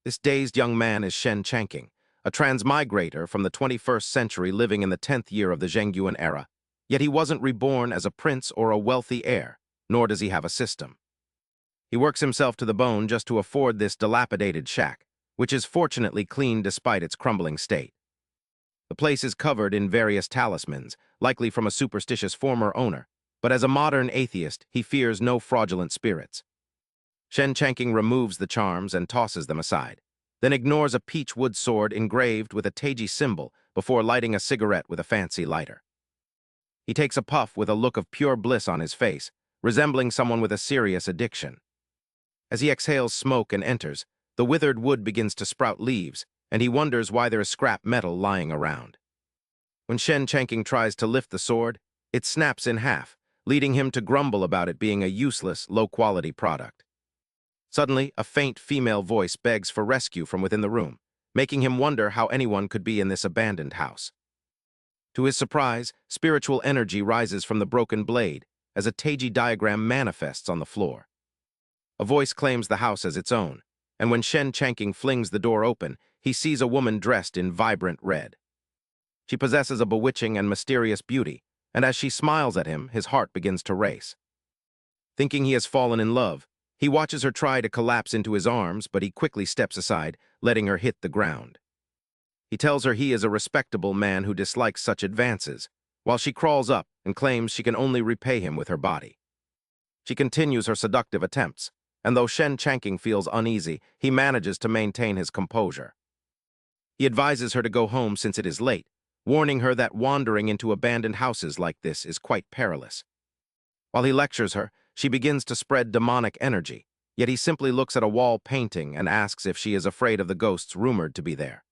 This dazed young man is Shen Changqing, a transmigrator from the 21st century living in the 10th year of the Zhengyuan era. Yet he wasn't reborn as a prince or a wealthy heir, nor does he have a system. He works himself to the bone just to afford this dilapidated shack, which is fortunately clean despite its crumbling state. The place is covered in various talismans, likely from a superstitious former owner, but as a modern atheist, he fears no fraudulent spirits. Shen Changqing removes the charms and tosses them aside, then ignores a peach wood sword engraved with a Taiji symbol before lighting a cigarette with a fancy lighter. He takes a puff with a look of pure bliss on his face, resembling someone with a serious addiction. As he exhales smoke and enters, the withered wood begins to sprout leaves, and he wonders why there is scrap metal lying around. When Shen Changqing tries to lift the sword, it snaps in half, leading him to grumble about it being a useless, low-quality product. Suddenly, a faint female voice begs for rescue from within the room, making him wonder how anyone could be in this abandoned house. To his surprise, spiritual energy rises from the broken blade as a Taiji diagram manifests on the floor. A voice claims the house as its own, and when Shen Changqing flings the door open, he sees a woman dressed in vibrant red. She possesses a bewitching and mysterious beauty, and as she smiles at him, his heart begins to race. Thinking he has fallen in love, he watches her try to collapse into his arms, but he quickly steps aside, letting her hit the ground. He tells her he is a respectable man who dislikes such advances, while she crawls up and claims she can only repay him with her body. She continues her seductive attempts, and though Shen Changqing feels uneasy, he manages to maintain his composure. He advises her to go home since it is late, warning her that wandering into abandoned houses like this is quite perilous. While he lectures her, she begins to spread demonic energy, yet he simply looks at a wall painting and asks if she is afraid of the ghosts rumored to be there.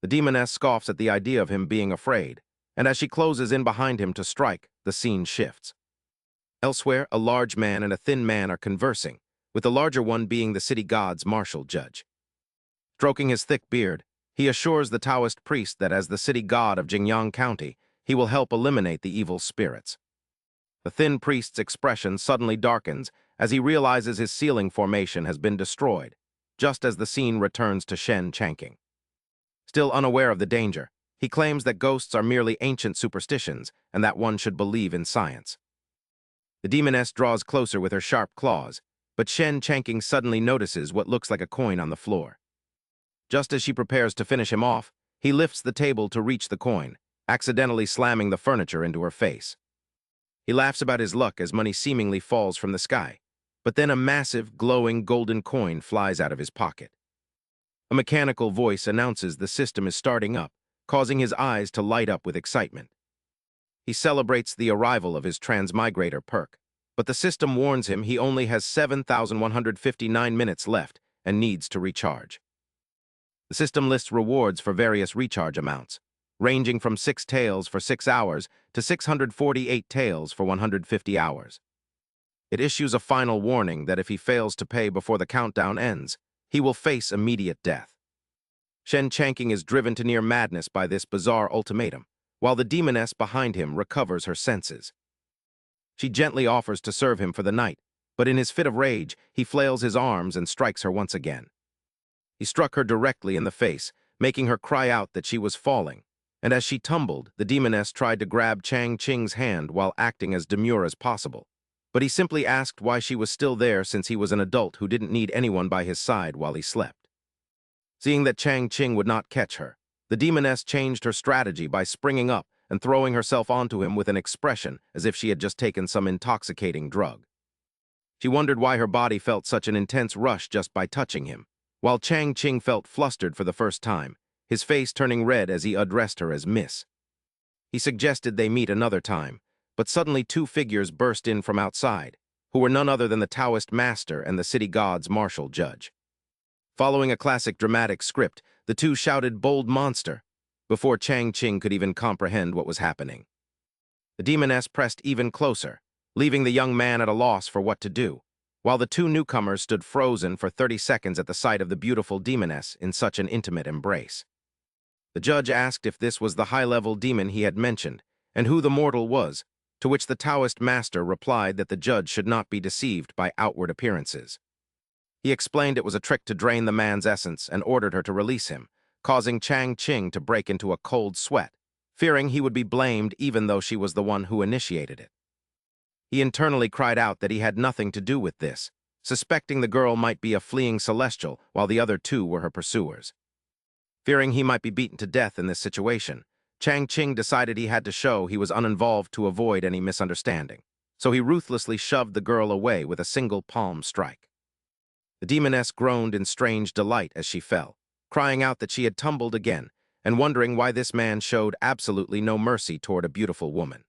The demoness scoffs at the idea of him being afraid, and as she closes in behind him to strike, the scene shifts. Elsewhere, a large man and a thin man are conversing, with the larger one being the city god's martial judge. Stroking his thick beard, he assures the Taoist priest that as the city god of Jingyang County, he will help eliminate the evil spirits. The thin priest's expression suddenly darkens as he realizes his ceiling formation has been destroyed, just as the scene returns to Shen Changqing. Still unaware of the danger, he claims that ghosts are merely ancient superstitions and that one should believe in science. The demoness draws closer with her sharp claws, but Shen Changqing suddenly notices what looks like a coin on the floor. Just as she prepares to finish him off, he lifts the table to reach the coin, accidentally slamming the furniture into her face. He laughs about his luck as money seemingly falls from the sky, but then a massive, glowing golden coin flies out of his pocket. A mechanical voice announces the system is starting up, causing his eyes to light up with excitement. He celebrates the arrival of his transmigrator perk, but the system warns him he only has 7,159 minutes left and needs to recharge. The system lists rewards for various recharge amounts, ranging from 6 taels for 6 hours to 648 taels for 150 hours. It issues a final warning that if he fails to pay before the countdown ends, he will face immediate death. Shen Changqing is driven to near madness by this bizarre ultimatum, while the demoness behind him recovers her senses. She gently offers to serve him for the night, but in his fit of rage, he flails his arms and strikes her once again. He struck her directly in the face, making her cry out that she was falling, and as she tumbled, the demoness tried to grab Changqing's hand while acting as demure as possible. But he simply asked why she was still there since he was an adult who didn't need anyone by his side while he slept. Seeing that Changqing would not catch her, the demoness changed her strategy by springing up and throwing herself onto him with an expression as if she had just taken some intoxicating drug. She wondered why her body felt such an intense rush just by touching him, while Changqing felt flustered for the first time, his face turning red as he addressed her as Miss. He suggested they meet another time, but suddenly 2 figures burst in from outside, who were none other than the Taoist master and the city god's martial judge. Following a classic dramatic script, the two shouted, "Bold monster," before Changqing could even comprehend what was happening. The demoness pressed even closer, leaving the young man at a loss for what to do, while the 2 newcomers stood frozen for 30 seconds at the sight of the beautiful demoness in such an intimate embrace. The judge asked if this was the high-level demon he had mentioned, and who the mortal was, to which the Taoist master replied that the judge should not be deceived by outward appearances. He explained it was a trick to drain the man's essence and ordered her to release him, causing Chang Ching to break into a cold sweat, fearing he would be blamed even though she was the one who initiated it. He internally cried out that he had nothing to do with this, suspecting the girl might be a fleeing celestial while the other two were her pursuers. Fearing he might be beaten to death in this situation, Chang Ching decided he had to show he was uninvolved to avoid any misunderstanding, so he ruthlessly shoved the girl away with a single palm strike. The demoness groaned in strange delight as she fell, crying out that she had tumbled again and wondering why this man showed absolutely no mercy toward a beautiful woman.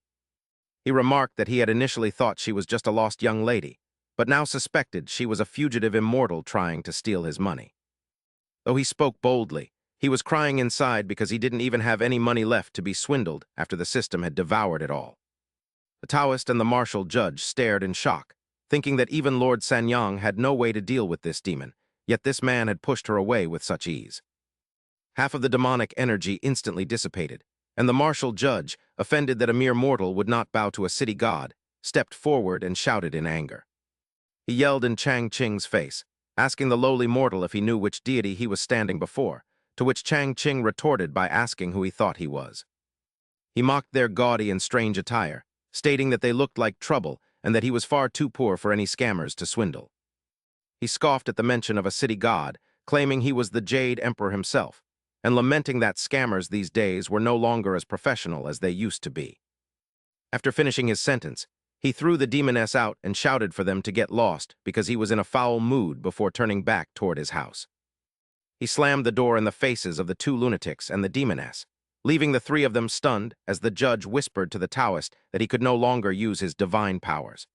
He remarked that he had initially thought she was just a lost young lady, but now suspected she was a fugitive immortal trying to steal his money. Though he spoke boldly, he was crying inside because he didn't even have any money left to be swindled after the system had devoured it all. The Taoist and the martial judge stared in shock, thinking that even Lord Sanyang had no way to deal with this demon, yet this man had pushed her away with such ease. Half of the demonic energy instantly dissipated, and the martial judge, offended that a mere mortal would not bow to a city god, stepped forward and shouted in anger. He yelled in Chang Ching's face, asking the lowly mortal if he knew which deity he was standing before, to which Chang Ching retorted by asking who he thought he was. He mocked their gaudy and strange attire, stating that they looked like trouble and that he was far too poor for any scammers to swindle. He scoffed at the mention of a city god, claiming he was the Jade Emperor himself, and lamenting that scammers these days were no longer as professional as they used to be. After finishing his sentence, he threw the demoness out and shouted for them to get lost because he was in a foul mood before turning back toward his house. He slammed the door in the faces of the two lunatics and the demoness, leaving the three of them stunned as the judge whispered to the Taoist that he could no longer use his divine powers.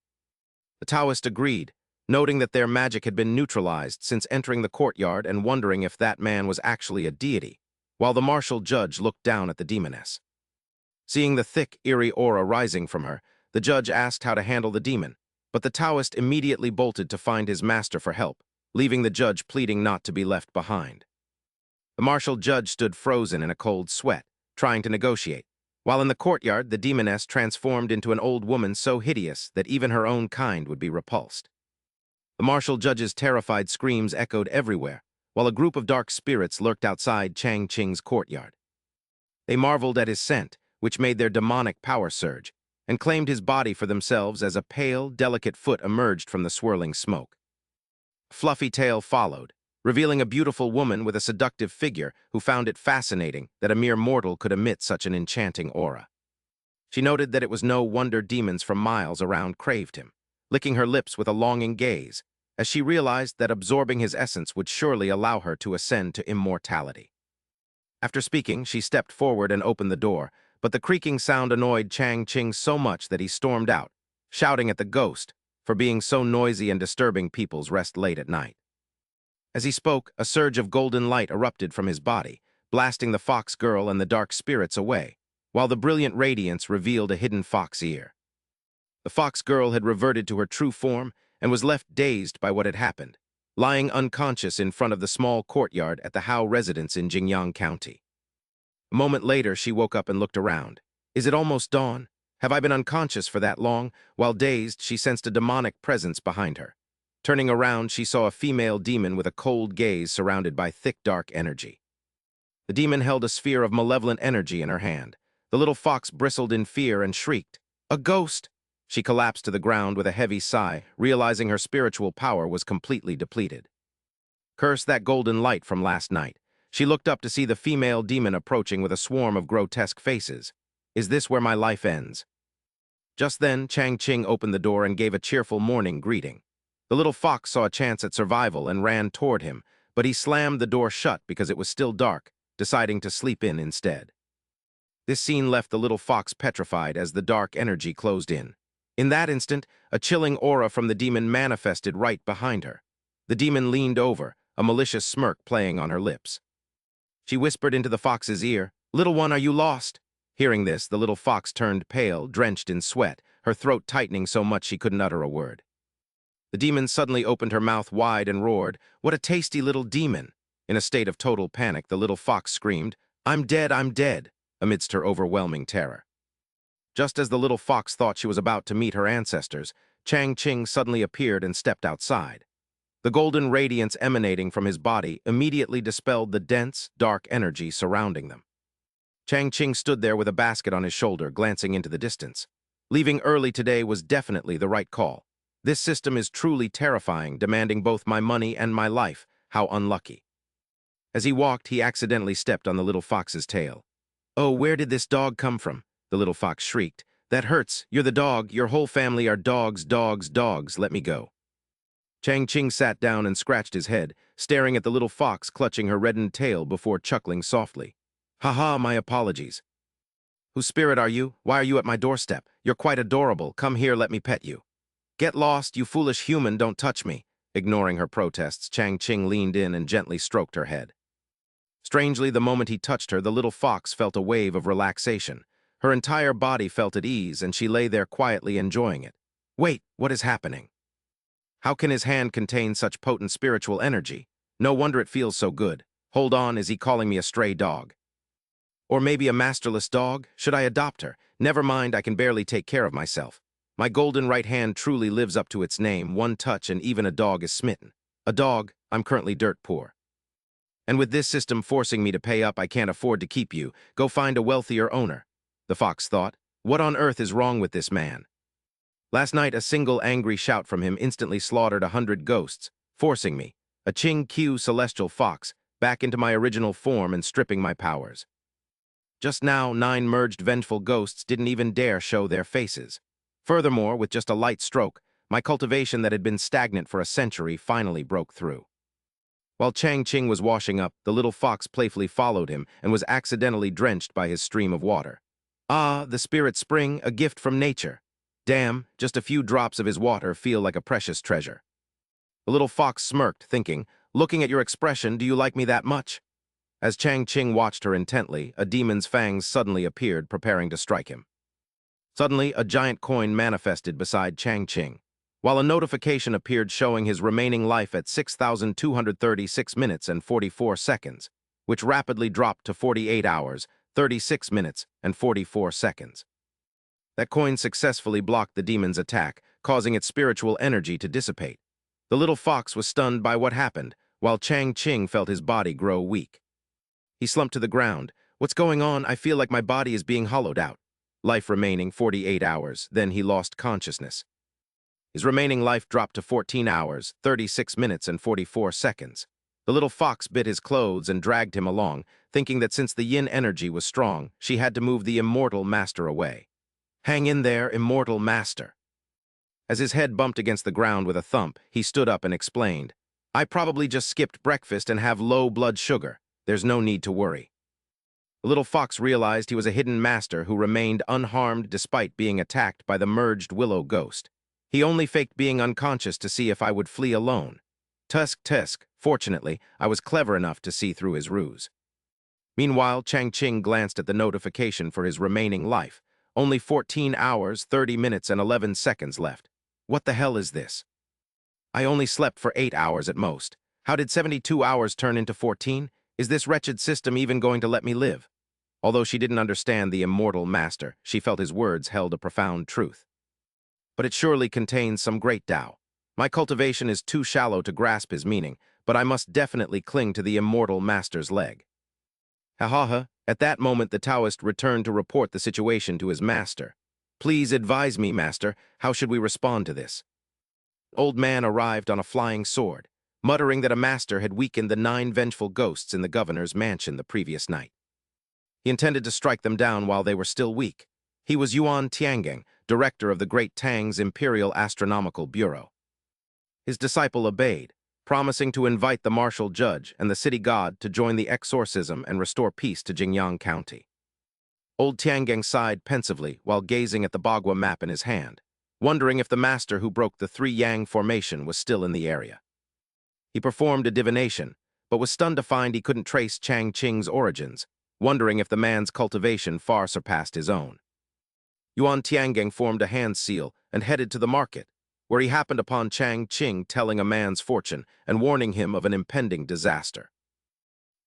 The Taoist agreed, noting that their magic had been neutralized since entering the courtyard and wondering if that man was actually a deity, while the martial judge looked down at the demoness. Seeing the thick, eerie aura rising from her, the judge asked how to handle the demon, but the Taoist immediately bolted to find his master for help, leaving the judge pleading not to be left behind. The martial judge stood frozen in a cold sweat, trying to negotiate, while in the courtyard the demoness transformed into an old woman so hideous that even her own kind would be repulsed. The martial judge's terrified screams echoed everywhere, while a group of dark spirits lurked outside Chang Ching's courtyard. They marveled at his scent, which made their demonic power surge, and claimed his body for themselves as a pale, delicate foot emerged from the swirling smoke. A fluffy tail followed, revealing a beautiful woman with a seductive figure who found it fascinating that a mere mortal could emit such an enchanting aura. She noted that it was no wonder demons from miles around craved him, licking her lips with a longing gaze, as she realized that absorbing his essence would surely allow her to ascend to immortality. After speaking, she stepped forward and opened the door, but the creaking sound annoyed Chang Ching so much that he stormed out, shouting at the ghost for being so noisy and disturbing people's rest late at night. As he spoke, a surge of golden light erupted from his body, blasting the fox girl and the dark spirits away, while the brilliant radiance revealed a hidden fox ear. The fox girl had reverted to her true form and was left dazed by what had happened, lying unconscious in front of the small courtyard at the Hao residence in Jingyang County. A moment later, she woke up and looked around. Is it almost dawn? Have I been unconscious for that long? While dazed, she sensed a demonic presence behind her. Turning around, she saw a female demon with a cold gaze surrounded by thick, dark energy. The demon held a sphere of malevolent energy in her hand. The little fox bristled in fear and shrieked, "A ghost!" She collapsed to the ground with a heavy sigh, realizing her spiritual power was completely depleted. Curse that golden light from last night. She looked up to see the female demon approaching with a swarm of grotesque faces. Is this where my life ends? Just then, Chang Ching opened the door and gave a cheerful morning greeting. The little fox saw a chance at survival and ran toward him, but he slammed the door shut because it was still dark, deciding to sleep in instead. This scene left the little fox petrified as the dark energy closed in. In that instant, a chilling aura from the demon manifested right behind her. The demon leaned over, a malicious smirk playing on her lips. She whispered into the fox's ear, "Little one, are you lost?" Hearing this, the little fox turned pale, drenched in sweat, her throat tightening so much she couldn't utter a word. The demon suddenly opened her mouth wide and roared, "What a tasty little demon!" In a state of total panic, the little fox screamed, I'm dead," amidst her overwhelming terror. Just as the little fox thought she was about to meet her ancestors, Chang Ching suddenly appeared and stepped outside. The golden radiance emanating from his body immediately dispelled the dense, dark energy surrounding them. Chang Ching stood there with a basket on his shoulder, glancing into the distance. Leaving early today was definitely the right call. This system is truly terrifying, demanding both my money and my life. How unlucky. As he walked, he accidentally stepped on the little fox's tail. "Oh, where did this dog come from?" the little fox shrieked. "That hurts. You're the dog. Your whole family are dogs, dogs, dogs. Let me go." Chang Ching sat down and scratched his head, staring at the little fox clutching her reddened tail before chuckling softly. "Ha, my apologies. Whose spirit are you? Why are you at my doorstep? You're quite adorable. Come here, let me pet you." "Get lost, you foolish human, don't touch me." Ignoring her protests, Chang Ching leaned in and gently stroked her head. Strangely, the moment he touched her, the little fox felt a wave of relaxation. Her entire body felt at ease, and she lay there quietly enjoying it. Wait, what is happening? How can his hand contain such potent spiritual energy? No wonder it feels so good. Hold on, is he calling me a stray dog? Or maybe a masterless dog? Should I adopt her? Never mind, I can barely take care of myself. My golden right hand truly lives up to its name. One touch and even a dog is smitten. A dog, I'm currently dirt poor. And with this system forcing me to pay up, I can't afford to keep you. Go find a wealthier owner. The fox thought. What on earth is wrong with this man? Last night, a single angry shout from him instantly slaughtered 100 ghosts, forcing me, a Ching Q celestial fox, back into my original form and stripping my powers. Just now, 9 merged vengeful ghosts didn't even dare show their faces. Furthermore, with just a light stroke, my cultivation that had been stagnant for a century finally broke through. While Chang Ching was washing up, the little fox playfully followed him and was accidentally drenched by his stream of water. Ah, the spirit spring, a gift from nature. Damn, just a few drops of his water feel like a precious treasure. The little fox smirked, thinking, looking at your expression, do you like me that much? As Chang Ching watched her intently, a demon's fangs suddenly appeared, preparing to strike him. Suddenly, a giant coin manifested beside Chang Ching, while a notification appeared showing his remaining life at 6,236 minutes and 44 seconds, which rapidly dropped to 48 hours, 36 minutes, and 44 seconds. That coin successfully blocked the demon's attack, causing its spiritual energy to dissipate. The little fox was stunned by what happened, while Chang Ching felt his body grow weak. He slumped to the ground. What's going on? I feel like my body is being hollowed out. Life remaining 48 hours, then he lost consciousness. His remaining life dropped to 14 hours, 36 minutes, and 44 seconds. The little fox bit his clothes and dragged him along, thinking that since the yin energy was strong, she had to move the immortal master away. Hang in there, immortal master. As his head bumped against the ground with a thump, he stood up and explained, I probably just skipped breakfast and have low blood sugar. There's no need to worry. The little fox realized he was a hidden master who remained unharmed despite being attacked by the merged willow ghost. He only faked being unconscious to see if I would flee alone. Tusk, tusk. Fortunately, I was clever enough to see through his ruse. Meanwhile, Chang Ching glanced at the notification for his remaining life. Only 14 hours, 30 minutes, and 11 seconds left. What the hell is this? I only slept for 8 hours at most. How did 72 hours turn into 14? Is this wretched system even going to let me live? Although she didn't understand the immortal master, she felt his words held a profound truth. But it surely contains some great Tao. My cultivation is too shallow to grasp his meaning, but I must definitely cling to the immortal master's leg. Ha. At that moment, the Taoist returned to report the situation to his master. Please advise me, master, how should we respond to this? Old man arrived on a flying sword, muttering that a master had weakened the 9 vengeful ghosts in the governor's mansion the previous night. He intended to strike them down while they were still weak. He was Yuan Tiangeng, director of the Great Tang's Imperial Astronomical Bureau. His disciple obeyed, promising to invite the martial judge and the city god to join the exorcism and restore peace to Jingyang County. Old Tiangeng sighed pensively while gazing at the Bagua map in his hand, wondering if the master who broke the 3 Yang formation was still in the area. He performed a divination, but was stunned to find he couldn't trace Chang Ching's origins, wondering if the man's cultivation far surpassed his own. Yuan Tiangeng formed a hand seal and headed to the market, where he happened upon Chang Ching telling a man's fortune and warning him of an impending disaster.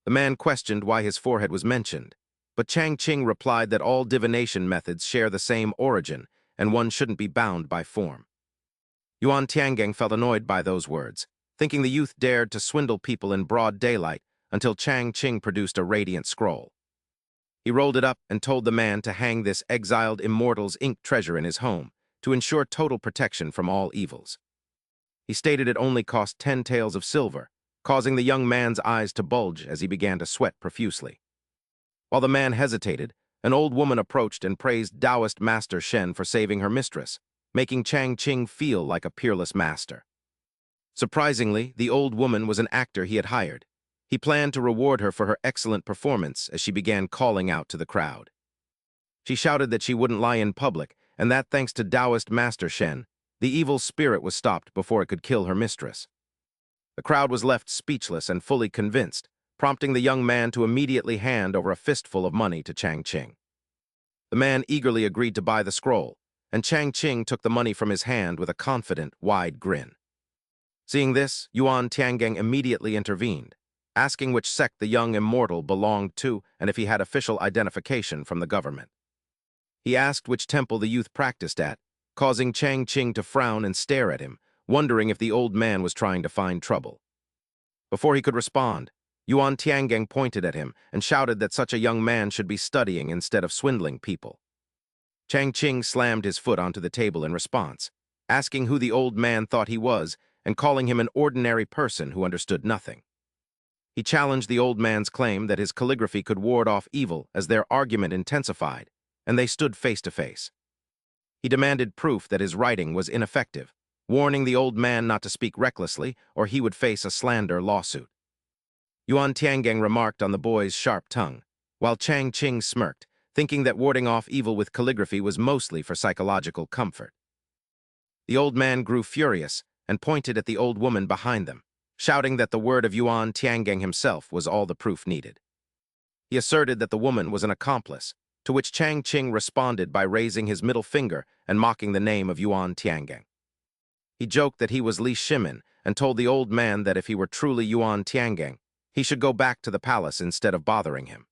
The man questioned why his forehead was mentioned, but Chang Ching replied that all divination methods share the same origin and one shouldn't be bound by form. Yuan Tiangeng felt annoyed by those words, thinking the youth dared to swindle people in broad daylight until Chang Ching produced a radiant scroll. He rolled it up and told the man to hang this exiled immortal's ink treasure in his home to ensure total protection from all evils. He stated it only cost 10 taels of silver, causing the young man's eyes to bulge as he began to sweat profusely. While the man hesitated, an old woman approached and praised Taoist Master Shen for saving her mistress, making Chang Ching feel like a peerless master. Surprisingly, the old woman was an actor he had hired. He planned to reward her for her excellent performance as she began calling out to the crowd. She shouted that she wouldn't lie in public, and that thanks to Taoist Master Shen, the evil spirit was stopped before it could kill her mistress. The crowd was left speechless and fully convinced, prompting the young man to immediately hand over a fistful of money to Chang Ching. The man eagerly agreed to buy the scroll, and Chang Ching took the money from his hand with a confident, wide grin. Seeing this, Yuan Tiangang immediately intervened, asking which sect the young immortal belonged to and if he had official identification from the government. He asked which temple the youth practiced at, causing Chang Ching to frown and stare at him, wondering if the old man was trying to find trouble. Before he could respond, Yuan Tiangang pointed at him and shouted that such a young man should be studying instead of swindling people. Chang Ching slammed his foot onto the table in response, asking who the old man thought he was and calling him an ordinary person who understood nothing. He challenged the old man's claim that his calligraphy could ward off evil as their argument intensified, and they stood face to face. He demanded proof that his writing was ineffective, warning the old man not to speak recklessly or he would face a slander lawsuit. Yuan Tiangang remarked on the boy's sharp tongue, while Chang Ching smirked, thinking that warding off evil with calligraphy was mostly for psychological comfort. The old man grew furious and pointed at the old woman behind them, shouting that the word of Yuan Tiangang himself was all the proof needed. He asserted that the woman was an accomplice, to which Chang Ching responded by raising his middle finger and mocking the name of Yuan Tiangang. He joked that he was Li Shimin and told the old man that if he were truly Yuan Tiangang, he should go back to the palace instead of bothering him.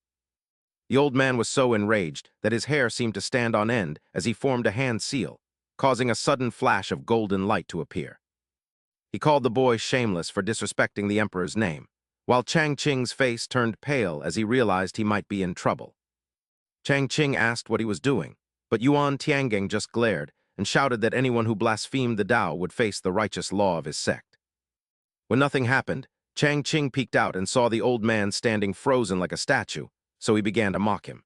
The old man was so enraged that his hair seemed to stand on end as he formed a hand seal, causing a sudden flash of golden light to appear. He called the boy shameless for disrespecting the emperor's name, while Chang Ching's face turned pale as he realized he might be in trouble. Chang Ching asked what he was doing, but Yuan Tiangang just glared and shouted that anyone who blasphemed the Tao would face the righteous law of his sect. When nothing happened, Chang Ching peeked out and saw the old man standing frozen like a statue, so he began to mock him.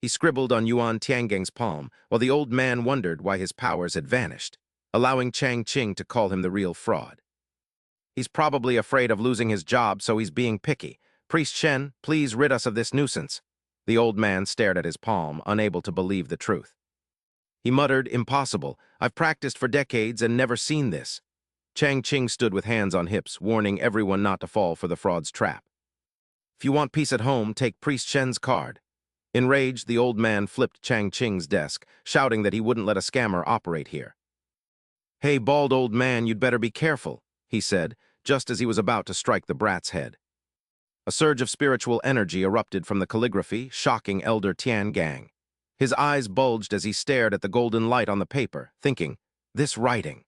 He scribbled on Yuan Tiangang's palm, while the old man wondered why his powers had vanished, allowing Chang Ching to call him the real fraud. He's probably afraid of losing his job, so he's being picky. Priest Shen, please rid us of this nuisance. The old man stared at his palm, unable to believe the truth. He muttered, impossible. I've practiced for decades and never seen this. Chang Ching stood with hands on hips, warning everyone not to fall for the fraud's trap. If you want peace at home, take Priest Shen's card. Enraged, the old man flipped Chang Ching's desk, shouting that he wouldn't let a scammer operate here. Hey, bald old man, you'd better be careful, he said, just as he was about to strike the brat's head. A surge of spiritual energy erupted from the calligraphy, shocking Elder Tiangang. His eyes bulged as he stared at the golden light on the paper, thinking, this writing.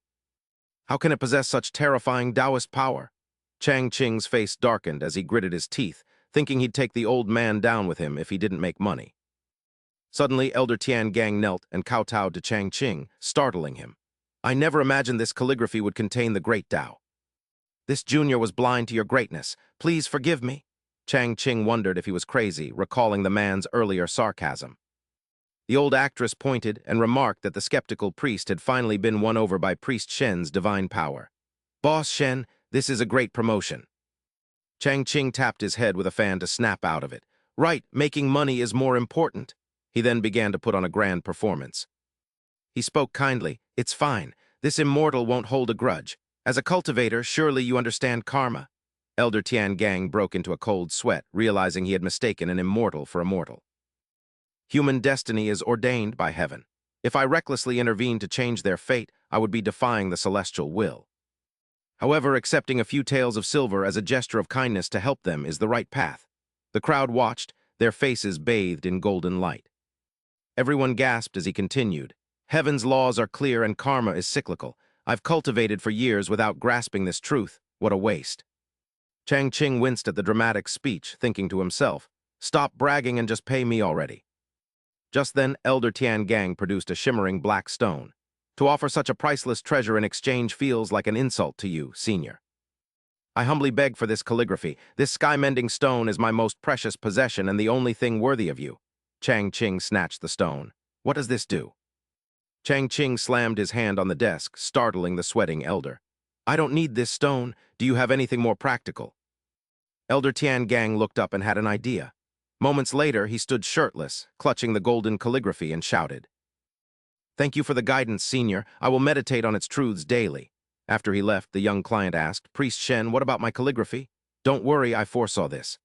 How can it possess such terrifying Taoist power? Chang Ching's face darkened as he gritted his teeth, thinking he'd take the old man down with him if he didn't make money. Suddenly, Elder Tiangang knelt and kowtowed to Chang Ching, startling him. I never imagined this calligraphy would contain the great Tao. This junior was blind to your greatness. Please forgive me. Chang Ching wondered if he was crazy, recalling the man's earlier sarcasm. The old actress pointed and remarked that the skeptical priest had finally been won over by Priest Shen's divine power. Boss Shen, this is a great promotion. Chang Ching tapped his head with a fan to snap out of it. Right, making money is more important. He then began to put on a grand performance. He spoke kindly. It's fine. This immortal won't hold a grudge. As a cultivator, surely you understand karma. Elder Tiangang broke into a cold sweat, realizing he had mistaken an immortal for a mortal. Human destiny is ordained by heaven. If I recklessly intervened to change their fate, I would be defying the celestial will. However, accepting a few taels of silver as a gesture of kindness to help them is the right path. The crowd watched, their faces bathed in golden light. Everyone gasped as he continued. Heaven's laws are clear and karma is cyclical. I've cultivated for years without grasping this truth. What a waste. Chang Ching winced at the dramatic speech, thinking to himself, "Stop bragging and just pay me already." Just then, Elder Tian Gang produced a shimmering black stone. To offer such a priceless treasure in exchange feels like an insult to you, senior. I humbly beg for this calligraphy. This sky-mending stone is my most precious possession and the only thing worthy of you. Chang Ching snatched the stone. What does this do? Chang Ching slammed his hand on the desk, startling the sweating elder. I don't need this stone. Do you have anything more practical? Elder Tian Gang looked up and had an idea. Moments later, he stood shirtless, clutching the golden calligraphy and shouted, Thank you for the guidance, senior. I will meditate on its truths daily. After he left, the young client asked, Priest Shen, what about my calligraphy? Don't worry, I foresaw this.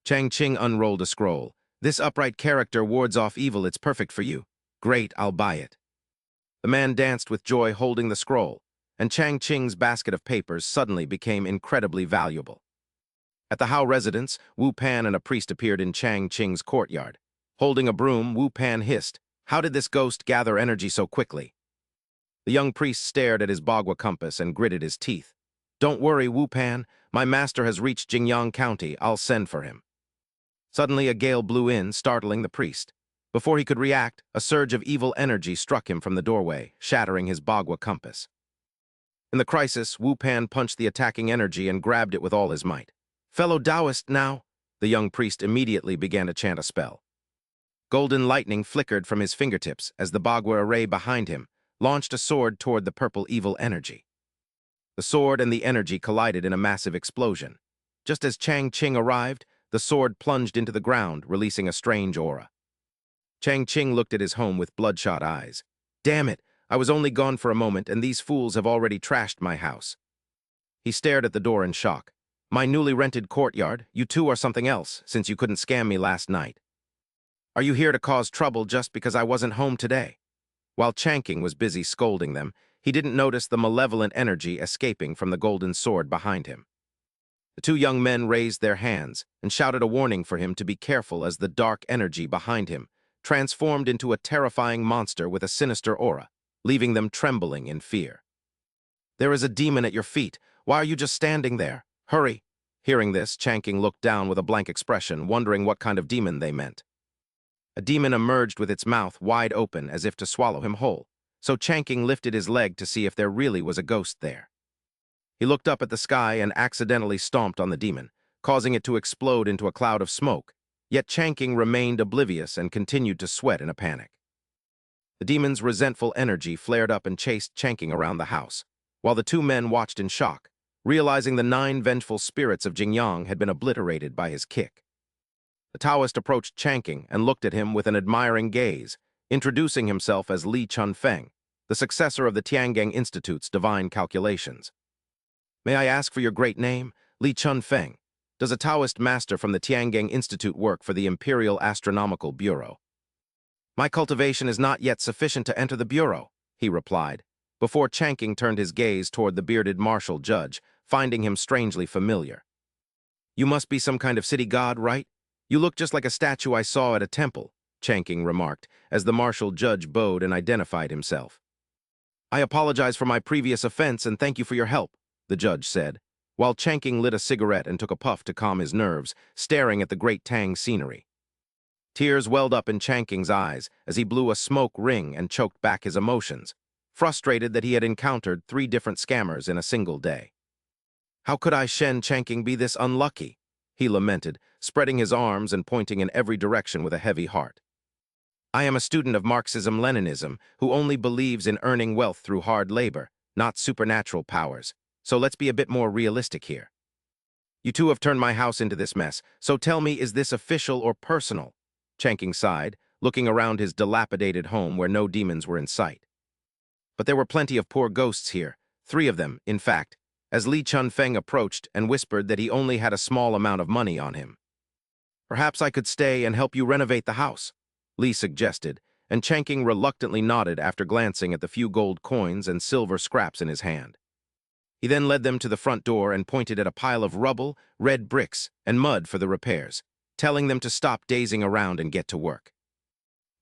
Chang Ching unrolled a scroll. This upright character wards off evil. It's perfect for you. Great, I'll buy it. The man danced with joy holding the scroll, and Chang Ching's basket of papers suddenly became incredibly valuable. At the Hao residence, Wu Pan and a priest appeared in Chang Ching's courtyard. Holding a broom, Wu Pan hissed, How did this ghost gather energy so quickly? The young priest stared at his Bagua compass and gritted his teeth. Don't worry, Wu Pan. My master has reached Jingyang County. I'll send for him. Suddenly, a gale blew in, startling the priest. Before he could react, a surge of evil energy struck him from the doorway, shattering his Bagua compass. In the crisis, Wu Pan punched the attacking energy and grabbed it with all his might. Fellow Taoist now, the young priest immediately began to chant a spell. Golden lightning flickered from his fingertips as the Bagua array behind him launched a sword toward the purple evil energy. The sword and the energy collided in a massive explosion. Just as Chang Ching arrived, the sword plunged into the ground, releasing a strange aura. Chang Ching looked at his home with bloodshot eyes. Damn it, I was only gone for a moment and these fools have already trashed my house. He stared at the door in shock. My newly rented courtyard, you two are something else, since you couldn't scam me last night. Are you here to cause trouble just because I wasn't home today? While Changking was busy scolding them, he didn't notice the malevolent energy escaping from the golden sword behind him. The two young men raised their hands and shouted a warning for him to be careful as the dark energy behind him transformed into a terrifying monster with a sinister aura, leaving them trembling in fear. There is a demon at your feet. Why are you just standing there? Hurry! Hearing this, Changking looked down with a blank expression, wondering what kind of demon they meant. A demon emerged with its mouth wide open as if to swallow him whole, so Changking lifted his leg to see if there really was a ghost there. He looked up at the sky and accidentally stomped on the demon, causing it to explode into a cloud of smoke, yet Changking remained oblivious and continued to sweat in a panic. The demon's resentful energy flared up and chased Changking around the house, while the two men watched in shock, realizing the 9 vengeful spirits of Jingyang had been obliterated by his kick. The Taoist approached Changking and looked at him with an admiring gaze, introducing himself as Li Chunfeng, the successor of the Tiangang Institute's divine calculations. May I ask for your great name, Li Chunfeng? Does a Taoist master from the Tiangang Institute work for the Imperial Astronomical Bureau? My cultivation is not yet sufficient to enter the bureau, he replied, before Changking turned his gaze toward the bearded martial judge, finding him strangely familiar. You must be some kind of city god, right? You look just like a statue I saw at a temple, Changking remarked, as the martial judge bowed and identified himself. I apologize for my previous offense and thank you for your help, the judge said, while Changking lit a cigarette and took a puff to calm his nerves, staring at the great Tang scenery. Tears welled up in Changking's eyes as he blew a smoke ring and choked back his emotions, frustrated that he had encountered 3 different scammers in a single day. How could I, Shen Changking, be this unlucky? He lamented, spreading his arms and pointing in every direction with a heavy heart. I am a student of Marxism-Leninism who only believes in earning wealth through hard labor, not supernatural powers, so let's be a bit more realistic here. You two have turned my house into this mess, so tell me, is this official or personal? Changking sighed, looking around his dilapidated home where no demons were in sight. But there were plenty of poor ghosts here, 3 of them, in fact, as Li Chunfeng approached and whispered that he only had a small amount of money on him. Perhaps I could stay and help you renovate the house, Li suggested, and Changking reluctantly nodded after glancing at the few gold coins and silver scraps in his hand. He then led them to the front door and pointed at a pile of rubble, red bricks, and mud for the repairs, telling them to stop dazing around and get to work.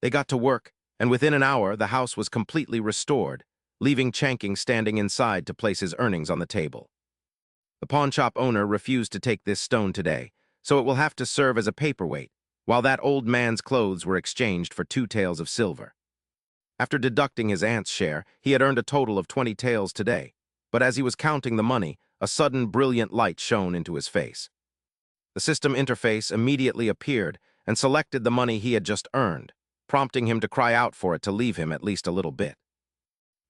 They got to work, and within an hour the house was completely restored, leaving Changking standing inside to place his earnings on the table. The pawnshop owner refused to take this stone today, so it will have to serve as a paperweight, while that old man's clothes were exchanged for 2 taels of silver. After deducting his aunt's share, he had earned a total of 20 taels today, but as he was counting the money, a sudden brilliant light shone into his face. The system interface immediately appeared and selected the money he had just earned, prompting him to cry out for it to leave him at least a little bit.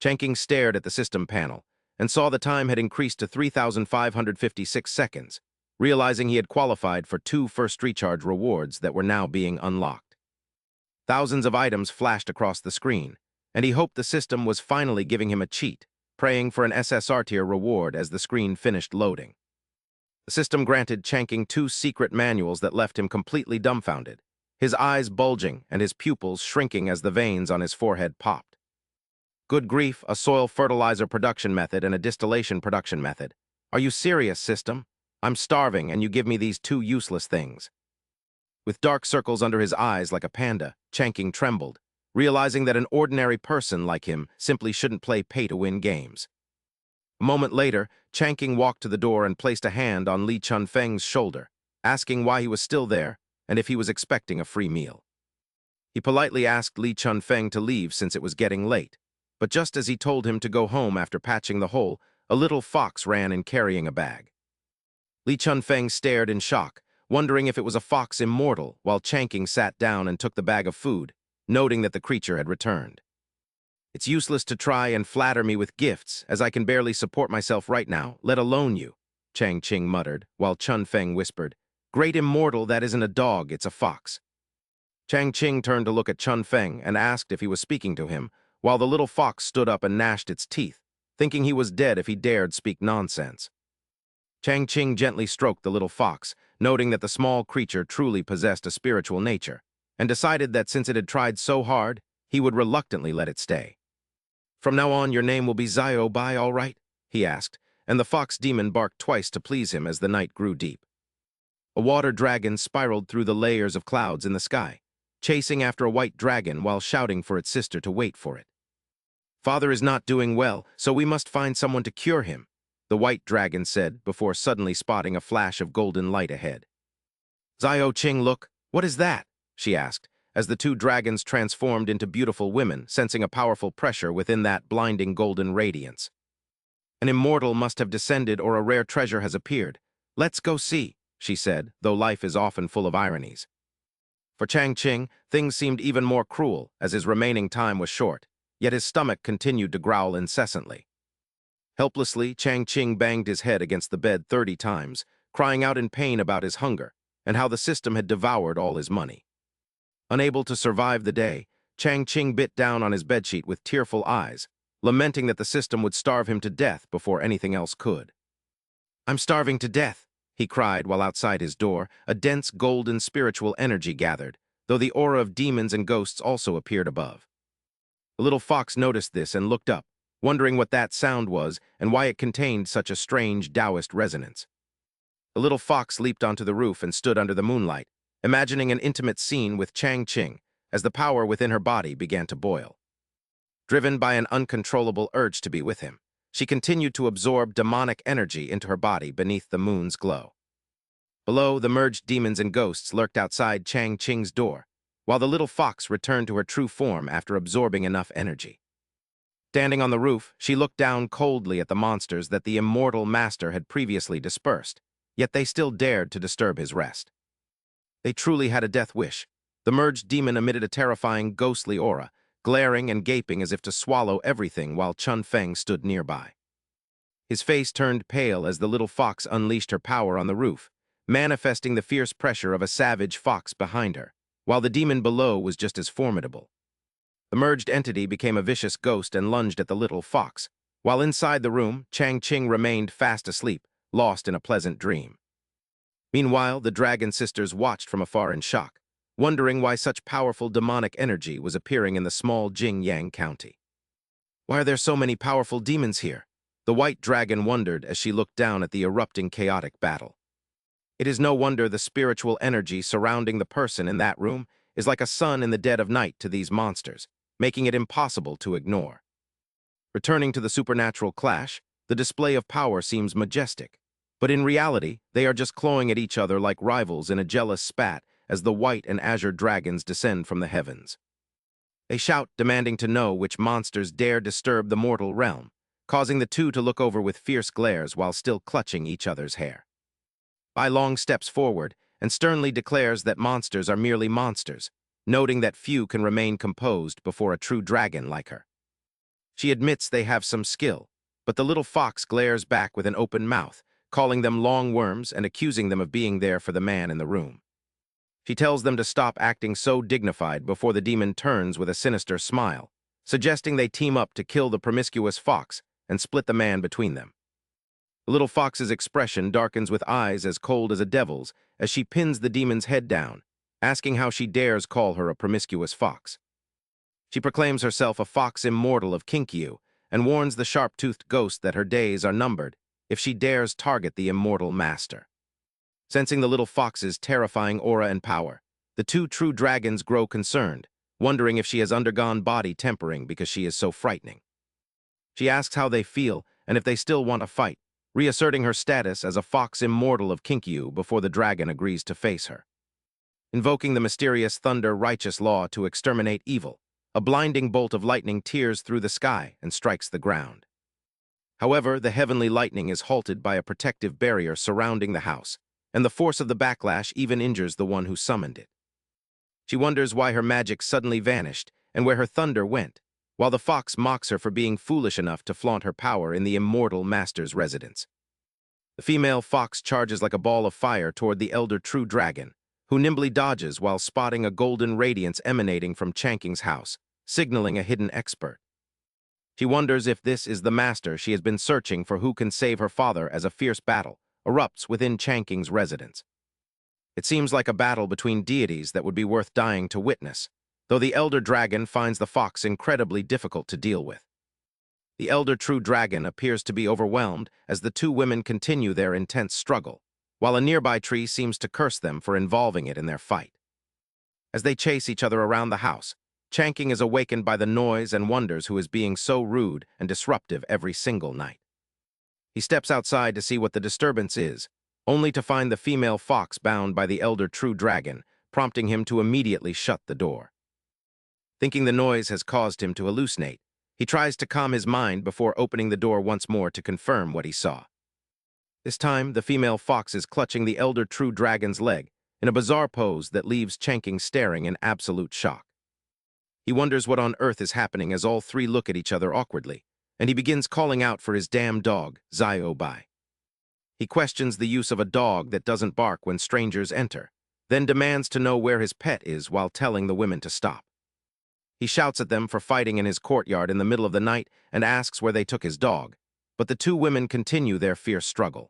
Changqing stared at the system panel and saw the time had increased to 3,556 seconds, realizing he had qualified for 2 first recharge rewards that were now being unlocked. Thousands of items flashed across the screen, and he hoped the system was finally giving him a cheat, praying for an SSR tier reward as the screen finished loading. The system granted Changqing 2 secret manuals that left him completely dumbfounded, his eyes bulging and his pupils shrinking as the veins on his forehead popped. Good grief, a soil fertilizer production method and a distillation production method. Are you serious, system? I'm starving and you give me these 2 useless things. With dark circles under his eyes like a panda, Changqing trembled, realizing that an ordinary person like him simply shouldn't play pay-to-win games. A moment later, Changqing walked to the door and placed a hand on Li Chunfeng's shoulder, asking why he was still there and if he was expecting a free meal. He politely asked Li Chunfeng to leave since it was getting late, but just as he told him to go home after patching the hole, a little fox ran in carrying a bag. Li Chunfeng stared in shock, wondering if it was a fox immortal, while Changqing sat down and took the bag of food, noting that the creature had returned. It's useless to try and flatter me with gifts, as I can barely support myself right now, let alone you, Changqing muttered, while Chunfeng whispered, Great immortal, that isn't a dog, it's a fox. Changqing turned to look at Chunfeng and asked if he was speaking to him, while the little fox stood up and gnashed its teeth, thinking he was dead if he dared speak nonsense. Changqing gently stroked the little fox, noting that the small creature truly possessed a spiritual nature, and decided that since it had tried so hard, he would reluctantly let it stay. From now on, your name will be Zio Bai, all right? He asked, and the fox demon barked twice to please him as the night grew deep. A water dragon spiraled through the layers of clouds in the sky, chasing after a white dragon while shouting for its sister to wait for it. Father is not doing well, so we must find someone to cure him, the white dragon said before suddenly spotting a flash of golden light ahead. Zio Qing, look, what is that? She asked, as the 2 dragons transformed into beautiful women, sensing a powerful pressure within that blinding golden radiance. An immortal must have descended or a rare treasure has appeared. Let's go see, she said, though life is often full of ironies. For Changqing, things seemed even more cruel, as his remaining time was short, yet his stomach continued to growl incessantly. Helplessly, Changqing banged his head against the bed 30 times, crying out in pain about his hunger and how the system had devoured all his money. Unable to survive the day, Changqing bit down on his bedsheet with tearful eyes, lamenting that the system would starve him to death before anything else could. I'm starving to death, he cried while outside his door, a dense golden spiritual energy gathered, though the aura of demons and ghosts also appeared above. The little fox noticed this and looked up, wondering what that sound was and why it contained such a strange Taoist resonance. The little fox leaped onto the roof and stood under the moonlight, imagining an intimate scene with Changqing as the power within her body began to boil. Driven by an uncontrollable urge to be with him, she continued to absorb demonic energy into her body beneath the moon's glow. Below, the merged demons and ghosts lurked outside Changqing's door, while the little fox returned to her true form after absorbing enough energy. Standing on the roof, she looked down coldly at the monsters that the immortal master had previously dispersed, yet they still dared to disturb his rest. They truly had a death wish. The merged demon emitted a terrifying, ghostly aura, glaring and gaping as if to swallow everything while Chunfeng stood nearby. His face turned pale as the little fox unleashed her power on the roof, manifesting the fierce pressure of a savage fox behind her, while the demon below was just as formidable. The merged entity became a vicious ghost and lunged at the little fox, while inside the room, Changqing remained fast asleep, lost in a pleasant dream. Meanwhile, the dragon sisters watched from afar in shock, wondering why such powerful demonic energy was appearing in the small Jingyang county. Why are there so many powerful demons here? The white dragon wondered as she looked down at the erupting chaotic battle. It is no wonder the spiritual energy surrounding the person in that room is like a sun in the dead of night to these monsters, making it impossible to ignore. Returning to the supernatural clash, the display of power seems majestic. But in reality, they are just clawing at each other like rivals in a jealous spat as the white and azure dragons descend from the heavens. They shout, demanding to know which monsters dare disturb the mortal realm, causing the two to look over with fierce glares while still clutching each other's hair. Bai Long steps forward and sternly declares that monsters are merely monsters, noting that few can remain composed before a true dragon like her. She admits they have some skill, but the little fox glares back with an open mouth, calling them long worms and accusing them of being there for the man in the room. She tells them to stop acting so dignified before the demon turns with a sinister smile, suggesting they team up to kill the promiscuous fox and split the man between them. The little fox's expression darkens with eyes as cold as a devil's as she pins the demon's head down, asking how she dares call her a promiscuous fox. She proclaims herself a fox immortal of Kinkyu and warns the sharp-toothed ghost that her days are numbered if she dares target the immortal master. Sensing the little fox's terrifying aura and power, the two true dragons grow concerned, wondering if she has undergone body tempering because she is so frightening. She asks how they feel and if they still want to fight, reasserting her status as a fox immortal of Kinkyu before the dragon agrees to face her. Invoking the mysterious thunder righteous law to exterminate evil, a blinding bolt of lightning tears through the sky and strikes the ground. However, the heavenly lightning is halted by a protective barrier surrounding the house, and the force of the backlash even injures the one who summoned it. She wonders why her magic suddenly vanished and where her thunder went, while the fox mocks her for being foolish enough to flaunt her power in the immortal master's residence. The female fox charges like a ball of fire toward the elder true dragon, who nimbly dodges while spotting a golden radiance emanating from Chanking's house, signaling a hidden expert. She wonders if this is the master she has been searching for who can save her father as a fierce battle erupts within Chanking's residence. It seems like a battle between deities that would be worth dying to witness, though the elder dragon finds the fox incredibly difficult to deal with. The elder true dragon appears to be overwhelmed as the two women continue their intense struggle, while a nearby tree seems to curse them for involving it in their fight. As they chase each other around the house, Chanking is awakened by the noise and wonders who is being so rude and disruptive every single night. He steps outside to see what the disturbance is, only to find the female fox bound by the elder true dragon, prompting him to immediately shut the door. Thinking the noise has caused him to hallucinate, he tries to calm his mind before opening the door once more to confirm what he saw. This time, the female fox is clutching the elder true dragon's leg in a bizarre pose that leaves Chanking staring in absolute shock. He wonders what on earth is happening as all three look at each other awkwardly, and he begins calling out for his damn dog, Zio Bai. He questions the use of a dog that doesn't bark when strangers enter, then demands to know where his pet is while telling the women to stop. He shouts at them for fighting in his courtyard in the middle of the night and asks where they took his dog, but the two women continue their fierce struggle.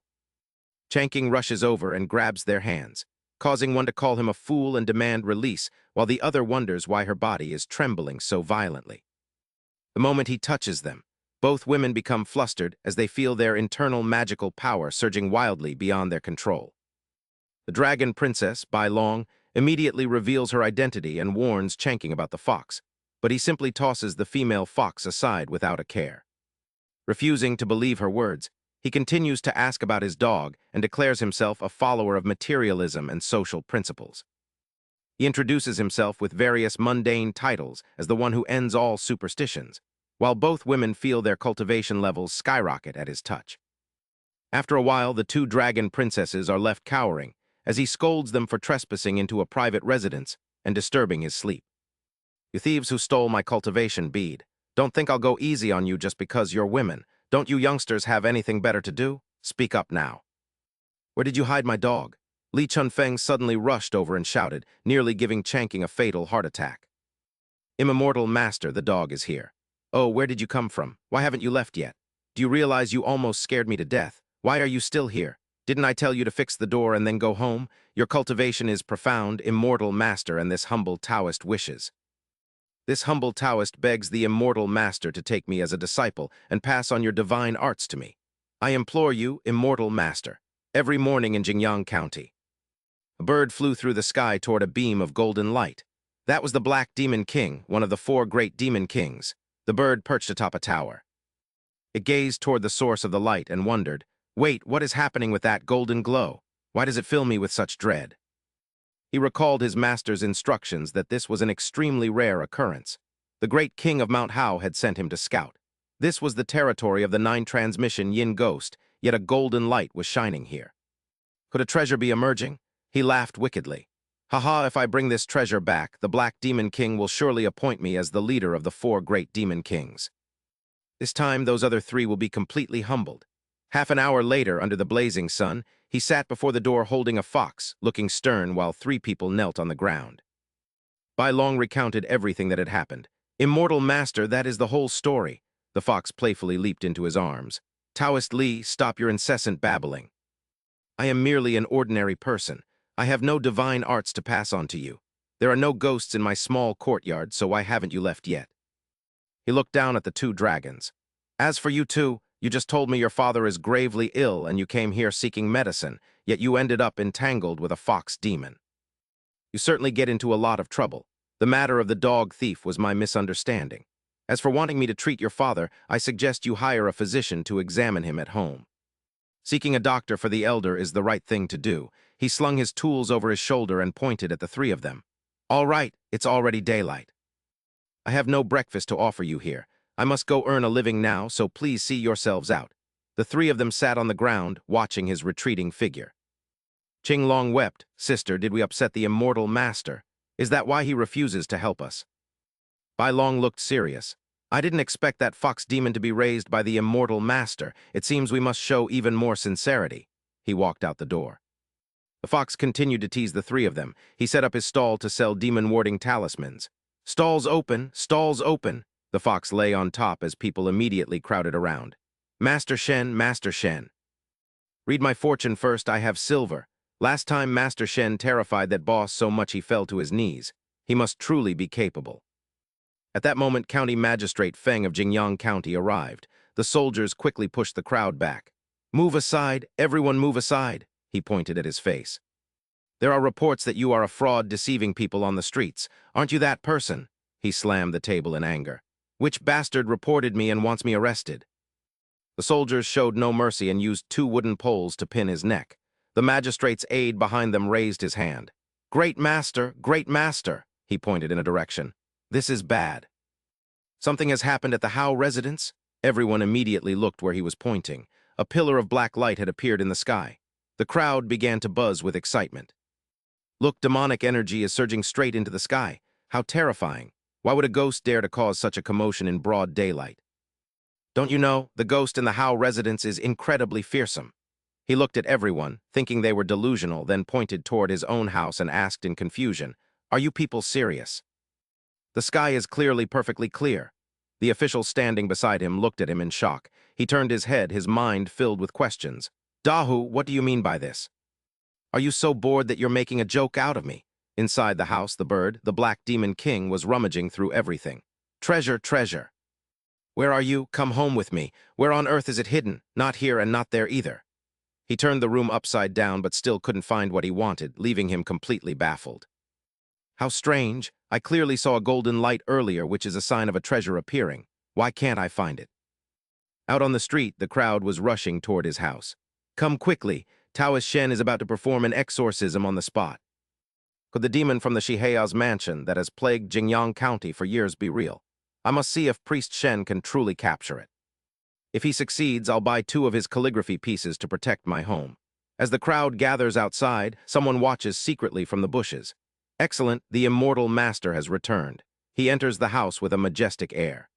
Chanking rushes over and grabs their hands, causing one to call him a fool and demand release, while the other wonders why her body is trembling so violently. The moment he touches them, both women become flustered as they feel their internal magical power surging wildly beyond their control. The dragon princess, Bai Long, immediately reveals her identity and warns Chanking about the fox, but he simply tosses the female fox aside without a care. Refusing to believe her words, he continues to ask about his dog and declares himself a follower of materialism and social principles. He introduces himself with various mundane titles as the one who ends all superstitions, while both women feel their cultivation levels skyrocket at his touch. After a while, the two dragon princesses are left cowering as he scolds them for trespassing into a private residence and disturbing his sleep. "You thieves who stole my cultivation bead, don't think I'll go easy on you just because you're women. Don't you youngsters have anything better to do? Speak up now." "Where did you hide my dog?" Li Chunfeng suddenly rushed over and shouted, nearly giving Chanking a fatal heart attack. "Immortal Master, the dog is here." "Oh, where did you come from? Why haven't you left yet? Do you realize you almost scared me to death? Why are you still here? Didn't I tell you to fix the door and then go home? Your cultivation is profound, immortal master, and this humble Taoist wishes. This humble Taoist begs the immortal master to take me as a disciple and pass on your divine arts to me. I implore you, immortal master." Every morning in Jingyang County, a bird flew through the sky toward a beam of golden light. That was the Black Demon King, one of the 4 great demon kings. The bird perched atop a tower. It gazed toward the source of the light and wondered, Wait, what is happening with that golden glow? Why does it fill me with such dread? He recalled his master's instructions that this was an extremely rare occurrence. The great king of Mount Hao had sent him to scout. This was the territory of the nine-transmission Yin ghost, yet a golden light was shining here. Could a treasure be emerging? He laughed wickedly. Haha, if I bring this treasure back, the Black Demon King will surely appoint me as the leader of the 4 great demon kings. This time, those other 3 will be completely humbled. Half an hour later, under the blazing sun, he sat before the door holding a fox, looking stern while 3 people knelt on the ground. Bai Long recounted everything that had happened. Immortal Master, that is the whole story. The fox playfully leaped into his arms. Taoist Li, stop your incessant babbling. I am merely an ordinary person. I have no divine arts to pass on to you. There are no ghosts in my small courtyard, so why haven't you left yet? He looked down at the 2 dragons. As for you 2, you just told me your father is gravely ill and you came here seeking medicine, yet you ended up entangled with a fox demon. You certainly get into a lot of trouble. The matter of the dog thief was my misunderstanding. As for wanting me to treat your father, I suggest you hire a physician to examine him at home. Seeking a doctor for the elder is the right thing to do. He slung his tools over his shoulder and pointed at the 3 of them. All right, it's already daylight. I have no breakfast to offer you here. I must go earn a living now, so please see yourselves out. The 3 of them sat on the ground, watching his retreating figure. Qing Long wept. Sister, did we upset the immortal master? Is that why he refuses to help us? Bai Long looked serious. I didn't expect that fox demon to be raised by the immortal master. It seems we must show even more sincerity. He walked out the door. The fox continued to tease the 3 of them. He set up his stall to sell demon-warding talismans. Stalls open, stalls open. The fox lay on top as people immediately crowded around. Master Shen, Master Shen. Read my fortune first, I have silver. Last time Master Shen terrified that boss so much he fell to his knees. He must truly be capable. At that moment, County Magistrate Feng of Jingyang County arrived. The soldiers quickly pushed the crowd back. Move aside, everyone move aside, he pointed at his face. There are reports that you are a fraud deceiving people on the streets. Aren't you that person? He slammed the table in anger. Which bastard reported me and wants me arrested? The soldiers showed no mercy and used 2 wooden poles to pin his neck. The magistrate's aide behind them raised his hand. Great master, he pointed in a direction. This is bad. Something has happened at the Hao residence? Everyone immediately looked where he was pointing. A pillar of black light had appeared in the sky. The crowd began to buzz with excitement. Look, demonic energy is surging straight into the sky. How terrifying. Why would a ghost dare to cause such a commotion in broad daylight? Don't you know, the ghost in the Hao residence is incredibly fearsome. He looked at everyone, thinking they were delusional, then pointed toward his own house and asked in confusion, Are you people serious? The sky is clearly perfectly clear. The official standing beside him looked at him in shock. He turned his head, his mind filled with questions. Dahu, what do you mean by this? Are you so bored that you're making a joke out of me? Inside the house, the bird, the Black Demon King, was rummaging through everything. Treasure, treasure. Where are you? Come home with me. Where on earth is it hidden? Not here and not there either. He turned the room upside down but still couldn't find what he wanted, leaving him completely baffled. How strange. I clearly saw a golden light earlier, which is a sign of a treasure appearing. Why can't I find it? Out on the street, the crowd was rushing toward his house. Come quickly. Taoist Shen is about to perform an exorcism on the spot. Could the demon from the Shiheao's mansion that has plagued Jingyang County for years be real? I must see if Priest Shen can truly capture it. If he succeeds, I'll buy 2 of his calligraphy pieces to protect my home. As the crowd gathers outside, someone watches secretly from the bushes. Excellent, the immortal master has returned. He enters the house with a majestic air.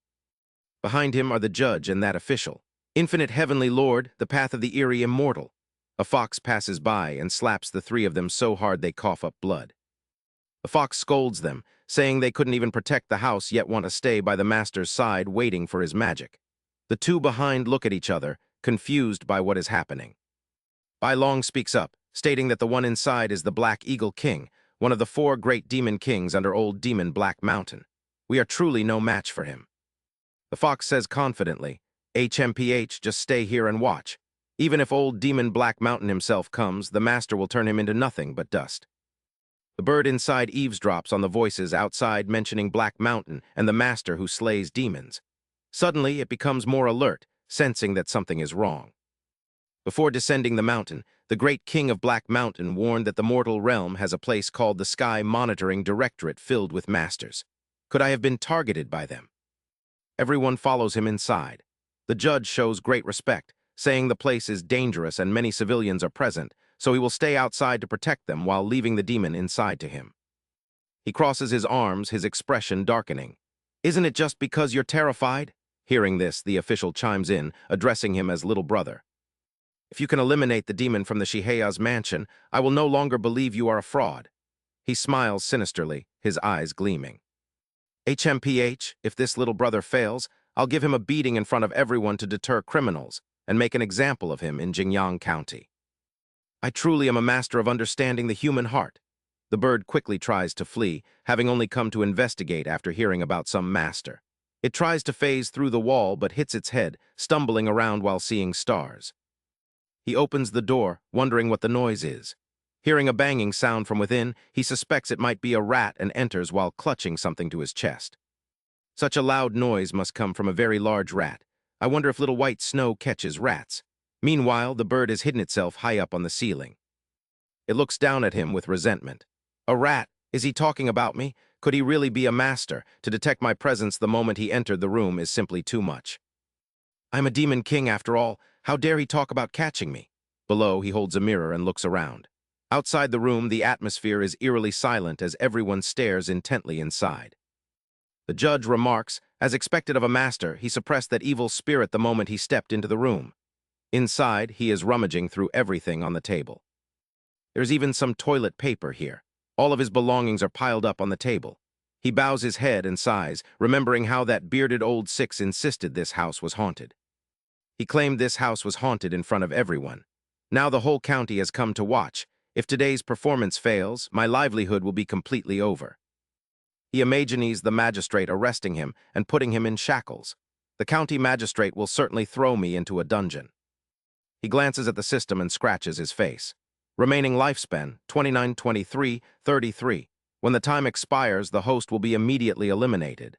Behind him are the judge and that official. Infinite heavenly lord, the path of the eerie immortal. A fox passes by and slaps the 3 of them so hard they cough up blood. The fox scolds them, saying they couldn't even protect the house yet want to stay by the master's side waiting for his magic. The 2 behind look at each other, confused by what is happening. Bai Long speaks up, stating that the one inside is the Black Eagle King, one of the 4 great demon kings under Old Demon Black Mountain. We are truly no match for him. The fox says confidently, HMPH, just stay here and watch. Even if Old Demon Black Mountain himself comes, the master will turn him into nothing but dust. The bird inside eavesdrops on the voices outside mentioning Black Mountain and the master who slays demons. Suddenly, it becomes more alert, sensing that something is wrong. Before descending the mountain, the great king of Black Mountain warned that the mortal realm has a place called the Sky Monitoring Directorate filled with masters. Could I have been targeted by them? Everyone follows him inside. The judge shows great respect, saying the place is dangerous and many civilians are present, so he will stay outside to protect them while leaving the demon inside to him. He crosses his arms, his expression darkening. "Isn't it just because you're terrified?" Hearing this, the official chimes in, addressing him as little brother. "If you can eliminate the demon from the Shiheya's mansion, I will no longer believe you are a fraud." He smiles sinisterly, his eyes gleaming. "HMPH, if this little brother fails, I'll give him a beating in front of everyone to deter criminals and make an example of him in Jingyang County. I truly am a master of understanding the human heart." The bird quickly tries to flee, having only come to investigate after hearing about some master. It tries to phase through the wall but hits its head, stumbling around while seeing stars. He opens the door, wondering what the noise is. Hearing a banging sound from within, he suspects it might be a rat and enters while clutching something to his chest. Such a loud noise must come from a very large rat. I wonder if little white snow catches rats. Meanwhile, the bird has hidden itself high up on the ceiling. It looks down at him with resentment. A rat? Is he talking about me? Could he really be a master? To detect my presence the moment he entered the room is simply too much. I'm a demon king after all. How dare he talk about catching me? Below, he holds a mirror and looks around. Outside the room, the atmosphere is eerily silent as everyone stares intently inside. The judge remarks, as expected of a master, he suppressed that evil spirit the moment he stepped into the room. Inside, he is rummaging through everything on the table. There's even some toilet paper here. All of his belongings are piled up on the table. He bows his head and sighs, remembering how that bearded old six insisted this house was haunted. He claimed this house was haunted in front of everyone. Now the whole county has come to watch. If today's performance fails, my livelihood will be completely over. He imagines the magistrate arresting him and putting him in shackles. The county magistrate will certainly throw me into a dungeon. He glances at the system and scratches his face. Remaining lifespan, 29, 23, 33. When the time expires, the host will be immediately eliminated.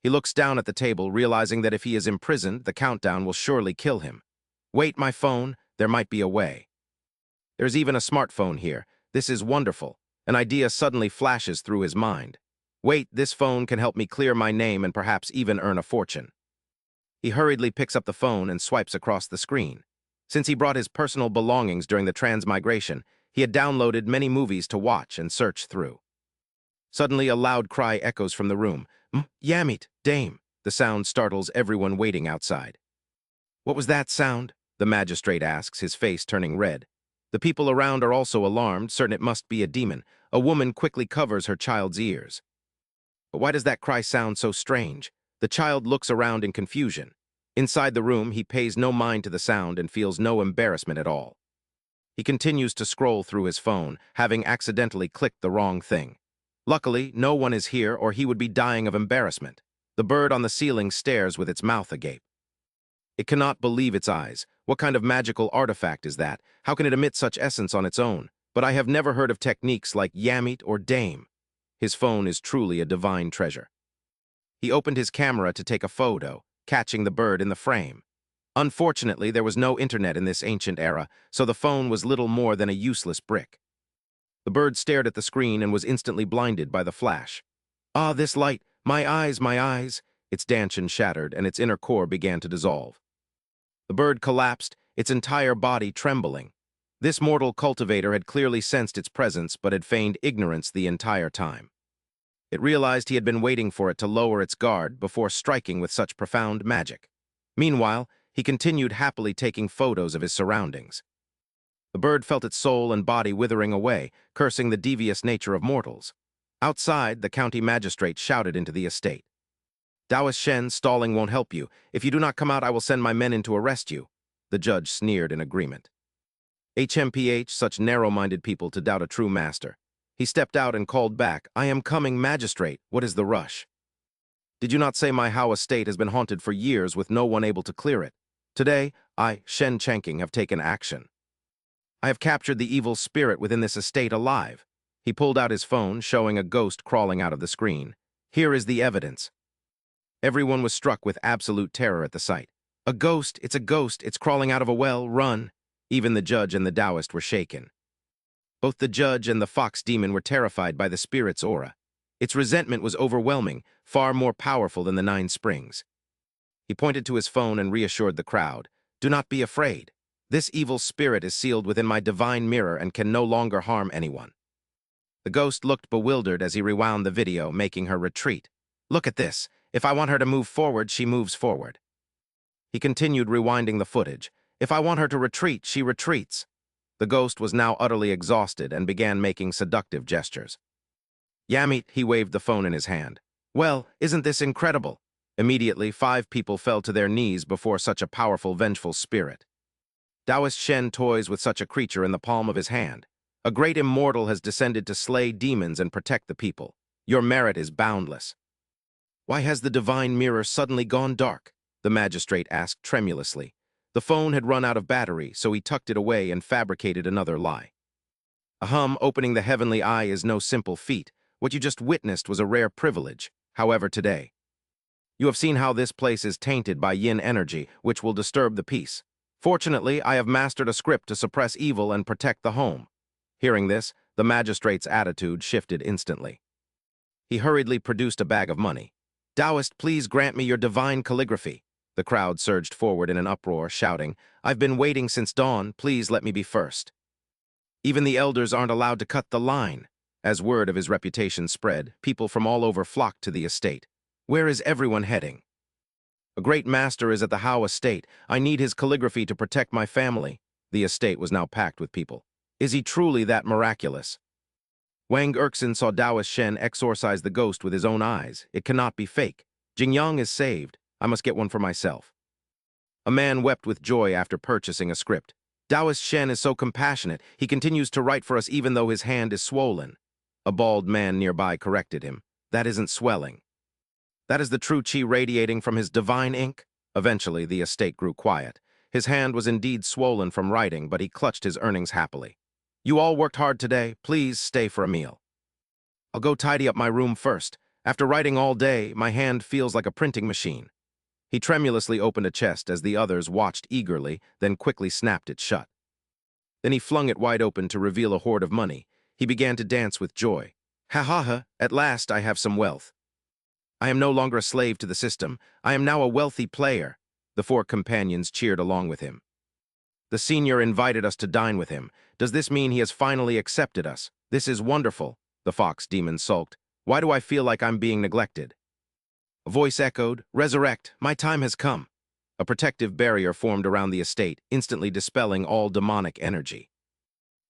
He looks down at the table, realizing that if he is imprisoned, the countdown will surely kill him. Wait, my phone, there might be a way. There's even a smartphone here. This is wonderful. An idea suddenly flashes through his mind. Wait, this phone can help me clear my name and perhaps even earn a fortune. He hurriedly picks up the phone and swipes across the screen. Since he brought his personal belongings during the transmigration, he had downloaded many movies to watch and search through. Suddenly, a loud cry echoes from the room. Yamit, dame. The sound startles everyone waiting outside. What was that sound? The magistrate asks, his face turning red. The people around are also alarmed, certain it must be a demon. A woman quickly covers her child's ears. But why does that cry sound so strange? The child looks around in confusion. Inside the room, he pays no mind to the sound and feels no embarrassment at all. He continues to scroll through his phone, having accidentally clicked the wrong thing. Luckily, no one is here or he would be dying of embarrassment. The bird on the ceiling stares with its mouth agape. It cannot believe its eyes. What kind of magical artifact is that? How can it emit such essence on its own? But I have never heard of techniques like Yamit or Dame. His phone is truly a divine treasure. He opened his camera to take a photo, catching the bird in the frame. Unfortunately, there was no internet in this ancient era, so the phone was little more than a useless brick. The bird stared at the screen and was instantly blinded by the flash. Ah, this light! My eyes, my eyes! Its dantian shattered and its inner core began to dissolve. The bird collapsed, its entire body trembling. This mortal cultivator had clearly sensed its presence but had feigned ignorance the entire time. It realized he had been waiting for it to lower its guard before striking with such profound magic. Meanwhile, he continued happily taking photos of his surroundings. The bird felt its soul and body withering away, cursing the devious nature of mortals. Outside, the county magistrate shouted into the estate. Taoist Shen, stalling won't help you. If you do not come out, I will send my men in to arrest you. The judge sneered in agreement. HMPH, such narrow-minded people to doubt a true master. He stepped out and called back, I am coming, magistrate. What is the rush? Did you not say my Hao estate has been haunted for years with no one able to clear it? Today, I, Shen Changking, have taken action. I have captured the evil spirit within this estate alive. He pulled out his phone, showing a ghost crawling out of the screen. Here is the evidence. Everyone was struck with absolute terror at the sight. A ghost, it's crawling out of a well, run. Even the judge and the Taoist were shaken. Both the judge and the fox demon were terrified by the spirit's aura. Its resentment was overwhelming, far more powerful than the 9 springs. He pointed to his phone and reassured the crowd. Do not be afraid. This evil spirit is sealed within my divine mirror and can no longer harm anyone. The ghost looked bewildered as he rewound the video, making her retreat. Look at this. If I want her to move forward, she moves forward. He continued rewinding the footage. If I want her to retreat, she retreats. The ghost was now utterly exhausted and began making seductive gestures. Yamit, he waved the phone in his hand. Well, isn't this incredible? Immediately, 5 people fell to their knees before such a powerful, vengeful spirit. Taoist Shen toys with such a creature in the palm of his hand. A great immortal has descended to slay demons and protect the people. Your merit is boundless. Why has the divine mirror suddenly gone dark? The magistrate asked tremulously. The phone had run out of battery, so he tucked it away and fabricated another lie. Opening the heavenly eye is no simple feat. What you just witnessed was a rare privilege. However, today, you have seen how this place is tainted by yin energy, which will disturb the peace. Fortunately, I have mastered a script to suppress evil and protect the home. Hearing this, the magistrate's attitude shifted instantly. He hurriedly produced a bag of money. Taoist, please grant me your divine calligraphy. The crowd surged forward in an uproar, shouting, I've been waiting since dawn, please let me be first. Even the elders aren't allowed to cut the line. As word of his reputation spread, people from all over flocked to the estate. Where is everyone heading? A great master is at the Hao estate. I need his calligraphy to protect my family. The estate was now packed with people. Is he truly that miraculous? Wang Erkson saw Taoist Shen exorcise the ghost with his own eyes. It cannot be fake. Jingyang is saved. I must get one for myself. A man wept with joy after purchasing a script. Taoist Shen is so compassionate, he continues to write for us even though his hand is swollen. A bald man nearby corrected him. That isn't swelling. That is the true qi radiating from his divine ink. Eventually, the estate grew quiet. His hand was indeed swollen from writing, but he clutched his earnings happily. You all worked hard today. Please stay for a meal. I'll go tidy up my room first. After writing all day, my hand feels like a printing machine. He tremulously opened a chest as the others watched eagerly, then quickly snapped it shut. Then he flung it wide open to reveal a hoard of money. He began to dance with joy. Ha ha ha, at last I have some wealth. I am no longer a slave to the system. I am now a wealthy player. The 4 companions cheered along with him. The senior invited us to dine with him. Does this mean he has finally accepted us? This is wonderful. The fox demon sulked. Why do I feel like I'm being neglected? A voice echoed, Resurrect, my time has come. A protective barrier formed around the estate, instantly dispelling all demonic energy.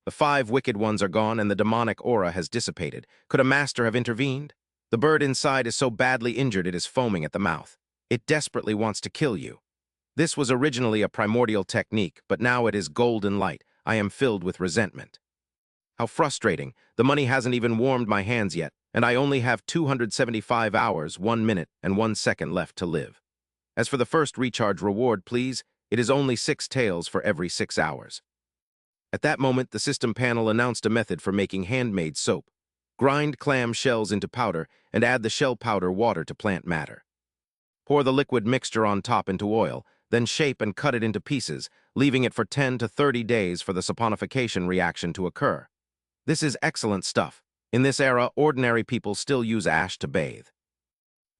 The 5 wicked ones are gone and the demonic aura has dissipated. Could a master have intervened? The bird inside is so badly injured it is foaming at the mouth. It desperately wants to kill you. This was originally a primordial technique, but now it is golden light. I am filled with resentment. How frustrating. The money hasn't even warmed my hands yet, and I only have 275 hours, 1 minute, and 1 second left to live. As for the first recharge reward, please, it is only 6 taels for every 6 hours. At that moment, the system panel announced a method for making handmade soap. Grind clam shells into powder and add the shell powder water to plant matter. Pour the liquid mixture on top into oil, then shape and cut it into pieces, leaving it for 10 to 30 days for the saponification reaction to occur. This is excellent stuff. In this era, ordinary people still use ash to bathe.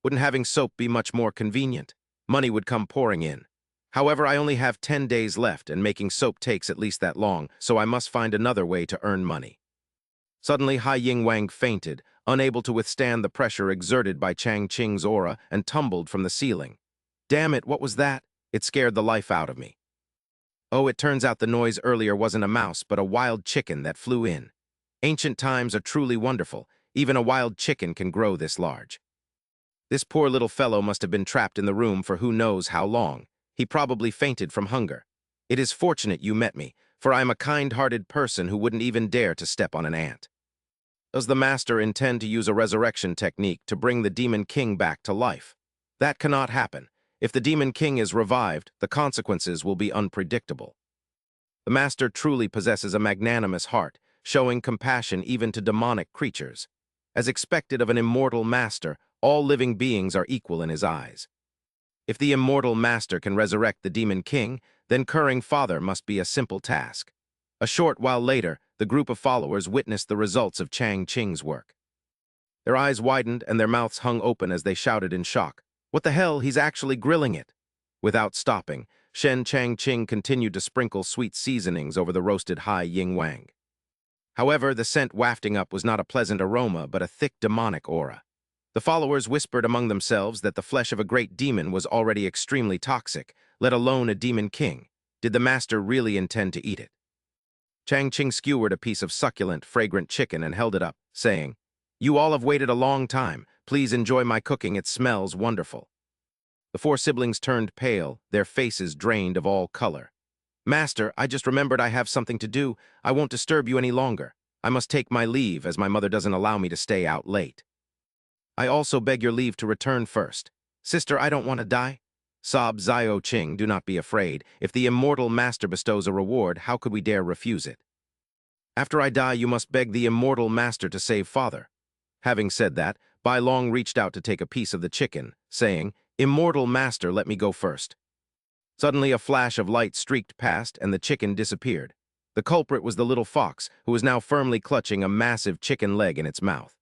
Wouldn't having soap be much more convenient? Money would come pouring in. However, I only have 10 days left, and making soap takes at least that long, so I must find another way to earn money. Suddenly, Hai Ying Wang fainted, unable to withstand the pressure exerted by Chang Qing's aura, and tumbled from the ceiling. Damn it, what was that? It scared the life out of me. Oh, it turns out the noise earlier wasn't a mouse, but a wild chicken that flew in. Ancient times are truly wonderful. Even a wild chicken can grow this large. This poor little fellow must have been trapped in the room for who knows how long. He probably fainted from hunger. It is fortunate you met me, for I am a kind-hearted person who wouldn't even dare to step on an ant. Does the master intend to use a resurrection technique to bring the Demon King back to life? That cannot happen. If the Demon King is revived, the consequences will be unpredictable. The master truly possesses a magnanimous heart, showing compassion even to demonic creatures. As expected of an immortal master, all living beings are equal in his eyes. If the immortal master can resurrect the demon king, then curing father must be a simple task. A short while later, the group of followers witnessed the results of Chang Qing's work. Their eyes widened and their mouths hung open as they shouted in shock. What the hell, he's actually grilling it! Without stopping, Chang Qing continued to sprinkle sweet seasonings over the roasted hai ying wang. However, the scent wafting up was not a pleasant aroma, but a thick demonic aura. The followers whispered among themselves that the flesh of a great demon was already extremely toxic, let alone a demon king. Did the master really intend to eat it? Chang Qing skewered a piece of succulent, fragrant chicken and held it up, saying, "You all have waited a long time. Please enjoy my cooking. It smells wonderful." The four siblings turned pale, their faces drained of all color. "Master, I just remembered I have something to do. I won't disturb you any longer. I must take my leave, as my mother doesn't allow me to stay out late." "I also beg your leave to return first. Sister, I don't want to die." Sobbed Xiao Qing, "Do not be afraid. If the immortal master bestows a reward, how could we dare refuse it? After I die, you must beg the immortal master to save father." Having said that, Bai Long reached out to take a piece of the chicken, saying, "Immortal master, let me go first." Suddenly a flash of light streaked past and the chicken disappeared. The culprit was the little fox, who was now firmly clutching a massive chicken leg in its mouth.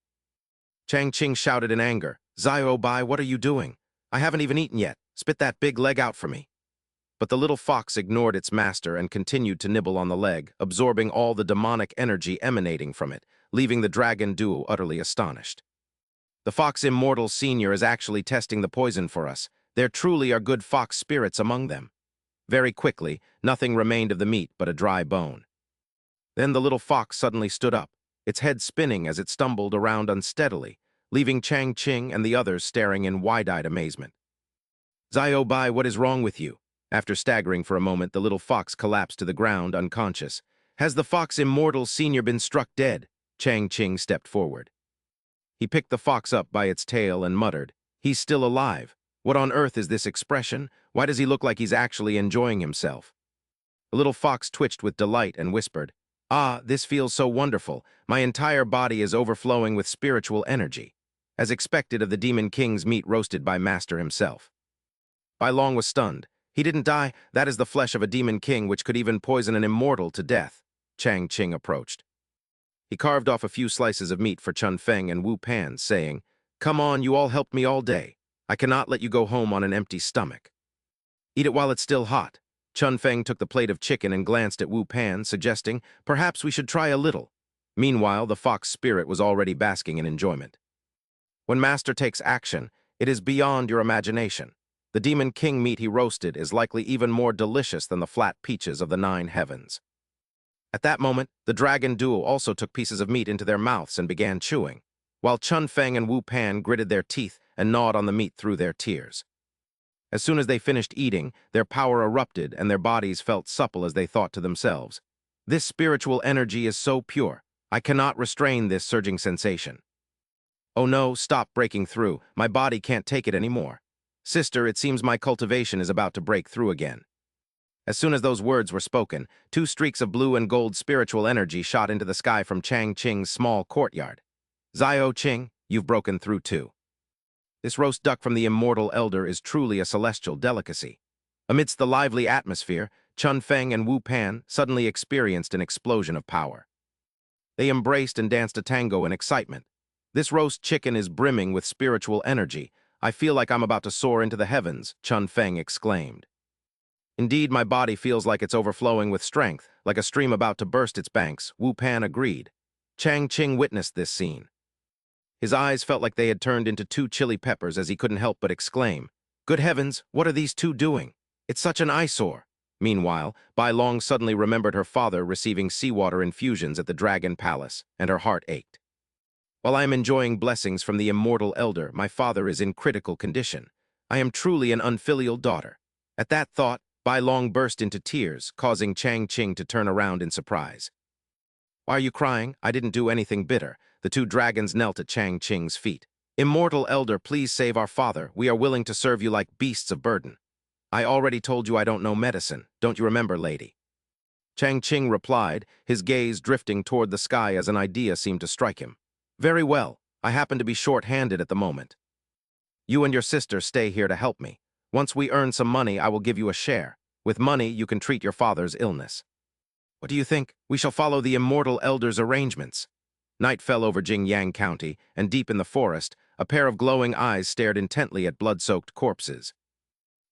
Chang Qing shouted in anger, "Xiao Bai, what are you doing? I haven't even eaten yet. Spit that big leg out for me." But the little fox ignored its master and continued to nibble on the leg, absorbing all the demonic energy emanating from it, leaving the dragon duo utterly astonished. "The fox immortal senior is actually testing the poison for us. There truly are good fox spirits among them." Very quickly, nothing remained of the meat but a dry bone. Then the little fox suddenly stood up, its head spinning as it stumbled around unsteadily, leaving Chang Qing and the others staring in wide-eyed amazement. "Xiao Bai, what is wrong with you?" After staggering for a moment, the little fox collapsed to the ground, unconscious. "Has the fox immortal senior been struck dead?" Chang Qing stepped forward. He picked the fox up by its tail and muttered, "He's still alive. What on earth is this expression? Why does he look like he's actually enjoying himself?" The little fox twitched with delight and whispered, "Ah, this feels so wonderful. My entire body is overflowing with spiritual energy." As expected of the Demon King's meat roasted by Master himself. Bai Long was stunned. "He didn't die. That is the flesh of a Demon King, which could even poison an immortal to death." Chang Qing approached. He carved off a few slices of meat for Chun Feng and Wu Pan, saying, "Come on, you all helped me all day. I cannot let you go home on an empty stomach. Eat it while it's still hot." Chun Feng took the plate of chicken and glanced at Wu Pan, suggesting, "Perhaps we should try a little." Meanwhile, the fox spirit was already basking in enjoyment. When Master takes action, it is beyond your imagination. The Demon King meat he roasted is likely even more delicious than the flat peaches of the 9 heavens. At that moment, the dragon duo also took pieces of meat into their mouths and began chewing, while Chun Feng and Wu Pan gritted their teeth and gnawed on the meat through their tears. As soon as they finished eating, their power erupted and their bodies felt supple as they thought to themselves, "This spiritual energy is so pure. I cannot restrain this surging sensation. Oh no, stop breaking through. My body can't take it anymore. Sister, it seems my cultivation is about to break through again." As soon as those words were spoken, 2 streaks of blue and gold spiritual energy shot into the sky from Chang Qing's small courtyard. "Xiao Qing, you've broken through too. This roast duck from the immortal elder is truly a celestial delicacy." Amidst the lively atmosphere, Chun Feng and Wu Pan suddenly experienced an explosion of power. They embraced and danced a tango in excitement. "This roast chicken is brimming with spiritual energy. I feel like I'm about to soar into the heavens," Chun Feng exclaimed. "Indeed, my body feels like it's overflowing with strength, like a stream about to burst its banks," Wu Pan agreed. Chang Qing witnessed this scene. His eyes felt like they had turned into 2 chili peppers as he couldn't help but exclaim, "Good heavens, what are these 2 doing? It's such an eyesore." Meanwhile, Bai Long suddenly remembered her father receiving seawater infusions at the Dragon Palace, and her heart ached. "While I am enjoying blessings from the immortal elder, my father is in critical condition. I am truly an unfilial daughter." At that thought, Bai Long burst into tears, causing Chang Qing to turn around in surprise. "Why are you crying? I didn't do anything bitter." The 2 dragons knelt at Chang Qing's feet. "Immortal elder, please save our father. We are willing to serve you like beasts of burden." "I already told you I don't know medicine. Don't you remember, lady?" Chang Qing replied, his gaze drifting toward the sky as an idea seemed to strike him. "Very well. I happen to be short-handed at the moment. You and your sister stay here to help me. Once we earn some money, I will give you a share. With money, you can treat your father's illness. What do you think? We shall follow the immortal elder's arrangements. Night fell over Jingyang County, and deep in the forest, a pair of glowing eyes stared intently at blood-soaked corpses.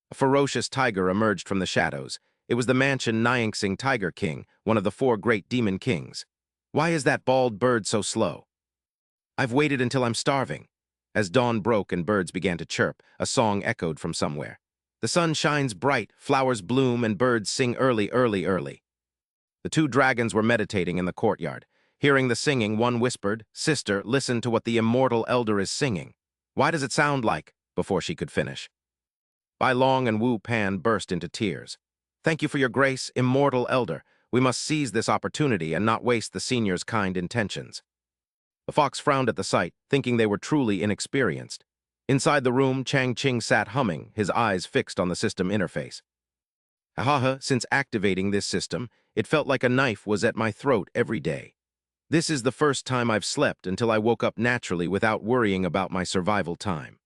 A ferocious tiger emerged from the shadows. It was the mansion Nyangsing Tiger King, one of the 4 great demon kings. Why is that bald bird so slow? I've waited until I'm starving. As dawn broke and birds began to chirp, a song echoed from somewhere. The sun shines bright, flowers bloom, and birds sing early, early, early. The 2 dragons were meditating in the courtyard. Hearing the singing, one whispered, "Sister, listen to what the immortal elder is singing." "Why does it sound like?" Before she could finish, Bai Long and Wu Pan burst into tears. "Thank you for your grace, immortal elder. We must seize this opportunity and not waste the senior's kind intentions." The fox frowned at the sight, thinking they were truly inexperienced. Inside the room, Chang Ching sat humming, his eyes fixed on the system interface. Haha, since activating this system, it felt like a knife was at my throat every day. This is the first time I've slept until I woke up naturally without worrying about my survival time.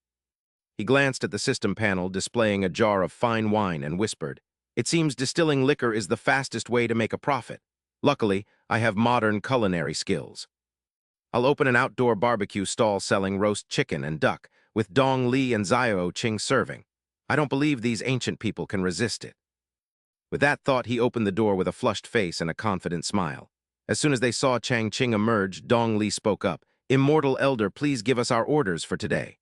He glanced at the system panel displaying a jar of fine wine and whispered, "It seems distilling liquor is the fastest way to make a profit. Luckily, I have modern culinary skills. I'll open an outdoor barbecue stall selling roast chicken and duck, with Dong Li and Xiao Qing serving. I don't believe these ancient people can resist it." With that thought, he opened the door with a flushed face and a confident smile. As soon as they saw Chang Ching emerge, Dong Li spoke up, "Immortal Elder, please give us our orders for today."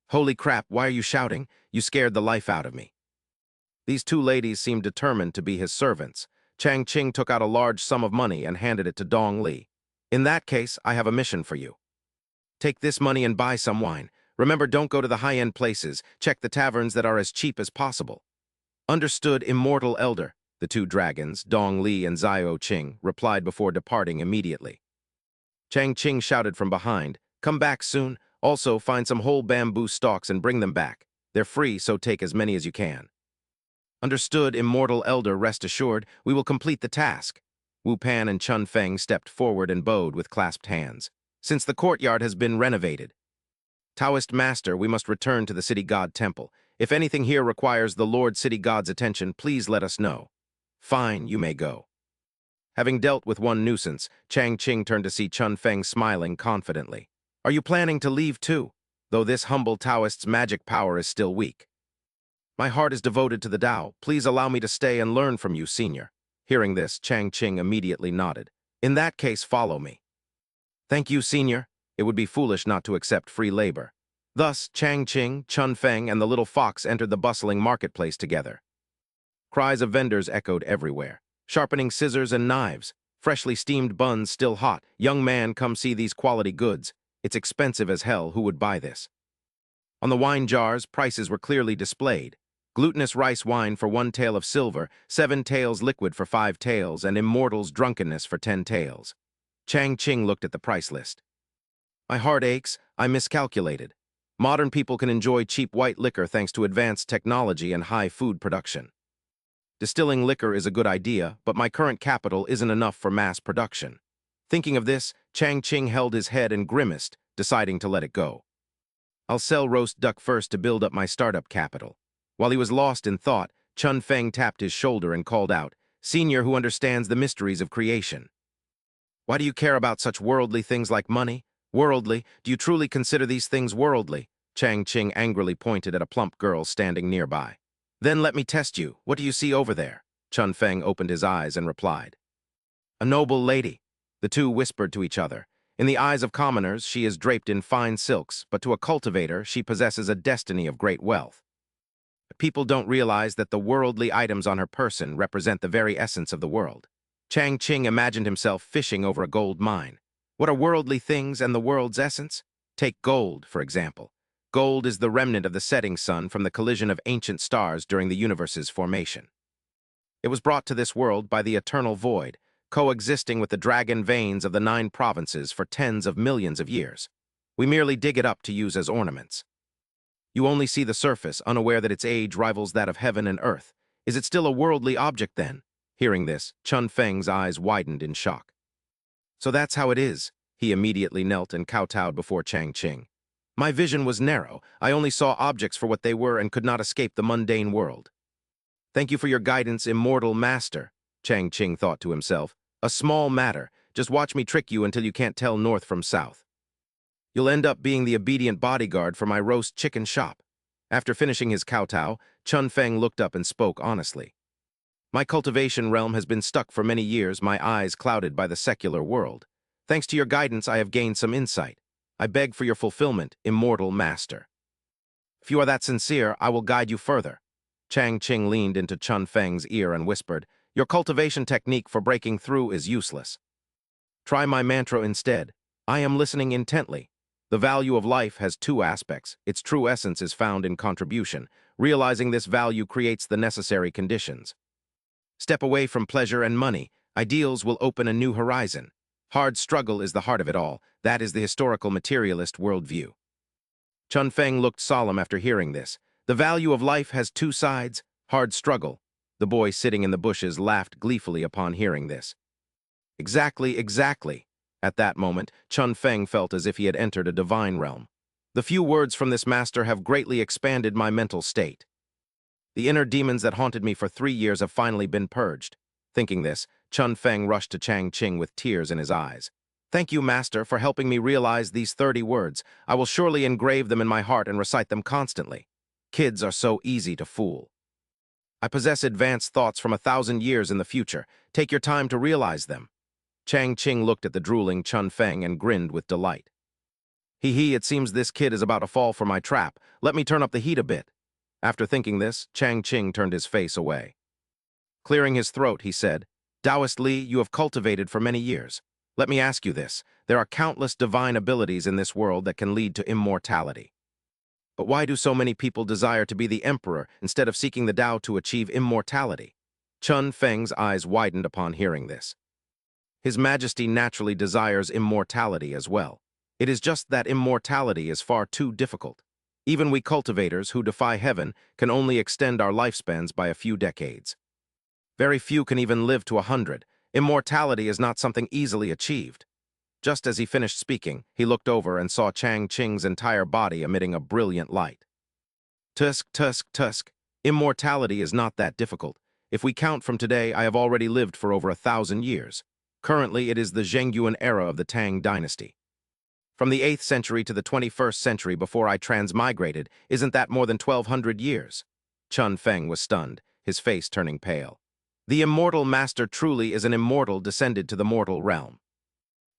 "Holy crap, why are you shouting? You scared the life out of me." These 2 ladies seemed determined to be his servants. Chang Ching took out a large sum of money and handed it to Dong Li. "In that case, I have a mission for you. Take this money and buy some wine. Remember, don't go to the high-end places. Check the taverns that are as cheap as possible." "Understood, immortal elder," the 2 dragons, Dong Li and Xiao Qing, replied before departing immediately. Chang Ching shouted from behind, "Come back soon. Also, find some whole bamboo stalks and bring them back. They're free, so take as many as you can." "Understood, immortal elder, rest assured, we will complete the task." Wu Pan and Chun Feng stepped forward and bowed with clasped hands. "Since the courtyard has been renovated. Taoist master, we must return to the city god temple. If anything here requires the Lord City God's attention, please let us know." "Fine, you may go." Having dealt with one nuisance, Chang Ching turned to see Chun Feng smiling confidently. "Are you planning to leave too? Though this humble Taoist's magic power is still weak. My heart is devoted to the Tao. Please allow me to stay and learn from you, senior." Hearing this, Chang Ching immediately nodded. "In that case, follow me." "Thank you, senior. It would be foolish not to accept free labor." Thus, Chang Ching, Chun Feng, and the little fox entered the bustling marketplace together. Cries of vendors echoed everywhere. Sharpening scissors and knives. Freshly steamed buns still hot. "Young man, come see these quality goods. It's expensive as hell. Who would buy this?" On the wine jars, prices were clearly displayed. Glutinous rice wine for 1 tael of silver, 7 taels liquid for 5 taels, and Immortal's drunkenness for 10 taels. Chang Ching looked at the price list. "My heart aches. I miscalculated. Modern people can enjoy cheap white liquor thanks to advanced technology and high food production. Distilling liquor is a good idea, but my current capital isn't enough for mass production." Thinking of this, Chang Ching held his head and grimaced, deciding to let it go. "I'll sell roast duck first to build up my startup capital." While he was lost in thought, Chun Feng tapped his shoulder and called out, "Senior who understands the mysteries of creation. Why do you care about such worldly things like money? Worldly? Do you truly consider these things worldly?" Chang Ching angrily pointed at a plump girl standing nearby. "Then let me test you. What do you see over there?" Chun Feng opened his eyes and replied, "A noble lady." The 2 whispered to each other. In the eyes of commoners, she is draped in fine silks, but to a cultivator, she possesses a destiny of great wealth. People don't realize that the worldly items on her person represent the very essence of the world. Chang Ching imagined himself fishing over a gold mine. What are worldly things and the world's essence? Take gold, for example. Gold is the remnant of the setting sun from the collision of ancient stars during the universe's formation. It was brought to this world by the eternal void, coexisting with the dragon veins of the 9 provinces for tens of millions of years. We merely dig it up to use as ornaments. You only see the surface, unaware that its age rivals that of heaven and earth. Is it still a worldly object then? Hearing this, Chun Feng's eyes widened in shock. "So that's how it is." He immediately knelt and kowtowed before Chang Ching. My vision was narrow. I only saw objects for what they were and could not escape the mundane world. Thank you for your guidance, immortal master, Chang Ching thought to himself. A small matter. Just watch me trick you until you can't tell north from south. You'll end up being the obedient bodyguard for my roast chicken shop. After finishing his kowtow, Chun Feng looked up and spoke honestly. My cultivation realm has been stuck for many years, my eyes clouded by the secular world. Thanks to your guidance, I have gained some insight. I beg for your fulfillment, immortal master. If you are that sincere, I will guide you further. Chang Ching leaned into Chun Feng's ear and whispered, your cultivation technique for breaking through is useless. Try my mantra instead. I am listening intently. The value of life has two aspects. Its true essence is found in contribution. Realizing this value creates the necessary conditions. Step away from pleasure and money. Ideals will open a new horizon. Hard struggle is the heart of it all. That is the historical materialist worldview. Chun Feng looked solemn after hearing this. The value of life has two sides. Hard struggle. The boy sitting in the bushes laughed gleefully upon hearing this. Exactly, exactly. At that moment, Chun Feng felt as if he had entered a divine realm. The few words from this master have greatly expanded my mental state. The inner demons that haunted me for 3 years have finally been purged. Thinking this, Chun Feng rushed to Chang Ching with tears in his eyes. Thank you, master, for helping me realize these 30 words. I will surely engrave them in my heart and recite them constantly. Kids are so easy to fool. I possess advanced thoughts from 1,000 years in the future. Take your time to realize them. Chang Ching looked at the drooling Chun Feng and grinned with delight. It seems this kid is about to fall for my trap. Let me turn up the heat a bit. After thinking this, Chang Ching turned his face away. Clearing his throat, he said, Taoist Li, you have cultivated for many years. Let me ask you this. There are countless divine abilities in this world that can lead to immortality. But why do so many people desire to be the emperor instead of seeking the Tao to achieve immortality? Chun Feng's eyes widened upon hearing this. His Majesty naturally desires immortality as well. It is just that immortality is far too difficult. Even we cultivators who defy heaven can only extend our lifespans by a few decades. Very few can even live to 100. Immortality is not something easily achieved. Just as he finished speaking, he looked over and saw Chang Ching's entire body emitting a brilliant light. Tusk, tusk, tusk. Immortality is not that difficult. If we count from today, I have already lived for over 1,000 years. Currently, it is the Zhengyuan era of the Tang dynasty. From the 8th century to the 21st century before I transmigrated, isn't that more than 1,200 years? Chun Feng was stunned, his face turning pale. The immortal master truly is an immortal descended to the mortal realm.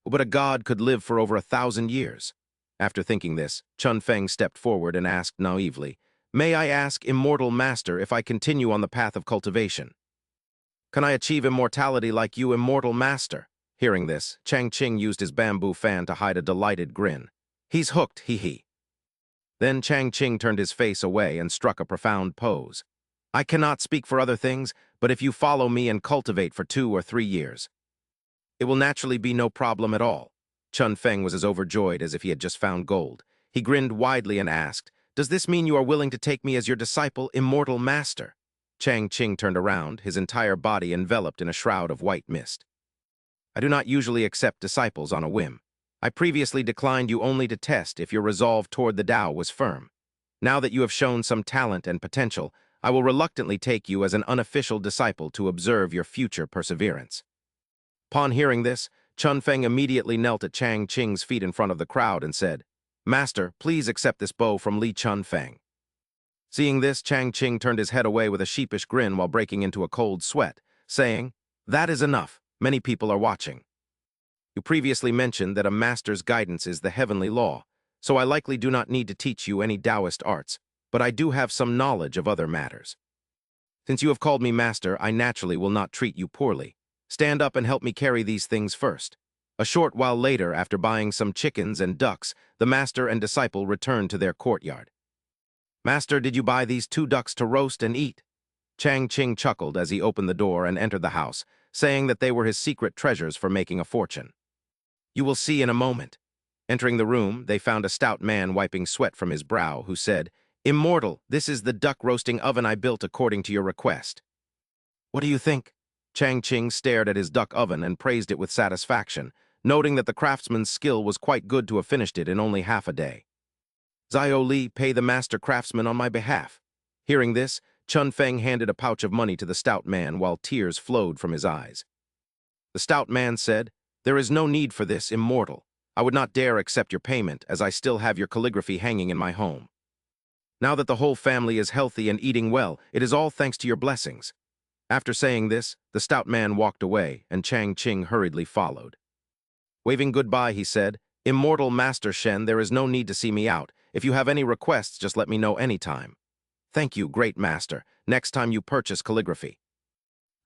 But a god could live for over 1,000 years. After thinking this, Chun Feng stepped forward and asked naively, May I ask, immortal master, if I continue on the path of cultivation? Can I achieve immortality like you, immortal master? Hearing this, Chang Ching used his bamboo fan to hide a delighted grin. He's hooked, he. Then Chang Ching turned his face away and struck a profound pose. I cannot speak for other things, but if you follow me and cultivate for 2 or 3 years, it will naturally be no problem at all. Chun Feng was as overjoyed as if he had just found gold. He grinned widely and asked, Does this mean you are willing to take me as your disciple, immortal master? Chang Ching turned around, his entire body enveloped in a shroud of white mist. I do not usually accept disciples on a whim. I previously declined you only to test if your resolve toward the Tao was firm. Now that you have shown some talent and potential, I will reluctantly take you as an unofficial disciple to observe your future perseverance. Upon hearing this, Chun Feng immediately knelt at Chang Ching's feet in front of the crowd and said, Master, please accept this bow from Li Chun Feng. Seeing this, Chang Ching turned his head away with a sheepish grin while breaking into a cold sweat, saying, That is enough. Many people are watching. You previously mentioned that a master's guidance is the heavenly law, so I likely do not need to teach you any Taoist arts, but I do have some knowledge of other matters. Since you have called me master, I naturally will not treat you poorly. Stand up and help me carry these things first. A short while later, after buying some chickens and ducks, the master and disciple returned to their courtyard. Master, did you buy these 2 ducks to roast and eat? Chang Ching chuckled as he opened the door and entered the house, saying that they were his secret treasures for making a fortune. You will see in a moment. Entering the room, they found a stout man wiping sweat from his brow, who said, Immortal, this is the duck roasting oven I built according to your request. What do you think? Chang Ching stared at his duck oven and praised it with satisfaction, noting that the craftsman's skill was quite good to have finished it in only half a day. Zio Li, pay the master craftsman on my behalf. Hearing this, Chun Feng handed a pouch of money to the stout man while tears flowed from his eyes. The stout man said, "There is no need for this, immortal. I would not dare accept your payment, as I still have your calligraphy hanging in my home. Now that the whole family is healthy and eating well, it is all thanks to your blessings." After saying this, the stout man walked away, and Chang Ching hurriedly followed. Waving goodbye, he said, "Immortal Master Shen, there is no need to see me out. If you have any requests, just let me know anytime." "Thank you, great master. Next time you purchase calligraphy,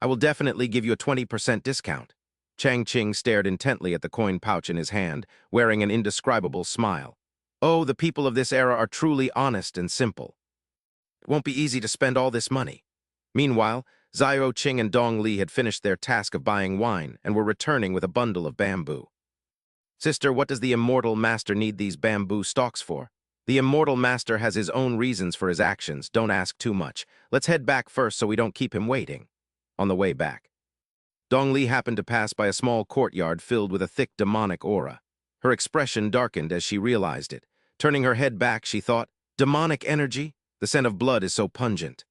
I will definitely give you a 20% discount." Chang Ching stared intently at the coin pouch in his hand, wearing an indescribable smile. Oh, the people of this era are truly honest and simple. It won't be easy to spend all this money. Meanwhile, Zio Ching and Dong Li had finished their task of buying wine and were returning with a bundle of bamboo. "Sister, what does the immortal master need these bamboo stalks for?" "The immortal master has his own reasons for his actions. Don't ask too much. Let's head back first so we don't keep him waiting." On the way back, Dong Li happened to pass by a small courtyard filled with a thick demonic aura. Her expression darkened as she realized it. Turning her head back, she thought, "Demonic energy? The scent of blood is so pungent."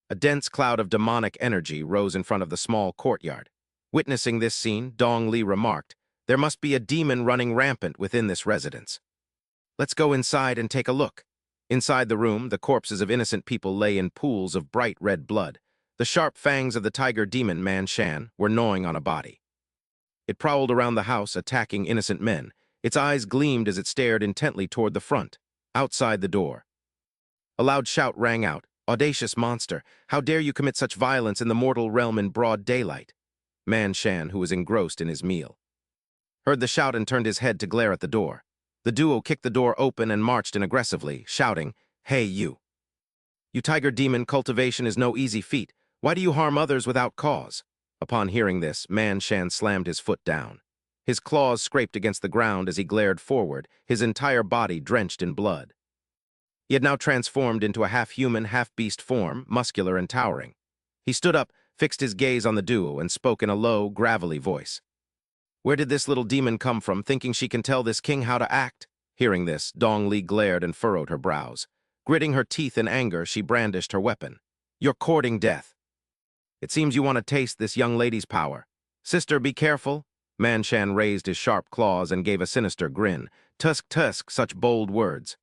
A dense cloud of demonic energy rose in front of the small courtyard. Witnessing this scene, Dong Li remarked, "There must be a demon running rampant within this residence. Let's go inside and take a look." Inside the room, the corpses of innocent people lay in pools of bright red blood. The sharp fangs of the tiger demon Man Shan were gnawing on a body. It prowled around the house, attacking innocent men. Its eyes gleamed as it stared intently toward the front. Outside the door, a loud shout rang out. "Audacious monster! How dare you commit such violence in the mortal realm in broad daylight?" Man Shan, who was engrossed in his meal, heard the shout and turned his head to glare at the door. The duo kicked the door open and marched in aggressively, shouting, "Hey, you! You tiger demon, cultivation is no easy feat. Why do you harm others without cause?" Upon hearing this, Man Shan slammed his foot down. His claws scraped against the ground as he glared forward, his entire body drenched in blood. He had now transformed into a half-human, half-beast form, muscular and towering. He stood up, fixed his gaze on the duo, and spoke in a low, gravelly voice. "Where did this little demon come from, thinking she can tell this king how to act?" Hearing this, Dong Li glared and furrowed her brows. Gritting her teeth in anger, she brandished her weapon. "You're courting death. It seems you want to taste this young lady's power. Sister, be careful." Man Shan raised his sharp claws and gave a sinister grin. "Tusk, tusk, such bold words.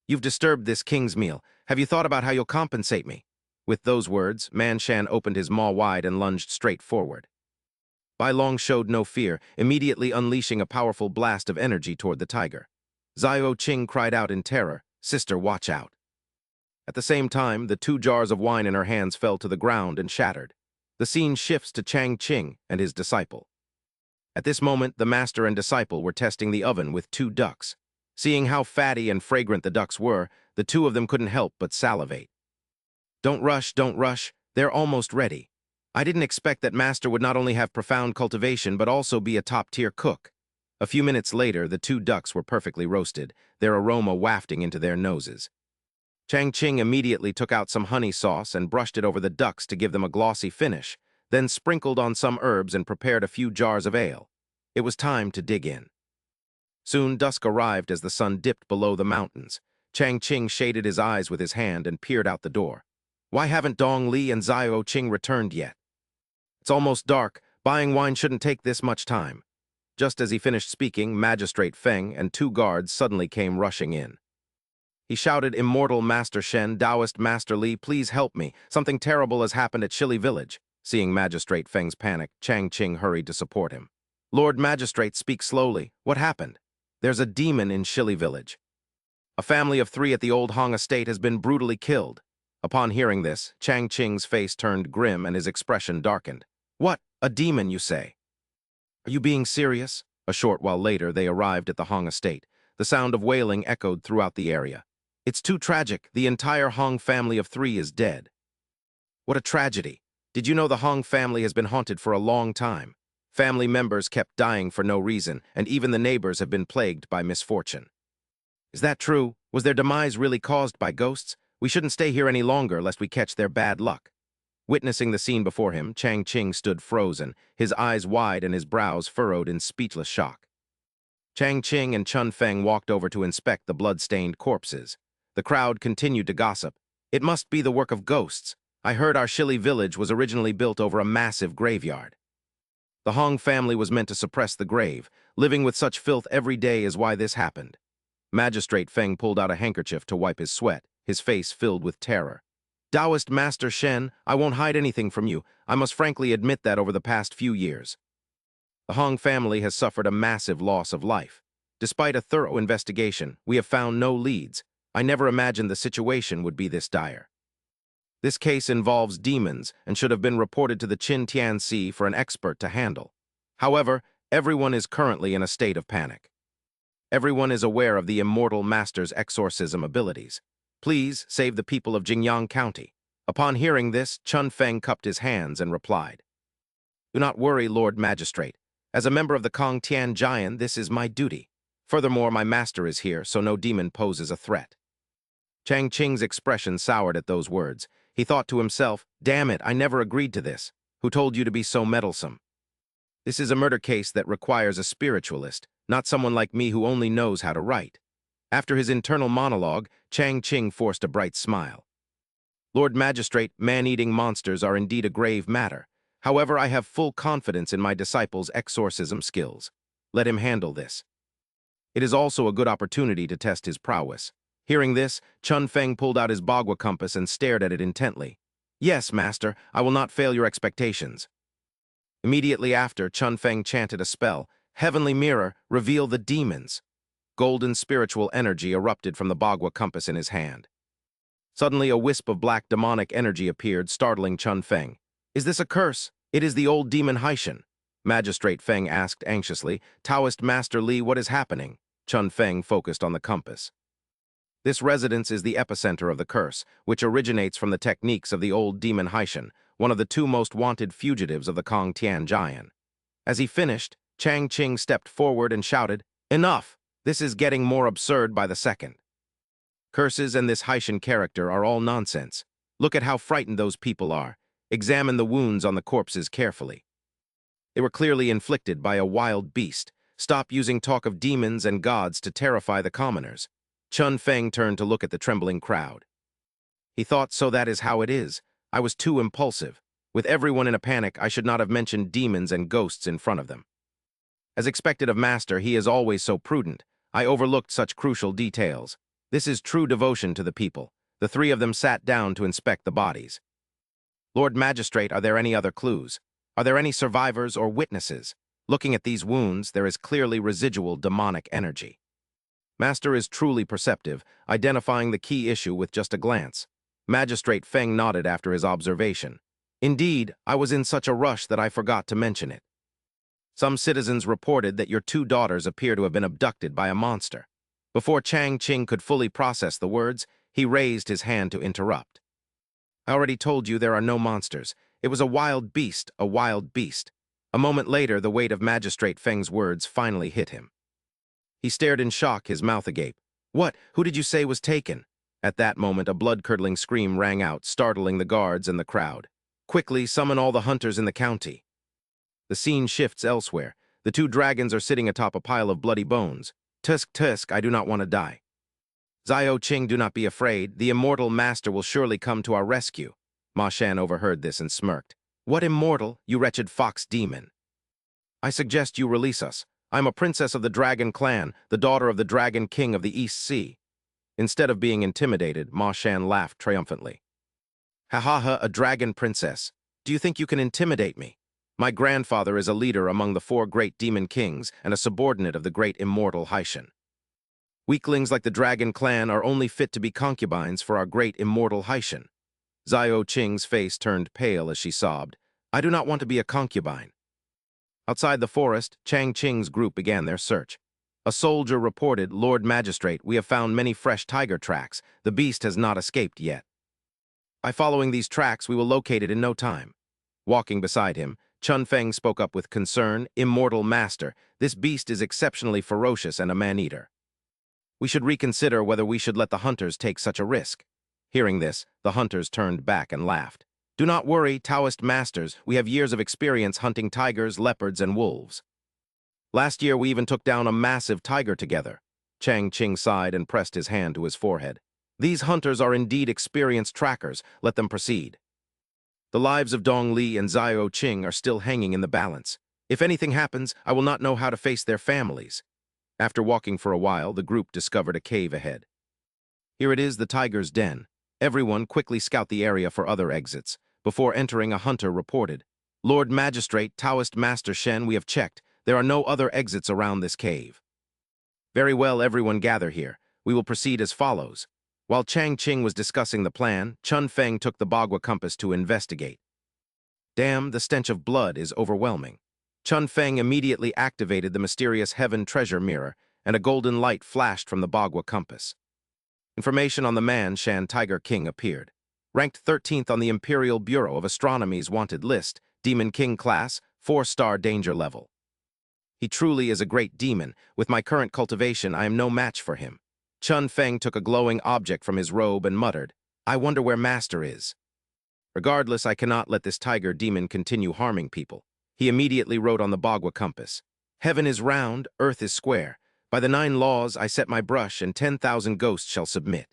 You've disturbed this king's meal. Have you thought about how you'll compensate me?" With those words, Man Shan opened his maw wide and lunged straight forward. Bai Long showed no fear, immediately unleashing a powerful blast of energy toward the tiger. Zio Ching cried out in terror, "Sister, watch out." At the same time, the 2 jars of wine in her hands fell to the ground and shattered. The scene shifts to Chang Ching and his disciple. At this moment, the master and disciple were testing the oven with 2 ducks. Seeing how fatty and fragrant the ducks were, the 2 of them couldn't help but salivate. Don't rush, they're almost ready. I didn't expect that master would not only have profound cultivation but also be a top-tier cook." A few minutes later, the 2 ducks were perfectly roasted, their aroma wafting into their noses. Chang Ching immediately took out some honey sauce and brushed it over the ducks to give them a glossy finish, then sprinkled on some herbs and prepared a few jars of ale. It was time to dig in. Soon dusk arrived as the sun dipped below the mountains. Chang Ching shaded his eyes with his hand and peered out the door. Why haven't Dong Li and Zio Ching returned yet? It's almost dark. Buying wine shouldn't take this much time. Just as he finished speaking, Magistrate Feng and 2 guards suddenly came rushing in. He shouted, "Immortal Master Shen, Taoist Master Li, please help me. Something terrible has happened at Shili Village." Seeing Magistrate Feng's panic, Chang Ching hurried to support him. "Lord Magistrate, speak slowly. What happened?" "There's a demon in Shili Village. A family of 3 at the old Hong estate has been brutally killed." Upon hearing this, Chang Ching's face turned grim and his expression darkened. "What? A demon, you say? Are you being serious?" A short while later, they arrived at the Hong estate. The sound of wailing echoed throughout the area. "It's too tragic. The entire Hong family of 3 is dead." "What a tragedy. Did you know the Hong family has been haunted for a long time? Family members kept dying for no reason, and even the neighbors have been plagued by misfortune." "Is that true? Was their demise really caused by ghosts? We shouldn't stay here any longer lest we catch their bad luck." Witnessing the scene before him, Chang Ching stood frozen, his eyes wide and his brows furrowed in speechless shock. Chang Qing and Chun Feng walked over to inspect the blood-stained corpses. The crowd continued to gossip. It must be the work of ghosts. I heard our Shili village was originally built over a massive graveyard. The Hong family was meant to suppress the grave. Living with such filth every day is why this happened. Magistrate Feng pulled out a handkerchief to wipe his sweat, his face filled with terror. Taoist Master Shen, I won't hide anything from you. I must frankly admit that over the past few years, the Hong family has suffered a massive loss of life. Despite a thorough investigation, we have found no leads. I never imagined the situation would be this dire. This case involves demons and should have been reported to the Qin Tianxi for an expert to handle. However, everyone is currently in a state of panic. Everyone is aware of the immortal master's exorcism abilities. Please save the people of Jingyang County. Upon hearing this, Chun Feng cupped his hands and replied, Do not worry, Lord Magistrate. As a member of the Kong Tian Giant, this is my duty. Furthermore, my master is here, so no demon poses a threat. Chang Qing's expression soured at those words. He thought to himself, Damn it, I never agreed to this. Who told you to be so meddlesome? This is a murder case that requires a spiritualist, not someone like me who only knows how to write. After his internal monologue, Chang Qing forced a bright smile. Lord Magistrate, man-eating monsters are indeed a grave matter. However, I have full confidence in my disciple's exorcism skills. Let him handle this. It is also a good opportunity to test his prowess. Hearing this, Chun Feng pulled out his Bagua compass and stared at it intently. Yes, master, I will not fail your expectations. Immediately after, Chun Feng chanted a spell. Heavenly Mirror, reveal the demons. Golden spiritual energy erupted from the Bagua compass in his hand. Suddenly, a wisp of black demonic energy appeared, startling Chun Feng. Is this a curse? It is the old demon Haishan. Magistrate Feng asked anxiously. Taoist Master Li, what is happening? Chun Feng focused on the compass. This residence is the epicenter of the curse, which originates from the techniques of the old demon Haishan, one of the two most wanted fugitives of the Kong Tian Giant. As he finished, Chang Qing stepped forward and shouted, Enough! This is getting more absurd by the second. Curses and this Haishan character are all nonsense. Look at how frightened those people are. Examine the wounds on the corpses carefully. They were clearly inflicted by a wild beast. Stop using talk of demons and gods to terrify the commoners. Chun Feng turned to look at the trembling crowd. He thought, so that is how it is. I was too impulsive. With everyone in a panic, I should not have mentioned demons and ghosts in front of them. As expected of Master, he is always so prudent. I overlooked such crucial details. This is true devotion to the people. The three of them sat down to inspect the bodies. Lord Magistrate, are there any other clues? Are there any survivors or witnesses? Looking at these wounds, there is clearly residual demonic energy. Master is truly perceptive, identifying the key issue with just a glance. Magistrate Feng nodded after his observation. Indeed, I was in such a rush that I forgot to mention it. Some citizens reported that your two daughters appear to have been abducted by a monster. Before Chang Qing could fully process the words, he raised his hand to interrupt. I already told you there are no monsters. It was a wild beast, a wild beast. A moment later, the weight of Magistrate Feng's words finally hit him. He stared in shock, his mouth agape. What? Who did you say was taken? At that moment, a blood-curdling scream rang out, startling the guards and the crowd. Quickly, summon all the hunters in the county. The scene shifts elsewhere. The two dragons are sitting atop a pile of bloody bones. Tusk, tusk, I do not want to die. Zio Qing, do not be afraid. The immortal master will surely come to our rescue. Ma Shan overheard this and smirked. What immortal, you wretched fox demon? I suggest you release us. I am a princess of the Dragon Clan, the daughter of the Dragon King of the East Sea. Instead of being intimidated, Ma Shan laughed triumphantly. Ha ha ha, a dragon princess. Do you think you can intimidate me? My grandfather is a leader among the 4 great demon kings and a subordinate of the great immortal Haishan. Weaklings like the Dragon Clan are only fit to be concubines for our great immortal Haishan. Zio Qing's face turned pale as she sobbed. I do not want to be a concubine. Outside the forest, Chang Qing's group began their search. A soldier reported, Lord Magistrate, we have found many fresh tiger tracks. The beast has not escaped yet. By following these tracks, we will locate it in no time. Walking beside him, Chun Feng spoke up with concern, Immortal Master, this beast is exceptionally ferocious and a man-eater. We should reconsider whether we should let the hunters take such a risk. Hearing this, the hunters turned back and laughed. Do not worry, Taoist masters, we have years of experience hunting tigers, leopards, and wolves. Last year, we even took down a massive tiger together. Chang Ching sighed and pressed his hand to his forehead. These hunters are indeed experienced trackers. Let them proceed. The lives of Dong Li and Xiao Qing are still hanging in the balance. If anything happens, I will not know how to face their families. After walking for a while, the group discovered a cave ahead. Here it is, the tiger's den. Everyone quickly scout the area for other exits. Before entering, a hunter reported, Lord Magistrate, Taoist Master Shen, we have checked. There are no other exits around this cave. Very well, everyone gather here. We will proceed as follows. While Chang Ching was discussing the plan, Chun Feng took the Bagua compass to investigate. Damn, the stench of blood is overwhelming. Chun Feng immediately activated the mysterious heaven treasure mirror, and a golden light flashed from the Bagua compass. Information on the man Shan Tiger King appeared. Ranked 13th on the Imperial Bureau of Astronomy's wanted list, Demon King class, 4-star danger level. He truly is a great demon. With my current cultivation, I am no match for him. Chun Feng took a glowing object from his robe and muttered, I wonder where Master is. Regardless, I cannot let this tiger demon continue harming people. He immediately wrote on the Bagua compass, Heaven is round, earth is square. By the 9 laws I set my brush, and 10,000 ghosts shall submit.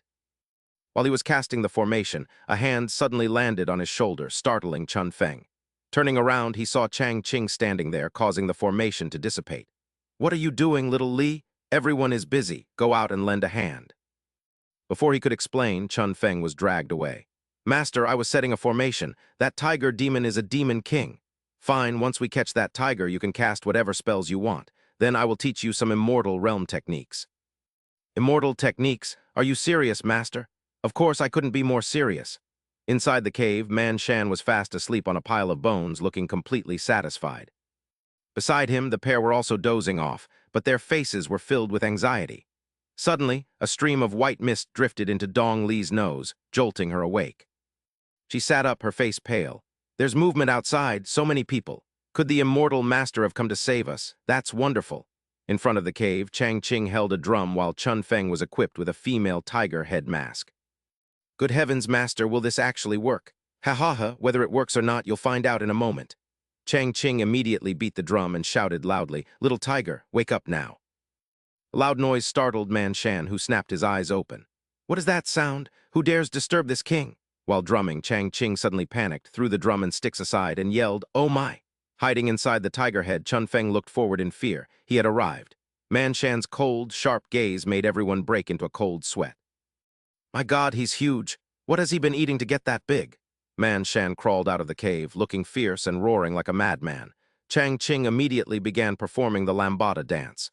While he was casting the formation, a hand suddenly landed on his shoulder, startling Chun Feng. Turning around, he saw Chang Ching standing there, causing the formation to dissipate. What are you doing, little Li? Everyone is busy. Go out and lend a hand. Before he could explain, Chun Feng was dragged away. Master, I was setting a formation. That tiger demon is a demon king. Fine, once we catch that tiger, you can cast whatever spells you want. Then I will teach you some immortal realm techniques. Immortal techniques? Are you serious, Master? Of course, I couldn't be more serious. Inside the cave, Man Shan was fast asleep on a pile of bones, looking completely satisfied. Beside him, the pair were also dozing off, but their faces were filled with anxiety. Suddenly, a stream of white mist drifted into Dong Li's nose, jolting her awake. She sat up, her face pale. There's movement outside, so many people. Could the immortal master have come to save us? That's wonderful. In front of the cave, Chang Ching held a drum while Chun Feng was equipped with a female tiger head mask. Good heavens, Master, will this actually work? Ha ha ha, whether it works or not, you'll find out in a moment. Chang Ching immediately beat the drum and shouted loudly, Little tiger, wake up now. A loud noise startled Man Shan, who snapped his eyes open. What is that sound? Who dares disturb this king? While drumming, Chang Ching suddenly panicked, threw the drum and sticks aside, and yelled, Oh my! Hiding inside the tiger head, Chun Feng looked forward in fear. He had arrived. Man Shan's cold, sharp gaze made everyone break into a cold sweat. My God, he's huge. What has he been eating to get that big? Man Shan crawled out of the cave, looking fierce and roaring like a madman. Chang Ching immediately began performing the lambada dance.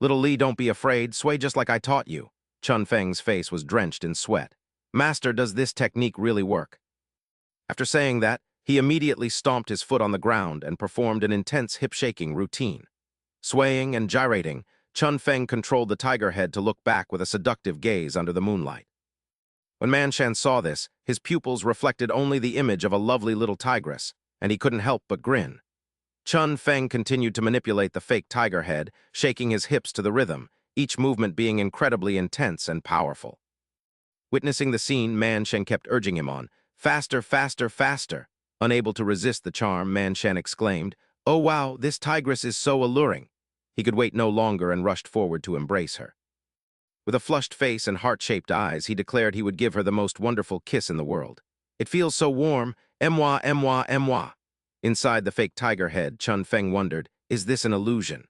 Little Li, don't be afraid. Sway just like I taught you. Chun Feng's face was drenched in sweat. Master, does this technique really work? After saying that, he immediately stomped his foot on the ground and performed an intense hip-shaking routine. Swaying and gyrating, Chun Feng controlled the tiger head to look back with a seductive gaze under the moonlight. When Man Shan saw this, his pupils reflected only the image of a lovely little tigress, and he couldn't help but grin. Chun Feng continued to manipulate the fake tiger head, shaking his hips to the rhythm, each movement being incredibly intense and powerful. Witnessing the scene, Man Shan kept urging him on, Faster, faster, faster. Unable to resist the charm, Man Shan exclaimed, Oh wow, this tigress is so alluring. He could wait no longer and rushed forward to embrace her. With a flushed face and heart-shaped eyes, he declared he would give her the most wonderful kiss in the world. It feels so warm, moi, moi. Inside the fake tiger head, Chun Feng wondered, is this an illusion?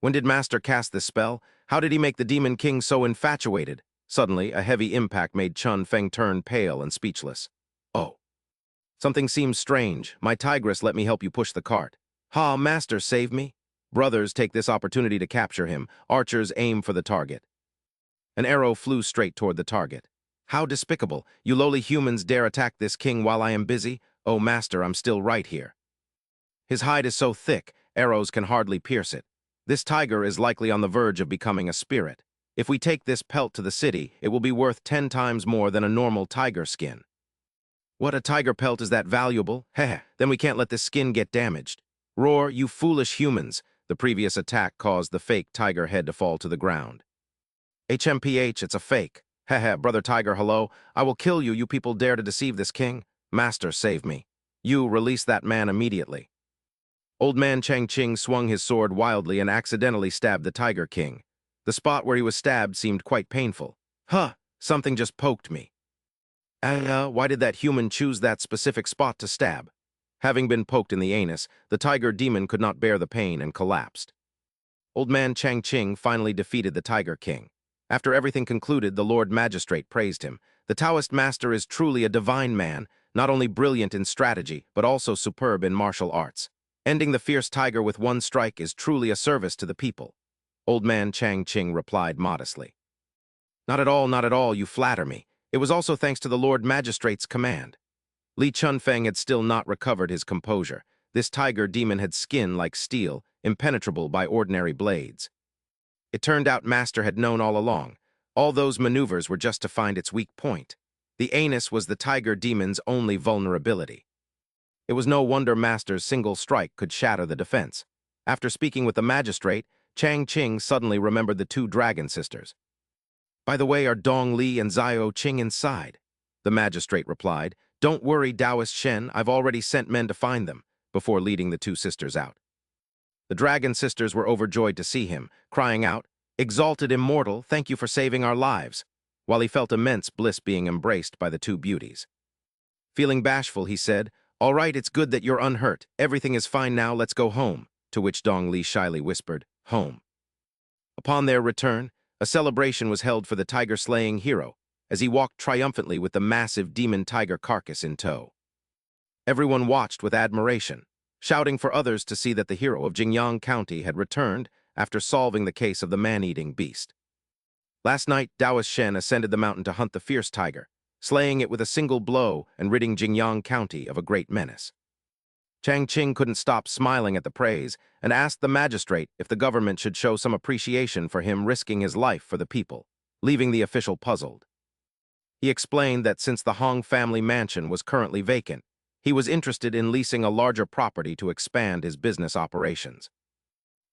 When did Master cast this spell? How did he make the Demon King so infatuated? Suddenly, a heavy impact made Chun Feng turn pale and speechless. Oh. Something seems strange. My tigress let me help you push the cart. Ha, Master, save me. Brothers take this opportunity to capture him. Archers aim for the target. An arrow flew straight toward the target. How despicable! You lowly humans dare attack this king while I am busy? Oh, Master, I'm still right here. His hide is so thick, arrows can hardly pierce it. This tiger is likely on the verge of becoming a spirit. If we take this pelt to the city, it will be worth 10 times more than a normal tiger skin. What, a tiger pelt is that valuable? Heh, then we can't let this skin get damaged. Roar, you foolish humans! The previous attack caused the fake tiger head to fall to the ground. HMPH, it's a fake. Heh, brother tiger, hello. I will kill you, you people dare to deceive this king. Master, save me. You, release that man immediately. Old man Chang-Ching swung his sword wildly and accidentally stabbed the Tiger King. The spot where he was stabbed seemed quite painful. Huh, something just poked me. Why did that human choose that specific spot to stab? Having been poked in the anus, the tiger demon could not bear the pain and collapsed. Old man Chang-Ching finally defeated the Tiger King. After everything concluded, the Lord Magistrate praised him. The Taoist master is truly a divine man, not only brilliant in strategy, but also superb in martial arts. Ending the fierce tiger with one strike is truly a service to the people. Old man Chang-Ching replied modestly. Not at all, you flatter me. It was also thanks to the Lord Magistrate's command. Li Chunfeng had still not recovered his composure. This tiger demon had skin like steel, impenetrable by ordinary blades. It turned out Master had known all along. All those maneuvers were just to find its weak point. The anus was the tiger demon's only vulnerability. It was no wonder Master's single strike could shatter the defense. After speaking with the magistrate, Chang-Ching suddenly remembered the two dragon sisters. By the way, are Dong Li and Xiao Qing inside? The magistrate replied, Don't worry, Taoist Shen, I've already sent men to find them, before leading the two sisters out. The dragon sisters were overjoyed to see him, crying out, Exalted immortal, thank you for saving our lives, while he felt immense bliss being embraced by the two beauties. Feeling bashful, he said, All right, it's good that you're unhurt. Everything is fine now, let's go home, to which Dong Li shyly whispered, Home. Upon their return, a celebration was held for the tiger-slaying hero, as he walked triumphantly with the massive demon tiger carcass in tow. Everyone watched with admiration, shouting for others to see that the hero of Jingyang County had returned after solving the case of the man-eating beast. Last night, Taoist Shen ascended the mountain to hunt the fierce tiger, slaying it with a single blow and ridding Jingyang County of a great menace. Chang-Ching couldn't stop smiling at the praise and asked the magistrate if the government should show some appreciation for him risking his life for the people, leaving the official puzzled. He explained that since the Hong family mansion was currently vacant, he was interested in leasing a larger property to expand his business operations.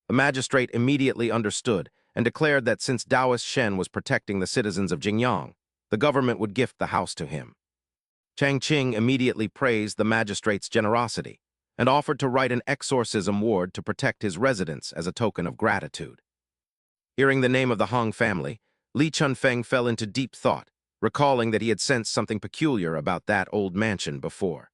The magistrate immediately understood and declared that since Taoist Shen was protecting the citizens of Jingyang, the government would gift the house to him. Chang-Ching immediately praised the magistrate's generosity and offered to write an exorcism ward to protect his residents as a token of gratitude. Hearing the name of the Hong family, Li Chunfeng fell into deep thought, recalling that he had sensed something peculiar about that old mansion before.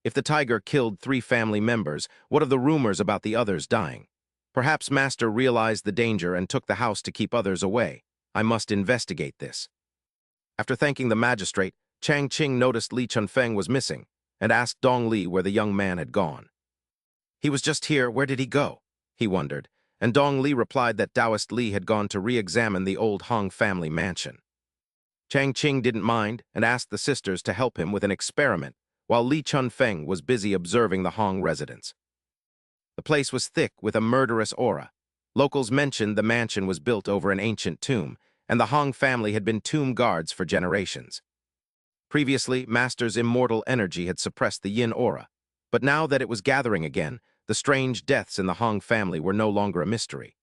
If the tiger killed 3 family members, what of the rumors about the others dying? Perhaps Master realized the danger and took the house to keep others away. I must investigate this. After thanking the magistrate, Chang-Ching noticed Li Chunfeng was missing and asked Dong Li where the young man had gone. He was just here, where did he go? He wondered, and Dong Li replied that Taoist Li had gone to re-examine the old Hong family mansion. Chang-Ching didn't mind and asked the sisters to help him with an experiment while Li Chunfeng was busy observing the Hong residence. The place was thick with a murderous aura. Locals mentioned the mansion was built over an ancient tomb, and the Hong family had been tomb guards for generations. Previously, Master's immortal energy had suppressed the yin aura, but now that it was gathering again, the strange deaths in the Hong family were no longer a mystery.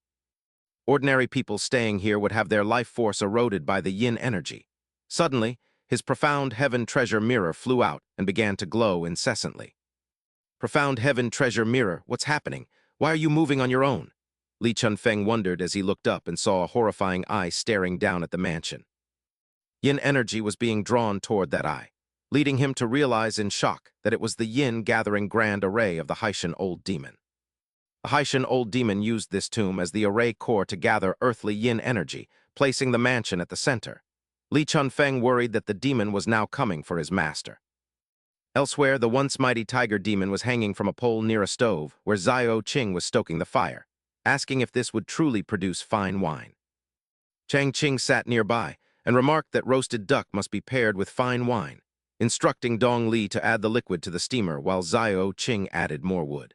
Ordinary people staying here would have their life force eroded by the yin energy. Suddenly, his profound heaven treasure mirror flew out and began to glow incessantly. Profound heaven treasure mirror, what's happening? Why are you moving on your own? Li Chunfeng wondered as he looked up and saw a horrifying eye staring down at the mansion. Yin energy was being drawn toward that eye, leading him to realize in shock that it was the yin gathering grand array of the Haitian old demon. The Haitian old demon used this tomb as the array core to gather earthly yin energy, placing the mansion at the center. Li Chunfeng worried that the demon was now coming for his master. Elsewhere, the once mighty tiger demon was hanging from a pole near a stove where Xiao Qing was stoking the fire, asking if this would truly produce fine wine. Chang-Ching sat nearby and remarked that roasted duck must be paired with fine wine, instructing Dong Li to add the liquid to the steamer while Xiao Qing added more wood.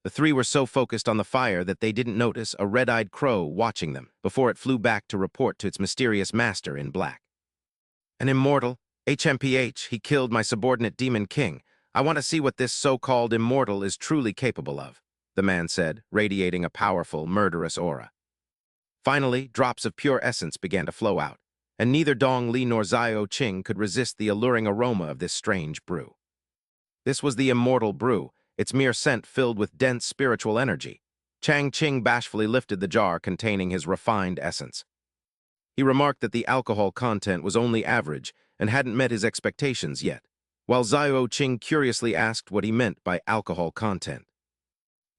The 3 were so focused on the fire that they didn't notice a red-eyed crow watching them before it flew back to report to its mysterious master in black. An immortal, HMPH, he killed my subordinate demon king. I want to see what this so-called immortal is truly capable of, the man said, radiating a powerful, murderous aura. Finally, drops of pure essence began to flow out, and neither Dong Li nor Xiao Qing could resist the alluring aroma of this strange brew. This was the immortal brew, its mere scent filled with dense spiritual energy. Chang Qing bashfully lifted the jar containing his refined essence. He remarked that the alcohol content was only average and hadn't met his expectations yet, while Xiao Qing curiously asked what he meant by alcohol content.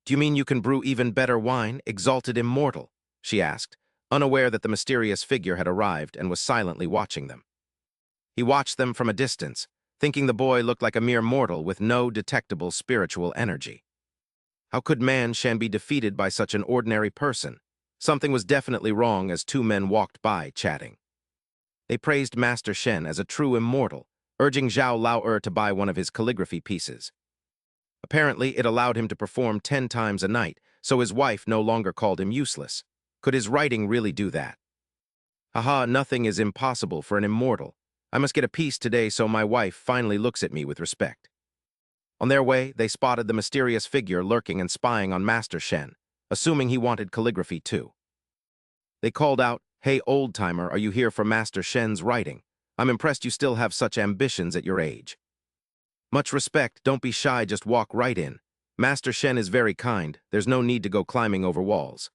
"Do you mean you can brew even better wine, exalted immortal?" she asked, unaware that the mysterious figure had arrived and was silently watching them. He watched them from a distance, thinking the boy looked like a mere mortal with no detectable spiritual energy. How could Man Shan be defeated by such an ordinary person? Something was definitely wrong as two men walked by, chatting. They praised Master Shen as a true immortal, urging Zhao Lao to buy one of his calligraphy pieces. Apparently, it allowed him to perform 10 times a night, so his wife no longer called him useless. Could his writing really do that? Haha, nothing is impossible for an immortal. I must get a piece today so my wife finally looks at me with respect. On their way, they spotted the mysterious figure lurking and spying on Master Shen, assuming he wanted calligraphy too. They called out, "Hey, old-timer, are you here for Master Shen's writing? I'm impressed you still have such ambitions at your age." "Much respect, don't be shy, just walk right in. Master Shen is very kind, there's no need to go climbing over walls."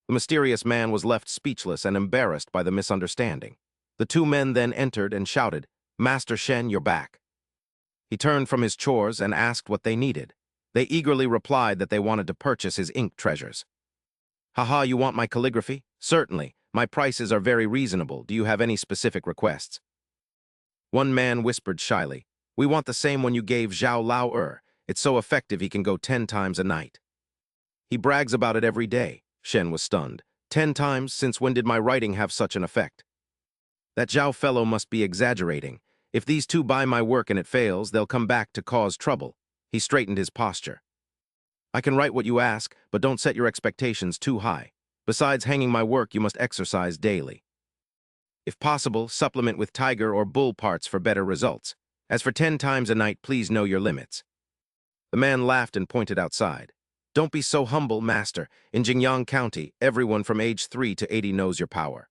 The mysterious man was left speechless and embarrassed by the misunderstanding. The two men then entered and shouted, "Master Shen, you're back." He turned from his chores and asked what they needed. They eagerly replied that they wanted to purchase his ink treasures. "Haha, you want my calligraphy? Certainly. My prices are very reasonable. Do you have any specific requests?" One man whispered shyly, "We want the same one you gave Zhao Lao. It's so effective he can go 10 times a night." "He brags about it every day." Shen was stunned. 10 times? Since when did my writing have such an effect?" "That Zhao fellow must be exaggerating. If these two buy my work and it fails, they'll come back to cause trouble." He straightened his posture. "I can write what you ask, but don't set your expectations too high. Besides hanging my work, you must exercise daily. If possible, supplement with tiger or bull parts for better results. As for 10 times a night, please know your limits." The man laughed and pointed outside. "Don't be so humble, master. In Jingyang County, everyone from age 3 to 80 knows your power.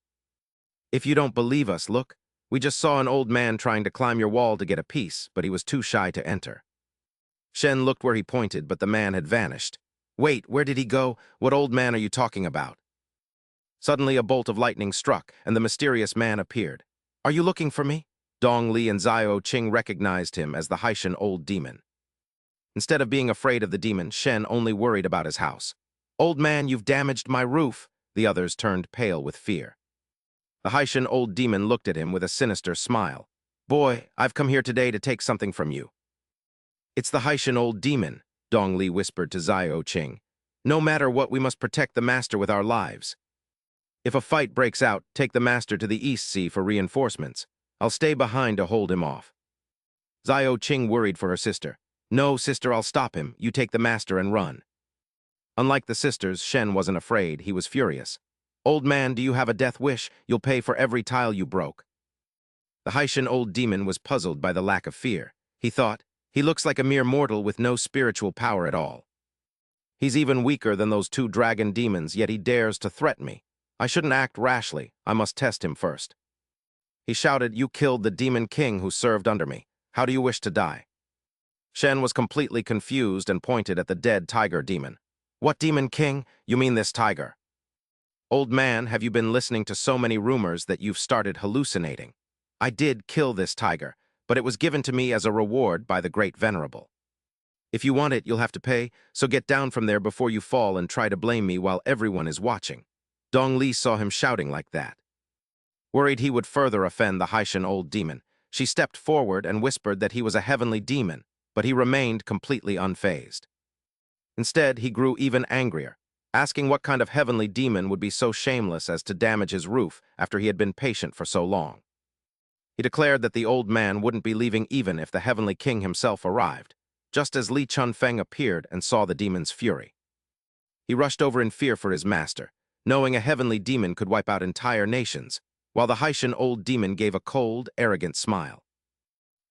If you don't believe us, look. We just saw an old man trying to climb your wall to get a piece, but he was too shy to enter." Shen looked where he pointed, but the man had vanished. "Wait, where did he go? What old man are you talking about?" Suddenly, a bolt of lightning struck, and the mysterious man appeared. "Are you looking for me?" Dong Li and Xiao Qing recognized him as the Haitian old demon. Instead of being afraid of the demon, Shen only worried about his house. "Old man, you've damaged my roof." The others turned pale with fear. The Haitian old demon looked at him with a sinister smile. "Boy, I've come here today to take something from you." "It's the Haitian old demon," Dong Li whispered to Xiao Qing. "No matter what, we must protect the master with our lives. If a fight breaks out, take the master to the East Sea for reinforcements. I'll stay behind to hold him off." Xiao Qing worried for her sister. "No, sister, I'll stop him. You take the master and run." Unlike the sisters, Shen wasn't afraid. He was furious. "Old man, do you have a death wish? You'll pay for every tile you broke." The Haitian old demon was puzzled by the lack of fear. He thought, "He looks like a mere mortal with no spiritual power at all. He's even weaker than those two dragon demons, yet he dares to threaten me. I shouldn't act rashly. I must test him first." He shouted, "You killed the demon king who served under me. How do you wish to die?" Shen was completely confused and pointed at the dead tiger demon. "What demon king? You mean this tiger?" "Old man, have you been listening to so many rumors that you've started hallucinating? I did kill this tiger, but it was given to me as a reward by the Great Venerable. If you want it, you'll have to pay, so get down from there before you fall and try to blame me while everyone is watching." Dong Li saw him shouting like that. Worried he would further offend the Haitian old demon, she stepped forward and whispered that he was a heavenly demon, but he remained completely unfazed. Instead, he grew even angrier, asking what kind of heavenly demon would be so shameless as to damage his roof after he had been patient for so long. He declared that the old man wouldn't be leaving even if the heavenly king himself arrived, just as Li Chunfeng appeared and saw the demon's fury. He rushed over in fear for his master, knowing a heavenly demon could wipe out entire nations, while the Haitian old demon gave a cold, arrogant smile.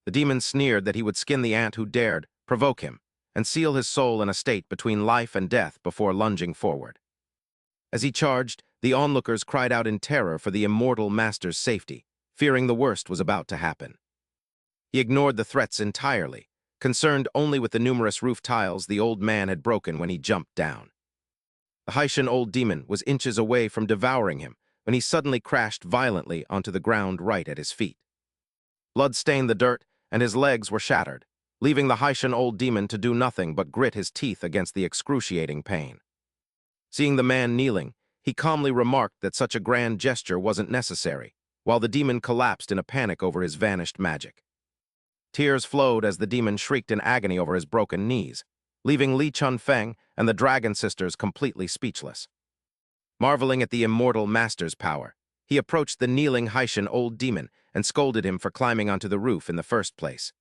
The demon sneered that he would skin the ant who dared provoke him, and seal his soul in a state between life and death before lunging forward. As he charged, the onlookers cried out in terror for the immortal master's safety, fearing the worst was about to happen. He ignored the threats entirely, concerned only with the numerous roof tiles the old man had broken when he jumped down. The Haitian old demon was inches away from devouring him when he suddenly crashed violently onto the ground right at his feet. Blood stained the dirt, and his legs were shattered, leaving the Haitian old demon to do nothing but grit his teeth against the excruciating pain. Seeing the man kneeling, he calmly remarked that such a grand gesture wasn't necessary, while the demon collapsed in a panic over his vanished magic. Tears flowed as the demon shrieked in agony over his broken knees, leaving Li Chunfeng and the Dragon Sisters completely speechless. Marveling at the immortal master's power, he approached the kneeling Haitian old demon and scolded him for climbing onto the roof in the first place.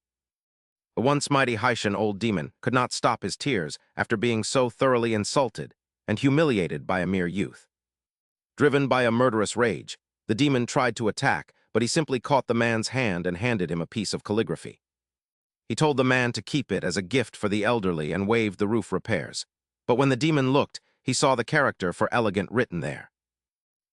The once mighty Haitian old demon could not stop his tears after being so thoroughly insulted and humiliated by a mere youth. Driven by a murderous rage, the demon tried to attack, but he simply caught the man's hand and handed him a piece of calligraphy. He told the man to keep it as a gift for the elderly and waived the roof repairs. But when the demon looked, he saw the character for elegant written there.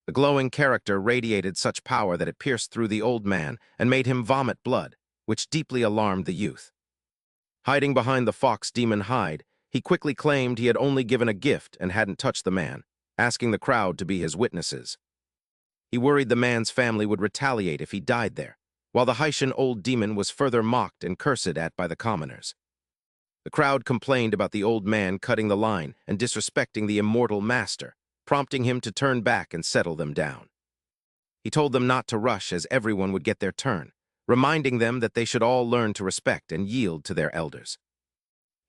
The glowing character radiated such power that it pierced through the old man and made him vomit blood, which deeply alarmed the youth. Hiding behind the fox demon hide, he quickly claimed he had only given a gift and hadn't touched the man, asking the crowd to be his witnesses. He worried the man's family would retaliate if he died there, while the Haitian old demon was further mocked and cursed at by the commoners. The crowd complained about the old man cutting the line and disrespecting the immortal master, prompting him to turn back and settle them down. He told them not to rush as everyone would get their turn, reminding them that they should all learn to respect and yield to their elders.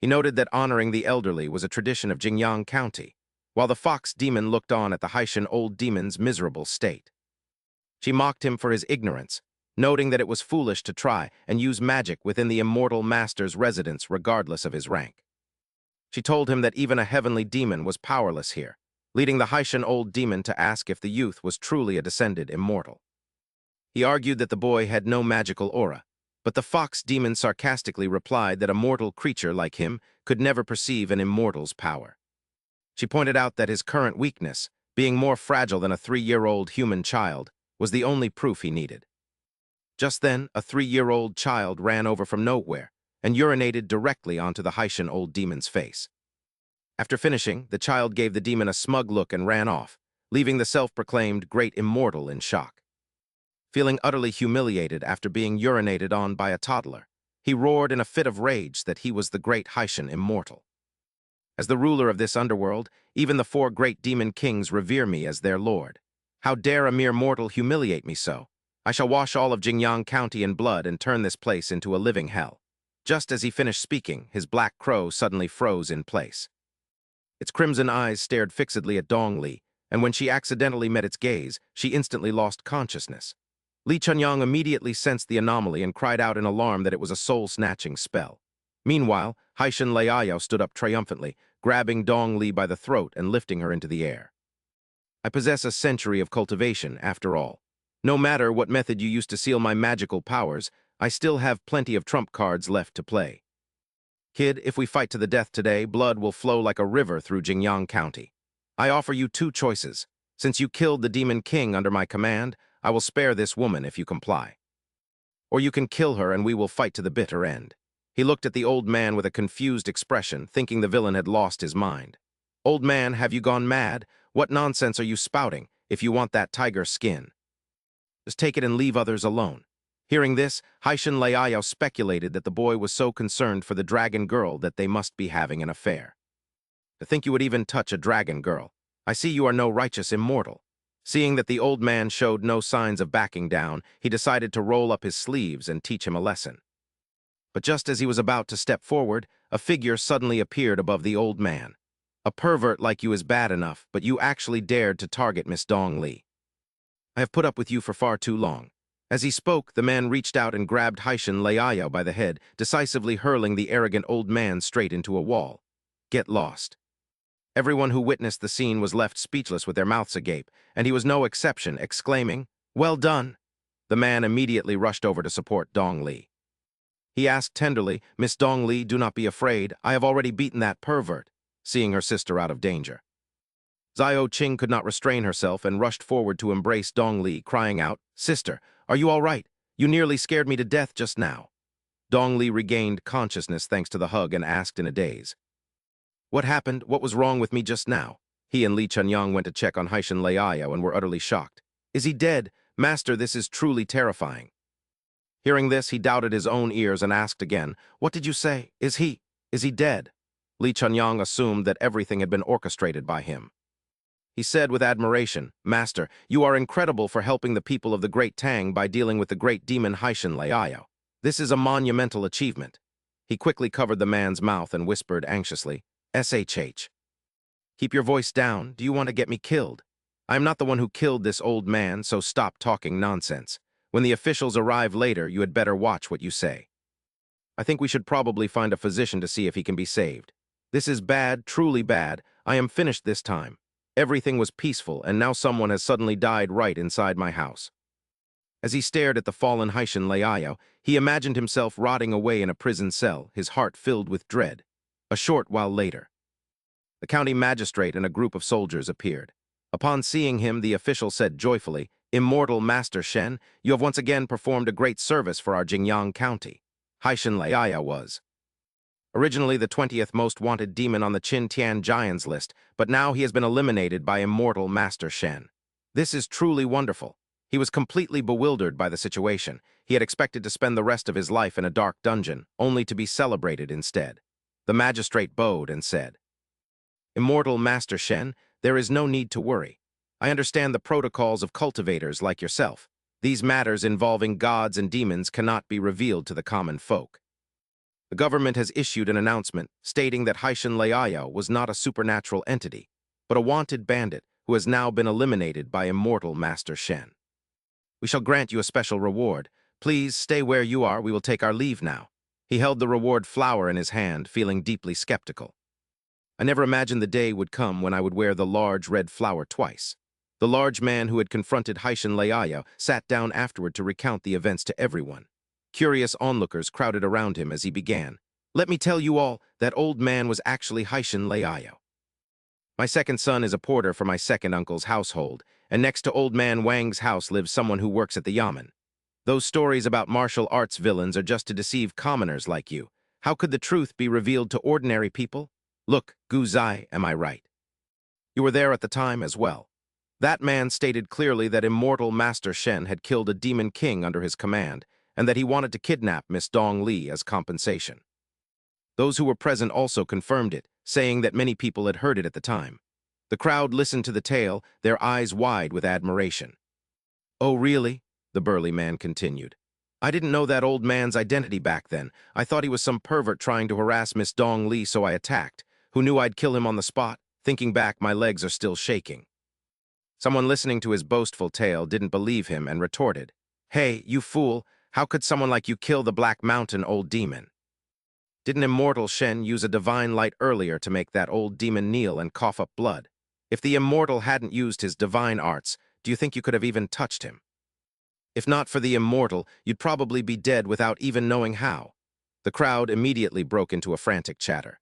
He noted that honoring the elderly was a tradition of Jingyang County, while the fox demon looked on at the Haitian old demon's miserable state. She mocked him for his ignorance, noting that it was foolish to try and use magic within the immortal master's residence regardless of his rank. She told him that even a heavenly demon was powerless here, leading the Haitian old demon to ask if the youth was truly a descended immortal. He argued that the boy had no magical aura, but the fox demon sarcastically replied that a mortal creature like him could never perceive an immortal's power. She pointed out that his current weakness, being more fragile than a 3-year-old human child, was the only proof he needed. Just then, a 3-year-old child ran over from nowhere and urinated directly onto the Haitian old demon's face. After finishing, the child gave the demon a smug look and ran off, leaving the self-proclaimed great immortal in shock. Feeling utterly humiliated after being urinated on by a toddler, he roared in a fit of rage that he was the great Haitian immortal. As the ruler of this underworld, even the 4 great demon kings revere me as their lord. How dare a mere mortal humiliate me so? I shall wash all of Jingyang County in blood and turn this place into a living hell. Just as he finished speaking, his black crow suddenly froze in place. Its crimson eyes stared fixedly at Dong Li, and when she accidentally met its gaze, she instantly lost consciousness. Li Chunyang immediately sensed the anomaly and cried out in alarm that it was a soul-snatching spell. Meanwhile, Haitian Liao stood up triumphantly, grabbing Dong Li by the throat and lifting her into the air. I possess a century of cultivation, after all. No matter what method you use to seal my magical powers, I still have plenty of trump cards left to play. Kid, if we fight to the death today, blood will flow like a river through Jingyang County. I offer you 2 choices. Since you killed the Demon King under my command, I will spare this woman if you comply. Or you can kill her and we will fight to the bitter end. He looked at the old man with a confused expression, thinking the villain had lost his mind. Old man, have you gone mad? What nonsense are you spouting if you want that tiger skin? Just take it and leave others alone. Hearing this, Haitian Liao speculated that the boy was so concerned for the dragon girl that they must be having an affair. To think you would even touch a dragon girl. I see you are no righteous immortal. Seeing that the old man showed no signs of backing down, he decided to roll up his sleeves and teach him a lesson. But just as he was about to step forward, a figure suddenly appeared above the old man. A pervert like you is bad enough, but you actually dared to target Miss Dong Li. I have put up with you for far too long. As he spoke, the man reached out and grabbed Haitian Liao by the head, decisively hurling the arrogant old man straight into a wall. Get lost. Everyone who witnessed the scene was left speechless with their mouths agape, and he was no exception, exclaiming, "Well done!" The man immediately rushed over to support Dong Li. He asked tenderly, "Miss Dong Li, do not be afraid. I have already beaten that pervert," seeing her sister out of danger. Xiao Qing could not restrain herself and rushed forward to embrace Dong Li, crying out, "Sister, are you all right? You nearly scared me to death just now." Dong Li regained consciousness thanks to the hug and asked in a daze. What happened? What was wrong with me just now? He and Li Chunyang went to check on Haishan Leiao and were utterly shocked. Is he dead? Master, this is truly terrifying. Hearing this, he doubted his own ears and asked again, What did you say? Is he dead? Li Chunyang assumed that everything had been orchestrated by him. He said with admiration, Master, you are incredible for helping the people of the Great Tang by dealing with the great demon Haishan Leiao. This is a monumental achievement. He quickly covered the man's mouth and whispered anxiously, SHH. Keep your voice down. Do you want to get me killed? I am not the one who killed this old man, so stop talking nonsense. When the officials arrive later, you had better watch what you say. I think we should probably find a physician to see if he can be saved. This is bad, truly bad. I am finished this time. Everything was peaceful, and now someone has suddenly died right inside my house. As he stared at the fallen Haishan Leiao, he imagined himself rotting away in a prison cell, his heart filled with dread. A short while later, the county magistrate and a group of soldiers appeared. Upon seeing him, the official said joyfully, Immortal Master Shen, you have once again performed a great service for our Jingyang County. Haishan Leiao was originally the 20th most wanted demon on the Qin Tian Giants list, but now he has been eliminated by Immortal Master Shen. This is truly wonderful. He was completely bewildered by the situation. He had expected to spend the rest of his life in a dark dungeon, only to be celebrated instead. The magistrate bowed and said, Immortal Master Shen, there is no need to worry. I understand the protocols of cultivators like yourself. These matters involving gods and demons cannot be revealed to the common folk. The government has issued an announcement stating that Haishan Leiao was not a supernatural entity, but a wanted bandit who has now been eliminated by Immortal Master Shen. We shall grant you a special reward. Please stay where you are. We will take our leave now. He held the reward flower in his hand, feeling deeply skeptical. I never imagined the day would come when I would wear the large red flower twice. The large man who had confronted Haishan Leiao sat down afterward to recount the events to everyone. Curious onlookers crowded around him as he began. Let me tell you all, that old man was actually Haishan Leiao. My second son is a porter for my second uncle's household, and next to old man Wang's house lives someone who works at the yamen. Those stories about martial arts villains are just to deceive commoners like you. How could the truth be revealed to ordinary people? Look, Gu Zai, am I right? You were there at the time as well. That man stated clearly that Immortal Master Shen had killed a demon king under his command, and that he wanted to kidnap Miss Dong Li as compensation. Those who were present also confirmed it, saying that many people had heard it at the time. The crowd listened to the tale, their eyes wide with admiration. Oh, really? The burly man continued. I didn't know that old man's identity back then. I thought he was some pervert trying to harass Miss Dong Li, so I attacked. Who knew I'd kill him on the spot? Thinking back, my legs are still shaking. Someone listening to his boastful tale didn't believe him and retorted, Hey, you fool, how could someone like you kill the Black Mountain old demon? Didn't Immortal Shen use a divine light earlier to make that old demon kneel and cough up blood? If the Immortal hadn't used his divine arts, do you think you could have even touched him? If not for the Immortal, you'd probably be dead without even knowing how. The crowd immediately broke into a frantic chatter.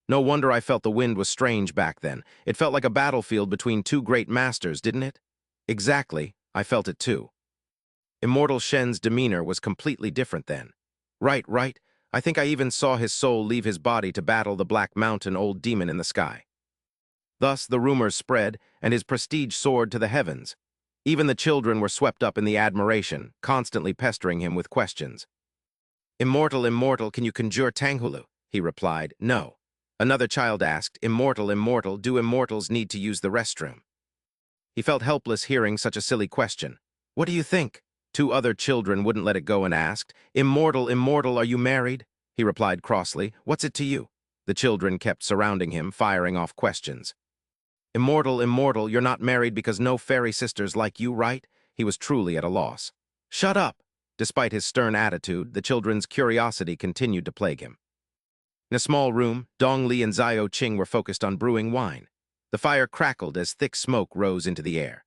No wonder I felt the wind was strange back then. It felt like a battlefield between two great masters, didn't it? Exactly, I felt it too. Immortal Shen's demeanor was completely different then. Right. I think I even saw his soul leave his body to battle the Black Mountain old demon in the sky. Thus the rumors spread, and his prestige soared to the heavens. Even the children were swept up in the admiration, constantly pestering him with questions. Immortal, can you conjure Tanghulu? He replied, No. Another child asked, Immortal, do immortals need to use the restroom? He felt helpless hearing such a silly question. What do you think? Two other children wouldn't let it go and asked, Immortal, are you married? He replied crossly, What's it to you? The children kept surrounding him, firing off questions. Immortal, you're not married because no fairy sisters like you, right? He was truly at a loss. Shut up! Despite his stern attitude, the children's curiosity continued to plague him. In a small room, Dong Li and Xiao Qing were focused on brewing wine. The fire crackled as thick smoke rose into the air.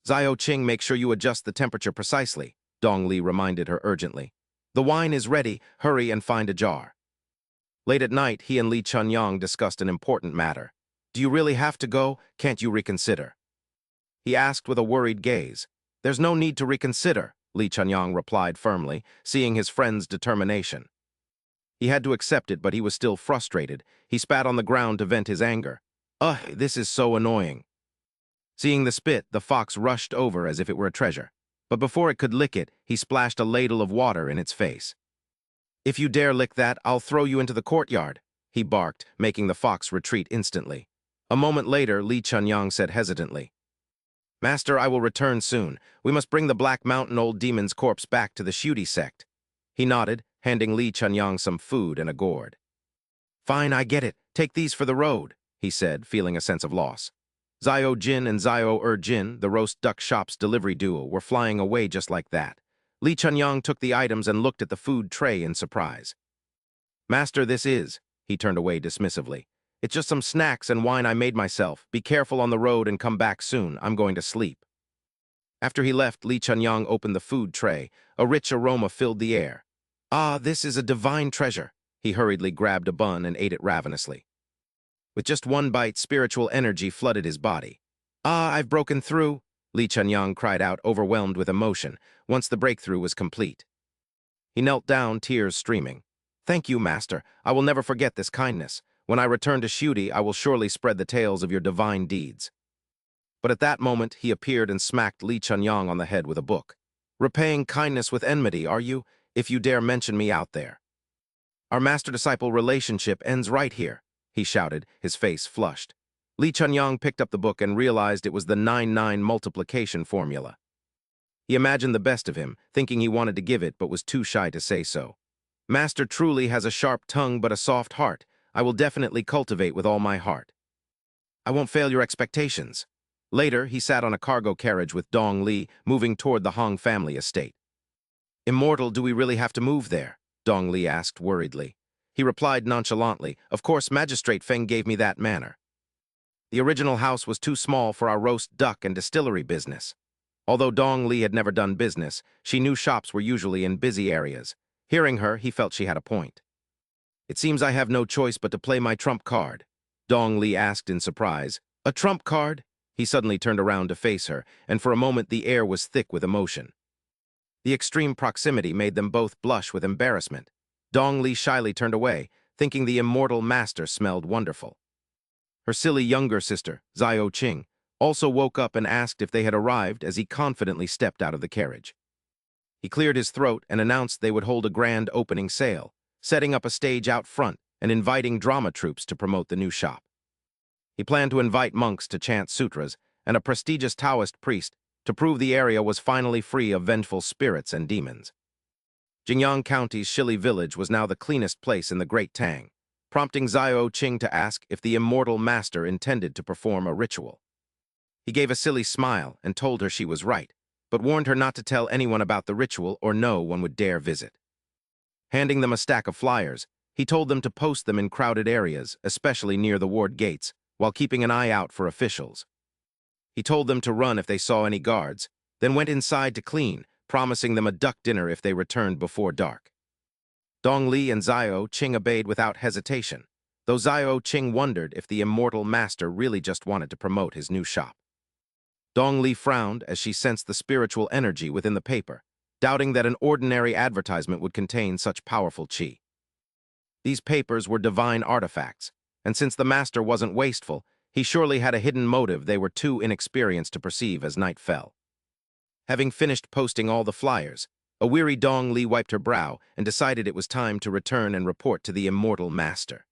Xiao Qing, make sure you adjust the temperature precisely, Dong Li reminded her urgently. The wine is ready, hurry and find a jar. Late at night, he and Li Chunyang discussed an important matter. Do you really have to go? Can't you reconsider? He asked with a worried gaze. There's no need to reconsider. Li Chunyang replied firmly, seeing his friend's determination. He had to accept it, but he was still frustrated. He spat on the ground to vent his anger. Ugh, this is so annoying. Seeing the spit, the fox rushed over as if it were a treasure. But before it could lick it, he splashed a ladle of water in its face. If you dare lick that, I'll throw you into the courtyard, he barked, making the fox retreat instantly. A moment later, Li Chunyang said hesitantly, Master, I will return soon. We must bring the Black Mountain old demon's corpse back to the Shudi sect. He nodded, handing Li Chunyang some food and a gourd. Fine, I get it. Take these for the road, he said, feeling a sense of loss. Zio Jin and Zio Jin, the roast duck shop's delivery duo, were flying away just like that. Li Chunyang took the items and looked at the food tray in surprise. Master, this is, he turned away dismissively. It's just some snacks and wine I made myself. Be careful on the road and come back soon. I'm going to sleep. After he left, Li Chunyang opened the food tray. A rich aroma filled the air. Ah, this is a divine treasure. He hurriedly grabbed a bun and ate it ravenously. With just one bite, spiritual energy flooded his body. Ah, I've broken through, Li Chunyang cried out, overwhelmed with emotion, once the breakthrough was complete. He knelt down, tears streaming. Thank you, Master. I will never forget this kindness. When I return to Shudi, I will surely spread the tales of your divine deeds. But at that moment, he appeared and smacked Li Chunyang on the head with a book. Repaying kindness with enmity, are you, if you dare mention me out there? Our master-disciple relationship ends right here, he shouted, his face flushed. Li Chunyang picked up the book and realized it was the 9-9 multiplication formula. He imagined the best of him, thinking he wanted to give it but was too shy to say so. Master truly has a sharp tongue but a soft heart. I will definitely cultivate with all my heart. I won't fail your expectations. Later, he sat on a cargo carriage with Dong Li, moving toward the Hong family estate. Immortal, do we really have to move there? Dong Li asked worriedly. He replied nonchalantly, Of course, Magistrate Feng gave me that manner. The original house was too small for our roast duck and distillery business. Although Dong Li had never done business, she knew shops were usually in busy areas. Hearing her, he felt she had a point. It seems I have no choice but to play my trump card, Dong Li asked in surprise. A trump card? He suddenly turned around to face her, and for a moment the air was thick with emotion. The extreme proximity made them both blush with embarrassment. Dong Li shyly turned away, thinking the immortal master smelled wonderful. Her silly younger sister, Zio Qing, also woke up and asked if they had arrived as he confidently stepped out of the carriage. He cleared his throat and announced they would hold a grand opening sale, setting up a stage out front and inviting drama troupes to promote the new shop. He planned to invite monks to chant sutras and a prestigious Taoist priest to prove the area was finally free of vengeful spirits and demons. Jingyang County's Shili village was now the cleanest place in the Great Tang, prompting Zio Qing to ask if the immortal master intended to perform a ritual. He gave a silly smile and told her she was right, but warned her not to tell anyone about the ritual or no one would dare visit. Handing them a stack of flyers, he told them to post them in crowded areas, especially near the ward gates, while keeping an eye out for officials. He told them to run if they saw any guards, then went inside to clean, promising them a duck dinner if they returned before dark. Dong Li and Zio Qing obeyed without hesitation, though Zio Qing wondered if the immortal master really just wanted to promote his new shop. Dong Li frowned as she sensed the spiritual energy within the paper, doubting that an ordinary advertisement would contain such powerful qi. These papers were divine artifacts, and since the master wasn't wasteful, he surely had a hidden motive they were too inexperienced to perceive as night fell. Having finished posting all the flyers, a weary Dong Li wiped her brow and decided it was time to return and report to the immortal master.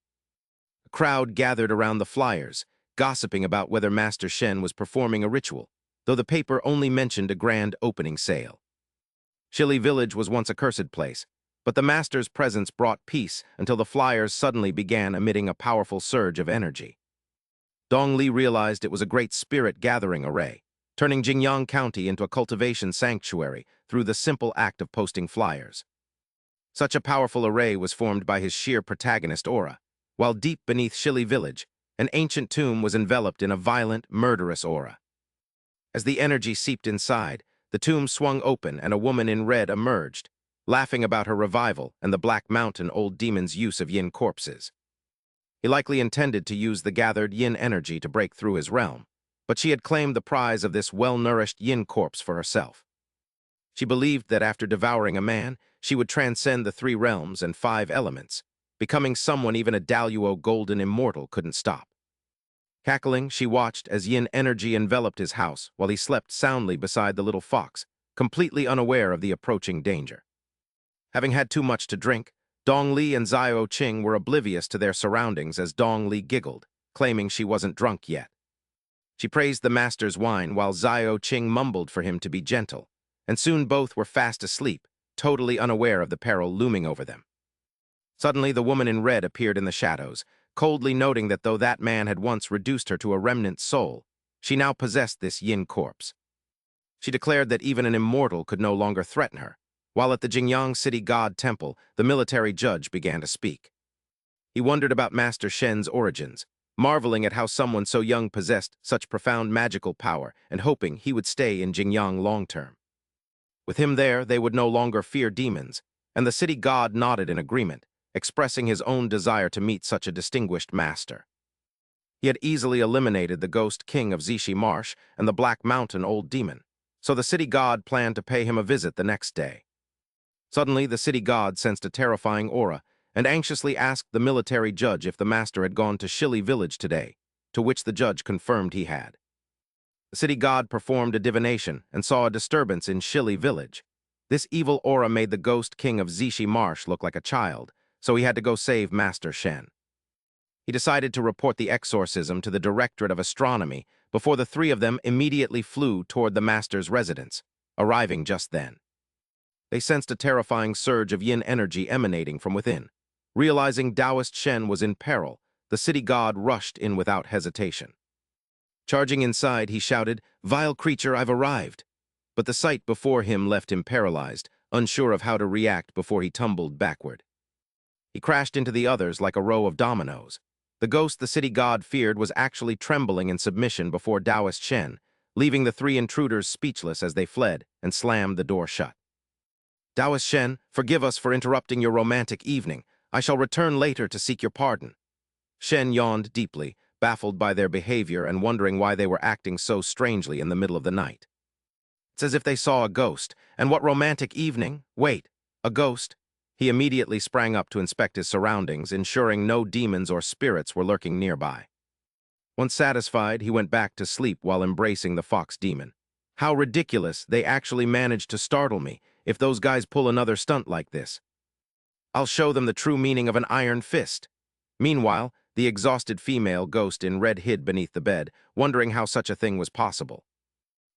A crowd gathered around the flyers, gossiping about whether Master Shen was performing a ritual, though the paper only mentioned a grand opening sale. Shili Village was once a cursed place, but the master's presence brought peace until the flyers suddenly began emitting a powerful surge of energy. Dong Li realized it was a great spirit gathering array, turning Jingyang County into a cultivation sanctuary through the simple act of posting flyers. Such a powerful array was formed by his sheer protagonist aura, while deep beneath Shili Village, an ancient tomb was enveloped in a violent, murderous aura. As the energy seeped inside, the tomb swung open and a woman in red emerged, laughing about her revival and the Black Mountain old demon's use of yin corpses. He likely intended to use the gathered yin energy to break through his realm, but she had claimed the prize of this well-nourished yin corpse for herself. She believed that after devouring a man, she would transcend the 3 realms and 5 elements, becoming someone even a Daluo golden immortal couldn't stop. Cackling, she watched as yin energy enveloped his house while he slept soundly beside the little fox, completely unaware of the approaching danger. Having had too much to drink, Dong Li and Xiao Qing were oblivious to their surroundings as Dong Li giggled, claiming she wasn't drunk yet. She praised the master's wine while Xiao Qing mumbled for him to be gentle, and soon both were fast asleep, totally unaware of the peril looming over them. Suddenly, the woman in red appeared in the shadows, coldly noting that though that man had once reduced her to a remnant soul, she now possessed this yin corpse. She declared that even an immortal could no longer threaten her, while at the Jingyang City God Temple, the military judge began to speak. He wondered about Master Shen's origins, marveling at how someone so young possessed such profound magical power and hoping he would stay in Jingyang long-term. With him there, they would no longer fear demons, and the city god nodded in agreement, expressing his own desire to meet such a distinguished master. He had easily eliminated the ghost king of Zishi Marsh and the Black Mountain old demon, so the city god planned to pay him a visit the next day. Suddenly, the city god sensed a terrifying aura and anxiously asked the military judge if the master had gone to Shili village today, to which the judge confirmed he had. The city god performed a divination and saw a disturbance in Shili village. This evil aura made the ghost king of Zishi Marsh look like a child, so he had to go save Master Shen. He decided to report the exorcism to the Directorate of Astronomy before the 3 of them immediately flew toward the master's residence, arriving just then. They sensed a terrifying surge of yin energy emanating from within. Realizing Taoist Shen was in peril, the city god rushed in without hesitation. Charging inside, he shouted, "Vile creature, I've arrived!" But the sight before him left him paralyzed, unsure of how to react before he tumbled backward. He crashed into the others like a row of dominoes. The ghost the city god feared was actually trembling in submission before Taoist Shen, leaving the 3 intruders speechless as they fled and slammed the door shut. "Taoist Shen, forgive us for interrupting your romantic evening. I shall return later to seek your pardon." Shen yawned deeply, baffled by their behavior and wondering why they were acting so strangely in the middle of the night. It's as if they saw a ghost. And what romantic evening? Wait, a ghost? He immediately sprang up to inspect his surroundings, ensuring no demons or spirits were lurking nearby. Once satisfied, he went back to sleep while embracing the fox demon. How ridiculous, they actually managed to startle me. If those guys pull another stunt like this, I'll show them the true meaning of an iron fist. Meanwhile, the exhausted female ghost in red hid beneath the bed, wondering how such a thing was possible.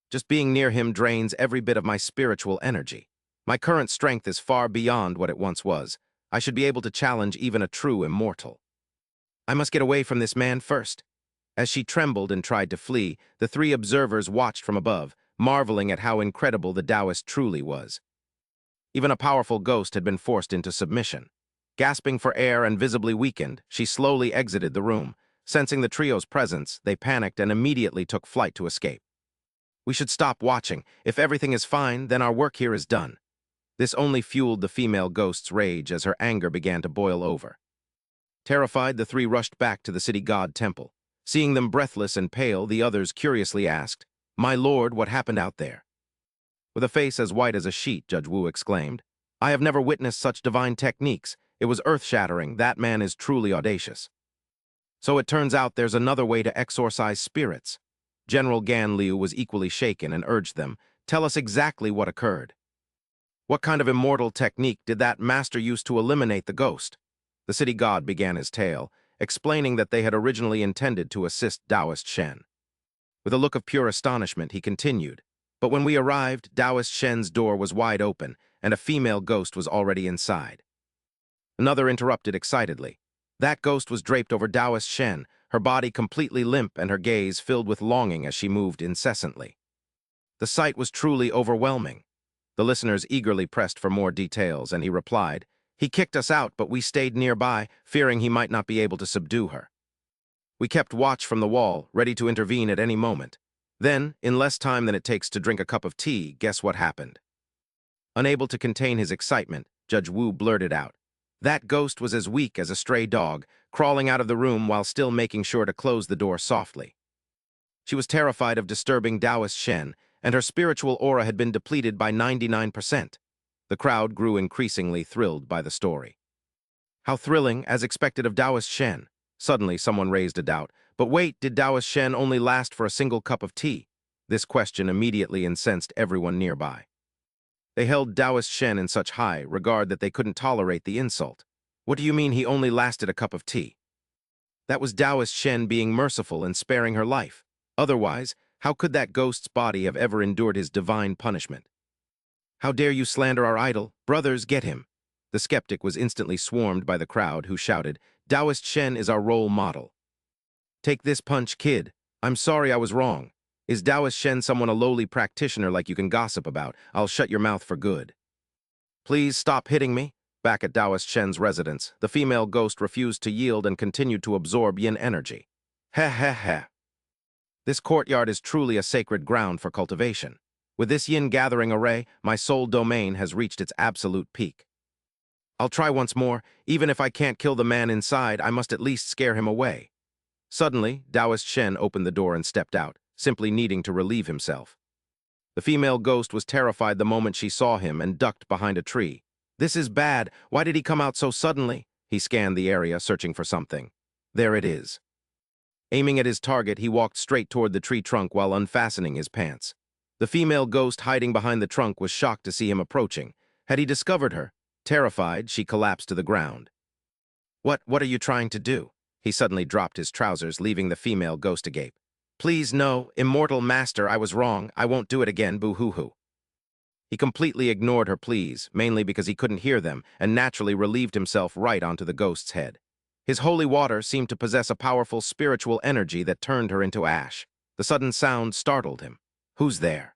Just being near him drains every bit of my spiritual energy. My current strength is far beyond what it once was. I should be able to challenge even a true immortal. I must get away from this man first. As she trembled and tried to flee, the 3 observers watched from above, marveling at how incredible the Taoist truly was. Even a powerful ghost had been forced into submission. Gasping for air and visibly weakened, she slowly exited the room. Sensing the trio's presence, they panicked and immediately took flight to escape. "We should stop watching. If everything is fine, then our work here is done." This only fueled the female ghost's rage as her anger began to boil over. Terrified, the 3 rushed back to the city god temple. Seeing them breathless and pale, the others curiously asked, "My lord, what happened out there?" With a face as white as a sheet, Judge Wu exclaimed, "I have never witnessed such divine techniques. It was earth-shattering. That man is truly audacious." "So it turns out there's another way to exorcise spirits." General Gan Liu was equally shaken and urged them, "Tell us exactly what occurred. What kind of immortal technique did that master use to eliminate the ghost?" The city god began his tale, explaining that they had originally intended to assist Taoist Shen. With a look of pure astonishment, he continued, "But when we arrived, Taoist Shen's door was wide open, and a female ghost was already inside." Another interrupted excitedly. That ghost was draped over Taoist Shen, her body completely limp and her gaze filled with longing as she moved incessantly. The sight was truly overwhelming. The listeners eagerly pressed for more details, and he replied, "He kicked us out, but we stayed nearby, fearing he might not be able to subdue her. We kept watch from the wall, ready to intervene at any moment. Then, in less time than it takes to drink a cup of tea, guess what happened?" Unable to contain his excitement, Judge Wu blurted out, "That ghost was as weak as a stray dog, crawling out of the room while still making sure to close the door softly. She was terrified of disturbing Taoist Shen, and her spiritual aura had been depleted by 99%. The crowd grew increasingly thrilled by the story. How thrilling, as expected of Taoist Shen. Suddenly, someone raised a doubt. But wait, did Taoist Shen only last for a single cup of tea? This question immediately incensed everyone nearby. They held Taoist Shen in such high regard that they couldn't tolerate the insult. What do you mean he only lasted a cup of tea? That was Taoist Shen being merciful and sparing her life. Otherwise, how could that ghost's body have ever endured his divine punishment? How dare you slander our idol? Brothers, get him. The skeptic was instantly swarmed by the crowd, who shouted, Taoist Shen is our role model. Take this punch, kid. I'm sorry I was wrong. Is Taoist Shen someone a lowly practitioner like you can gossip about? I'll shut your mouth for good. Please stop hitting me. Back at Taoist Shen's residence, the female ghost refused to yield and continued to absorb yin energy. Heh heh heh. This courtyard is truly a sacred ground for cultivation. With this yin gathering array, my soul domain has reached its absolute peak. I'll try once more. Even if I can't kill the man inside, I must at least scare him away. Suddenly, Taoist Shen opened the door and stepped out, simply needing to relieve himself. The female ghost was terrified the moment she saw him and ducked behind a tree. This is bad. Why did he come out so suddenly? He scanned the area, searching for something. There it is. Aiming at his target, he walked straight toward the tree trunk while unfastening his pants. The female ghost hiding behind the trunk was shocked to see him approaching. Had he discovered her? Terrified, she collapsed to the ground. What are you trying to do? He suddenly dropped his trousers, leaving the female ghost agape. Please, no, immortal master, I was wrong. I won't do it again, boo-hoo-hoo. He completely ignored her pleas, mainly because he couldn't hear them, and naturally relieved himself right onto the ghost's head. His holy water seemed to possess a powerful spiritual energy that turned her into ash. The sudden sound startled him. Who's there?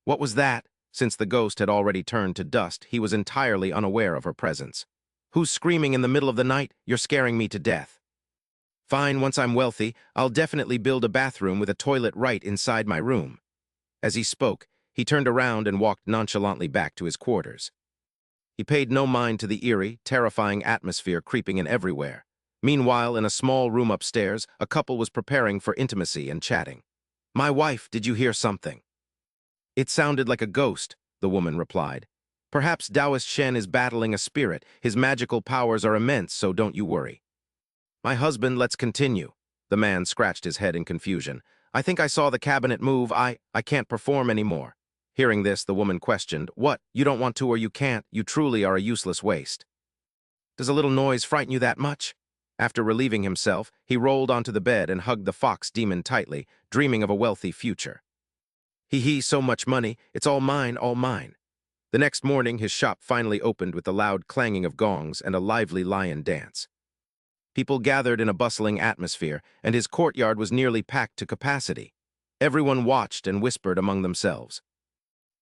What was that? Since the ghost had already turned to dust, he was entirely unaware of her presence. Who's screaming in the middle of the night? You're scaring me to death. Fine, once I'm wealthy, I'll definitely build a bathroom with a toilet right inside my room. As he spoke, he turned around and walked nonchalantly back to his quarters. He paid no mind to the eerie, terrifying atmosphere creeping in everywhere. Meanwhile, in a small room upstairs, a couple was preparing for intimacy and chatting. My wife, did you hear something? It sounded like a ghost, the woman replied. Perhaps Taoist Shen is battling a spirit. His magical powers are immense, so don't you worry. My husband, let's continue. The man scratched his head in confusion. I think I saw the cabinet move. I can't perform anymore. Hearing this, the woman questioned, What? You don't want to or you can't? You truly are a useless waste. Does a little noise frighten you that much? After relieving himself, he rolled onto the bed and hugged the fox demon tightly, dreaming of a wealthy future. Hee, so much money. It's all mine, all mine. The next morning, his shop finally opened with the loud clanging of gongs and a lively lion dance. People gathered in a bustling atmosphere, and his courtyard was nearly packed to capacity. Everyone watched and whispered among themselves.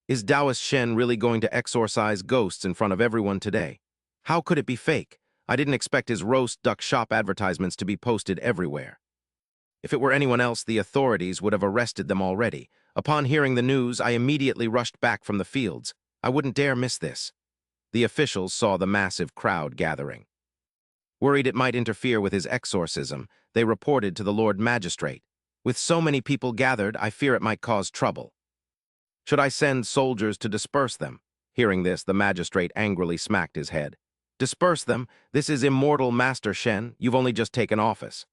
Is Taoist Shen really going to exorcise ghosts in front of everyone today? How could it be fake? I didn't expect his roast duck shop advertisements to be posted everywhere. If it were anyone else, the authorities would have arrested them already. Upon hearing the news, I immediately rushed back from the fields. I wouldn't dare miss this. The officials saw the massive crowd gathering. Worried it might interfere with his exorcism, they reported to the Lord Magistrate. With so many people gathered, I fear it might cause trouble. Should I send soldiers to disperse them? Hearing this, the magistrate angrily smacked his head. Disperse them? This is immortal Master Shen. You've only just taken office.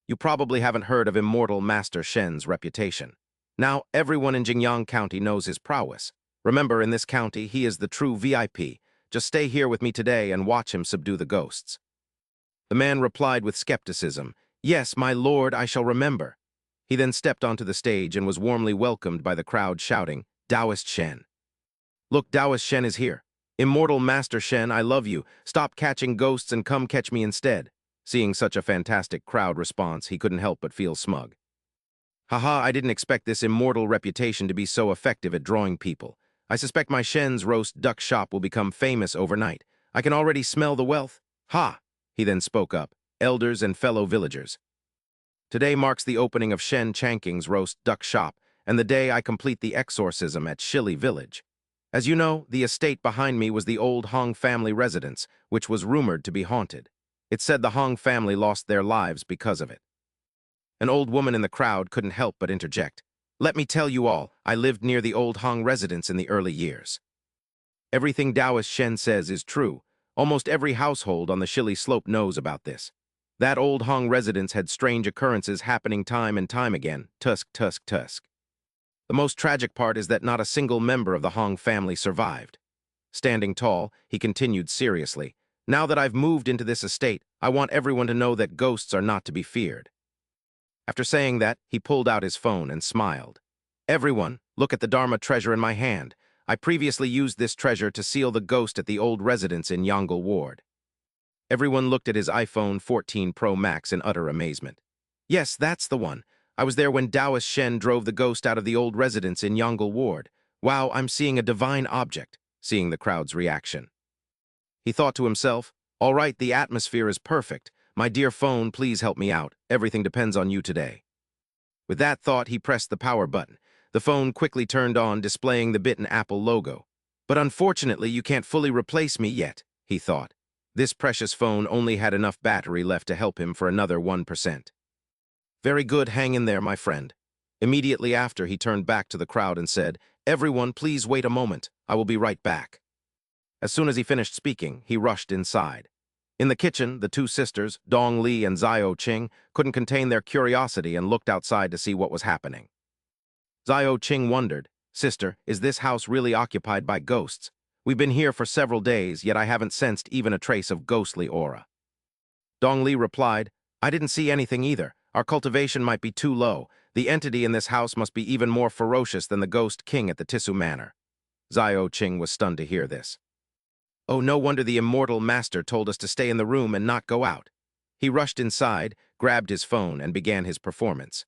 You probably haven't heard of immortal Master Shen's reputation. Now, everyone in Jingyang County knows his prowess. Remember, in this county, he is the true VIP. Just stay here with me today and watch him subdue the ghosts. The man replied with skepticism, Yes, my lord, I shall remember. He then stepped onto the stage and was warmly welcomed by the crowd shouting, Taoist Shen. Look, Taoist Shen is here. Immortal Master Shen, I love you. Stop catching ghosts and come catch me instead. Seeing such a fantastic crowd response, he couldn't help but feel smug. Haha, I didn't expect this immortal reputation to be so effective at drawing people. I suspect my Shen's roast duck shop will become famous overnight. I can already smell the wealth. Ha! He then spoke up, elders and fellow villagers. Today marks the opening of Shen Chanking's roast duck shop, and the day I complete the exorcism at Shili Village. As you know, the estate behind me was the old Hong family residence, which was rumored to be haunted. It said the Hong family lost their lives because of it. An old woman in the crowd couldn't help but interject. Let me tell you all, I lived near the old Hong residence in the early years. Everything Taoist Shen says is true. Almost every household on the Shili Slope knows about this. That old Hong residence had strange occurrences happening time and time again. Tusk, tusk, tusk. The most tragic part is that not a single member of the Hong family survived. Standing tall, he continued seriously, "Now that I've moved into this estate, I want everyone to know that ghosts are not to be feared." After saying that, he pulled out his phone and smiled. "Everyone, look at the Dharma treasure in my hand. I previously used this treasure to seal the ghost at the old residence in Yongle Ward." Everyone looked at his iPhone 14 Pro Max in utter amazement. "Yes, that's the one. I was there when Taoist Shen drove the ghost out of the old residence in Yongle Ward. Wow, I'm seeing a divine object," seeing the crowd's reaction. He thought to himself, "All right, the atmosphere is perfect. My dear phone, please help me out. Everything depends on you today." With that thought, he pressed the power button. The phone quickly turned on, displaying the bitten Apple logo. "But unfortunately, you can't fully replace me yet," he thought. This precious phone only had enough battery left to help him for another 1%. "Very good, hang in there, my friend." Immediately after, he turned back to the crowd and said, "Everyone, please wait a moment. I will be right back." As soon as he finished speaking, he rushed inside. In the kitchen, the two sisters, Dong Li and Xiao Qing, couldn't contain their curiosity and looked outside to see what was happening. Xiao Qing wondered, "Sister, is this house really occupied by ghosts? We've been here for several days, yet I haven't sensed even a trace of ghostly aura." Dong Li replied, "I didn't see anything either. Our cultivation might be too low. The entity in this house must be even more ferocious than the ghost king at the Tisu Manor." Xiao Qing was stunned to hear this. "Oh, no wonder the immortal master told us to stay in the room and not go out." He rushed inside, grabbed his phone, and began his performance.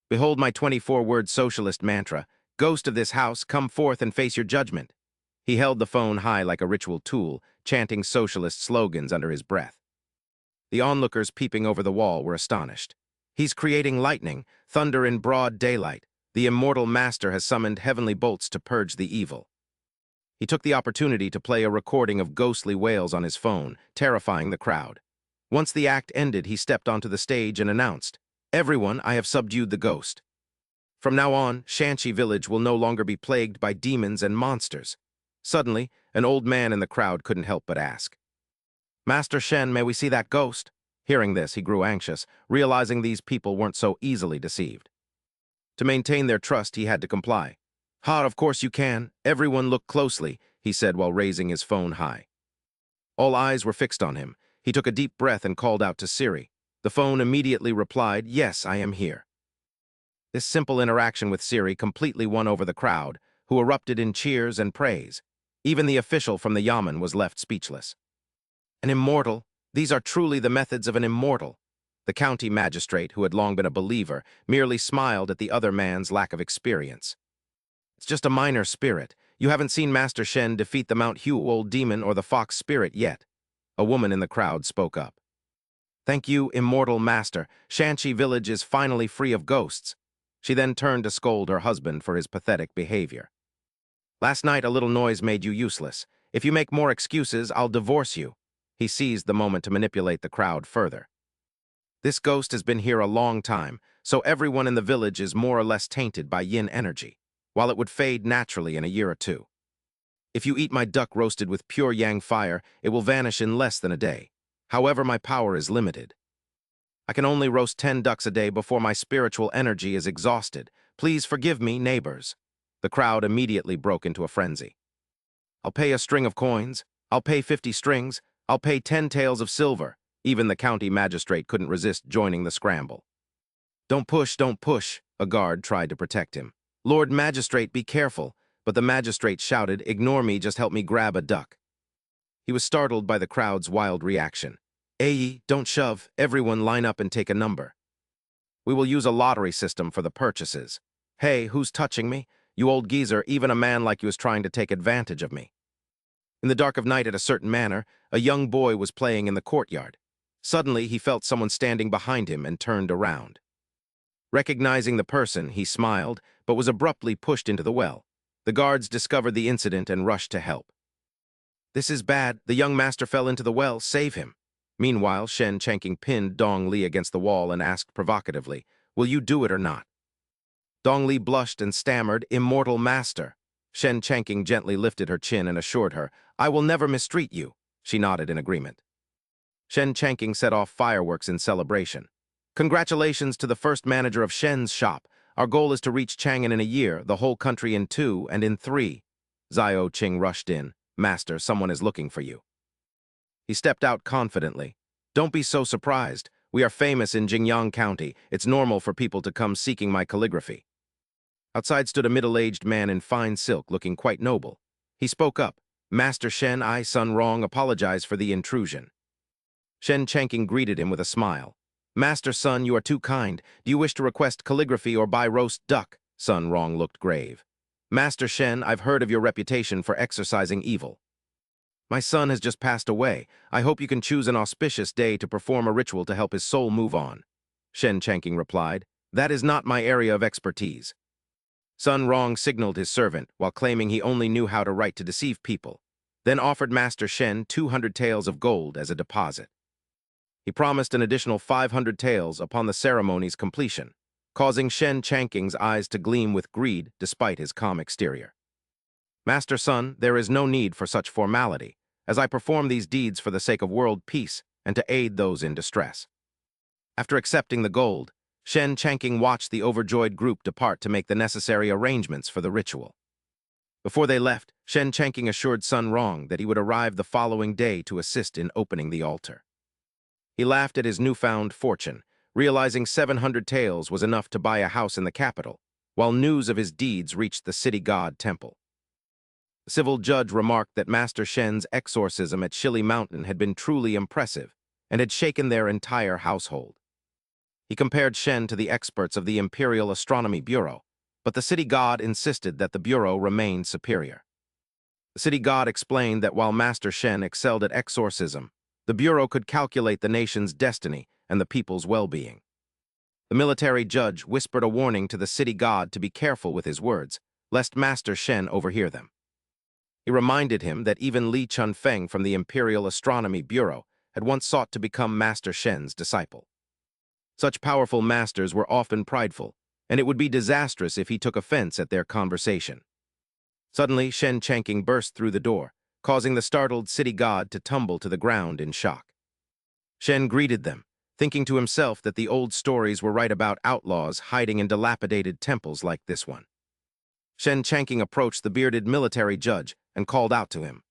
"Behold my 24-word socialist mantra. Ghost of this house, come forth and face your judgment." He held the phone high like a ritual tool, chanting socialist slogans under his breath. The onlookers peeping over the wall were astonished. "He's creating lightning, thunder in broad daylight. The immortal master has summoned heavenly bolts to purge the evil." He took the opportunity to play a recording of ghostly wails on his phone, terrifying the crowd. Once the act ended, he stepped onto the stage and announced, "Everyone, I have subdued the ghost. From now on, Shanxi Village will no longer be plagued by demons and monsters." Suddenly, an old man in the crowd couldn't help but ask, "Master Shen, may we see that ghost?" Hearing this, he grew anxious, realizing these people weren't so easily deceived. To maintain their trust, he had to comply. "Ha, of course you can. Everyone look closely," he said while raising his phone high. All eyes were fixed on him. He took a deep breath and called out to Siri. The phone immediately replied, "Yes, I am here." This simple interaction with Siri completely won over the crowd, who erupted in cheers and praise. Even the official from the Yamen was left speechless. "An immortal? These are truly the methods of an immortal." The county magistrate, who had long been a believer, merely smiled at the other man's lack of experience. "It's just a minor spirit. You haven't seen Master Shen defeat the Mount Huol demon or the fox spirit yet." A woman in the crowd spoke up. "Thank you, immortal master. Shanxi Village is finally free of ghosts." She then turned to scold her husband for his pathetic behavior. "Last night a little noise made you useless. If you make more excuses, I'll divorce you." He seized the moment to manipulate the crowd further. "This ghost has been here a long time, so everyone in the village is more or less tainted by yin energy, while it would fade naturally in a year or two. If you eat my duck roasted with pure yang fire, it will vanish in less than a day. However, my power is limited. I can only roast 10 ducks a day before my spiritual energy is exhausted. Please forgive me, neighbors." The crowd immediately broke into a frenzy. "I'll pay a string of coins. I'll pay 50 strings. I'll pay 10 taels of silver." Even the county magistrate couldn't resist joining the scramble. Don't push," a guard tried to protect him. "Lord Magistrate, be careful." But the magistrate shouted, "Ignore me, just help me grab a duck." He was startled by the crowd's wild reaction. "Aye, don't shove. Everyone line up and take a number. We will use a lottery system for the purchases." "Hey, who's touching me? You old geezer, even a man like you is trying to take advantage of me." In the dark of night at a certain manor, a young boy was playing in the courtyard. Suddenly, he felt someone standing behind him and turned around. Recognizing the person, he smiled, but was abruptly pushed into the well. The guards discovered the incident and rushed to help. "This is bad. The young master fell into the well. Save him." Meanwhile, Shen Changqing pinned Dong Li against the wall and asked provocatively, "Will you do it or not?" Dongli blushed and stammered, "Immortal master." Shen Changqing gently lifted her chin and assured her, "I will never mistreat you." She nodded in agreement. Shen Changqing set off fireworks in celebration. "Congratulations to the first manager of Shen's shop. Our goal is to reach Chang'an in a year, the whole country in 2, and in 3. Xiao Qing rushed in. "Master, someone is looking for you." He stepped out confidently. "Don't be so surprised. We are famous in Jingyang County. It's normal for people to come seeking my calligraphy." Outside stood a middle-aged man in fine silk, looking quite noble. He spoke up. "Master Shen, I, Sun Rong, apologize for the intrusion." Shen Changqing greeted him with a smile. "Master Sun, you are too kind. Do you wish to request calligraphy or buy roast duck?" Sun Rong looked grave. "Master Shen, I've heard of your reputation for exorcising evil. My son has just passed away. I hope you can choose an auspicious day to perform a ritual to help his soul move on." Shen Changqing replied, "That is not my area of expertise." Sun Rong signaled his servant, while claiming he only knew how to write to deceive people, then offered Master Shen 200 taels of gold as a deposit. He promised an additional 500 taels upon the ceremony's completion, causing Shen Changqing's eyes to gleam with greed despite his calm exterior. "Master Sun, there is no need for such formality, as I perform these deeds for the sake of world peace and to aid those in distress." After accepting the gold, Shen Changqing watched the overjoyed group depart to make the necessary arrangements for the ritual. Before they left, Shen Changqing assured Sun Rong that he would arrive the following day to assist in opening the altar. He laughed at his newfound fortune, realizing 700 taels was enough to buy a house in the capital, while news of his deeds reached the city god temple. The civil judge remarked that Master Shen's exorcism at Shili Mountain had been truly impressive and had shaken their entire household. He compared Shen to the experts of the Imperial Astronomy Bureau, but the city god insisted that the bureau remained superior. The city god explained that while Master Shen excelled at exorcism, the bureau could calculate the nation's destiny and the people's well-being. The military judge whispered a warning to the city god to be careful with his words, lest Master Shen overhear them. He reminded him that even Li Chunfeng from the Imperial Astronomy Bureau had once sought to become Master Shen's disciple. Such powerful masters were often prideful, and it would be disastrous if he took offense at their conversation. Suddenly, Shen Changqing burst through the door, causing the startled city god to tumble to the ground in shock. Shen greeted them, thinking to himself that the old stories were right about outlaws hiding in dilapidated temples like this one. Shen Changqing approached the bearded military judge and called out to him.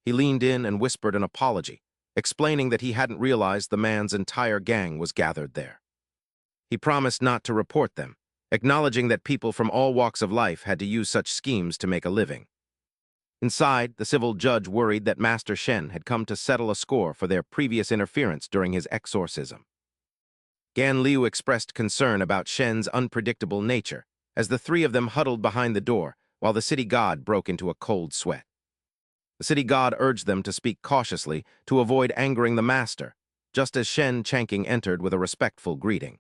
He leaned in and whispered an apology, explaining that he hadn't realized the man's entire gang was gathered there. He promised not to report them, acknowledging that people from all walks of life had to use such schemes to make a living. Inside, the civil judge worried that Master Shen had come to settle a score for their previous interference during his exorcism. Gan Liu expressed concern about Shen's unpredictable nature as the three of them huddled behind the door while the city god broke into a cold sweat. The city god urged them to speak cautiously to avoid angering the master, just as Shen Changqing entered with a respectful greeting.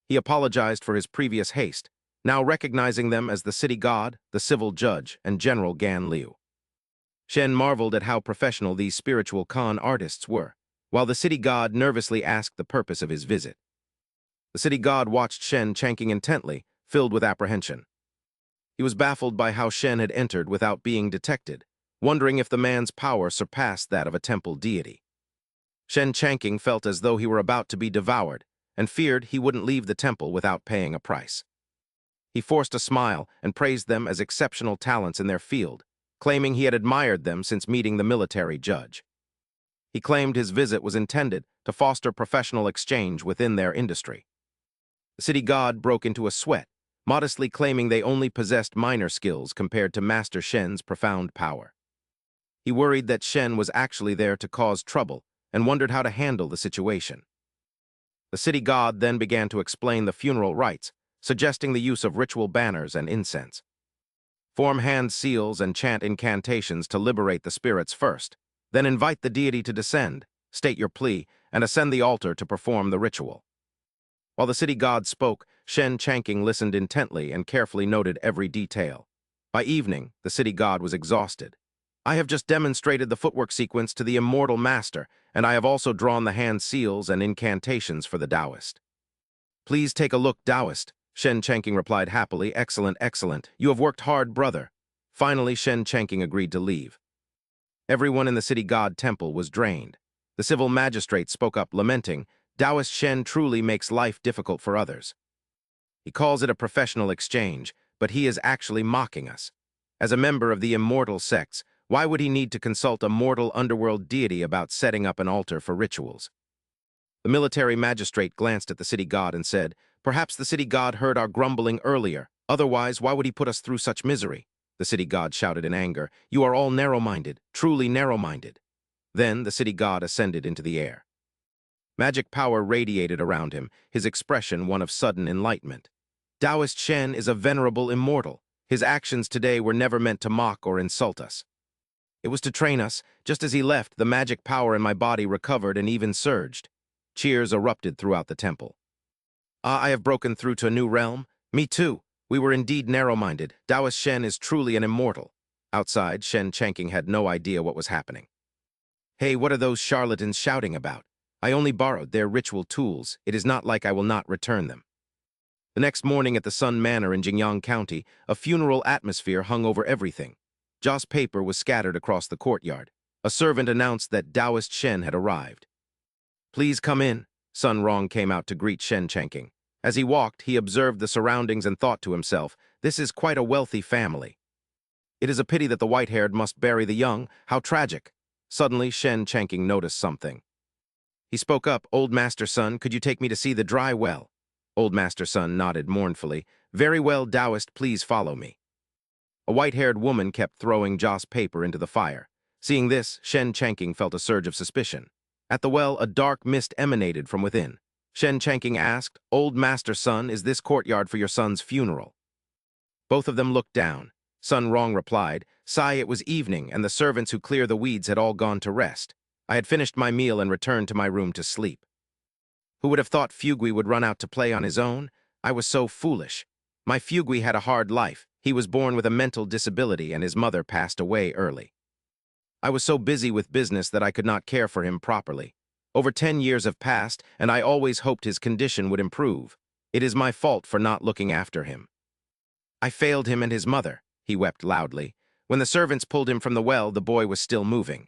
He apologized for his previous haste, now recognizing them as the city god, the civil judge, and General Gan Liu. Shen marveled at how professional these spiritual con artists were, while the city god nervously asked the purpose of his visit. The city god watched Shen Changqing intently, filled with apprehension. He was baffled by how Shen had entered without being detected, wondering if the man's power surpassed that of a temple deity. Shen Changqing felt as though he were about to be devoured, and feared he wouldn't leave the temple without paying a price. He forced a smile and praised them as exceptional talents in their field, claiming he had admired them since meeting the military judge. He claimed his visit was intended to foster professional exchange within their industry. The city god broke into a sweat, modestly claiming they only possessed minor skills compared to Master Shen's profound power. He worried that Shen was actually there to cause trouble and wondered how to handle the situation. The city god then began to explain the funeral rites, suggesting the use of ritual banners and incense. Form hand seals and chant incantations to liberate the spirits first, then invite the deity to descend, state your plea, and ascend the altar to perform the ritual. While the city god spoke, Shen Changqing listened intently and carefully noted every detail. By evening, the city god was exhausted. "I have just demonstrated the footwork sequence to the immortal master, and I have also drawn the hand seals and incantations for the Taoist. Please take a look, Taoist. Shen Chanking replied happily, "Excellent, excellent. You have worked hard, brother." Finally, Shen Chanking agreed to leave. Everyone in the city god temple was drained. The civil magistrate spoke up, lamenting, "Taoist Shen truly makes life difficult for others. He calls it a professional exchange, but he is actually mocking us. As a member of the immortal sects, why would he need to consult a mortal underworld deity about setting up an altar for rituals?" The military magistrate glanced at the city god and said, "Perhaps the city god heard our grumbling earlier. Otherwise, why would he put us through such misery?" The city god shouted in anger, "You are all narrow-minded, truly narrow-minded." Then the city god ascended into the air. Magic power radiated around him, his expression one of sudden enlightenment. Taoist Shen is a venerable immortal. His actions today were never meant to mock or insult us. It was to train us. Just as he left, the magic power in my body recovered and even surged. Cheers erupted throughout the temple. "Ah, I have broken through to a new realm. Me too. We were indeed narrow-minded. Taoist Shen is truly an immortal." Outside, Shen Chanking had no idea what was happening. "Hey, what are those charlatans shouting about? I only borrowed their ritual tools. It is not like I will not return them." The next morning at the Sun Manor in Jingyang County, a funeral atmosphere hung over everything. Joss paper was scattered across the courtyard. A servant announced that Taoist Shen had arrived. "Please come in." Sun Rong came out to greet Shen Chanking. As he walked, he observed the surroundings and thought to himself, "This is quite a wealthy family. It is a pity that the white-haired must bury the young. How tragic." Suddenly, Shen Chanking noticed something. He spoke up, "Old Master Sun, could you take me to see the dry well?" Old Master Sun nodded mournfully. "Very well, Taoist, please follow me." A white-haired woman kept throwing joss paper into the fire. Seeing this, Shen Chanking felt a surge of suspicion. At the well, a dark mist emanated from within. Shen Chanking asked, "Old Master Sun, is this courtyard for your son's funeral?" Both of them looked down. Sun Rong replied, "Sai, it was evening, and the servants who clear the weeds had all gone to rest. I had finished my meal and returned to my room to sleep." Who would have thought Fugui would run out to play on his own? I was so foolish. My Fugui had a hard life. He was born with a mental disability and his mother passed away early. I was so busy with business that I could not care for him properly. Over 10 years have passed, and I always hoped his condition would improve. It is my fault for not looking after him. I failed him and his mother. He wept loudly. When the servants pulled him from the well, the boy was still moving.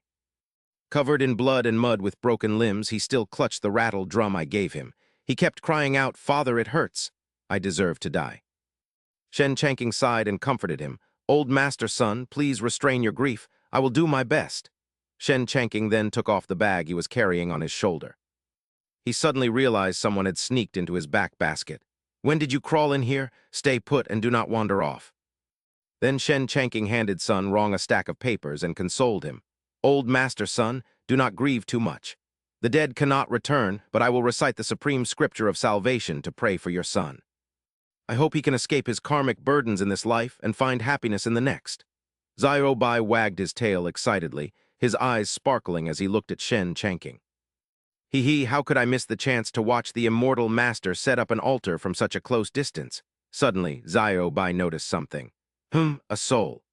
Covered in blood and mud with broken limbs, he still clutched the rattle drum I gave him. He kept crying out, "Father, it hurts." I deserve to die. Shen Chanking sighed and comforted him. "Old Master Sun, please restrain your grief. I will do my best." Shen Chanking then took off the bag he was carrying on his shoulder. He suddenly realized someone had sneaked into his back basket. "When did you crawl in here? Stay put and do not wander off." Then Shen Chanking handed Sun Rong a stack of papers and consoled him. "Old Master Sun, do not grieve too much. The dead cannot return, but I will recite the supreme scripture of salvation to pray for your son. I hope he can escape his karmic burdens in this life and find happiness in the next." Xiao Bai wagged his tail excitedly, his eyes sparkling as he looked at Shen Chanking. Hee, how could I miss the chance to watch the immortal master set up an altar from such a close distance? Suddenly, Xiao Bai noticed something. A soul.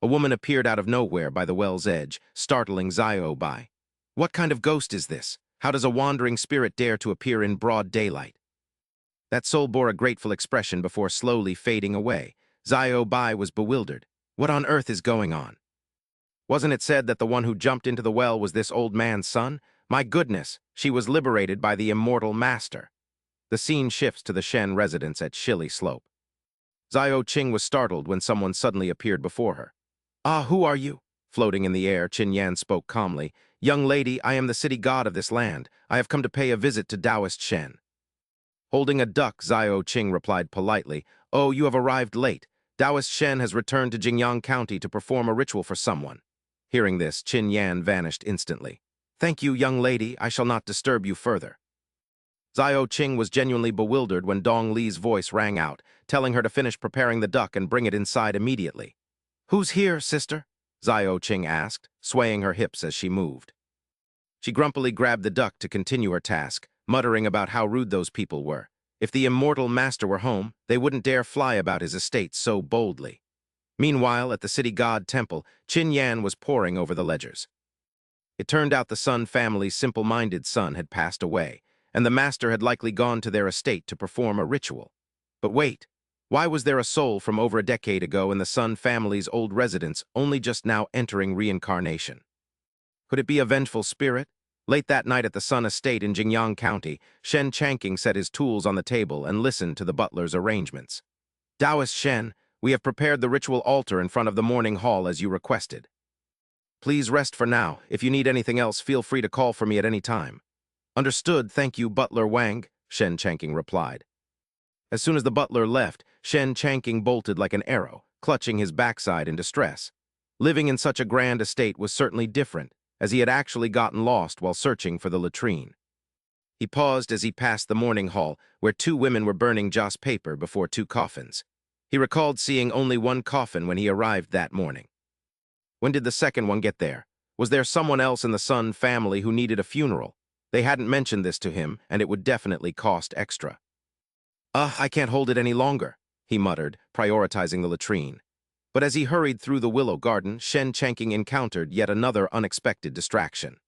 A woman appeared out of nowhere by the well's edge, startling Xiao Bai. What kind of ghost is this? How does a wandering spirit dare to appear in broad daylight? That soul bore a grateful expression before slowly fading away. Xiao Bai was bewildered. What on earth is going on? Wasn't it said that the one who jumped into the well was this old man's son? My goodness, she was liberated by the immortal master. The scene shifts to the Shen residence at Shilly Slope. Xiao Qing was startled when someone suddenly appeared before her. "Ah, who are you?" Floating in the air, Qin Yan spoke calmly. "Young lady, I am the city god of this land. I have come to pay a visit to Taoist Shen." Holding a duck, Xiao Qing replied politely, "Oh, you have arrived late. Taoist Shen has returned to Jingyang County to perform a ritual for someone." Hearing this, Qin Yan vanished instantly. "Thank you, young lady. I shall not disturb you further." Xiao Qing was genuinely bewildered when Dong Li's voice rang out, telling her to finish preparing the duck and bring it inside immediately. "Who's here, sister?" Xiao Qing asked, swaying her hips as she moved. She grumpily grabbed the duck to continue her task, muttering about how rude those people were. If the immortal master were home, they wouldn't dare fly about his estate so boldly. Meanwhile, at the city god temple, Qin Yan was poring over the ledgers. It turned out the Sun family's simple-minded son had passed away, and the master had likely gone to their estate to perform a ritual. But wait, why was there a soul from over a decade ago in the Sun family's old residence only just now entering reincarnation? Could it be a vengeful spirit? Late that night at the Sun estate in Jingyang County, Shen Changqing set his tools on the table and listened to the butler's arrangements. Taoist Shen, we have prepared the ritual altar in front of the morning hall as you requested. Please rest for now. If you need anything else, feel free to call for me at any time. Understood, thank you, Butler Wang, Shen Changqing replied. As soon as the butler left, Shen Changqing bolted like an arrow, clutching his backside in distress. Living in such a grand estate was certainly different, as he had actually gotten lost while searching for the latrine. He paused as he passed the morning hall, where two women were burning joss paper before two coffins. He recalled seeing only one coffin when he arrived that morning. When did the second one get there? Was there someone else in the Sun family who needed a funeral? They hadn't mentioned this to him, and it would definitely cost extra. I can't hold it any longer, he muttered, prioritizing the latrine. But as he hurried through the willow garden, Shen Changqing encountered yet another unexpected distraction.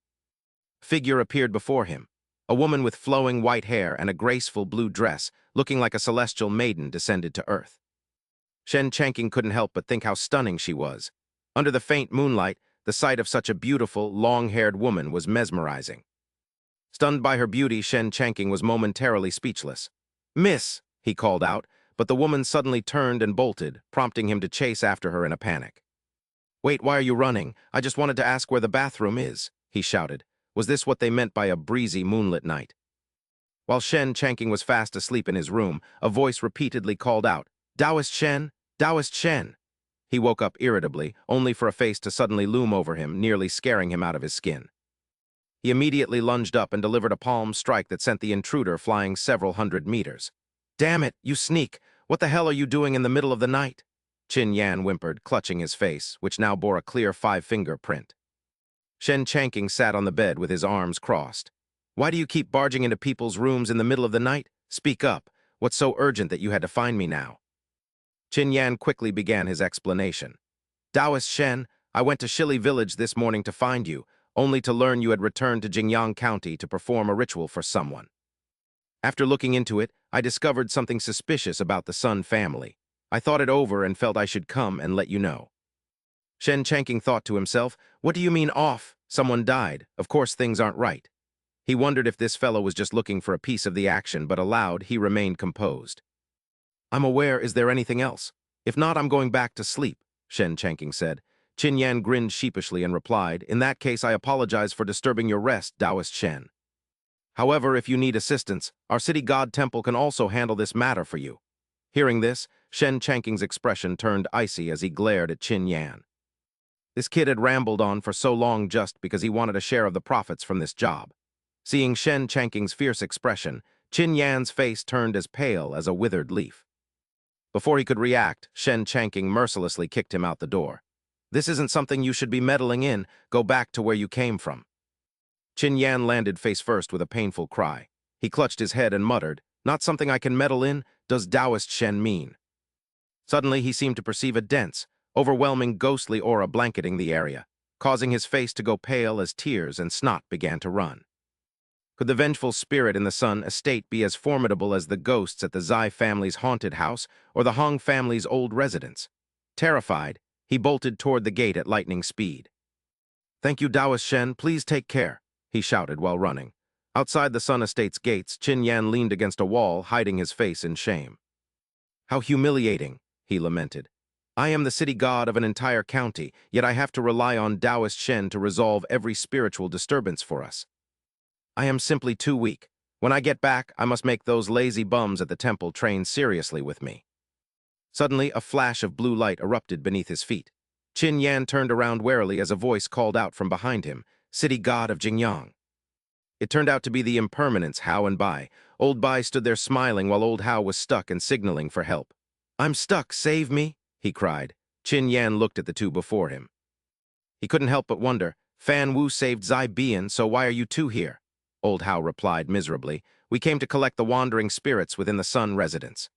A figure appeared before him, a woman with flowing white hair and a graceful blue dress, looking like a celestial maiden descended to earth. Shen Changqing couldn't help but think how stunning she was. Under the faint moonlight, the sight of such a beautiful, long-haired woman was mesmerizing. Stunned by her beauty, Shen Changqing was momentarily speechless. "Miss," he called out, but the woman suddenly turned and bolted, prompting him to chase after her in a panic. "Wait, why are you running? I just wanted to ask where the bathroom is," he shouted. Was this what they meant by a breezy moonlit night? While Shen Changqing was fast asleep in his room, a voice repeatedly called out, "Taoist Shen! Taoist Shen!" He woke up irritably, only for a face to suddenly loom over him, nearly scaring him out of his skin. He immediately lunged up and delivered a palm strike that sent the intruder flying several hundred meters. "Damn it, you sneak! What the hell are you doing in the middle of the night?" Qin Yan whimpered, clutching his face, which now bore a clear 5-finger print. Shen Changqing sat on the bed with his arms crossed. "Why do you keep barging into people's rooms in the middle of the night? Speak up. What's so urgent that you had to find me now?" Qin Yan quickly began his explanation. "Taoist Shen, I went to Shili village this morning to find you, only to learn you had returned to Jingyang County to perform a ritual for someone. After looking into it, I discovered something suspicious about the Sun family. I thought it over and felt I should come and let you know." Shen Changqing thought to himself, "What do you mean off? Someone died. Of course things aren't right." He wondered if this fellow was just looking for a piece of the action, but aloud he remained composed. "I'm aware, is there anything else? If not, I'm going back to sleep," Shen Changqing said. Qin Yan grinned sheepishly and replied, "In that case, I apologize for disturbing your rest, Taoist Shen. However, if you need assistance, our city god temple can also handle this matter for you." Hearing this, Shen Changqing's expression turned icy as he glared at Qin Yan. This kid had rambled on for so long just because he wanted a share of the profits from this job. Seeing Shen Changqing's fierce expression, Qin Yan's face turned as pale as a withered leaf. Before he could react, Shen Changqing mercilessly kicked him out the door. "This isn't something you should be meddling in. Go back to where you came from." Qin Yan landed face first with a painful cry. He clutched his head and muttered, "Not something I can meddle in? Does Taoist Shen mean?" Suddenly he seemed to perceive a dense, overwhelming ghostly aura blanketing the area, causing his face to go pale as tears and snot began to run. Could the vengeful spirit in the Sun estate be as formidable as the ghosts at the Zai family's haunted house or the Hong family's old residence? Terrified, he bolted toward the gate at lightning speed. "Thank you, Taoist Shen. Please take care," he shouted while running. Outside the Sun estate's gates, Qin Yan leaned against a wall, hiding his face in shame. "How humiliating," he lamented. "I am the city god of an entire county, yet I have to rely on Taoist Shen to resolve every spiritual disturbance for us. I am simply too weak. When I get back, I must make those lazy bums at the temple train seriously with me." Suddenly, a flash of blue light erupted beneath his feet. Qin Yan turned around warily as a voice called out from behind him, "City god of Jingyang." It turned out to be the impermanence Hao and Bai. Old Bai stood there smiling while old Hao was stuck and signaling for help. "I'm stuck, save me," he cried. Qin Yan looked at the two before him. He couldn't help but wonder, "Fan Wu saved Zai Bian, so why are you two here?" Old Hao replied miserably, "We came to collect the wandering spirits within the Sun residence.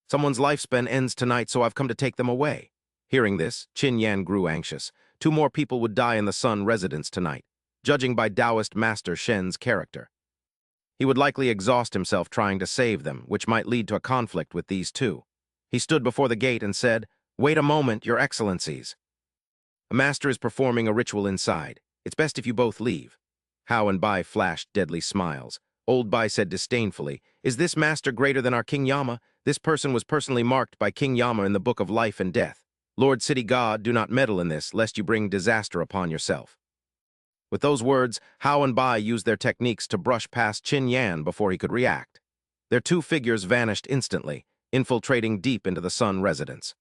Someone's lifespan ends tonight, so I've come to take them away." Hearing this, Qin Yan grew anxious. 2 more people would die in the Sun residence tonight, judging by Taoist Master Shen's character. He would likely exhaust himself trying to save them, which might lead to a conflict with these two. He stood before the gate and said, "Wait a moment, your excellencies. A master is performing a ritual inside. It's best if you both leave." Hao and Bai flashed deadly smiles. Old Bai said disdainfully, "Is this master greater than our King Yama? This person was personally marked by King Yama in the Book of Life and Death. Lord City God, do not meddle in this, lest you bring disaster upon yourself." With those words, Hao and Bai used their techniques to brush past Qin Yan before he could react. Their two figures vanished instantly, infiltrating deep into the Sun residence.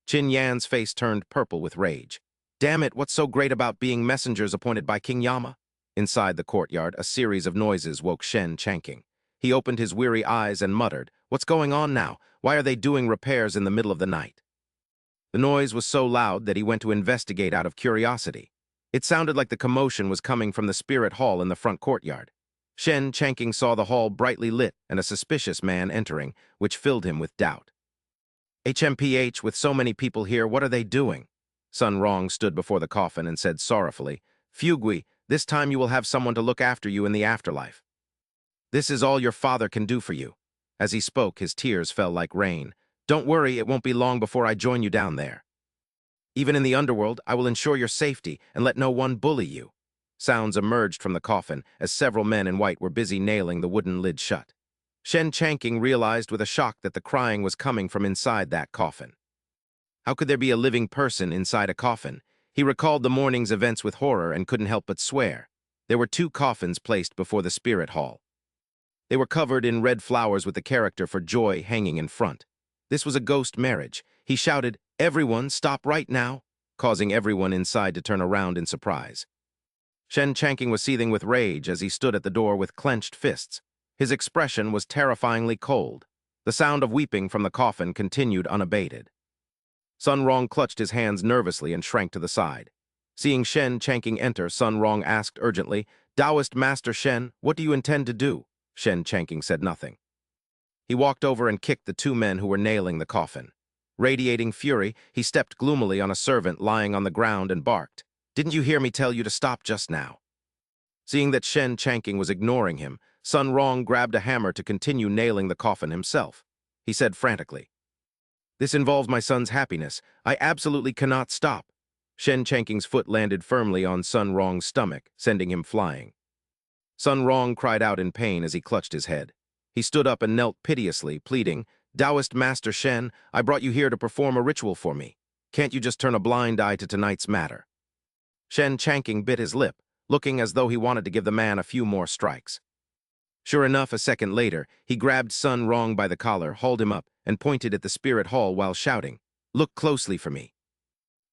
Qin Yan's face turned purple with rage. "Damn it, what's so great about being messengers appointed by King Yama?" Inside the courtyard, a series of noises woke Shen Chanking. He opened his weary eyes and muttered, "What's going on now? Why are they doing repairs in the middle of the night?" The noise was so loud that he went to investigate out of curiosity. It sounded like the commotion was coming from the spirit hall in the front courtyard. Shen Chanking saw the hall brightly lit and a suspicious man entering, which filled him with doubt. "HMPH, with so many people here, what are they doing?" Sun Rong stood before the coffin and said sorrowfully, "Fugui, this time you will have someone to look after you in the afterlife. This is all your father can do for you." As he spoke, his tears fell like rain. "Don't worry, it won't be long before I join you down there. Even in the underworld, I will ensure your safety and let no one bully you." Sounds emerged from the coffin as several men in white were busy nailing the wooden lid shut. Shen Chanking realized with a shock that the crying was coming from inside that coffin. How could there be a living person inside a coffin? He recalled the morning's events with horror and couldn't help but swear. There were two coffins placed before the spirit hall. They were covered in red flowers with the character for joy hanging in front. This was a ghost marriage. He shouted, "Everyone, stop right now," causing everyone inside to turn around in surprise. Shen Chanking was seething with rage as he stood at the door with clenched fists. His expression was terrifyingly cold. The sound of weeping from the coffin continued unabated. Sun Rong clutched his hands nervously and shrank to the side. Seeing Shen Chanking enter, Sun Rong asked urgently, "Taoist Master Shen, what do you intend to do?" Shen Chanking said nothing. He walked over and kicked the two men who were nailing the coffin. Radiating fury, he stepped gloomily on a servant lying on the ground and barked, "Didn't you hear me tell you to stop just now?" Seeing that Shen Chanking was ignoring him, Sun Rong grabbed a hammer to continue nailing the coffin himself. He said frantically, "This involves my son's happiness. I absolutely cannot stop." Shen Chanking's foot landed firmly on Sun Rong's stomach, sending him flying. Sun Rong cried out in pain as he clutched his head. He stood up and knelt piteously, pleading, "Taoist Master Shen, I brought you here to perform a ritual for me. Can't you just turn a blind eye to tonight's matter?" Shen Chanking bit his lip, looking as though he wanted to give the man a few more strikes. Sure enough, a second later, he grabbed Sun Rong by the collar, hauled him up, and pointed at the spirit hall while shouting, "Look closely for me.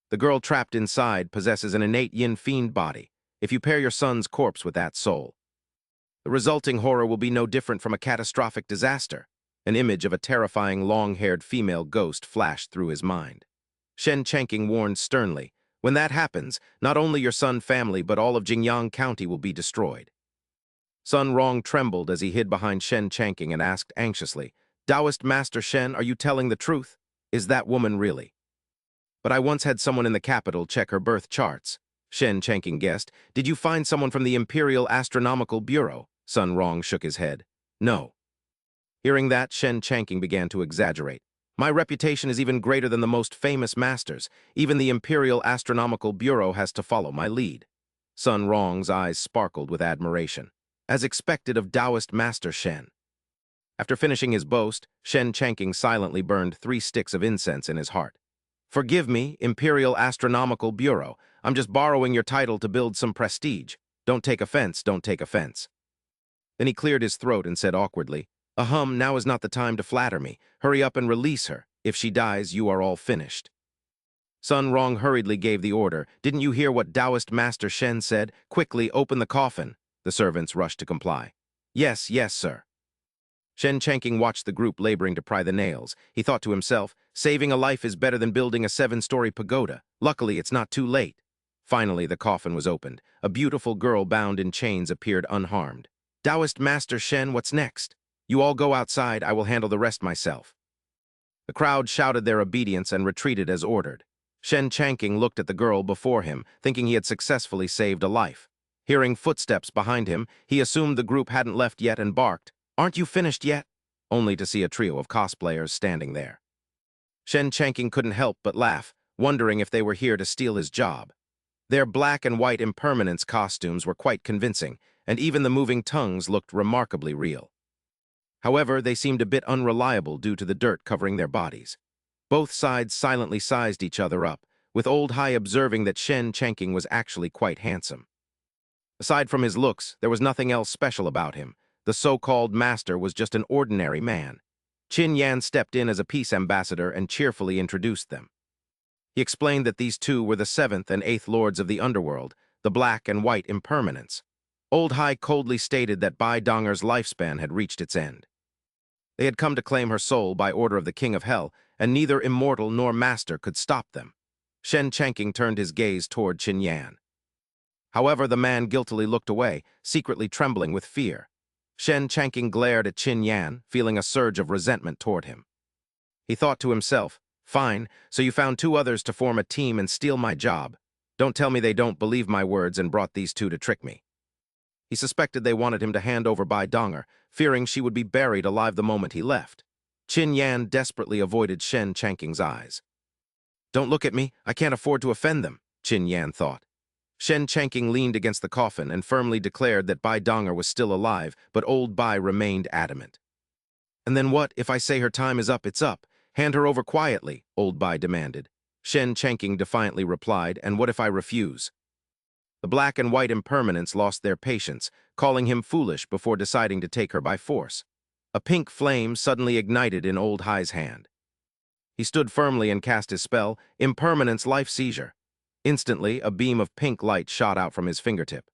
The girl trapped inside possesses an innate yin fiend body. If you pair your son's corpse with that soul, the resulting horror will be no different from a catastrophic disaster." An image of a terrifying long-haired female ghost flashed through his mind. Shen Chanking warned sternly, "When that happens, not only your son's family but all of Jingyang County will be destroyed." Sun Rong trembled as he hid behind Shen Chanking and asked anxiously, "Taoist Master Shen, are you telling the truth? Is that woman really?" "But I once had someone in the capital check her birth charts," Shen Chanking guessed. "Did you find someone from the Imperial Astronomical Bureau?" Sun Rong shook his head. "No." Hearing that, Shen Chanking began to exaggerate. "My reputation is even greater than the most famous masters. Even the Imperial Astronomical Bureau has to follow my lead." Sun Rong's eyes sparkled with admiration. As expected of Taoist Master Shen. After finishing his boast, Shen Chanking silently burned 3 sticks of incense in his heart. "Forgive me, Imperial Astronomical Bureau. I'm just borrowing your title to build some prestige. Don't take offense, don't take offense." Then he cleared his throat and said awkwardly, "Ahem, now is not the time to flatter me. Hurry up and release her. If she dies, you are all finished." Sun Rong hurriedly gave the order. "Didn't you hear what Taoist Master Shen said? Quickly, open the coffin." The servants rushed to comply. "Yes, yes, sir." Shen Chanking watched the group laboring to pry the nails. He thought to himself, saving a life is better than building a 7-story pagoda. Luckily, it's not too late. Finally, the coffin was opened. A beautiful girl bound in chains appeared unharmed. "Taoist Master Shen, what's next? You all go outside, I will handle the rest myself." The crowd shouted their obedience and retreated as ordered. Shen Chanking looked at the girl before him, thinking he had successfully saved a life. Hearing footsteps behind him, he assumed the group hadn't left yet and barked, "Aren't you finished yet?" Only to see a trio of cosplayers standing there. Shen Chanking couldn't help but laugh, wondering if they were here to steal his job. Their black and white impermanence costumes were quite convincing, and even the moving tongues looked remarkably real. However, they seemed a bit unreliable due to the dirt covering their bodies. Both sides silently sized each other up, with Old Hai observing that Shen Chanking was actually quite handsome. Aside from his looks, there was nothing else special about him. The so-called master was just an ordinary man. Qin Yan stepped in as a peace ambassador and cheerfully introduced them. He explained that these two were the 7th and 8th lords of the underworld, the black and white impermanents. Old Hai coldly stated that Bai Donger's lifespan had reached its end. They had come to claim her soul by order of the King of Hell, and neither immortal nor master could stop them. Shen Chanking turned his gaze toward Qin Yan. However, the man guiltily looked away, secretly trembling with fear. Shen Chanking glared at Qin Yan, feeling a surge of resentment toward him. He thought to himself, "Fine, so you found 2 others to form a team and steal my job. Don't tell me they don't believe my words and brought these 2 to trick me." He suspected they wanted him to hand over Bai Donger, fearing she would be buried alive the moment he left. Qin Yan desperately avoided Shen Chanking's eyes. "Don't look at me, I can't afford to offend them," Qin Yan thought. Shen Chanking leaned against the coffin and firmly declared that Bai Donger was still alive, but old Bai remained adamant. "And then what, if I say her time is up, it's up? Hand her over quietly," old Bai demanded. Shen Chanking defiantly replied, "And what if I refuse?" The black and white impermanents lost their patience, calling him foolish before deciding to take her by force. A pink flame suddenly ignited in old Hai's hand. He stood firmly and cast his spell, Impermanence Life Seizure. Instantly, a beam of pink light shot out from his fingertip.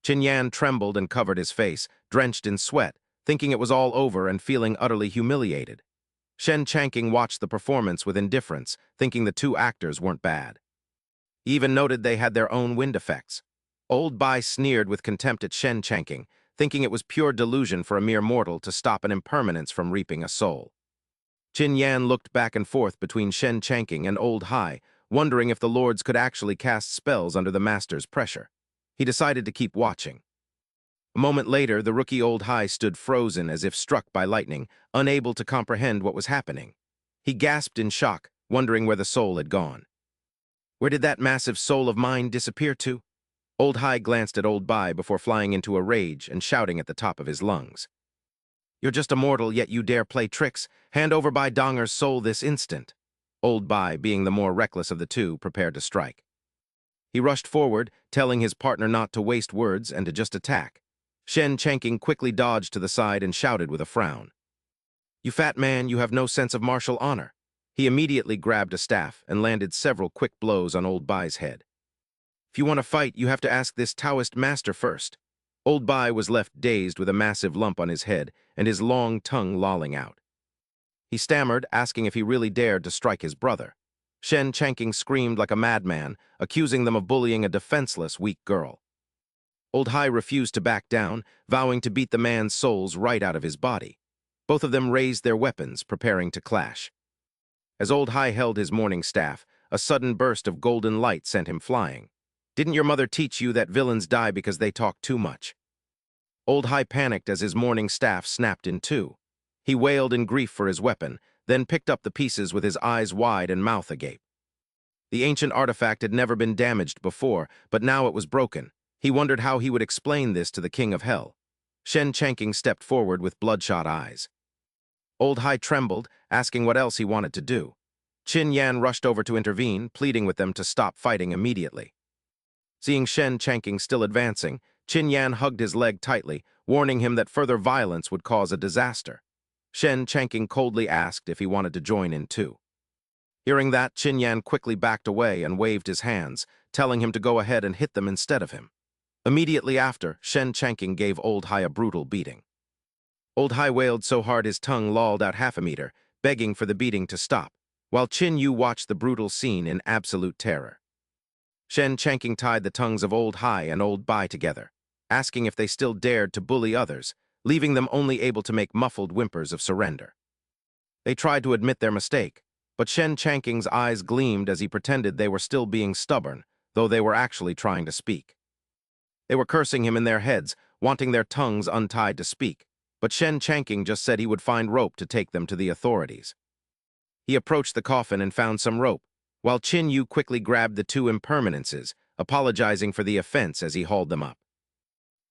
Qin Yan trembled and covered his face, drenched in sweat, thinking it was all over and feeling utterly humiliated. Shen Chanking watched the performance with indifference, thinking the 2 actors weren't bad. He even noted they had their own wind effects. Old Bai sneered with contempt at Shen Chanking, thinking it was pure delusion for a mere mortal to stop an impermanence from reaping a soul. Qin Yan looked back and forth between Shen Chanking and Old Hai, wondering if the lords could actually cast spells under the master's pressure. He decided to keep watching. A moment later, the rookie Old Hai stood frozen as if struck by lightning, unable to comprehend what was happening. He gasped in shock, wondering where the soul had gone. "Where did that massive soul of mine disappear to?" Old Hai glanced at Old Bai before flying into a rage and shouting at the top of his lungs. "You're just a mortal, yet you dare play tricks. Hand over Bai Donger's soul this instant." Old Bai, being the more reckless of the 2, prepared to strike. He rushed forward, telling his partner not to waste words and to just attack. Shen Chanking quickly dodged to the side and shouted with a frown, "You fat man, you have no sense of martial honor." He immediately grabbed a staff and landed several quick blows on Old Bai's head. "If you want to fight, you have to ask this Taoist master first." Old Bai was left dazed with a massive lump on his head and his long tongue lolling out. He stammered, asking if he really dared to strike his brother. Shen Chanking screamed like a madman, accusing them of bullying a defenseless, weak girl. Old Hai refused to back down, vowing to beat the man's souls right out of his body. Both of them raised their weapons, preparing to clash. As Old Hai held his morning staff, a sudden burst of golden light sent him flying. "Didn't your mother teach you that villains die because they talk too much?" Old Hai panicked as his morning staff snapped in 2. He wailed in grief for his weapon, then picked up the pieces with his eyes wide and mouth agape. The ancient artifact had never been damaged before, but now it was broken. He wondered how he would explain this to the King of Hell. Shen Chanking stepped forward with bloodshot eyes. Old Hai trembled, asking what else he wanted to do. Qin Yan rushed over to intervene, pleading with them to stop fighting immediately. Seeing Shen Chanking still advancing, Qin Yan hugged his leg tightly, warning him that further violence would cause a disaster. Shen Chanking coldly asked if he wanted to join in too. Hearing that, Qin Yan quickly backed away and waved his hands, telling him to go ahead and hit them instead of him. Immediately after, Shen Chanking gave Old Hai a brutal beating. Old Hai wailed so hard his tongue lolled out half a meter, begging for the beating to stop, while Qin Yu watched the brutal scene in absolute terror. Shen Chanking tied the tongues of Old Hai and Old Bai together, asking if they still dared to bully others, leaving them only able to make muffled whimpers of surrender. They tried to admit their mistake, but Shen Chanking's eyes gleamed as he pretended they were still being stubborn, though they were actually trying to speak. They were cursing him in their heads, wanting their tongues untied to speak, but Shen Chanking just said he would find rope to take them to the authorities. He approached the coffin and found some rope, while Qin Yu quickly grabbed the two impermanences, apologizing for the offense as he hauled them up.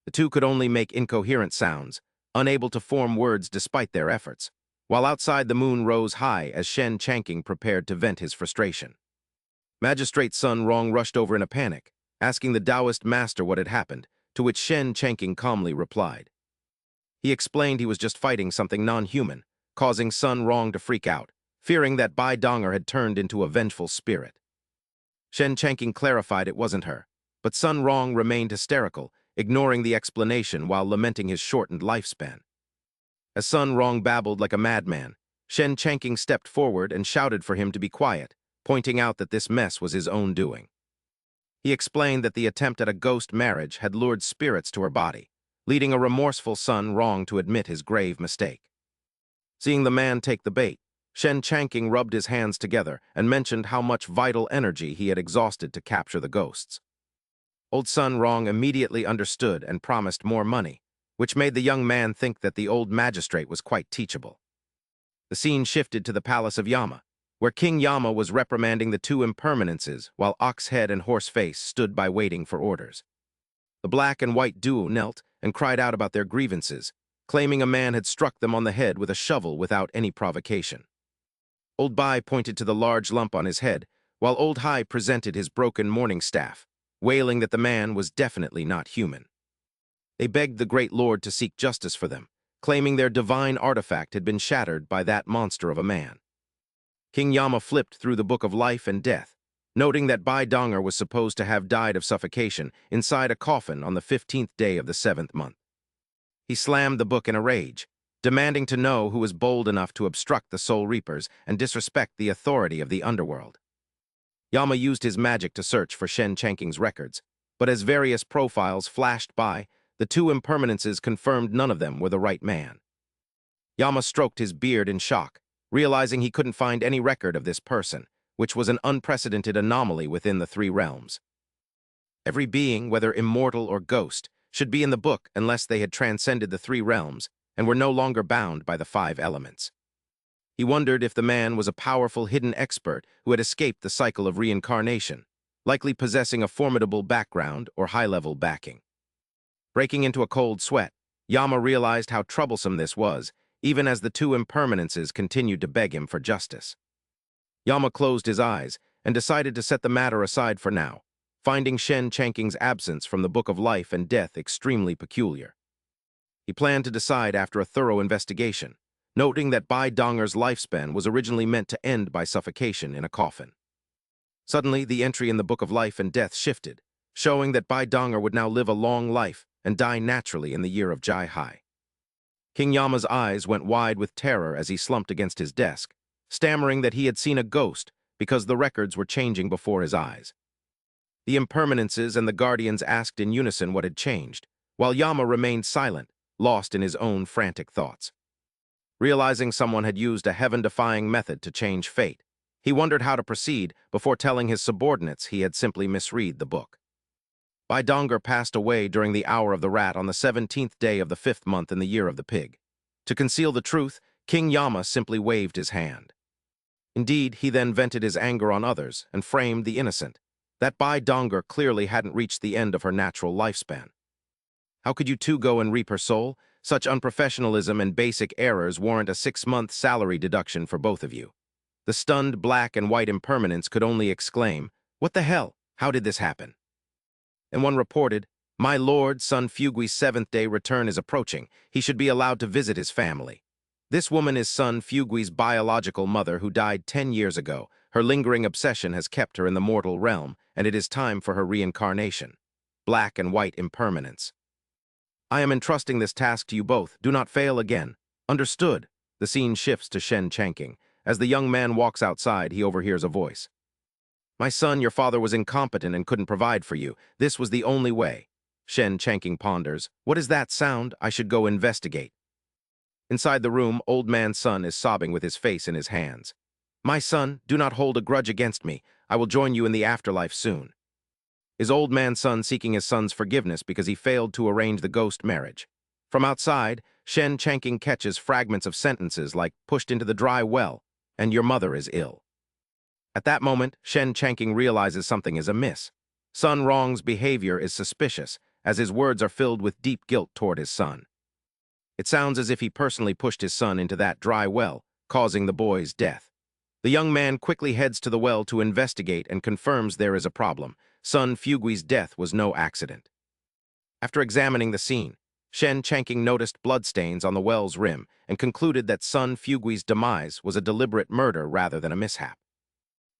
The two could only make incoherent sounds, unable to form words despite their efforts, while outside the moon rose high as Shen Chanking prepared to vent his frustration. Magistrate Sun Rong rushed over in a panic, asking the Taoist master what had happened, to which Shen Chanking calmly replied. He explained he was just fighting something non-human, causing Sun Rong to freak out, fearing that Bai Donger had turned into a vengeful spirit. Shen Chanking clarified it wasn't her, but Sun Rong remained hysterical, ignoring the explanation while lamenting his shortened lifespan. As Sun Rong babbled like a madman, Shen Chanking stepped forward and shouted for him to be quiet, pointing out that this mess was his own doing. He explained that the attempt at a ghost marriage had lured spirits to her body, leading a remorseful Sun Rong to admit his grave mistake. Seeing the man take the bait, Shen Chanking rubbed his hands together and mentioned how much vital energy he had exhausted to capture the ghosts. Old Sun Rong immediately understood and promised more money, which made the young man think that the old magistrate was quite teachable. The scene shifted to the palace of Yama, where King Yama was reprimanding the two impermanences while Oxhead and Horseface stood by waiting for orders. The black and white duo knelt and cried out about their grievances, claiming a man had struck them on the head with a shovel without any provocation. Old Bai pointed to the large lump on his head, while Old Hai presented his broken mourning staff, wailing that the man was definitely not human. They begged the Great Lord to seek justice for them, claiming their divine artifact had been shattered by that monster of a man. King Yama flipped through the Book of Life and Death, noting that Bai Donger was supposed to have died of suffocation inside a coffin on the 15th day of the 7th month. He slammed the book in a rage, demanding to know who was bold enough to obstruct the Soul Reapers and disrespect the authority of the underworld. Yama used his magic to search for Shen Chanking's records, but as various profiles flashed by, the two impermanences confirmed none of them were the right man. Yama stroked his beard in shock, realizing he couldn't find any record of this person, which was an unprecedented anomaly within the three realms. Every being, whether immortal or ghost, should be in the book unless they had transcended the three realms and were no longer bound by the five elements. He wondered if the man was a powerful hidden expert who had escaped the cycle of reincarnation, likely possessing a formidable background or high-level backing. Breaking into a cold sweat, Yama realized how troublesome this was, even as the two impermanences continued to beg him for justice. Yama closed his eyes and decided to set the matter aside for now, finding Shen Chanking's absence from the Book of Life and Death extremely peculiar. He planned to decide after a thorough investigation, noting that Bai Donger's lifespan was originally meant to end by suffocation in a coffin. Suddenly, the entry in the Book of Life and Death shifted, showing that Bai Donger would now live a long life and die naturally in the year of Jai Hai. King Yama's eyes went wide with terror as he slumped against his desk, stammering that he had seen a ghost because the records were changing before his eyes. The impermanences and the guardians asked in unison what had changed, while Yama remained silent, lost in his own frantic thoughts. Realizing someone had used a heaven-defying method to change fate, he wondered how to proceed before telling his subordinates he had simply misread the book. Bai Donger passed away during the hour of the rat on the 17th day of the 5th month in the year of the pig. To conceal the truth, King Yama simply waved his hand. Indeed, he then vented his anger on others and framed the innocent, that Bai Donger clearly hadn't reached the end of her natural lifespan. How could you two go and reap her soul? Such unprofessionalism and basic errors warrant a 6-month salary deduction for both of you. The stunned black and white impermanents could only exclaim, "What the hell? How did this happen?" And one reported, "My lord, Sun Fugui's 7th-day return is approaching. He should be allowed to visit his family. This woman is Sun Fugui's biological mother who died 10 years ago. Her lingering obsession has kept her in the mortal realm, and it is time for her reincarnation." Black and white impermanence. "I am entrusting this task to you both. Do not fail again. Understood." The scene shifts to Shen Chanking. As the young man walks outside, he overhears a voice. "My son, your father was incompetent and couldn't provide for you. This was the only way." Shen Chanking ponders. "What is that sound? I should go investigate." Inside the room, Old Man Sun is sobbing with his face in his hands. "My son, do not hold a grudge against me. I will join you in the afterlife soon." his old man son seeking his son's forgiveness because he failed to arrange the ghost marriage. From outside, Shen Changqing catches fragments of sentences like pushed into the dry well, and your mother is ill. At that moment, Shen Changqing realizes something is amiss. Sun Rong's behavior is suspicious, as his words are filled with deep guilt toward his son. It sounds as if he personally pushed his son into that dry well, causing the boy's death. The young man quickly heads to the well to investigate and confirms there is a problem. Sun Fugui's death was no accident. After examining the scene, Shen Changqing noticed bloodstains on the well's rim and concluded that Sun Fugui's demise was a deliberate murder rather than a mishap.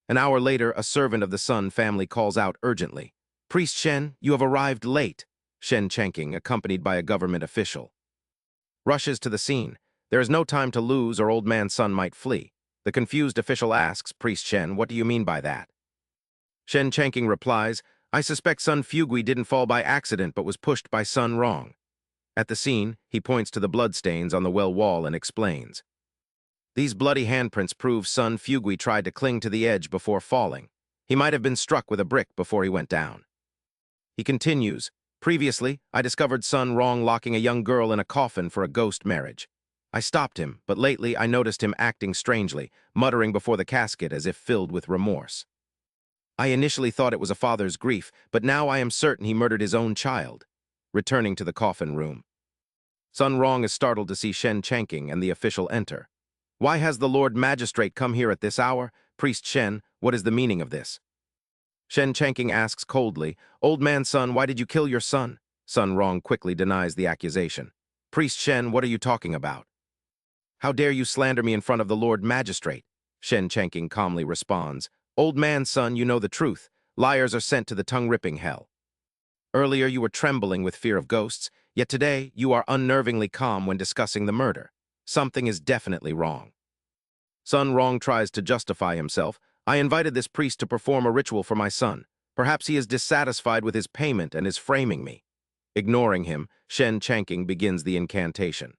An hour later, a servant of the Sun family calls out urgently, "Priest Shen, you have arrived late." Shen Changqing, accompanied by a government official, rushes to the scene. There is no time to lose or old man Sun might flee. The confused official asks, "Priest Shen, what do you mean by that?" Shen Changqing replies, "I suspect Sun Fugui didn't fall by accident but was pushed by Sun Rong." At the scene, he points to the bloodstains on the well wall and explains, "These bloody handprints prove Sun Fugui tried to cling to the edge before falling. He might have been struck with a brick before he went down." He continues, "Previously, I discovered Sun Rong locking a young girl in a coffin for a ghost marriage. I stopped him, but lately I noticed him acting strangely, muttering before the casket as if filled with remorse. I initially thought it was a father's grief, but now I am certain he murdered his own child." Returning to the coffin room, Sun Rong is startled to see Shen Changqing and the official enter. "Why has the Lord Magistrate come here at this hour? Priest Shen, what is the meaning of this?" Shen Changqing asks coldly, "Old man Sun, why did you kill your son?" Sun Rong quickly denies the accusation. "Priest Shen, what are you talking about? How dare you slander me in front of the Lord Magistrate?" Shen Changqing calmly responds, "Old man Sun, you know the truth. Liars are sent to the tongue-ripping hell. Earlier you were trembling with fear of ghosts, yet today you are unnervingly calm when discussing the murder. Something is definitely wrong." Sun Rong tries to justify himself. "I invited this priest to perform a ritual for my son. Perhaps he is dissatisfied with his payment and is framing me." Ignoring him, Shen Changqing begins the incantation.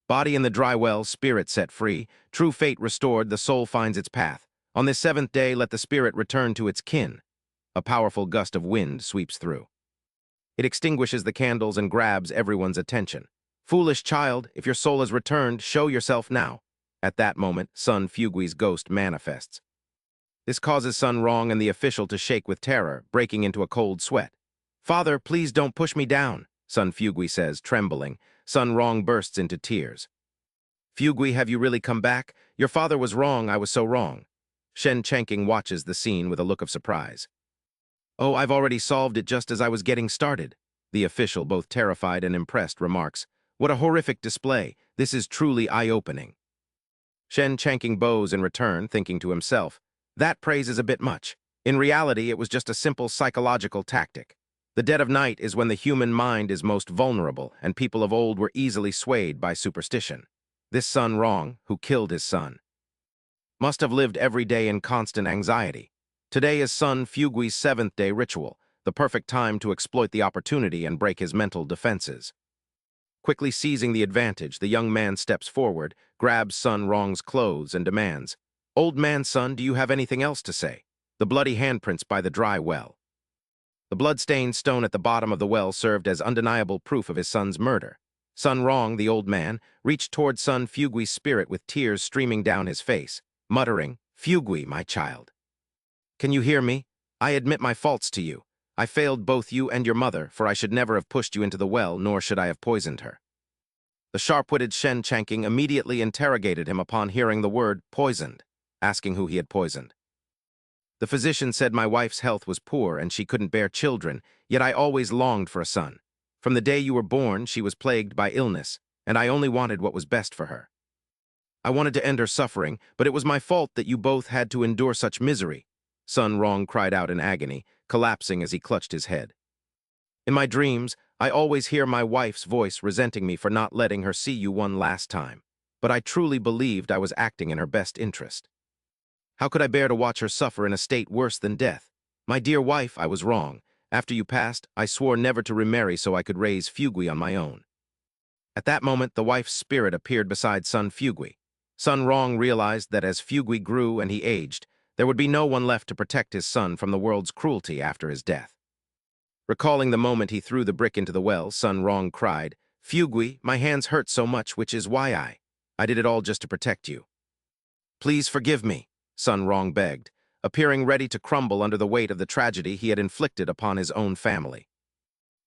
Body in the dry well, spirit set free. True fate restored, the soul finds its path. On this seventh day, let the spirit return to its kin. A powerful gust of wind sweeps through. It extinguishes the candles and grabs everyone's attention. "Foolish child, if your soul has returned, show yourself now." At that moment, Sun Fugui's ghost manifests. This causes Sun Rong and the official to shake with terror, breaking into a cold sweat. "Father, please don't push me down," Sun Fugui says, trembling. Sun Rong bursts into tears. "Fugui, have you really come back? Your father was wrong, I was so wrong." Shen Changqing watches the scene with a look of surprise. "Oh, I've already solved it just as I was getting started." The official, both terrified and impressed, remarks, "What a horrific display. This is truly eye-opening." Shen Changqing bows in return, thinking to himself, "That praise is a bit much. In reality, it was just a simple psychological tactic. The dead of night is when the human mind is most vulnerable, and people of old were easily swayed by superstition. This Sun Rong, who killed his son, must have lived every day in constant anxiety. Today is Sun Fugui's seventh-day ritual, the perfect time to exploit the opportunity and break his mental defenses." Quickly seizing the advantage, the young man steps forward, grabs Sun Rong's clothes, and demands, "Old man Sun, do you have anything else to say?" The bloody handprints by the dry well. The blood-stained stone at the bottom of the well served as undeniable proof of his son's murder. Sun Rong, the old man, reached toward Sun Fugui's spirit with tears streaming down his face, muttering, "Fugui, my child. Can you hear me? I admit my faults to you. I failed both you and your mother, for I should never have pushed you into the well, nor should I have poisoned her." The sharp-witted Shen Changqing immediately interrogated him upon hearing the word poisoned, asking who he had poisoned. "The physician said my wife's health was poor and she couldn't bear children, yet I always longed for a son. From the day you were born, she was plagued by illness, and I only wanted what was best for her. I wanted to end her suffering, but it was my fault that you both had to endure such misery." Sun Rong cried out in agony, collapsing as he clutched his head. "In my dreams, I always hear my wife's voice resenting me for not letting her see you one last time, but I truly believed I was acting in her best interest. How could I bear to watch her suffer in a state worse than death? My dear wife, I was wrong. After you passed, I swore never to remarry so I could raise Fugui on my own." At that moment, the wife's spirit appeared beside Sun Fugui. Sun Rong realized that as Fugui grew and he aged, there would be no one left to protect his son from the world's cruelty after his death. Recalling the moment he threw the brick into the well, Sun Rong cried, "Fugui, my hands hurt so much, which is why I did it all just to protect you." "Please forgive me," Sun Rong begged, appearing ready to crumble under the weight of the tragedy he had inflicted upon his own family.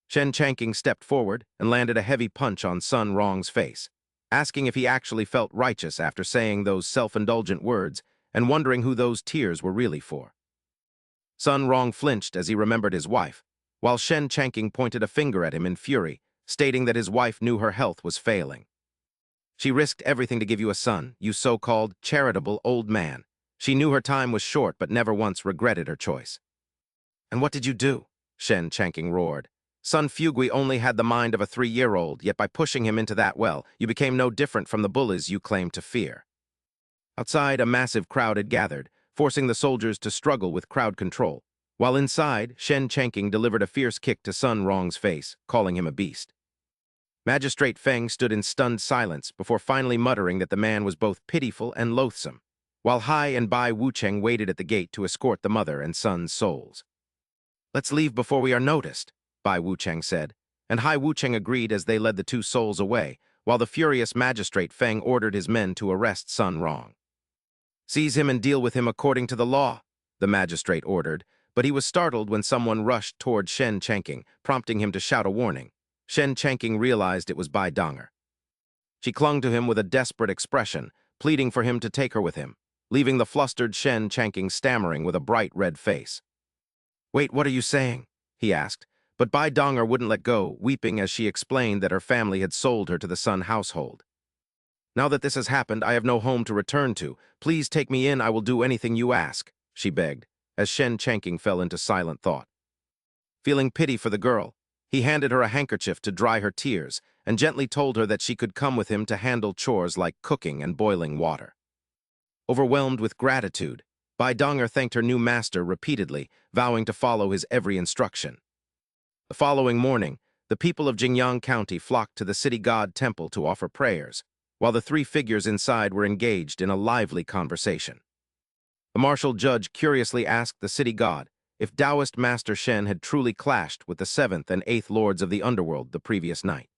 Shen Chanking stepped forward and landed a heavy punch on Sun Rong's face, asking if he actually felt righteous after saying those self-indulgent words and wondering who those tears were really for. Sun Rong flinched as he remembered his wife, while Shen Chanking pointed a finger at him in fury, stating that his wife knew her health was failing. "She risked everything to give you a son, you so-called charitable old man. She knew her time was short but never once regretted her choice." "And what did you do?" Shen Chanking roared. "Sun Fugui only had the mind of a 3-year-old, yet by pushing him into that well, you became no different from the bullies you claimed to fear." Outside, a massive crowd had gathered, forcing the soldiers to struggle with crowd control, while inside, Shen Chanking delivered a fierce kick to Sun Rong's face, calling him a beast. Magistrate Feng stood in stunned silence before finally muttering that the man was both pitiful and loathsome, while Hai and Bai Wucheng waited at the gate to escort the mother and son's souls. "Let's leave before we are noticed," Bai Wucheng said, and Hai Wucheng agreed as they led the two souls away, while the furious Magistrate Feng ordered his men to arrest Sun Rong. "Seize him and deal with him according to the law," the magistrate ordered, but he was startled when someone rushed toward Shen Chanking, prompting him to shout a warning. Shen Chanking realized it was Bai Donger. She clung to him with a desperate expression, pleading for him to take her with him, leaving the flustered Shen Chanking stammering with a bright red face. "Wait, what are you saying?" he asked, but Bai Donger wouldn't let go, weeping as she explained that her family had sold her to the Sun household. "Now that this has happened, I have no home to return to. Please take me in, I will do anything you ask," she begged, as Shen Chanking fell into silent thought. Feeling pity for the girl, he handed her a handkerchief to dry her tears and gently told her that she could come with him to handle chores like cooking and boiling water. Overwhelmed with gratitude, Bai Donger thanked her new master repeatedly, vowing to follow his every instruction. The following morning, the people of Jingyang County flocked to the city god temple to offer prayers, while the three figures inside were engaged in a lively conversation. The martial judge curiously asked the city god if Taoist Master Shen had truly clashed with the 7th and 8th lords of the underworld the previous night.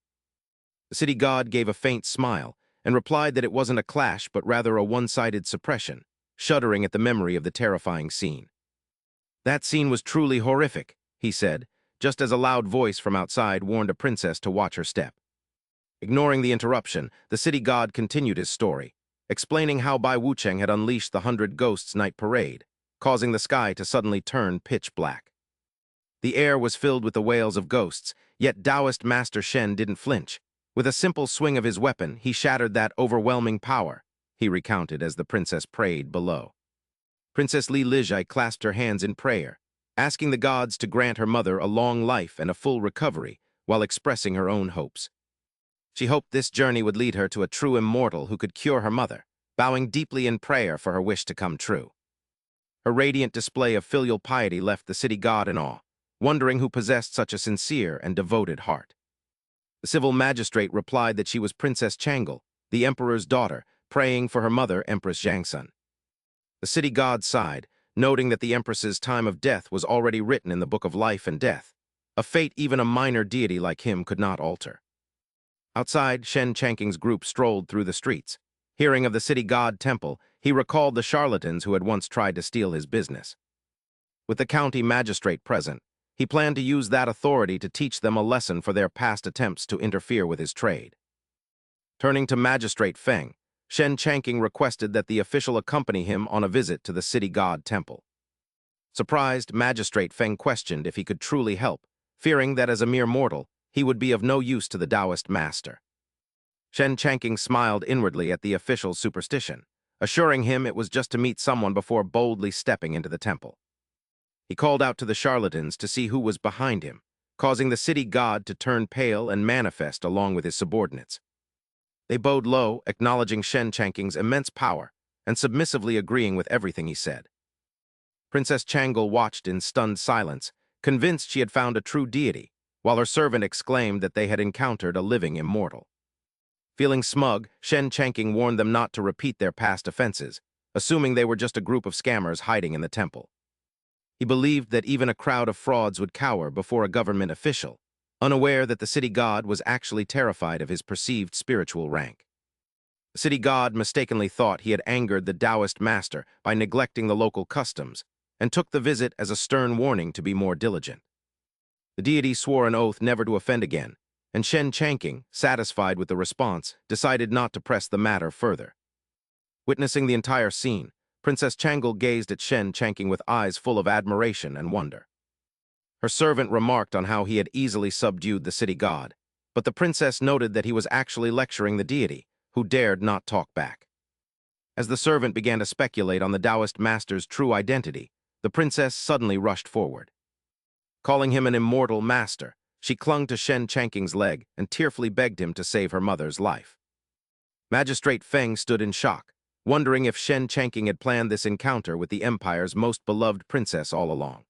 The city god gave a faint smile and replied that it wasn't a clash but rather a one-sided suppression, shuddering at the memory of the terrifying scene. "That scene was truly horrific," he said, just as a loud voice from outside warned a princess to watch her step. Ignoring the interruption, the city god continued his story, explaining how Bai Wucheng had unleashed the 100 Ghosts Night Parade, causing the sky to suddenly turn pitch black. The air was filled with the wails of ghosts, yet Taoist Master Shen didn't flinch. With a simple swing of his weapon, he shattered that overwhelming power, he recounted as the princess prayed below. Princess Li Lijai clasped her hands in prayer, asking the gods to grant her mother a long life and a full recovery, while expressing her own hopes. She hoped this journey would lead her to a true immortal who could cure her mother, bowing deeply in prayer for her wish to come true. Her radiant display of filial piety left the city god in awe, wondering who possessed such a sincere and devoted heart. The civil magistrate replied that she was Princess Changle, the emperor's daughter, praying for her mother, Empress Jangsun. The city god sighed, noting that the empress's time of death was already written in the book of life and death, a fate even a minor deity like him could not alter. Outside, Shen Chanking's group strolled through the streets. Hearing of the city god temple, he recalled the charlatans who had once tried to steal his business. With the county magistrate present, he planned to use that authority to teach them a lesson for their past attempts to interfere with his trade. Turning to Magistrate Feng, Shen Chanking requested that the official accompany him on a visit to the city god temple. Surprised, Magistrate Feng questioned if he could truly help, fearing that as a mere mortal, he would be of no use to the Taoist master. Shen Chanking smiled inwardly at the official's superstition, assuring him it was just to meet someone before boldly stepping into the temple. He called out to the charlatans to see who was behind him, causing the city god to turn pale and manifest along with his subordinates. They bowed low, acknowledging Shen Chanking's immense power and submissively agreeing with everything he said. Princess Changle watched in stunned silence, convinced she had found a true deity, while her servant exclaimed that they had encountered a living immortal. Feeling smug, Shen Chanking warned them not to repeat their past offenses, assuming they were just a group of scammers hiding in the temple. He believed that even a crowd of frauds would cower before a government official, unaware that the city god was actually terrified of his perceived spiritual rank. The city god mistakenly thought he had angered the Taoist master by neglecting the local customs, and took the visit as a stern warning to be more diligent. The deity swore an oath never to offend again, and Shen Chanking, satisfied with the response, decided not to press the matter further. Witnessing the entire scene, Princess Changle gazed at Shen Chanking with eyes full of admiration and wonder. Her servant remarked on how he had easily subdued the city god, but the princess noted that he was actually lecturing the deity, who dared not talk back. As the servant began to speculate on the Taoist master's true identity, the princess suddenly rushed forward. Calling him an immortal master, she clung to Shen Chanking's leg and tearfully begged him to save her mother's life. Magistrate Feng stood in shock, wondering if Shen Chanking had planned this encounter with the empire's most beloved princess all along.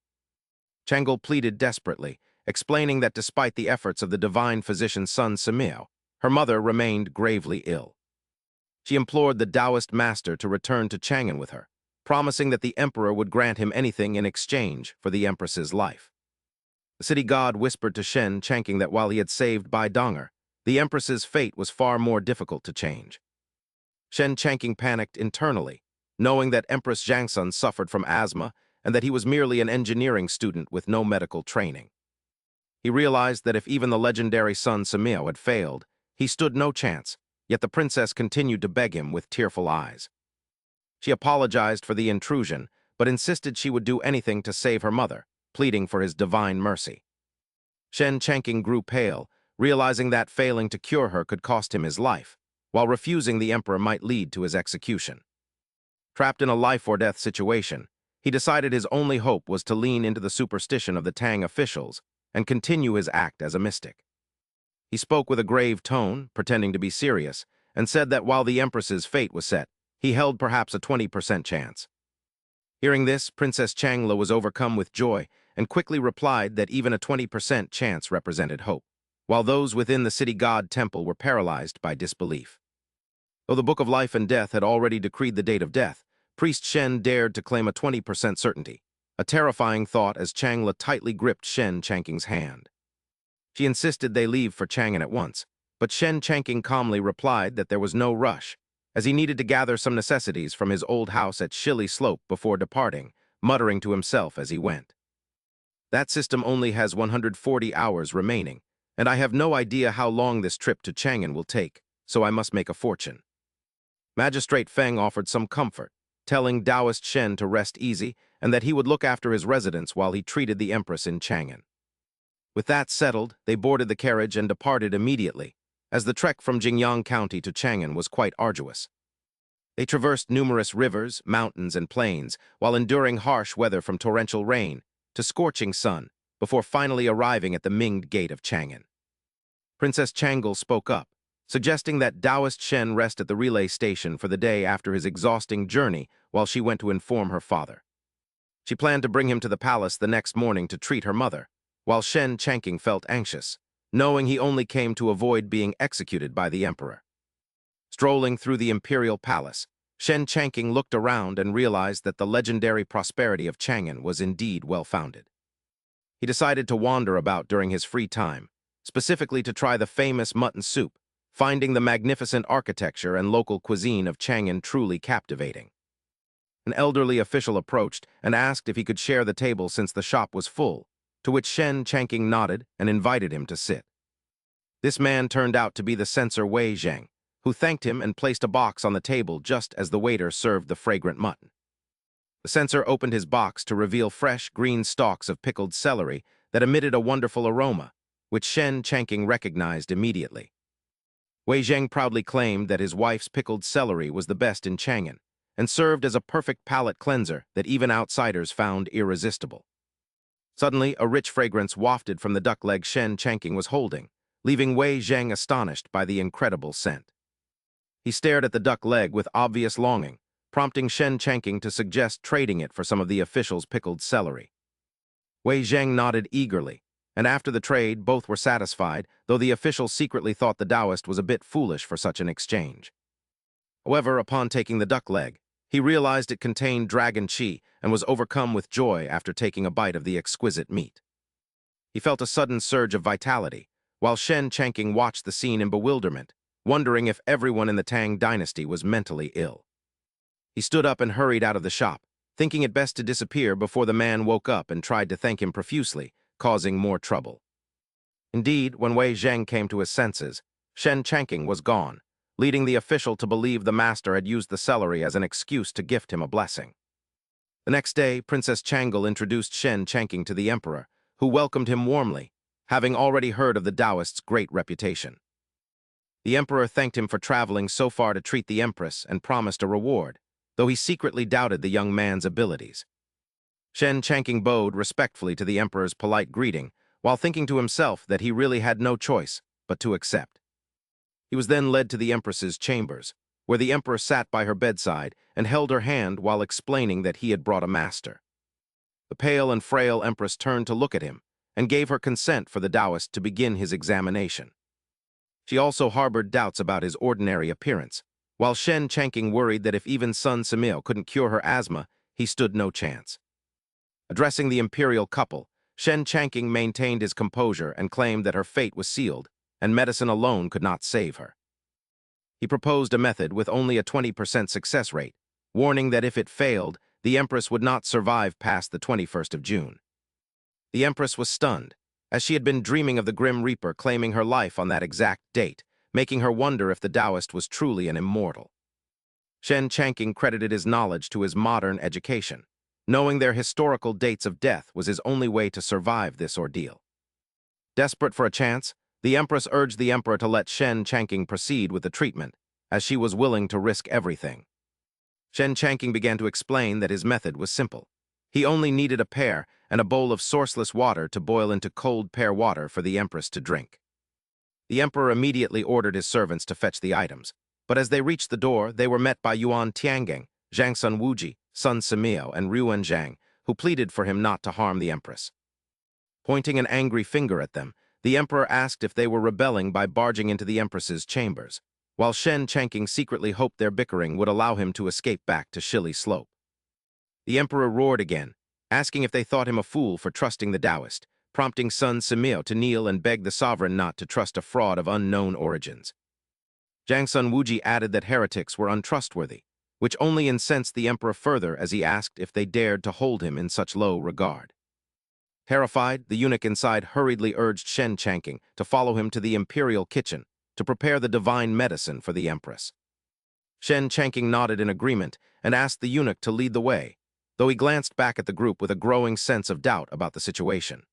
Changle pleaded desperately, explaining that despite the efforts of the divine physician's son Simiao, her mother remained gravely ill. She implored the Taoist master to return to Chang'an with her, promising that the emperor would grant him anything in exchange for the empress's life. The city god whispered to Shen Chanking that while he had saved Bai Donger, the empress's fate was far more difficult to change. Shen Chanking panicked internally, knowing that Empress Zhangsun suffered from asthma and that he was merely an engineering student with no medical training. He realized that if even the legendary son Simiao had failed, he stood no chance, yet the princess continued to beg him with tearful eyes. She apologized for the intrusion, but insisted she would do anything to save her mother, pleading for his divine mercy. Shen Chanking grew pale, realizing that failing to cure her could cost him his life, while refusing the emperor might lead to his execution. Trapped in a life-or-death situation, he decided his only hope was to lean into the superstition of the Tang officials and continue his act as a mystic. He spoke with a grave tone, pretending to be serious, and said that while the empress's fate was set, he held perhaps a 20% chance. Hearing this, Princess Changla was overcome with joy and quickly replied that even a 20% chance represented hope, while those within the city god temple were paralyzed by disbelief. Though the Book of Life and Death had already decreed the date of death, Priest Shen dared to claim a 20% certainty, a terrifying thought as Changla tightly gripped Shen Chanking's hand. She insisted they leave for Chang'an at once, but Shen Chanking calmly replied that there was no rush, as he needed to gather some necessities from his old house at Shilly Slope before departing, muttering to himself as he went. That system only has 140 hours remaining, and I have no idea how long this trip to Chang'an will take, so I must make a fortune. Magistrate Feng offered some comfort, telling Taoist Shen to rest easy and that he would look after his residence while he treated the empress in Chang'an. With that settled, they boarded the carriage and departed immediately, as the trek from Jingyang County to Chang'an was quite arduous. They traversed numerous rivers, mountains, and plains, while enduring harsh weather from torrential rain to scorching sun, before finally arriving at the Minged Gate of Chang'an. Princess Changle spoke up, suggesting that Taoist Shen rest at the relay station for the day after his exhausting journey while she went to inform her father. She planned to bring him to the palace the next morning to treat her mother, while Shen Chanking felt anxious, knowing he only came to avoid being executed by the emperor. Strolling through the imperial palace, Shen Chanking looked around and realized that the legendary prosperity of Chang'an was indeed well-founded. He decided to wander about during his free time, specifically to try the famous mutton soup, finding the magnificent architecture and local cuisine of Chang'an truly captivating. An elderly official approached and asked if he could share the table since the shop was full, to which Shen Chanking nodded and invited him to sit. This man turned out to be the censor Wei Zheng, who thanked him and placed a box on the table just as the waiter served the fragrant mutton. The censor opened his box to reveal fresh, green stalks of pickled celery that emitted a wonderful aroma, which Shen Chanking recognized immediately. Wei Zheng proudly claimed that his wife's pickled celery was the best in Chang'an, and served as a perfect palate cleanser that even outsiders found irresistible. Suddenly, a rich fragrance wafted from the duck leg Shen Chanking was holding, leaving Wei Zheng astonished by the incredible scent. He stared at the duck leg with obvious longing, prompting Shen Chanking to suggest trading it for some of the official's pickled celery. Wei Zheng nodded eagerly, and after the trade, both were satisfied, though the official secretly thought the Taoist was a bit foolish for such an exchange. However, upon taking the duck leg, He realized it contained dragon qi and was overcome with joy after taking a bite of the exquisite meat. He felt a sudden surge of vitality, while Shen Changqing watched the scene in bewilderment, wondering if everyone in the Tang dynasty was mentally ill. He stood up and hurried out of the shop, thinking it best to disappear before the man woke up and tried to thank him profusely, causing more trouble. Indeed, when Wei Zheng came to his senses, Shen Changqing was gone, leading the official to believe the master had used the celery as an excuse to gift him a blessing. The next day, Princess Changle introduced Shen Changqing to the emperor, who welcomed him warmly, having already heard of the Taoist's great reputation. The emperor thanked him for traveling so far to treat the empress and promised a reward, though he secretly doubted the young man's abilities. Shen Changqing bowed respectfully to the emperor's polite greeting, while thinking to himself that he really had no choice but to accept. He was then led to the empress's chambers, where the emperor sat by her bedside and held her hand while explaining that he had brought a master. The pale and frail empress turned to look at him and gave her consent for the Taoist to begin his examination. She also harbored doubts about his ordinary appearance, while Shen Changqing worried that if even Sun Simil couldn't cure her asthma, he stood no chance. Addressing the imperial couple, Shen Changqing maintained his composure and claimed that her fate was sealed, and medicine alone could not save her. He proposed a method with only a 20% success rate, warning that if it failed, the Empress would not survive past the 21st of June. The Empress was stunned, as she had been dreaming of the Grim Reaper claiming her life on that exact date, making her wonder if the Taoist was truly an immortal. Shen Changqing credited his knowledge to his modern education, knowing their historical dates of death was his only way to survive this ordeal. Desperate for a chance, the Empress urged the Emperor to let Shen Changqing proceed with the treatment, as she was willing to risk everything. Shen Changqing began to explain that his method was simple. He only needed a pear and a bowl of sourceless water to boil into cold pear water for the Empress to drink. The Emperor immediately ordered his servants to fetch the items, but as they reached the door, they were met by Yuan Tiangeng, Zhang Sun Wuji, Sun Simio, and Ruan Zhang, who pleaded for him not to harm the Empress. Pointing an angry finger at them, the Emperor asked if they were rebelling by barging into the Empress's chambers, while Shen Changqing secretly hoped their bickering would allow him to escape back to Shili Slope. The Emperor roared again, asking if they thought him a fool for trusting the Taoist, prompting Sun Simio to kneel and beg the sovereign not to trust a fraud of unknown origins. Zhang Sun Wuji added that heretics were untrustworthy, which only incensed the Emperor further as he asked if they dared to hold him in such low regard. Terrified, the eunuch inside hurriedly urged Shen Changqing to follow him to the imperial kitchen to prepare the divine medicine for the Empress. Shen Changqing nodded in agreement and asked the eunuch to lead the way, though he glanced back at the group with a growing sense of doubt about the situation.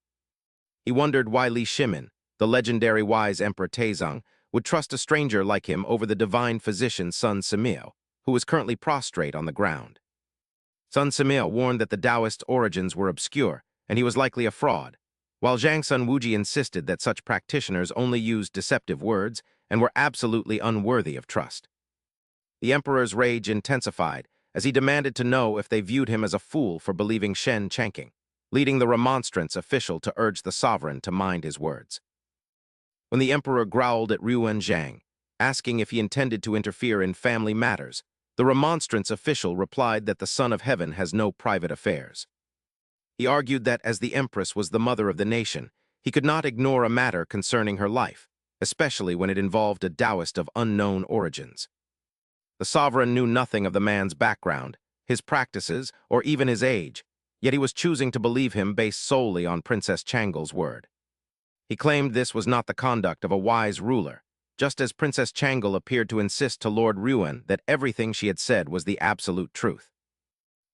He wondered why Li Shimin, the legendary wise Emperor Taizong, would trust a stranger like him over the divine physician Sun Simio, who was currently prostrate on the ground. Sun Simio warned that the Taoist origins were obscure, and he was likely a fraud, while Zhang Sun Wuji insisted that such practitioners only used deceptive words and were absolutely unworthy of trust. The Emperor's rage intensified as he demanded to know if they viewed him as a fool for believing Shen Changqing, leading the remonstrance official to urge the sovereign to mind his words. When the Emperor growled at Ruan Zhang, asking if he intended to interfere in family matters, the remonstrance official replied that the Son of Heaven has no private affairs. He argued that as the Empress was the mother of the nation, he could not ignore a matter concerning her life, especially when it involved a Taoist of unknown origins. The sovereign knew nothing of the man's background, his practices, or even his age, yet he was choosing to believe him based solely on Princess Changle's word. He claimed this was not the conduct of a wise ruler, just as Princess Changle appeared to insist to Lord Ruan that everything she had said was the absolute truth.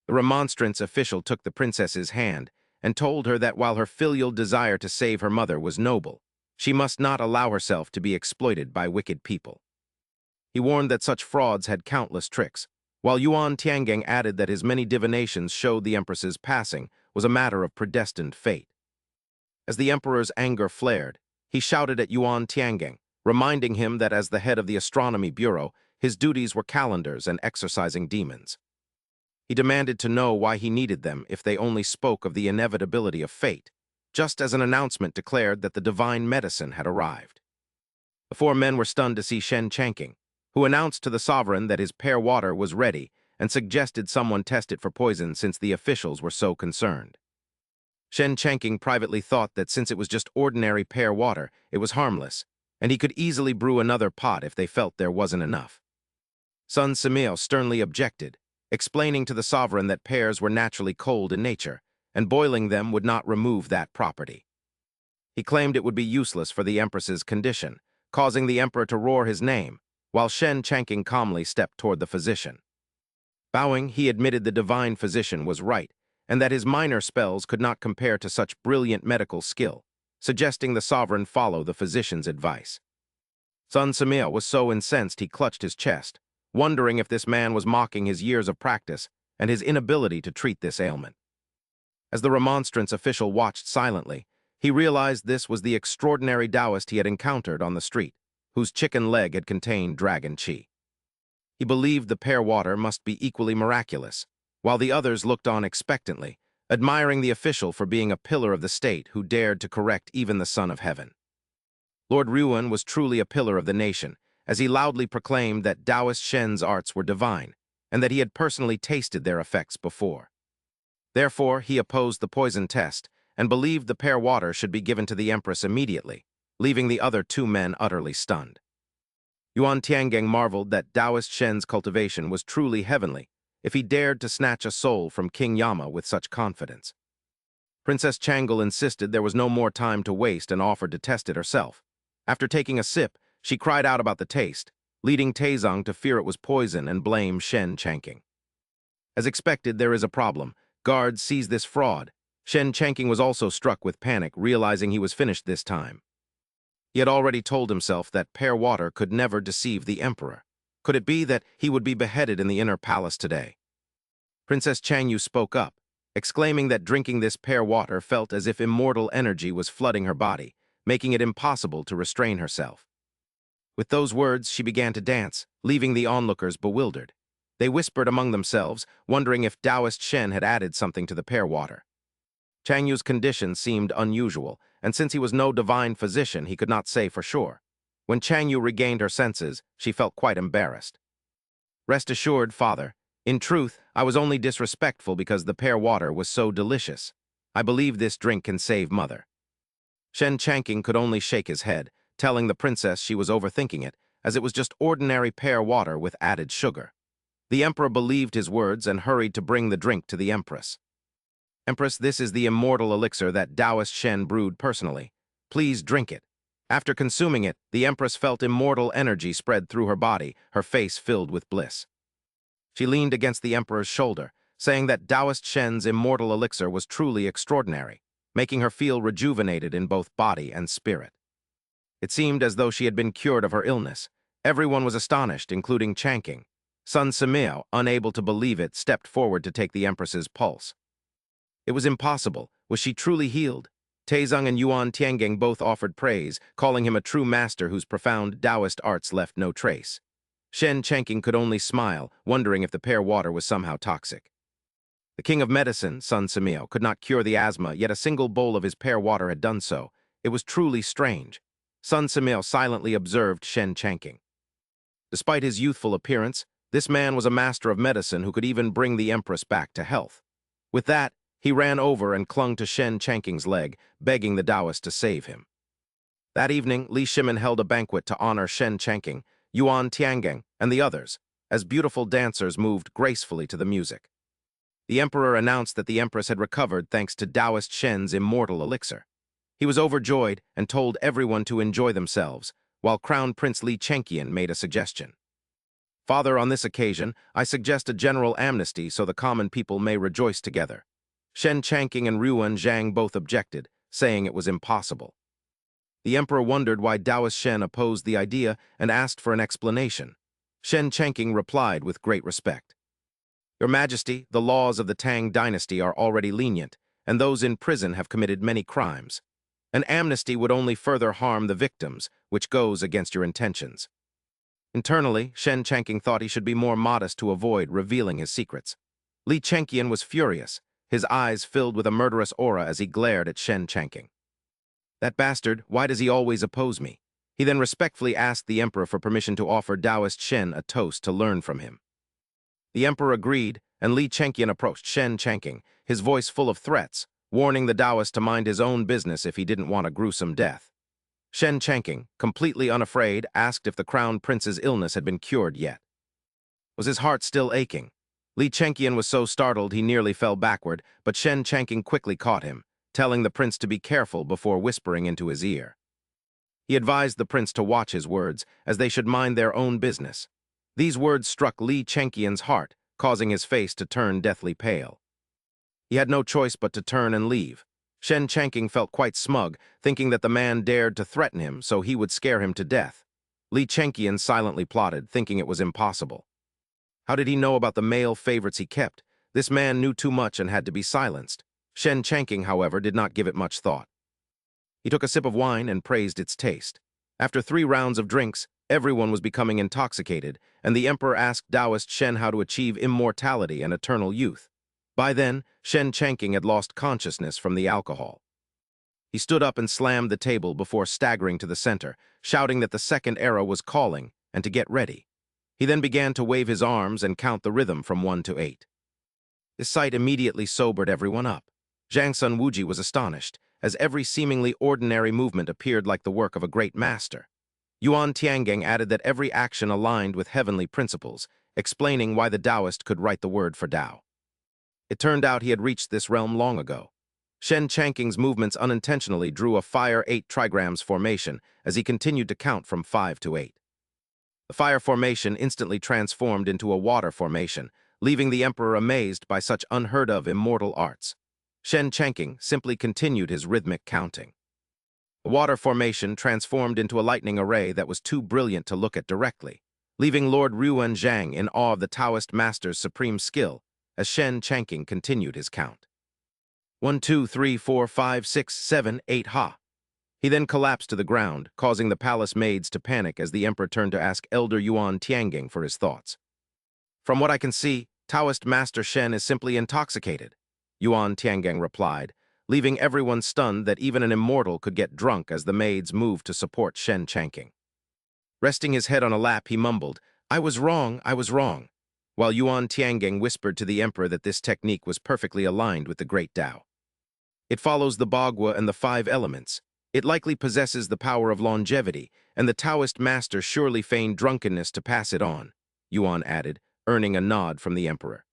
The remonstrance official took the princess's hand and told her that while her filial desire to save her mother was noble, she must not allow herself to be exploited by wicked people. He warned that such frauds had countless tricks, while Yuan Tiangeng added that his many divinations showed the Empress's passing was a matter of predestined fate. As the Emperor's anger flared, he shouted at Yuan Tiangeng, reminding him that as the head of the Astronomy Bureau, his duties were calendars and exorcising demons. He demanded to know why he needed them if they only spoke of the inevitability of fate, just as an announcement declared that the divine medicine had arrived. The four men were stunned to see Shen Changqing, who announced to the sovereign that his pear water was ready and suggested someone test it for poison since the officials were so concerned. Shen Changqing privately thought that since it was just ordinary pear water, it was harmless, and he could easily brew another pot if they felt there wasn't enough. Sun Simiao sternly objected, explaining to the sovereign that pears were naturally cold in nature, and boiling them would not remove that property. He claimed it would be useless for the empress's condition, causing the emperor to roar his name, while Shen Changqing calmly stepped toward the physician. Bowing, he admitted the divine physician was right, and that his minor spells could not compare to such brilliant medical skill, suggesting the sovereign follow the physician's advice. Sun Simiao was so incensed he clutched his chest, wondering if this man was mocking his years of practice and his inability to treat this ailment. As the remonstrance official watched silently, he realized this was the extraordinary Taoist he had encountered on the street, whose chicken leg had contained dragon qi. He believed the pear water must be equally miraculous, while the others looked on expectantly, admiring the official for being a pillar of the state who dared to correct even the Son of Heaven. Lord Ruan was truly a pillar of the nation, as he loudly proclaimed that Taoist Shen's arts were divine, and that he had personally tasted their effects before. Therefore, he opposed the poison test, and believed the pear water should be given to the empress immediately, leaving the other two men utterly stunned. Yuan Tiangang marveled that Taoist Shen's cultivation was truly heavenly, if he dared to snatch a soul from King Yama with such confidence. Princess Changle insisted there was no more time to waste and offered to test it herself. After taking a sip, she cried out about the taste, leading Taizong to fear it was poison and blame Shen Changqing. As expected, there is a problem. Guards seized this fraud. Shen Changqing was also struck with panic, realizing he was finished this time. He had already told himself that pear water could never deceive the emperor. Could it be that he would be beheaded in the inner palace today? Princess Changyu spoke up, exclaiming that drinking this pear water felt as if immortal energy was flooding her body, making it impossible to restrain herself. With those words, she began to dance, leaving the onlookers bewildered. They whispered among themselves, wondering if Taoist Shen had added something to the pear water. Changyu's condition seemed unusual, and since he was no divine physician, he could not say for sure. When Changyu regained her senses, she felt quite embarrassed. Rest assured, father, in truth, I was only disrespectful because the pear water was so delicious. I believe this drink can save mother. Shen Changqing could only shake his head, telling the princess she was overthinking it, as it was just ordinary pear water with added sugar. The emperor believed his words and hurried to bring the drink to the empress. Empress, this is the immortal elixir that Taoist Shen brewed personally. Please drink it. After consuming it, the empress felt immortal energy spread through her body, her face filled with bliss. She leaned against the emperor's shoulder, saying that Taoist Shen's immortal elixir was truly extraordinary, making her feel rejuvenated in both body and spirit. It seemed as though she had been cured of her illness. Everyone was astonished, including Changqing. Sun Simiao, unable to believe it, stepped forward to take the empress's pulse. It was impossible. Was she truly healed? Taizong and Yuan Tiangang both offered praise, calling him a true master whose profound Taoist arts left no trace. Shen Changqing could only smile, wondering if the pear water was somehow toxic. The king of medicine, Sun Simiao, could not cure the asthma, yet a single bowl of his pear water had done so. It was truly strange. Sun Simiao silently observed Shen Changqing. Despite his youthful appearance, this man was a master of medicine who could even bring the empress back to health. With that, he ran over and clung to Shen Changqing's leg, begging the Taoist to save him. That evening, Li Shimin held a banquet to honor Shen Changqing, Yuan Tiangang, and the others, as beautiful dancers moved gracefully to the music. The emperor announced that the empress had recovered thanks to Taoist Shen's immortal elixir. He was overjoyed and told everyone to enjoy themselves, while Crown Prince Li Chengqian made a suggestion. Father, on this occasion, I suggest a general amnesty so the common people may rejoice together. Shen Changqing and Ruan Zhang both objected, saying it was impossible. The emperor wondered why Taoist Shen opposed the idea and asked for an explanation. Shen Changqing replied with great respect. Your Majesty, the laws of the Tang dynasty are already lenient, and those in prison have committed many crimes. An amnesty would only further harm the victims, which goes against your intentions. Internally, Shen Changqing thought he should be more modest to avoid revealing his secrets. Li Chengqian was furious, his eyes filled with a murderous aura as he glared at Shen Changqing. That bastard, why does he always oppose me? He then respectfully asked the emperor for permission to offer Taoist Shen a toast to learn from him. The emperor agreed, and Li Chengqian approached Shen Changqing, his voice full of threats, warning the Taoist to mind his own business if he didn't want a gruesome death. Shen Changqing, completely unafraid, asked if the crown prince's illness had been cured yet. Was his heart still aching? Li Chengqian was so startled he nearly fell backward, but Shen Changqing quickly caught him, telling the prince to be careful before whispering into his ear. He advised the prince to watch his words, as they should mind their own business. These words struck Li Chengqian's heart, causing his face to turn deathly pale. He had no choice but to turn and leave. Shen Changqing felt quite smug, thinking that the man dared to threaten him so he would scare him to death. Li Chengqian silently plotted, thinking it was impossible. How did he know about the male favorites he kept? This man knew too much and had to be silenced. Shen Changqing, however, did not give it much thought. He took a sip of wine and praised its taste. After 3 rounds of drinks, everyone was becoming intoxicated, and the emperor asked Taoist Shen how to achieve immortality and eternal youth. By then, Shen Changqing had lost consciousness from the alcohol. He stood up and slammed the table before staggering to the center, shouting that the second era was calling and to get ready. He then began to wave his arms and count the rhythm from 1 to 8. This sight immediately sobered everyone up. Zhang Sun Wuji was astonished, as every seemingly ordinary movement appeared like the work of a great master. Yuan Tiangeng added that every action aligned with heavenly principles, explaining why the Taoist could write the word for Tao. It turned out he had reached this realm long ago. Shen Changqing's movements unintentionally drew a fire 8 trigrams formation as he continued to count from 5 to 8. The fire formation instantly transformed into a water formation, leaving the emperor amazed by such unheard-of immortal arts. Shen Changqing simply continued his rhythmic counting. The water formation transformed into a lightning array that was too brilliant to look at directly, leaving Lord Ruan Zhang in awe of the Taoist master's supreme skill as Shen Changqing continued his count. 1, 2, 3, 4, 5, 6, 7, 8, ha! He then collapsed to the ground, causing the palace maids to panic as the emperor turned to ask Elder Yuan Tiangeng for his thoughts. From what I can see, Taoist Master Shen is simply intoxicated, Yuan Tiangeng replied, leaving everyone stunned that even an immortal could get drunk as the maids moved to support Shen Changqing. Resting his head on a lap, he mumbled, I was wrong, while Yuan Tiangeng whispered to the emperor that this technique was perfectly aligned with the great Tao. It follows the Bagua and the 5 elements. It likely possesses the power of longevity, and the Taoist master surely feigned drunkenness to pass it on, Yuan added, earning a nod from the emperor.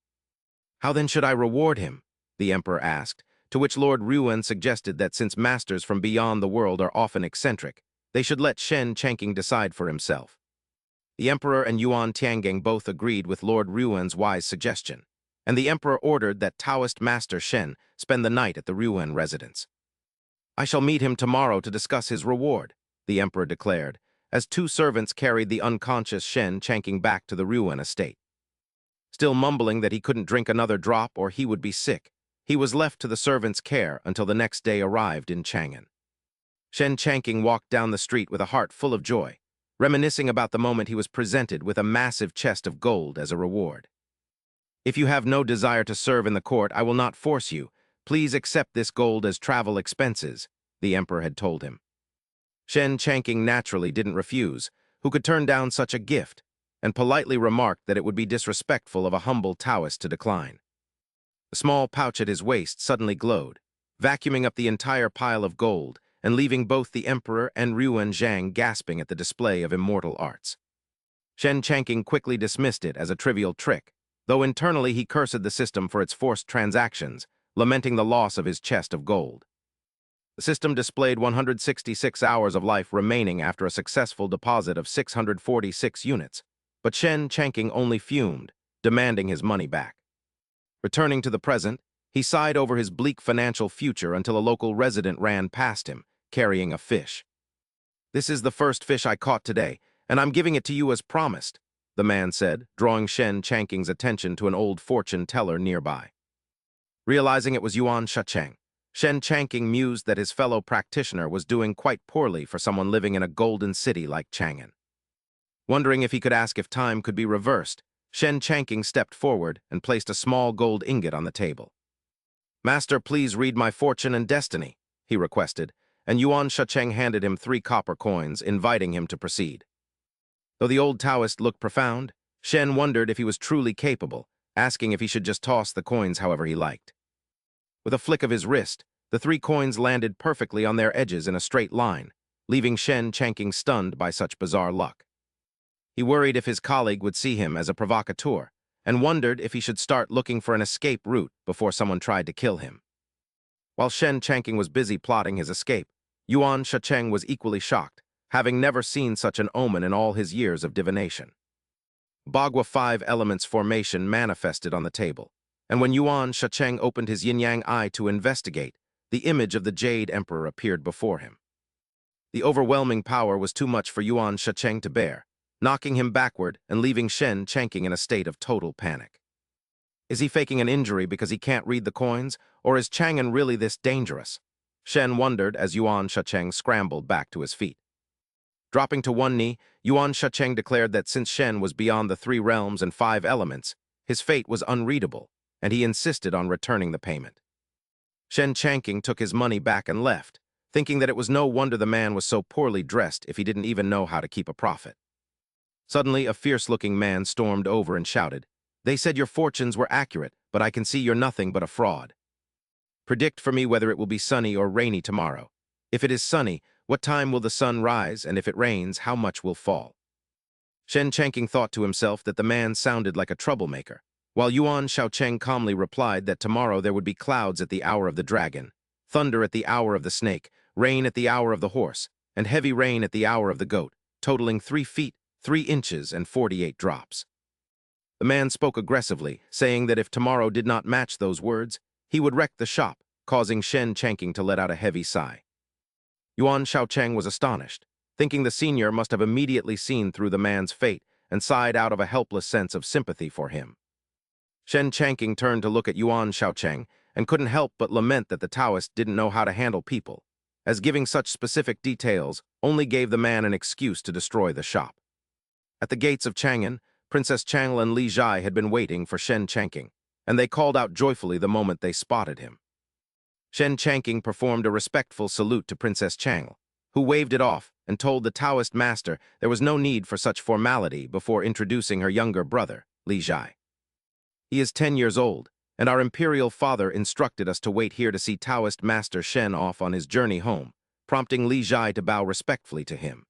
How then should I reward him? The emperor asked, to which Lord Ruan suggested that since masters from beyond the world are often eccentric, they should let Shen Changqing decide for himself. The emperor and Yuan Tiangeng both agreed with Lord Ruan's wise suggestion, and the emperor ordered that Taoist master Shen spend the night at the Ruan residence. I shall meet him tomorrow to discuss his reward, the emperor declared, as 2 servants carried the unconscious Shen Changqing back to the Ruan estate. Still mumbling that he couldn't drink another drop or he would be sick, he was left to the servants' care until the next day arrived in Chang'an. Shen Changqing walked down the street with a heart full of joy, reminiscing about the moment he was presented with a massive chest of gold as a reward. If you have no desire to serve in the court, I will not force you. Please accept this gold as travel expenses, the emperor had told him. Shen Changqing naturally didn't refuse, who could turn down such a gift, and politely remarked that it would be disrespectful of a humble Taoist to decline. The small pouch at his waist suddenly glowed, vacuuming up the entire pile of gold and leaving both the emperor and Ruan Zhang gasping at the display of immortal arts. Shen Changqing quickly dismissed it as a trivial trick, though internally he cursed the system for its forced transactions, lamenting the loss of his chest of gold. The system displayed 166 hours of life remaining after a successful deposit of 646 units, but Shen Changqing only fumed, demanding his money back. Returning to the present, he sighed over his bleak financial future until a local resident ran past him, carrying a fish. This is the first fish I caught today, and I'm giving it to you as promised, the man said, drawing Shen Changqing's attention to an old fortune teller nearby. Realizing it was Yuan Shacheng, Shen Changqing mused that his fellow practitioner was doing quite poorly for someone living in a golden city like Chang'an. Wondering if he could ask if time could be reversed, Shen Changqing stepped forward and placed a small gold ingot on the table. Master, please read my fortune and destiny, he requested, and Yuan Shacheng handed him 3 copper coins, inviting him to proceed. Though the old Taoist looked profound, Shen wondered if he was truly capable, asking if he should just toss the coins however he liked. With a flick of his wrist, the 3 coins landed perfectly on their edges in a straight line, leaving Shen Chanking stunned by such bizarre luck. He worried if his colleague would see him as a provocateur, and wondered if he should start looking for an escape route before someone tried to kill him. While Shen Chanking was busy plotting his escape, Yuan Shacheng was equally shocked, having never seen such an omen in all his years of divination. Bagua 5 elements formation manifested on the table, and when Yuan Shacheng opened his yin-yang eye to investigate, the image of the Jade Emperor appeared before him. The overwhelming power was too much for Yuan Shacheng to bear, knocking him backward and leaving Shen Chanking in a state of total panic. Is he faking an injury because he can't read the coins, or is Chang'an really this dangerous? Shen wondered as Yuan Shacheng scrambled back to his feet. Dropping to one knee, Yuan Shacheng declared that since Shen was beyond the 3 realms and 5 elements, his fate was unreadable, and he insisted on returning the payment. Shen Chanking took his money back and left, thinking that it was no wonder the man was so poorly dressed if he didn't even know how to keep a profit. Suddenly, a fierce-looking man stormed over and shouted, "They said your fortunes were accurate, but I can see you're nothing but a fraud. Predict for me whether it will be sunny or rainy tomorrow. If it is sunny, what time will the sun rise, and if it rains, how much will fall?" Shen Chanking thought to himself that the man sounded like a troublemaker, while Yuan Shaocheng calmly replied that tomorrow there would be clouds at the hour of the dragon, thunder at the hour of the snake, rain at the hour of the horse, and heavy rain at the hour of the goat, totaling 3 feet, 3 inches, and 48 drops. The man spoke aggressively, saying that if tomorrow did not match those words, he would wreck the shop, causing Shen Chanking to let out a heavy sigh. Yuan Shaocheng was astonished, thinking the senior must have immediately seen through the man's fate and sighed out of a helpless sense of sympathy for him. Shen Chanking turned to look at Yuan Shaocheng and couldn't help but lament that the Taoist didn't know how to handle people, as giving such specific details only gave the man an excuse to destroy the shop. At the gates of Chang'an, Princess Chang'an and Li Zhai had been waiting for Shen Chanking, and they called out joyfully the moment they spotted him. Shen Chanking performed a respectful salute to Princess Chang'an, who waved it off and told the Taoist master there was no need for such formality before introducing her younger brother, Li Zhai. He is 10 years old, and our imperial father instructed us to wait here to see Taoist master Shen off on his journey home, prompting Li Zhai to bow respectfully to him.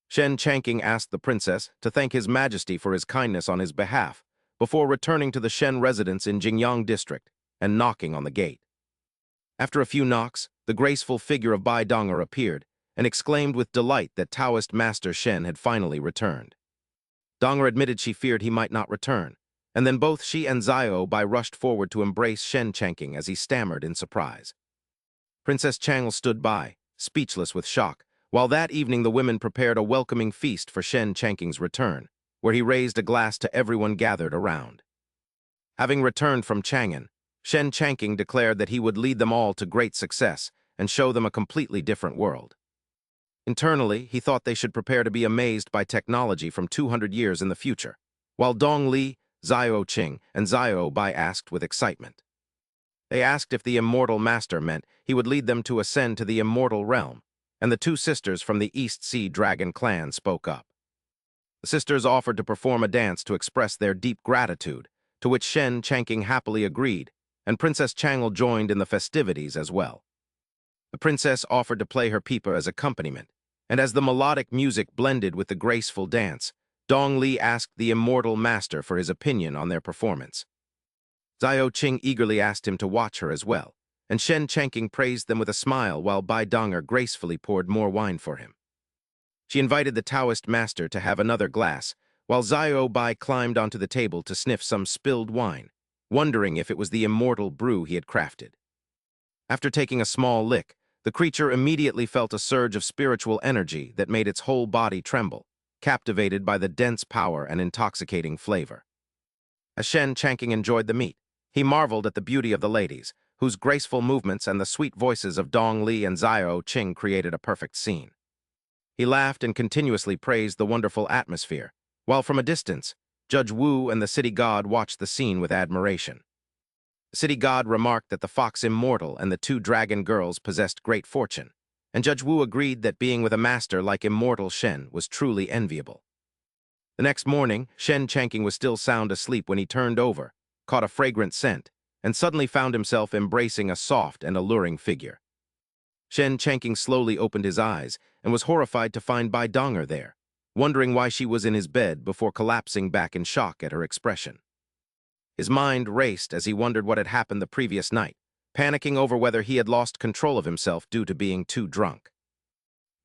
Shen Chanking asked the princess to thank His Majesty for his kindness on his behalf, before returning to the Shen residence in Jingyang district and knocking on the gate. After a few knocks, the graceful figure of Bai Donger appeared and exclaimed with delight that Taoist Master Shen had finally returned. Donger admitted she feared he might not return, and then both she and Zio Bai rushed forward to embrace Shen Chanking as he stammered in surprise. Princess Chang'an stood by, speechless with shock, while that evening the women prepared a welcoming feast for Shen Chanking's return, where he raised a glass to everyone gathered around. Having returned from Chang'an, Shen Chanking declared that he would lead them all to great success and show them a completely different world. Internally, he thought they should prepare to be amazed by technology from 200 years in the future, while Dong Li, Zio Qing, and Zio Bai asked with excitement. They asked if the immortal master meant he would lead them to ascend to the immortal realm, and the 2 sisters from the East Sea Dragon clan spoke up. The sisters offered to perform a dance to express their deep gratitude, to which Shen Chanking happily agreed, and Princess Chang'an joined in the festivities as well. The princess offered to play her pipa as accompaniment, and as the melodic music blended with the graceful dance, Dong Li asked the immortal master for his opinion on their performance. Zio Qing eagerly asked him to watch her as well, and Shen Chanking praised them with a smile while Bai Donger gracefully poured more wine for him. She invited the Taoist master to have another glass, while Zio Bai climbed onto the table to sniff some spilled wine, wondering if it was the immortal brew he had crafted. After taking a small lick, the creature immediately felt a surge of spiritual energy that made its whole body tremble, captivated by the dense power and intoxicating flavor. As Shen Chanking enjoyed the meat, he marveled at the beauty of the ladies, whose graceful movements and the sweet voices of Dong Li and Zio Qing created a perfect scene. He laughed and continuously praised the wonderful atmosphere, while from a distance, Judge Wu and the city god watched the scene with admiration. The city god remarked that the fox immortal and the 2 dragon girls possessed great fortune, and Judge Wu agreed that being with a master like immortal Shen was truly enviable. The next morning, Shen Changqing was still sound asleep when he turned over, caught a fragrant scent, and suddenly found himself embracing a soft and alluring figure. Shen Changqing slowly opened his eyes and was horrified to find Bai Donger there, wondering why she was in his bed before collapsing back in shock at her expression. His mind raced as he wondered what had happened the previous night, panicking over whether he had lost control of himself due to being too drunk.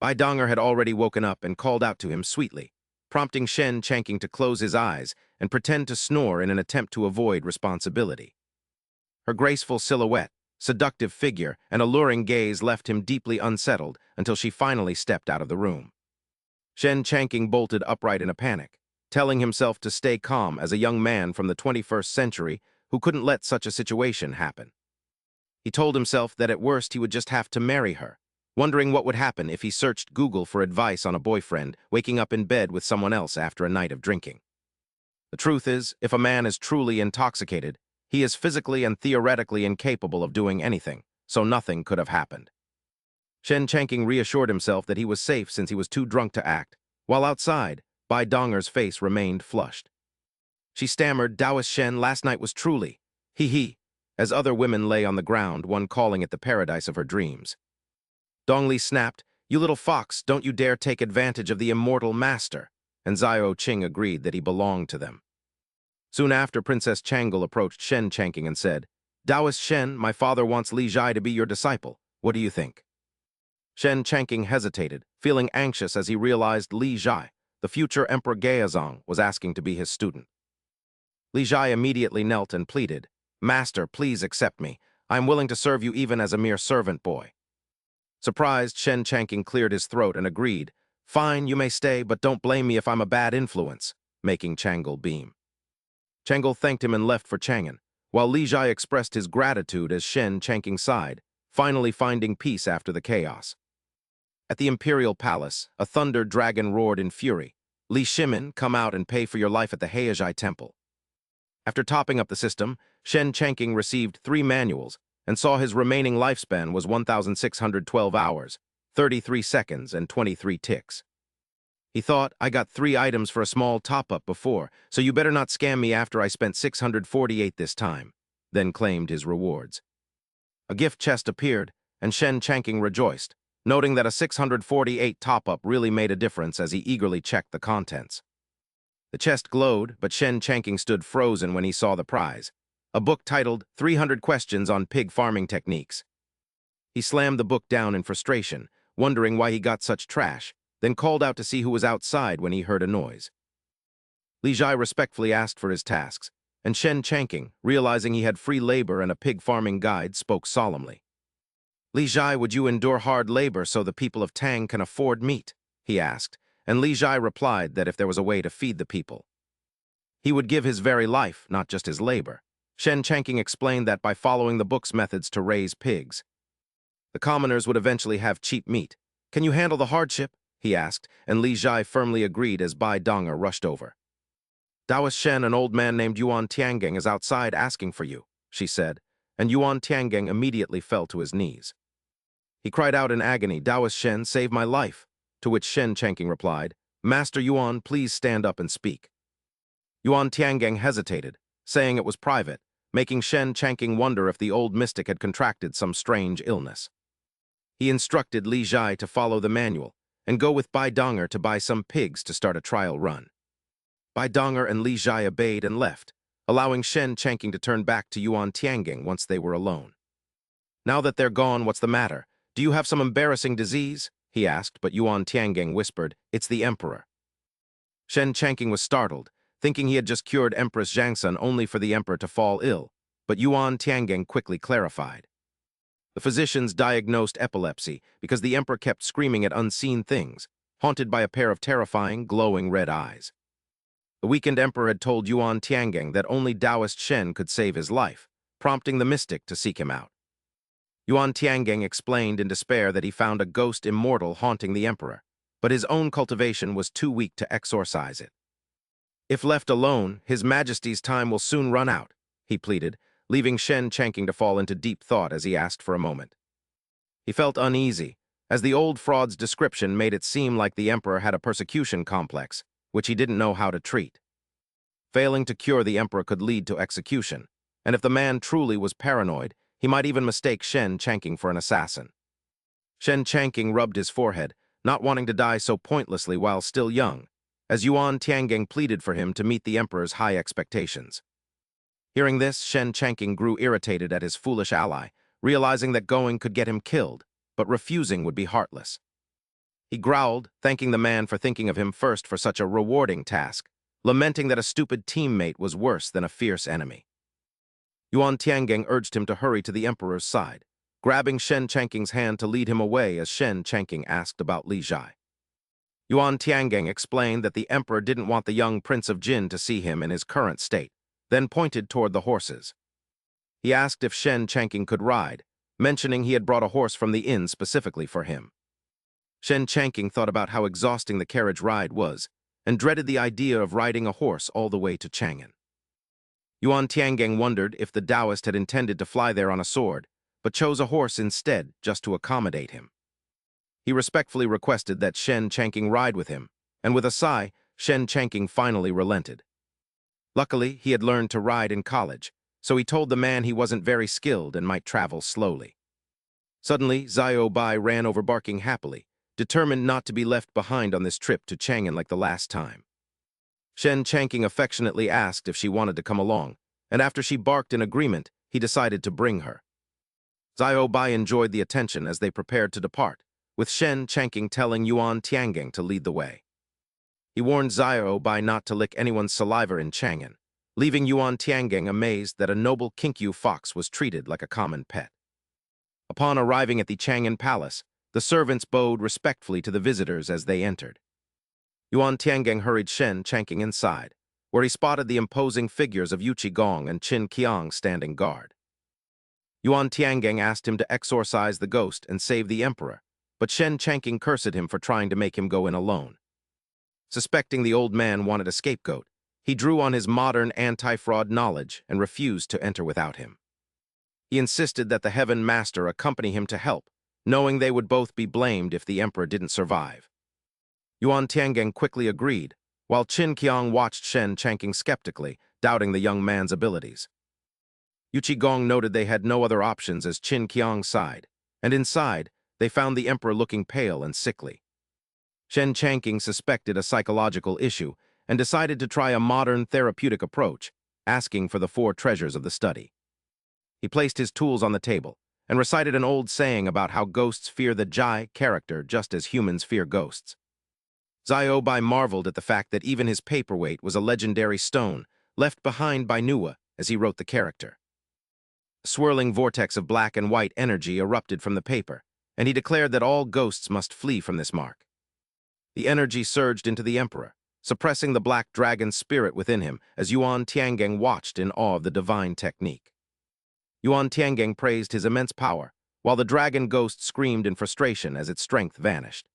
Bai Donger had already woken up and called out to him sweetly, prompting Shen Changqing to close his eyes and pretend to snore in an attempt to avoid responsibility. Her graceful silhouette, seductive figure, and alluring gaze left him deeply unsettled until she finally stepped out of the room. Shen Changqing bolted upright in a panic, telling himself to stay calm as a young man from the 21st century who couldn't let such a situation happen. He told himself that at worst he would just have to marry her, wondering what would happen if he searched Google for advice on a boyfriend waking up in bed with someone else after a night of drinking. The truth is, if a man is truly intoxicated, he is physically and theoretically incapable of doing anything, so nothing could have happened. Shen Changqing reassured himself that he was safe since he was too drunk to act, while outside, Bai Donger's face remained flushed. She stammered, "Taoist Shen, last night was truly, he," as other women lay on the ground, one calling it the paradise of her dreams. Dongli snapped, "You little fox, don't you dare take advantage of the immortal master," and Xiao Qing agreed that he belonged to them. Soon after, Princess Changle approached Shen Changqing and said, "Taoist Shen, my father wants Li Jai to be your disciple. What do you think?" Shen Changqing hesitated, feeling anxious as he realized Li Jai, the future Emperor Gaozong, was asking to be his student. Li Jai immediately knelt and pleaded, "Master, please accept me. I am willing to serve you even as a mere servant boy." Surprised, Shen Changqing cleared his throat and agreed, "Fine, you may stay, but don't blame me if I'm a bad influence," making Changle beam. Changle thanked him and left for Chang'an, while Li Jai expressed his gratitude as Shen Changqing sighed, finally finding peace after the chaos. At the Imperial Palace, a thunder dragon roared in fury, "Li Shimin, come out and pay for your life at the Heizhai Temple." After topping up the system, Shen Changqing received 3 manuals and saw his remaining lifespan was 1,612 hours, 33 seconds, and 23 ticks. He thought, "I got 3 items for a small top-up before, so you better not scam me after I spent 648 this time," then claimed his rewards. A gift chest appeared, and Shen Changqing rejoiced, noting that a 648 top-up really made a difference as he eagerly checked the contents. The chest glowed, but Shen Changqing stood frozen when he saw the prize, a book titled 300 Questions on Pig Farming Techniques. He slammed the book down in frustration, wondering why he got such trash, then called out to see who was outside when he heard a noise. Li Jai respectfully asked for his tasks, and Shen Changqing, realizing he had free labor and a pig farming guide, spoke solemnly. "Li Jai, would you endure hard labor so the people of Tang can afford meat?" he asked, and Li Jai replied that if there was a way to feed the people, he would give his very life, not just his labor. Shen Changqing explained that by following the book's methods to raise pigs, the commoners would eventually have cheap meat. "Can you handle the hardship?" he asked, and Li Jai firmly agreed as Bai Donger rushed over. "Taoist Shen, an old man named Yuan Tiangeng, is outside asking for you," she said, and Yuan Tiangeng immediately fell to his knees. He cried out in agony, "Taoist Shen, save my life," to which Shen Changqing replied, "Master Yuan, please stand up and speak." Yuan Tiangeng hesitated, saying it was private, making Shen Changqing wonder if the old mystic had contracted some strange illness. He instructed Li Jai to follow the manual and go with Bai Donger to buy some pigs to start a trial run. Bai Donger and Li Jai obeyed and left, allowing Shen Changqing to turn back to Yuan Tiangeng once they were alone. "Now that they're gone, what's the matter? Do you have some embarrassing disease?" he asked, but Yuan Tiangeng whispered, "It's the emperor." Shen Changqing was startled, thinking he had just cured Empress Zhangsun only for the emperor to fall ill, but Yuan Tiangeng quickly clarified. The physicians diagnosed epilepsy because the emperor kept screaming at unseen things, haunted by a pair of terrifying, glowing red eyes. The weakened emperor had told Yuan Tiangeng that only Taoist Shen could save his life, prompting the mystic to seek him out. Yuan Tiangeng explained in despair that he found a ghost immortal haunting the emperor, but his own cultivation was too weak to exorcise it. "If left alone, His Majesty's time will soon run out," he pleaded, leaving Shen Changqing to fall into deep thought as he asked for a moment. He felt uneasy, as the old fraud's description made it seem like the emperor had a persecution complex, which he didn't know how to treat. Failing to cure the emperor could lead to execution, and if the man truly was paranoid, he might even mistake Shen Changqing for an assassin. Shen Changqing rubbed his forehead, not wanting to die so pointlessly while still young, as Yuan Tiangang pleaded for him to meet the emperor's high expectations. Hearing this, Shen Changqing grew irritated at his foolish ally, realizing that going could get him killed, but refusing would be heartless. He growled, thanking the man for thinking of him first for such a rewarding task, lamenting that a stupid teammate was worse than a fierce enemy. Yuan Tiangang urged him to hurry to the emperor's side, grabbing Shen Changqing's hand to lead him away as Shen Changqing asked about Li Zhai. Yuan Tiangang explained that the emperor didn't want the young prince of Jin to see him in his current state, then pointed toward the horses. He asked if Shen Changqing could ride, mentioning he had brought a horse from the inn specifically for him. Shen Changqing thought about how exhausting the carriage ride was, and dreaded the idea of riding a horse all the way to Chang'an. Yuan Tiangang wondered if the Taoist had intended to fly there on a sword, but chose a horse instead just to accommodate him. He respectfully requested that Shen Changqing ride with him, and with a sigh, Shen Changqing finally relented. Luckily, he had learned to ride in college, so he told the man he wasn't very skilled and might travel slowly. Suddenly, Xiao Bai ran over barking happily, determined not to be left behind on this trip to Chang'an like the last time. Shen Changqing affectionately asked if she wanted to come along, and after she barked in agreement, he decided to bring her. Xiao Bai enjoyed the attention as they prepared to depart, with Shen Changqing telling Yuan Tiangang to lead the way. He warned Xiao Bai not to lick anyone's saliva in Chang'an, leaving Yuan Tiangang amazed that a noble Kinkyu fox was treated like a common pet. Upon arriving at the Chang'an Palace, the servants bowed respectfully to the visitors as they entered. Yuan Tiangang hurried Shen Changqing inside, where he spotted the imposing figures of Yu Qigong and Qin Qiang standing guard. Yuan Tiangang asked him to exorcise the ghost and save the emperor, but Shen Changqing cursed him for trying to make him go in alone. Suspecting the old man wanted a scapegoat, he drew on his modern anti-fraud knowledge and refused to enter without him. He insisted that the Heaven Master accompany him to help, knowing they would both be blamed if the emperor didn't survive. Yuan Tiangang quickly agreed, while Qin Qiang watched Shen Changqing skeptically, doubting the young man's abilities. Yu Qigong noted they had no other options as Qin Qiang sighed, and inside, they found the emperor looking pale and sickly. Shen Changqing suspected a psychological issue and decided to try a modern therapeutic approach, asking for the 4 treasures of the study. He placed his tools on the table and recited an old saying about how ghosts fear the Jai character just as humans fear ghosts. Xiao Bai marveled at the fact that even his paperweight was a legendary stone left behind by Nuwa as he wrote the character. A swirling vortex of black and white energy erupted from the paper, and he declared that all ghosts must flee from this mark. The energy surged into the emperor, suppressing the black dragon's spirit within him as Yuan Tiangang watched in awe of the divine technique. Yuan Tiangang praised his immense power, while the dragon ghost screamed in frustration as its strength vanished.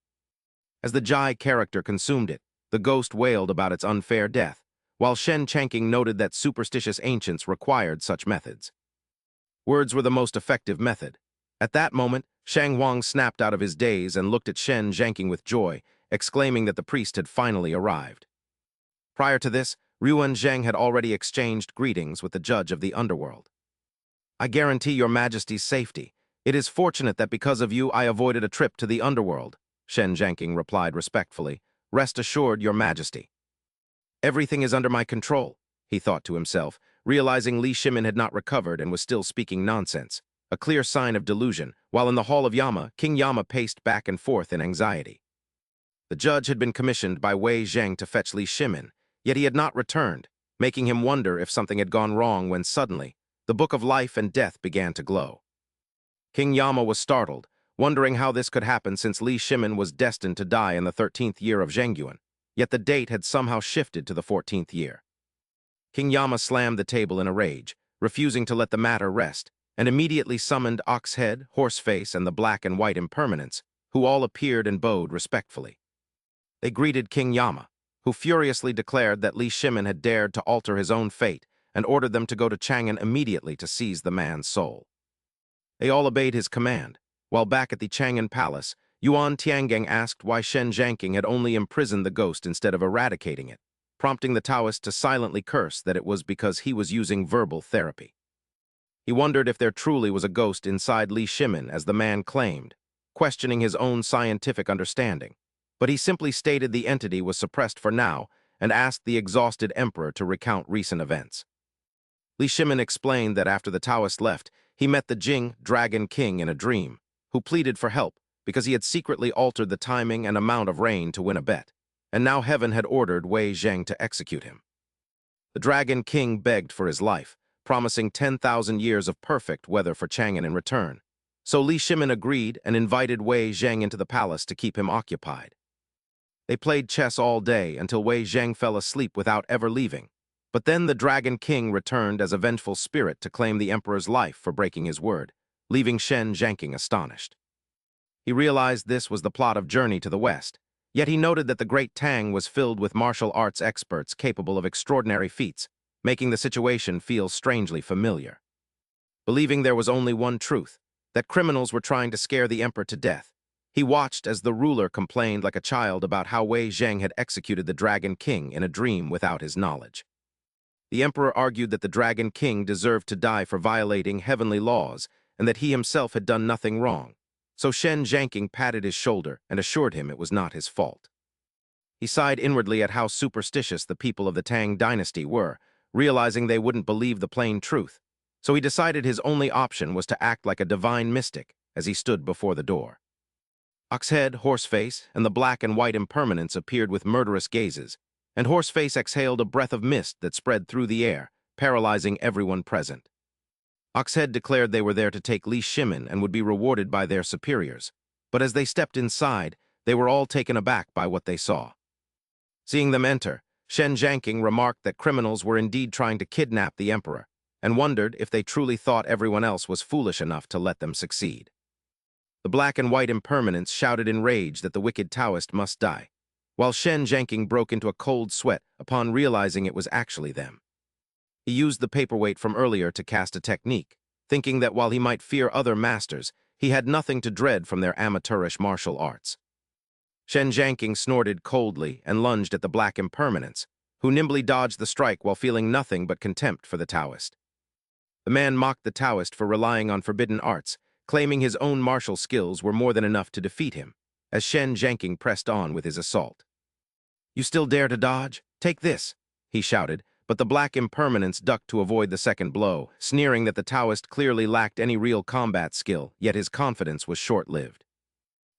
As the Jai character consumed it, the ghost wailed about its unfair death, while Shen Changqing noted that superstitious ancients required such methods. Words were the most effective method. At that moment, Shang Huang snapped out of his daze and looked at Shen Changqing with joy, exclaiming that the priest had finally arrived. Prior to this, Ruan Zheng had already exchanged greetings with the judge of the underworld. "I guarantee your majesty's safety. It is fortunate that because of you I avoided a trip to the underworld," Shen Changqing replied respectfully. "Rest assured, your majesty." "Everything is under my control," he thought to himself, realizing Li Shimin had not recovered and was still speaking nonsense, a clear sign of delusion, while in the hall of Yama, King Yama paced back and forth in anxiety. The judge had been commissioned by Wei Zheng to fetch Li Shimin, yet he had not returned, making him wonder if something had gone wrong when suddenly, the book of life and death began to glow. King Yama was startled, wondering how this could happen since Li Shimin was destined to die in the 13th year of Zhengyuan, yet the date had somehow shifted to the 14th year. King Yama slammed the table in a rage, refusing to let the matter rest, and immediately summoned Oxhead, Horseface, and the Black and White Impermanents, who all appeared and bowed respectfully. They greeted King Yama, who furiously declared that Li Shimin had dared to alter his own fate and ordered them to go to Chang'an immediately to seize the man's soul. They all obeyed his command, while back at the Chang'an Palace, Yuan Tiangang asked why Shen Zhanking had only imprisoned the ghost instead of eradicating it, prompting the Taoist to silently curse that it was because he was using verbal therapy. He wondered if there truly was a ghost inside Li Shimin, as the man claimed, questioning his own scientific understanding. But he simply stated the entity was suppressed for now and asked the exhausted emperor to recount recent events. Li Shimin explained that after the Taoist left, he met the Jing Dragon King in a dream, who pleaded for help because he had secretly altered the timing and amount of rain to win a bet, and now heaven had ordered Wei Zheng to execute him. The Dragon King begged for his life, promising 10,000 years of perfect weather for Chang'an in return. So Li Shimin agreed and invited Wei Zheng into the palace to keep him occupied. They played chess all day until Wei Zheng fell asleep without ever leaving. But then the Dragon King returned as a vengeful spirit to claim the emperor's life for breaking his word, leaving Shen Zhanking astonished. He realized this was the plot of Journey to the West, yet he noted that the Great Tang was filled with martial arts experts capable of extraordinary feats, making the situation feel strangely familiar. Believing there was only one truth, that criminals were trying to scare the emperor to death, he watched as the ruler complained like a child about how Wei Zheng had executed the Dragon King in a dream without his knowledge. The emperor argued that the Dragon King deserved to die for violating heavenly laws and that he himself had done nothing wrong. So Shen Zhanking patted his shoulder and assured him it was not his fault. He sighed inwardly at how superstitious the people of the Tang dynasty were, realizing they wouldn't believe the plain truth. So he decided his only option was to act like a divine mystic as he stood before the door. Oxhead, Horseface, and the black and white impermanence appeared with murderous gazes, and Horseface exhaled a breath of mist that spread through the air, paralyzing everyone present. Oxhead declared they were there to take Li Shimin and would be rewarded by their superiors, but as they stepped inside, they were all taken aback by what they saw. Seeing them enter, Shen Zhanking remarked that criminals were indeed trying to kidnap the emperor, and wondered if they truly thought everyone else was foolish enough to let them succeed. The black and white impermanence shouted in rage that the wicked Taoist must die, while Shen Zhanking broke into a cold sweat upon realizing it was actually them. He used the paperweight from earlier to cast a technique, thinking that while he might fear other masters, he had nothing to dread from their amateurish martial arts. Shen Zhanking snorted coldly and lunged at the black impermanence, who nimbly dodged the strike while feeling nothing but contempt for the Taoist. The man mocked the Taoist for relying on forbidden arts, claiming his own martial skills were more than enough to defeat him, as Shen Zhanking pressed on with his assault. "You still dare to dodge? Take this," he shouted, but the black impermanence ducked to avoid the second blow, sneering that the Taoist clearly lacked any real combat skill, yet his confidence was short-lived.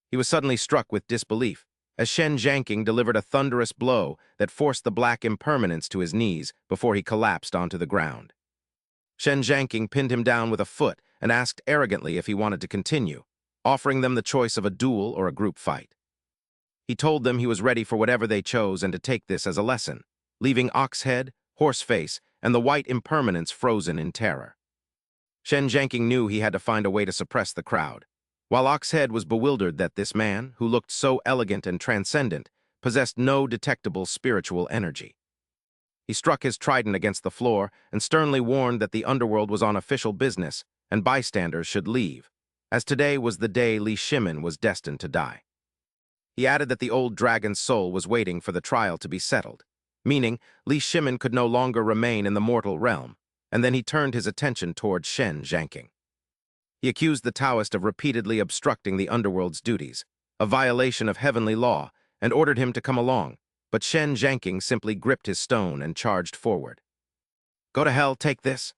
He was suddenly struck with disbelief, as Shen Zhanking delivered a thunderous blow that forced the black impermanence to his knees before he collapsed onto the ground. Shen Zhanking pinned him down with a foot and asked arrogantly if he wanted to continue, offering them the choice of a duel or a group fight. He told them he was ready for whatever they chose and to take this as a lesson, leaving Oxhead, Horseface, and the white impermanence frozen in terror. Shen Zhanking knew he had to find a way to suppress the crowd, while Oxhead was bewildered that this man, who looked so elegant and transcendent, possessed no detectable spiritual energy. He struck his trident against the floor and sternly warned that the underworld was on official business and bystanders should leave, as today was the day Li Shimin was destined to die. He added that the old dragon's soul was waiting for the trial to be settled, meaning Li Shimin could no longer remain in the mortal realm, and then he turned his attention toward Shen Zhanking. He accused the Taoist of repeatedly obstructing the underworld's duties, a violation of heavenly law, and ordered him to come along, but Shen Zhanking simply gripped his stone and charged forward. "Go to hell, take this."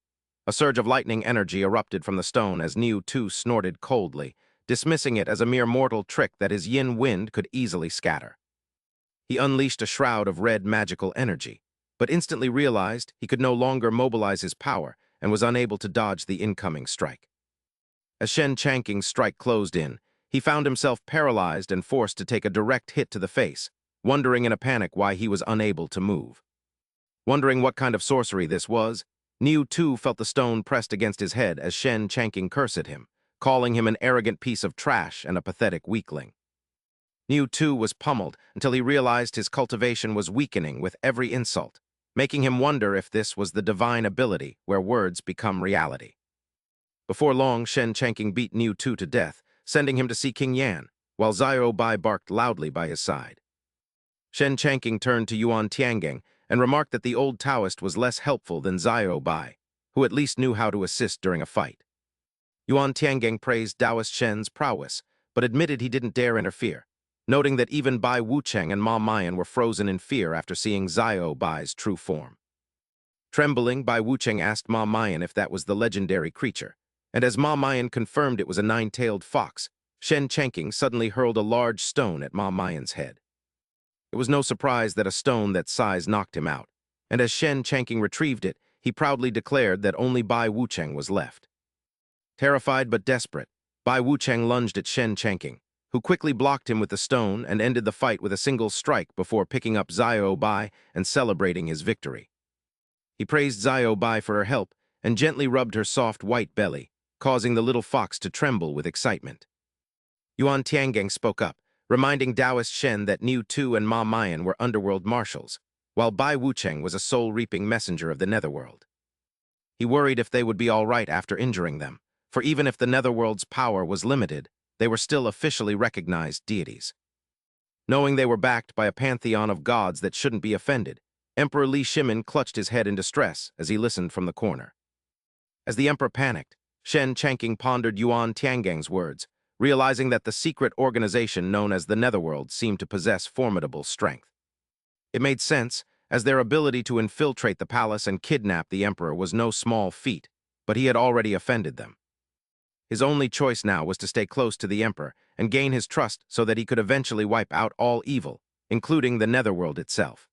A surge of lightning energy erupted from the stone as Niu Tu snorted coldly, dismissing it as a mere mortal trick that his yin wind could easily scatter. He unleashed a shroud of red magical energy, but instantly realized he could no longer mobilize his power and was unable to dodge the incoming strike. As Shen Zhanking's strike closed in, he found himself paralyzed and forced to take a direct hit to the face, wondering in a panic why he was unable to move. Wondering what kind of sorcery this was, Niu Tu felt the stone pressed against his head as Shen Zhanking cursed at him, calling him an arrogant piece of trash and a pathetic weakling. Niu Tu was pummeled until he realized his cultivation was weakening with every insult, making him wonder if this was the divine ability where words become reality. Before long, Shen Zhanking beat Niu Tu to death, sending him to see King Yan, while Xiao Bai barked loudly by his side. Shen Changqing turned to Yuan Tiangeng and remarked that the old Taoist was less helpful than Xiao Bai, who at least knew how to assist during a fight. Yuan Tiangeng praised Taoist Shen's prowess, but admitted he didn't dare interfere, noting that even Bai Wucheng and Ma Mayan were frozen in fear after seeing Xiao Bai's true form. Trembling, Bai Wucheng asked Ma Mayan if that was the legendary creature, and as Ma Mayan confirmed it was a nine-tailed fox, Shen Changqing suddenly hurled a large stone at Ma Mayan's head. It was no surprise that a stone that size knocked him out, and as Shen Changqing retrieved it, he proudly declared that only Bai Wucheng was left. Terrified but desperate, Bai Wucheng lunged at Shen Changqing, who quickly blocked him with the stone and ended the fight with a single strike before picking up Xiao Bai and celebrating his victory. He praised Xiao Bai for her help and gently rubbed her soft white belly, causing the little fox to tremble with excitement. Yuan Tiangeng spoke up, reminding Taoist Shen that Niu Tu and Ma Mayan were underworld marshals, while Bai Wucheng was a soul-reaping messenger of the netherworld. He worried if they would be all right after injuring them, for even if the netherworld's power was limited, they were still officially recognized deities. Knowing they were backed by a pantheon of gods that shouldn't be offended, Emperor Li Shimin clutched his head in distress as he listened from the corner. As the emperor panicked, Shen Changqing pondered Yuan Tiangeng's words, realizing that the secret organization known as the Netherworld seemed to possess formidable strength. It made sense, as their ability to infiltrate the palace and kidnap the emperor was no small feat, but he had already offended them. His only choice now was to stay close to the emperor and gain his trust so that he could eventually wipe out all evil, including the Netherworld itself.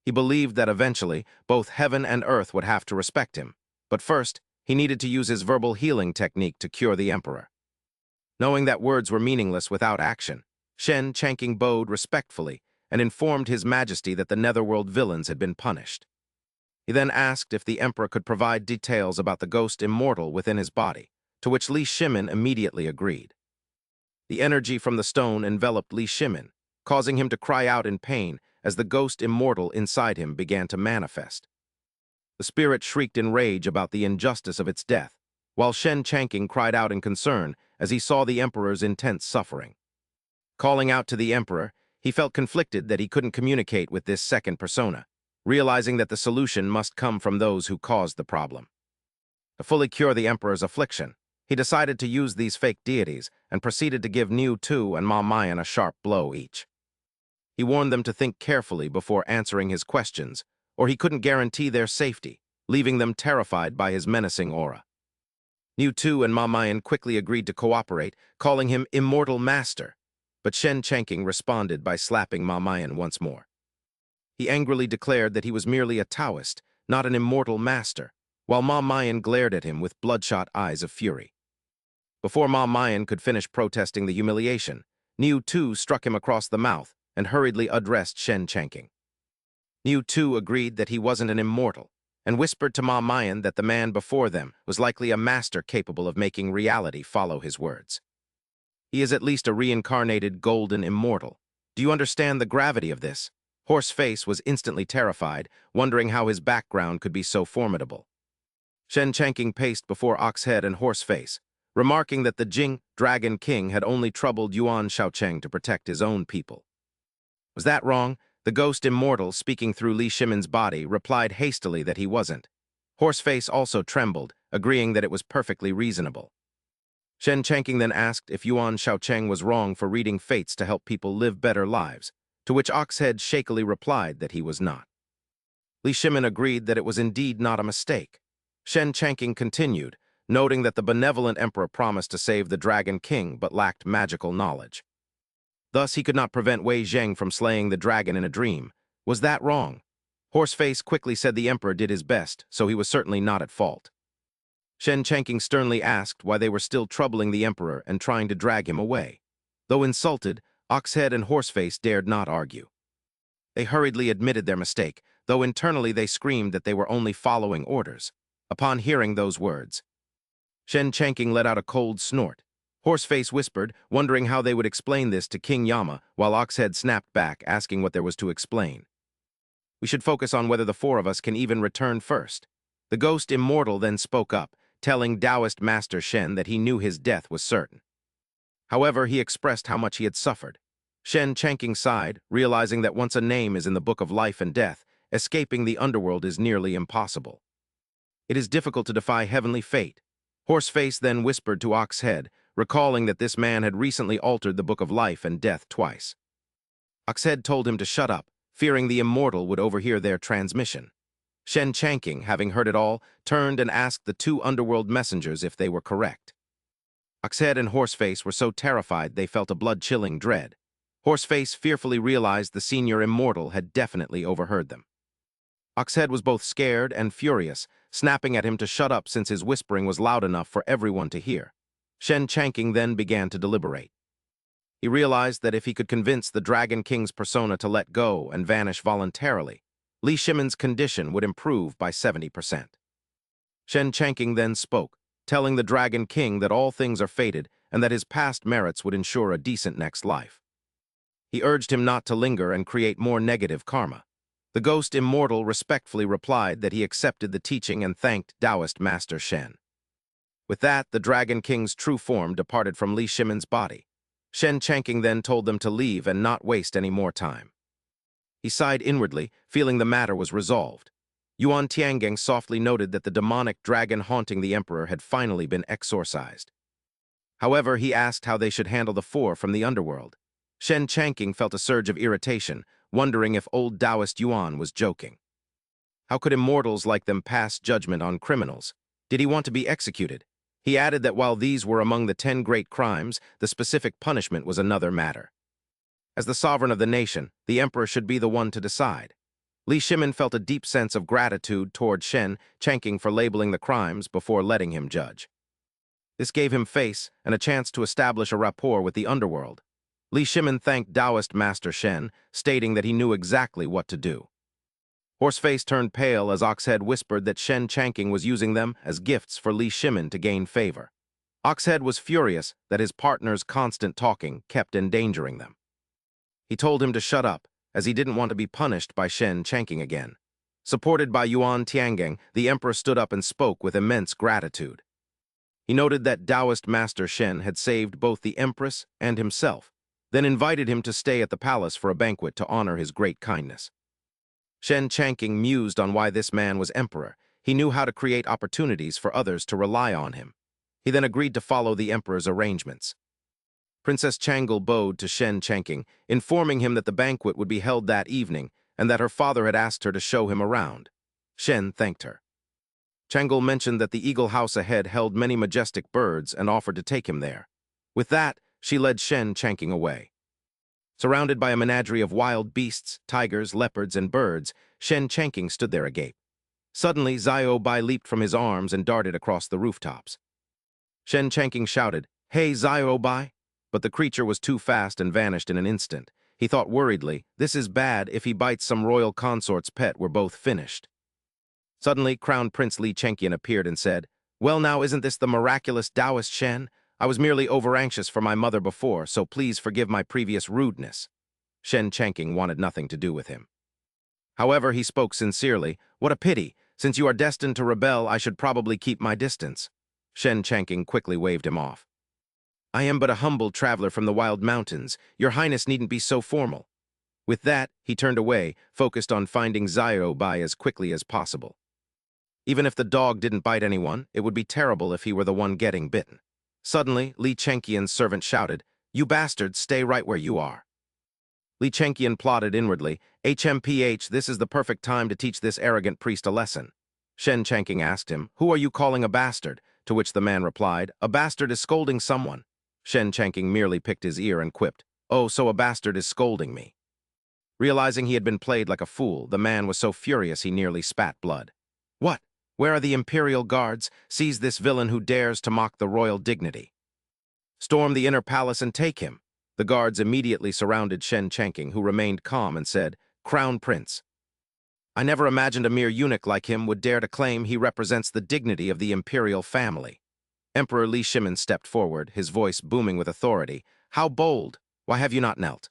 He believed that eventually both heaven and earth would have to respect him, but first he needed to use his verbal healing technique to cure the emperor. Knowing that words were meaningless without action, Shen Changqing bowed respectfully and informed His Majesty that the Netherworld villains had been punished. He then asked if the emperor could provide details about the ghost immortal within his body, to which Li Shimin immediately agreed. The energy from the stone enveloped Li Shimin, causing him to cry out in pain as the ghost immortal inside him began to manifest. The spirit shrieked in rage about the injustice of its death, while Shen Changqing cried out in concern as he saw the emperor's intense suffering. Calling out to the emperor, he felt conflicted that he couldn't communicate with this second persona, realizing that the solution must come from those who caused the problem. To fully cure the emperor's affliction, he decided to use these fake deities and proceeded to give Niu Tu and Ma Mayan a sharp blow each. He warned them to think carefully before answering his questions, or he couldn't guarantee their safety, leaving them terrified by his menacing aura. Niu Tu and Ma Mayan quickly agreed to cooperate, calling him Immortal Master, but Shen Changqing responded by slapping Ma Mayan once more. He angrily declared that he was merely a Taoist, not an immortal master, while Ma Mayan glared at him with bloodshot eyes of fury. Before Ma Mayan could finish protesting the humiliation, Niu Tu struck him across the mouth and hurriedly addressed Shen Changqing. Niu Tu agreed that he wasn't an immortal, and whispered to Ma Mayan that the man before them was likely a master capable of making reality follow his words. He is at least a reincarnated golden immortal. Do you understand the gravity of this? Horseface was instantly terrified, wondering how his background could be so formidable. Shen Changqing paced before Oxhead and Horseface, remarking that the Jing, Dragon King, had only troubled Yuan Shaocheng to protect his own people. Was that wrong? The ghost immortal, speaking through Li Shimin's body, replied hastily that he wasn't. Horseface also trembled, agreeing that it was perfectly reasonable. Shen Changqing then asked if Yuan Shaocheng was wrong for reading fates to help people live better lives, to which Oxhead shakily replied that he was not. Li Shimin agreed that it was indeed not a mistake. Shen Changqing continued, noting that the benevolent emperor promised to save the Dragon King but lacked magical knowledge. Thus, he could not prevent Wei Zheng from slaying the dragon in a dream. Was that wrong? Horseface quickly said the emperor did his best, so he was certainly not at fault. Shen Changqing sternly asked why they were still troubling the emperor and trying to drag him away. Though insulted, Oxhead and Horseface dared not argue. They hurriedly admitted their mistake, though internally they screamed that they were only following orders. Upon hearing those words, Shen Changqing let out a cold snort. Horseface whispered, wondering how they would explain this to King Yama, while Oxhead snapped back, asking what there was to explain. We should focus on whether the four of us can even return first. The ghost immortal then spoke up, telling Taoist Master Shen that he knew his death was certain. However, he expressed how much he had suffered. Shen Changking sighed, realizing that once a name is in the book of life and death, escaping the underworld is nearly impossible. It is difficult to defy heavenly fate. Horseface then whispered to Oxhead, recalling that this man had recently altered the book of life and death twice. Oxhead told him to shut up, fearing the immortal would overhear their transmission. Shen Changking, having heard it all, turned and asked the two underworld messengers if they were correct. Oxhead and Horseface were so terrified they felt a blood-chilling dread. Horseface fearfully realized the senior immortal had definitely overheard them. Oxhead was both scared and furious, snapping at him to shut up since his whispering was loud enough for everyone to hear. Shen Changking then began to deliberate. He realized that if he could convince the Dragon King's persona to let go and vanish voluntarily, Li Shimon's condition would improve by 70%. Shen Changking then spoke, telling the Dragon King that all things are fated and that his past merits would ensure a decent next life. He urged him not to linger and create more negative karma. The ghost immortal respectfully replied that he accepted the teaching and thanked Taoist Master Shen. With that, the Dragon King's true form departed from Li Shimon's body. Shen Changking then told them to leave and not waste any more time. He sighed inwardly, feeling the matter was resolved. Yuan Tiangang softly noted that the demonic dragon haunting the emperor had finally been exorcised. However, he asked how they should handle the four from the underworld. Shen Changking felt a surge of irritation, wondering if old Taoist Yuan was joking. How could immortals like them pass judgment on criminals? Did he want to be executed? He added that while these were among the 10 great crimes, the specific punishment was another matter. As the sovereign of the nation, the emperor should be the one to decide. Li Shimon felt a deep sense of gratitude toward Shen Changking for labeling the crimes before letting him judge. This gave him face and a chance to establish a rapport with the underworld. Li Shimon thanked Taoist Master Shen, stating that he knew exactly what to do. Horseface turned pale as Oxhead whispered that Shen Changking was using them as gifts for Li Shimon to gain favor. Oxhead was furious that his partner's constant talking kept endangering them. He told him to shut up, as he didn't want to be punished by Shen Changking again. Supported by Yuan Tiangang, the emperor stood up and spoke with immense gratitude. He noted that Taoist Master Shen had saved both the empress and himself, then invited him to stay at the palace for a banquet to honor his great kindness. Shen Changking mused on why this man was emperor. He knew how to create opportunities for others to rely on him. He then agreed to follow the emperor's arrangements. Princess Changle bowed to Shen Changking, informing him that the banquet would be held that evening and that her father had asked her to show him around. Shen thanked her. Changle mentioned that the Eagle House ahead held many majestic birds and offered to take him there. With that, she led Shen Changking away. Surrounded by a menagerie of wild beasts, tigers, leopards, and birds, Shen Changking stood there agape. Suddenly, Xiao Bai leaped from his arms and darted across the rooftops. Shen Changking shouted, "Hey, Xiao Bai!" But the creature was too fast and vanished in an instant. He thought worriedly, this is bad. If he bites some royal consort's pet, we're both finished. Suddenly, Crown Prince Li Chengqian appeared and said, "Well now, isn't this the miraculous Taoist Shen? I was merely over-anxious for my mother before, so please forgive my previous rudeness." Shen Changking wanted nothing to do with him. However, he spoke sincerely, "What a pity. Since you are destined to rebel, I should probably keep my distance." Shen Changking quickly waved him off. "I am but a humble traveler from the wild mountains. Your Highness needn't be so formal." With that, he turned away, focused on finding Xiao Bai as quickly as possible. Even if the dog didn't bite anyone, it would be terrible if he were the one getting bitten. Suddenly, Li Chengqian's servant shouted, "You bastards, stay right where you are." Li Chengqian plotted inwardly, "HMPH, this is the perfect time to teach this arrogant priest a lesson." Shen Changking asked him, "Who are you calling a bastard?" To which the man replied, "A bastard is scolding someone." Shen Changking merely picked his ear and quipped, "Oh, so a bastard is scolding me." Realizing he had been played like a fool, the man was so furious he nearly spat blood. "What? Where are the imperial guards? Seize this villain who dares to mock the royal dignity. Storm the inner palace and take him." The guards immediately surrounded Shen Changking, who remained calm and said, "Crown Prince, I never imagined a mere eunuch like him would dare to claim he represents the dignity of the imperial family." Emperor Li Shimon stepped forward, his voice booming with authority. "How bold! Why have you not knelt?"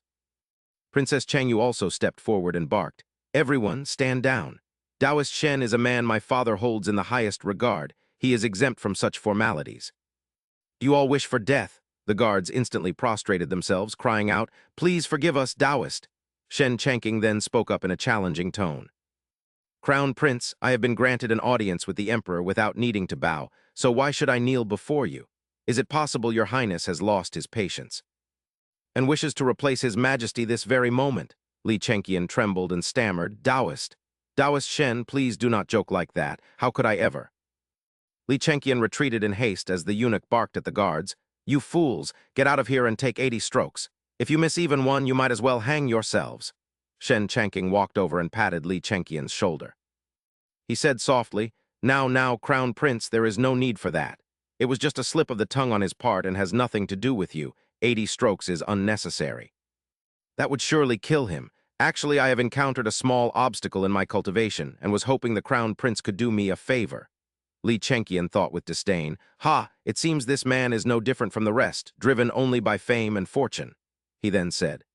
Princess Changyu also stepped forward and barked, "Everyone, stand down. Taoist Shen is a man my father holds in the highest regard. He is exempt from such formalities." "Do you all wish for death?" The guards instantly prostrated themselves, crying out, "Please forgive us, Taoist." Shen Changking then spoke up in a challenging tone. "Crown Prince, I have been granted an audience with the Emperor without needing to bow, so why should I kneel before you? Is it possible your Highness has lost his patience and wishes to replace his Majesty this very moment?" Li Chengqian trembled and stammered, "Taoist. Taoist Shen, please do not joke like that. How could I ever?" Li Chengqian retreated in haste as the eunuch barked at the guards. "You fools, get out of here and take 80 strokes. If you miss even one, you might as well hang yourselves." Shen Changking walked over and patted Li Chengqian's shoulder. He said softly, Now, Crown Prince, there is no need for that. It was just a slip of the tongue on his part and has nothing to do with you. 80 strokes is unnecessary." "That would surely kill him. Actually, I have encountered a small obstacle in my cultivation and was hoping the Crown Prince could do me a favor." Li Chengqian thought with disdain, "Ha, it seems this man is no different from the rest, driven only by fame and fortune." He then said,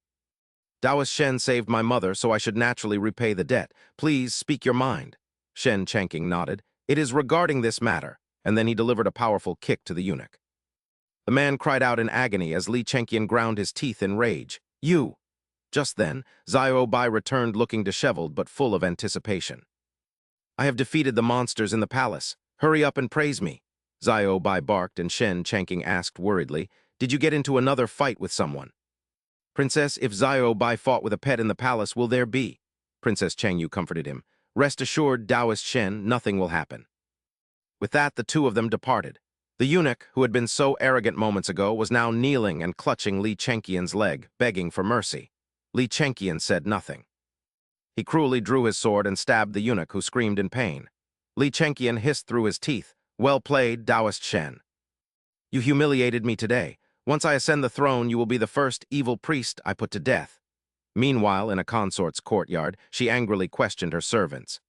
"Taoist Shen saved my mother, so I should naturally repay the debt. Please speak your mind." Shen Changking nodded. "It is regarding this matter," and then he delivered a powerful kick to the eunuch. The man cried out in agony as Li Chengqian ground his teeth in rage. "You!" Just then, Xiao Bai returned looking disheveled but full of anticipation. "I have defeated the monsters in the palace. Hurry up and praise me." Xiao Bai barked, and Shen Changking asked worriedly, "Did you get into another fight with someone?" "Princess, if Xiao Bai fought with a pet in the palace, will there be?" Princess Chengyu comforted him. "Rest assured, Taoist Shen, nothing will happen." With that, the two of them departed. The eunuch, who had been so arrogant moments ago, was now kneeling and clutching Li Chengqian's leg, begging for mercy. Li Chengqian said nothing. He cruelly drew his sword and stabbed the eunuch, who screamed in pain. Li Chengqian hissed through his teeth, "Well played, Taoist Shen. You humiliated me today. Once I ascend the throne, you will be the first evil priest I put to death." Meanwhile, in a consort's courtyard, she angrily questioned her servants.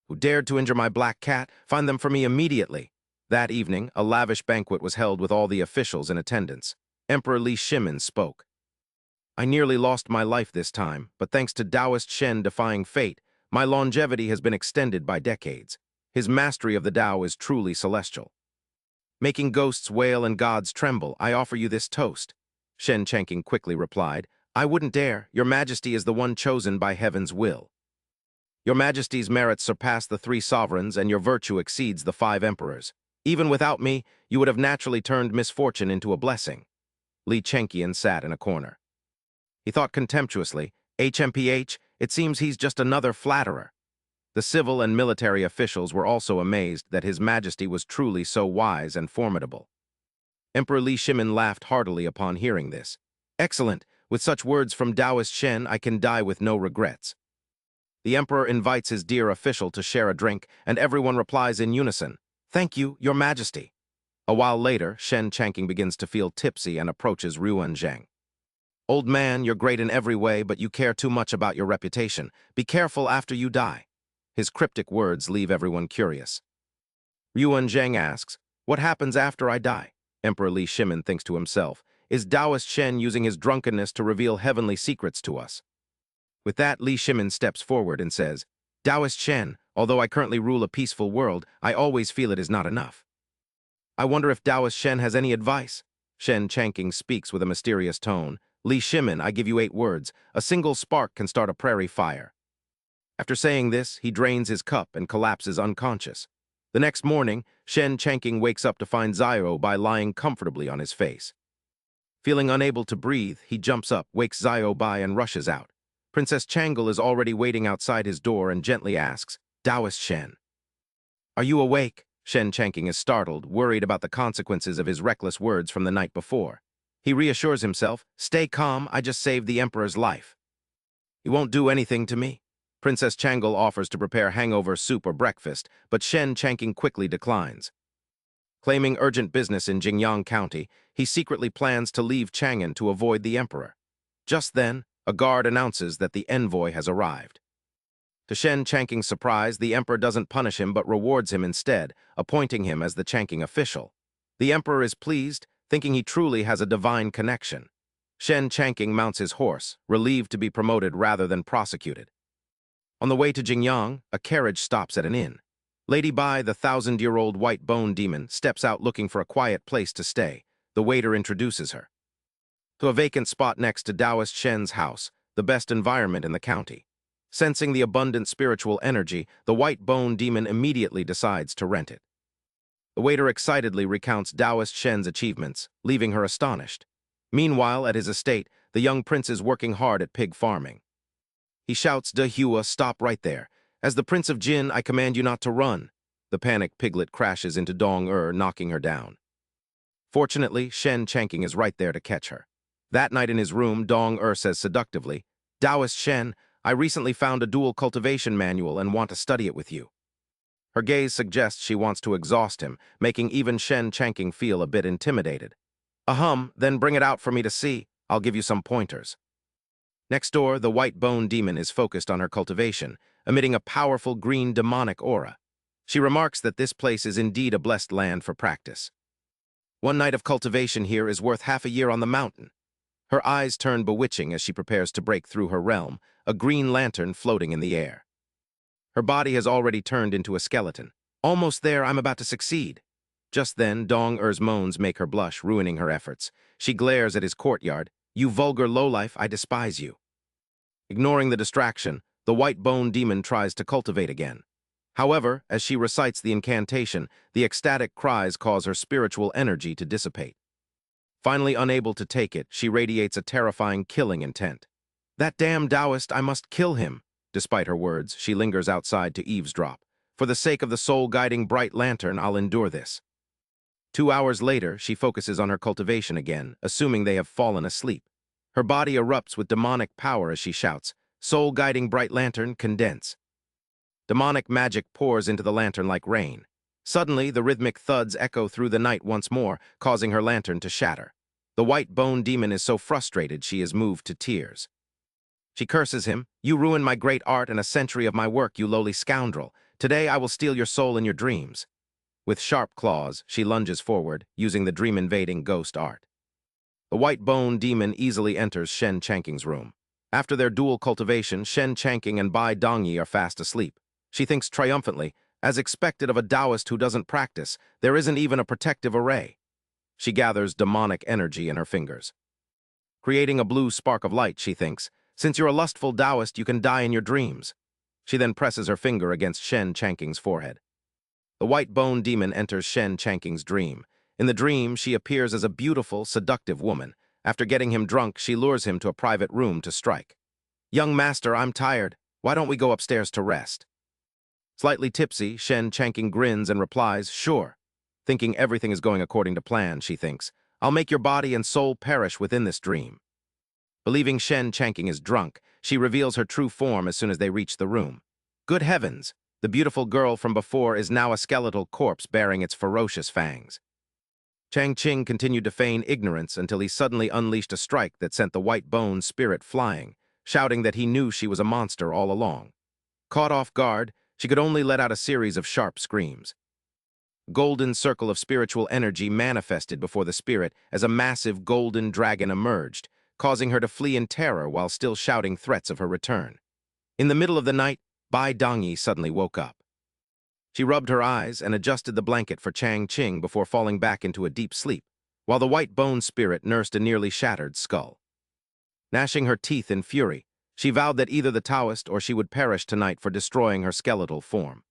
"Who dared to injure my black cat? Find them for me immediately." That evening, a lavish banquet was held with all the officials in attendance. Emperor Li Shimin spoke. "I nearly lost my life this time, but thanks to Taoist Shen defying fate, my longevity has been extended by decades. His mastery of the Tao is truly celestial. Making ghosts wail and gods tremble, I offer you this toast." Shen Changking quickly replied, "I wouldn't dare. Your Majesty is the one chosen by heaven's will. Your Majesty's merits surpass the 3 sovereigns, and your virtue exceeds the 5 emperors. Even without me, you would have naturally turned misfortune into a blessing." Li Chengqian sat in a corner. He thought contemptuously, "HMPH, it seems he's just another flatterer." The civil and military officials were also amazed that His Majesty was truly so wise and formidable. Emperor Li Shimin laughed heartily upon hearing this. "Excellent! With such words from Taoist Shen, I can die with no regrets." The emperor invites his dear official to share a drink, and everyone replies in unison, "Thank you, Your Majesty." A while later, Shen Changking begins to feel tipsy and approaches Ruan Zheng. "Old man, you're great in every way, but you care too much about your reputation. Be careful after you die." His cryptic words leave everyone curious. Ruan Zheng asks, "What happens after I die?" Emperor Li Shimin thinks to himself, "Is Taoist Shen using his drunkenness to reveal heavenly secrets to us?" With that, Li Shimin steps forward and says, "Taoist Shen, although I currently rule a peaceful world, I always feel it is not enough. I wonder if Taoist Shen has any advice?" Shen Changking speaks with a mysterious tone. "Li Shimin, I give you 8 words. A single spark can start a prairie fire." After saying this, he drains his cup and collapses unconscious. The next morning, Shen Changking wakes up to find Xiao Bai lying comfortably on his face. Feeling unable to breathe, he jumps up, wakes Xiao Bai, and rushes out. Princess Changle is already waiting outside his door and gently asks, "Taoist Shen, are you awake?" Shen Changking is startled, worried about the consequences of his reckless words from the night before. He reassures himself, "Stay calm, I just saved the Emperor's life. He won't do anything to me." Princess Changle offers to prepare hangover soup or breakfast, but Shen Changking quickly declines. Claiming urgent business in Jingyang County, he secretly plans to leave Chang'an to avoid the Emperor. Just then, a guard announces that the envoy has arrived. To Shen Changking's surprise, the Emperor doesn't punish him but rewards him instead, appointing him as the Changking official. The Emperor is pleased, thinking he truly has a divine connection. Shen Changking mounts his horse, relieved to be promoted rather than prosecuted. On the way to Jingyang, a carriage stops at an inn. Lady Bai, the 1,000-year-old white bone demon, steps out looking for a quiet place to stay. the waiter introduces her to a vacant spot next to Taoist Shen's house, the best environment in the county. Sensing the abundant spiritual energy, the white bone demon immediately decides to rent it. The waiter excitedly recounts Taoist Shen's achievements, leaving her astonished. Meanwhile, at his estate, the young prince is working hard at pig farming. He shouts, "De Hua, stop right there. As the Prince of Jin, I command you not to run." The panicked piglet crashes into Dong-er, knocking her down. Fortunately, Shen Changking is right there to catch her. That night in his room, Dong-er says seductively, "Taoist Shen, I recently found a dual cultivation manual and want to study it with you." Her gaze suggests she wants to exhaust him, making even Shen Changking feel a bit intimidated. Then bring it out for me to see. I'll give you some pointers." Next door, the white bone demon is focused on her cultivation, emitting a powerful green demonic aura. She remarks that this place is indeed a blessed land for practice. One night of cultivation here is worth half a year on the mountain. Her eyes turn bewitching as she prepares to break through her realm, a green lantern floating in the air. Her body has already turned into a skeleton. "Almost there, I'm about to succeed." Just then, Dong-er's moans make her blush, ruining her efforts. She glares at his courtyard. "You vulgar lowlife, I despise you." Ignoring the distraction, the white bone demon tries to cultivate again. However, as she recites the incantation, the ecstatic cries cause her spiritual energy to dissipate. Finally unable to take it, she radiates a terrifying killing intent. "That damn Taoist, I must kill him." Despite her words, she lingers outside to eavesdrop. "For the sake of the soul-guiding bright lantern, I'll endure this." 2 hours later, she focuses on her cultivation again, assuming they have fallen asleep. Her body erupts with demonic power as she shouts, "Soul-guiding bright lantern, condense." Demonic magic pours into the lantern like rain. Suddenly, the rhythmic thuds echo through the night once more, causing her lantern to shatter. The white bone demon is so frustrated she is moved to tears. She curses him, "You ruined my great art and a century of my work, you lowly scoundrel. Today I will steal your soul in your dreams." With sharp claws, she lunges forward, using the dream-invading ghost art. The white bone demon easily enters Shen Changking's room. After their dual cultivation, Shen Changking and Bai Dongyi are fast asleep. She thinks triumphantly, as expected of a Taoist who doesn't practice, there isn't even a protective array. She gathers demonic energy in her fingers. Creating a blue spark of light, she thinks, "Since you're a lustful Taoist, you can die in your dreams." She then presses her finger against Shen Changking's forehead. The white bone demon enters Shen Changking's dream. In the dream, she appears as a beautiful, seductive woman. After getting him drunk, she lures him to a private room to strike. "Young master, I'm tired. Why don't we go upstairs to rest?" Slightly tipsy, Shen Changking grins and replies, "Sure." Thinking everything is going according to plan, she thinks, "I'll make your body and soul perish within this dream." Believing Shen Changking is drunk, she reveals her true form as soon as they reach the room. Good heavens! The beautiful girl from before is now a skeletal corpse bearing its ferocious fangs. Chang Ching continued to feign ignorance until he suddenly unleashed a strike that sent the white bone spirit flying, shouting that he knew she was a monster all along. Caught off guard, she could only let out a series of sharp screams. A golden circle of spiritual energy manifested before the spirit as a massive golden dragon emerged, causing her to flee in terror while still shouting threats of her return. In the middle of the night, Bai Dongyi suddenly woke up. She rubbed her eyes and adjusted the blanket for Chang Ching before falling back into a deep sleep, while the white bone spirit nursed a nearly shattered skull. Gnashing her teeth in fury, she vowed that either the Taoist or she would perish tonight for destroying her skeletal form.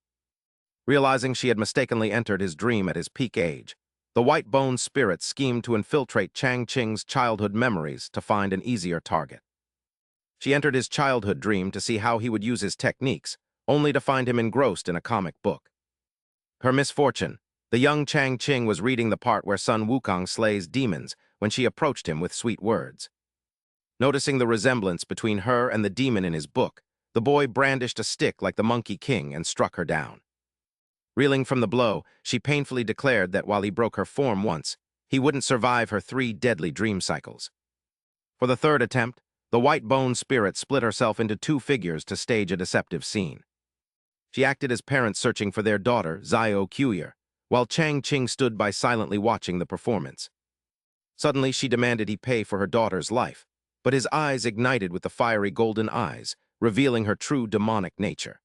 Realizing she had mistakenly entered his dream at his peak age, the white bone spirit schemed to infiltrate Chang Ching's childhood memories to find an easier target. She entered his childhood dream to see how he would use his techniques, only to find him engrossed in a comic book. Her misfortune, the young Chang Ching was reading the part where Sun Wukong slays demons when she approached him with sweet words. Noticing the resemblance between her and the demon in his book, the boy brandished a stick like the Monkey King and struck her down. Reeling from the blow, she painfully declared that while he broke her form once, he wouldn't survive her 3 deadly dream cycles. For the third attempt, the white bone spirit split herself into 2 figures to stage a deceptive scene. She acted as parents searching for their daughter, Zio Cuyer, while Chang Ching stood by silently watching the performance. Suddenly, she demanded he pay for her daughter's life, but his eyes ignited with the fiery golden eyes, revealing her true demonic nature.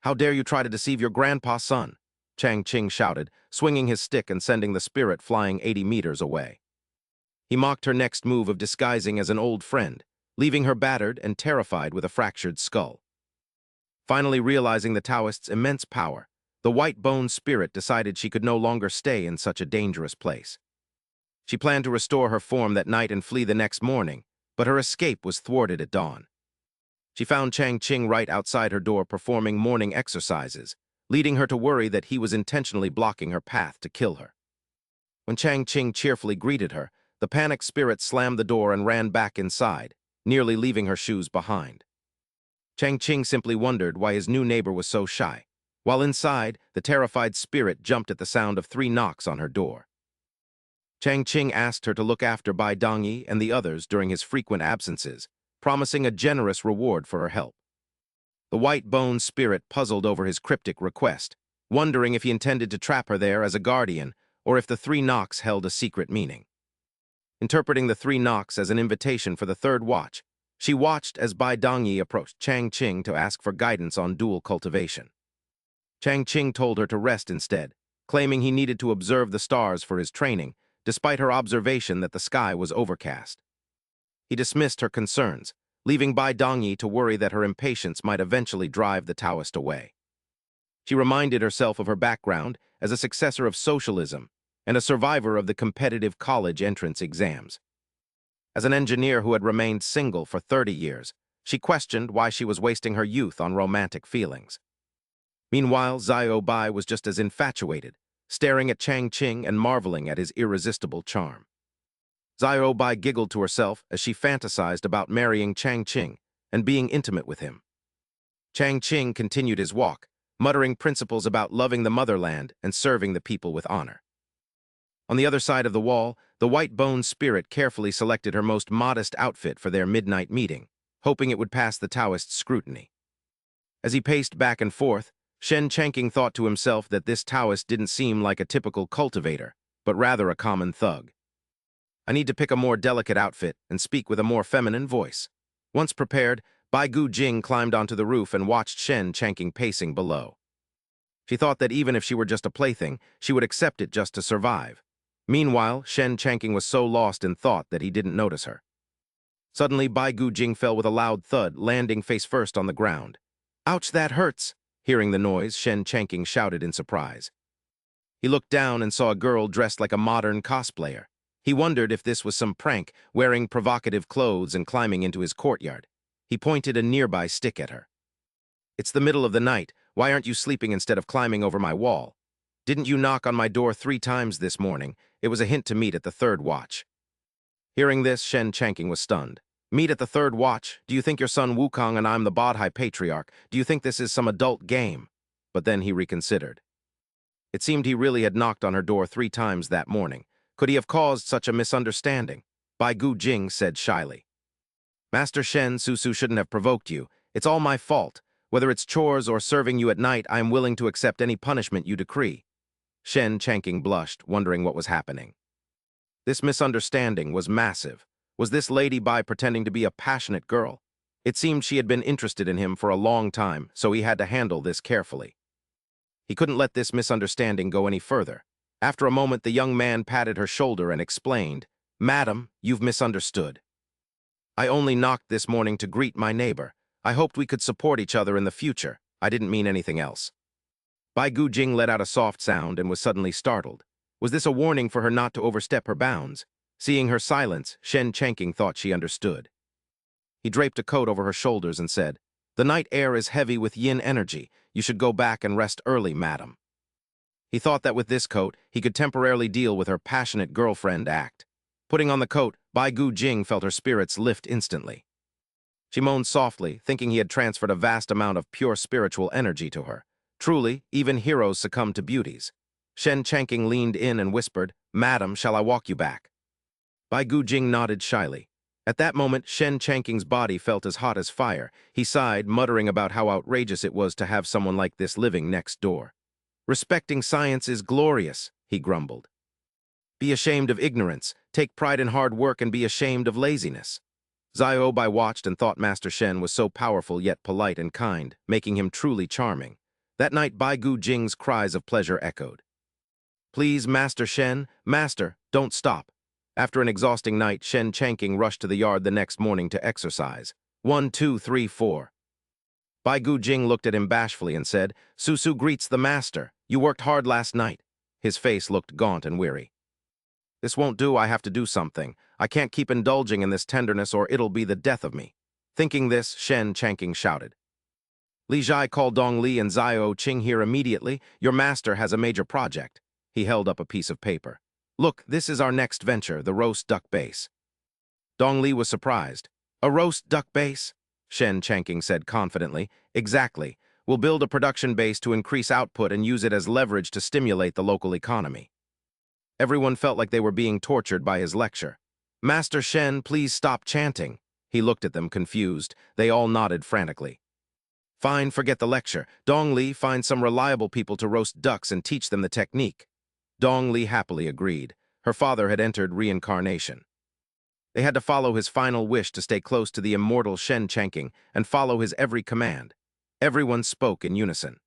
"How dare you try to deceive your grandpa's son?" Chang Ching shouted, swinging his stick and sending the spirit flying 80 meters away. He mocked her next move of disguising as an old friend, leaving her battered and terrified with a fractured skull. Finally realizing the Taoist's immense power, the white-boned spirit decided she could no longer stay in such a dangerous place. She planned to restore her form that night and flee the next morning, but her escape was thwarted at dawn. She found Chang Ching right outside her door performing morning exercises, leading her to worry that he was intentionally blocking her path to kill her. When Chang Ching cheerfully greeted her, the panicked spirit slammed the door and ran back inside, nearly leaving her shoes behind. Chang Ching simply wondered why his new neighbor was so shy. While inside, the terrified spirit jumped at the sound of 3 knocks on her door. Chang Ching asked her to look after Bai Dongyi and the others during his frequent absences, promising a generous reward for her help. The white-boned spirit puzzled over his cryptic request, wondering if he intended to trap her there as a guardian or if the 3 knocks held a secret meaning. Interpreting the 3 knocks as an invitation for the third watch, she watched as Bai Dongyi approached Chang Ching to ask for guidance on dual cultivation. Chang Ching told her to rest instead, claiming he needed to observe the stars for his training, despite her observation that the sky was overcast. He dismissed her concerns, leaving Bai Dongyi to worry that her impatience might eventually drive the Taoist away. She reminded herself of her background as a successor of socialism and a survivor of the competitive college entrance exams. As an engineer who had remained single for 30 years, she questioned why she was wasting her youth on romantic feelings. Meanwhile, Xiao Bai was just as infatuated, staring at Chang Ching and marveling at his irresistible charm. Xiao Bai giggled to herself as she fantasized about marrying Chang Ching and being intimate with him. Chang Ching continued his walk, muttering principles about loving the motherland and serving the people with honor. On the other side of the wall, the white-boned spirit carefully selected her most modest outfit for their midnight meeting, hoping it would pass the Taoist's scrutiny. As he paced back and forth, Shen Changqing thought to himself that this Taoist didn't seem like a typical cultivator, but rather a common thug. I need to pick a more delicate outfit and speak with a more feminine voice. Once prepared, Bai Gu Jing climbed onto the roof and watched Shen Changqing pacing below. She thought that even if she were just a plaything, she would accept it just to survive. Meanwhile, Shen Changqing was so lost in thought that he didn't notice her. Suddenly, Bai Gu Jing fell with a loud thud, landing face first on the ground. "Ouch, that hurts!" Hearing the noise, Shen Changqing shouted in surprise. He looked down and saw a girl dressed like a modern cosplayer. He wondered if this was some prank, wearing provocative clothes and climbing into his courtyard. He pointed a nearby stick at her. "It's the middle of the night. Why aren't you sleeping instead of climbing over my wall? Didn't you knock on my door 3 times this morning? It was a hint to meet at the third watch." Hearing this, Shen Changqing was stunned. "Meet at the third watch? Do you think your son Wukong and I'm the Bodhi Patriarch? Do you think this is some adult game?" But then he reconsidered. It seemed he really had knocked on her door 3 times that morning. Could he have caused such a misunderstanding? Bai Gu Jing said shyly. "Master Shen, Susu shouldn't have provoked you. It's all my fault. Whether it's chores or serving you at night, I am willing to accept any punishment you decree." Shen Changqing blushed, wondering what was happening. This misunderstanding was massive. Was this Lady Bai pretending to be a passionate girl? It seemed she had been interested in him for a long time, so he had to handle this carefully. He couldn't let this misunderstanding go any further. After a moment, the young man patted her shoulder and explained, "Madam, you've misunderstood. I only knocked this morning to greet my neighbor. I hoped we could support each other in the future. I didn't mean anything else." Bai Gu Jing let out a soft sound and was suddenly startled. Was this a warning for her not to overstep her bounds? Seeing her silence, Shen Changqing thought she understood. He draped a coat over her shoulders and said, "The night air is heavy with yin energy. You should go back and rest early, madam." He thought that with this coat, he could temporarily deal with her passionate girlfriend act. Putting on the coat, Bai Gu Jing felt her spirits lift instantly. She moaned softly, thinking he had transferred a vast amount of pure spiritual energy to her. Truly, even heroes succumb to beauties. Shen Changqing leaned in and whispered, "Madam, shall I walk you back?" Bai Gu Jing nodded shyly. At that moment, Shen Changqing's body felt as hot as fire. He sighed, muttering about how outrageous it was to have someone like this living next door. "Respecting science is glorious," he grumbled. "Be ashamed of ignorance, take pride in hard work, and be ashamed of laziness." Xiao Bai watched and thought Master Shen was so powerful yet polite and kind, making him truly charming. That night, Bai Gu Jing's cries of pleasure echoed. "Please, Master Shen, Master, don't stop." After an exhausting night, Shen Changking rushed to the yard the next morning to exercise. 1, 2, 3, 4. Bai Gu Jing looked at him bashfully and said, "Susu greets the master. You worked hard last night." His face looked gaunt and weary. "This won't do, I have to do something. I can't keep indulging in this tenderness or it'll be the death of me." Thinking this, Shen Changking shouted, "Li Jai, call Dong Li and Zio Qing here immediately. Your master has a major project." He held up a piece of paper. "Look, this is our next venture, the roast duck base." Dong Li was surprised. "A roast duck base?" Shen Changking said confidently. "Exactly. We'll build a production base to increase output and use it as leverage to stimulate the local economy." Everyone felt like they were being tortured by his lecture. "Master Shen, please stop chanting." He looked at them confused. They all nodded frantically. "Fine, forget the lecture. Dong Li, find some reliable people to roast ducks and teach them the technique." Dong Li happily agreed. Her father had entered reincarnation. They had to follow his final wish to stay close to the immortal Shen Changking and follow his every command. Everyone spoke in unison.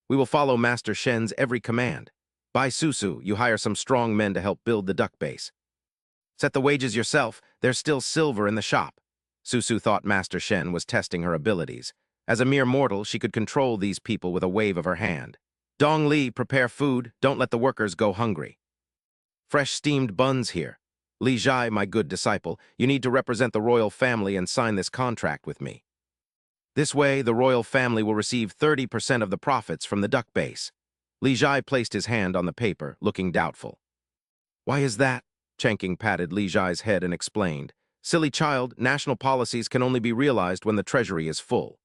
"We will follow Master Shen's every command. Bai Susu, you hire some strong men to help build the duck base. Set the wages yourself, there's still silver in the shop." Susu thought Master Shen was testing her abilities. As a mere mortal, she could control these people with a wave of her hand. "Dong Li, prepare food, don't let the workers go hungry. Fresh steamed buns here. Li Jai, my good disciple, you need to represent the royal family and sign this contract with me. This way, the royal family will receive 30% of the profits from the duck base." Li Jai placed his hand on the paper, looking doubtful. "Why is that?" Changking patted Li Jai's head and explained. "Silly child, national policies can only be realized when the treasury is full.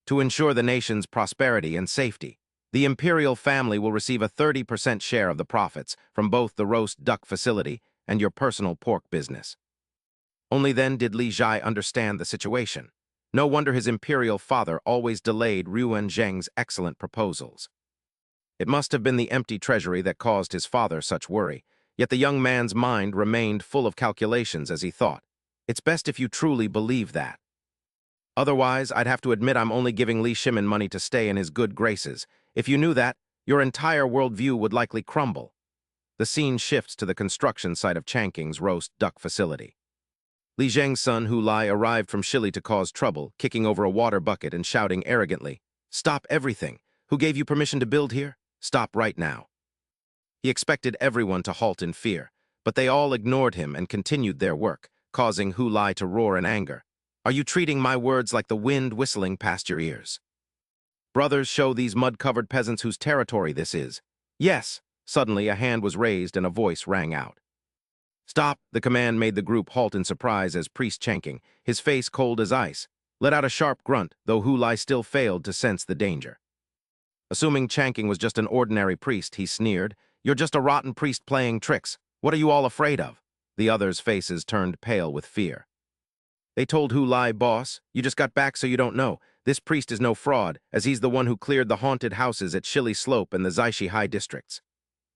To ensure the nation's prosperity and safety, the imperial family will receive a 30% share of the profits from both the roast duck facility and your personal pork business." Only then did Li Jai understand the situation. No wonder his imperial father always delayed Ruan Zheng's excellent proposals. It must have been the empty treasury that caused his father such worry, yet the young man's mind remained full of calculations as he thought, "It's best if you truly believe that. Otherwise, I'd have to admit I'm only giving Li Shimin money to stay in his good graces. If you knew that, your entire worldview would likely crumble." The scene shifts to the construction site of Changking's roast duck facility. Li Zheng's son Hu Lai arrived from Shili to cause trouble, kicking over a water bucket and shouting arrogantly, "Stop everything! Who gave you permission to build here? Stop right now." He expected everyone to halt in fear, but they all ignored him and continued their work, causing Hu Lai to roar in anger. "Are you treating my words like the wind whistling past your ears? Brothers, show these mud-covered peasants whose territory this is." "Yes." Suddenly, a hand was raised and a voice rang out. "Stop!" The command made the group halt in surprise as Priest Changking, his face cold as ice, let out a sharp grunt, though Hu Lai still failed to sense the danger. Assuming Changking was just an ordinary priest, he sneered, "You're just a rotten priest playing tricks. What are you all afraid of?" The others' faces turned pale with fear. They told Hu Lai, "Boss, you just got back so you don't know. This priest is no fraud, as he's the one who cleared the haunted houses at Shili Slope and the Zaishi High districts."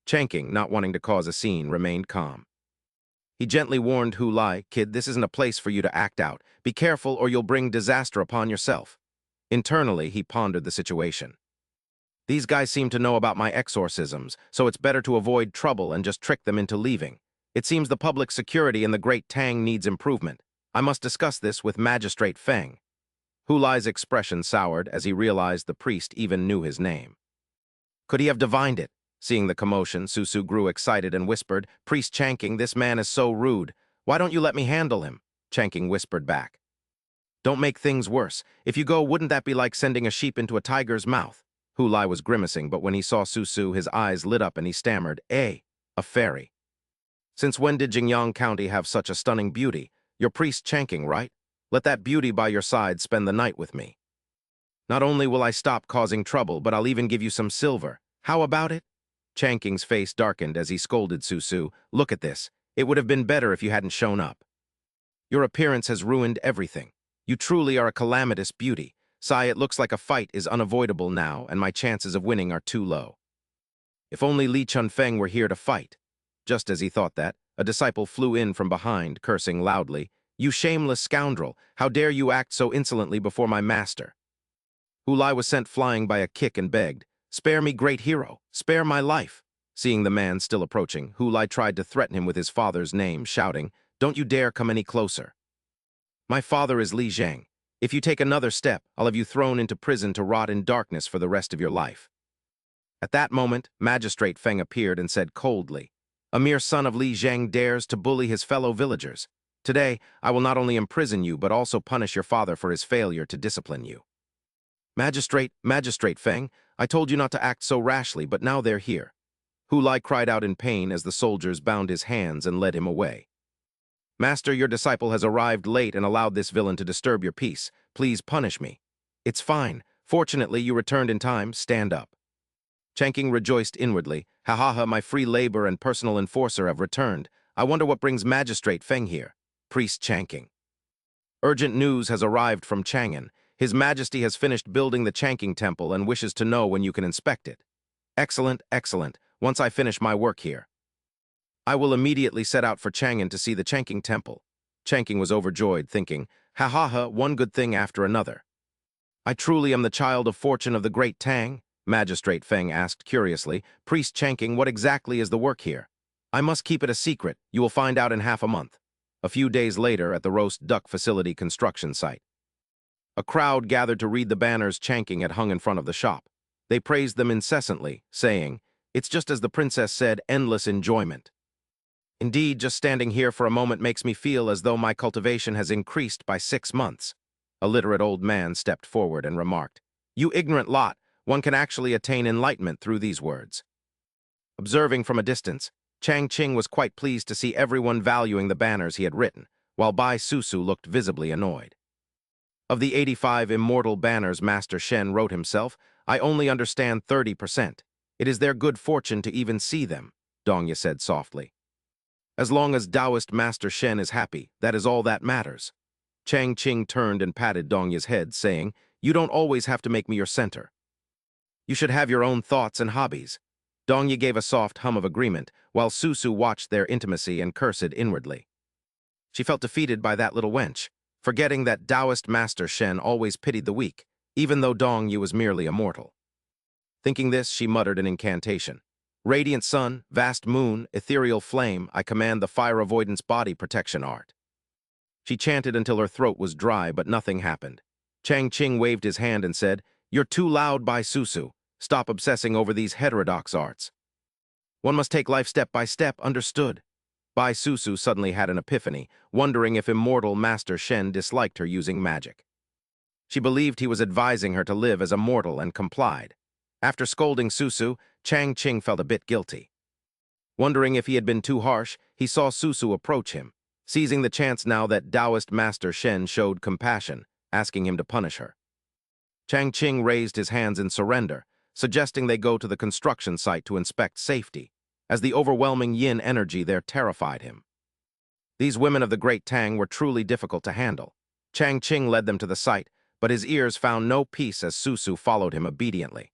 Changking, not wanting to cause a scene, remained calm. He gently warned Hu Lai, "Kid, this isn't a place for you to act out. Be careful or you'll bring disaster upon yourself." Internally, he pondered the situation. These guys seem to know about my exorcisms, so it's better to avoid trouble and just trick them into leaving. It seems the public security in the Great Tang needs improvement. I must discuss this with Magistrate Feng. Hu Lai's expression soured as he realized the priest even knew his name. Could he have divined it? Seeing the commotion, Susu grew excited and whispered, "Priest Changking, this man is so rude. Why don't you let me handle him?" Changking whispered back, "Don't make things worse. If you go, wouldn't that be like sending a sheep into a tiger's mouth?" Hu Lai was grimacing, but when he saw Susu, his eyes lit up and he stammered, "A fairy. Since when did Jingyang County have such a stunning beauty? You're Priest Changking, right? Let that beauty by your side spend the night with me. Not only will I stop causing trouble, but I'll even give you some silver. How about it?" Changking's face darkened as he scolded Susu, "Look at this. It would have been better if you hadn't shown up. Your appearance has ruined everything. You truly are a calamitous beauty. Sai, it looks like a fight is unavoidable now, and my chances of winning are too low. If only Li Chunfeng were here to fight." Just as he thought that, a disciple flew in from behind, cursing loudly, "You shameless scoundrel! How dare you act so insolently before my master?" Hu Lai was sent flying by a kick and begged, "Spare me, great hero! Spare my life!" Seeing the man still approaching, Hu Lai tried to threaten him with his father's name, shouting, "Don't you dare come any closer. My father is Li Zhang. If you take another step, I'll have you thrown into prison to rot in darkness for the rest of your life." At that moment, Magistrate Feng appeared and said coldly, "A mere son of Li Zhang dares to bully his fellow villagers. Today, I will not only imprison you, but also punish your father for his failure to discipline you." Magistrate Feng, I told you not to act so rashly, but now they're here." Hu Lai cried out in pain as the soldiers bound his hands and led him away. "Master, your disciple has arrived late and allowed this villain to disturb your peace. Please punish me." "It's fine. Fortunately, you returned in time. Stand up." Changqing rejoiced inwardly. "Ha ha ha, my free labor and personal enforcer have returned. I wonder what brings Magistrate Feng here." Priest Changqing. "Urgent news has arrived from Chang'an. His Majesty has finished building the Changqing Temple and wishes to know when you can inspect it." "Excellent, excellent. Once I finish my work here, I will immediately set out for Chang'an to see the Changqing Temple." Changqing was overjoyed, thinking, "Ha ha ha, one good thing after another. I truly am the child of fortune of the great Tang?" Magistrate Feng asked curiously. "Priest Changqing, what exactly is the work here?" "I must keep it a secret. You will find out in half a month." A few days later, at the roast duck facility construction site, a crowd gathered to read the banners Changqing had hung in front of the shop. They praised them incessantly, saying, "It's just as the princess said, endless enjoyment. Indeed, just standing here for a moment makes me feel as though my cultivation has increased by 6 months." A literate old man stepped forward and remarked, "You ignorant lot, one can actually attain enlightenment through these words." Observing from a distance, Chang Qing was quite pleased to see everyone valuing the banners he had written, while Bai Susu looked visibly annoyed. "Of the 85 immortal banners Master Shen wrote himself, I only understand 30%. It is their good fortune to even see them," Dongya said softly. "As long as Taoist Master Shen is happy, that is all that matters." Chang Qing turned and patted Dongya's head, saying, "You don't always have to make me your center. You should have your own thoughts and hobbies." Dongya gave a soft hum of agreement, while Susu watched their intimacy and cursed inwardly. She felt defeated by that little wench, forgetting that Taoist Master Shen always pitied the weak, even though Dongya was merely a mortal. Thinking this, she muttered an incantation. "Radiant sun, vast moon, ethereal flame, I command the fire avoidance body protection art." She chanted until her throat was dry, but nothing happened. Chang Qing waved his hand and said, "You're too loud, Bai Susu. Stop obsessing over these heterodox arts. One must take life step by step, understood?" Bai Susu suddenly had an epiphany, wondering if immortal Master Shen disliked her using magic. She believed he was advising her to live as a mortal and complied. After scolding Susu, Chang Qing felt a bit guilty. Wondering if he had been too harsh, he saw Susu approach him, seizing the chance now that Taoist Master Shen showed compassion, asking him to punish her. Chang Qing raised his hands in surrender, suggesting they go to the construction site to inspect safety, as the overwhelming yin energy there terrified him. These women of the Great Tang were truly difficult to handle. Chang Qing led them to the site, but his ears found no peace as Susu followed him obediently.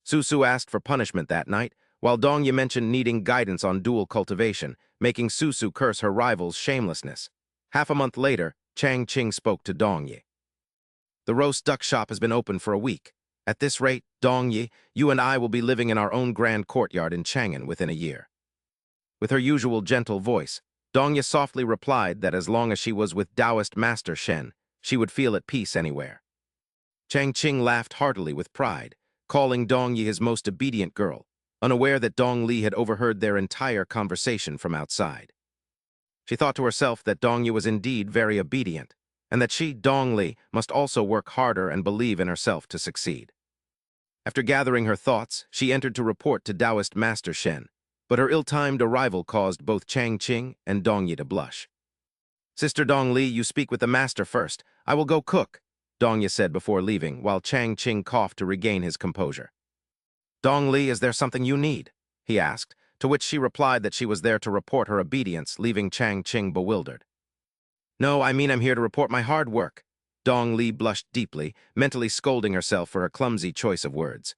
Susu asked for punishment that night, while Dongya mentioned needing guidance on dual cultivation, making Susu curse her rival's shamelessness. Half a month later, Chang Qing spoke to Dongya. "The roast duck shop has been open for a week. At this rate, Dongyi, you and I will be living in our own grand courtyard in Chang'an within a year." With her usual gentle voice, Dongya softly replied that as long as she was with Taoist Master Shen, she would feel at peace anywhere. Chang Qing laughed heartily with pride, calling Dongyi his most obedient girl, unaware that Dong Li had overheard their entire conversation from outside. She thought to herself that Dongyi was indeed very obedient, and that she, Dong Li, must also work harder and believe in herself to succeed. After gathering her thoughts, she entered to report to Taoist Master Shen, but her ill-timed arrival caused both Chang Qing and Dongyi to blush. "Sister Dong Li, you speak with the master first. I will go cook," Dongya said before leaving, while Chang Qing coughed to regain his composure. "Dong Li, is there something you need?" he asked, to which she replied that she was there to report her obedience, leaving Chang Qing bewildered. "No, I mean I'm here to report my hard work." Dong Li blushed deeply, mentally scolding herself for her clumsy choice of words.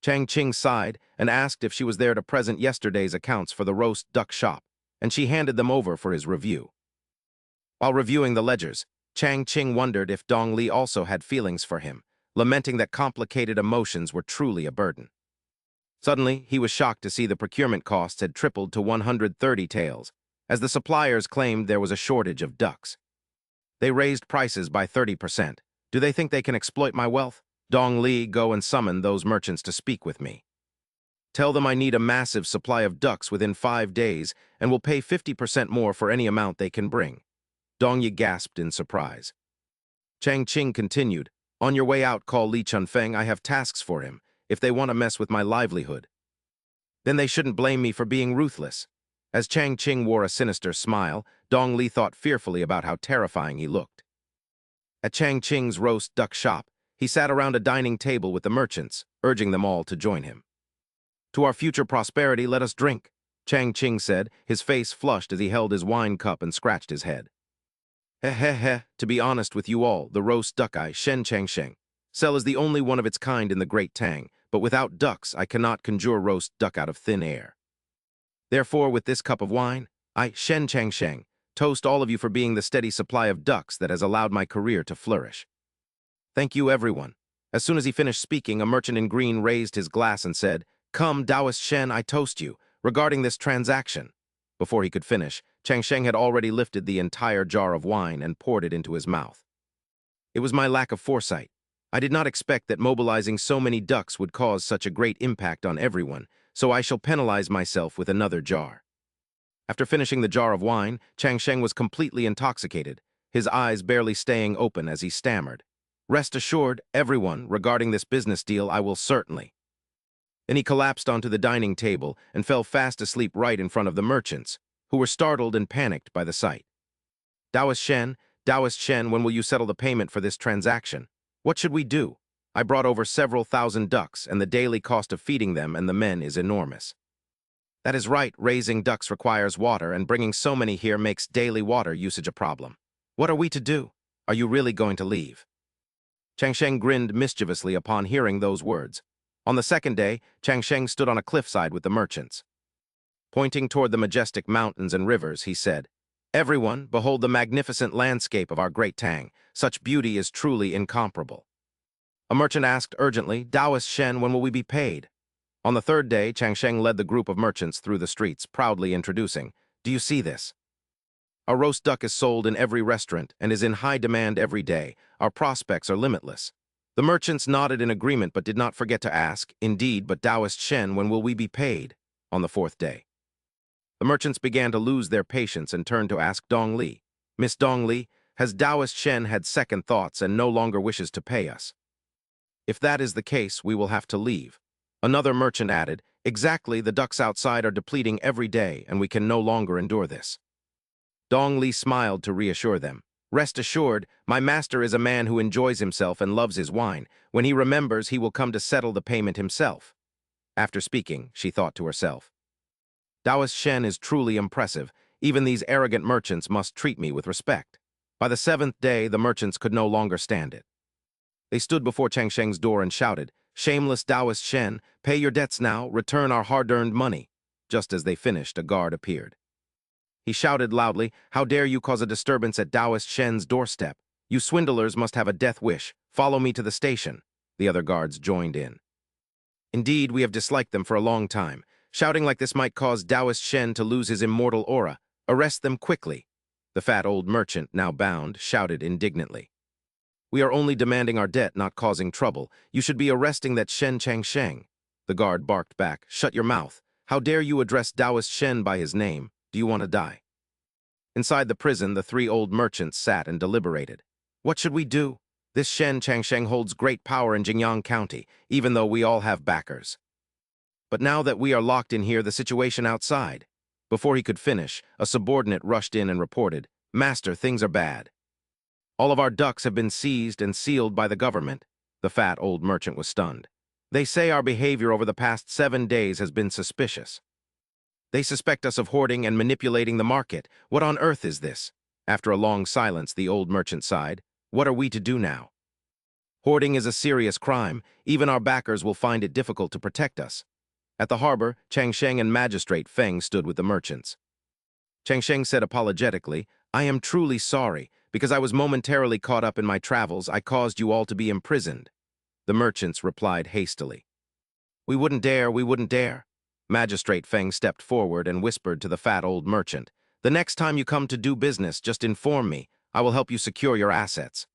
Chang Qing sighed and asked if she was there to present yesterday's accounts for the roast duck shop, and she handed them over for his review. While reviewing the ledgers, Chang Qing wondered if Dong Li also had feelings for him, lamenting that complicated emotions were truly a burden. Suddenly, he was shocked to see the procurement costs had tripled to 130 taels, as the suppliers claimed there was a shortage of ducks. They raised prices by 30%. Do they think they can exploit my wealth? Dong Li, go and summon those merchants to speak with me. Tell them I need a massive supply of ducks within 5 days and will pay 50% more for any amount they can bring. Dong Yi gasped in surprise. Chang Qing continued, on your way out, call Li Chunfeng. I have tasks for him, if they want to mess with my livelihood. Then they shouldn't blame me for being ruthless. As Chang Qing wore a sinister smile, Dong Li thought fearfully about how terrifying he looked. At Chang Qing's roast duck shop, he sat around a dining table with the merchants, urging them all to join him. To our future prosperity, let us drink, Chang Qing said, his face flushed as he held his wine cup and scratched his head. To be honest with you all, the roast duck I, Shen Chang Sheng, sell is the only one of its kind in the Great Tang, but without ducks I cannot conjure roast duck out of thin air. Therefore, with this cup of wine, I, Shen Chang Sheng, toast all of you for being the steady supply of ducks that has allowed my career to flourish. Thank you, everyone. As soon as he finished speaking, a merchant in green raised his glass and said, Come, Taoist Shen, I toast you, regarding this transaction. Before he could finish, Chang Sheng had already lifted the entire jar of wine and poured it into his mouth. It was my lack of foresight. I did not expect that mobilizing so many ducks would cause such a great impact on everyone, so I shall penalize myself with another jar. After finishing the jar of wine, Chang Sheng was completely intoxicated, his eyes barely staying open as he stammered. Rest assured, everyone, regarding this business deal, I will certainly. Then he collapsed onto the dining table and fell fast asleep right in front of the merchants, who were startled and panicked by the sight. Taoist Shen, when will you settle the payment for this transaction? What should we do? I brought over several thousand ducks, and the daily cost of feeding them and the men is enormous. That is right, raising ducks requires water, and bringing so many here makes daily water usage a problem. What are we to do? Are you really going to leave? Chang Sheng grinned mischievously upon hearing those words. On the second day, Chang Sheng stood on a cliffside with the merchants. Pointing toward the majestic mountains and rivers, he said, Everyone, behold the magnificent landscape of our Great Tang. Such beauty is truly incomparable. A merchant asked urgently, Taoist Shen, when will we be paid? On the third day, Chang Sheng led the group of merchants through the streets, proudly introducing, Do you see this? Our roast duck is sold in every restaurant and is in high demand every day. Our prospects are limitless. The merchants nodded in agreement but did not forget to ask, Indeed, but Taoist Shen, when will we be paid? On the fourth day. The merchants began to lose their patience and turned to ask Dong Li, Miss Dong Li, has Taoist Shen had second thoughts and no longer wishes to pay us? If that is the case, we will have to leave. Another merchant added, Exactly, the ducks outside are depleting every day and we can no longer endure this. Dong Li smiled to reassure them. Rest assured, my master is a man who enjoys himself and loves his wine. When he remembers, he will come to settle the payment himself. After speaking, she thought to herself, Taoist Shen is truly impressive. Even these arrogant merchants must treat me with respect. By the seventh day, the merchants could no longer stand it. They stood before Chang Sheng's door and shouted, Shameless Taoist Shen, pay your debts now, return our hard-earned money. Just as they finished, a guard appeared. He shouted loudly, How dare you cause a disturbance at Taoist Shen's doorstep? You swindlers must have a death wish. Follow me to the station. The other guards joined in. Indeed, we have disliked them for a long time. Shouting like this might cause Taoist Shen to lose his immortal aura. Arrest them quickly. The fat old merchant, now bound, shouted indignantly. We are only demanding our debt, not causing trouble. You should be arresting that Shen Chang Sheng. The guard barked back, Shut your mouth. How dare you address Taoist Shen by his name? Do you want to die? Inside the prison, the three old merchants sat and deliberated. What should we do? This Shen Chang Sheng holds great power in Jingyang County, even though we all have backers. But now that we are locked in here, the situation outside. Before he could finish, a subordinate rushed in and reported, Master, things are bad. All of our ducks have been seized and sealed by the government. The fat old merchant was stunned. They say our behavior over the past 7 days has been suspicious. They suspect us of hoarding and manipulating the market. What on earth is this? After a long silence, the old merchant sighed. What are we to do now? Hoarding is a serious crime. Even our backers will find it difficult to protect us. At the harbor, Chang Sheng and Magistrate Feng stood with the merchants. Chang Sheng said apologetically, I am truly sorry. Because I was momentarily caught up in my travels, I caused you all to be imprisoned. The merchants replied hastily. We wouldn't dare, we wouldn't dare. Magistrate Feng stepped forward and whispered to the fat old merchant, "The next time you come to do business, just inform me. I will help you secure your assets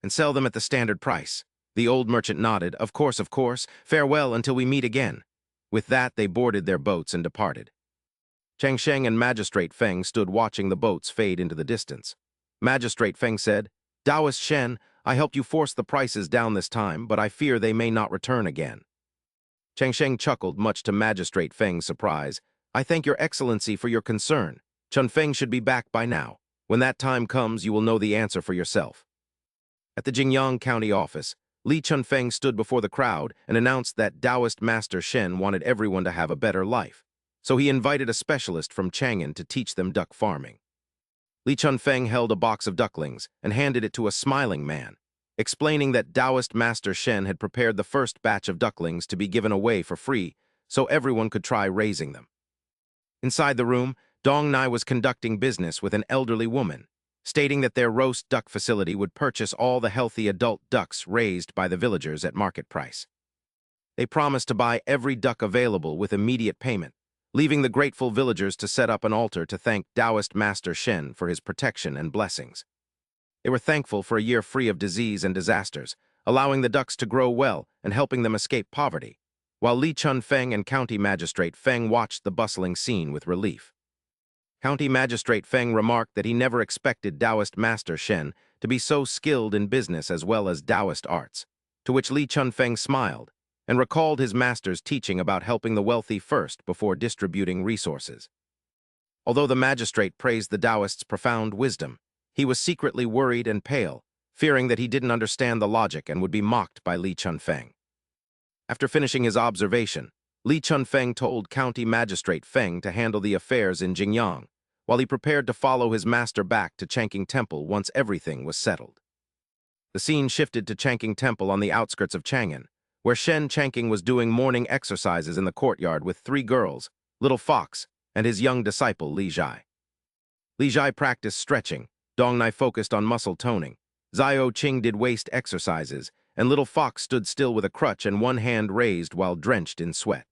and sell them at the standard price." The old merchant nodded, of course, farewell until we meet again." With that, they boarded their boats and departed. Chang Sheng and Magistrate Feng stood watching the boats fade into the distance. Magistrate Feng said, "Taoist Shen, I helped you force the prices down this time, but I fear they may not return again." Chang Sheng chuckled, much to Magistrate Feng's surprise. "I thank your excellency for your concern. Chun Feng should be back by now. When that time comes, you will know the answer for yourself." At the Jingyang County office, Li Chunfeng stood before the crowd and announced that Taoist Master Shen wanted everyone to have a better life, so he invited a specialist from Chang'an to teach them duck farming. Li Chunfeng held a box of ducklings and handed it to a smiling man, explaining that Taoist Master Shen had prepared the first batch of ducklings to be given away for free so everyone could try raising them. Inside the room, Dong Nai was conducting business with an elderly woman, stating that their roast duck facility would purchase all the healthy adult ducks raised by the villagers at market price. They promised to buy every duck available with immediate payment, leaving the grateful villagers to set up an altar to thank Taoist Master Shen for his protection and blessings. They were thankful for a year free of disease and disasters, allowing the ducks to grow well and helping them escape poverty, while Li Chunfeng and County Magistrate Feng watched the bustling scene with relief. County Magistrate Feng remarked that he never expected Taoist Master Shen to be so skilled in business as well as Taoist arts, to which Li Chunfeng smiled and recalled his master's teaching about helping the wealthy first before distributing resources. Although the magistrate praised the Taoist's profound wisdom, he was secretly worried and pale, fearing that he didn't understand the logic and would be mocked by Li Chunfeng. After finishing his observation, Li Chunfeng told County Magistrate Feng to handle the affairs in Jingyang, while he prepared to follow his master back to Changqing Temple once everything was settled. The scene shifted to Changqing Temple on the outskirts of Chang'an, where Shen Changqing was doing morning exercises in the courtyard with 3 girls, Little Fox, and his young disciple Li Zhai. Li Zhai practiced stretching, Dong Nai focused on muscle toning, Zio Qing did waist exercises, and Little Fox stood still with a crutch and one hand raised while drenched in sweat.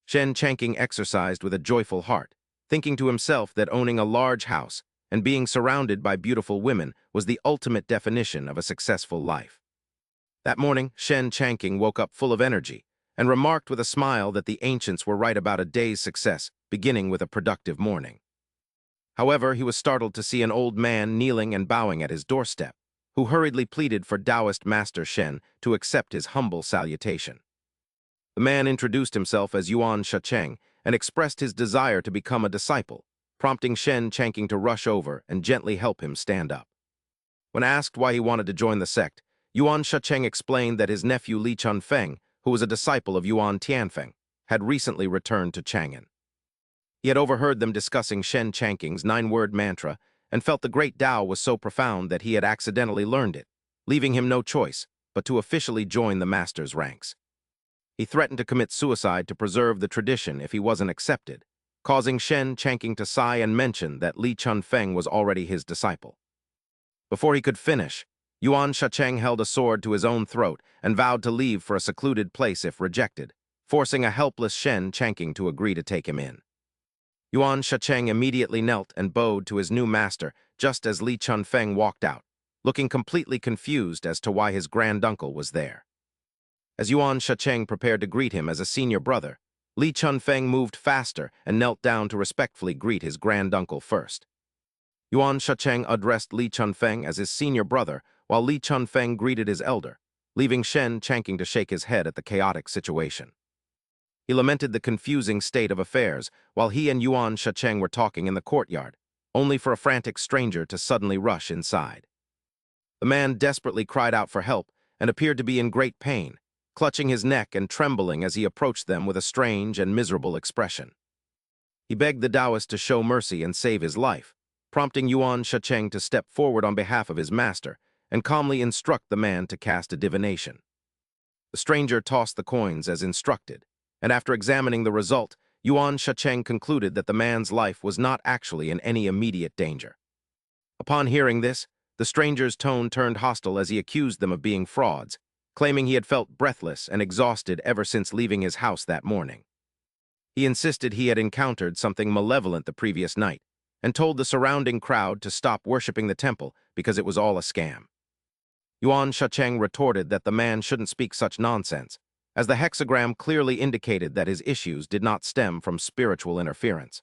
Shen Changqing exercised with a joyful heart, thinking to himself that owning a large house and being surrounded by beautiful women was the ultimate definition of a successful life. That morning, Shen Changqing woke up full of energy and remarked with a smile that the ancients were right about a day's success, beginning with a productive morning. However, he was startled to see an old man kneeling and bowing at his doorstep, who hurriedly pleaded for Taoist Master Shen to accept his humble salutation. The man introduced himself as Yuan Shacheng and expressed his desire to become a disciple, prompting Shen Changqing to rush over and gently help him stand up. When asked why he wanted to join the sect, Yuan Shacheng explained that his nephew Li Chunfeng, who was a disciple of Yuan Tianfeng, had recently returned to Chang'an. He had overheard them discussing Shen Changqing's 9-word mantra and felt the great Tao was so profound that he had accidentally learned it, leaving him no choice but to officially join the master's ranks. He threatened to commit suicide to preserve the tradition if he wasn't accepted, causing Shen Changqing to sigh and mention that Li Chunfeng was already his disciple. Before he could finish, Yuan Shacheng held a sword to his own throat and vowed to leave for a secluded place if rejected, forcing a helpless Shen Changqing to agree to take him in. Yuan Shacheng immediately knelt and bowed to his new master just as Li Chunfeng walked out, looking completely confused as to why his granduncle was there. As Yuan Shacheng prepared to greet him as a senior brother, Li Chunfeng moved faster and knelt down to respectfully greet his granduncle first. Yuan Shacheng addressed Li Chunfeng as his senior brother, while Li Chunfeng greeted his elder, leaving Shen Changqing to shake his head at the chaotic situation. He lamented the confusing state of affairs while he and Yuan Shacheng were talking in the courtyard, only for a frantic stranger to suddenly rush inside. The man desperately cried out for help and appeared to be in great pain, clutching his neck and trembling as he approached them with a strange and miserable expression. He begged the Taoist to show mercy and save his life, prompting Yuan Shacheng to step forward on behalf of his master and calmly instruct the man to cast a divination. The stranger tossed the coins as instructed, and after examining the result, Yuan Shacheng concluded that the man's life was not actually in any immediate danger. Upon hearing this, the stranger's tone turned hostile as he accused them of being frauds, claiming he had felt breathless and exhausted ever since leaving his house that morning. He insisted he had encountered something malevolent the previous night and told the surrounding crowd to stop worshipping the temple because it was all a scam. Yuan Shacheng retorted that the man shouldn't speak such nonsense, as the hexagram clearly indicated that his issues did not stem from spiritual interference.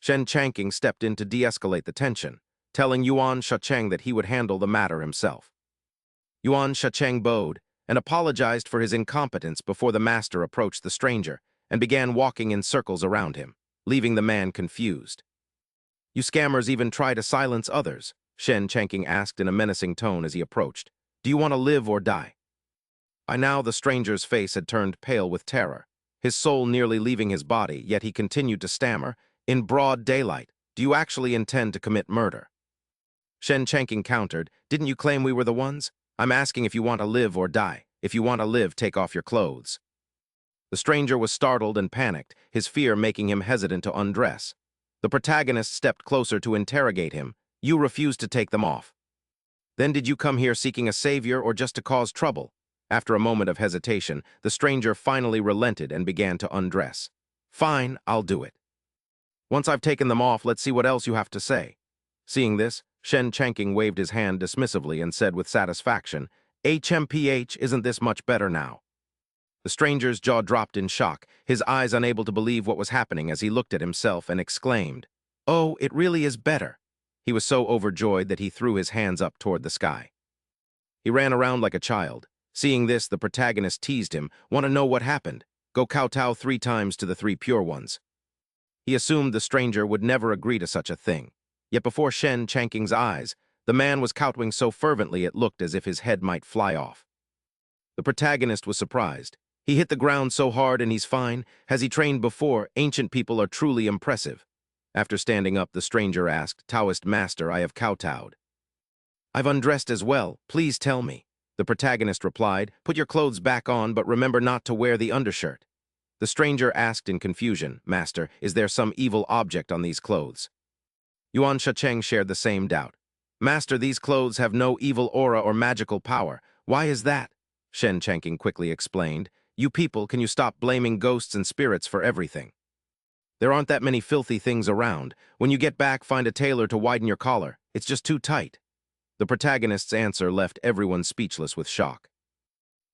Shen Changqing stepped in to de-escalate the tension, telling Yuan Shacheng that he would handle the matter himself. Yuan Shacheng bowed and apologized for his incompetence before the master approached the stranger and began walking in circles around him, leaving the man confused. "You scammers even try to silence others," Shen Changqing asked in a menacing tone as he approached. "Do you want to live or die?" By now the stranger's face had turned pale with terror, his soul nearly leaving his body, yet he continued to stammer, "In broad daylight, do you actually intend to commit murder?" Shen Changqing countered, "Didn't you claim we were the ones? I'm asking if you want to live or die. If you want to live, take off your clothes." The stranger was startled and panicked, his fear making him hesitant to undress. The protagonist stepped closer to interrogate him. "You refused to take them off. Then did you come here seeking a savior or just to cause trouble?" After a moment of hesitation, the stranger finally relented and began to undress. "Fine, I'll do it. Once I've taken them off, let's see what else you have to say." Seeing this, Shen Changqing waved his hand dismissively and said with satisfaction, "HMPH, isn't this much better now?" The stranger's jaw dropped in shock, his eyes unable to believe what was happening as he looked at himself and exclaimed, "Oh, it really is better." He was so overjoyed that he threw his hands up toward the sky. He ran around like a child. Seeing this, the protagonist teased him, "Want to know what happened? Go kowtow 3 times to the 3 pure ones." He assumed the stranger would never agree to such a thing. Yet before Shen Changqing's eyes, the man was kowtowing so fervently it looked as if his head might fly off. The protagonist was surprised. "He hit the ground so hard and he's fine. Has he trained before? Ancient people are truly impressive." After standing up, the stranger asked, "Taoist master, I have kowtowed." "I've undressed as well. Please tell me." The protagonist replied, "Put your clothes back on, but remember not to wear the undershirt." The stranger asked in confusion, "Master, is there some evil object on these clothes?" Yuan Shacheng shared the same doubt. "Master, these clothes have no evil aura or magical power. Why is that?" Shen Changqing quickly explained, "You people, can you stop blaming ghosts and spirits for everything? There aren't that many filthy things around. When you get back, find a tailor to widen your collar. It's just too tight." The protagonist's answer left everyone speechless with shock.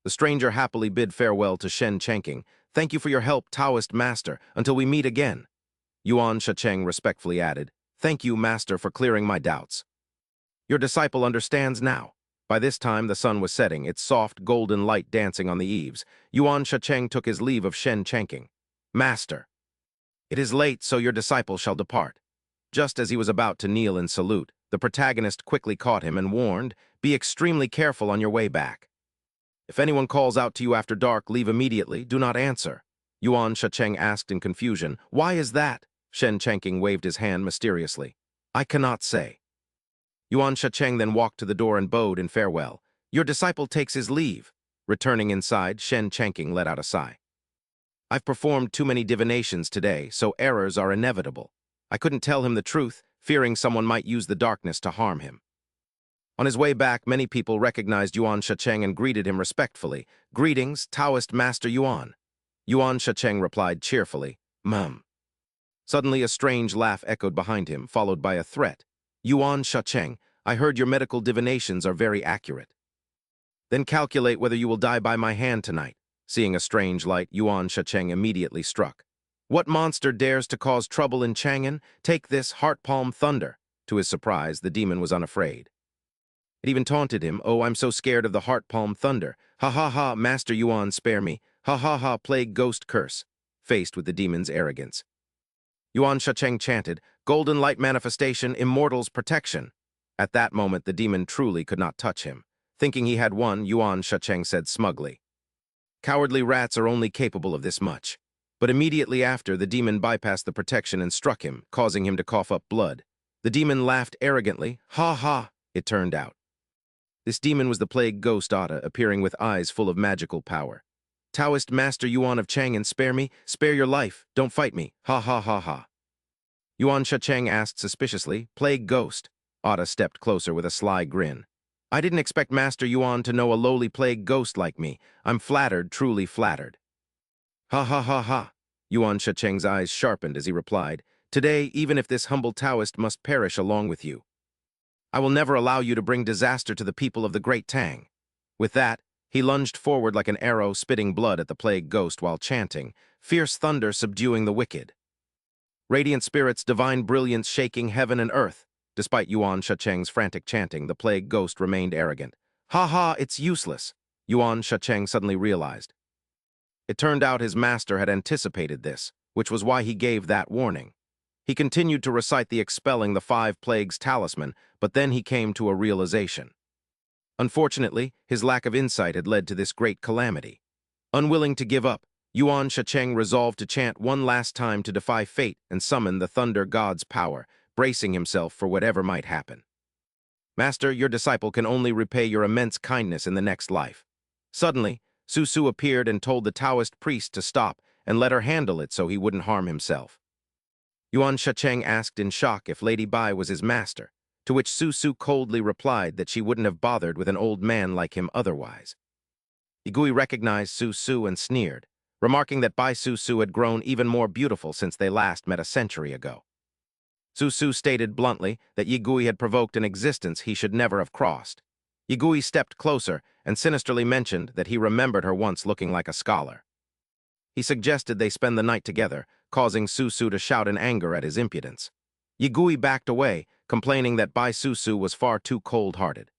The stranger happily bid farewell to Shen Changqing. "Thank you for your help, Taoist master, until we meet again." Yuan Shacheng respectfully added, "Thank you, master, for clearing my doubts. Your disciple understands now." By this time, the sun was setting, its soft, golden light dancing on the eaves. Yuan Shacheng took his leave of Shen Changqing. "Master, it is late, so your disciple shall depart." Just as he was about to kneel in salute, the protagonist quickly caught him and warned, "Be extremely careful on your way back. If anyone calls out to you after dark, leave immediately, do not answer." Yuan Shacheng asked in confusion, "Why is that?" Shen Changqing waved his hand mysteriously. "I cannot say." Yuan Shacheng then walked to the door and bowed in farewell. "Your disciple takes his leave." Returning inside, Shen Changqing let out a sigh. "I've performed too many divinations today, so errors are inevitable. I couldn't tell him the truth, fearing someone might use the darkness to harm him." On his way back, many people recognized Yuan Shacheng and greeted him respectfully. "Greetings, Taoist Master Yuan." Yuan Shacheng replied cheerfully, "Mum." Suddenly, a strange laugh echoed behind him, followed by a threat. "Yuan Shacheng, I heard your medical divinations are very accurate. Then calculate whether you will die by my hand tonight." Seeing a strange light, Yuan Shacheng immediately struck. "What monster dares to cause trouble in Chang'an? Take this heart palm thunder." To his surprise, the demon was unafraid. It even taunted him, "Oh, I'm so scared of the heart palm thunder. Ha ha ha, Master Yuan, spare me. Ha ha ha, plague ghost curse." Faced with the demon's arrogance, Yuan Shacheng chanted, "Golden light manifestation, immortal's protection." At that moment, the demon truly could not touch him. Thinking he had won, Yuan Shacheng said smugly, "Cowardly rats are only capable of this much." But immediately after, the demon bypassed the protection and struck him, causing him to cough up blood. The demon laughed arrogantly. "Ha ha," it turned out. This demon was the plague ghost Ada, appearing with eyes full of magical power. "Taoist Master Yuan of Chang'an, spare me, spare your life, don't fight me, ha ha ha ha." Yuan Shacheng asked suspiciously, "Plague ghost?" Ada stepped closer with a sly grin. I didn't expect Master Yuan to know a lowly plague ghost like me. I'm flattered, truly flattered. Ha ha ha ha. Yuan Shacheng's eyes sharpened as he replied, Today, even if this humble Taoist must perish along with you, I will never allow you to bring disaster to the people of the Great Tang. With that, he lunged forward like an arrow, spitting blood at the plague ghost while chanting, fierce thunder subduing the wicked. Radiant spirits, divine brilliance shaking heaven and earth. Despite Yuan Shacheng's frantic chanting, the plague ghost remained arrogant. Ha ha, it's useless, Yuan Shacheng suddenly realized. It turned out his master had anticipated this, which was why he gave that warning. He continued to recite the expelling the 5 plagues talisman, but then he came to a realization. Unfortunately, his lack of insight had led to this great calamity. Unwilling to give up, Yuan Shacheng resolved to chant one last time to defy fate and summon the thunder god's power, bracing himself for whatever might happen. Master, your disciple can only repay your immense kindness in the next life. Suddenly, Su Su appeared and told the Taoist priest to stop and let her handle it so he wouldn't harm himself. Yuan Shacheng asked in shock if Lady Bai was his master, to which Su Su coldly replied that she wouldn't have bothered with an old man like him otherwise. Yigui recognized Su Su and sneered, remarking that Bai Su Su had grown even more beautiful since they last met a century ago. Su Su stated bluntly that Yigui had provoked an existence he should never have crossed. Yigui stepped closer and sinisterly mentioned that he remembered her once looking like a scholar. He suggested they spend the night together, causing Su Su to shout in anger at his impudence. Yigui backed away, complaining that Bai Su Su was far too cold-hearted.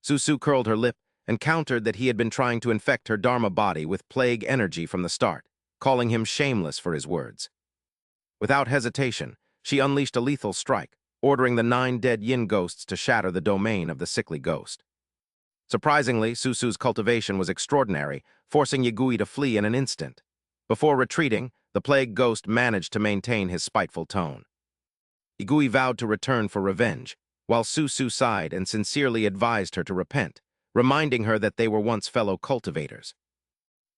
Su Su curled her lip and countered that he had been trying to infect her Dharma body with plague energy from the start, calling him shameless for his words. Without hesitation, she unleashed a lethal strike, ordering the 9 dead yin ghosts to shatter the domain of the sickly ghost. Surprisingly, Su Su's cultivation was extraordinary, forcing Yigui to flee in an instant. Before retreating, the plague ghost managed to maintain his spiteful tone. Yigui vowed to return for revenge, while Su Su sighed and sincerely advised her to repent, reminding her that they were once fellow cultivators.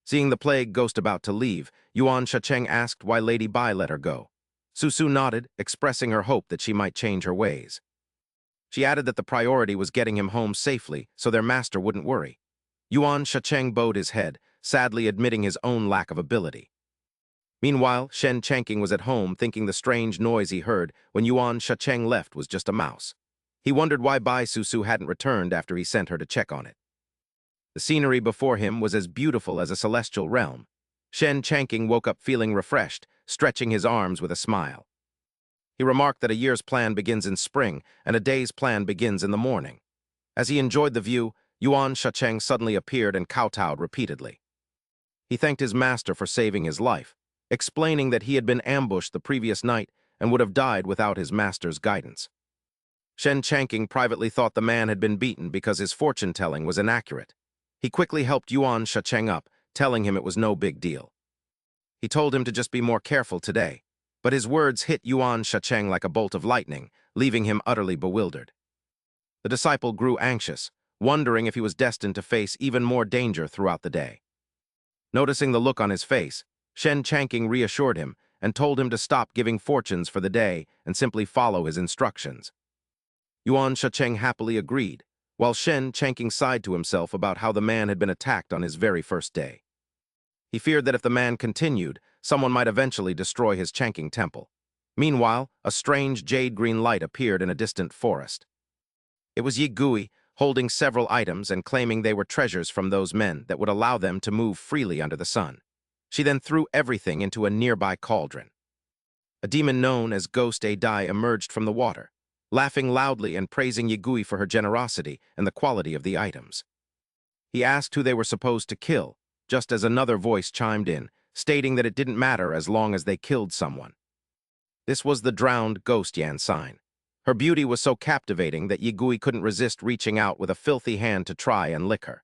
Seeing the plague ghost about to leave, Yuan Shacheng asked why Lady Bai let her go. Su Su nodded, expressing her hope that she might change her ways. She added that the priority was getting him home safely so their master wouldn't worry. Yuan Shacheng bowed his head, sadly admitting his own lack of ability. Meanwhile, Shen Chanking was at home thinking the strange noise he heard when Yuan Shacheng left was just a mouse. He wondered why Bai Su Su hadn't returned after he sent her to check on it. The scenery before him was as beautiful as a celestial realm. Shen Chanking woke up feeling refreshed, stretching his arms with a smile. He remarked that a year's plan begins in spring and a day's plan begins in the morning. As he enjoyed the view, Yuan Shacheng suddenly appeared and kowtowed repeatedly. He thanked his master for saving his life, explaining that he had been ambushed the previous night and would have died without his master's guidance. Shen Chanking privately thought the man had been beaten because his fortune-telling was inaccurate. He quickly helped Yuan Shacheng up, telling him it was no big deal. He told him to just be more careful today, but his words hit Yuan Shacheng like a bolt of lightning, leaving him utterly bewildered. The disciple grew anxious, wondering if he was destined to face even more danger throughout the day. Noticing the look on his face, Shen Chanking reassured him and told him to stop giving fortunes for the day and simply follow his instructions. Yuan Shacheng happily agreed, while Shen Chanking sighed to himself about how the man had been attacked on his very first day. He feared that if the man continued, someone might eventually destroy his Chanking temple. Meanwhile, a strange jade-green light appeared in a distant forest. It was Yigui, holding several items and claiming they were treasures from those men that would allow them to move freely under the sun. She then threw everything into a nearby cauldron. A demon known as Ghost A Dai emerged from the water, laughing loudly and praising Yigui for her generosity and the quality of the items. He asked who they were supposed to kill, just as another voice chimed in, stating that it didn't matter as long as they killed someone. This was the drowned ghost Yan Sign. Her beauty was so captivating that Yigui couldn't resist reaching out with a filthy hand to try and lick her.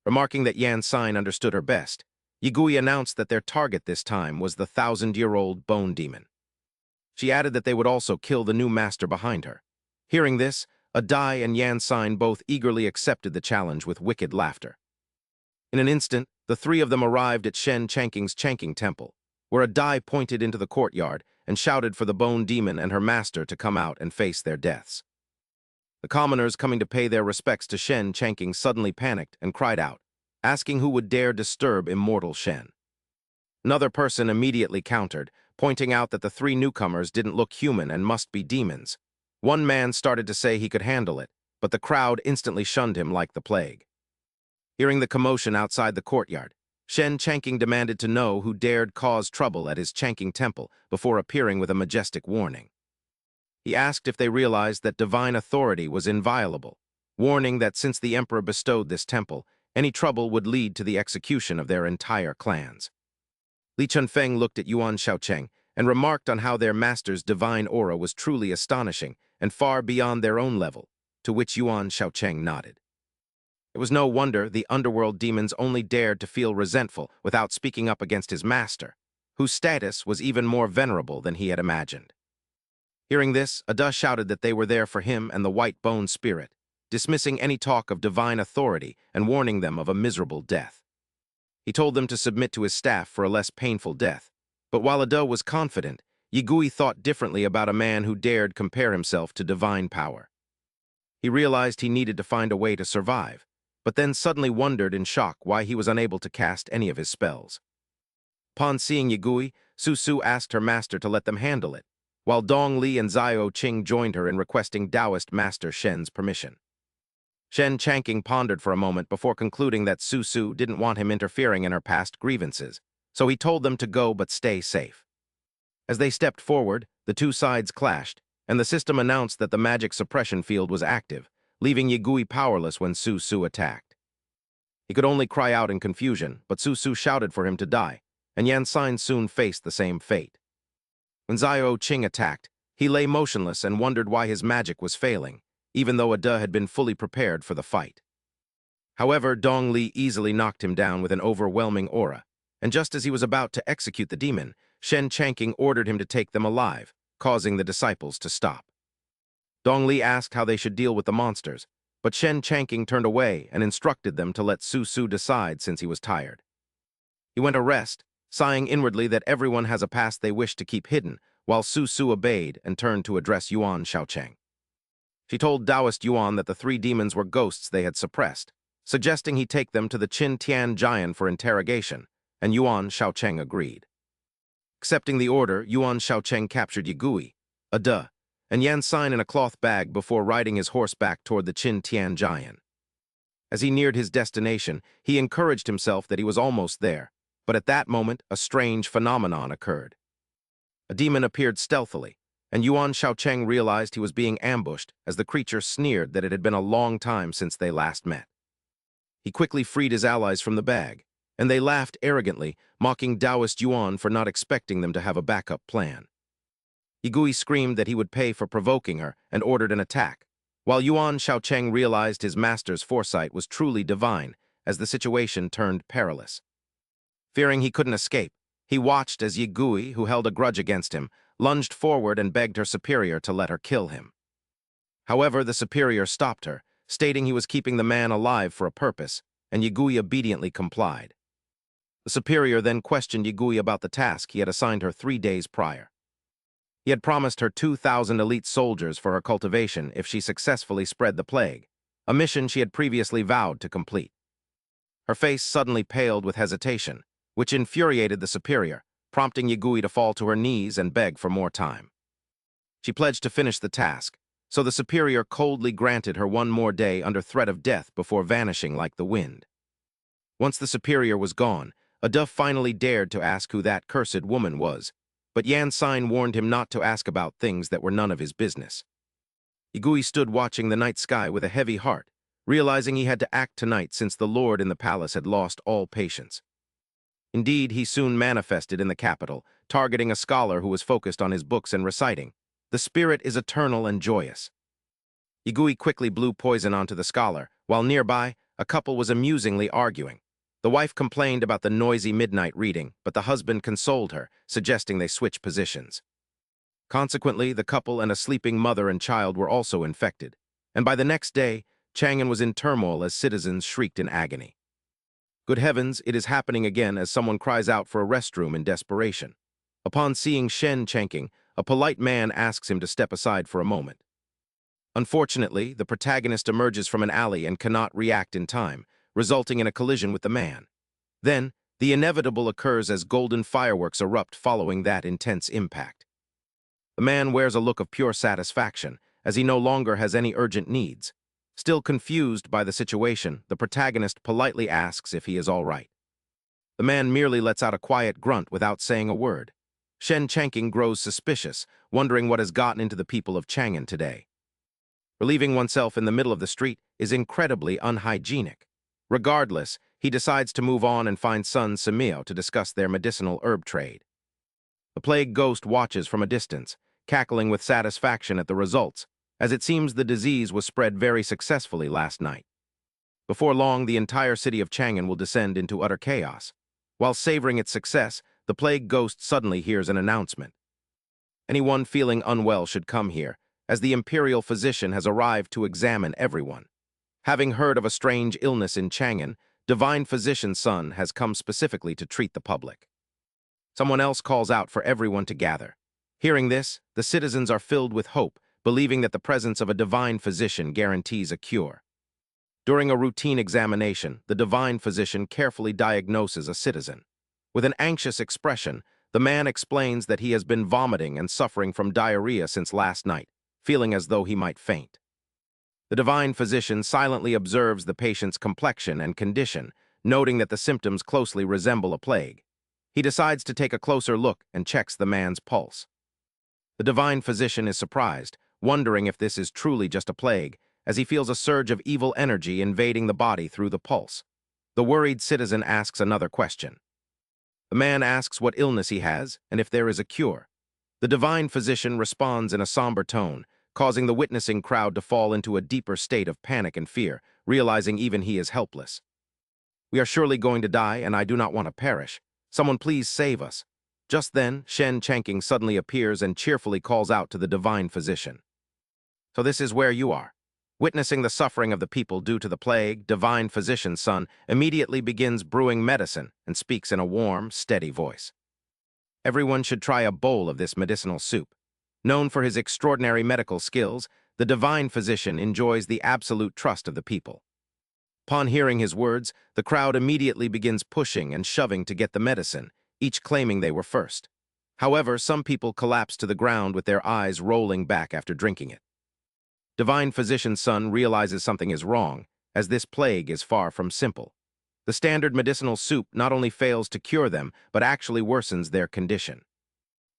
Remarking that Yan Sign understood her best, Yigui announced that their target this time was the 1,000-year-old bone demon. She added that they would also kill the new master behind her. Hearing this, Adai and Yan Sign both eagerly accepted the challenge with wicked laughter. In an instant, the 3 of them arrived at Shen Chanking's Chanking Temple, where Adai pointed into the courtyard and shouted for the bone demon and her master to come out and face their deaths. The commoners coming to pay their respects to Shen Changking suddenly panicked and cried out, asking who would dare disturb immortal Shen. Another person immediately countered, pointing out that the three newcomers didn't look human and must be demons. One man started to say he could handle it, but the crowd instantly shunned him like the plague. Hearing the commotion outside the courtyard, Shen Changking demanded to know who dared cause trouble at his Changking temple before appearing with a majestic warning. He asked if they realized that divine authority was inviolable, warning that since the emperor bestowed this temple, any trouble would lead to the execution of their entire clans. Li Chunfeng looked at Yuan Shaocheng and remarked on how their master's divine aura was truly astonishing and far beyond their own level, to which Yuan Shaocheng nodded. It was no wonder the underworld demons only dared to feel resentful without speaking up against his master, whose status was even more venerable than he had imagined. Hearing this, Ada shouted that they were there for him and the white-bone spirit, dismissing any talk of divine authority and warning them of a miserable death. He told them to submit to his staff for a less painful death, but while Ada was confident, Yigui thought differently about a man who dared compare himself to divine power. He realized he needed to find a way to survive, but then suddenly wondered in shock why he was unable to cast any of his spells. Upon seeing Yigui, Su asked her master to let them handle it, while Dong Li and Zio Qing joined her in requesting Taoist Master Shen's permission. Shen Changking pondered for a moment before concluding that Su didn't want him interfering in her past grievances, so he told them to go but stay safe. As they stepped forward, the two sides clashed, and the system announced that the magic suppression field was active, leaving Yigui powerless when Su attacked. He could only cry out in confusion, but Su shouted for him to die, and Yan Xin soon faced the same fate. When Zio Qing attacked, he lay motionless and wondered why his magic was failing, even though Ada had been fully prepared for the fight. However, Dong Li easily knocked him down with an overwhelming aura, and just as he was about to execute the demon, Shen Changking ordered him to take them alive, causing the disciples to stop. Dong Li asked how they should deal with the monsters, but Shen Changking turned away and instructed them to let Su decide since he was tired. He went to rest, sighing inwardly that everyone has a past they wish to keep hidden, while Su obeyed and turned to address Yuan Shaocheng. She told Taoist Yuan that the three demons were ghosts they had suppressed, suggesting he take them to the Qin Tian Jian for interrogation, and Yuan Shaocheng agreed. Accepting the order, Yuan Shaocheng captured Yigui, Ada, and Yan Xin in a cloth bag before riding his horse back toward the Qin Tian Jian. As he neared his destination, he encouraged himself that he was almost there, but at that moment, a strange phenomenon occurred. A demon appeared stealthily, and Yuan Shaocheng realized he was being ambushed as the creature sneered that it had been a long time since they last met. He quickly freed his allies from the bag, and they laughed arrogantly, mocking Taoist Yuan for not expecting them to have a backup plan. Yigui screamed that he would pay for provoking her and ordered an attack, while Yuan Shaocheng realized his master's foresight was truly divine as the situation turned perilous. Fearing he couldn't escape, he watched as Yigui, who held a grudge against him, lunged forward and begged her superior to let her kill him. However, the superior stopped her, stating he was keeping the man alive for a purpose, and Yigui obediently complied. The superior then questioned Yigui about the task he had assigned her 3 days prior. He had promised her 2,000 elite soldiers for her cultivation if she successfully spread the plague, a mission she had previously vowed to complete. Her face suddenly paled with hesitation, which infuriated the superior, prompting Yigui to fall to her knees and beg for more time. She pledged to finish the task, so the superior coldly granted her 1 more day under threat of death before vanishing like the wind. Once the superior was gone, Ada finally dared to ask who that cursed woman was, but Yan Xin warned him not to ask about things that were none of his business. Yigui stood watching the night sky with a heavy heart, realizing he had to act tonight since the lord in the palace had lost all patience. Indeed, he soon manifested in the capital, targeting a scholar who was focused on his books and reciting, "The spirit is eternal and joyous." Yigui quickly blew poison onto the scholar, while nearby, a couple was amusingly arguing. The wife complained about the noisy midnight reading, but the husband consoled her, suggesting they switch positions. Consequently, the couple and a sleeping mother and child were also infected, and by the next day, Chang'an was in turmoil as citizens shrieked in agony. Good heavens, it is happening again as someone cries out for a restroom in desperation. Upon seeing Shen Changking, a polite man asks him to step aside for a moment. Unfortunately, the protagonist emerges from an alley and cannot react in time, resulting in a collision with the man. Then, the inevitable occurs as golden fireworks erupt following that intense impact. The man wears a look of pure satisfaction, as he no longer has any urgent needs. Still confused by the situation, the protagonist politely asks if he is all right. The man merely lets out a quiet grunt without saying a word. Shen Changqing grows suspicious, wondering what has gotten into the people of Chang'an today. Relieving oneself in the middle of the street is incredibly unhygienic. Regardless, he decides to move on and find Sun Simeo to discuss their medicinal herb trade. The plague ghost watches from a distance, cackling with satisfaction at the results, as it seems the disease was spread very successfully last night. Before long, the entire city of Chang'an will descend into utter chaos. While savoring its success, the plague ghost suddenly hears an announcement. Anyone feeling unwell should come here, as the imperial physician has arrived to examine everyone. Having heard of a strange illness in Chang'an, Divine Physician Sun has come specifically to treat the public. Someone else calls out for everyone to gather. Hearing this, the citizens are filled with hope, believing that the presence of a divine physician guarantees a cure. During a routine examination, the divine physician carefully diagnoses a citizen. With an anxious expression, the man explains that he has been vomiting and suffering from diarrhea since last night, feeling as though he might faint. The divine physician silently observes the patient's complexion and condition, noting that the symptoms closely resemble a plague. He decides to take a closer look and checks the man's pulse. The divine physician is surprised, wondering if this is truly just a plague, as he feels a surge of evil energy invading the body through the pulse. The worried citizen asks another question. The man asks what illness he has and if there is a cure. The divine physician responds in a somber tone, causing the witnessing crowd to fall into a deeper state of panic and fear, realizing even he is helpless. "We are surely going to die, and I do not want to perish. Someone please save us." Just then, Shen Changqing suddenly appears and cheerfully calls out to the divine physician. "So this is where you are." Witnessing the suffering of the people due to the plague, Divine Physician Sun immediately begins brewing medicine and speaks in a warm, steady voice. "Everyone should try a bowl of this medicinal soup." Known for his extraordinary medical skills, the divine physician enjoys the absolute trust of the people. Upon hearing his words, the crowd immediately begins pushing and shoving to get the medicine, each claiming they were first. However, some people collapse to the ground with their eyes rolling back after drinking it. Divine Physician Sun realizes something is wrong, as this plague is far from simple. The standard medicinal soup not only fails to cure them, but actually worsens their condition.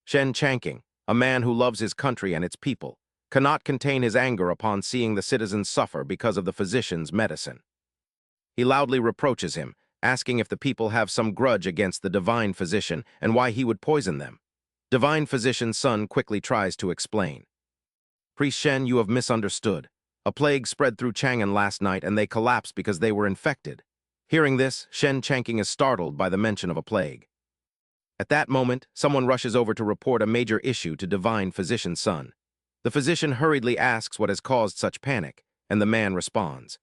Shen Changqing, a man who loves his country and its people, cannot contain his anger upon seeing the citizens suffer because of the physician's medicine. He loudly reproaches him, asking if the people have some grudge against the divine physician and why he would poison them. Divine Physician Sun quickly tries to explain. "Priest Shen, you have misunderstood. A plague spread through Chang'an last night and they collapsed because they were infected." Hearing this, Shen Changqing is startled by the mention of a plague. At that moment, someone rushes over to report a major issue to Divine Physician Sun. The physician hurriedly asks what has caused such panic, and the man responds.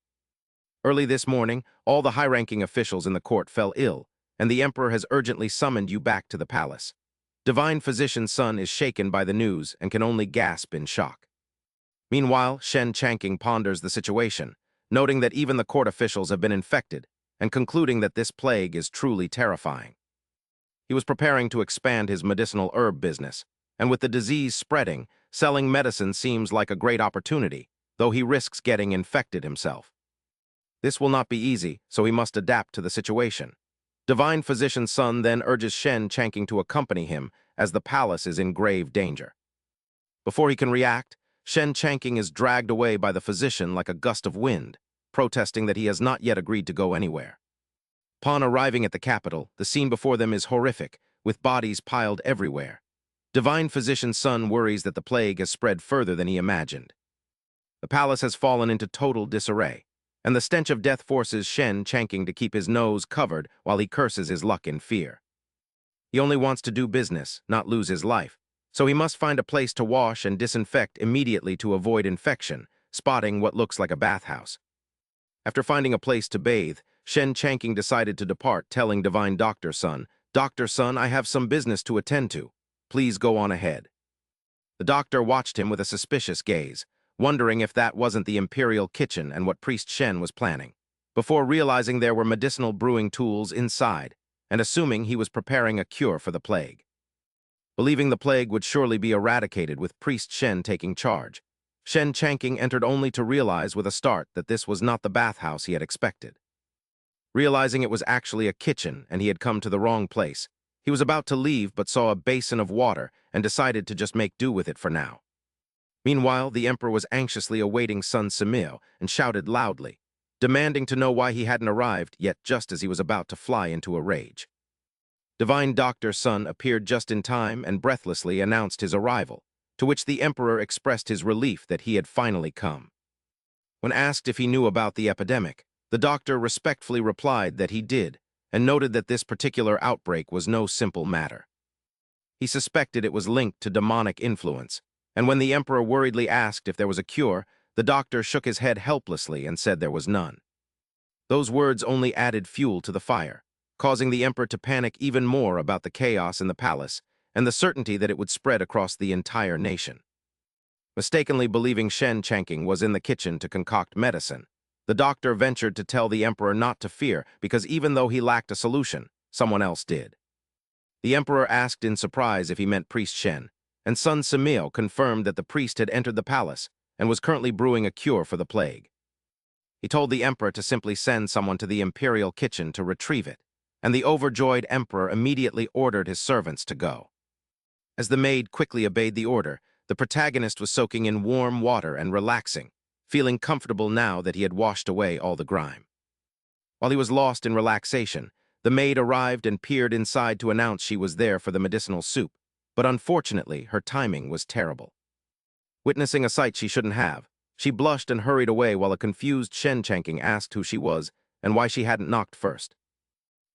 "Early this morning, all the high-ranking officials in the court fell ill, and the emperor has urgently summoned you back to the palace." Divine Physician Sun is shaken by the news and can only gasp in shock. Meanwhile, Shen Changqing ponders the situation, noting that even the court officials have been infected, and concluding that this plague is truly terrifying. He was preparing to expand his medicinal herb business, and with the disease spreading, selling medicine seems like a great opportunity, though he risks getting infected himself. This will not be easy, so he must adapt to the situation. Divine Physician Sun then urges Shen Changqing to accompany him, as the palace is in grave danger. Before he can react, Shen Changqing is dragged away by the physician like a gust of wind, protesting that he has not yet agreed to go anywhere. Upon arriving at the capital, the scene before them is horrific, with bodies piled everywhere. Divine Physician Sun worries that the plague has spread further than he imagined. The palace has fallen into total disarray, and the stench of death forces Shen Changqing to keep his nose covered while he curses his luck in fear. He only wants to do business, not lose his life, so he must find a place to wash and disinfect immediately to avoid infection, spotting what looks like a bathhouse. After finding a place to bathe, Shen Changqing decided to depart, telling Divine Doctor Sun, "Doctor Sun, I have some business to attend to. Please go on ahead." The doctor watched him with a suspicious gaze, wondering if that wasn't the imperial kitchen and what Priest Shen was planning, before realizing there were medicinal brewing tools inside, and assuming he was preparing a cure for the plague. Believing the plague would surely be eradicated with Priest Shen taking charge, Shen Chanking entered only to realize with a start that this was not the bathhouse he had expected. Realizing it was actually a kitchen and he had come to the wrong place, he was about to leave but saw a basin of water and decided to just make do with it for now. Meanwhile, the emperor was anxiously awaiting Sun Simil and shouted loudly, demanding to know why he hadn't arrived yet just as he was about to fly into a rage. Divine Doctor Sun appeared just in time and breathlessly announced his arrival, to which the emperor expressed his relief that he had finally come. When asked if he knew about the epidemic, the doctor respectfully replied that he did, and noted that this particular outbreak was no simple matter. He suspected it was linked to demonic influence, and when the emperor worriedly asked if there was a cure, the doctor shook his head helplessly and said there was none. Those words only added fuel to the fire, causing the emperor to panic even more about the chaos in the palace and the certainty that it would spread across the entire nation. Mistakenly believing Shen Chanking was in the kitchen to concoct medicine, the doctor ventured to tell the emperor not to fear because even though he lacked a solution, someone else did. The emperor asked in surprise if he meant Priest Shen, and Sun Simil confirmed that the priest had entered the palace and was currently brewing a cure for the plague. He told the emperor to simply send someone to the imperial kitchen to retrieve it, and the overjoyed emperor immediately ordered his servants to go. As the maid quickly obeyed the order, the protagonist was soaking in warm water and relaxing, feeling comfortable now that he had washed away all the grime. While he was lost in relaxation, the maid arrived and peered inside to announce she was there for the medicinal soup, but unfortunately, her timing was terrible. Witnessing a sight she shouldn't have, she blushed and hurried away while a confused Shen Chanking asked who she was and why she hadn't knocked first.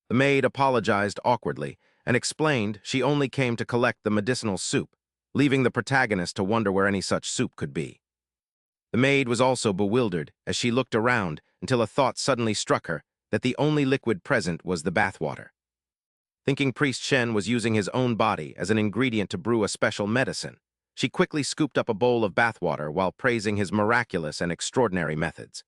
The maid apologized awkwardly and explained she only came to collect the medicinal soup, leaving the protagonist to wonder where any such soup could be. The maid was also bewildered as she looked around until a thought suddenly struck her that the only liquid present was the bathwater. Thinking Priest Shen was using his own body as an ingredient to brew a special medicine, she quickly scooped up a bowl of bathwater while praising his miraculous and extraordinary methods.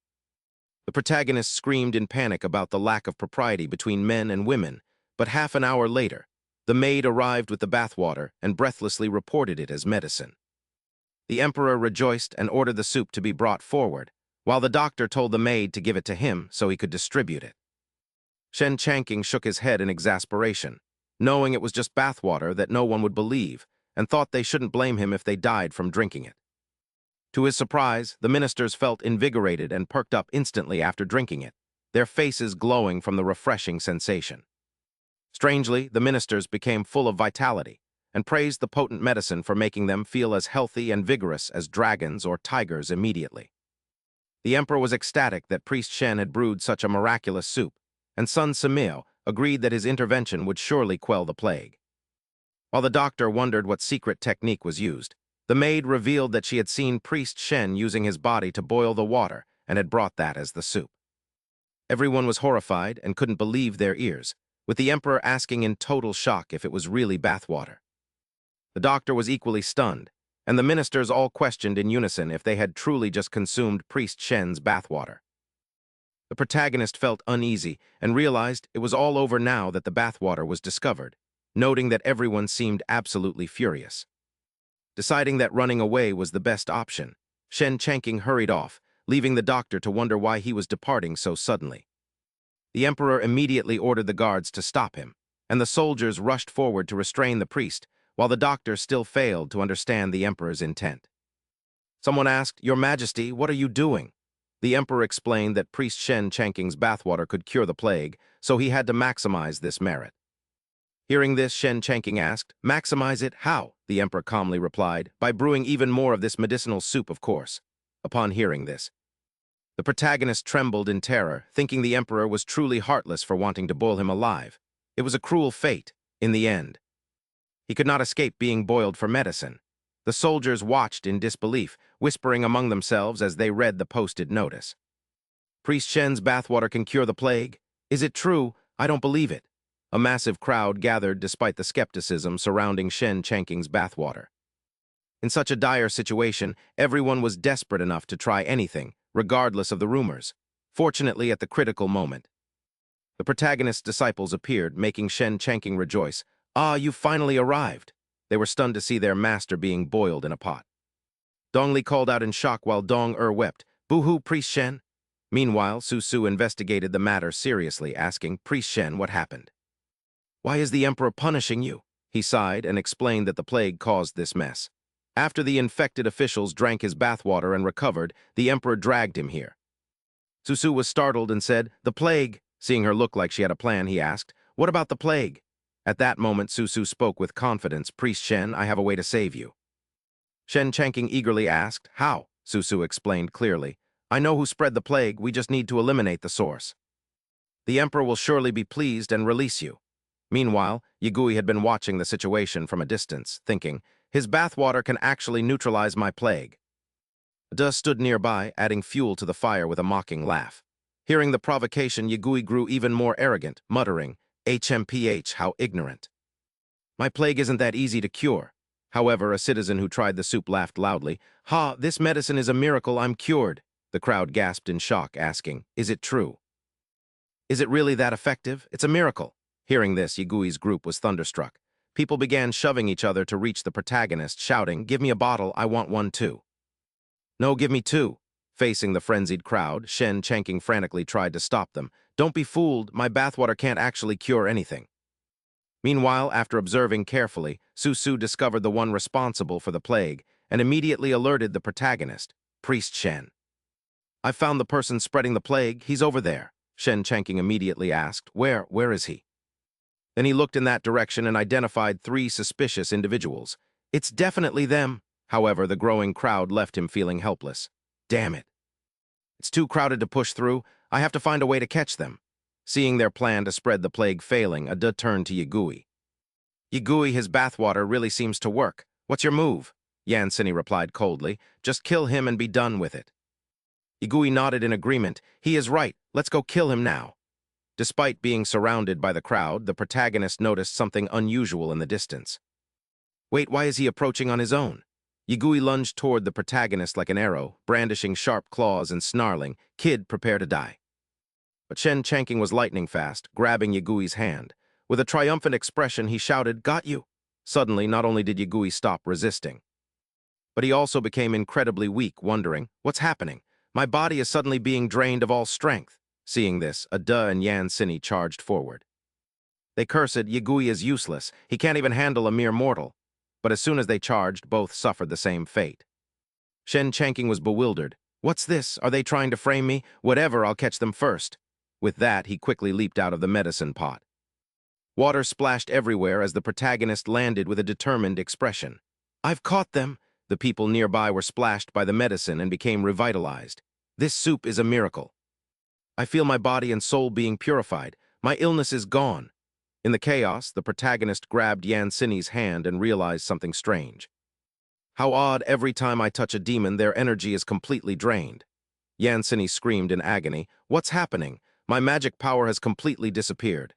The protagonist screamed in panic about the lack of propriety between men and women, but half an hour later, the maid arrived with the bathwater and breathlessly reported it as medicine. The emperor rejoiced and ordered the soup to be brought forward, while the doctor told the maid to give it to him so he could distribute it. Shen Chanking shook his head in exasperation, knowing it was just bathwater that no one would believe, and thought they shouldn't blame him if they died from drinking it. To his surprise, the ministers felt invigorated and perked up instantly after drinking it, their faces glowing from the refreshing sensation. Strangely, the ministers became full of vitality and praised the potent medicine for making them feel as healthy and vigorous as dragons or tigers immediately. The emperor was ecstatic that Priest Shen had brewed such a miraculous soup, and Sun Simil agreed that his intervention would surely quell the plague. While the doctor wondered what secret technique was used, the maid revealed that she had seen Priest Shen using his body to boil the water and had brought that as the soup. Everyone was horrified and couldn't believe their ears, with the emperor asking in total shock if it was really bathwater. The doctor was equally stunned, and the ministers all questioned in unison if they had truly just consumed Priest Shen's bathwater. The protagonist felt uneasy and realized it was all over now that the bathwater was discovered, noting that everyone seemed absolutely furious. Deciding that running away was the best option, Shen Chanking hurried off, leaving the doctor to wonder why he was departing so suddenly. The emperor immediately ordered the guards to stop him, and the soldiers rushed forward to restrain the priest, while the doctor still failed to understand the emperor's intent. Someone asked, "Your Majesty, what are you doing?" The emperor explained that Priest Shen Chanking's bathwater could cure the plague, so he had to maximize this merit. Hearing this, Shen Chanking asked, "Maximize it? How?" The emperor calmly replied, "By brewing even more of this medicinal soup, of course." Upon hearing this, the protagonist trembled in terror, thinking the emperor was truly heartless for wanting to boil him alive. It was a cruel fate, in the end. He could not escape being boiled for medicine. The soldiers watched in disbelief, whispering among themselves as they read the posted notice. "Priest Shen's bathwater can cure the plague? Is it true? I don't believe it." A massive crowd gathered despite the skepticism surrounding Shen Chanking's bathwater. In such a dire situation, everyone was desperate enough to try anything, regardless of the rumors. Fortunately, at the critical moment, the protagonist's disciples appeared, making Shen Chanking rejoice. "Ah, you finally arrived." They were stunned to see their master being boiled in a pot. Dong Li called out in shock while Dong wept. "Boo-hoo, Priest Shen." Meanwhile, Su Su investigated the matter seriously, asking, "Priest Shen, what happened?" "Why is the emperor punishing you?" He sighed and explained that the plague caused this mess. After the infected officials drank his bathwater and recovered, the emperor dragged him here. Su Su was startled and said, "The plague." Seeing her look like she had a plan, he asked, "What about the plague?" At that moment, Su Su spoke with confidence, "Priest Shen, I have a way to save you." Shen Chanking eagerly asked, "How?" Su Su explained clearly, "I know who spread the plague, we just need to eliminate the source. The emperor will surely be pleased and release you." Meanwhile, Yigui had been watching the situation from a distance, thinking, "His bathwater can actually neutralize my plague." Da stood nearby, adding fuel to the fire with a mocking laugh. Hearing the provocation, Yigui grew even more arrogant, muttering, "HMPH, how ignorant. My plague isn't that easy to cure." However, a citizen who tried the soup laughed loudly. "Ha, this medicine is a miracle, I'm cured." The crowd gasped in shock, asking, "Is it true? Is it really that effective? It's a miracle." Hearing this, Yigui's group was thunderstruck. People began shoving each other to reach the protagonist, shouting, "Give me a bottle, I want one too." "No, give me two." Facing the frenzied crowd, Shen Chanking frantically tried to stop them. "Don't be fooled, my bathwater can't actually cure anything." Meanwhile, after observing carefully, Su Su discovered the one responsible for the plague and immediately alerted the protagonist, Priest Shen. "I found the person spreading the plague, he's over there." Shen Chanking immediately asked, Where is he?" Then he looked in that direction and identified three suspicious individuals. "It's definitely them." However, the growing crowd left him feeling helpless. "Damn it. It's too crowded to push through. I have to find a way to catch them." Seeing their plan to spread the plague failing, Ada turned to Yigui. "Yigui, his bathwater really seems to work. What's your move?" Yansini replied coldly. "Just kill him and be done with it." Yigui nodded in agreement. "He is right. Let's go kill him now." Despite being surrounded by the crowd, the protagonist noticed something unusual in the distance. "Wait, why is he approaching on his own?" Yigui lunged toward the protagonist like an arrow, brandishing sharp claws and snarling, "Kid, prepare to die." But Shen Chanking was lightning fast, grabbing Yigui's hand. With a triumphant expression, he shouted, "Got you!" Suddenly, not only did Yigui stop resisting, but he also became incredibly weak, wondering, "What's happening? My body is suddenly being drained of all strength." Seeing this, Ada and Yansini charged forward. They cursed, "Yigui is useless. He can't even handle a mere mortal." But as soon as they charged, both suffered the same fate. Shen Chanking was bewildered. "What's this? Are they trying to frame me? Whatever, I'll catch them first." With that, he quickly leaped out of the medicine pot. Water splashed everywhere as the protagonist landed with a determined expression. "I've caught them." The people nearby were splashed by the medicine and became revitalized. "This soup is a miracle. I feel my body and soul being purified. My illness is gone." In the chaos, the protagonist grabbed Yansini's hand and realized something strange. "How odd, every time I touch a demon, their energy is completely drained." Yansini screamed in agony, "What's happening? My magic power has completely disappeared."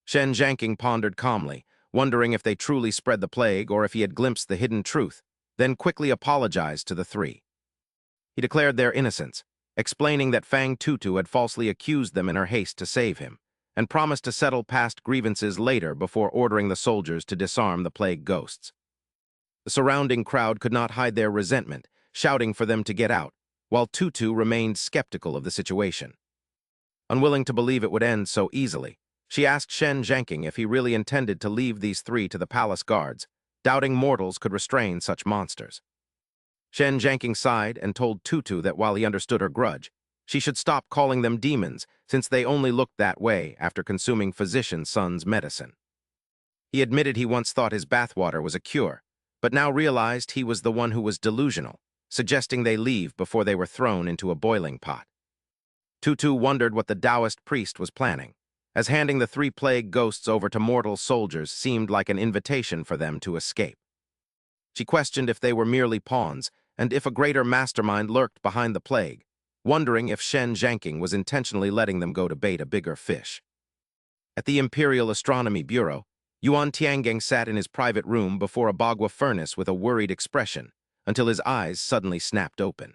Shen Zhanking pondered calmly, wondering if they truly spread the plague or if he had glimpsed the hidden truth, then quickly apologized to the three. He declared their innocence, explaining that Fang Tutu had falsely accused them in her haste to save him, and promised to settle past grievances later before ordering the soldiers to disarm the plague ghosts. The surrounding crowd could not hide their resentment, shouting for them to get out, while Tutu remained skeptical of the situation. Unwilling to believe it would end so easily, she asked Shen Zhanking if he really intended to leave these three to the palace guards, doubting mortals could restrain such monsters. Shen Zhanking sighed and told Tutu that while he understood her grudge, she should stop calling them demons since they only looked that way after consuming physician's son's medicine. He admitted he once thought his bathwater was a cure, but now realized he was the one who was delusional, suggesting they leave before they were thrown into a boiling pot. Tutu wondered what the Taoist priest was planning, as handing the three plague ghosts over to mortal soldiers seemed like an invitation for them to escape. She questioned if they were merely pawns and if a greater mastermind lurked behind the plague, wondering if Shen Zhanking was intentionally letting them go to bait a bigger fish. At the Imperial Astronomy Bureau, Yuan Tiangang sat in his private room before a bagua furnace with a worried expression, until his eyes suddenly snapped open.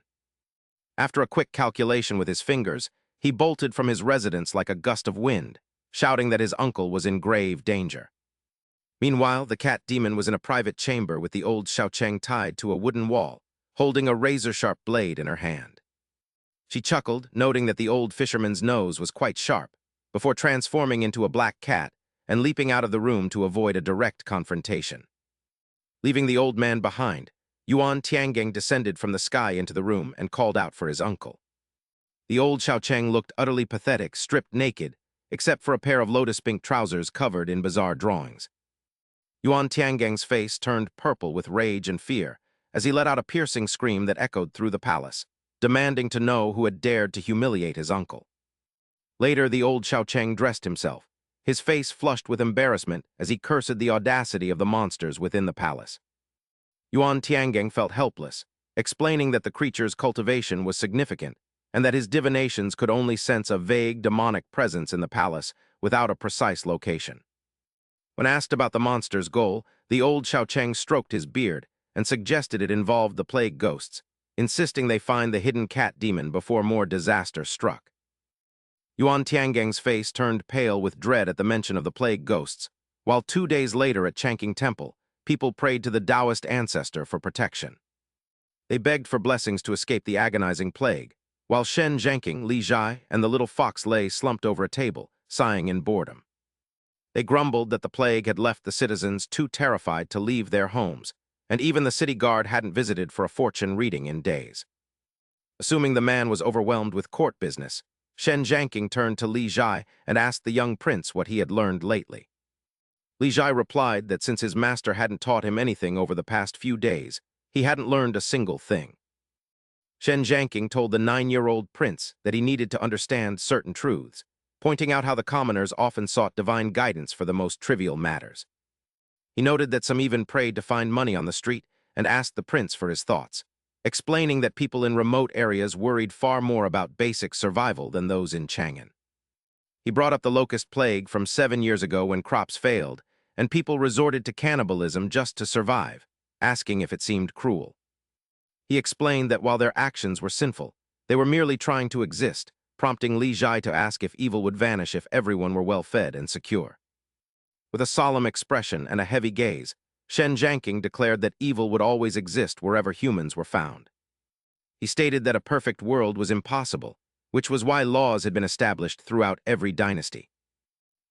After a quick calculation with his fingers, he bolted from his residence like a gust of wind, shouting that his uncle was in grave danger. Meanwhile, the cat demon was in a private chamber with the old Xiaocheng tied to a wooden wall, holding a razor-sharp blade in her hand. She chuckled, noting that the old fisherman's nose was quite sharp, before transforming into a black cat and leaping out of the room to avoid a direct confrontation. Leaving the old man behind, Yuan Tiangang descended from the sky into the room and called out for his uncle. The old Xiaocheng looked utterly pathetic, stripped naked, except for a pair of lotus-pink trousers covered in bizarre drawings. Yuan Tiangang's face turned purple with rage and fear as he let out a piercing scream that echoed through the palace, demanding to know who had dared to humiliate his uncle. Later, the old Xiaocheng dressed himself, his face flushed with embarrassment as he cursed the audacity of the monsters within the palace. Yuan Tiangang felt helpless, explaining that the creature's cultivation was significant and that his divinations could only sense a vague demonic presence in the palace without a precise location. When asked about the monster's goal, the old Xiaocheng stroked his beard and suggested it involved the plague ghosts, insisting they find the hidden cat demon before more disaster struck. Yuan Tiangang's face turned pale with dread at the mention of the plague ghosts, while 2 days later at Changqing Temple, people prayed to the Taoist ancestor for protection. They begged for blessings to escape the agonizing plague, while Shen Zhangqing, Li Zhai, and the little fox lay slumped over a table, sighing in boredom. They grumbled that the plague had left the citizens too terrified to leave their homes, and even the city guard hadn't visited for a fortune reading in days. Assuming the man was overwhelmed with court business, Shen Zhangqing turned to Li Zhai and asked the young prince what he had learned lately. Li Zhai replied that since his master hadn't taught him anything over the past few days, he hadn't learned a single thing. Shen Zhangqing told the 9-year-old prince that he needed to understand certain truths, pointing out how the commoners often sought divine guidance for the most trivial matters. He noted that some even prayed to find money on the street and asked the prince for his thoughts, explaining that people in remote areas worried far more about basic survival than those in Chang'an. He brought up the locust plague from 7 years ago when crops failed, and people resorted to cannibalism just to survive, asking if it seemed cruel. He explained that while their actions were sinful, they were merely trying to exist, prompting Li Zhai to ask if evil would vanish if everyone were well-fed and secure. With a solemn expression and a heavy gaze, Shen Zhangqing declared that evil would always exist wherever humans were found. He stated that a perfect world was impossible, which was why laws had been established throughout every dynasty.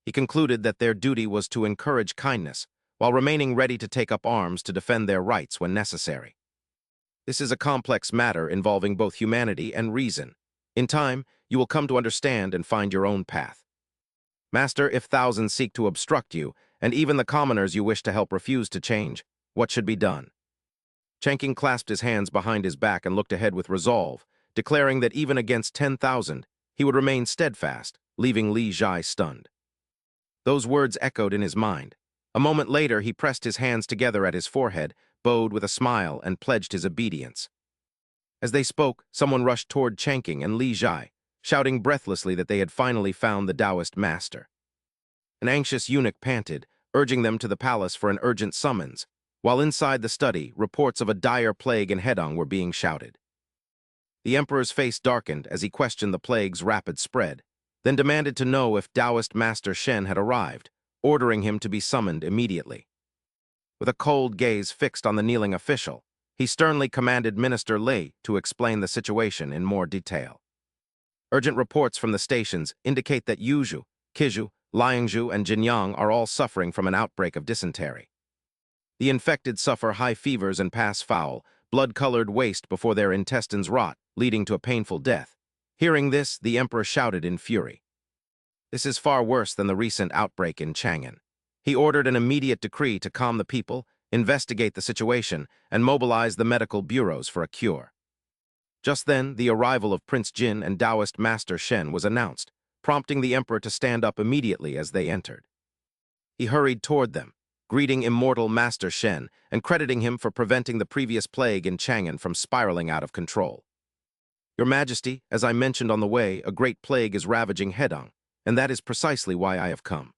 He concluded that their duty was to encourage kindness, while remaining ready to take up arms to defend their rights when necessary. This is a complex matter involving both humanity and reason. In time, you will come to understand and find your own path. Master, if thousands seek to obstruct you, and even the commoners you wish to help refuse to change, what should be done? Changqing clasped his hands behind his back and looked ahead with resolve, declaring that even against 10,000, he would remain steadfast, leaving Li Zhai stunned. Those words echoed in his mind. A moment later, he pressed his hands together at his forehead, bowed with a smile, and pledged his obedience. As they spoke, someone rushed toward Changqing and Li Zhai, shouting breathlessly that they had finally found the Taoist master. An anxious eunuch panted, urging them to the palace for an urgent summons, while inside the study, reports of a dire plague in Hedong were being shouted. The emperor's face darkened as he questioned the plague's rapid spread, then demanded to know if Taoist Master Shen had arrived, ordering him to be summoned immediately. With a cold gaze fixed on the kneeling official, he sternly commanded Minister Lei to explain the situation in more detail. Urgent reports from the stations indicate that Yuzhou, Qizhou, Liangzhou, and Jinyang are all suffering from an outbreak of dysentery. The infected suffer high fevers and pass foul, blood-colored waste before their intestines rot, leading to a painful death. Hearing this, the emperor shouted in fury. This is far worse than the recent outbreak in Chang'an. He ordered an immediate decree to calm the people, investigate the situation, and mobilize the medical bureaus for a cure. Just then, the arrival of Prince Jin and Taoist Master Shen was announced, prompting the emperor to stand up immediately as they entered. He hurried toward them, greeting immortal Master Shen and crediting him for preventing the previous plague in Chang'an from spiraling out of control. Your Majesty, as I mentioned on the way, a great plague is ravaging Hedong, and that is precisely why I have come.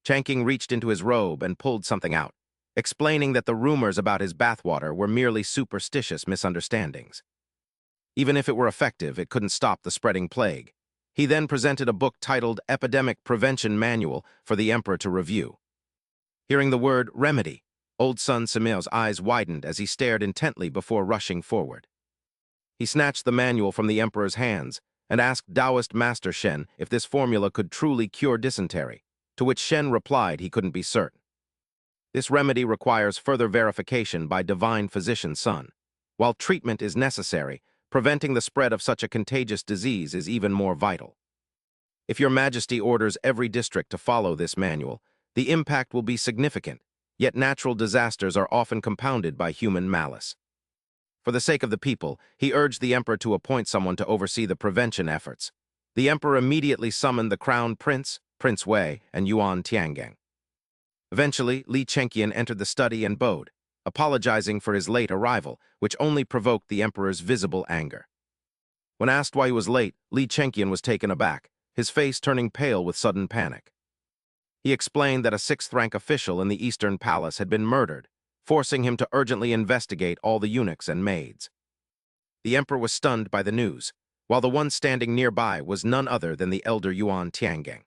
Changqing reached into his robe and pulled something out, explaining that the rumors about his bathwater were merely superstitious misunderstandings. Even if it were effective, it couldn't stop the spreading plague. He then presented a book titled Epidemic Prevention Manual for the emperor to review. Hearing the word remedy, old son Simeo's eyes widened as he stared intently before rushing forward. He snatched the manual from the emperor's hands and asked Taoist Master Shen if this formula could truly cure dysentery, to which Shen replied he couldn't be certain. This remedy requires further verification by divine physician Sun. While treatment is necessary, preventing the spread of such a contagious disease is even more vital. If your majesty orders every district to follow this manual, the impact will be significant, yet natural disasters are often compounded by human malice. For the sake of the people, he urged the emperor to appoint someone to oversee the prevention efforts. The emperor immediately summoned the crown prince, Prince Wei, and Yuan Tiangang. Eventually, Li Chengqian entered the study and bowed, apologizing for his late arrival, which only provoked the emperor's visible anger. When asked why he was late, Li Chengqian was taken aback, his face turning pale with sudden panic. He explained that a sixth-rank official in the Eastern Palace had been murdered, forcing him to urgently investigate all the eunuchs and maids. The emperor was stunned by the news, while the one standing nearby was none other than the elder Yuan Tiangang.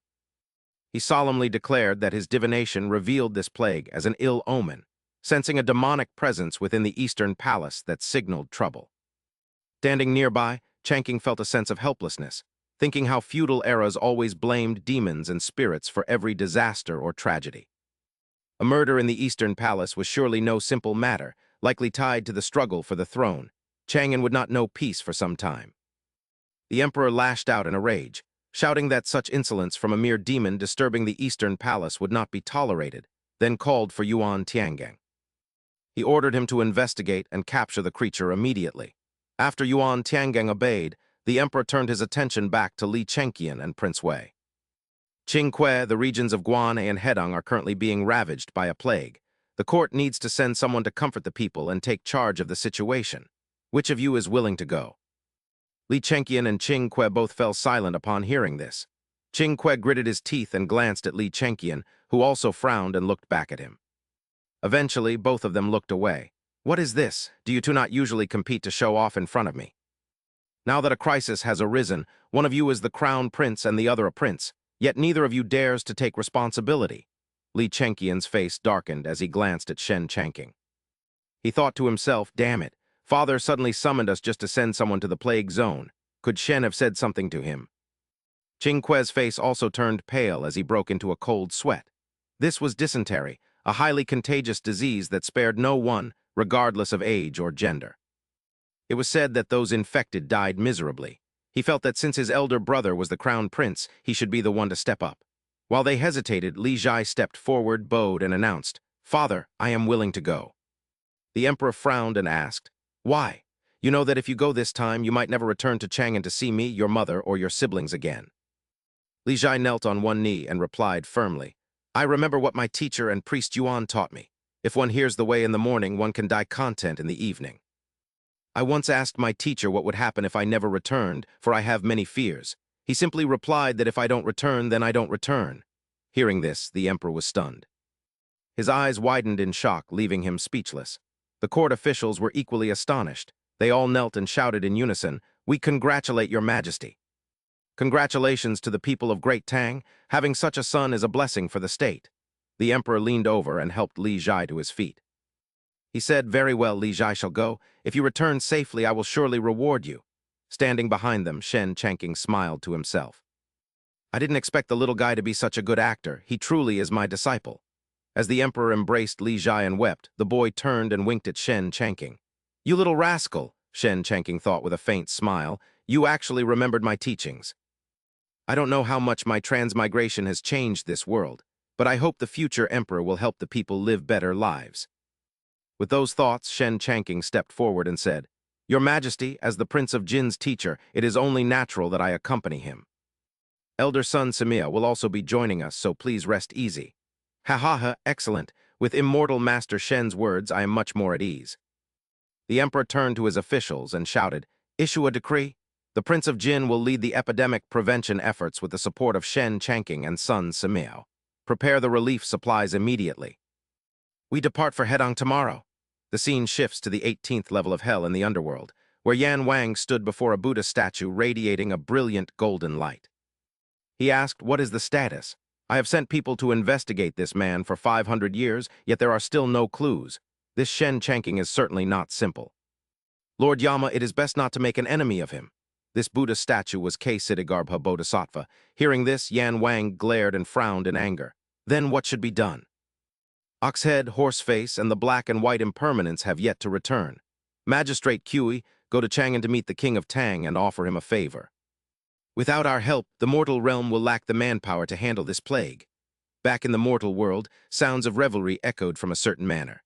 He solemnly declared that his divination revealed this plague as an ill omen, sensing a demonic presence within the Eastern Palace that signaled trouble. Standing nearby, Changqing felt a sense of helplessness, thinking how feudal eras always blamed demons and spirits for every disaster or tragedy. A murder in the Eastern Palace was surely no simple matter, likely tied to the struggle for the throne. Chang'an would not know peace for some time. The emperor lashed out in a rage, shouting that such insolence from a mere demon disturbing the Eastern Palace would not be tolerated, then called for Yuan Tiangang. He ordered him to investigate and capture the creature immediately. After Yuan Tiangang obeyed, the emperor turned his attention back to Li Chengqian and Prince Wei. Qingque, the regions of Guanay and Hedong are currently being ravaged by a plague. The court needs to send someone to comfort the people and take charge of the situation. Which of you is willing to go? Li Chengqian and Qingque both fell silent upon hearing this. Qingque gritted his teeth and glanced at Li Chengqian, who also frowned and looked back at him. Eventually, both of them looked away. What is this? Do you two not usually compete to show off in front of me? Now that a crisis has arisen, one of you is the crown prince and the other a prince, yet neither of you dares to take responsibility. Li Chengqian's face darkened as he glanced at Shen Changqing. He thought to himself, damn it, father suddenly summoned us just to send someone to the plague zone. Could Shen have said something to him? Qingque's face also turned pale as he broke into a cold sweat. This was dysentery, a highly contagious disease that spared no one, regardless of age or gender. It was said that those infected died miserably. He felt that since his elder brother was the crown prince, he should be the one to step up. While they hesitated, Li Jai stepped forward, bowed, and announced, "Father, I am willing to go." The emperor frowned and asked, "Why? You know that if you go this time, you might never return to Chang'an to see me, your mother, or your siblings again." Li Jai knelt on one knee and replied firmly, "I remember what my teacher and priest Yuan taught me. If one hears the way in the morning, one can die content in the evening. I once asked my teacher what would happen if I never returned, for I have many fears. He simply replied that if I don't return, then I don't return." Hearing this, the emperor was stunned. His eyes widened in shock, leaving him speechless. The court officials were equally astonished. They all knelt and shouted in unison, "We congratulate your majesty." Congratulations to the people of Great Tang. Having such a son is a blessing for the state. The emperor leaned over and helped Li Jai to his feet. He said, "Very well, Li Jai shall go. If you return safely, I will surely reward you." Standing behind them, Shen Changqing smiled to himself. "I didn't expect the little guy to be such a good actor. He truly is my disciple." As the emperor embraced Li Jai and wept, the boy turned and winked at Shen Changqing. "You little rascal," Shen Changqing thought with a faint smile, "you actually remembered my teachings. I don't know how much my transmigration has changed this world, but I hope the future emperor will help the people live better lives." With those thoughts, Shen Changqing stepped forward and said, "Your Majesty, as the Prince of Jin's teacher, it is only natural that I accompany him. Elder son Samia will also be joining us, so please rest easy." "Ha ha ha, excellent. With immortal Master Shen's words, I am much more at ease." The emperor turned to his officials and shouted, "Issue a decree. The Prince of Jin will lead the epidemic prevention efforts with the support of Shen Changqing and son Samia. Prepare the relief supplies immediately. We depart for Hedong tomorrow. The scene shifts to the 18th level of hell in the underworld, where Yan Wang stood before a Buddha statue radiating a brilliant golden light. He asked, "What is the status? I have sent people to investigate this man for 500 years, yet there are still no clues. This Shen Chanking is certainly not simple. Lord Yama, it is best not to make an enemy of him." This Buddha statue was K. Siddhagarbha Bodhisattva. Hearing this, Yan Wang glared and frowned in anger. Then what should be done? Oxhead, Horseface, and the black and white impermanents have yet to return. Magistrate Kui, go to Chang'an to meet the King of Tang and offer him a favor. Without our help, the mortal realm will lack the manpower to handle this plague. Back in the mortal world, sounds of revelry echoed from a certain manor.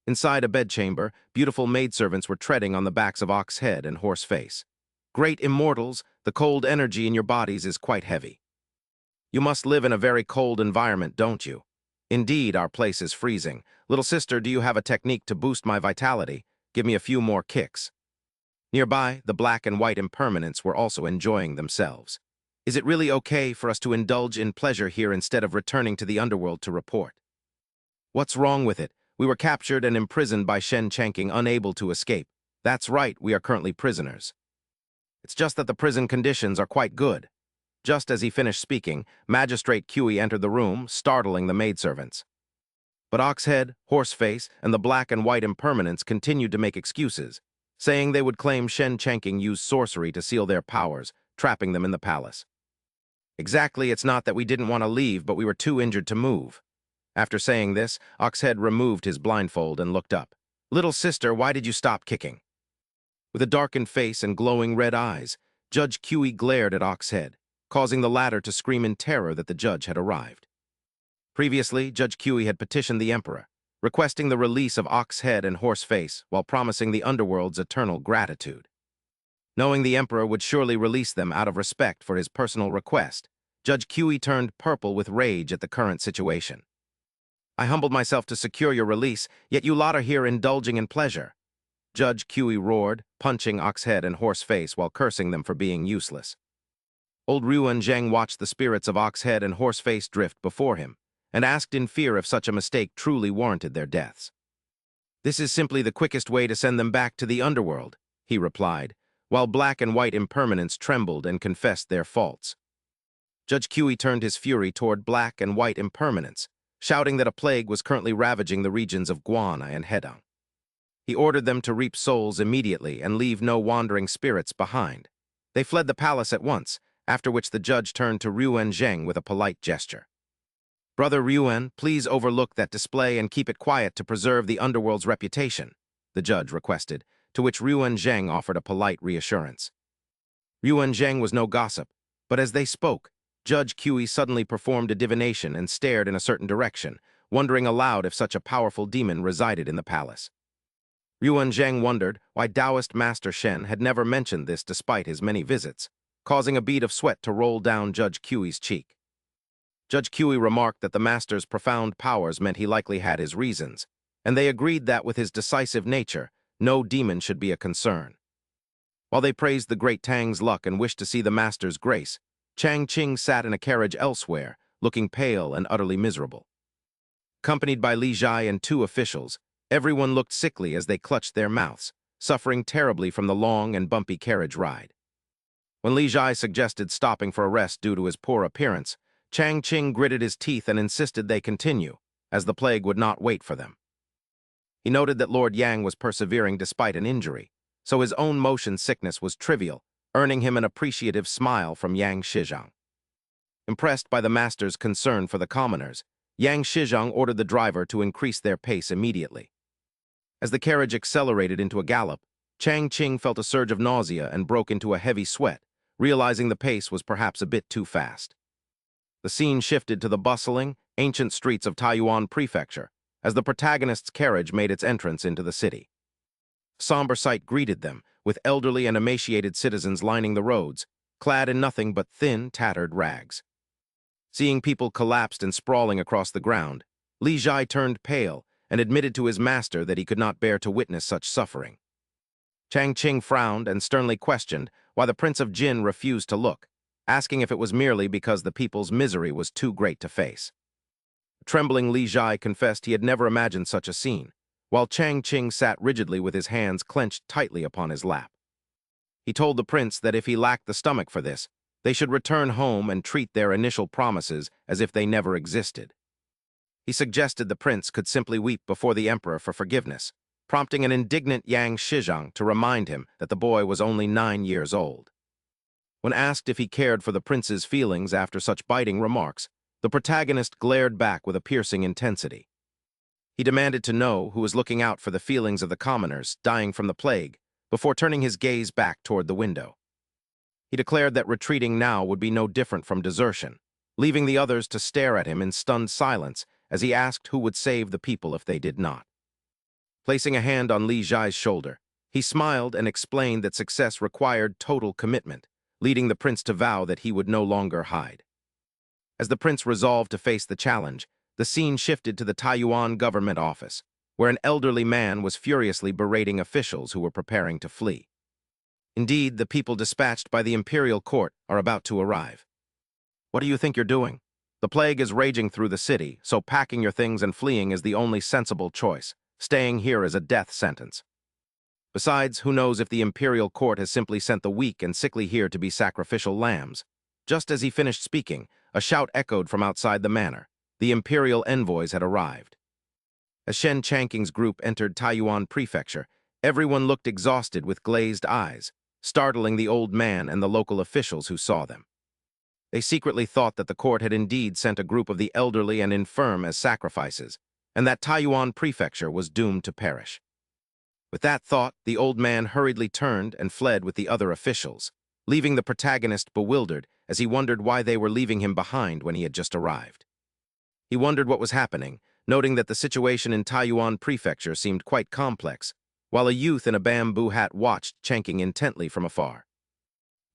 Inside a bedchamber, beautiful maidservants were treading on the backs of Oxhead and Horseface. Great immortals, the cold energy in your bodies is quite heavy. You must live in a very cold environment, don't you? Indeed, our place is freezing. Little sister, do you have a technique to boost my vitality? Give me a few more kicks. Nearby, the black and white impermanents were also enjoying themselves. Is it really okay for us to indulge in pleasure here instead of returning to the underworld to report? What's wrong with it? We were captured and imprisoned by Shen Chanking, unable to escape. That's right, we are currently prisoners. It's just that the prison conditions are quite good. Just as he finished speaking, Magistrate Kui entered the room, startling the maidservants. But Oxhead, Horseface, and the black and white impermanents continued to make excuses, saying they would claim Shen Chanking used sorcery to seal their powers, trapping them in the palace. Exactly, it's not that we didn't want to leave, but we were too injured to move. After saying this, Oxhead removed his blindfold and looked up. Little sister, why did you stop kicking? With a darkened face and glowing red eyes, Judge Kui glared at Oxhead, causing the latter to scream in terror that the judge had arrived. Previously, Judge Kui had petitioned the emperor, requesting the release of Oxhead and Horseface while promising the underworld's eternal gratitude. Knowing the emperor would surely release them out of respect for his personal request, Judge Kui turned purple with rage at the current situation. I humbled myself to secure your release, yet you lot are here indulging in pleasure. Judge Kui roared, punching Oxhead and Horseface while cursing them for being useless. Old Ruan Zheng watched the spirits of Oxhead and Horseface drift before him, and asked in fear if such a mistake truly warranted their deaths. This is simply the quickest way to send them back to the underworld, he replied, while black and white impermanents trembled and confessed their faults. Judge Kui turned his fury toward black and white impermanents, shouting that a plague was currently ravaging the regions of Guana and Hedong. He ordered them to reap souls immediately and leave no wandering spirits behind. They fled the palace at once, after which the judge turned to Ruan Zheng with a polite gesture. Brother Ruan, please overlook that display and keep it quiet to preserve the underworld's reputation, the judge requested, to which Ruan Zheng offered a polite reassurance. Ruan Zheng was no gossip, but as they spoke, Judge Kui suddenly performed a divination and stared in a certain direction, wondering aloud if such a powerful demon resided in the palace. Ruan Zheng wondered why Taoist Master Shen had never mentioned this despite his many visits, causing a bead of sweat to roll down Judge Kui's cheek. Judge Kui remarked that the master's profound powers meant he likely had his reasons, and they agreed that with his decisive nature, no demon should be a concern. While they praised the great Tang's luck and wished to see the master's grace, Chang Qing sat in a carriage elsewhere, looking pale and utterly miserable. Accompanied by Li Zhai and two officials, everyone looked sickly as they clutched their mouths, suffering terribly from the long and bumpy carriage ride. When Li Zhai suggested stopping for a rest due to his poor appearance, Chang Qing gritted his teeth and insisted they continue, as the plague would not wait for them. He noted that Lord Yang was persevering despite an injury, so his own motion sickness was trivial, earning him an appreciative smile from Yang Shizhang. Impressed by the master's concern for the commoners, Yang Shizhang ordered the driver to increase their pace immediately. As the carriage accelerated into a gallop, Chang Qing felt a surge of nausea and broke into a heavy sweat, realizing the pace was perhaps a bit too fast. The scene shifted to the bustling, ancient streets of Taiyuan Prefecture as the protagonist's carriage made its entrance into the city. A somber sight greeted them, with elderly and emaciated citizens lining the roads, clad in nothing but thin, tattered rags. Seeing people collapsed and sprawling across the ground, Li Zhai turned pale and admitted to his master that he could not bear to witness such suffering. Chang Qing frowned and sternly questioned why the Prince of Jin refused to look, asking if it was merely because the people's misery was too great to face. Trembling Li Jai confessed he had never imagined such a scene, while Chang Qing sat rigidly with his hands clenched tightly upon his lap. He told the prince that if he lacked the stomach for this, they should return home and treat their initial promises as if they never existed. He suggested the prince could simply weep before the emperor for forgiveness, prompting an indignant Yang Shizhang to remind him that the boy was only 9 years old. When asked if he cared for the prince's feelings after such biting remarks, the protagonist glared back with a piercing intensity. He demanded to know who was looking out for the feelings of the commoners dying from the plague before turning his gaze back toward the window. He declared that retreating now would be no different from desertion, leaving the others to stare at him in stunned silence as he asked who would save the people if they did not. Placing a hand on Li Jai's shoulder, he smiled and explained that success required total commitment, leading the prince to vow that he would no longer hide. As the prince resolved to face the challenge, the scene shifted to the Taiyuan government office, where an elderly man was furiously berating officials who were preparing to flee. Indeed, the people dispatched by the imperial court are about to arrive. What do you think you're doing? The plague is raging through the city, so packing your things and fleeing is the only sensible choice. Staying here is a death sentence. Besides, who knows if the imperial court has simply sent the weak and sickly here to be sacrificial lambs. Just as he finished speaking, a shout echoed from outside the manor. The imperial envoys had arrived. As Shen Chanking's group entered Taiyuan Prefecture, everyone looked exhausted with glazed eyes, startling the old man and the local officials who saw them. They secretly thought that the court had indeed sent a group of the elderly and infirm as sacrifices, and that Taiyuan Prefecture was doomed to perish. With that thought, the old man hurriedly turned and fled with the other officials, leaving the protagonist bewildered as he wondered why they were leaving him behind when he had just arrived. He wondered what was happening, noting that the situation in Taiyuan Prefecture seemed quite complex, while a youth in a bamboo hat watched Chanking intently from afar.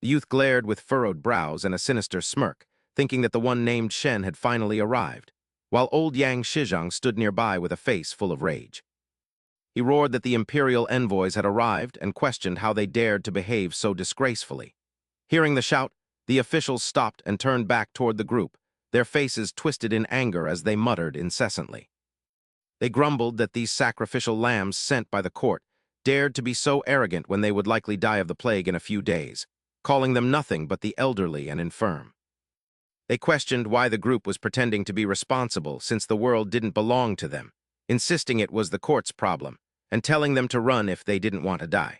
The youth glared with furrowed brows and a sinister smirk, thinking that the one named Shen had finally arrived, while old Yang Shizhang stood nearby with a face full of rage. He roared that the imperial envoys had arrived and questioned how they dared to behave so disgracefully. Hearing the shout, the officials stopped and turned back toward the group, their faces twisted in anger as they muttered incessantly. They grumbled that these sacrificial lambs sent by the court dared to be so arrogant when they would likely die of the plague in a few days, calling them nothing but the elderly and infirm. They questioned why the group was pretending to be responsible since the world didn't belong to them, insisting it was the court's problem, and telling them to run if they didn't want to die.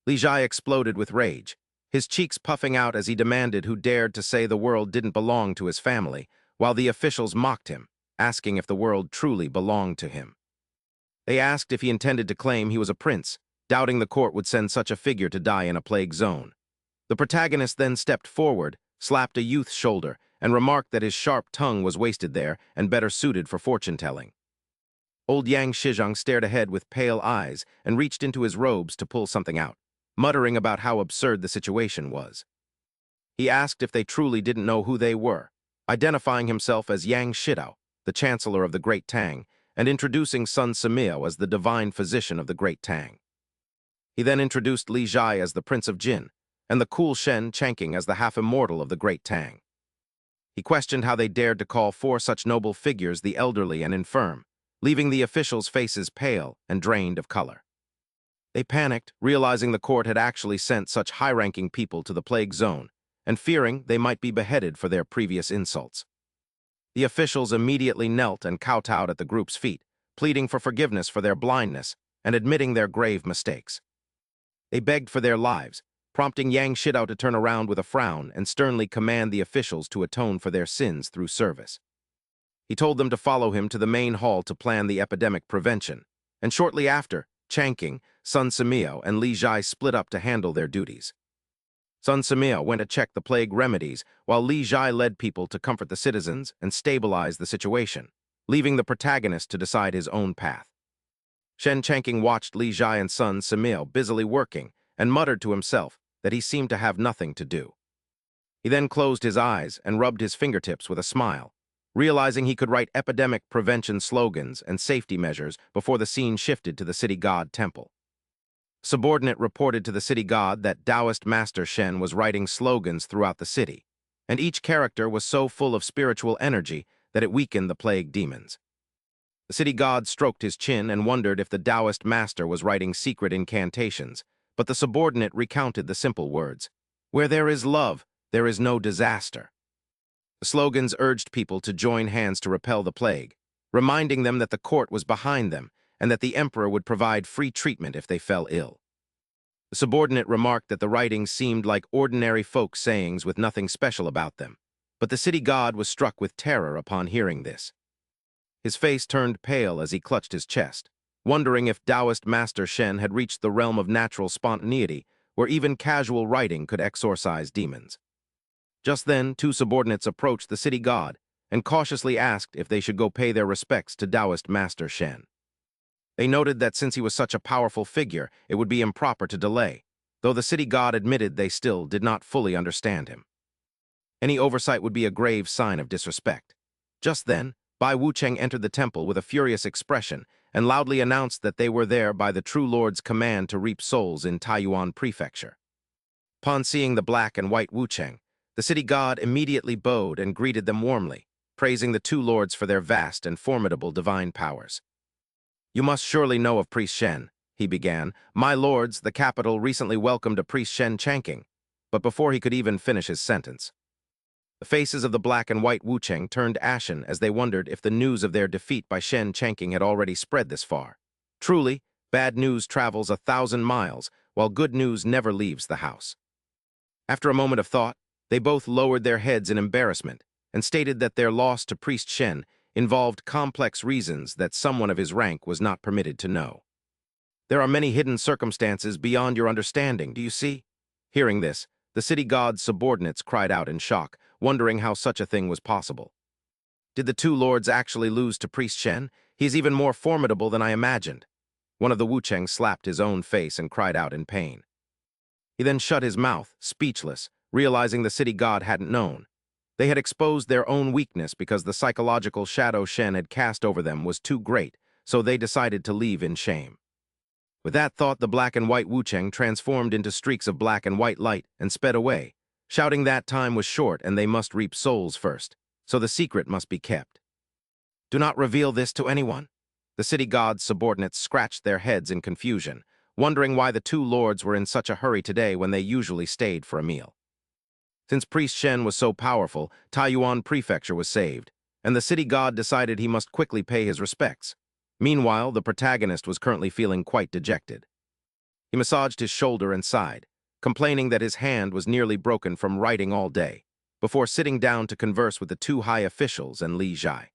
Li Jai exploded with rage, his cheeks puffing out as he demanded who dared to say the world didn't belong to his family, while the officials mocked him, asking if the world truly belonged to him. They asked if he intended to claim he was a prince, doubting the court would send such a figure to die in a plague zone. The protagonist then stepped forward, slapped a youth's shoulder, and remarked that his sharp tongue was wasted there and better suited for fortune-telling. Old Yang Shizhang stared ahead with pale eyes and reached into his robes to pull something out, muttering about how absurd the situation was. He asked if they truly didn't know who they were, identifying himself as Yang Shidao, the Chancellor of the Great Tang, and introducing Sun Simiao as the divine physician of the Great Tang. He then introduced Li Jai as the Prince of Jin, and the cool Shen Chanking as the half-immortal of the Great Tang. He questioned how they dared to call 4 such noble figures the elderly and infirm, leaving the officials' faces pale and drained of color. They panicked, realizing the court had actually sent such high-ranking people to the plague zone, and fearing they might be beheaded for their previous insults. The officials immediately knelt and kowtowed at the group's feet, pleading for forgiveness for their blindness and admitting their grave mistakes. They begged for their lives, prompting Yang Shidao to turn around with a frown and sternly command the officials to atone for their sins through service. He told them to follow him to the main hall to plan the epidemic prevention, and shortly after, Chanking, Sun Simiao, and Li Jai split up to handle their duties. Sun Simiao went to check the plague remedies, while Li Jai led people to comfort the citizens and stabilize the situation, leaving the protagonist to decide his own path. Shen Chanking watched Li Jai and Sun Simiao busily working and muttered to himself that he seemed to have nothing to do. He then closed his eyes and rubbed his fingertips with a smile, realizing he could write epidemic prevention slogans and safety measures before the scene shifted to the city god temple. Subordinate reported to the city god that Taoist Master Shen was writing slogans throughout the city, and each character was so full of spiritual energy that it weakened the plague demons. The city god stroked his chin and wondered if the Taoist master was writing secret incantations, but the subordinate recounted the simple words, "Where there is love, there is no disaster." The slogans urged people to join hands to repel the plague, reminding them that the court was behind them and that the emperor would provide free treatment if they fell ill. The subordinate remarked that the writings seemed like ordinary folk sayings with nothing special about them, but the city god was struck with terror upon hearing this. His face turned pale as he clutched his chest, wondering if Taoist Master Shen had reached the realm of natural spontaneity, where even casual writing could exorcise demons. Just then, two subordinates approached the city god and cautiously asked if they should go pay their respects to Taoist Master Shen. They noted that since he was such a powerful figure, it would be improper to delay, though the city god admitted they still did not fully understand him. Any oversight would be a grave sign of disrespect. Just then, Bai Wucheng entered the temple with a furious expression and loudly announced that they were there by the true lord's command to reap souls in Taiyuan Prefecture. Upon seeing the black and white Wucheng, the city god immediately bowed and greeted them warmly, praising the two lords for their vast and formidable divine powers. "You must surely know of Priest Shen," he began. "My lords, the capital recently welcomed a priest Shen Chanking," but before he could even finish his sentence, the faces of the black and white Wucheng turned ashen as they wondered if the news of their defeat by Shen Chanking had already spread this far. Truly, bad news travels 1,000 miles, while good news never leaves the house. After a moment of thought, they both lowered their heads in embarrassment and stated that their loss to Priest Shen involved complex reasons that someone of his rank was not permitted to know. "There are many hidden circumstances beyond your understanding, do you see?" Hearing this, the city god's subordinates cried out in shock, wondering how such a thing was possible. "Did the two lords actually lose to Priest Shen? He is even more formidable than I imagined." One of the Wucheng slapped his own face and cried out in pain. He then shut his mouth, speechless, realizing the city god hadn't known. They had exposed their own weakness because the psychological shadow Shen had cast over them was too great, so they decided to leave in shame. With that thought, the black and white Wucheng transformed into streaks of black and white light and sped away, shouting that time was short and they must reap souls first, so the secret must be kept. "Do not reveal this to anyone." The city god's subordinates scratched their heads in confusion, wondering why the two lords were in such a hurry today when they usually stayed for a meal. Since Priest Shen was so powerful, Taiyuan Prefecture was saved, and the city god decided he must quickly pay his respects. Meanwhile, the protagonist was currently feeling quite dejected. He massaged his shoulder and sighed, complaining that his hand was nearly broken from writing all day, before sitting down to converse with the two high officials and Li Zhai.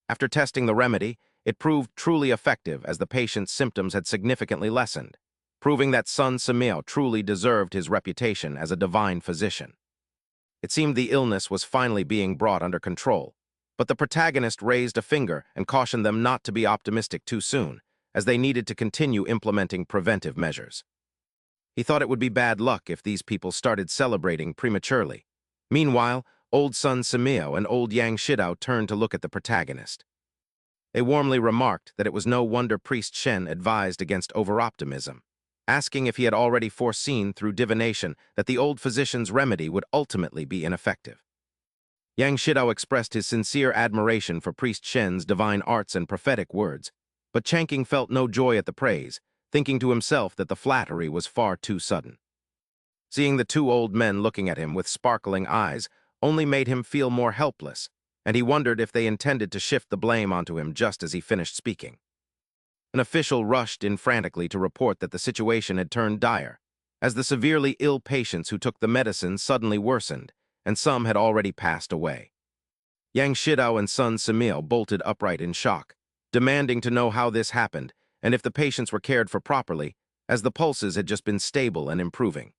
After testing the remedy, it proved truly effective as the patient's symptoms had significantly lessened, proving that Sun Simiao truly deserved his reputation as a divine physician. It seemed the illness was finally being brought under control, but the protagonist raised a finger and cautioned them not to be optimistic too soon, as they needed to continue implementing preventive measures. He thought it would be bad luck if these people started celebrating prematurely. Meanwhile, old Sun Simiao and old Yang Shidao turned to look at the protagonist. They warmly remarked that it was no wonder Priest Shen advised against over-optimism, asking if he had already foreseen through divination that the old physician's remedy would ultimately be ineffective. Yang Shidao expressed his sincere admiration for Priest Shen's divine arts and prophetic words, but Chanking felt no joy at the praise, thinking to himself that the flattery was far too sudden. Seeing the two old men looking at him with sparkling eyes only made him feel more helpless, and he wondered if they intended to shift the blame onto him just as he finished speaking. An official rushed in frantically to report that the situation had turned dire, as the severely ill patients who took the medicine suddenly worsened, and some had already passed away. Yang Shidao and Sun Simiao bolted upright in shock, demanding to know how this happened and if the patients were cared for properly, as the pulses had just been stable and improving.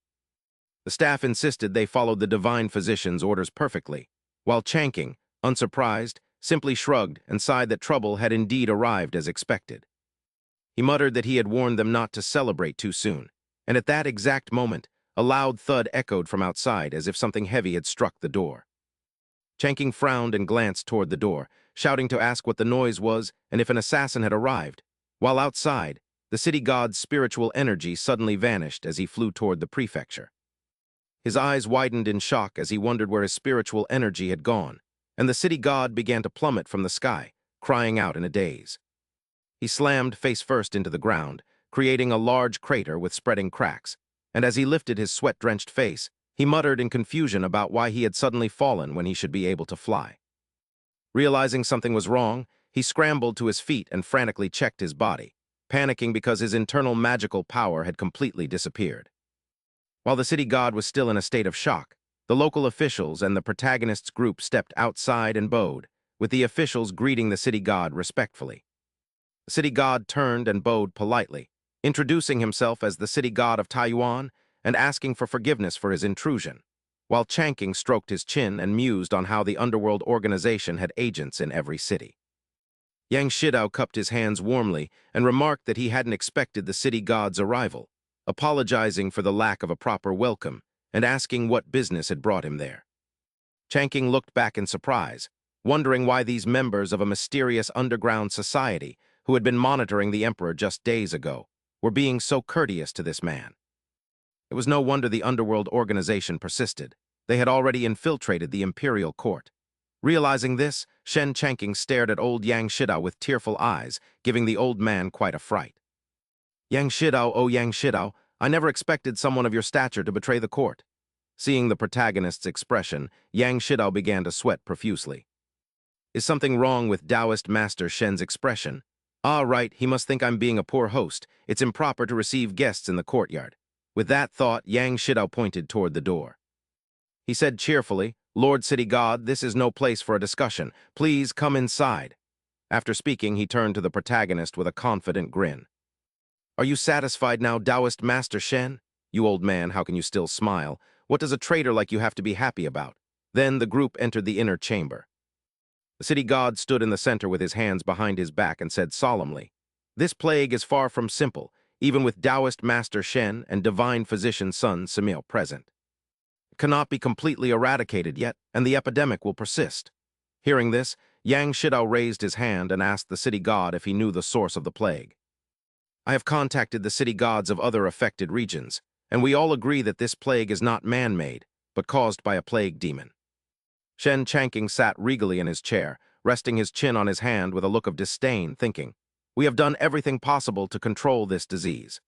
The staff insisted they followed the divine physician's orders perfectly, while Chanking, unsurprised, simply shrugged and sighed that trouble had indeed arrived as expected. He muttered that he had warned them not to celebrate too soon, and at that exact moment, a loud thud echoed from outside as if something heavy had struck the door. Chanking frowned and glanced toward the door, shouting to ask what the noise was and if an assassin had arrived, while outside, the city god's spiritual energy suddenly vanished as he flew toward the prefecture. His eyes widened in shock as he wondered where his spiritual energy had gone, and the city god began to plummet from the sky, crying out in a daze. He slammed face first into the ground, creating a large crater with spreading cracks, and as he lifted his sweat-drenched face, he muttered in confusion about why he had suddenly fallen when he should be able to fly. Realizing something was wrong, he scrambled to his feet and frantically checked his body, panicking because his internal magical power had completely disappeared. While the city god was still in a state of shock, the local officials and the protagonist's group stepped outside and bowed, with the officials greeting the city god respectfully. The city god turned and bowed politely, introducing himself as the city god of Taiwan and asking for forgiveness for his intrusion, while Changking stroked his chin and mused on how the underworld organization had agents in every city. Yang Shidao cupped his hands warmly and remarked that he hadn't expected the city god's arrival, apologizing for the lack of a proper welcome and asking what business had brought him there. Changking looked back in surprise, wondering why these members of a mysterious underground society who had been monitoring the emperor just days ago were being so courteous to this man. It was no wonder the underworld organization persisted. They had already infiltrated the imperial court. Realizing this, Shen Changking stared at old Yang Shidao with tearful eyes, giving the old man quite a fright. Yang Shidao, oh Yang Shidao, I never expected someone of your stature to betray the court. Seeing the protagonist's expression, Yang Shidao began to sweat profusely. Is something wrong with Taoist Master Shen's expression? Ah, right, he must think I'm being a poor host. It's improper to receive guests in the courtyard. With that thought, Yang Shidao pointed toward the door. He said cheerfully, Lord City God, this is no place for a discussion. Please come inside. After speaking, he turned to the protagonist with a confident grin. Are you satisfied now, Taoist Master Shen? You old man, how can you still smile? What does a traitor like you have to be happy about? Then the group entered the inner chamber. The city god stood in the center with his hands behind his back and said solemnly, This plague is far from simple, even with Taoist Master Shen and Divine Physician Sun Samil present. It cannot be completely eradicated yet, and the epidemic will persist. Hearing this, Yang Shidao raised his hand and asked the city god if he knew the source of the plague. I have contacted the city gods of other affected regions, and we all agree that this plague is not man-made, but caused by a plague demon. Shen Changking sat regally in his chair, resting his chin on his hand with a look of disdain, thinking, We have done everything possible to control this disease.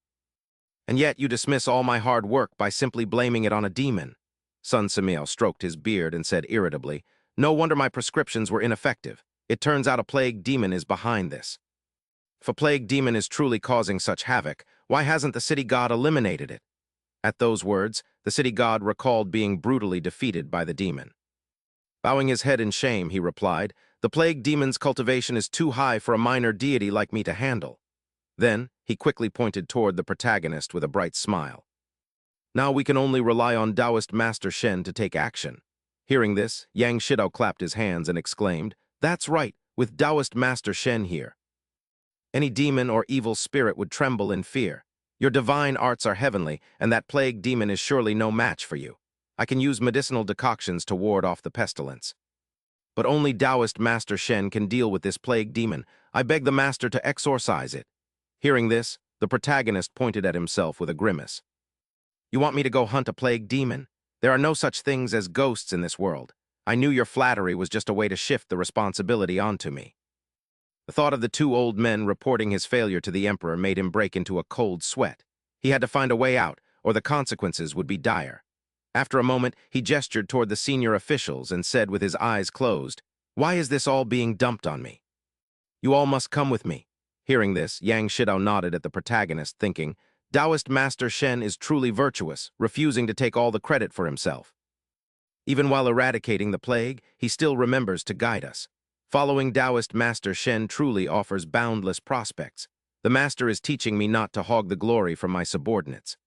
And yet you dismiss all my hard work by simply blaming it on a demon. Sun Samil stroked his beard and said irritably, No wonder my prescriptions were ineffective. It turns out a plague demon is behind this. If a plague demon is truly causing such havoc, why hasn't the city god eliminated it? At those words, the city god recalled being brutally defeated by the demon. Bowing his head in shame, he replied, The plague demon's cultivation is too high for a minor deity like me to handle. Then, he quickly pointed toward the protagonist with a bright smile. Now we can only rely on Taoist Master Shen to take action. Hearing this, Yang Shidao clapped his hands and exclaimed, That's right, with Taoist Master Shen here. Any demon or evil spirit would tremble in fear. Your divine arts are heavenly, and that plague demon is surely no match for you. I can use medicinal decoctions to ward off the pestilence. But only Taoist Master Shen can deal with this plague demon. I beg the master to exorcise it. Hearing this, the protagonist pointed at himself with a grimace. You want me to go hunt a plague demon? There are no such things as ghosts in this world. I knew your flattery was just a way to shift the responsibility onto me. The thought of the two old men reporting his failure to the emperor made him break into a cold sweat. He had to find a way out, or the consequences would be dire. After a moment, he gestured toward the senior officials and said with his eyes closed, Why is this all being dumped on me? You all must come with me. Hearing this, Yang Shidao nodded at the protagonist, thinking, Taoist Master Shen is truly virtuous, refusing to take all the credit for himself. Even while eradicating the plague, he still remembers to guide us. Following Taoist Master Shen truly offers boundless prospects. The master is teaching me not to hog the glory from my subordinates.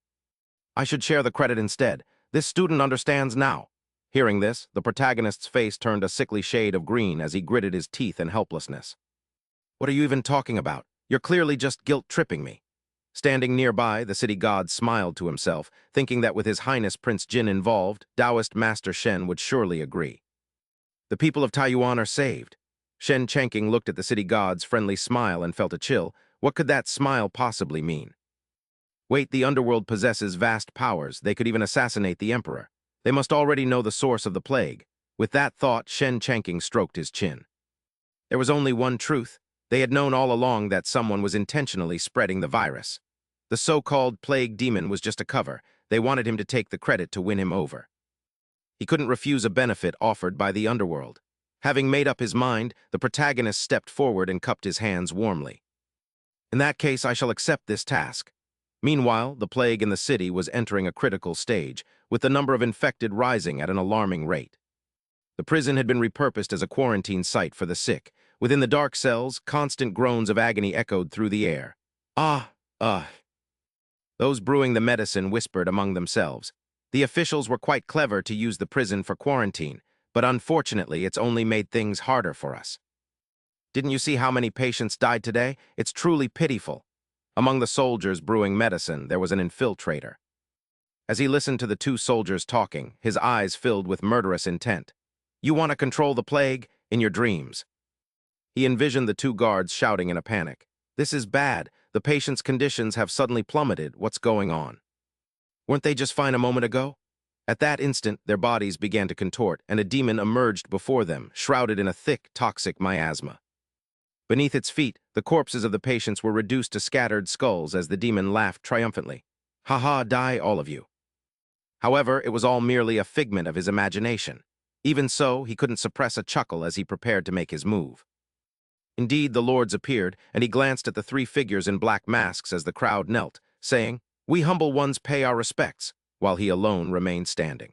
I should share the credit instead. This student understands now. Hearing this, the protagonist's face turned a sickly shade of green as he gritted his teeth in helplessness. What are you even talking about? You're clearly just guilt-tripping me. Standing nearby, the city god smiled to himself, thinking that with His Highness Prince Jin involved, Taoist Master Shen would surely agree. The people of Taiwan are saved. Shen Changking looked at the city god's friendly smile and felt a chill. What could that smile possibly mean? Wait, the underworld possesses vast powers. They could even assassinate the emperor. They must already know the source of the plague. With that thought, Shen Chanking stroked his chin. There was only one truth. They had known all along that someone was intentionally spreading the virus. The so-called plague demon was just a cover. They wanted him to take the credit to win him over. He couldn't refuse a benefit offered by the underworld. Having made up his mind, the protagonist stepped forward and cupped his hands warmly. In that case, I shall accept this task. Meanwhile, the plague in the city was entering a critical stage, with the number of infected rising at an alarming rate. The prison had been repurposed as a quarantine site for the sick. Within the dark cells, constant groans of agony echoed through the air. Ah, Those brewing the medicine whispered among themselves. The officials were quite clever to use the prison for quarantine, but unfortunately it's only made things harder for us. Didn't you see how many patients died today? It's truly pitiful. Among the soldiers brewing medicine, there was an infiltrator. As he listened to the two soldiers talking, his eyes filled with murderous intent. You want to control the plague? In your dreams. He envisioned the two guards shouting in a panic. This is bad. The patient's conditions have suddenly plummeted. What's going on? Weren't they just fine a moment ago? At that instant, their bodies began to contort, and a demon emerged before them, shrouded in a thick, toxic miasma. Beneath its feet, the corpses of the patients were reduced to scattered skulls as the demon laughed triumphantly. Ha ha, die, all of you. However, it was all merely a figment of his imagination. Even so, he couldn't suppress a chuckle as he prepared to make his move. Indeed, the lords appeared, and he glanced at the three figures in black masks as the crowd knelt, saying, We humble ones pay our respects, while he alone remained standing.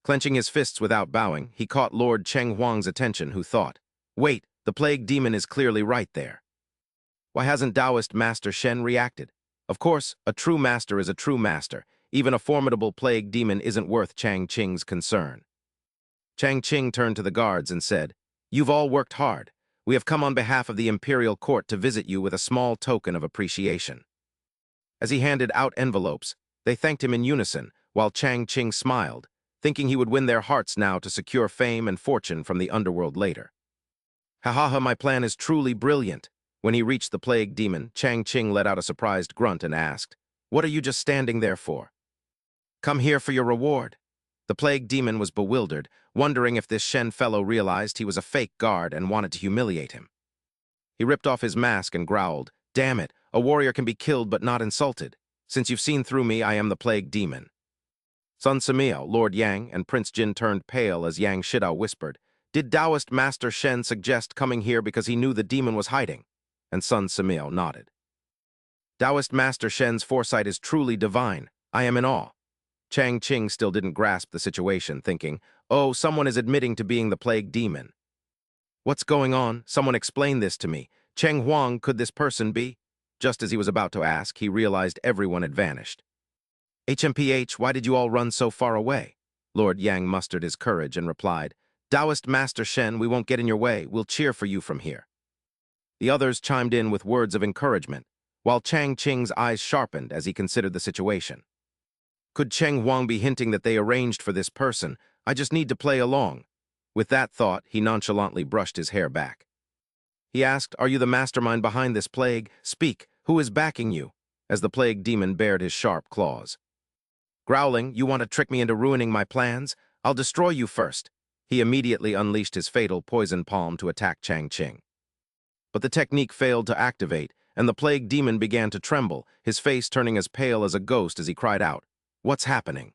Clenching his fists without bowing, he caught Lord Cheng Huang's attention, who thought, Wait, the plague demon is clearly right there. Why hasn't Taoist Master Shen reacted? Of course, a true master is a true master. Even a formidable plague demon isn't worth Chang Qing's concern. Chang Qing turned to the guards and said, You've all worked hard. We have come on behalf of the imperial court to visit you with a small token of appreciation. As he handed out envelopes, they thanked him in unison, while Chang Qing smiled, thinking he would win their hearts now to secure fame and fortune from the underworld later. Ha ha ha, my plan is truly brilliant. When he reached the plague demon, Chang Qing let out a surprised grunt and asked, What are you just standing there for? Come here for your reward. The plague demon was bewildered, wondering if this Shen fellow realized he was a fake guard and wanted to humiliate him. He ripped off his mask and growled, Damn it, a warrior can be killed but not insulted. Since you've seen through me, I am the plague demon. Sun Simiao, Lord Yang, and Prince Jin turned pale as Yang Shidao whispered, Did Taoist Master Shen suggest coming here because he knew the demon was hiding? And Sun Simiao nodded. Taoist Master Shen's foresight is truly divine. I am in awe. Chang Qing still didn't grasp the situation, thinking, Oh, someone is admitting to being the plague demon. What's going on? Someone explain this to me. Cheng Huang, could this person be? Just as he was about to ask, he realized everyone had vanished. HMPH, why did you all run so far away? Lord Yang mustered his courage and replied, Taoist Master Shen, we won't get in your way. We'll cheer for you from here. The others chimed in with words of encouragement, while Chang Qing's eyes sharpened as he considered the situation. Could Cheng Huang be hinting that they arranged for this person? I just need to play along. With that thought, he nonchalantly brushed his hair back. He asked, Are you the mastermind behind this plague? Speak, who is backing you? As the plague demon bared his sharp claws. Growling, You want to trick me into ruining my plans? I'll destroy you first. He immediately unleashed his fatal poison palm to attack Chang Qing. But the technique failed to activate, and the plague demon began to tremble, his face turning as pale as a ghost as he cried out, What's happening?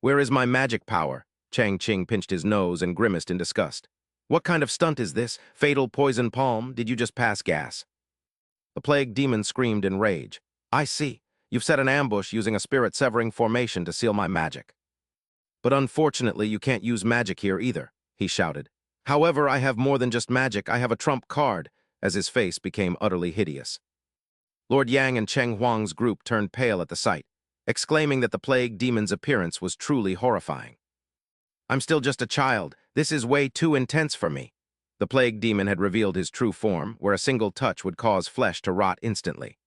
Where is my magic power? Chang Qing pinched his nose and grimaced in disgust. What kind of stunt is this? Fatal poison palm? Did you just pass gas? The plague demon screamed in rage. I see. You've set an ambush using a spirit-severing formation to seal my magic. But unfortunately, you can't use magic here either, he shouted. However, I have more than just magic. I have a trump card, as his face became utterly hideous. Lord Yang and Cheng Huang's group turned pale at the sight, exclaiming that the plague demon's appearance was truly horrifying. I'm still just a child. This is way too intense for me. The plague demon had revealed his true form, where a single touch would cause flesh to rot instantly.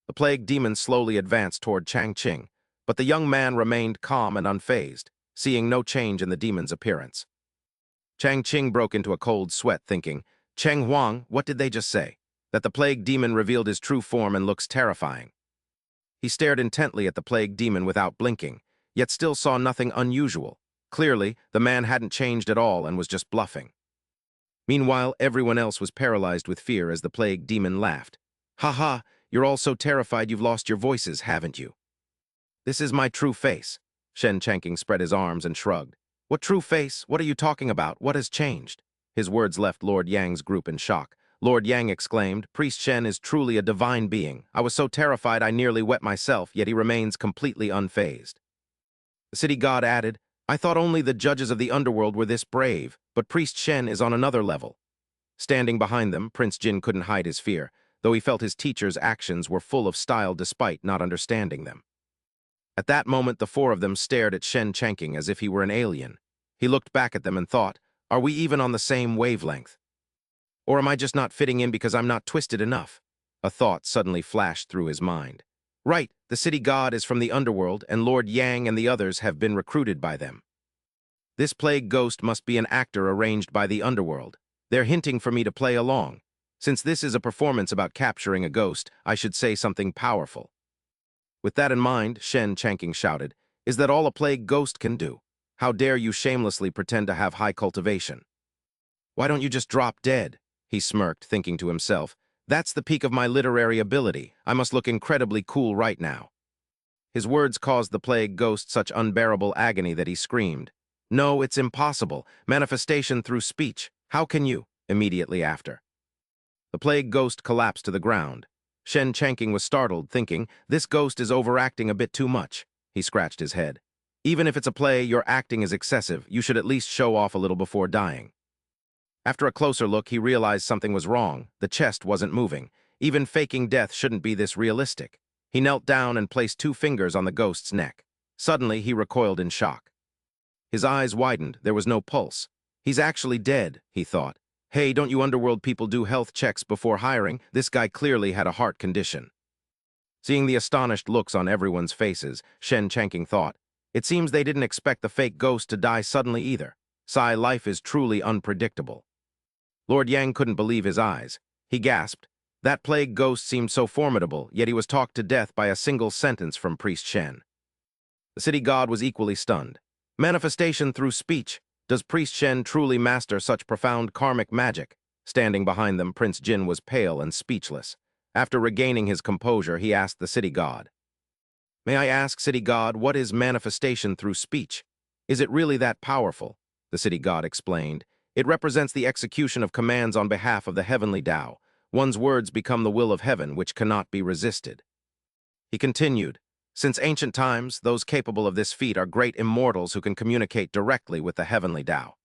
The plague demon slowly advanced toward Chang Qing, but the young man remained calm and unfazed, seeing no change in the demon's appearance. Chang Qing broke into a cold sweat, thinking, Cheng Huang, what did they just say? That the plague demon revealed his true form and looks terrifying. He stared intently at the plague demon without blinking, yet still saw nothing unusual. Clearly, the man hadn't changed at all and was just bluffing. Meanwhile, everyone else was paralyzed with fear as the plague demon laughed. "Ha ha, you're all so terrified you've lost your voices, haven't you? This is my true face." Shen Chanking spread his arms and shrugged. "What true face? What are you talking about? What has changed?" His words left Lord Yang's group in shock. Lord Yang exclaimed, "Priest Shen is truly a divine being. I was so terrified I nearly wet myself, yet he remains completely unfazed." The city god added, "I thought only the judges of the underworld were this brave, but Priest Shen is on another level." Standing behind them, Prince Jin couldn't hide his fear, though he felt his teacher's actions were full of style despite not understanding them. At that moment, the four of them stared at Shen Chanking as if he were an alien. He looked back at them and thought, "Are we even on the same wavelength? Or am I just not fitting in because I'm not twisted enough?" A thought suddenly flashed through his mind. Right, the city god is from the underworld, and Lord Yang and the others have been recruited by them. This plague ghost must be an actor arranged by the underworld. They're hinting for me to play along. Since this is a performance about capturing a ghost, I should say something powerful. With that in mind, Shen Chanking shouted, "Is that all a plague ghost can do? How dare you shamelessly pretend to have high cultivation? Why don't you just drop dead?" He smirked, thinking to himself, "That's the peak of my literary ability. I must look incredibly cool right now." His words caused the plague ghost such unbearable agony that he screamed, "No, it's impossible. Manifestation through speech. How can you?" Immediately after, the plague ghost collapsed to the ground. Shen Chanking was startled, thinking, "This ghost is overacting a bit too much." He scratched his head. "Even if it's a play, your acting is excessive. You should at least show off a little before dying." After a closer look, he realized something was wrong. The chest wasn't moving. Even faking death shouldn't be this realistic. He knelt down and placed 2 fingers on the ghost's neck. Suddenly, he recoiled in shock. His eyes widened. There was no pulse. "He's actually dead," he thought. "Hey, don't you underworld people do health checks before hiring? This guy clearly had a heart condition." Seeing the astonished looks on everyone's faces, Shen Chanking thought, "It seems they didn't expect the fake ghost to die suddenly either. Life is truly unpredictable." Lord Yang couldn't believe his eyes. He gasped. That plague ghost seemed so formidable, yet he was talked to death by a single sentence from Priest Shen. The city god was equally stunned. Manifestation through speech. Does Priest Shen truly master such profound karmic magic? Standing behind them, Prince Jin was pale and speechless. After regaining his composure, he asked the city god, "May I ask, city god, what is manifestation through speech? Is it really that powerful?" The city god explained, "It represents the execution of commands on behalf of the heavenly Tao. One's words become the will of heaven, which cannot be resisted." He continued, "Since ancient times, those capable of this feat are great immortals who can communicate directly with the heavenly Tao.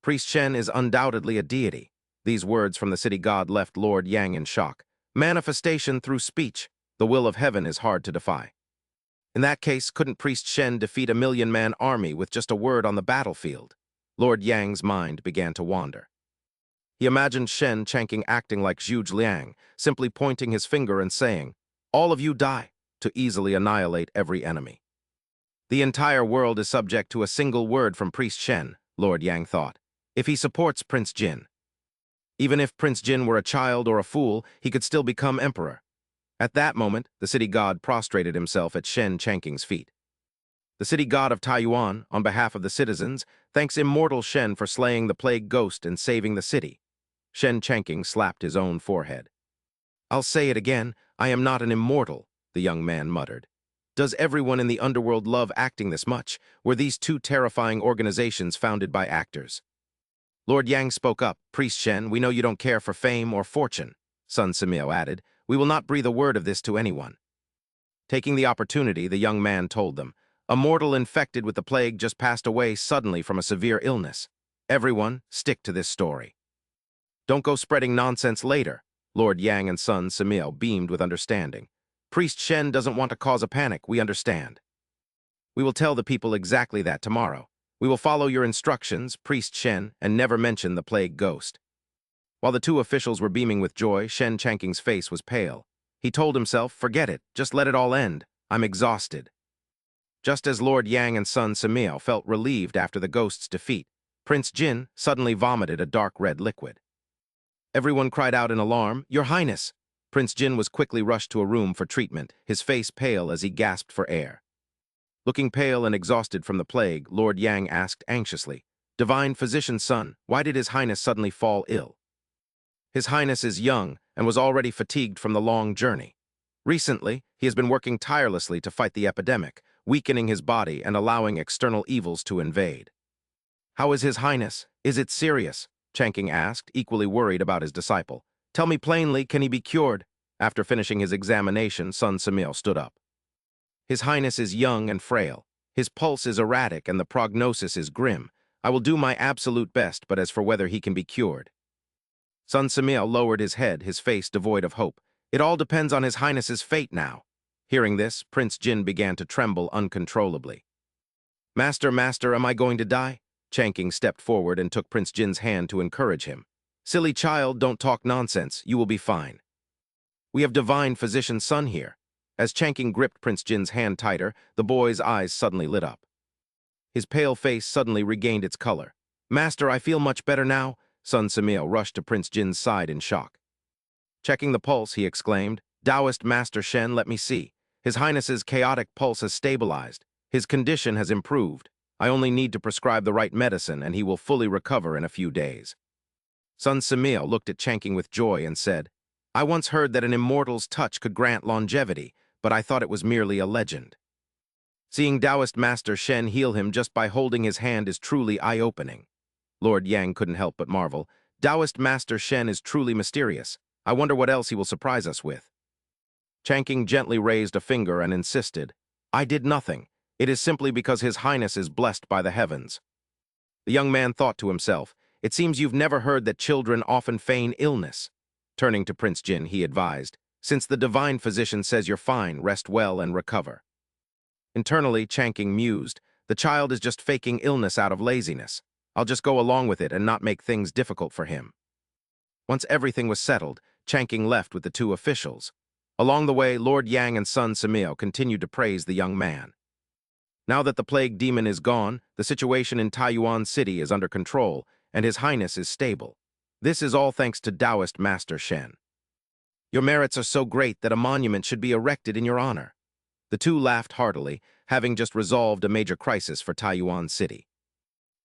Priest Shen is undoubtedly a deity." These words from the city god left Lord Yang in shock. Manifestation through speech. The will of heaven is hard to defy. In that case, couldn't Priest Shen defeat a 1,000,000-man army with just a word on the battlefield? Lord Yang's mind began to wander. He imagined Shen Chanking acting like Zhuge Liang, simply pointing his finger and saying, "All of you die," to easily annihilate every enemy. The entire world is subject to a single word from Priest Shen, Lord Yang thought, if he supports Prince Jin. Even if Prince Jin were a child or a fool, he could still become emperor. At that moment, the city god prostrated himself at Shen Chanking's feet. "The city god of Taiyuan, on behalf of the citizens, thanks immortal Shen for slaying the plague ghost and saving the city." Shen Chanking slapped his own forehead. "I'll say it again, I am not an immortal," the young man muttered. "Does everyone in the underworld love acting this much? Were these 2 terrifying organizations founded by actors?" Lord Yang spoke up. "Priest Shen, we know you don't care for fame or fortune." Sun Simiao added, "We will not breathe a word of this to anyone." Taking the opportunity, the young man told them, "A mortal infected with the plague just passed away suddenly from a severe illness. Everyone, stick to this story. Don't go spreading nonsense later." Lord Yang and Sun Simiao beamed with understanding. "Priest Shen doesn't want to cause a panic, we understand. We will tell the people exactly that tomorrow. We will follow your instructions, Priest Shen, and never mention the plague ghost." While the 2 officials were beaming with joy, Shen Chanking's face was pale. He told himself, "Forget it, just let it all end. I'm exhausted." Just as Lord Yang and Sun Simiao felt relieved after the ghost's defeat, Prince Jin suddenly vomited a dark red liquid. Everyone cried out in alarm, "Your Highness!" Prince Jin was quickly rushed to a room for treatment, his face pale as he gasped for air. Looking pale and exhausted from the plague, Lord Yang asked anxiously, "Divine physician's son, why did His Highness suddenly fall ill?" His Highness is young and was already fatigued from the long journey. Recently, he has been working tirelessly to fight the epidemic, weakening his body and allowing external evils to invade. "How is His Highness? Is it serious?" Changqing asked, equally worried about his disciple. "Tell me plainly, can he be cured?" After finishing his examination, Sun Samil stood up. "His Highness is young and frail. His pulse is erratic and the prognosis is grim. I will do my absolute best, but as for whether he can be cured..." Sun Samil lowered his head, his face devoid of hope. "It all depends on His Highness's fate now." Hearing this, Prince Jin began to tremble uncontrollably. Master, am I going to die?" Changqing stepped forward and took Prince Jin's hand to encourage him. "Silly child, don't talk nonsense. You will be fine. We have divine physician's son here." As Changqing gripped Prince Jin's hand tighter, the boy's eyes suddenly lit up. His pale face suddenly regained its color. "Master, I feel much better now." Sun Samil rushed to Prince Jin's side in shock. Checking the pulse, he exclaimed, "Taoist Master Shen, let me see. His Highness's chaotic pulse has stabilized. His condition has improved. I only need to prescribe the right medicine and he will fully recover in a few days." Sun Samil looked at Changqing with joy and said, "I once heard that an immortal's touch could grant longevity, but I thought it was merely a legend. Seeing Taoist Master Shen heal him just by holding his hand is truly eye-opening." Lord Yang couldn't help but marvel. "Taoist Master Shen is truly mysterious. I wonder what else he will surprise us with." Changqing gently raised a finger and insisted, "I did nothing. It is simply because His Highness is blessed by the heavens." The young man thought to himself, "It seems you've never heard that children often feign illness." Turning to Prince Jin, he advised, "Since the divine physician says you're fine, rest well and recover." Internally, Changqing mused, "The child is just faking illness out of laziness. I'll just go along with it and not make things difficult for him." Once everything was settled, Changqing left with the two officials. Along the way, Lord Yang and Sun Samil continued to praise the young man. Now that the plague demon is gone, the situation in Taiyuan City is under control, and His Highness is stable. This is all thanks to Taoist Master Shen. Your merits are so great that a monument should be erected in your honor." The two laughed heartily, having just resolved a major crisis for Taiyuan City.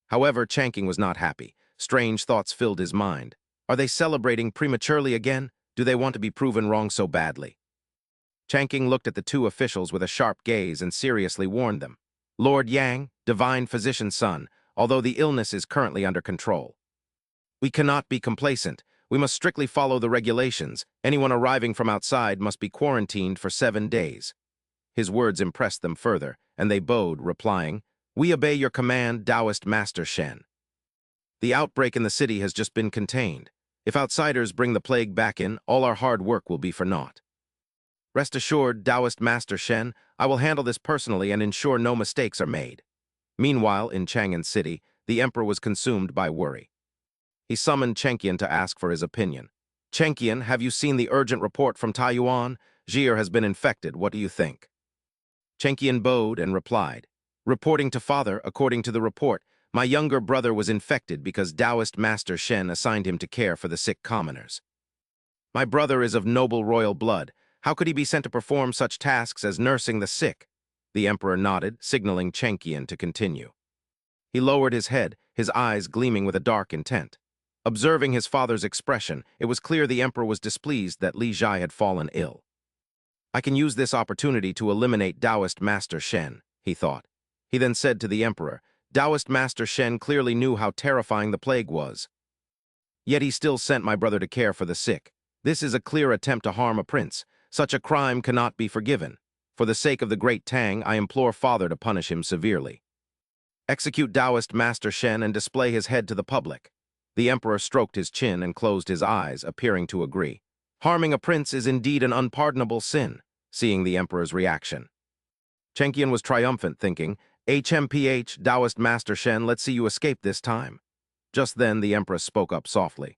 However, Changqing was not happy. Strange thoughts filled his mind. Are they celebrating prematurely again? Do they want to be proven wrong so badly? Changqing looked at the two officials with a sharp gaze and seriously warned them. "Lord Yang, divine physician's son, although the illness is currently under control, we cannot be complacent. We must strictly follow the regulations. Anyone arriving from outside must be quarantined for 7 days." His words impressed them further, and they bowed, replying, "We obey your command, Taoist Master Shen. The outbreak in the city has just been contained. If outsiders bring the plague back in, all our hard work will be for naught. Rest assured, Taoist Master Shen, I will handle this personally and ensure no mistakes are made." Meanwhile, in Chang'an City, the emperor was consumed by worry. He summoned Chengqian to ask for his opinion. "Chengqian, have you seen the urgent report from Taiyuan? Jir has been infected. What do you think?" Chengqian bowed and replied, "Reporting to father, according to the report, my younger brother was infected because Taoist Master Shen assigned him to care for the sick commoners. My brother is of noble royal blood. How could he be sent to perform such tasks as nursing the sick?" The emperor nodded, signaling Chengqian to continue. He lowered his head, his eyes gleaming with a dark intent. Observing his father's expression, it was clear the emperor was displeased that Li Jia had fallen ill. "I can use this opportunity to eliminate Taoist Master Shen," he thought. He then said to the emperor, "Taoist Master Shen clearly knew how terrifying the plague was. Yet he still sent my brother to care for the sick. This is a clear attempt to harm a prince. Such a crime cannot be forgiven. For the sake of the great Tang, I implore father to punish him severely. Execute Taoist Master Shen and display his head to the public." The emperor stroked his chin and closed his eyes, appearing to agree. Harming a prince is indeed an unpardonable sin, seeing the emperor's reaction. Chengqian was triumphant, thinking, "HMPH, Taoist Master Shen, let's see you escape this time." Just then, the empress spoke up softly.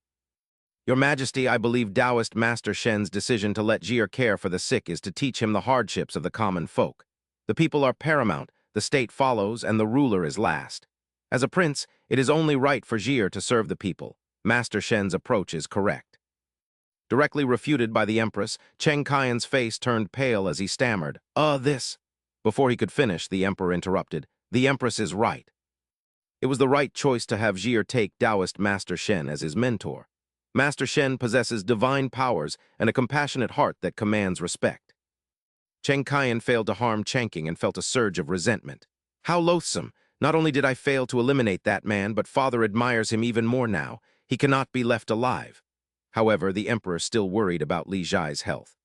"Your Majesty, I believe Taoist Master Shen's decision to let Jir care for the sick is to teach him the hardships of the common folk. The people are paramount, the state follows, and the ruler is last. As a prince, it is only right for Jir to serve the people. Master Shen's approach is correct." Directly refuted by the empress, Cheng Qian's face turned pale as he stammered, This." Before he could finish, the emperor interrupted. The empress is right. It was the right choice to have Jie take Taoist Master Shen as his mentor. Master Shen possesses divine powers and a compassionate heart that commands respect. Chen Qian failed to harm Changqing and felt a surge of resentment. How loathsome! Not only did I fail to eliminate that man, but father admires him even more now. He cannot be left alive. However, the emperor still worried about Li Zhai's health.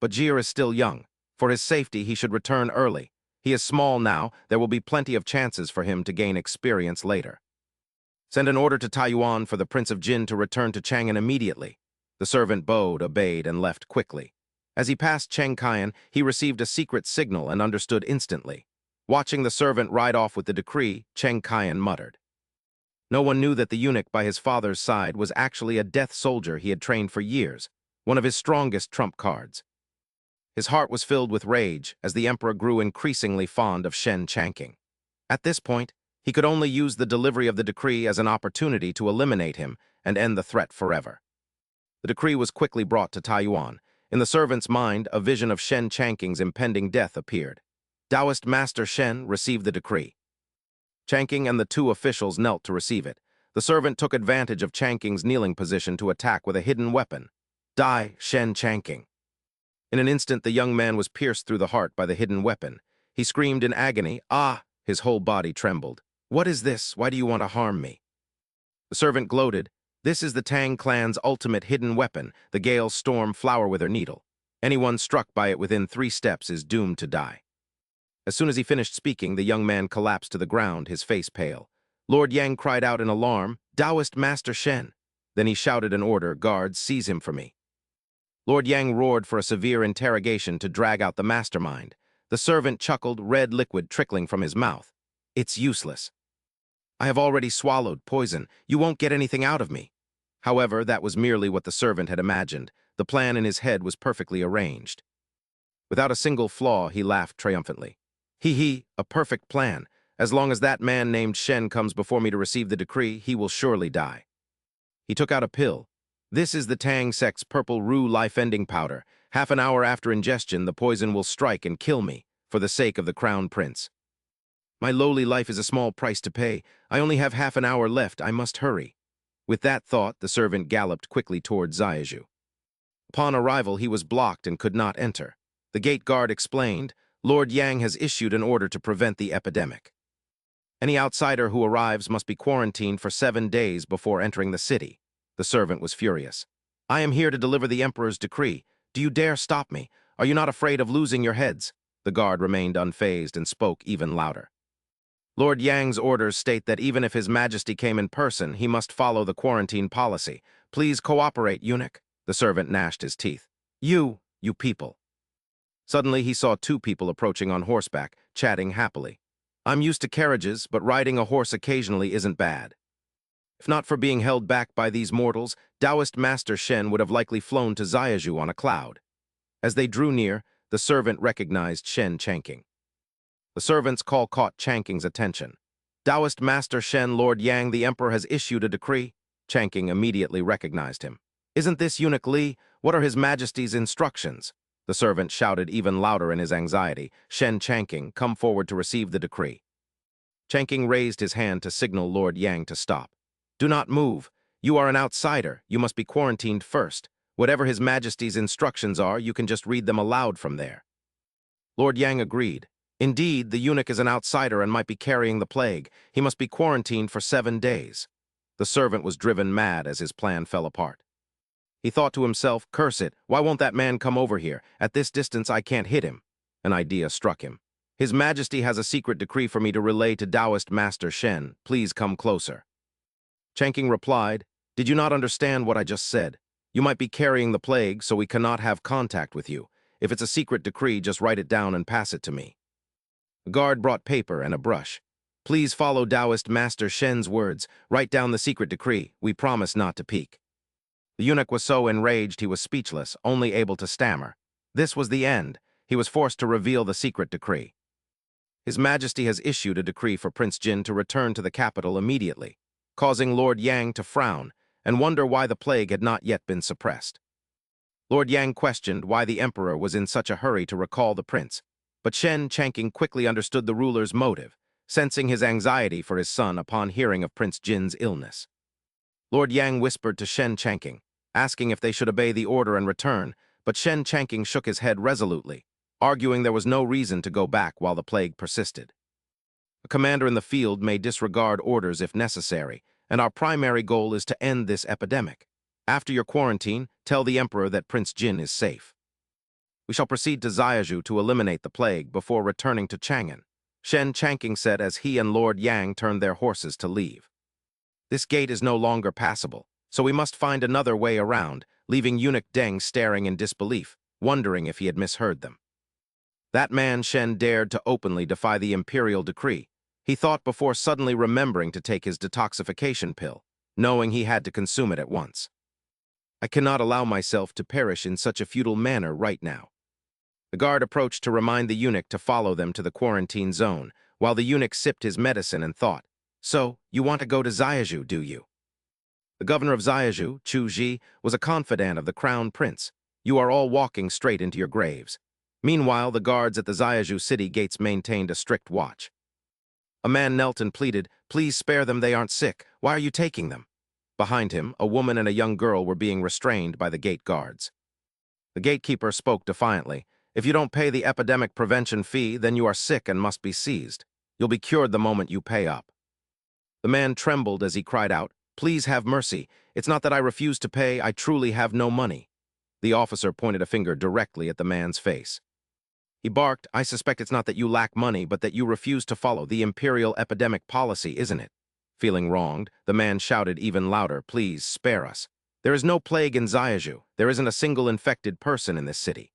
But Jie is still young. For his safety, he should return early. He is small now. There will be plenty of chances for him to gain experience later. Send an order to Taiyuan for the Prince of Jin to return to Chang'an immediately. The servant bowed, obeyed, and left quickly. As he passed Chen Qian, he received a secret signal and understood instantly. Watching the servant ride off with the decree, Chen Qian muttered. No one knew that the eunuch by his father's side was actually a death soldier he had trained for years, one of his strongest trump cards. His heart was filled with rage as the emperor grew increasingly fond of Shen Changqing. At this point, he could only use the delivery of the decree as an opportunity to eliminate him and end the threat forever. The decree was quickly brought to Taiyuan. In the servant's mind, a vision of Shen Changqing's impending death appeared. Taoist Master Shen received the decree. Changqing and the two officials knelt to receive it. The servant took advantage of Changqing's kneeling position to attack with a hidden weapon. Die, Shen Changqing. In an instant, the young man was pierced through the heart by the hidden weapon. He screamed in agony, "Ah!" His whole body trembled. "What is this? Why do you want to harm me?" The servant gloated. "This is the Tang clan's ultimate hidden weapon, the Gale Storm Flower Wither Needle. Anyone struck by it within 3 steps is doomed to die." As soon as he finished speaking, the young man collapsed to the ground, his face pale. Lord Yang cried out in alarm, "Taoist Master Shen!" Then he shouted an order, "Guards, seize him for me." Lord Yang roared for a severe interrogation to drag out the mastermind. The servant chuckled, red liquid trickling from his mouth. "It's useless. I have already swallowed poison. You won't get anything out of me." However, that was merely what the servant had imagined. The plan in his head was perfectly arranged. Without a single flaw, he laughed triumphantly. "He, a perfect plan. As long as that man named Shen comes before me to receive the decree, he will surely die." He took out a pill. "This is the Tang sect's purple rue life-ending powder. Half an hour after ingestion, the poison will strike and kill me, for the sake of the crown prince. My lowly life is a small price to pay. I only have half an hour left. I must hurry." With that thought, the servant galloped quickly toward Ziyaju. Upon arrival, he was blocked and could not enter. The gate guard explained, "Lord Yang has issued an order to prevent the epidemic. Any outsider who arrives must be quarantined for 7 days before entering the city." The servant was furious. "I am here to deliver the emperor's decree. Do you dare stop me? Are you not afraid of losing your heads?" The guard remained unfazed and spoke even louder. "Lord Yang's orders state that even if His Majesty came in person, he must follow the quarantine policy. Please cooperate, eunuch." The servant gnashed his teeth. You people." Suddenly, he saw 2 people approaching on horseback, chatting happily. "I'm used to carriages, but riding a horse occasionally isn't bad." If not for being held back by these mortals, Taoist Master Shen would have likely flown to Ziyaju on a cloud. As they drew near, the servant recognized Shen Changqing. The servant's call caught Changqing's attention. "Taoist Master Shen, Lord Yang, the emperor has issued a decree." Changqing immediately recognized him. "Isn't this eunuch Li? What are His Majesty's instructions?" The servant shouted even louder in his anxiety. "Shen Changqing, come forward to receive the decree." Changqing raised his hand to signal Lord Yang to stop. "Do not move. You are an outsider. You must be quarantined first. Whatever His Majesty's instructions are, you can just read them aloud from there." Lord Yang agreed. Indeed, the eunuch is an outsider and might be carrying the plague. He must be quarantined for 7 days. The servant was driven mad as his plan fell apart. He thought to himself, "Curse it, why won't that man come over here? At this distance I can't hit him." An idea struck him. "His Majesty has a secret decree for me to relay to Taoist Master Shen. Please come closer." Changqing replied, "Did you not understand what I just said? You might be carrying the plague, so we cannot have contact with you. If it's a secret decree, just write it down and pass it to me." A guard brought paper and a brush. "Please follow Taoist Master Shen's words. Write down the secret decree. We promise not to peek." The eunuch was so enraged he was speechless, only able to stammer. This was the end. He was forced to reveal the secret decree. "His Majesty has issued a decree for Prince Jin to return to the capital immediately," causing Lord Yang to frown and wonder why the plague had not yet been suppressed. Lord Yang questioned why the emperor was in such a hurry to recall the prince. But Shen Changking quickly understood the ruler's motive, sensing his anxiety for his son upon hearing of Prince Jin's illness. Lord Yang whispered to Shen Changking, asking if they should obey the order and return, but Shen Changking shook his head resolutely, arguing there was no reason to go back while the plague persisted. A commander in the field may disregard orders if necessary, and our primary goal is to end this epidemic. After your quarantine, tell the emperor that Prince Jin is safe. We shall proceed to Xiaozhou to eliminate the plague before returning to Chang'an, Shen Changking said as he and Lord Yang turned their horses to leave. This gate is no longer passable, so we must find another way around, leaving Eunuch Deng staring in disbelief, wondering if he had misheard them. That man Shen dared to openly defy the imperial decree. He thought before suddenly remembering to take his detoxification pill, knowing he had to consume it at once. I cannot allow myself to perish in such a futile manner right now. The guard approached to remind the eunuch to follow them to the quarantine zone, while the eunuch sipped his medicine and thought, "So, you want to go to Xiaozhou, do you?" The governor of Xiaozhou, Chu Ji, was a confidant of the crown prince. You are all walking straight into your graves. Meanwhile, the guards at the Xiaozhou city gates maintained a strict watch. A man knelt and pleaded, "Please spare them, they aren't sick. Why are you taking them?" Behind him, a woman and a young girl were being restrained by the gate guards. The gatekeeper spoke defiantly, "If you don't pay the epidemic prevention fee, then you are sick and must be seized. You'll be cured the moment you pay up." The man trembled as he cried out, "Please have mercy. It's not that I refuse to pay, I truly have no money." The officer pointed a finger directly at the man's face. He barked, "I suspect it's not that you lack money, but that you refuse to follow the imperial epidemic policy, isn't it?" Feeling wronged, the man shouted even louder, "Please, spare us. There is no plague in Xiaozhou. There isn't a single infected person in this city.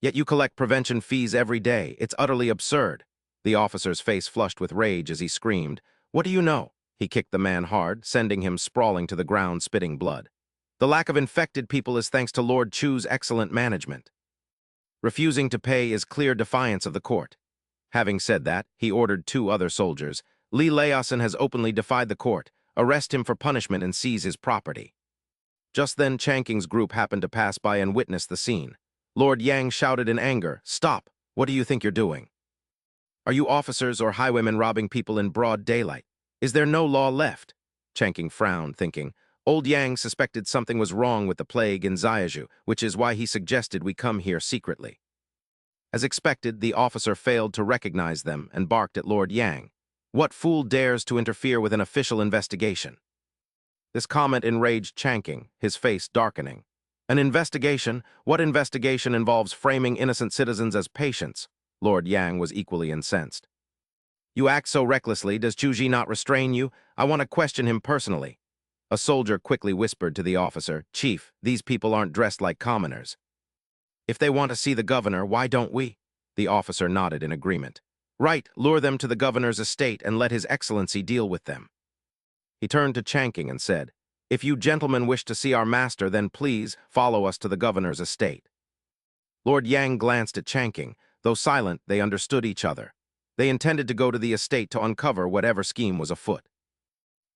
Yet you collect prevention fees every day. It's utterly absurd." The officer's face flushed with rage as he screamed, "What do you know?" He kicked the man hard, sending him sprawling to the ground, spitting blood. "The lack of infected people is thanks to Lord Chu's excellent management. Refusing to pay is clear defiance of the court." Having said that, he ordered 2 other soldiers. "Li Laosin has openly defied the court. Arrest him for punishment and seize his property." Just then, Changking's group happened to pass by and witness the scene. Lord Yang shouted in anger, "Stop! What do you think you're doing? Are you officers or highwaymen robbing people in broad daylight? Is there no law left?" Changking frowned, thinking, Old Yang suspected something was wrong with the plague in Xiaozhou, which is why he suggested we come here secretly. As expected, the officer failed to recognize them and barked at Lord Yang. "What fool dares to interfere with an official investigation?" This comment enraged Changking, his face darkening. "An investigation? What investigation involves framing innocent citizens as patients?" Lord Yang was equally incensed. "You act so recklessly, does Chuji not restrain you? I want to question him personally." A soldier quickly whispered to the officer, "Chief, these people aren't dressed like commoners." "If they want to see the governor, why don't we?" The officer nodded in agreement. "Right, lure them to the governor's estate and let his excellency deal with them." He turned to Changking and said, "If you gentlemen wish to see our master, then please follow us to the governor's estate." Lord Yang glanced at Changking. Though silent, they understood each other. They intended to go to the estate to uncover whatever scheme was afoot.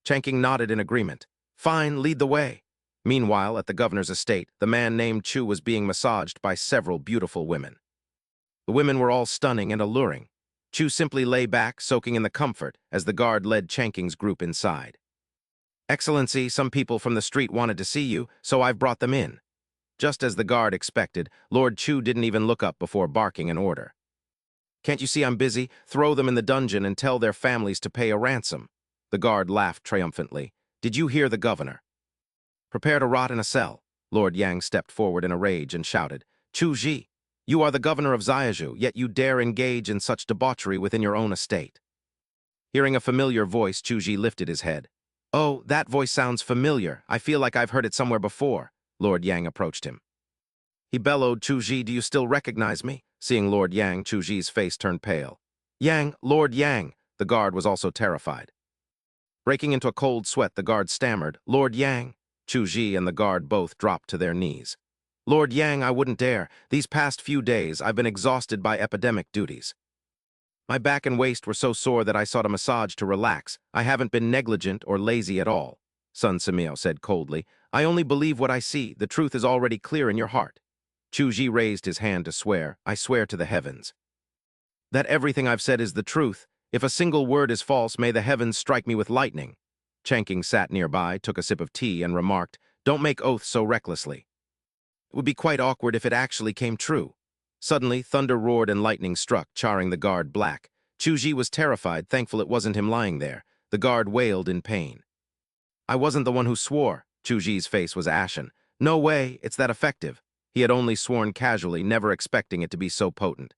Changking nodded in agreement. "Fine, lead the way." Meanwhile, at the governor's estate, the man named Chu was being massaged by several beautiful women. The women were all stunning and alluring. Chu simply lay back, soaking in the comfort, as the guard led Changking's group inside. "Excellency, some people from the street wanted to see you, so I've brought them in." Just as the guard expected, Lord Chu didn't even look up before barking an order. "Can't you see I'm busy? Throw them in the dungeon and tell their families to pay a ransom." The guard laughed triumphantly. "Did you hear the governor? Prepare to rot in a cell." Lord Yang stepped forward in a rage and shouted, "Chu Ji, you are the governor of Xiaozhou, yet you dare engage in such debauchery within your own estate." Hearing a familiar voice, Chu Ji lifted his head. "Oh, that voice sounds familiar. I feel like I've heard it somewhere before." Lord Yang approached him. He bellowed, "Chu Ji, do you still recognize me?" Seeing Lord Yang, Chu Ji's face turned pale. "Yang, Lord Yang!" The guard was also terrified. Breaking into a cold sweat, the guard stammered, "Lord Yang." Chu Ji and the guard both dropped to their knees. "Lord Yang, I wouldn't dare. These past few days, I've been exhausted by epidemic duties. My back and waist were so sore that I sought a massage to relax. I haven't been negligent or lazy at all." Sun Simiao said coldly, "I only believe what I see. The truth is already clear in your heart." Chu Ji raised his hand to swear, "I swear to the heavens." That everything I've said is the truth. If a single word is false, may the heavens strike me with lightning. Chanking sat nearby, took a sip of tea, and remarked, "Don't make oaths so recklessly. It would be quite awkward if it actually came true." Suddenly, thunder roared and lightning struck, charring the guard black. Chuji was terrified, thankful it wasn't him lying there. The guard wailed in pain. "I wasn't the one who swore." Chuji's face was ashen. "No way, it's that effective." He had only sworn casually, never expecting it to be so potent.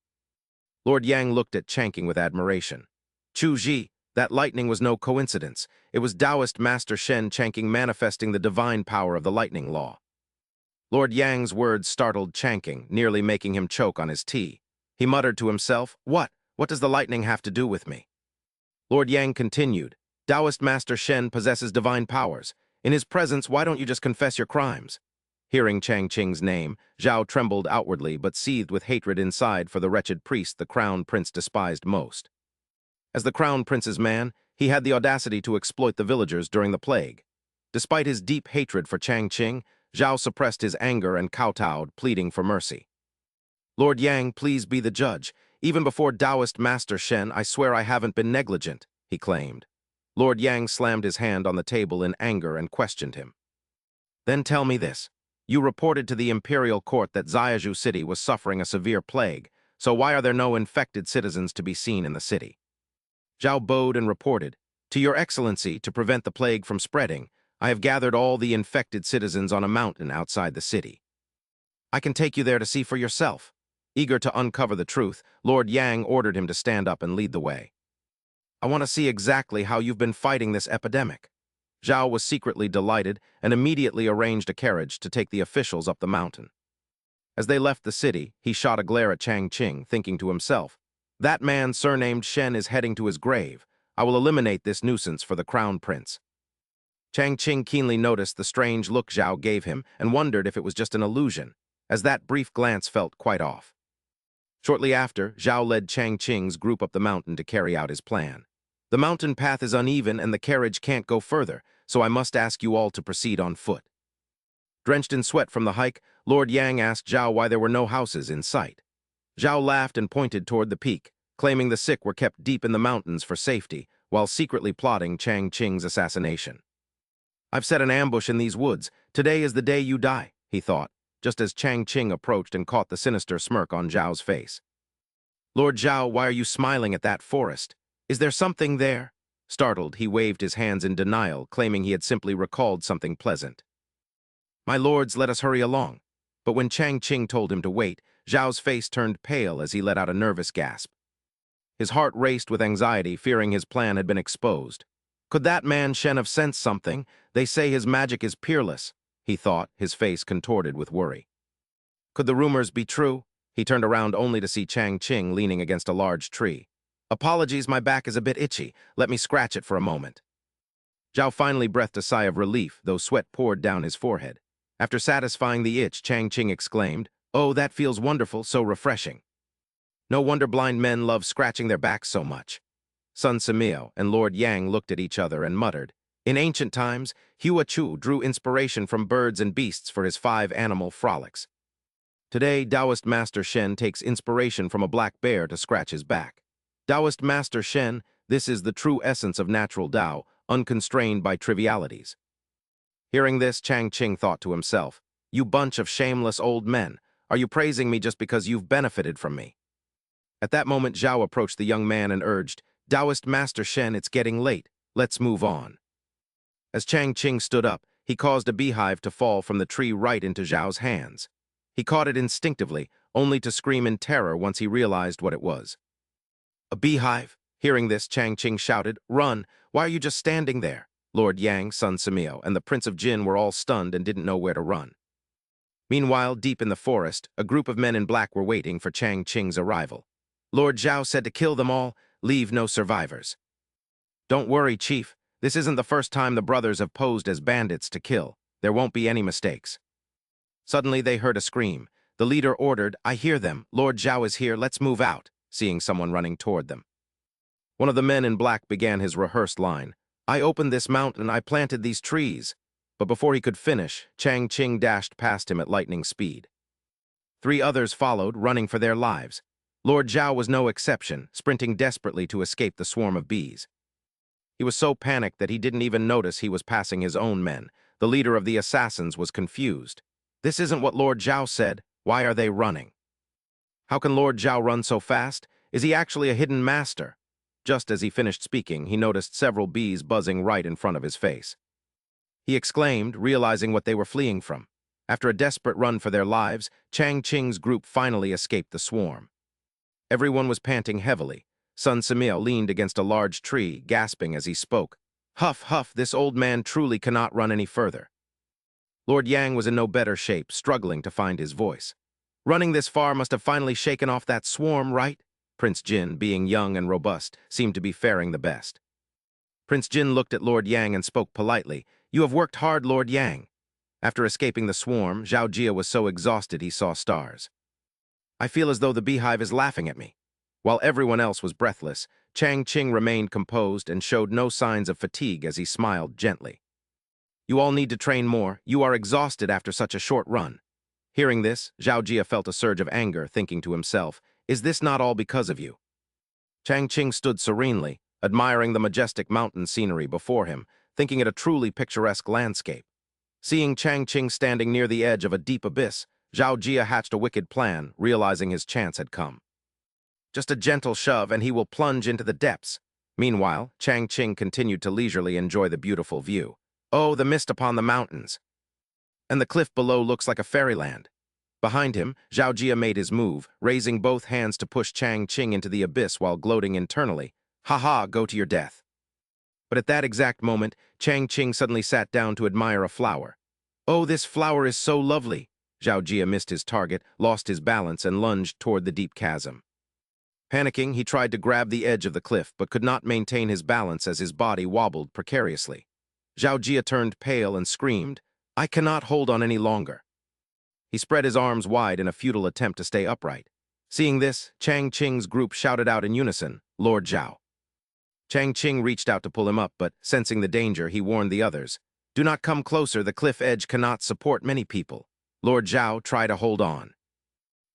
Lord Yang looked at Chanking with admiration. "Chuji, that lightning was no coincidence. It was Taoist Master Shen Chanking manifesting the divine power of the lightning law." Lord Yang's words startled Chanking, nearly making him choke on his tea. He muttered to himself, "What? What does the lightning have to do with me?" Lord Yang continued, "Taoist Master Shen possesses divine powers. In his presence, why don't you just confess your crimes?" Hearing Chang Qing's name, Zhao trembled outwardly but seethed with hatred inside for the wretched priest the crown prince despised most. As the crown prince's man, he had the audacity to exploit the villagers during the plague. Despite his deep hatred for Chang Qing, Zhao suppressed his anger and kowtowed, pleading for mercy. "Lord Yang, please be the judge. Even before Taoist Master Shen, I swear I haven't been negligent," he claimed. Lord Yang slammed his hand on the table in anger and questioned him. "Then tell me this. You reported to the imperial court that Xiaozhou city was suffering a severe plague, so why are there no infected citizens to be seen in the city?" Zhao bowed and reported, "To your excellency, to prevent the plague from spreading, I have gathered all the infected citizens on a mountain outside the city. I can take you there to see for yourself." Eager to uncover the truth, Lord Yang ordered him to stand up and lead the way. "I want to see exactly how you've been fighting this epidemic." Zhao was secretly delighted and immediately arranged a carriage to take the officials up the mountain. As they left the city, he shot a glare at Chang Qing, thinking to himself, "That man surnamed Shen is heading to his grave. I will eliminate this nuisance for the crown prince." Chang Qing keenly noticed the strange look Zhao gave him and wondered if it was just an illusion, as that brief glance felt quite off. Shortly after, Zhao led Chang Qing's group up the mountain to carry out his plan. "The mountain path is uneven and the carriage can't go further, so I must ask you all to proceed on foot." Drenched in sweat from the hike, Lord Yang asked Zhao why there were no houses in sight. Zhao laughed and pointed toward the peak, claiming the sick were kept deep in the mountains for safety, while secretly plotting Chang Qing's assassination. "I've set an ambush in these woods. Today is the day you die," he thought, just as Chang Qing approached and caught the sinister smirk on Zhao's face. "Lord Zhao, why are you smiling at that forest? Is there something there?" Startled, he waved his hands in denial, claiming he had simply recalled something pleasant. "My lords, let us hurry along." But when Chang Qing told him to wait, Zhao's face turned pale as he let out a nervous gasp. His heart raced with anxiety, fearing his plan had been exposed. Could that man Shen have sensed something? They say his magic is peerless, he thought, his face contorted with worry. Could the rumors be true? He turned around only to see Chang Qing leaning against a large tree. "Apologies, my back is a bit itchy. Let me scratch it for a moment." Zhao finally breathed a sigh of relief, though sweat poured down his forehead. After satisfying the itch, Chang Qing exclaimed, "Oh, that feels wonderful, so refreshing. No wonder blind men love scratching their backs so much." Sun Simiao and Lord Yang looked at each other and muttered. In ancient times, Hua Chu drew inspiration from birds and beasts for his 5 animal frolics. Today, Taoist Master Shen takes inspiration from a black bear to scratch his back. Taoist Master Shen, this is the true essence of natural Tao, unconstrained by trivialities. Hearing this, Chang Qing thought to himself, "You bunch of shameless old men, are you praising me just because you've benefited from me?" At that moment, Zhao approached the young man and urged, "Taoist Master Shen, it's getting late. Let's move on." As Chang Qing stood up, he caused a beehive to fall from the tree right into Zhao's hands. He caught it instinctively, only to scream in terror once he realized what it was. "A beehive?" Hearing this, Chang Qing shouted, "Run! Why are you just standing there?" Lord Yang, Sun Simiao, and the Prince of Jin were all stunned and didn't know where to run. Meanwhile, deep in the forest, a group of men in black were waiting for Chang Qing's arrival. Lord Zhao said to kill them all, leave no survivors. "Don't worry, Chief. This isn't the first time the brothers have posed as bandits to kill. There won't be any mistakes." Suddenly, they heard a scream. The leader ordered, "I hear them. Lord Zhao is here. Let's move out," seeing someone running toward them. One of the men in black began his rehearsed line. "I opened this mountain. I planted these trees." But before he could finish, Chang Qing dashed past him at lightning speed. 3 others followed, running for their lives. Lord Zhao was no exception, sprinting desperately to escape the swarm of bees. He was so panicked that he didn't even notice he was passing his own men. The leader of the assassins was confused. This isn't what Lord Zhao said. Why are they running? How can Lord Zhao run so fast? Is he actually a hidden master? Just as he finished speaking, he noticed several bees buzzing right in front of his face. He exclaimed, realizing what they were fleeing from. After a desperate run for their lives, Chang Qing's group finally escaped the swarm. Everyone was panting heavily. Sun Simiao leaned against a large tree, gasping as he spoke. Huff, huff, this old man truly cannot run any further. Lord Yang was in no better shape, struggling to find his voice. Running this far must have finally shaken off that swarm, right? Prince Jin, being young and robust, seemed to be faring the best. Prince Jin looked at Lord Yang and spoke politely. You have worked hard, Lord Yang. After escaping the swarm, Zhao Jia was so exhausted he saw stars. I feel as though the beehive is laughing at me. While everyone else was breathless, Chang Qing remained composed and showed no signs of fatigue as he smiled gently. You all need to train more. You are exhausted after such a short run. Hearing this, Zhao Jia felt a surge of anger, thinking to himself, is this not all because of you? Chang Qing stood serenely, admiring the majestic mountain scenery before him, thinking it a truly picturesque landscape. Seeing Chang Qing standing near the edge of a deep abyss, Zhao Jia hatched a wicked plan, realizing his chance had come. Just a gentle shove and he will plunge into the depths. Meanwhile, Chang Qing continued to leisurely enjoy the beautiful view. Oh, the mist upon the mountains! And the cliff below looks like a fairyland. Behind him, Zhao Jia made his move, raising both hands to push Chang Qing into the abyss while gloating internally. Ha ha, go to your death. But at that exact moment, Chang Qing suddenly sat down to admire a flower. Oh, this flower is so lovely! Zhao Jia missed his target, lost his balance, and lunged toward the deep chasm. Panicking, he tried to grab the edge of the cliff, but could not maintain his balance as his body wobbled precariously. Zhao Jia turned pale and screamed, I cannot hold on any longer. He spread his arms wide in a futile attempt to stay upright. Seeing this, Chang Qing's group shouted out in unison, Lord Zhao. Chang Qing reached out to pull him up, but, sensing the danger, he warned the others. Do not come closer, the cliff edge cannot support many people. Lord Zhao, try to hold on.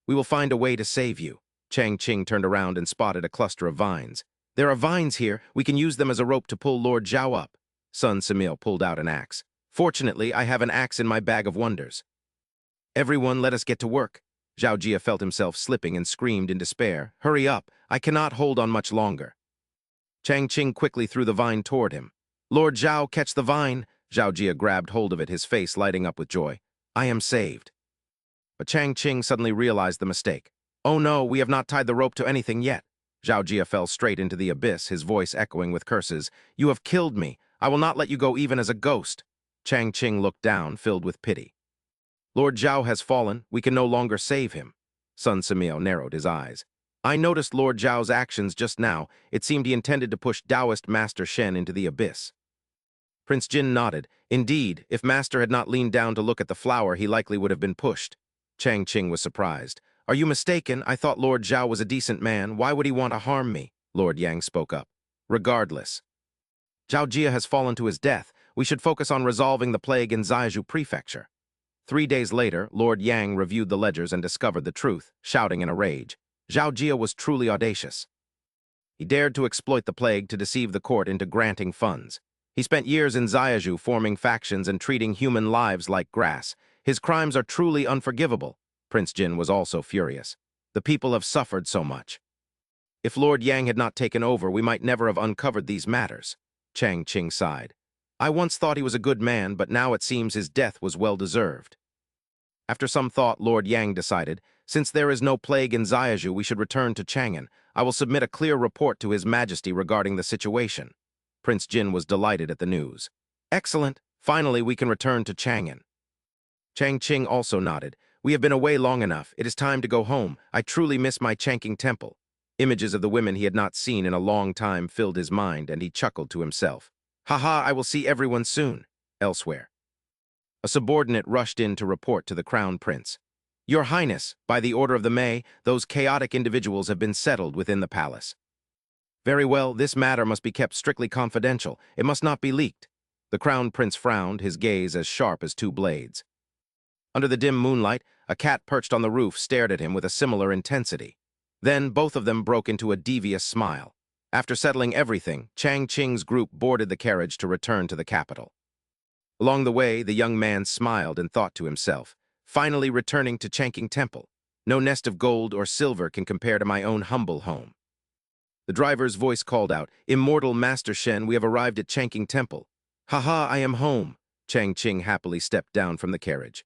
We will find a way to save you. Chang Qing turned around and spotted a cluster of vines. There are vines here, we can use them as a rope to pull Lord Zhao up. Sun Simiao pulled out an axe. Fortunately, I have an axe in my bag of wonders. Everyone, let us get to work. Zhao Jia felt himself slipping and screamed in despair. Hurry up, I cannot hold on much longer. Chang Qing quickly threw the vine toward him. Lord Zhao, catch the vine. Zhao Jia grabbed hold of it, his face lighting up with joy. I am saved. But Chang Qing suddenly realized the mistake. Oh no, we have not tied the rope to anything yet. Zhao Jia fell straight into the abyss, his voice echoing with curses. You have killed me. I will not let you go even as a ghost. Chang Qing looked down, filled with pity. Lord Zhao has fallen. We can no longer save him. Sun Simiao narrowed his eyes. I noticed Lord Zhao's actions just now. It seemed he intended to push Taoist Master Shen into the abyss. Prince Jin nodded. Indeed, if Master had not leaned down to look at the flower, he likely would have been pushed. Chang Qing was surprised. Are you mistaken? I thought Lord Zhao was a decent man. Why would he want to harm me? Lord Yang spoke up. Regardless. Zhao Jia has fallen to his death. We should focus on resolving the plague in Zaizhu Prefecture. 3 days later, Lord Yang reviewed the ledgers and discovered the truth, shouting in a rage. Zhao Jia was truly audacious. He dared to exploit the plague to deceive the court into granting funds. He spent years in Zaizhu forming factions and treating human lives like grass. His crimes are truly unforgivable. Prince Jin was also furious. The people have suffered so much. If Lord Yang had not taken over, we might never have uncovered these matters. Chang Qing sighed. I once thought he was a good man, but now it seems his death was well-deserved. After some thought, Lord Yang decided, since there is no plague in Zaizhu, we should return to Chang'an. I will submit a clear report to His Majesty regarding the situation. Prince Jin was delighted at the news. Excellent. Finally, we can return to Chang'an. Chang Qing also nodded. We have been away long enough. It is time to go home. I truly miss my Chang'an temple. Images of the women he had not seen in a long time filled his mind, and he chuckled to himself. Haha, I will see everyone soon. Elsewhere. A subordinate rushed in to report to the Crown Prince. Your Highness, by the order of the May, those chaotic individuals have been settled within the palace. Very well, this matter must be kept strictly confidential. It must not be leaked. The Crown Prince frowned, his gaze as sharp as two blades. Under the dim moonlight, a cat perched on the roof stared at him with a similar intensity. Then both of them broke into a devious smile. After settling everything, Chang Qing's group boarded the carriage to return to the capital. Along the way, the young man smiled and thought to himself, finally returning to Changqing Temple. No nest of gold or silver can compare to my own humble home. The driver's voice called out, "Immortal Master Shen, we have arrived at Changqing Temple." "Haha, I am home." Chang Qing happily stepped down from the carriage.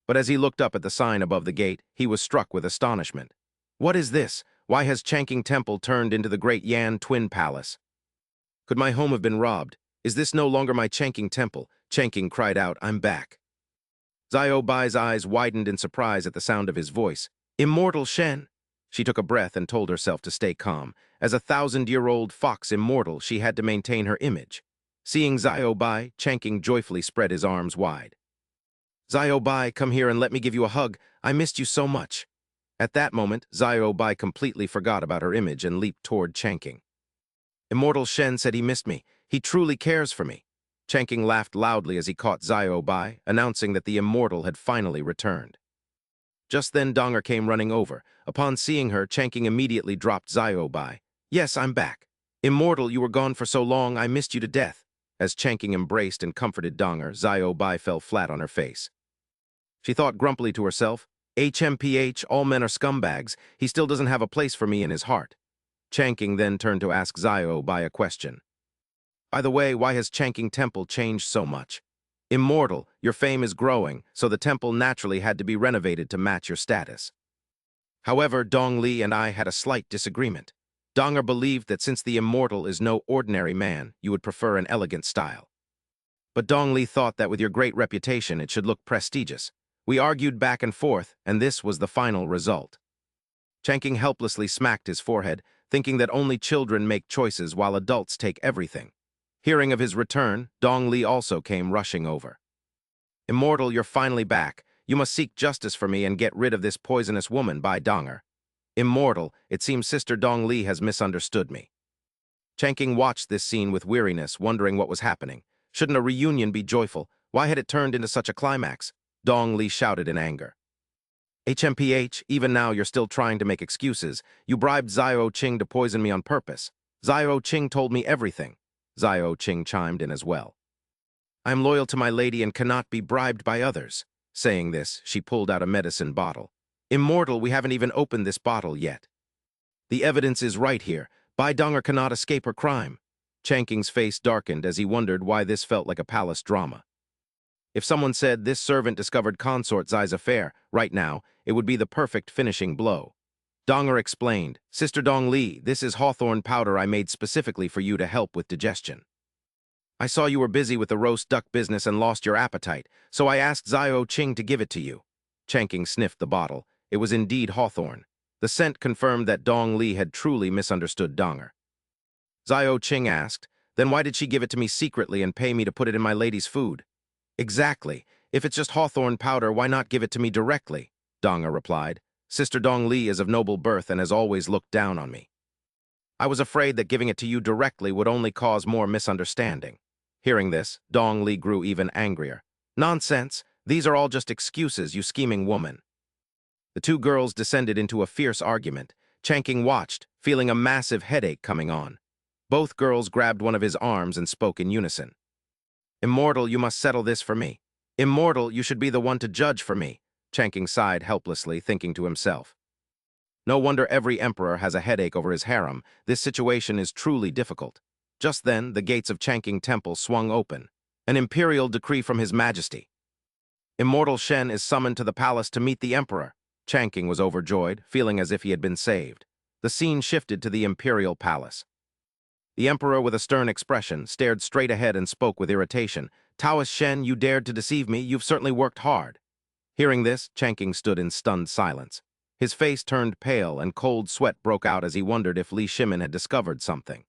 But as he looked up at the sign above the gate, he was struck with astonishment. What is this? Why has Changqing Temple turned into the Great Yan Twin Palace? Could my home have been robbed? Is this no longer my Changqing Temple? Changqing cried out, "I'm back." Xiao Bai's eyes widened in surprise at the sound of his voice. "Immortal Shen!" She took a breath and told herself to stay calm. As a 1,000-year-old fox immortal, she had to maintain her image. Seeing Xiao Bai, Changqing joyfully spread his arms wide. "Xiao Bai, come here and let me give you a hug. I missed you so much." At that moment, Xiao Bai completely forgot about her image and leaped toward Changqing. "Immortal Shen said he missed me. He truly cares for me." Changqing laughed loudly as he caught Xiao Bai, announcing that the immortal had finally returned. Just then Donger came running over. Upon seeing her, Changqing immediately dropped Xiao Bai. "Yes, I'm back. Immortal, you were gone for so long, I missed you to death." As Changqing embraced and comforted Donger, Xiao Bai fell flat on her face. She thought grumpily to herself, "HMPH, all men are scumbags. He still doesn't have a place for me in his heart." Changqing then turned to ask Xiao Bai a question. "By the way, why has Changqing Temple changed so much?" "Immortal, your fame is growing, so the temple naturally had to be renovated to match your status." However, Dong Li and I had a slight disagreement. Donger believed that since the immortal is no ordinary man, you would prefer an elegant style. But Dong Li thought that with your great reputation, it should look prestigious. We argued back and forth, and this was the final result. Changqing helplessly smacked his forehead, thinking that only children make choices while adults take everything. Hearing of his return, Dong Li also came rushing over. "Immortal, you're finally back. You must seek justice for me and get rid of this poisonous woman, Bai Donger." "Immortal, it seems Sister Dong Li has misunderstood me." Changqing watched this scene with weariness, wondering what was happening. Shouldn't a reunion be joyful? Why had it turned into such a climax? Dong Li shouted in anger. "HMPH, even now you're still trying to make excuses. You bribed Xiao Qing to poison me on purpose. Xiao Qing told me everything." Xiao Qing chimed in as well. "I am loyal to my lady and cannot be bribed by others." Saying this, she pulled out a medicine bottle. "Immortal, we haven't even opened this bottle yet. The evidence is right here. Bai Donger cannot escape her crime." Changqing's face darkened as he wondered why this felt like a palace drama. If someone said this servant discovered Consort Zai's affair, right now, it would be the perfect finishing blow. Donger explained, "Sister Dong Li, this is hawthorn powder I made specifically for you to help with digestion. I saw you were busy with the roast duck business and lost your appetite, so I asked Xiao Qing to give it to you." Changqing sniffed the bottle. It was indeed hawthorn. The scent confirmed that Dong Li had truly misunderstood Donger. Xiao Qing asked, "Then why did she give it to me secretly and pay me to put it in my lady's food?" "Exactly. If it's just hawthorn powder, why not give it to me directly?" Donger replied. "Sister Dong Li is of noble birth and has always looked down on me. I was afraid that giving it to you directly would only cause more misunderstanding." Hearing this, Dong Li grew even angrier. "Nonsense! These are all just excuses, you scheming woman." The two girls descended into a fierce argument. Changqing watched, feeling a massive headache coming on. Both girls grabbed one of his arms and spoke in unison. "Immortal, you must settle this for me. Immortal, you should be the one to judge for me." Changqing sighed helplessly, thinking to himself. No wonder every emperor has a headache over his harem. This situation is truly difficult. Just then, the gates of Changqing Temple swung open. An imperial decree from His Majesty. "Immortal Shen is summoned to the palace to meet the emperor." Changqing was overjoyed, feeling as if he had been saved. The scene shifted to the imperial palace. The emperor, with a stern expression, stared straight ahead and spoke with irritation. "Taoist Shen, you dared to deceive me. You've certainly worked hard." Hearing this, Changqing stood in stunned silence. His face turned pale and cold sweat broke out as he wondered if Li Shimin had discovered something.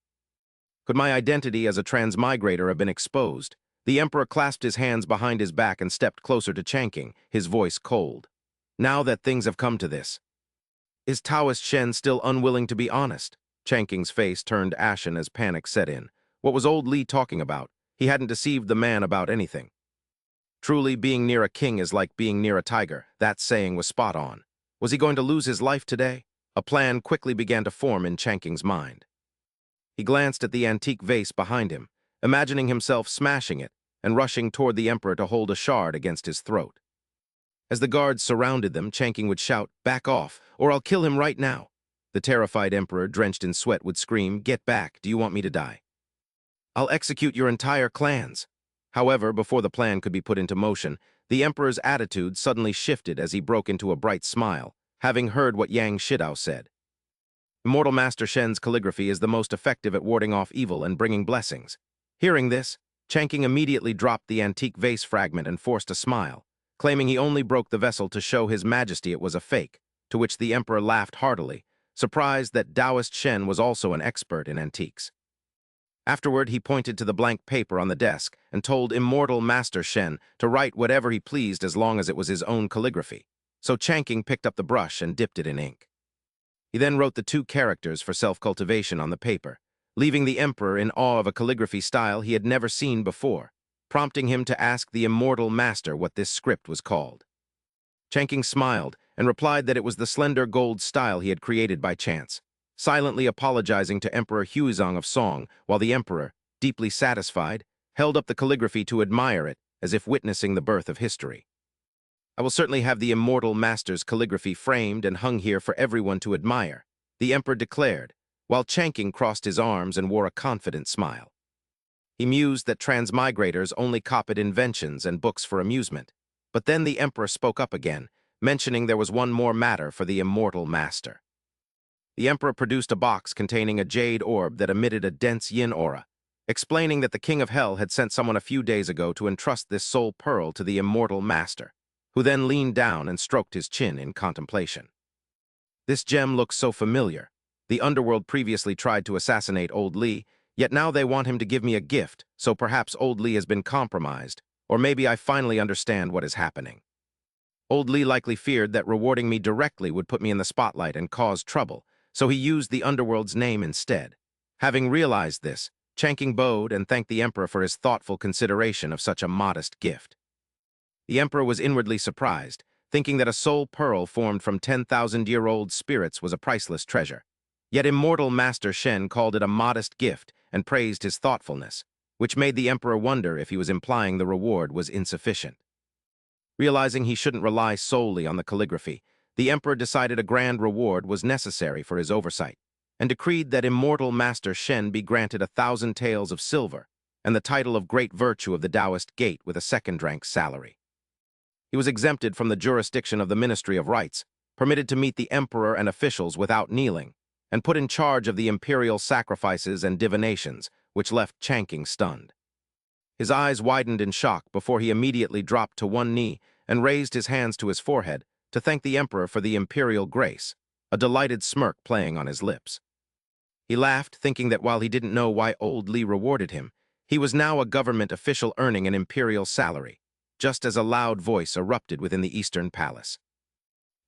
Could my identity as a transmigrator have been exposed? The emperor clasped his hands behind his back and stepped closer to Changqing, his voice cold. "Now that things have come to this, is Taoist Shen still unwilling to be honest?" Changqing's face turned ashen as panic set in. What was old Li talking about? He hadn't deceived the man about anything. Truly, being near a king is like being near a tiger. That saying was spot on. Was he going to lose his life today? a plan quickly began to form in Chanking's mind. He glanced at the antique vase behind him, imagining himself smashing it and rushing toward the emperor to hold a shard against his throat. As the guards surrounded them, Chanking would shout, "Back off, or I'll kill him right now." The terrified emperor, drenched in sweat, would scream, "Get back, do you want me to die? I'll execute your entire clans." However, before the plan could be put into motion, the emperor's attitude suddenly shifted as he broke into a bright smile, having heard what Yang Shidao said. Immortal Master Shen's calligraphy is the most effective at warding off evil and bringing blessings. Hearing this, Chanking immediately dropped the antique vase fragment and forced a smile, claiming he only broke the vessel to show His Majesty it was a fake, to which the emperor laughed heartily, surprised that Taoist Shen was also an expert in antiques. Afterward, he pointed to the blank paper on the desk and told Immortal Master Shen to write whatever he pleased as long as it was his own calligraphy, so Chanking picked up the brush and dipped it in ink. He then wrote the 2 characters for self-cultivation on the paper, leaving the emperor in awe of a calligraphy style he had never seen before, prompting him to ask the Immortal Master what this script was called. Chanking smiled and replied that it was the slender gold style he had created by chance, silently apologizing to Emperor Huizong of Song, while the emperor, deeply satisfied, held up the calligraphy to admire it as if witnessing the birth of history. "I will certainly have the Immortal Master's calligraphy framed and hung here for everyone to admire," the emperor declared, while Chanking crossed his arms and wore a confident smile. He mused that transmigrators only copied inventions and books for amusement, but then the emperor spoke up again, mentioning there was one more matter for the Immortal Master. The emperor produced a box containing a jade orb that emitted a dense yin aura, explaining that the King of Hell had sent someone a few days ago to entrust this soul pearl to the Immortal Master, who then leaned down and stroked his chin in contemplation. This gem looks so familiar. The underworld previously tried to assassinate Old Li, yet now they want him to give me a gift, so perhaps Old Li has been compromised, or maybe I finally understand what is happening. Old Li likely feared that rewarding me directly would put me in the spotlight and cause trouble, so he used the underworld's name instead. Having realized this, Chanking bowed and thanked the emperor for his thoughtful consideration of such a modest gift. The emperor was inwardly surprised, thinking that a soul pearl formed from 10,000-year-old spirits was a priceless treasure. Yet Immortal Master Shen called it a modest gift and praised his thoughtfulness, which made the emperor wonder if he was implying the reward was insufficient. Realizing he shouldn't rely solely on the calligraphy, the emperor decided a grand reward was necessary for his oversight, and decreed that Immortal Master Shen be granted 1,000 taels of silver and the title of Great Virtue of the Taoist Gate with a second-rank salary. He was exempted from the jurisdiction of the Ministry of Rites, permitted to meet the emperor and officials without kneeling, and put in charge of the imperial sacrifices and divinations, which left Chanking stunned. His eyes widened in shock before he immediately dropped to one knee and raised his hands to his forehead to thank the emperor for the imperial grace, a delighted smirk playing on his lips. He laughed, thinking that while he didn't know why Old Li rewarded him, he was now a government official earning an imperial salary, just as a loud voice erupted within the Eastern Palace.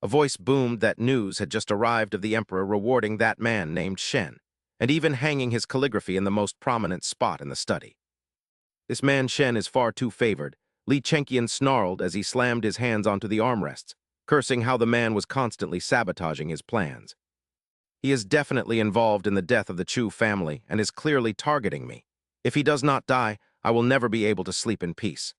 A voice boomed that news had just arrived of the emperor rewarding that man named Shen, and even hanging his calligraphy in the most prominent spot in the study. "This man Shen is far too favored," Li Chenqian snarled as he slammed his hands onto the armrests, cursing how the man was constantly sabotaging his plans. "He is definitely involved in the death of the Chu family and is clearly targeting me. If he does not die, I will never be able to sleep in peace."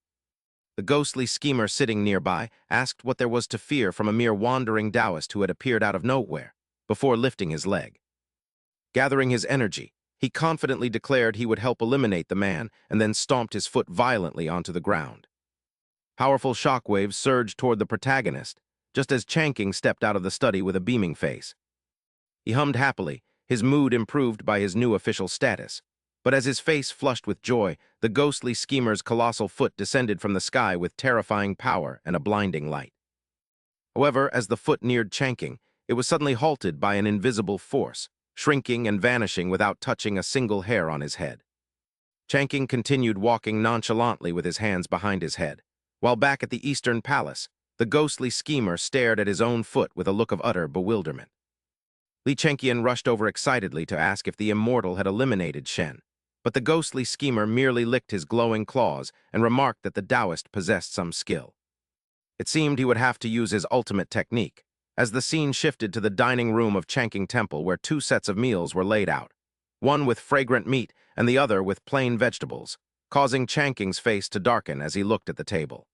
The ghostly schemer sitting nearby asked what there was to fear from a mere wandering Taoist who had appeared out of nowhere, before lifting his leg. Gathering his energy, he confidently declared he would help eliminate the man and then stomped his foot violently onto the ground. Powerful shockwaves surged toward the protagonist, just as Chanking stepped out of the study with a beaming face. He hummed happily, his mood improved by his new official status. But as his face flushed with joy, the ghostly schemer's colossal foot descended from the sky with terrifying power and a blinding light. However, as the foot neared Chanking, it was suddenly halted by an invisible force, shrinking and vanishing without touching a single hair on his head. Chanking continued walking nonchalantly with his hands behind his head, while back at the Eastern Palace, the ghostly schemer stared at his own foot with a look of utter bewilderment. Li Chenqian rushed over excitedly to ask if the immortal had eliminated Shen, but the ghostly schemer merely licked his glowing claws and remarked that the Taoist possessed some skill. It seemed he would have to use his ultimate technique, as the scene shifted to the dining room of Chanking Temple where two sets of meals were laid out, one with fragrant meat and the other with plain vegetables, causing Chanking's face to darken as he looked at the table.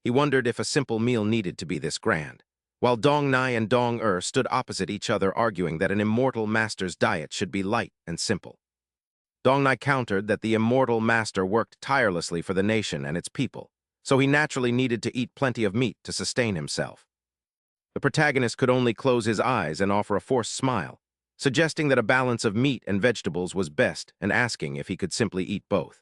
He wondered if a simple meal needed to be this grand, while Dong Nai and Dong stood opposite each other arguing that an immortal master's diet should be light and simple. Dong Nai countered that the immortal master worked tirelessly for the nation and its people, so he naturally needed to eat plenty of meat to sustain himself. The protagonist could only close his eyes and offer a forced smile, suggesting that a balance of meat and vegetables was best and asking if he could simply eat both.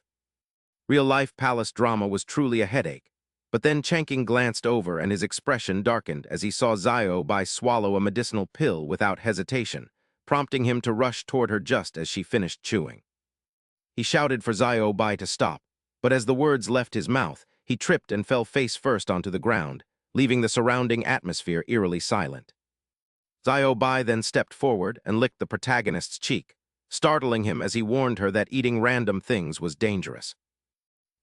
Real-life palace drama was truly a headache, but then Chanking glanced over and his expression darkened as he saw Xiao Bai swallow a medicinal pill without hesitation, prompting him to rush toward her just as she finished chewing. He shouted for Xiao Bai to stop, but as the words left his mouth, he tripped and fell face first onto the ground, leaving the surrounding atmosphere eerily silent. Xiao Bai then stepped forward and licked the protagonist's cheek, startling him as he warned her that eating random things was dangerous.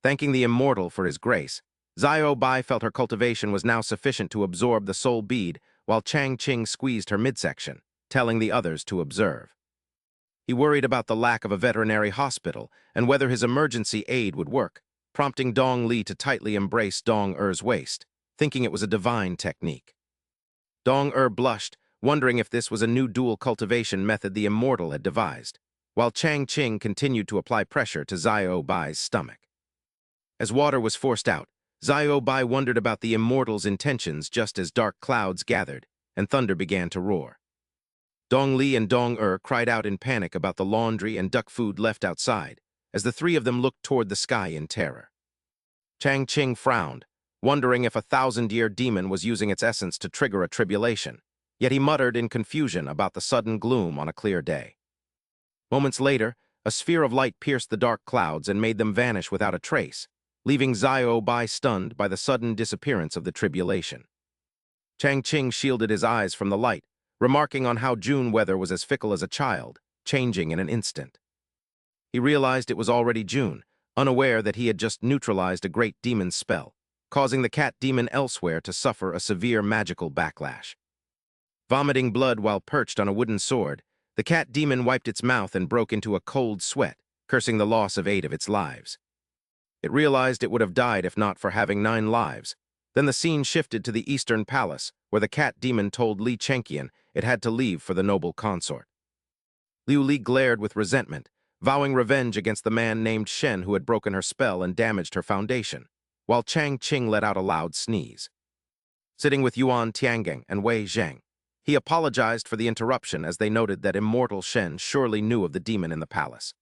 Thanking the immortal for his grace, Xiao Bai felt her cultivation was now sufficient to absorb the soul bead, while Chang Ching squeezed her midsection, telling the others to observe. He worried about the lack of a veterinary hospital and whether his emergency aid would work, prompting Dong Li to tightly embrace Dong Er's waist, thinking it was a divine technique. Dong blushed, wondering if this was a new dual cultivation method the immortal had devised, while Chang Ching continued to apply pressure to Xiao Bai's stomach. As water was forced out, Xiao Bai wondered about the immortal's intentions just as dark clouds gathered and thunder began to roar. Dong Li and Dong cried out in panic about the laundry and duck food left outside, as the three of them looked toward the sky in terror. Chang Ching frowned, wondering if a thousand-year demon was using its essence to trigger a tribulation, yet he muttered in confusion about the sudden gloom on a clear day. Moments later, a sphere of light pierced the dark clouds and made them vanish without a trace, leaving Xiao Bai stunned by the sudden disappearance of the tribulation. Chang Ching shielded his eyes from the light, remarking on how June weather was as fickle as a child, changing in an instant. He realized it was already June, unaware that he had just neutralized a great demon's spell, causing the cat demon elsewhere to suffer a severe magical backlash. Vomiting blood while perched on a wooden sword, the cat demon wiped its mouth and broke into a cold sweat, cursing the loss of 8 of its lives. It realized it would have died if not for having 9 lives. Then the scene shifted to the Eastern Palace, where the cat demon told Li Chenqian it had to leave for the noble consort. Liu Li glared with resentment, vowing revenge against the man named Shen who had broken her spell and damaged her foundation, while Chang Ching let out a loud sneeze. Sitting with Yuan Tiangeng and Wei Zheng, he apologized for the interruption as they noted that immortal Shen surely knew of the demon in the palace.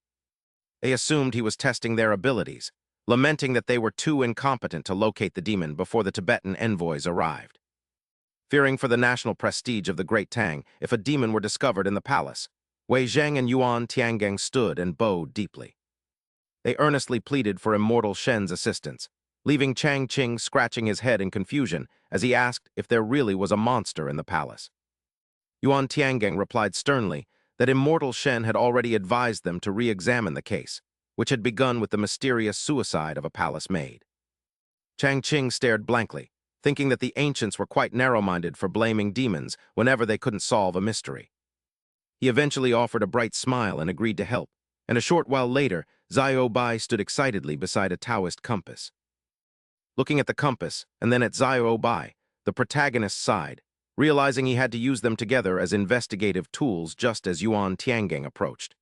They assumed he was testing their abilities, lamenting that they were too incompetent to locate the demon before the Tibetan envoys arrived. Fearing for the national prestige of the Great Tang if a demon were discovered in the palace, Wei Zheng and Yuan Tiangeng stood and bowed deeply. They earnestly pleaded for immortal Shen's assistance, leaving Chang Ching scratching his head in confusion as he asked if there really was a monster in the palace. Yuan Tiangeng replied sternly that immortal Shen had already advised them to re-examine the case, which had begun with the mysterious suicide of a palace maid. Chang Ching stared blankly, thinking that the ancients were quite narrow-minded for blaming demons whenever they couldn't solve a mystery. He eventually offered a bright smile and agreed to help, and a short while later, Xiao Bai stood excitedly beside a Taoist compass. Looking at the compass and then at Xiao Bai, the protagonist sighed, realizing he had to use them together as investigative tools just as Yuan Tiangeng approached.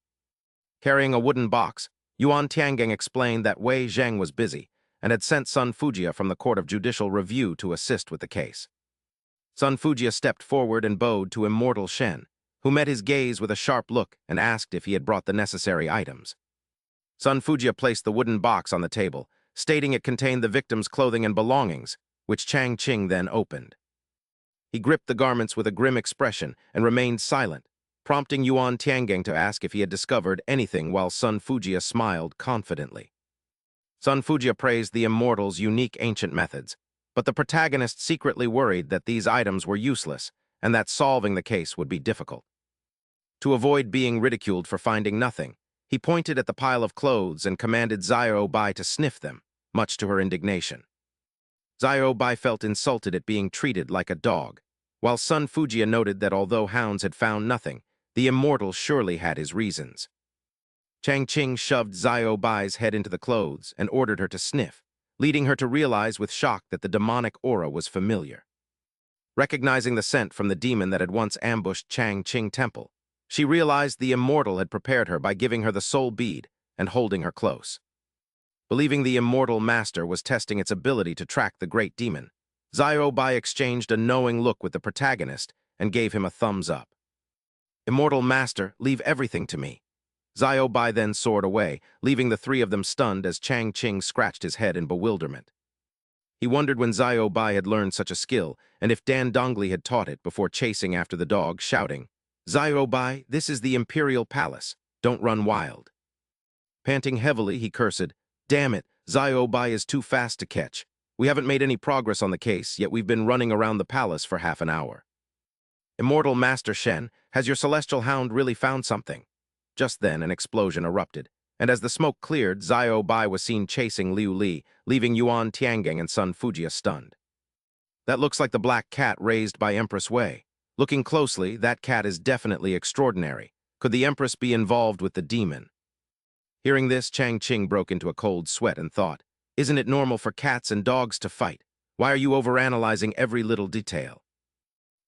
Carrying a wooden box, Yuan Tiangeng explained that Wei Zheng was busy and had sent Sun Fujia from the Court of Judicial Review to assist with the case. Sun Fujia stepped forward and bowed to immortal Shen, who met his gaze with a sharp look and asked if he had brought the necessary items. Sun Fujia placed the wooden box on the table, stating it contained the victim's clothing and belongings, which Chang Ching then opened. He gripped the garments with a grim expression and remained silent, prompting Yuan Tiangeng to ask if he had discovered anything while Sun Fujia smiled confidently. Sun Fujia praised the immortal's unique ancient methods, but the protagonist secretly worried that these items were useless and that solving the case would be difficult. To avoid being ridiculed for finding nothing, he pointed at the pile of clothes and commanded Xiao Bai to sniff them, much to her indignation. Xiao Bai felt insulted at being treated like a dog, while Sun Fujian noted that although hounds had found nothing, the immortal surely had his reasons. Chang Qing shoved Xiao Bai's head into the clothes and ordered her to sniff, leading her to realize with shock that the demonic aura was familiar. Recognizing the scent from the demon that had once ambushed Chang Qing Temple, she realized the immortal had prepared her by giving her the soul bead and holding her close. Believing the immortal master was testing its ability to track the great demon, Xiao Bai exchanged a knowing look with the protagonist and gave him a thumbs up. "Immortal master, leave everything to me." Xiao Bai then soared away, leaving the three of them stunned as Chang Qing scratched his head in bewilderment. He wondered when Xiao Bai had learned such a skill, and if Dan Dongli had taught it before chasing after the dog, shouting, "Xiao Bai, this is the Imperial Palace. Don't run wild." Panting heavily, he cursed, "Damn it, Xiao Bai is too fast to catch. We haven't made any progress on the case, yet we've been running around the palace for half an hour." "Immortal Master Shen, has your celestial hound really found something?" Just then, an explosion erupted, and as the smoke cleared, Xiao Bai was seen chasing Liu Li, leaving Yuan Tiangang and Sun Fujian stunned. "That looks like the black cat raised by Empress Wei. Looking closely, that cat is definitely extraordinary. Could the Empress be involved with the demon?" Hearing this, Chang Qing broke into a cold sweat and thought, "Isn't it normal for cats and dogs to fight? Why are you overanalyzing every little detail?"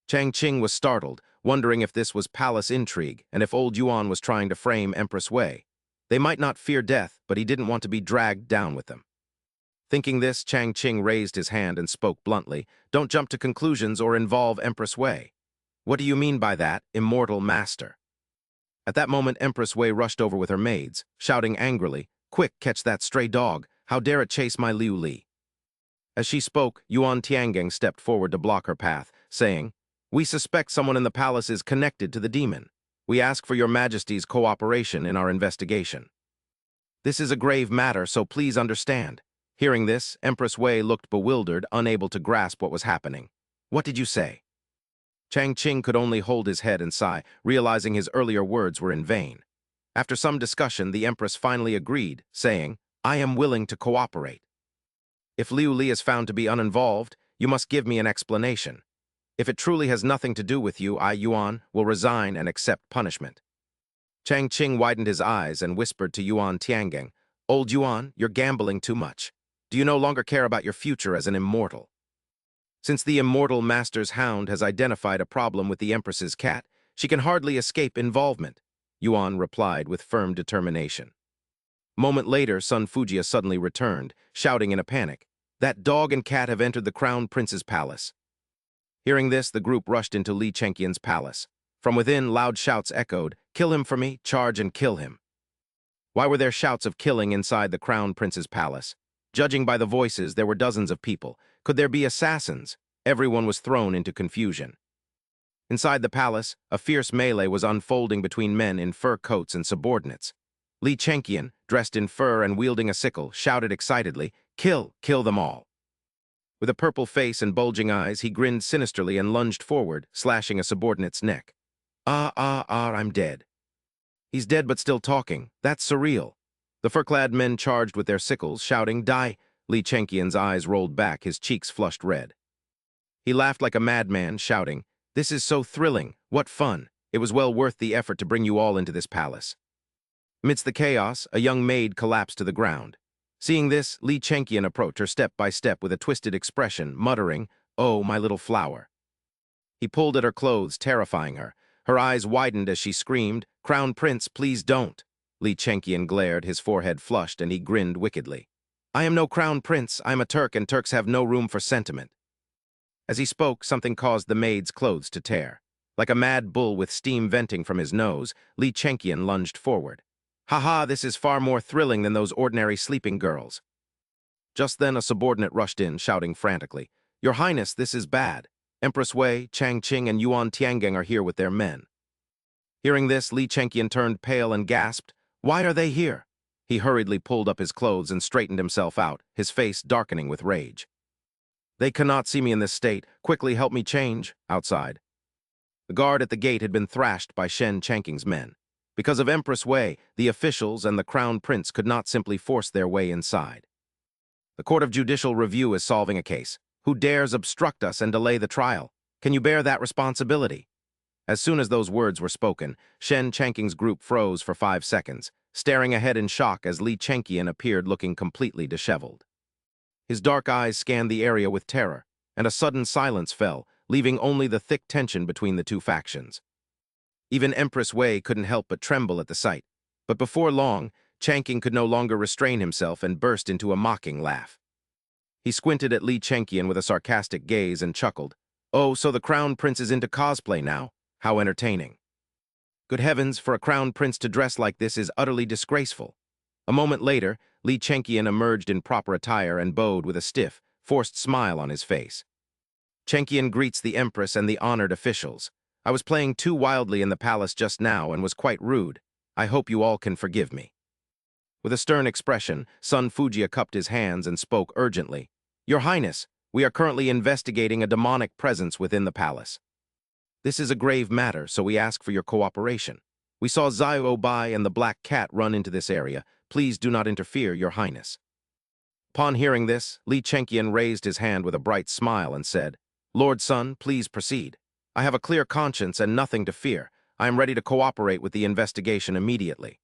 Chang Qing was startled, wondering if this was palace intrigue and if old Yuan was trying to frame Empress Wei. They might not fear death, but he didn't want to be dragged down with them. Thinking this, Chang Qing raised his hand and spoke bluntly, "Don't jump to conclusions or involve Empress Wei." "What do you mean by that, immortal master?" At that moment, Empress Wei rushed over with her maids, shouting angrily, "Quick, catch that stray dog! How dare it chase my Liu Li!" As she spoke, Yuan Tiangang stepped forward to block her path, saying, "We suspect someone in the palace is connected to the demon. We ask for your majesty's cooperation in our investigation. This is a grave matter, so please understand." Hearing this, Empress Wei looked bewildered, unable to grasp what was happening. "What did you say?" Chang Qing could only hold his head and sigh, realizing his earlier words were in vain. After some discussion, the Empress finally agreed, saying, "I am willing to cooperate. If Liu Li is found to be uninvolved, you must give me an explanation. If it truly has nothing to do with you, I, Yuan, will resign and accept punishment." Chang Qing widened his eyes and whispered to Yuan Tiangang, "Old Yuan, you're gambling too much. Do you no longer care about your future as an immortal? Since the immortal master's hound has identified a problem with the Empress's cat, she can hardly escape involvement," Yuan replied with firm determination. A moment later, Sun Fujian suddenly returned, shouting in a panic, "That dog and cat have entered the Crown Prince's palace." Hearing this, the group rushed into Li Chengqian's palace. From within, loud shouts echoed, "Kill him for me, charge and kill him." Why were there shouts of killing inside the Crown Prince's palace? Judging by the voices, there were dozens of people. Could there be assassins? Everyone was thrown into confusion. Inside the palace, a fierce melee was unfolding between men in fur coats and subordinates. Li Chengqian, dressed in fur and wielding a sickle, shouted excitedly, "Kill! Kill them all!" With a purple face and bulging eyes, he grinned sinisterly and lunged forward, slashing a subordinate's neck. I'm dead." "He's dead but still talking. That's surreal." The fur-clad men charged with their sickles, shouting, "Die!" Li Chengqian's eyes rolled back, his cheeks flushed red. He laughed like a madman, shouting, "This is so thrilling! What fun! It was well worth the effort to bring you all into this palace." Amidst the chaos, a young maid collapsed to the ground. Seeing this, Li Chengqian approached her step by step with a twisted expression, muttering, "Oh, my little flower." He pulled at her clothes, terrifying her. Her eyes widened as she screamed, "Crown Prince, please don't." Li Chengqian glared, his forehead flushed, and he grinned wickedly. "I am no crown prince, I'm a Turk, and Turks have no room for sentiment." As he spoke, something caused the maid's clothes to tear. Like a mad bull with steam venting from his nose, Li Chengqian lunged forward. "Ha, this is far more thrilling than those ordinary sleeping girls." Just then, a subordinate rushed in, shouting frantically, "Your Highness, this is bad. Empress Wei, Chang Qing, and Yuan Tiangang are here with their men." Hearing this, Li Chengqian turned pale and gasped, "Why are they here?" He hurriedly pulled up his clothes and straightened himself out, his face darkening with rage. "They cannot see me in this state. Quickly help me change." Outside, the guard at the gate had been thrashed by Shen Changqing's men. Because of Empress Wei, the officials and the Crown Prince could not simply force their way inside. "The Court of Judicial Review is solving a case. Who dares obstruct us and delay the trial?" Can you bear that responsibility? As soon as those words were spoken, Shen Chanking's group froze for 5 seconds, staring ahead in shock as Li Chenqian appeared looking completely disheveled. His dark eyes scanned the area with terror, and a sudden silence fell, leaving only the thick tension between the two factions. Even Empress Wei couldn't help but tremble at the sight, but before long, Changqing could no longer restrain himself and burst into a mocking laugh. He squinted at Li Chenqian with a sarcastic gaze and chuckled. "Oh, so the crown prince is into cosplay now? How entertaining." "Good heavens, for a crown prince to dress like this is utterly disgraceful." A moment later, Li Chenqian emerged in proper attire and bowed with a stiff, forced smile on his face. "Chenqian greets the Empress and the honored officials. I was playing too wildly in the palace just now and was quite rude. I hope you all can forgive me." With a stern expression, Sun Fujia cupped his hands and spoke urgently. "Your Highness, we are currently investigating a demonic presence within the palace. This is a grave matter, so we ask for your cooperation. We saw Xiao Bai and the Black Cat run into this area. Please do not interfere, Your Highness." Upon hearing this, Li Chenqian raised his hand with a bright smile and said, "Lord Sun, please proceed. I have a clear conscience and nothing to fear. I am ready to cooperate with the investigation immediately."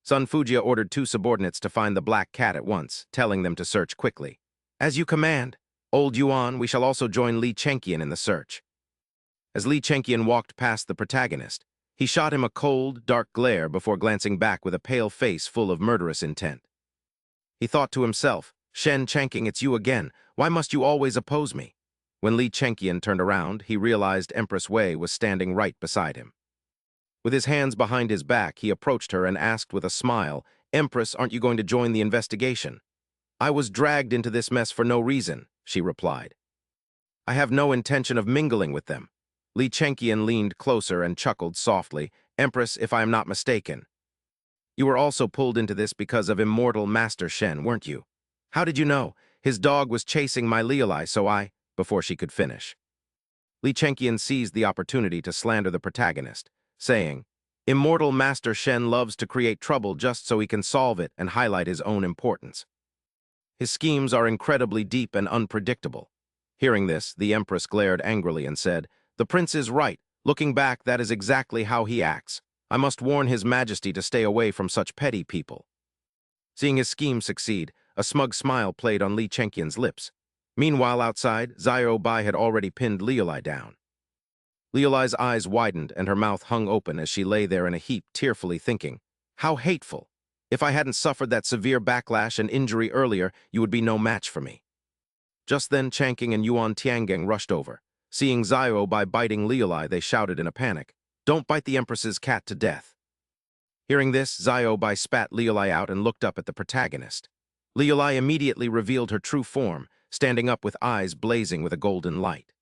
Sun Fujia ordered 2 subordinates to find the Black Cat at once, telling them to search quickly. "As you command, Old Yuan, we shall also join Li Chenqian in the search." As Li Chenqian walked past the protagonist, he shot him a cold, dark glare before glancing back with a pale face full of murderous intent. He thought to himself, "Shen Chanking, it's you again. Why must you always oppose me?" When Li Chenqian turned around, he realized Empress Wei was standing right beside him. With his hands behind his back, he approached her and asked with a smile, "Empress, aren't you going to join the investigation?" "I was dragged into this mess for no reason," she replied. "I have no intention of mingling with them." Li Chenqian leaned closer and chuckled softly. "Empress, if I am not mistaken, you were also pulled into this because of immortal Master Shen, weren't you?" "How did you know? His dog was chasing my Liulai, so I—" Before she could finish, Li Chenqian seized the opportunity to slander the protagonist, saying, "Immortal Master Shen loves to create trouble just so he can solve it and highlight his own importance. His schemes are incredibly deep and unpredictable." Hearing this, the Empress glared angrily and said, "The prince is right. Looking back, that is exactly how he acts. I must warn His Majesty to stay away from such petty people." Seeing his scheme succeed, a smug smile played on Li Chenqian's lips. Meanwhile, outside, Xiao Bai had already pinned Liulai down. Liulai's eyes widened and her mouth hung open as she lay there in a heap, tearfully thinking, "How hateful! If I hadn't suffered that severe backlash and injury earlier, you would be no match for me." Just then, Changqing and Yuan Tiangeng rushed over. Seeing Xiao Bai biting Liulai, they shouted in a panic, "Don't bite the Empress's cat to death." Hearing this, Xiao Bai spat Liulai out and looked up at the protagonist. Liulai immediately revealed her true form, standing up with eyes blazing with a golden light.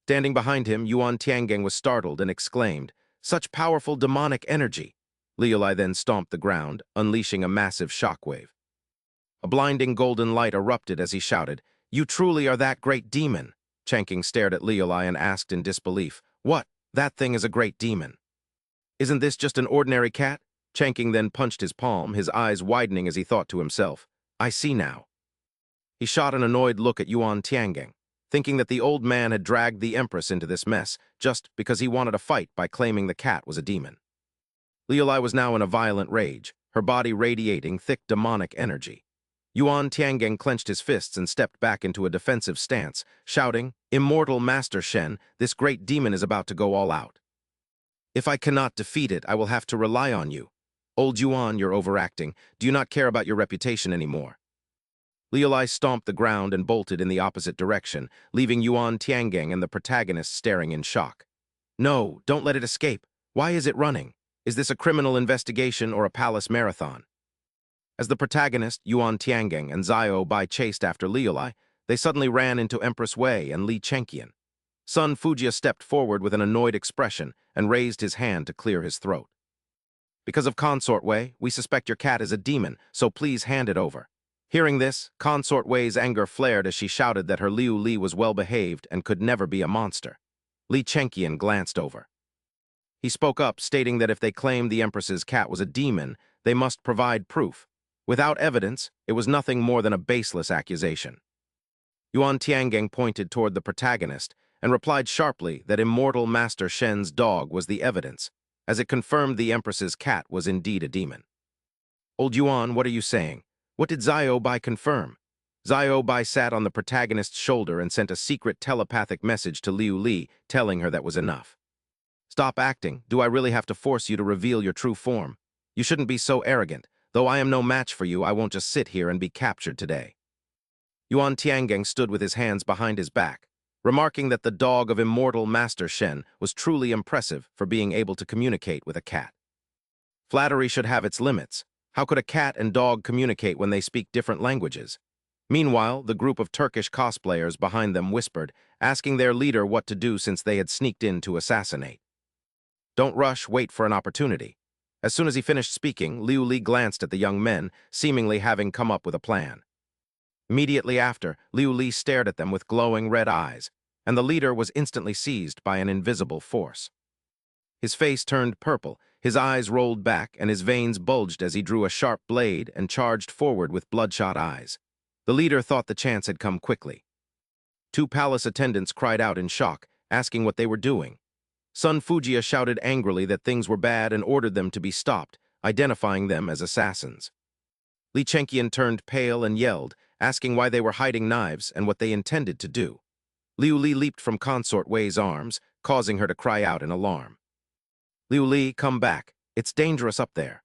Standing behind him, Yuan Tiangeng was startled and exclaimed, "Such powerful demonic energy!" Liulai then stomped the ground, unleashing a massive shockwave. A blinding golden light erupted as he shouted, "You truly are that great demon!" Changqing stared at Liulai and asked in disbelief, "What? That thing is a great demon. Isn't this just an ordinary cat?" Changqing then punched his palm, his eyes widening as he thought to himself, "I see now." He shot an annoyed look at Yuan Tiangeng, thinking that the old man had dragged the Empress into this mess just because he wanted a fight by claiming the cat was a demon. Liulai was now in a violent rage, her body radiating thick demonic energy. Yuan Tiangeng clenched his fists and stepped back into a defensive stance, shouting, "Immortal Master Shen, this great demon is about to go all out. If I cannot defeat it, I will have to rely on you. Old Yuan, you're overacting. Do you not care about your reputation anymore?" Liulai stomped the ground and bolted in the opposite direction, leaving Yuan Tiangeng and the protagonist staring in shock. "No, don't let it escape. Why is it running? Is this a criminal investigation or a palace marathon?" As the protagonist, Yuan Tiangeng, and Xiao Bai chased after Liulai, they suddenly ran into Empress Wei and Li Chenqian. Sun Fujia stepped forward with an annoyed expression and raised his hand to clear his throat. "Because of Consort Wei, we suspect your cat is a demon, so please hand it over." Hearing this, Consort Wei's anger flared as she shouted that her Liu Li was well-behaved and could never be a monster. Li Chenqian glanced over. He spoke up, stating that if they claimed the Empress's cat was a demon, they must provide proof. Without evidence, it was nothing more than a baseless accusation. Yuan Tiangeng pointed toward the protagonist, and replied sharply that immortal Master Shen's dog was the evidence, as it confirmed the Empress's cat was indeed a demon. Old Yuan, what are you saying? What did Xiao Bai confirm? Xiao Bai sat on the protagonist's shoulder and sent a secret telepathic message to Liu Li, telling her that was enough. Stop acting. Do I really have to force you to reveal your true form? You shouldn't be so arrogant. Though I am no match for you, I won't just sit here and be captured today. Yuan Tiangeng stood with his hands behind his back, remarking that the dog of immortal Master Shen was truly impressive for being able to communicate with a cat. Flattery should have its limits. How could a cat and dog communicate when they speak different languages? Meanwhile, the group of Turkish cosplayers behind them whispered, asking their leader what to do since they had sneaked in to assassinate. Don't rush, wait for an opportunity. As soon as he finished speaking, Liu Li glanced at the young men, seemingly having come up with a plan. Immediately after, Liu Li stared at them with glowing red eyes, and the leader was instantly seized by an invisible force. His face turned purple, his eyes rolled back, and his veins bulged as he drew a sharp blade and charged forward with bloodshot eyes. The leader thought the chance had come quickly. Two palace attendants cried out in shock, asking what they were doing. Sun Fujia shouted angrily that things were bad and ordered them to be stopped, identifying them as assassins. Li Chenqian turned pale and yelled, asking why they were hiding knives and what they intended to do. Liu Li leaped from Consort Wei's arms, causing her to cry out in alarm. Liu Li, come back. It's dangerous up there.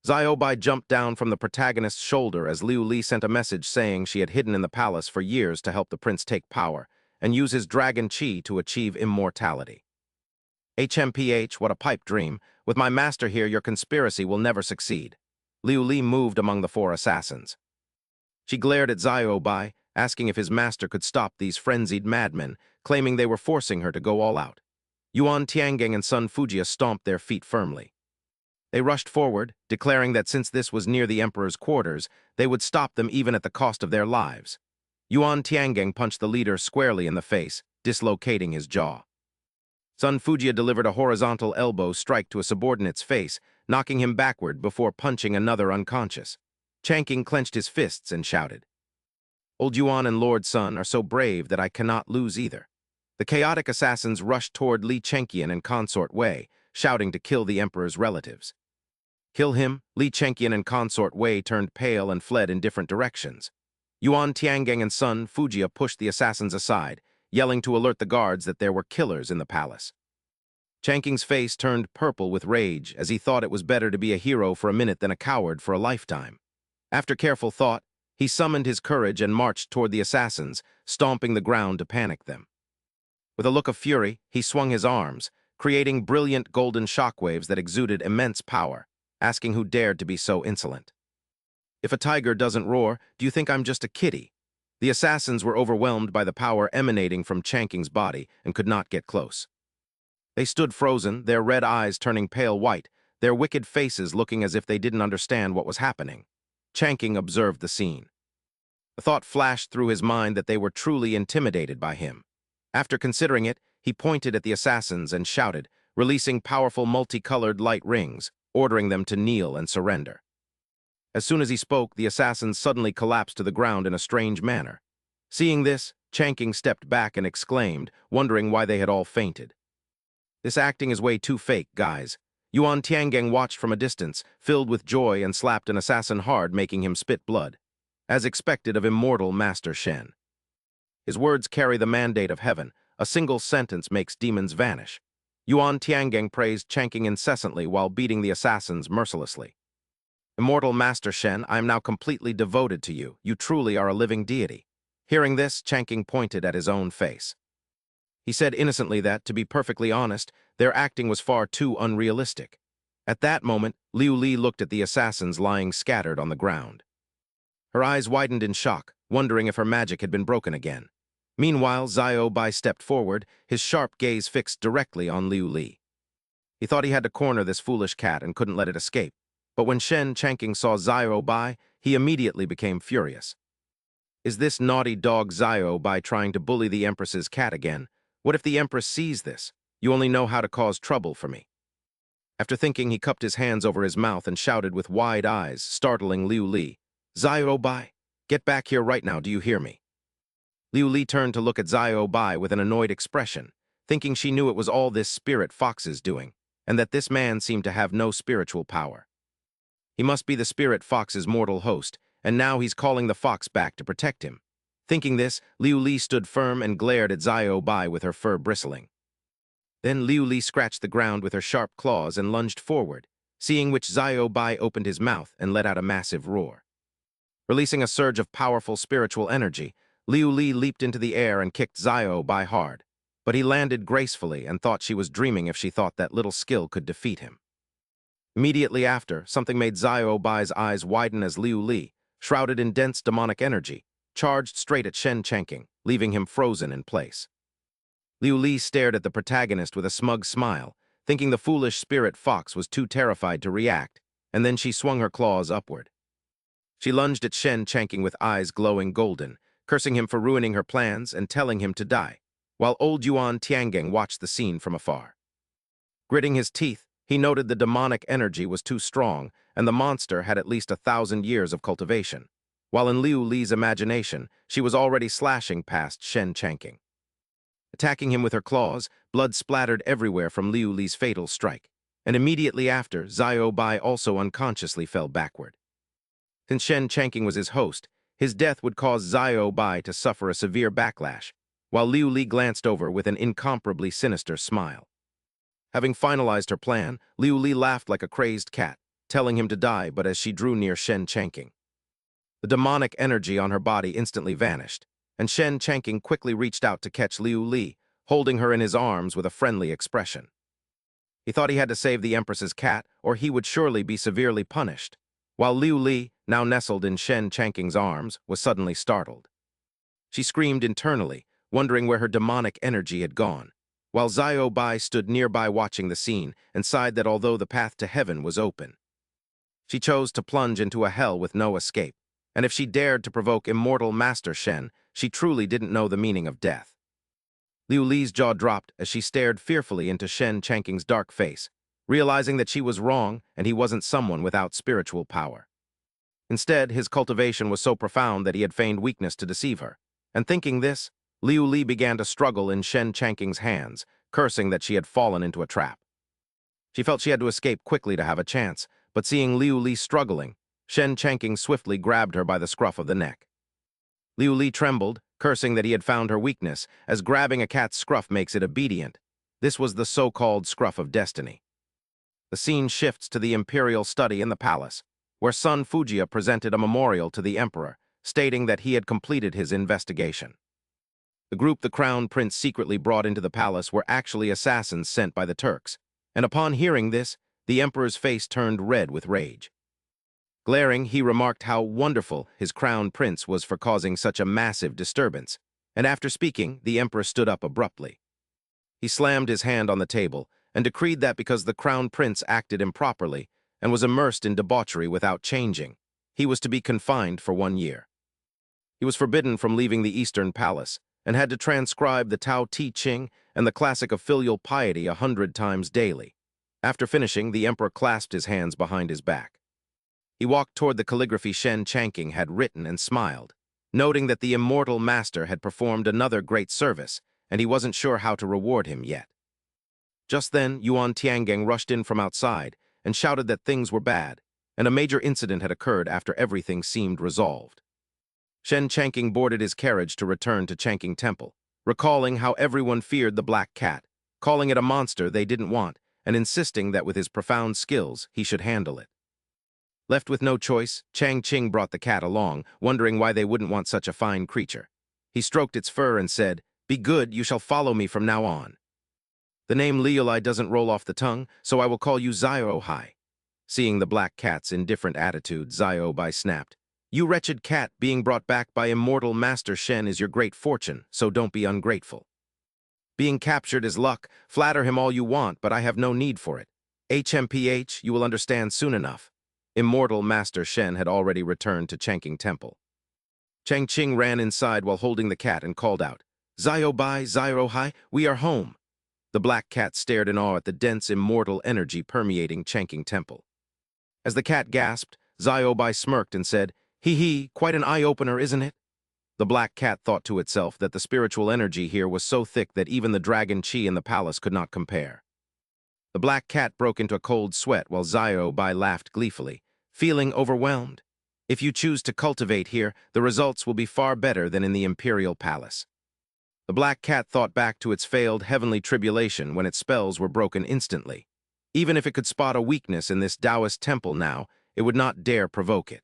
Xiao Bai jumped down from the protagonist's shoulder as Liu Li sent a message saying she had hidden in the palace for years to help the prince take power and use his dragon chi to achieve immortality. HMPH, what a pipe dream. With my master here, your conspiracy will never succeed. Liu Li moved among the four assassins. She glared at Xiao Bai, asking if his master could stop these frenzied madmen, claiming they were forcing her to go all out. Yuan Tiangeng and Sun Fujia stomped their feet firmly. They rushed forward, declaring that since this was near the emperor's quarters, they would stop them even at the cost of their lives. Yuan Tiangeng punched the leader squarely in the face, dislocating his jaw. Sun Fujia delivered a horizontal elbow strike to a subordinate's face, knocking him backward before punching another unconscious. Changqing clenched his fists and shouted, Old Yuan and Lord Sun are so brave that I cannot lose either. The chaotic assassins rushed toward Li Chenqian and Consort Wei, shouting to kill the emperor's relatives. Kill him? Li Chenqian and Consort Wei turned pale and fled in different directions. Yuan Tiangeng and Sun Fujia pushed the assassins aside, yelling to alert the guards that there were killers in the palace. Changqing's face turned purple with rage as he thought it was better to be a hero for a minute than a coward for a lifetime. After careful thought, he summoned his courage and marched toward the assassins, stomping the ground to panic them. With a look of fury, he swung his arms, creating brilliant golden shockwaves that exuded immense power, asking who dared to be so insolent. If a tiger doesn't roar, do you think I'm just a kitty? The assassins were overwhelmed by the power emanating from Changqing's body and could not get close. They stood frozen, their red eyes turning pale white, their wicked faces looking as if they didn't understand what was happening. Changqing observed the scene. A thought flashed through his mind that they were truly intimidated by him. After considering it, he pointed at the assassins and shouted, releasing powerful multicolored light rings, ordering them to kneel and surrender. As soon as he spoke, the assassins suddenly collapsed to the ground in a strange manner. Seeing this, Changqing stepped back and exclaimed, wondering why they had all fainted. This acting is way too fake, guys. Yuan Tiangeng watched from a distance, filled with joy, and slapped an assassin hard, making him spit blood, as expected of immortal Master Shen. His words carry the mandate of heaven. A single sentence makes demons vanish. Yuan Tiangeng praised Changqing incessantly while beating the assassins mercilessly. Immortal Master Shen, I am now completely devoted to you. You truly are a living deity. Hearing this, Changqing pointed at his own face. He said innocently that, to be perfectly honest, their acting was far too unrealistic. At that moment, Liu Li looked at the assassins lying scattered on the ground. Her eyes widened in shock, wondering if her magic had been broken again. Meanwhile, Xiao Bai stepped forward, his sharp gaze fixed directly on Liu Li. He thought he had to corner this foolish cat and couldn't let it escape. But when Changqing saw Xiao Bai, he immediately became furious. Is this naughty dog Xiao Bai trying to bully the Empress's cat again? What if the Empress sees this? You only know how to cause trouble for me. After thinking, he cupped his hands over his mouth and shouted with wide eyes, startling Liu Li. Xiao Bai, get back here right now, do you hear me? Liu Li turned to look at Xiao Bai with an annoyed expression, thinking she knew it was all this spirit fox's doing, and that this man seemed to have no spiritual power. He must be the spirit fox's mortal host, and now he's calling the fox back to protect him. Thinking this, Liu Li stood firm and glared at Xiao Bai with her fur bristling. Then Liu Li scratched the ground with her sharp claws and lunged forward, seeing which Xiao Bai opened his mouth and let out a massive roar. Releasing a surge of powerful spiritual energy, Liu Li leaped into the air and kicked Xiao Bai hard, but he landed gracefully and thought she was dreaming if she thought that little skill could defeat him. Immediately after, something made Xiao Bai's eyes widen as Liu Li, shrouded in dense demonic energy, charged straight at Shen Changqing, leaving him frozen in place. Liu Li stared at the protagonist with a smug smile, thinking the foolish spirit fox was too terrified to react, and then she swung her claws upward. She lunged at Shen Changqing with eyes glowing golden, cursing him for ruining her plans and telling him to die, while old Yuan Tiangeng watched the scene from afar. Gritting his teeth, he noted the demonic energy was too strong and the monster had at least 1,000 years of cultivation, while in Liu Li's imagination, she was already slashing past Shen Changqing. Attacking him with her claws, blood splattered everywhere from Liu Li's fatal strike, and immediately after, Xiao Bai also unconsciously fell backward. Since Shen Changqing was his host, his death would cause Xiao Bai to suffer a severe backlash, while Liu Li glanced over with an incomparably sinister smile. Having finalized her plan, Liu Li laughed like a crazed cat, telling him to die but as she drew near Shen Changqing. The demonic energy on her body instantly vanished, and Shen Changqing quickly reached out to catch Liu Li, holding her in his arms with a friendly expression. He thought he had to save the Empress's cat, or he would surely be severely punished, while Liu Li, now nestled in Shen Changqing's arms, was suddenly startled. She screamed internally, wondering where her demonic energy had gone, while Xiao Bai stood nearby watching the scene and sighed that although the path to heaven was open, she chose to plunge into a hell with no escape, and if she dared to provoke immortal Master Shen, she truly didn't know the meaning of death. Liu Li's jaw dropped as she stared fearfully into Shen Changqing's dark face, realizing that she was wrong and he wasn't someone without spiritual power. Instead, his cultivation was so profound that he had feigned weakness to deceive her, and thinking this, Liu Li began to struggle in Shen Changqing's hands, cursing that she had fallen into a trap. She felt she had to escape quickly to have a chance, but seeing Liu Li struggling, Shen Changqing swiftly grabbed her by the scruff of the neck. Liu Li trembled, cursing that he had found her weakness, as grabbing a cat's scruff makes it obedient. This was the so-called scruff of destiny. The scene shifts to the imperial study in the palace, where Sun Fujia presented a memorial to the emperor, stating that he had completed his investigation. The group the crown prince secretly brought into the palace were actually assassins sent by the Turks, and upon hearing this, the emperor's face turned red with rage. Glaring, he remarked how wonderful his crown prince was for causing such a massive disturbance, and after speaking, the emperor stood up abruptly. He slammed his hand on the table and decreed that because the crown prince acted improperly and was immersed in debauchery without changing, he was to be confined for 1 year. He was forbidden from leaving the Eastern Palace and had to transcribe the Tao Te Ching and the classic of filial piety 100 times daily. After finishing, the emperor clasped his hands behind his back. He walked toward the calligraphy Shen Changqing had written and smiled, noting that the immortal master had performed another great service, and he wasn't sure how to reward him yet. Just then, Yuan Tiangeng rushed in from outside and shouted that things were bad, and a major incident had occurred after everything seemed resolved. Shen Changqing boarded his carriage to return to Changqing Temple, recalling how everyone feared the black cat, calling it a monster they didn't want, and insisting that with his profound skills, he should handle it. Left with no choice, Chang Qing brought the cat along, wondering why they wouldn't want such a fine creature. He stroked its fur and said, "Be good, you shall follow me from now on." The name Liulai doesn't roll off the tongue, so I will call you Xiao Hai. Seeing the black cat's indifferent attitude, Xiao Bai snapped, "You wretched cat, being brought back by immortal Master Shen is your great fortune, so don't be ungrateful. Being captured is luck, flatter him all you want, but I have no need for it. HMPH, you will understand soon enough." Immortal Master Shen had already returned to Changqing Temple. Chang Qing ran inside while holding the cat and called out, "Xiao Bai, Xiao Hai, we are home." The black cat stared in awe at the dense immortal energy permeating Changqing Temple. As the cat gasped, Xiao Bai smirked and said, "Hee hee, quite an eye-opener, isn't it?" The black cat thought to itself that the spiritual energy here was so thick that even the dragon chi in the palace could not compare. The black cat broke into a cold sweat while Bai laughed gleefully, feeling overwhelmed. If you choose to cultivate here, the results will be far better than in the imperial palace. The black cat thought back to its failed heavenly tribulation when its spells were broken instantly. Even if it could spot a weakness in this Taoist temple now, it would not dare provoke it.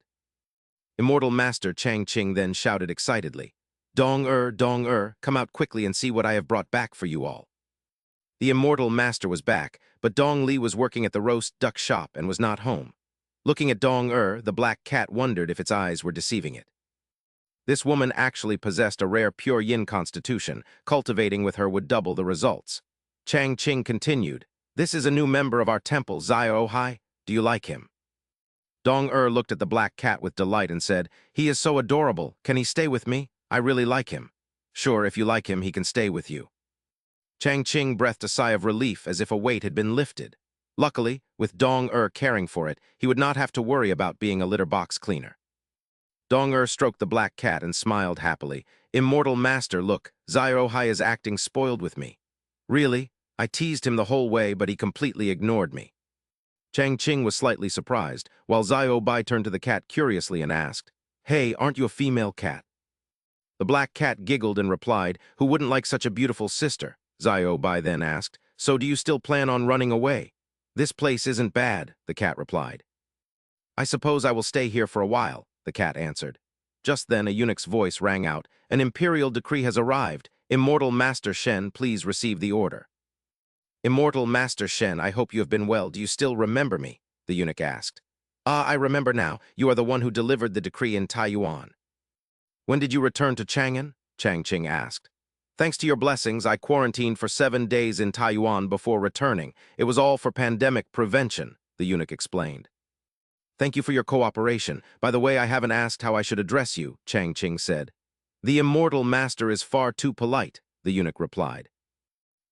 Immortal Master Chang Ching then shouted excitedly, Dong-er, come out quickly and see what I have brought back for you all." The Immortal Master was back, but Dong Li was working at the roast duck shop and was not home. Looking at Dong-er, the black cat wondered if its eyes were deceiving it. This woman actually possessed a rare pure yin constitution. Cultivating with her would double the results. Chang Ching continued, "This is a new member of our temple, Hai. Do you like him?" Dong-er looked at the black cat with delight and said, "He is so adorable. Can he stay with me? I really like him." "Sure, if you like him, he can stay with you." Chang Ching breathed a sigh of relief as if a weight had been lifted. Luckily, with Dong-er caring for it, he would not have to worry about being a litter box cleaner. Dong-er stroked the black cat and smiled happily. "Immortal Master, look, Hai is acting spoiled with me." "Really? I teased him the whole way, but he completely ignored me." Chang Ching was slightly surprised, while Bai turned to the cat curiously and asked, "Hey, aren't you a female cat?" The black cat giggled and replied, "Who wouldn't like such a beautiful sister?" Bai then asked, "So do you still plan on running away?" "This place isn't bad," the cat replied. "I suppose I will stay here for a while," the cat answered. Just then a eunuch's voice rang out, "An imperial decree has arrived. Immortal Master Shen, please receive the order." "Immortal Master Shen, I hope you have been well. Do you still remember me?" the eunuch asked. "Ah, I remember now. You are the one who delivered the decree in Taiyuan." "When did you return to Chang'an?" Chang Ching asked. "Thanks to your blessings, I quarantined for 7 days in Taiyuan before returning. It was all for pandemic prevention," the eunuch explained. "Thank you for your cooperation. By the way, I haven't asked how I should address you," Chang Ching said. "The Immortal Master is far too polite," the eunuch replied.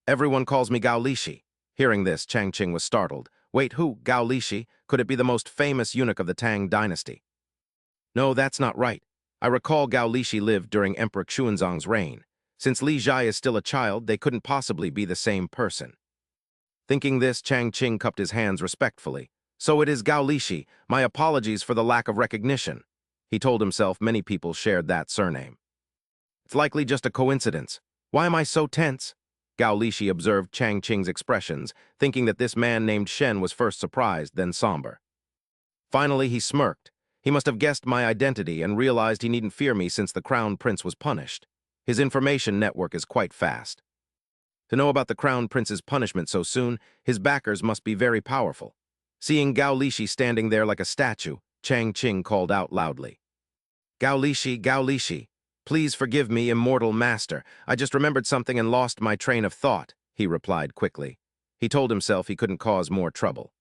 "Everyone calls me Gao Lishi." Hearing this, Chang Ching was startled. "Wait, who? Gao Lishi? Could it be the most famous eunuch of the Tang dynasty?" "No, that's not right. I recall Gao Lishi lived during Emperor Xuanzang's reign. Since Li Zhai is still a child, they couldn't possibly be the same person." Thinking this, Chang Ching cupped his hands respectfully. "So it is Gao Lishi. My apologies for the lack of recognition." He told himself many people shared that surname. "It's likely just a coincidence. Why am I so tense?" Gao Lishi observed Chang Ching's expressions, thinking that this man named Shen was first surprised, then somber. Finally, he smirked. He must have guessed my identity and realized he needn't fear me since the Crown Prince was punished. His information network is quite fast. To know about the Crown Prince's punishment so soon, his backers must be very powerful. Seeing Gao Lishi standing there like a statue, Chang Ching called out loudly. Gao Lishi, please forgive me, Immortal Master. I just remembered something and lost my train of thought," he replied quickly. He told himself he couldn't cause more trouble.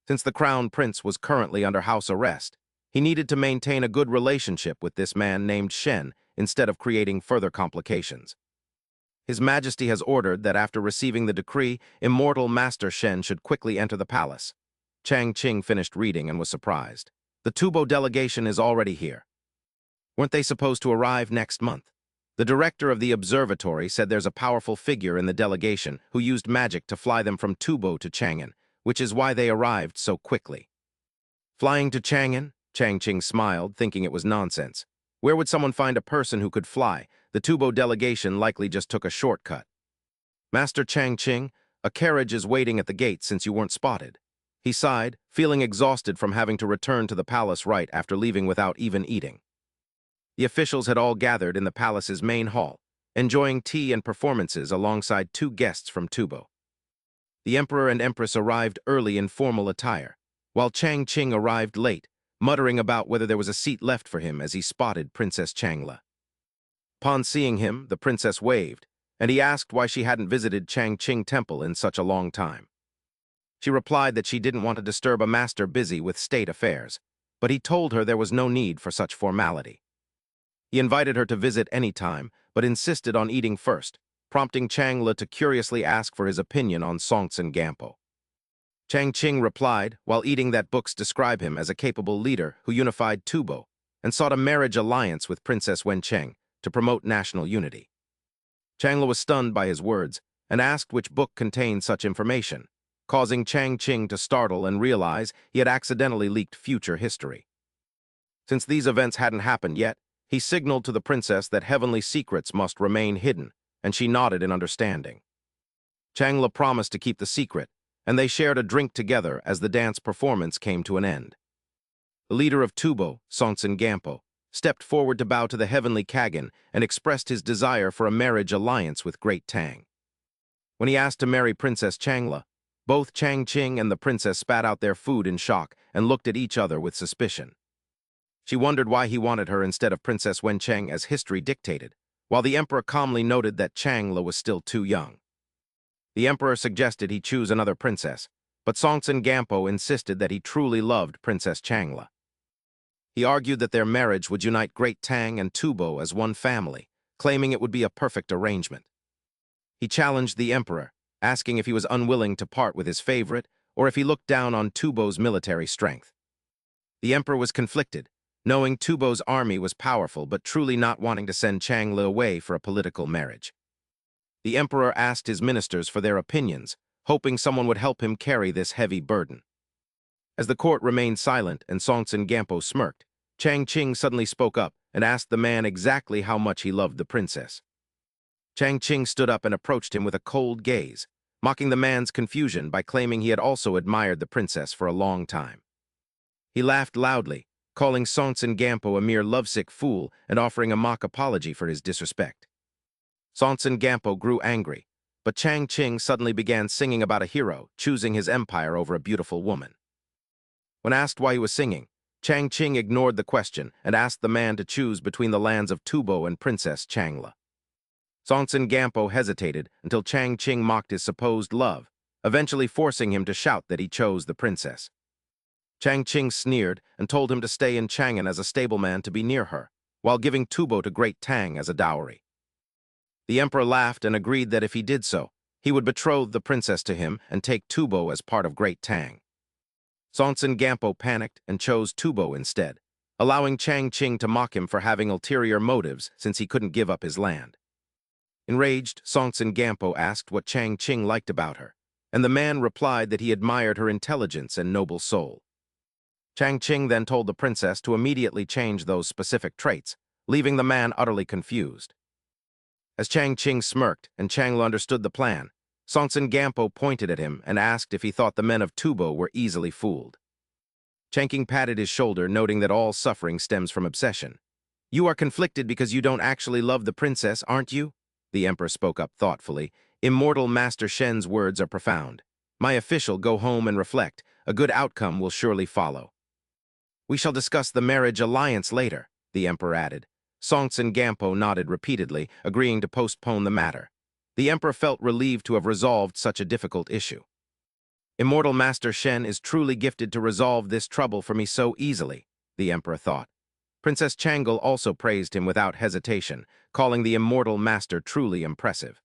Since the Crown Prince was currently under house arrest, he needed to maintain a good relationship with this man named Shen instead of creating further complications. His Majesty has ordered that after receiving the decree, Immortal Master Shen should quickly enter the palace. Chang Ching finished reading and was surprised. The Tubo delegation is already here. Weren't they supposed to arrive next month? The director of the observatory said there's a powerful figure in the delegation who used magic to fly them from Tubo to Chang'an, which is why they arrived so quickly. Flying to Chang'an? Chang Ching smiled, thinking it was nonsense. Where would someone find a person who could fly? The Tubo delegation likely just took a shortcut. Master Chang Ching, a carriage is waiting at the gate since you weren't spotted. He sighed, feeling exhausted from having to return to the palace right after leaving without even eating. The officials had all gathered in the palace's main hall, enjoying tea and performances alongside 2 guests from Tubo. The Emperor and Empress arrived early in formal attire, while Chang Ching arrived late, muttering about whether there was a seat left for him as he spotted Princess Changla. Upon seeing him, the princess waved, and he asked why she hadn't visited Chang Ching Temple in such a long time. She replied that she didn't want to disturb a master busy with state affairs, but he told her there was no need for such formality. He invited her to visit any time, but insisted on eating first, prompting Changla to curiously ask for his opinion on Songtsen Gampo. Chang Ching replied, while eating, that books describe him as a capable leader who unified Tubo, and sought a marriage alliance with Princess Wencheng to promote national unity. Changla was stunned by his words and asked which book contained such information, causing Chang Qing to startle and realize he had accidentally leaked future history. Since these events hadn't happened yet, he signaled to the princess that heavenly secrets must remain hidden, and she nodded in understanding. Changla promised to keep the secret, and they shared a drink together as the dance performance came to an end. The leader of Tubo, Songtsen Gampo, stepped forward to bow to the heavenly Kagan and expressed his desire for a marriage alliance with Great Tang. When he asked to marry Princess Changla, both Chang Qing and the princess spat out their food in shock and looked at each other with suspicion. She wondered why he wanted her instead of Princess Wencheng as history dictated, while the emperor calmly noted that Changla was still too young. The emperor suggested he choose another princess, but Songtsen Gampo insisted that he truly loved Princess Changla. He argued that their marriage would unite Great Tang and Tubo as one family, claiming it would be a perfect arrangement. He challenged the emperor, asking if he was unwilling to part with his favorite or if he looked down on Tubo's military strength. The emperor was conflicted, knowing Tubo's army was powerful but truly not wanting to send Changla away for a political marriage. The emperor asked his ministers for their opinions, hoping someone would help him carry this heavy burden. As the court remained silent and Songtsen Gampo smirked, Chang Qing suddenly spoke up and asked the man exactly how much he loved the princess. Chang Qing stood up and approached him with a cold gaze, mocking the man's confusion by claiming he had also admired the princess for a long time. He laughed loudly, calling Songtsen Gampo a mere lovesick fool and offering a mock apology for his disrespect. Songtsen Gampo grew angry, but Chang Qing suddenly began singing about a hero choosing his empire over a beautiful woman. When asked why he was singing, Chang Qing ignored the question and asked the man to choose between the lands of Tubo and Princess Changla. Songtsen Gampo hesitated until Chang Qing mocked his supposed love, eventually forcing him to shout that he chose the princess. Chang Qing sneered and told him to stay in Chang'an as a stableman to be near her, while giving Tubo to Great Tang as a dowry. The emperor laughed and agreed that if he did so, he would betroth the princess to him and take Tubo as part of Great Tang. Songtsen Gampo panicked and chose Tubo instead, allowing Chang Qing to mock him for having ulterior motives since he couldn't give up his land. Enraged, Songtsen Gampo asked what Chang Qing liked about her, and the man replied that he admired her intelligence and noble soul. Chang Qing then told the princess to immediately change those specific traits, leaving the man utterly confused. As Chang Qing smirked and Changla understood the plan, Songtsen Gampo pointed at him and asked if he thought the men of Tubo were easily fooled. Chang Qing patted his shoulder, noting that all suffering stems from obsession. "You are conflicted because you don't actually love the princess, aren't you?" The emperor spoke up thoughtfully. "Immortal Master Shen's words are profound. My official, go home and reflect. A good outcome will surely follow." "We shall discuss the marriage alliance later," the emperor added. Songtsen Gampo nodded repeatedly, agreeing to postpone the matter. The emperor felt relieved to have resolved such a difficult issue. "Immortal Master Shen is truly gifted to resolve this trouble for me so easily," the emperor thought. Princess Chang'e also praised him without hesitation, calling the immortal master truly impressive.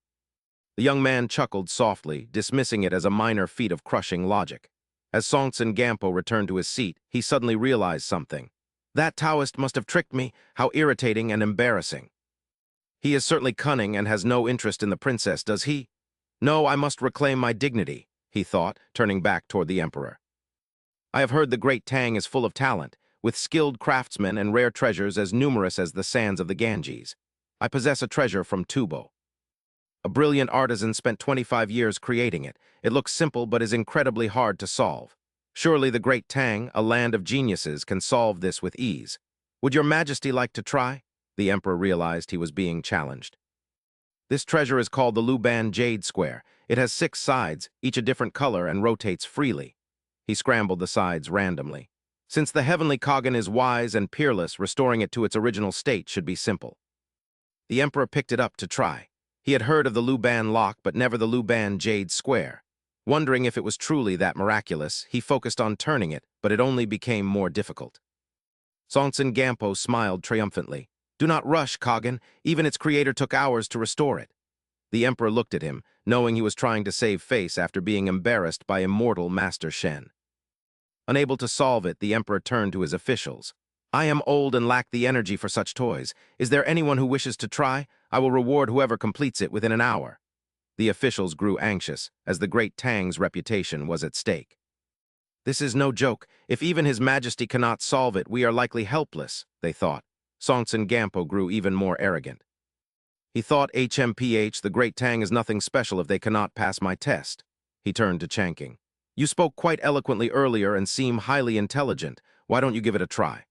The young man chuckled softly, dismissing it as a minor feat of crushing logic. As Songtsen Gampo returned to his seat, he suddenly realized something. That Taoist must have tricked me. How irritating and embarrassing. He is certainly cunning and has no interest in the princess, does he? No, I must reclaim my dignity, he thought, turning back toward the emperor. I have heard the Great Tang is full of talent, with skilled craftsmen and rare treasures as numerous as the sands of the Ganges. I possess a treasure from Tubo. A brilliant artisan spent 25 years creating it. It looks simple but is incredibly hard to solve. Surely the Great Tang, a land of geniuses, can solve this with ease. Would your majesty like to try? The emperor realized he was being challenged. This treasure is called the Luban Jade Square. It has 6 sides, each a different color, and rotates freely. He scrambled the sides randomly. Since the heavenly Kagan is wise and peerless, restoring it to its original state should be simple. The emperor picked it up to try. He had heard of the Luban Lock, but never the Luban Jade Square. Wondering if it was truly that miraculous, he focused on turning it, but it only became more difficult. Songtsen Gampo smiled triumphantly. Do not rush, Kagan. Even its creator took hours to restore it. The emperor looked at him, knowing he was trying to save face after being embarrassed by immortal Master Shen. Unable to solve it, the emperor turned to his officials. I am old and lack the energy for such toys. Is there anyone who wishes to try? I will reward whoever completes it within an hour. The officials grew anxious, as the great Tang's reputation was at stake. This is no joke. If even His Majesty cannot solve it, we are likely helpless, they thought. Songtsen Gampo grew even more arrogant. He thought, HMPH, the great Tang is nothing special if they cannot pass my test. He turned to Changking. You spoke quite eloquently earlier and seem highly intelligent. Why don't you give it a try?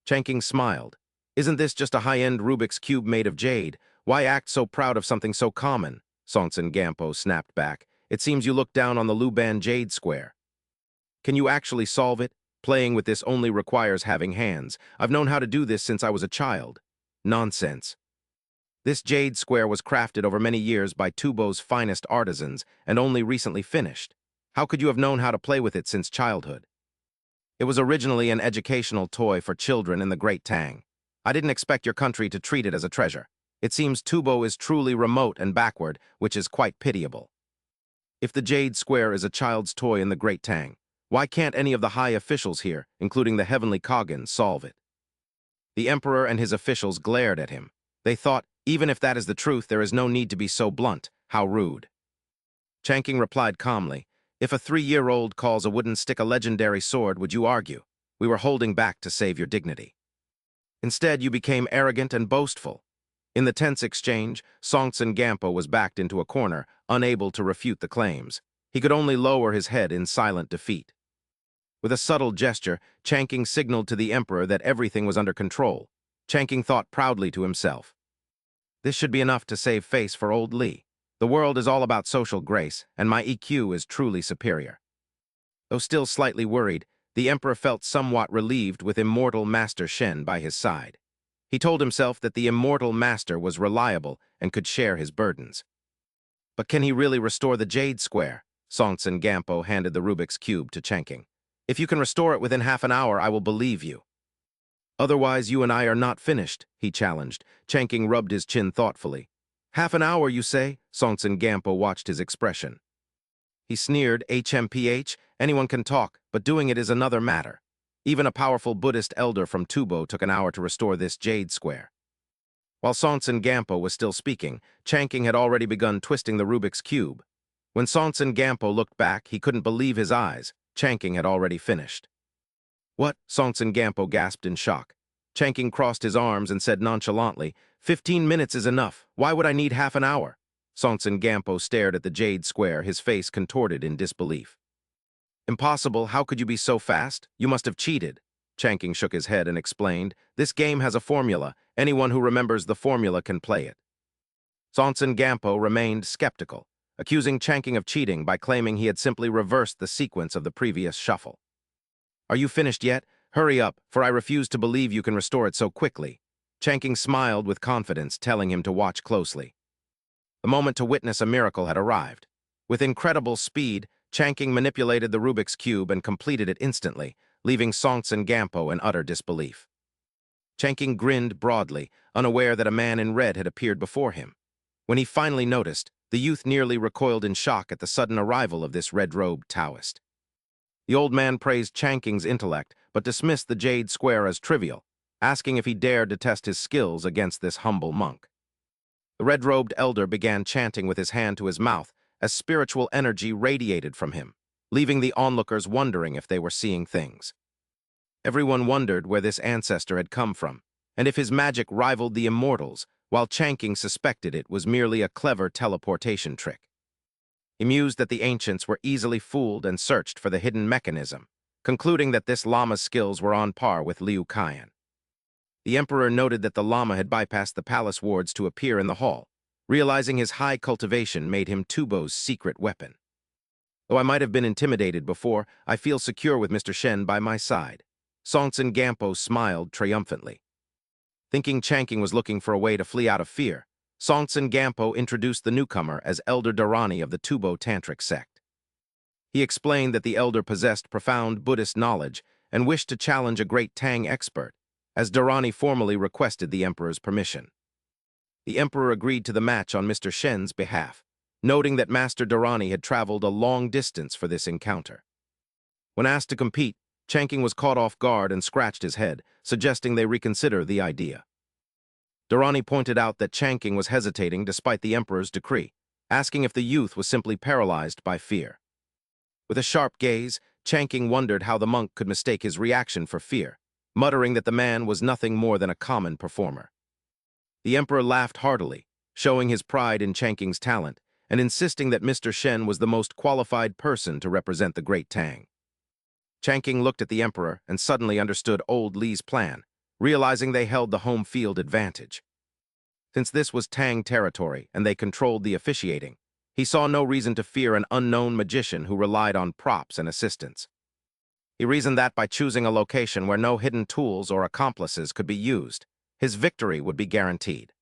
Changking smiled. Isn't this just a high-end Rubik's Cube made of jade? Why act so proud of something so common? Songtsen Gampo snapped back. It seems you look down on the Luban Jade Square. Can you actually solve it? Playing with this only requires having hands. I've known how to do this since I was a child. Nonsense. This jade square was crafted over many years by Tubo's finest artisans and only recently finished. How could you have known how to play with it since childhood? It was originally an educational toy for children in the Great Tang. I didn't expect your country to treat it as a treasure. It seems Tubo is truly remote and backward, which is quite pitiable. If the jade square is a child's toy in the Great Tang, why can't any of the high officials here, including the heavenly Kaghan, solve it? The emperor and his officials glared at him. They thought, even if that is the truth, there is no need to be so blunt. How rude. Changking replied calmly, if a 3-year-old calls a wooden stick a legendary sword, would you argue? We were holding back to save your dignity. Instead, you became arrogant and boastful. In the tense exchange, Songtsen Gampo was backed into a corner, unable to refute the claims. He could only lower his head in silent defeat. With a subtle gesture, Changking signaled to the emperor that everything was under control. Changking thought proudly to himself. This should be enough to save face for old Li. The world is all about social grace, and my EQ is truly superior. Though still slightly worried, the emperor felt somewhat relieved with immortal Master Shen by his side. He told himself that the immortal master was reliable and could share his burdens. But can he really restore the Jade Square? Songtsen Gampo handed the Rubik's Cube to Changking. If you can restore it within half an hour, I will believe you. Otherwise, you and I are not finished, he challenged. Changking rubbed his chin thoughtfully. Half an hour, you say? Songtsen Gampo watched his expression. He sneered, HMPH, anyone can talk, but doing it is another matter. Even a powerful Buddhist elder from Tubo took an hour to restore this Jade Square. While Songtsen Gampo was still speaking, Changking had already begun twisting the Rubik's Cube. When Songtsen Gampo looked back, he couldn't believe his eyes. Changking had already finished. What? Songtsen Gampo gasped in shock. Changking crossed his arms and said nonchalantly, 15 minutes is enough. Why would I need half an hour? Songtsen Gampo stared at the Jade Square, his face contorted in disbelief. Impossible, how could you be so fast? You must have cheated. Changking shook his head and explained, this game has a formula. Anyone who remembers the formula can play it. Songtsen Gampo remained skeptical, accusing Changking of cheating by claiming he had simply reversed the sequence of the previous shuffle. Are you finished yet? Hurry up, for I refuse to believe you can restore it so quickly. Changking smiled with confidence, telling him to watch closely. The moment to witness a miracle had arrived. With incredible speed, Changking manipulated the Rubik's Cube and completed it instantly, leaving Songtsen Gampo in utter disbelief. Changking grinned broadly, unaware that a man in red had appeared before him. When he finally noticed, the youth nearly recoiled in shock at the sudden arrival of this red-robed Taoist. The old man praised Changking's intellect, but dismissed the Jade Square as trivial, asking if he dared to test his skills against this humble monk. The red-robed elder began chanting with his hand to his mouth as spiritual energy radiated from him, leaving the onlookers wondering if they were seeing things. Everyone wondered where this ancestor had come from, and if his magic rivaled the immortals, while Changking suspected it was merely a clever teleportation trick. He mused that the ancients were easily fooled and searched for the hidden mechanism, concluding that this Lama's skills were on par with Liu Kaiyan. The emperor noted that the Lama had bypassed the palace wards to appear in the hall, realizing his high cultivation made him Tubo's secret weapon. Though I might have been intimidated before, I feel secure with Mr. Shen by my side. Songtsen Gampo smiled triumphantly. Thinking Changking was looking for a way to flee out of fear, Songtsen Gampo introduced the newcomer as Elder Dharani of the Tubo Tantric sect. He explained that the elder possessed profound Buddhist knowledge and wished to challenge a great Tang expert, as Dharani formally requested the emperor's permission. The emperor agreed to the match on Mr. Shen's behalf, noting that Master Dharani had traveled a long distance for this encounter. When asked to compete, Changking was caught off guard and scratched his head, suggesting they reconsider the idea. Durrani pointed out that Changking was hesitating despite the emperor's decree, asking if the youth was simply paralyzed by fear. With a sharp gaze, Changking wondered how the monk could mistake his reaction for fear, muttering that the man was nothing more than a common performer. The emperor laughed heartily, showing his pride in Changking's talent, and insisting that Mr. Shen was the most qualified person to represent the Great Tang. Changking looked at the emperor and suddenly understood Old Li's plan, realizing they held the home field advantage. Since this was Tang territory and they controlled the officiating, he saw no reason to fear an unknown magician who relied on props and assistants. He reasoned that by choosing a location where no hidden tools or accomplices could be used, his victory would be guaranteed.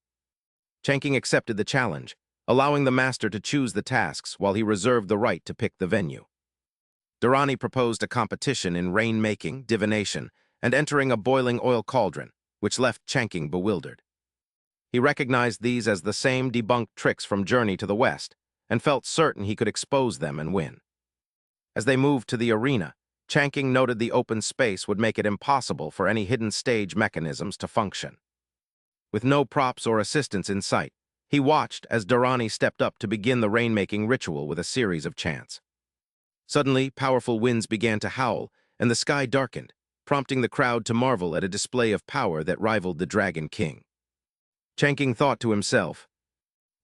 Changking accepted the challenge, allowing the master to choose the tasks while he reserved the right to pick the venue. Durrani proposed a competition in rain-making, divination, and entering a boiling oil cauldron, which left Changking bewildered. He recognized these as the same debunked tricks from Journey to the West, and felt certain he could expose them and win. As they moved to the arena, Changking noted the open space would make it impossible for any hidden stage mechanisms to function. With no props or assistants in sight, he watched as Durrani stepped up to begin the rain-making ritual with a series of chants. Suddenly, powerful winds began to howl, and the sky darkened, prompting the crowd to marvel at a display of power that rivaled the Dragon King. Changking thought to himself,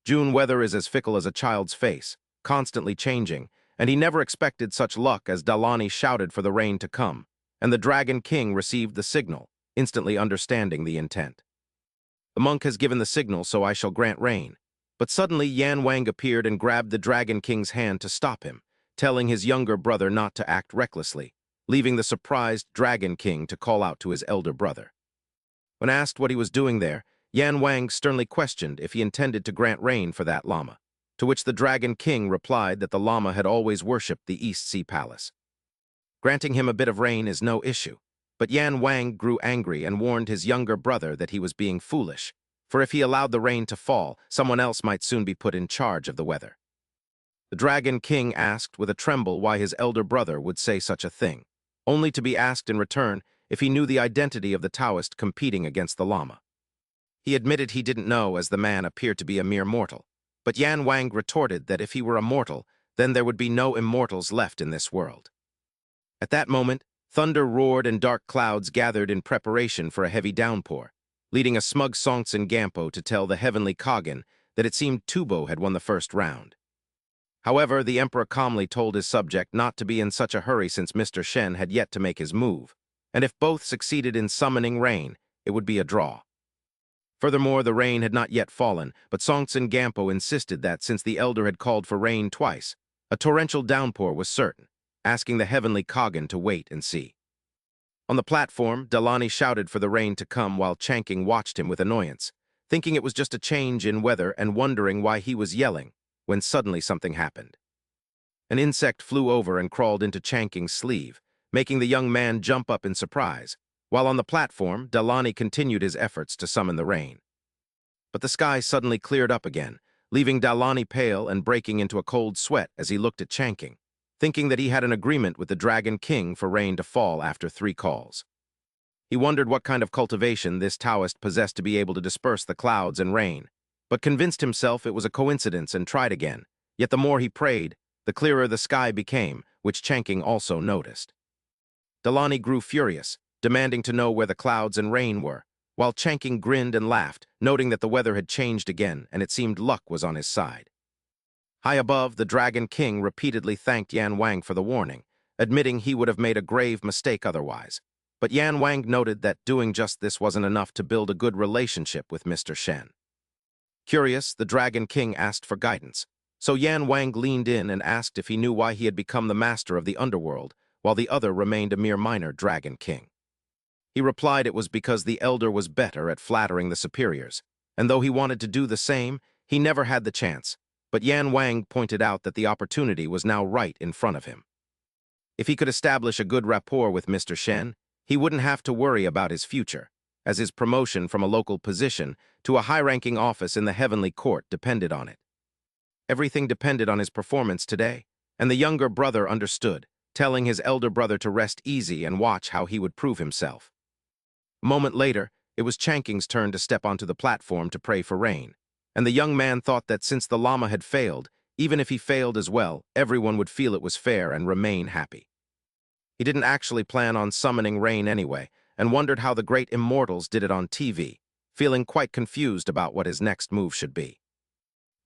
June weather is as fickle as a child's face, constantly changing, and he never expected such luck as Durrani shouted for the rain to come, and the Dragon King received the signal, instantly understanding the intent. The monk has given the signal, so I shall grant rain. But suddenly Yan Wang appeared and grabbed the Dragon King's hand to stop him, telling his younger brother not to act recklessly, leaving the surprised Dragon King to call out to his elder brother. When asked what he was doing there, Yan Wang sternly questioned if he intended to grant rain for that Lama, to which the Dragon King replied that the Lama had always worshipped the East Sea Palace. Granting him a bit of rain is no issue, but Yan Wang grew angry and warned his younger brother that he was being foolish, for if he allowed the rain to fall, someone else might soon be put in charge of the weather. The Dragon King asked with a tremble why his elder brother would say such a thing, only to be asked in return if he knew the identity of the Taoist competing against the Lama. He admitted he didn't know, as the man appeared to be a mere mortal, but Yan Wang retorted that if he were a mortal, then there would be no immortals left in this world. At that moment, thunder roared and dark clouds gathered in preparation for a heavy downpour, leading a smug Songtsen Gampo to tell the heavenly Kaghan that it seemed Tubo had won the first round. However, the emperor calmly told his subject not to be in such a hurry since Mr. Shen had yet to make his move, and if both succeeded in summoning rain, it would be a draw. Furthermore, the rain had not yet fallen, but Songtsen Gampo insisted that since the elder had called for rain twice, a torrential downpour was certain, asking the heavenly Kaghan to wait and see. On the platform, Durrani shouted for the rain to come while Changking watched him with annoyance, thinking it was just a change in weather and wondering why he was yelling, when suddenly something happened. An insect flew over and crawled into Changking's sleeve, making the young man jump up in surprise, while on the platform, Durrani continued his efforts to summon the rain. But the sky suddenly cleared up again, leaving Durrani pale and breaking into a cold sweat as he looked at Changking, thinking that he had an agreement with the Dragon King for rain to fall after 3 calls. He wondered what kind of cultivation this Taoist possessed to be able to disperse the clouds and rain, but convinced himself it was a coincidence and tried again. Yet the more he prayed, the clearer the sky became, which Changking also noticed. Durrani grew furious, demanding to know where the clouds and rain were, while Changking grinned and laughed, noting that the weather had changed again and it seemed luck was on his side. High above, the Dragon King repeatedly thanked Yan Wang for the warning, admitting he would have made a grave mistake otherwise. But Yan Wang noted that doing just this wasn't enough to build a good relationship with Mr. Shen. Curious, the Dragon King asked for guidance, so Yan Wang leaned in and asked if he knew why he had become the master of the underworld, while the other remained a mere minor Dragon King. He replied it was because the elder was better at flattering the superiors, and though he wanted to do the same, he never had the chance. But Yan Wang pointed out that the opportunity was now right in front of him. If he could establish a good rapport with Mr. Shen, he wouldn't have to worry about his future, as his promotion from a local position to a high-ranking office in the heavenly court depended on it. Everything depended on his performance today, and the younger brother understood, telling his elder brother to rest easy and watch how he would prove himself. A moment later, it was Chanking's turn to step onto the platform to pray for rain, and the young man thought that since the Lama had failed, even if he failed as well, everyone would feel it was fair and remain happy. He didn't actually plan on summoning rain anyway, and wondered how the great immortals did it on TV, feeling quite confused about what his next move should be.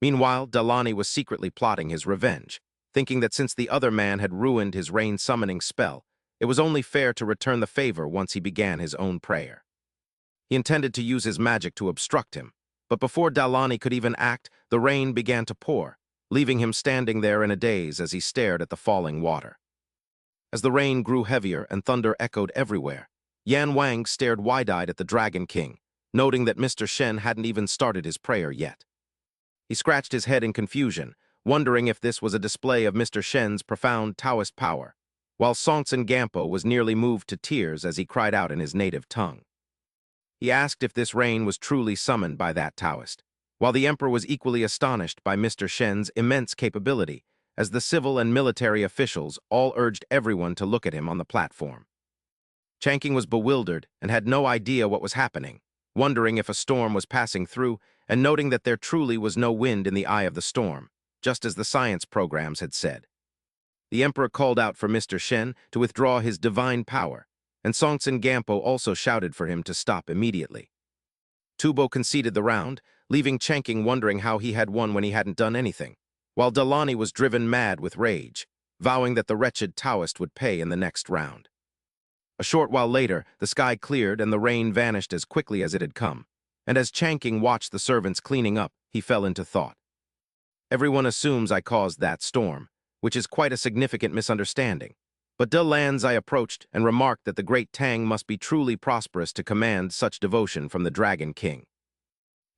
Meanwhile, Dalani was secretly plotting his revenge, thinking that since the other man had ruined his rain-summoning spell, it was only fair to return the favor once he began his own prayer. He intended to use his magic to obstruct him, but before Dalani could even act, the rain began to pour, leaving him standing there in a daze as he stared at the falling water. As the rain grew heavier and thunder echoed everywhere, Yan Wang stared wide-eyed at the Dragon King, noting that Mr. Shen hadn't even started his prayer yet. He scratched his head in confusion, wondering if this was a display of Mr. Shen's profound Taoist power, while Songtsen Gampo was nearly moved to tears as he cried out in his native tongue. He asked if this rain was truly summoned by that Taoist, while the emperor was equally astonished by Mr. Shen's immense capability, as the civil and military officials all urged everyone to look at him on the platform. Chanking was bewildered and had no idea what was happening, wondering if a storm was passing through and noting that there truly was no wind in the eye of the storm, just as the science programs had said. The emperor called out for Mr. Shen to withdraw his divine power, and Songtsen Gampo also shouted for him to stop immediately. Tubo conceded the round, leaving Chanking wondering how he had won when he hadn't done anything, while Dalani was driven mad with rage, vowing that the wretched Taoist would pay in the next round. A short while later, the sky cleared and the rain vanished as quickly as it had come, and as Chanking watched the servants cleaning up, he fell into thought. Everyone assumes I caused that storm, which is quite a significant misunderstanding, but De Lanzai approached and remarked that the great Tang must be truly prosperous to command such devotion from the Dragon King.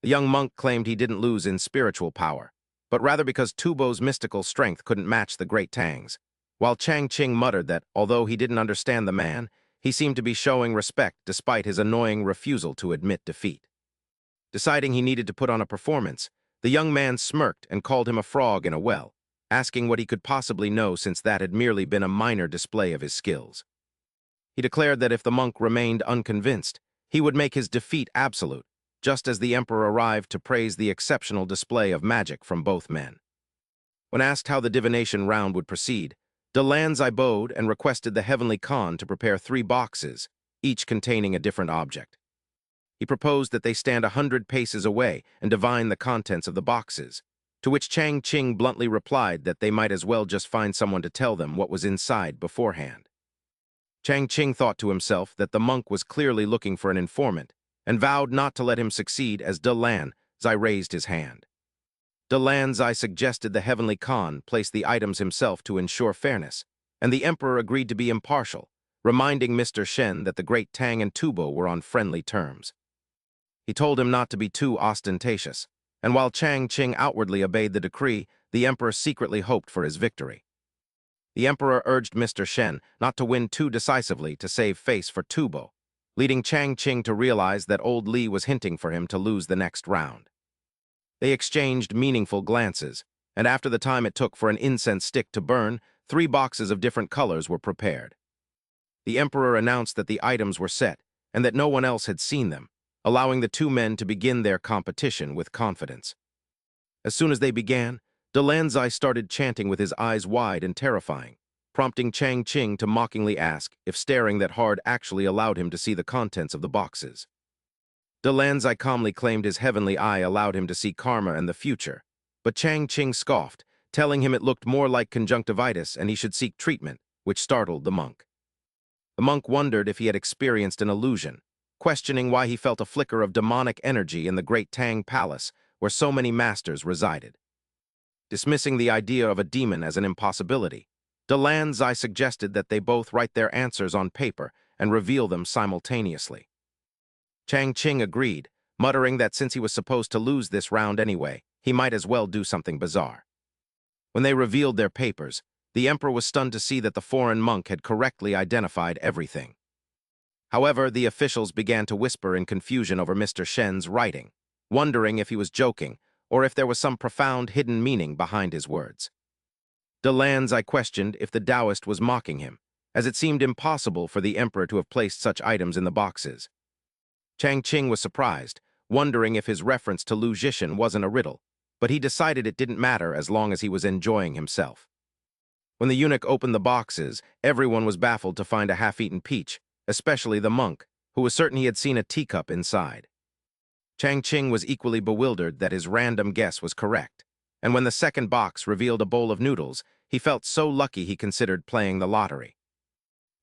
The young monk claimed he didn't lose in spiritual power, but rather because Tubo's mystical strength couldn't match the great Tang's, while Chang Ching muttered that, although he didn't understand the man, he seemed to be showing respect despite his annoying refusal to admit defeat. Deciding he needed to put on a performance, the young man smirked and called him a frog in a well, asking what he could possibly know since that had merely been a minor display of his skills. He declared that if the monk remained unconvinced, he would make his defeat absolute, just as the emperor arrived to praise the exceptional display of magic from both men. When asked how the divination round would proceed, De Lanzai bowed and requested the heavenly Khan to prepare 3 boxes, each containing a different object. He proposed that they stand 100 paces away and divine the contents of the boxes, to which Chang Ching bluntly replied that they might as well just find someone to tell them what was inside beforehand. Chang Ching thought to himself that the monk was clearly looking for an informant, and vowed not to let him succeed as De Lanzai raised his hand. De Lanzai suggested the heavenly Khan place the items himself to ensure fairness, and the emperor agreed to be impartial, reminding Mr. Shen that the great Tang and Tubo were on friendly terms. He told him not to be too ostentatious, and while Chang Ching outwardly obeyed the decree, the emperor secretly hoped for his victory. The emperor urged Mr. Shen not to win too decisively to save face for Tubo, leading Chang Ching to realize that old Li was hinting for him to lose the next round. They exchanged meaningful glances, and after the time it took for an incense stick to burn, 3 boxes of different colors were prepared. The emperor announced that the items were set, and that no one else had seen them, allowing the 2 men to begin their competition with confidence. As soon as they began, De Lanzai started chanting with his eyes wide and terrifying, prompting Chang Ching to mockingly ask if staring that hard actually allowed him to see the contents of the boxes. De Lanzai calmly claimed his heavenly eye allowed him to see karma and the future, but Chang Ching scoffed, telling him it looked more like conjunctivitis and he should seek treatment, which startled the monk. The monk wondered if he had experienced an illusion, questioning why he felt a flicker of demonic energy in the great Tang Palace, where so many masters resided. Dismissing the idea of a demon as an impossibility, De Lanzai suggested that they both write their answers on paper and reveal them simultaneously. Chang Ching agreed, muttering that since he was supposed to lose this round anyway, he might as well do something bizarre. When they revealed their papers, the emperor was stunned to see that the foreign monk had correctly identified everything. However, the officials began to whisper in confusion over Mr. Shen's writing, wondering if he was joking or if there was some profound hidden meaning behind his words. De Lanz questioned if the Taoist was mocking him, as it seemed impossible for the emperor to have placed such items in the boxes. Chang Qing was surprised, wondering if his reference to Lu Zhishan wasn't a riddle, but he decided it didn't matter as long as he was enjoying himself. When the eunuch opened the boxes, everyone was baffled to find a half-eaten peach, especially the monk, who was certain he had seen a teacup inside. Chang Qing was equally bewildered that his random guess was correct, and when the second box revealed a bowl of noodles, he felt so lucky he considered playing the lottery.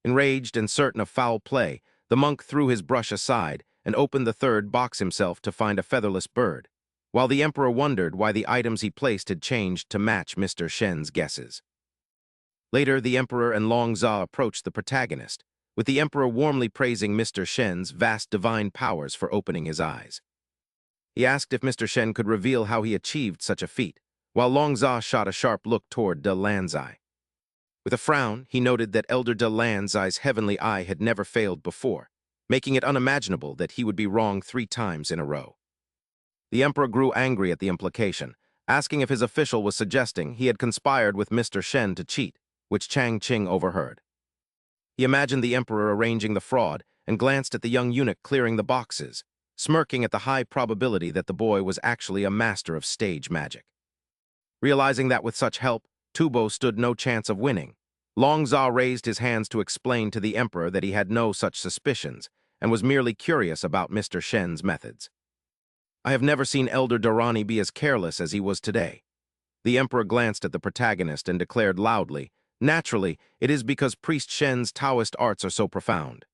Enraged and certain of foul play, the monk threw his brush aside and opened the third box himself to find a featherless bird, while the emperor wondered why the items he placed had changed to match Mr. Shen's guesses. Later, the emperor and Long Za approached the protagonist, with the emperor warmly praising Mr. Shen's vast divine powers for opening his eyes. He asked if Mr. Shen could reveal how he achieved such a feat, while Long Za shot a sharp look toward De Lanzai. With a frown, he noted that Elder De Lanzai's heavenly eye had never failed before, making it unimaginable that he would be wrong 3 times in a row. The emperor grew angry at the implication, asking if his official was suggesting he had conspired with Mr. Shen to cheat, which Chang Qing overheard. He imagined the emperor arranging the fraud and glanced at the young eunuch clearing the boxes, smirking at the high probability that the boy was actually a master of stage magic. Realizing that with such help, Tubo stood no chance of winning, Long Za raised his hands to explain to the emperor that he had no such suspicions and was merely curious about Mr. Shen's methods. I have never seen Elder Durrani be as careless as he was today. The emperor glanced at the protagonist and declared loudly, "Naturally, it is because Priest Shen's Taoist arts are so profound.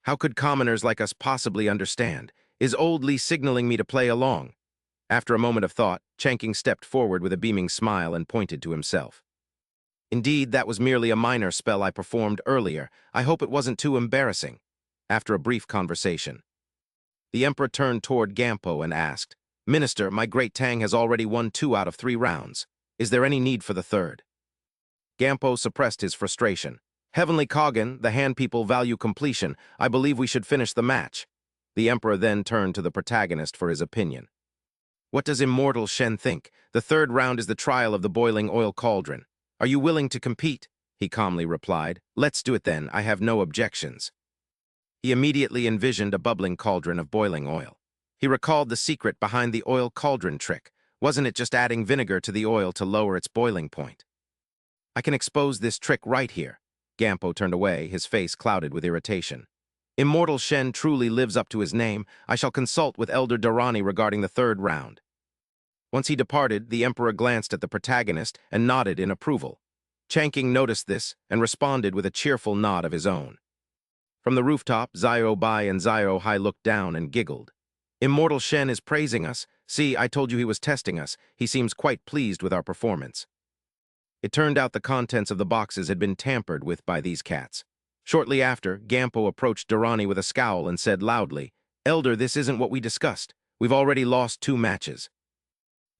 How could commoners like us possibly understand? Is old Li signaling me to play along?" After a moment of thought, Changqing stepped forward with a beaming smile and pointed to himself. "Indeed, that was merely a minor spell I performed earlier. I hope it wasn't too embarrassing." After a brief conversation, the emperor turned toward Gampo and asked, "Minister, my great Tang has already won 2 out of 3 rounds. Is there any need for the third?" Gampo suppressed his frustration. "Heavenly Kogan, the hand people value completion. I believe we should finish the match." The emperor then turned to the protagonist for his opinion. "What does immortal Shen think? The third round is the trial of the boiling oil cauldron. Are you willing to compete?" He calmly replied, "Let's do it then. I have no objections." He immediately envisioned a bubbling cauldron of boiling oil. He recalled the secret behind the oil cauldron trick. Wasn't it just adding vinegar to the oil to lower its boiling point? "I can expose this trick right here." Gampo turned away, his face clouded with irritation. "Immortal Shen truly lives up to his name. I shall consult with Elder Durrani regarding the third round." Once he departed, the emperor glanced at the protagonist and nodded in approval. Changqing noticed this and responded with a cheerful nod of his own. From the rooftop, Xiao Bai and Xiao Hai looked down and giggled. "Immortal Shen is praising us. See, I told you he was testing us. He seems quite pleased with our performance." It turned out the contents of the boxes had been tampered with by these cats. Shortly after, Gampo approached Durrani with a scowl and said loudly, "Elder, this isn't what we discussed. We've already lost 2 matches.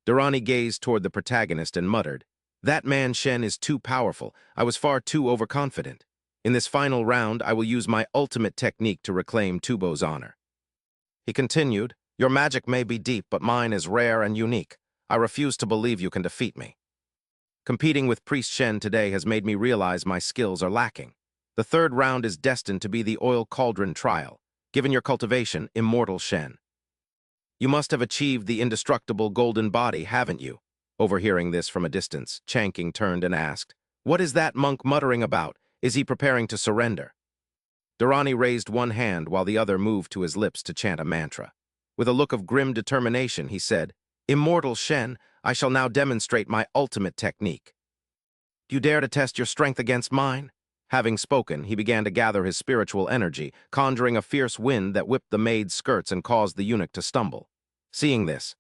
Durrani gazed toward the protagonist and muttered, "That man Shen is too powerful. I was far too overconfident. In this final round, I will use my ultimate technique to reclaim Tubo's honor." He continued, "Your magic may be deep, but mine is rare and unique. I refuse to believe you can defeat me. Competing with Priest Shen today has made me realize my skills are lacking. The third round is destined to be the oil cauldron trial. Given your cultivation, immortal Shen. You must have achieved the indestructible golden body, haven't you?" Overhearing this from a distance, Changqing turned and asked, "What is that monk muttering about? Is he preparing to surrender?" Durrani raised one hand while the other moved to his lips to chant a mantra. With a look of grim determination, he said, "Immortal Shen, I shall now demonstrate my ultimate technique. Do you dare to test your strength against mine?" Having spoken, he began to gather his spiritual energy, conjuring a fierce wind that whipped the maid's skirts and caused the eunuch to stumble. Seeing this,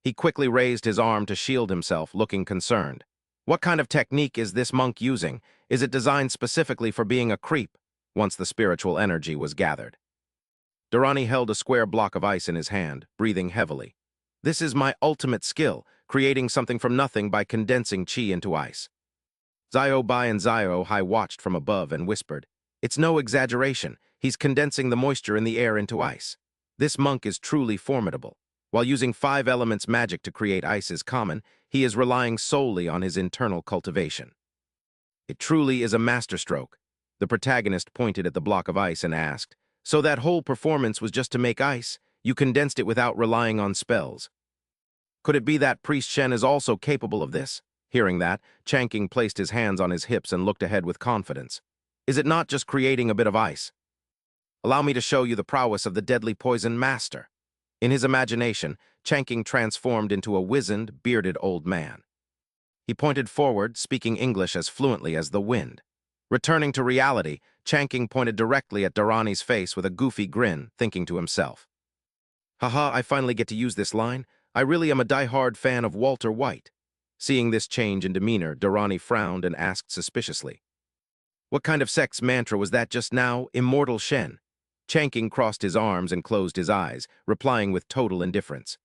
he quickly raised his arm to shield himself, looking concerned. "What kind of technique is this monk using? Is it designed specifically for being a creep?" Once the spiritual energy was gathered, Durrani held a square block of ice in his hand, breathing heavily. "This is my ultimate skill, creating something from nothing by condensing qi into ice." Xiao Bai and Xiao Hai watched from above and whispered, "It's no exaggeration. He's condensing the moisture in the air into ice. This monk is truly formidable." While using 5 elements magic to create ice is common, he is relying solely on his internal cultivation. It truly is a masterstroke. The protagonist pointed at the block of ice and asked, "So that whole performance was just to make ice? You condensed it without relying on spells. Could it be that Priest Shen is also capable of this?" Hearing that, Changking placed his hands on his hips and looked ahead with confidence. "Is it not just creating a bit of ice? Allow me to show you the prowess of the deadly poison master." In his imagination, Changking transformed into a wizened, bearded old man. He pointed forward, speaking English as fluently as the wind. Returning to reality, Changking pointed directly at Dharani's face with a goofy grin, thinking to himself, "Haha, I finally get to use this line. I really am a die-hard fan of Walter White." Seeing this change in demeanor, Dharani frowned and asked suspiciously, "What kind of sex mantra was that just now, Immortal Shen?" Changking crossed his arms and closed his eyes, replying with total indifference.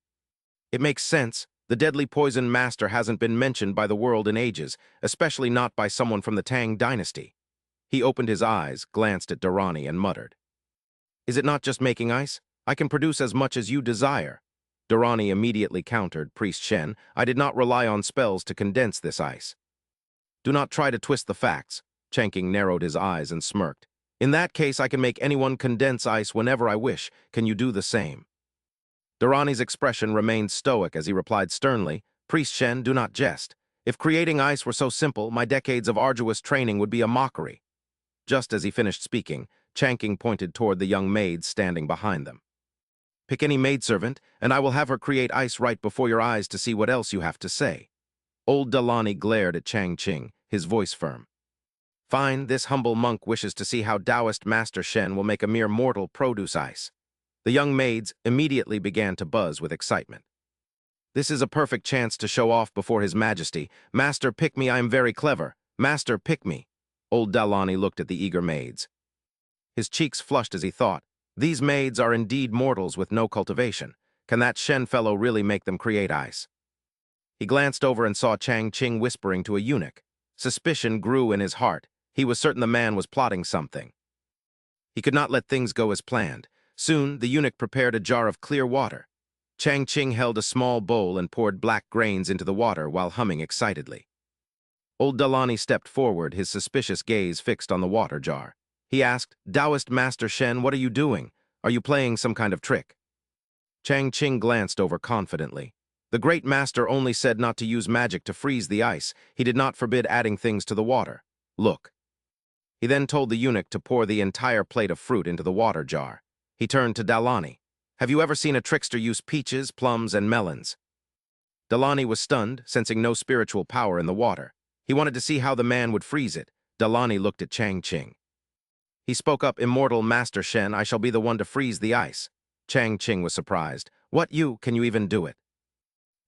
"It makes sense. The deadly poison master hasn't been mentioned by the world in ages, especially not by someone from the Tang dynasty." He opened his eyes, glanced at Dharani, and muttered, "Is it not just making ice? I can produce as much as you desire." Dharani immediately countered, "Priest Shen, I did not rely on spells to condense this ice." "Do not try to twist the facts." Changking narrowed his eyes and smirked. "In that case, I can make anyone condense ice whenever I wish. Can you do the same?" Dharani's expression remained stoic as he replied sternly, "Priest Shen, do not jest. If creating ice were so simple, my decades of arduous training would be a mockery." Just as he finished speaking, Changking pointed toward the young maids standing behind them. "Pick any maidservant, and I will have her create ice right before your eyes to see what else you have to say." Old Dharani glared at Changqing, his voice firm. "Fine, this humble monk wishes to see how Taoist Master Shen will make a mere mortal produce ice." The young maids immediately began to buzz with excitement. "This is a perfect chance to show off before His Majesty. Master, pick me, I am very clever. Master, pick me." Old Dharani looked at the eager maids. His cheeks flushed as he thought, "These maids are indeed mortals with no cultivation. Can that Shen fellow really make them create ice?" He glanced over and saw Changqing whispering to a eunuch. Suspicion grew in his heart. He was certain the man was plotting something. He could not let things go as planned. Soon, the eunuch prepared a jar of clear water. Changqing held a small bowl and poured black grains into the water while humming excitedly. Old Dharani stepped forward, his suspicious gaze fixed on the water jar. He asked, "Taoist Master Shen, what are you doing? Are you playing some kind of trick?" Changqing glanced over confidently. "The great master only said not to use magic to freeze the ice. He did not forbid adding things to the water. Look." He then told the eunuch to pour the entire plate of fruit into the water jar. He turned to Dharani. "Have you ever seen a trickster use peaches, plums, and melons?" Dharani was stunned, sensing no spiritual power in the water. He wanted to see how the man would freeze it. Dharani looked at Changqing. He spoke up, "Immortal Master Shen, I shall be the one to freeze the ice." Changqing was surprised. "What, you? Can you even do it?"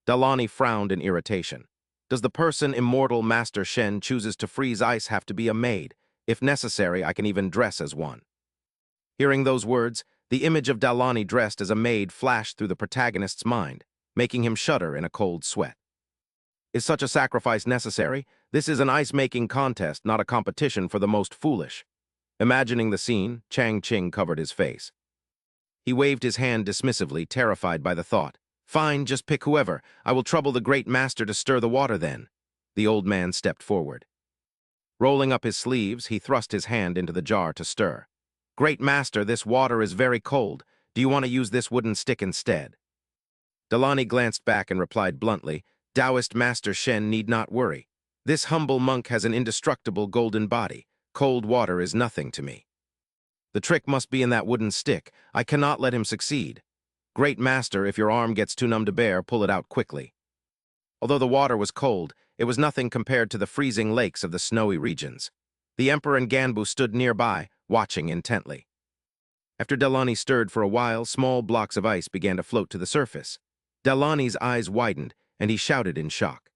Dharani frowned in irritation. "Does the person Immortal Master Shen chooses to freeze ice have to be a maid? If necessary, I can even dress as one." Hearing those words, the image of Dharani dressed as a maid flashed through the protagonist's mind, making him shudder in a cold sweat. Is such a sacrifice necessary? This is an ice-making contest, not a competition for the most foolish. Imagining the scene, Changqing covered his face. He waved his hand dismissively, terrified by the thought. "Fine, just pick whoever. I will trouble the great master to stir the water then." The old man stepped forward. Rolling up his sleeves, he thrust his hand into the jar to stir. "Great master, this water is very cold. Do you want to use this wooden stick instead?" Dharani glanced back and replied bluntly, "Taoist Master Shen need not worry. This humble monk has an indestructible golden body. Cold water is nothing to me. The trick must be in that wooden stick. I cannot let him succeed. Great master, if your arm gets too numb to bear, pull it out quickly." Although the water was cold, it was nothing compared to the freezing lakes of the snowy regions. The emperor and Ganbu stood nearby, watching intently. After Dharani stirred for a while, small blocks of ice began to float to the surface. Dharani's eyes widened, and he shouted in shock.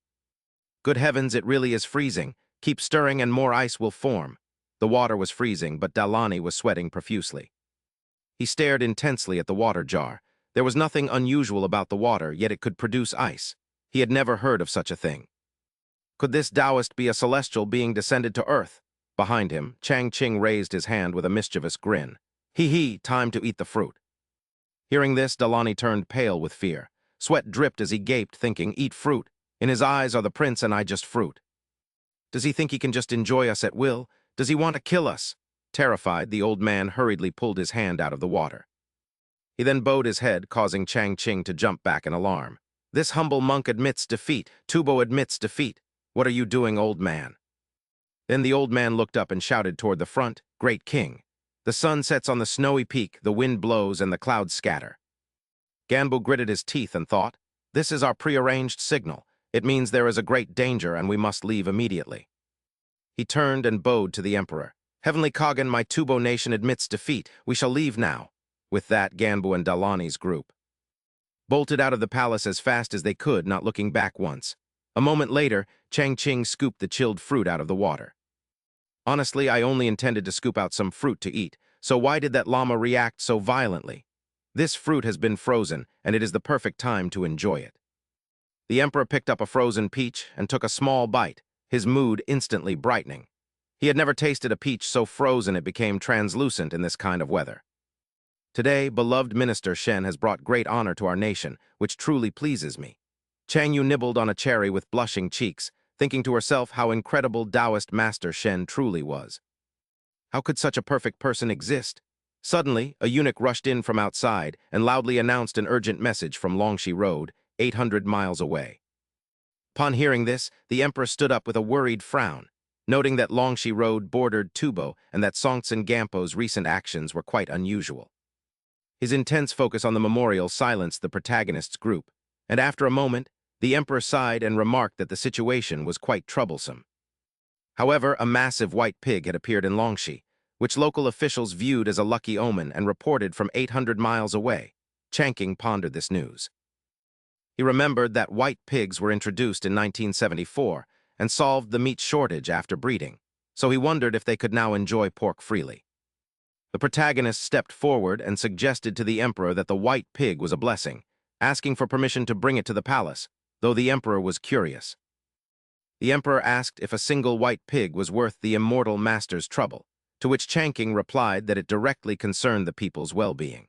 "Good heavens, it really is freezing. Keep stirring and more ice will form." The water was freezing, but Dharani was sweating profusely. He stared intensely at the water jar. There was nothing unusual about the water, yet it could produce ice. He had never heard of such a thing. Could this Taoist be a celestial being descended to earth? Behind him, Changqing raised his hand with a mischievous grin. "Hee hee, time to eat the fruit." Hearing this, Dalani turned pale with fear. Sweat dripped as he gaped, thinking, eat fruit. In his eyes are the prince and I just fruit. Does he think he can just enjoy us at will? Does he want to kill us? Terrified, the old man hurriedly pulled his hand out of the water. He then bowed his head, causing Chang Ching to jump back in alarm. This humble monk admits defeat. Tubo admits defeat. What are you doing, old man? Then the old man looked up and shouted toward the front, Great King. The sun sets on the snowy peak, the wind blows, and the clouds scatter. Ganbu gritted his teeth and thought, this is our prearranged signal. It means there is a great danger and we must leave immediately. He turned and bowed to the emperor. Heavenly Kagan, my Tubo nation admits defeat. We shall leave now. With that, Ganbu and Dalani's group bolted out of the palace as fast as they could, not looking back once. A moment later, Chang Ching scooped the chilled fruit out of the water. Honestly, I only intended to scoop out some fruit to eat, so why did that llama react so violently? This fruit has been frozen, and it is the perfect time to enjoy it. The emperor picked up a frozen peach and took a small bite, his mood instantly brightening. He had never tasted a peach so frozen it became translucent in this kind of weather. Today, beloved Minister Shen has brought great honor to our nation, which truly pleases me. Chang Yu nibbled on a cherry with blushing cheeks, thinking to herself how incredible Taoist Master Shen truly was. How could such a perfect person exist? Suddenly, a eunuch rushed in from outside and loudly announced an urgent message from Longxi Road, 800 miles away. Upon hearing this, the emperor stood up with a worried frown, noting that Longxi Road bordered Tubo and that Songtsen Gampo's recent actions were quite unusual. His intense focus on the memorial silenced the protagonist's group, and after a moment, the emperor sighed and remarked that the situation was quite troublesome. However, a massive white pig had appeared in Longxi, which local officials viewed as a lucky omen and reported from 800 miles away. Changqing pondered this news. He remembered that white pigs were introduced in 1974 and solved the meat shortage after breeding, so he wondered if they could now enjoy pork freely. The protagonist stepped forward and suggested to the emperor that the white pig was a blessing, asking for permission to bring it to the palace, though the emperor was curious. The emperor asked if a single white pig was worth the immortal master's trouble, to which Changqing replied that it directly concerned the people's well-being.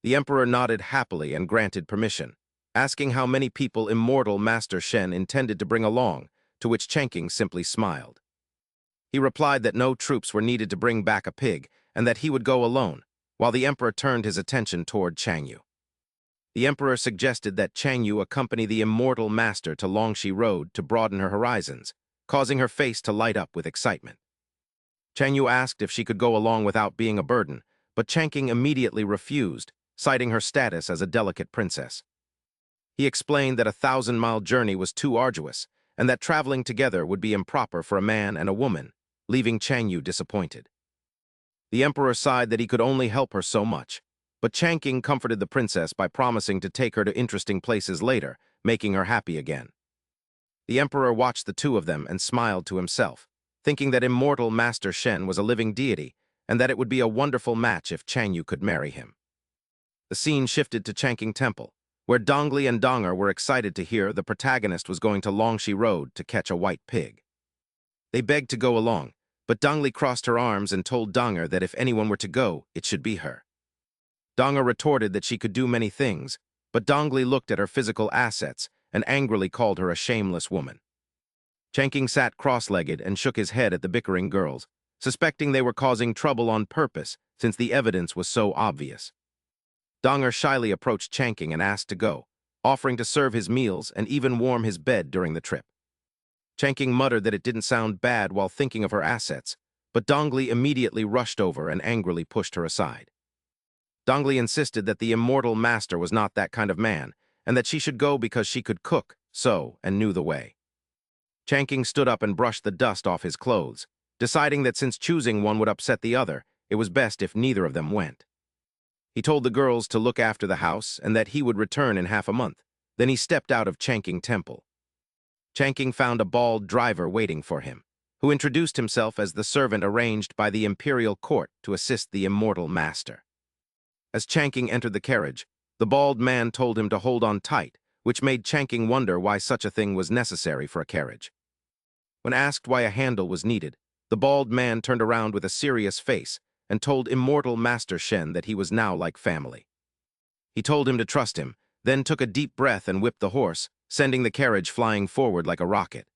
The emperor nodded happily and granted permission, asking how many people immortal Master Shen intended to bring along, to which Changqing simply smiled. He replied that no troops were needed to bring back a pig, and that he would go alone, while the emperor turned his attention toward Chang Yu. The emperor suggested that Chang Yu accompany the immortal master to Longxi Road to broaden her horizons, causing her face to light up with excitement. Chang Yu asked if she could go along without being a burden, but Changqing immediately refused, citing her status as a delicate princess. He explained that a 1,000-mile journey was too arduous, and that traveling together would be improper for a man and a woman, leaving Chang Yu disappointed. The emperor sighed that he could only help her so much, but Changqing comforted the princess by promising to take her to interesting places later, making her happy again. The emperor watched the two of them and smiled to himself, thinking that immortal Master Shen was a living deity and that it would be a wonderful match if Chang Yu could marry him. The scene shifted to Changqing Temple, where Dongli and Donger were excited to hear the protagonist was going to Longxi Road to catch a white pig. They begged to go along, but Dongli crossed her arms and told Donger that if anyone were to go, it should be her. Donger retorted that she could do many things, but Dongli looked at her physical assets and angrily called her a shameless woman. Changqing sat cross-legged and shook his head at the bickering girls, suspecting they were causing trouble on purpose since the evidence was so obvious. Donger shyly approached Changqing and asked to go, offering to serve his meals and even warm his bed during the trip. Changqing muttered that it didn't sound bad while thinking of her assets, but Dongli immediately rushed over and angrily pushed her aside. Dongli insisted that the immortal master was not that kind of man, and that she should go because she could cook, sew, and knew the way. Changqing stood up and brushed the dust off his clothes, deciding that since choosing one would upset the other, it was best if neither of them went. He told the girls to look after the house and that he would return in half a month. Then he stepped out of Changqing Temple. Changqing found a bald driver waiting for him, who introduced himself as the servant arranged by the imperial court to assist the immortal master. As Changqing entered the carriage, the bald man told him to hold on tight, which made Changqing wonder why such a thing was necessary for a carriage. When asked why a handle was needed, the bald man turned around with a serious face and told immortal Master Shen that he was now like family. He told him to trust him, then took a deep breath and whipped the horse, sending the carriage flying forward like a rocket.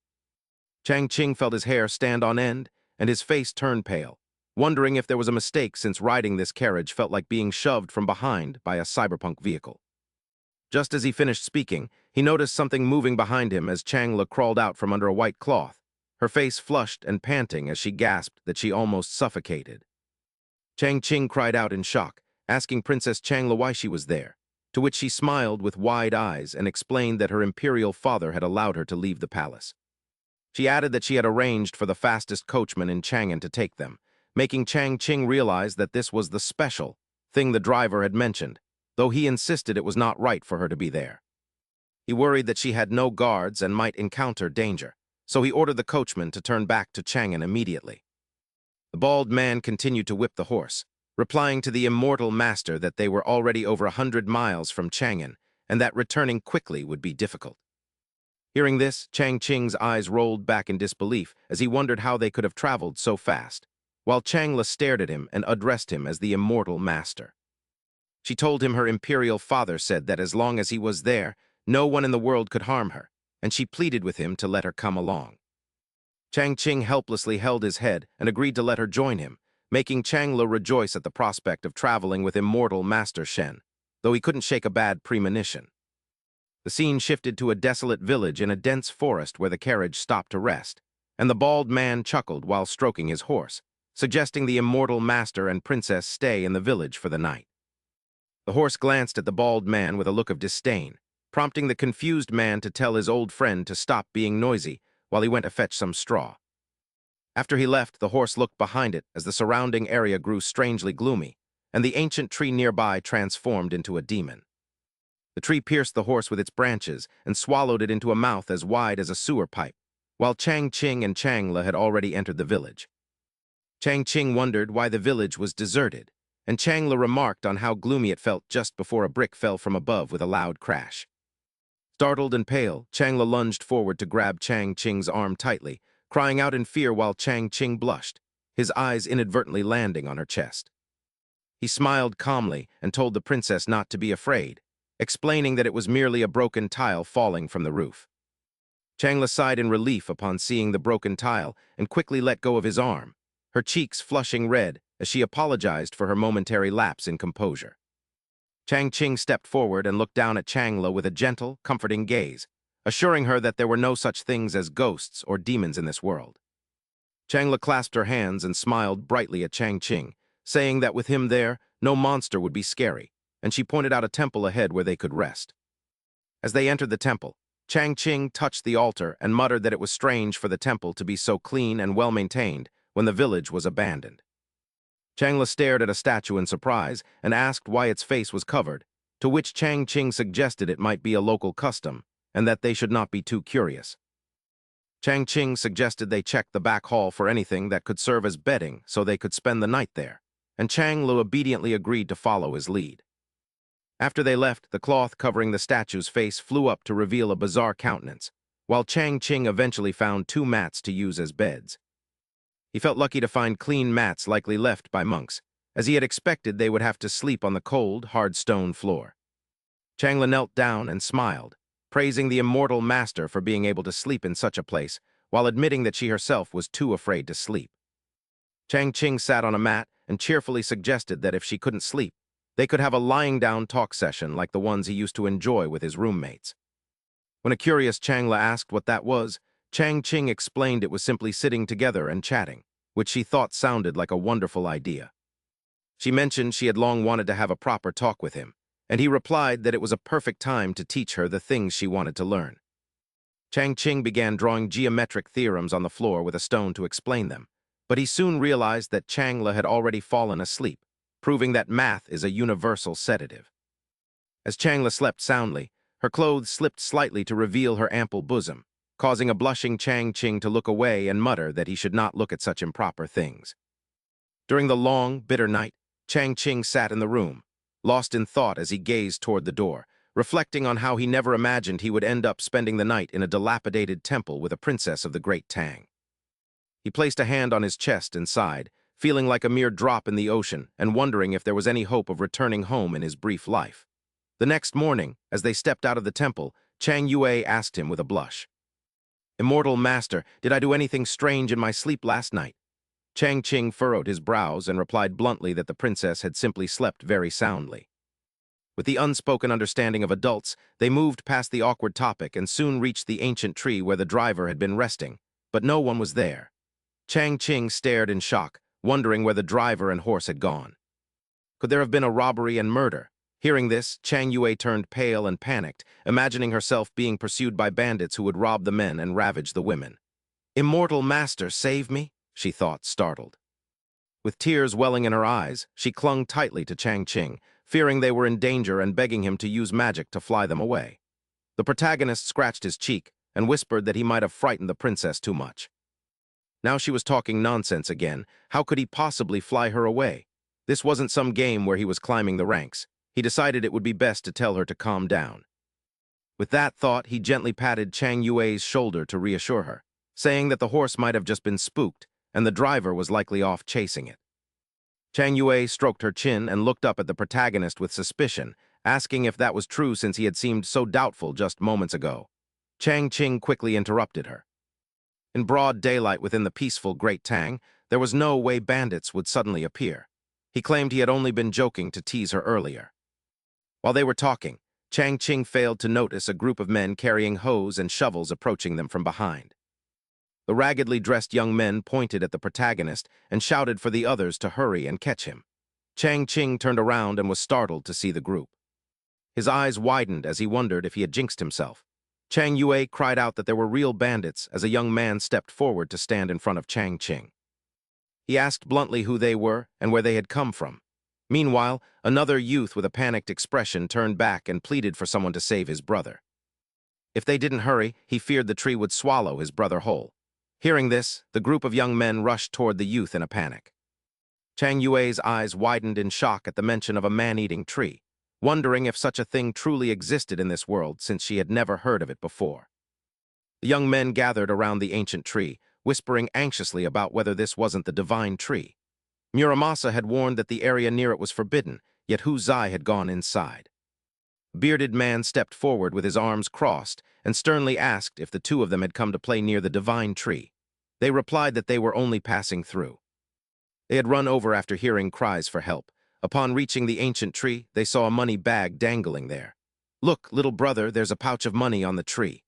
Chang Ching felt his hair stand on end, and his face turned pale, wondering if there was a mistake since riding this carriage felt like being shoved from behind by a cyberpunk vehicle. Just as he finished speaking, he noticed something moving behind him as Changla crawled out from under a white cloth, her face flushed and panting as she gasped that she almost suffocated. Chang Ching cried out in shock, asking Princess Changla why she was there, to which she smiled with wide eyes and explained that her imperial father had allowed her to leave the palace. She added that she had arranged for the fastest coachman in Chang'an to take them, making Chang Ching realize that this was the special thing the driver had mentioned, though he insisted it was not right for her to be there. He worried that she had no guards and might encounter danger, so he ordered the coachman to turn back to Chang'an immediately. The bald man continued to whip the horse, replying to the immortal master that they were already over 100 miles from Chang'an and that returning quickly would be difficult. Hearing this, Chang Ching's eyes rolled back in disbelief as he wondered how they could have traveled so fast, while Changla stared at him and addressed him as the immortal master. She told him her imperial father said that as long as he was there, no one in the world could harm her, and she pleaded with him to let her come along. Chang Ching helplessly held his head and agreed to let her join him, making Changla rejoice at the prospect of traveling with immortal Master Shen, though he couldn't shake a bad premonition. The scene shifted to a desolate village in a dense forest where the carriage stopped to rest, and the bald man chuckled while stroking his horse, suggesting the immortal master and princess stay in the village for the night. The horse glanced at the bald man with a look of disdain, prompting the confused man to tell his old friend to stop being noisy while he went to fetch some straw. After he left, the horse looked behind it as the surrounding area grew strangely gloomy, and the ancient tree nearby transformed into a demon. The tree pierced the horse with its branches and swallowed it into a mouth as wide as a sewer pipe, while Chang Ching and Changla had already entered the village. Chang Ching wondered why the village was deserted, and Changla remarked on how gloomy it felt just before a brick fell from above with a loud crash. Startled and pale, Changla lunged forward to grab Chang Ching's arm tightly, crying out in fear while Chang Ching blushed, his eyes inadvertently landing on her chest. He smiled calmly and told the princess not to be afraid, explaining that it was merely a broken tile falling from the roof. Changla sighed in relief upon seeing the broken tile and quickly let go of his arm, her cheeks flushing red as she apologized for her momentary lapse in composure. Chang Ching stepped forward and looked down at Changla with a gentle, comforting gaze, assuring her that there were no such things as ghosts or demons in this world. Changla clasped her hands and smiled brightly at Chang Ching, saying that with him there, no monster would be scary, and she pointed out a temple ahead where they could rest. As they entered the temple, Chang Ching touched the altar and muttered that it was strange for the temple to be so clean and well-maintained when the village was abandoned. Changla stared at a statue in surprise and asked why its face was covered, to which Chang Ching suggested it might be a local custom and that they should not be too curious. Chang Ching suggested they check the back hall for anything that could serve as bedding so they could spend the night there, and Changla obediently agreed to follow his lead. After they left, the cloth covering the statue's face flew up to reveal a bizarre countenance, while Chang Ching eventually found 2 mats to use as beds. He felt lucky to find clean mats likely left by monks, as he had expected they would have to sleep on the cold, hard stone floor. Changla knelt down and smiled, praising the immortal master for being able to sleep in such a place, while admitting that she herself was too afraid to sleep. Chang Ching sat on a mat and cheerfully suggested that if she couldn't sleep, they could have a lying-down talk session like the ones he used to enjoy with his roommates. When a curious Changla asked what that was, Chang Ching explained it was simply sitting together and chatting, which she thought sounded like a wonderful idea. She mentioned she had long wanted to have a proper talk with him, and he replied that it was a perfect time to teach her the things she wanted to learn. Chang Ching began drawing geometric theorems on the floor with a stone to explain them, but he soon realized that Changla had already fallen asleep, proving that math is a universal sedative. As Changla slept soundly, her clothes slipped slightly to reveal her ample bosom, causing a blushing Chang Ching to look away and mutter that he should not look at such improper things. During the long, bitter night, Chang Ching sat in the room, lost in thought as he gazed toward the door, reflecting on how he never imagined he would end up spending the night in a dilapidated temple with a princess of the Great Tang. He placed a hand on his chest and sighed, feeling like a mere drop in the ocean and wondering if there was any hope of returning home in his brief life. The next morning, as they stepped out of the temple, Chang Yue asked him with a blush. "Immortal Master, did I do anything strange in my sleep last night?" Chang Qing furrowed his brows and replied bluntly that the princess had simply slept very soundly. With the unspoken understanding of adults, they moved past the awkward topic and soon reached the ancient tree where the driver had been resting, but no one was there. Chang Qing stared in shock, wondering where the driver and horse had gone. Could there have been a robbery and murder? Hearing this, Chang Yue turned pale and panicked, imagining herself being pursued by bandits who would rob the men and ravage the women. "Immortal Master, save me," she thought, startled. With tears welling in her eyes, she clung tightly to Chang Qing, fearing they were in danger and begging him to use magic to fly them away. The protagonist scratched his cheek and whispered that he might have frightened the princess too much. Now she was talking nonsense again. How could he possibly fly her away? This wasn't some game where he was climbing the ranks. He decided it would be best to tell her to calm down. With that thought, he gently patted Chang Yue's shoulder to reassure her, saying that the horse might have just been spooked and the driver was likely off chasing it. Chang Yue stroked her chin and looked up at the protagonist with suspicion, asking if that was true since he had seemed so doubtful just moments ago. Chang Qing quickly interrupted her. In broad daylight within the peaceful Great Tang, there was no way bandits would suddenly appear. He claimed he had only been joking to tease her earlier. While they were talking, Chang Qing failed to notice a group of men carrying hoes and shovels approaching them from behind. The raggedly dressed young men pointed at the protagonist and shouted for the others to hurry and catch him. Chang Qing turned around and was startled to see the group. His eyes widened as he wondered if he had jinxed himself. Chang Yue cried out that there were real bandits as a young man stepped forward to stand in front of Chang Qing. He asked bluntly who they were and where they had come from. Meanwhile, another youth with a panicked expression turned back and pleaded for someone to save his brother. If they didn't hurry, he feared the tree would swallow his brother whole. Hearing this, the group of young men rushed toward the youth in a panic. Chang Yue's eyes widened in shock at the mention of a man-eating tree, wondering if such a thing truly existed in this world since she had never heard of it before. The young men gathered around the ancient tree, whispering anxiously about whether this wasn't the divine tree. Muramasa had warned that the area near it was forbidden, yet Hu Zai had gone inside. A bearded man stepped forward with his arms crossed and sternly asked if the two of them had come to play near the divine tree. They replied that they were only passing through. They had run over after hearing cries for help. Upon reaching the ancient tree, they saw a money bag dangling there. "Look, little brother, there's a pouch of money on the tree."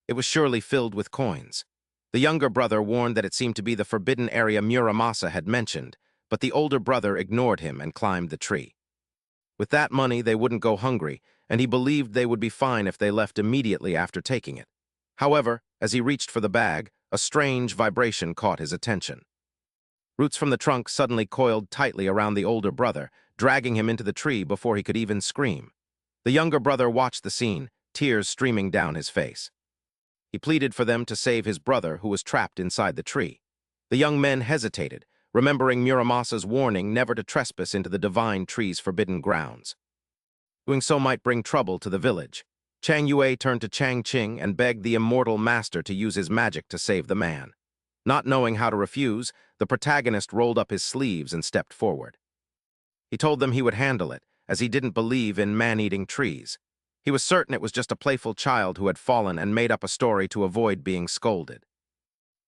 It was surely filled with coins. The younger brother warned that it seemed to be the forbidden area Muramasa had mentioned, but the older brother ignored him and climbed the tree. With that money, they wouldn't go hungry, and he believed they would be fine if they left immediately after taking it. However, as he reached for the bag, a strange vibration caught his attention. Roots from the trunk suddenly coiled tightly around the older brother, dragging him into the tree before he could even scream. The younger brother watched the scene, tears streaming down his face. He pleaded for them to save his brother, who was trapped inside the tree. The young men hesitated, remembering Muramasa's warning never to trespass into the divine tree's forbidden grounds. Doing so might bring trouble to the village. Chang Yue turned to Chang Qing and begged the immortal master to use his magic to save the man. Not knowing how to refuse, the protagonist rolled up his sleeves and stepped forward. He told them he would handle it, as he didn't believe in man-eating trees. He was certain it was just a playful child who had fallen and made up a story to avoid being scolded.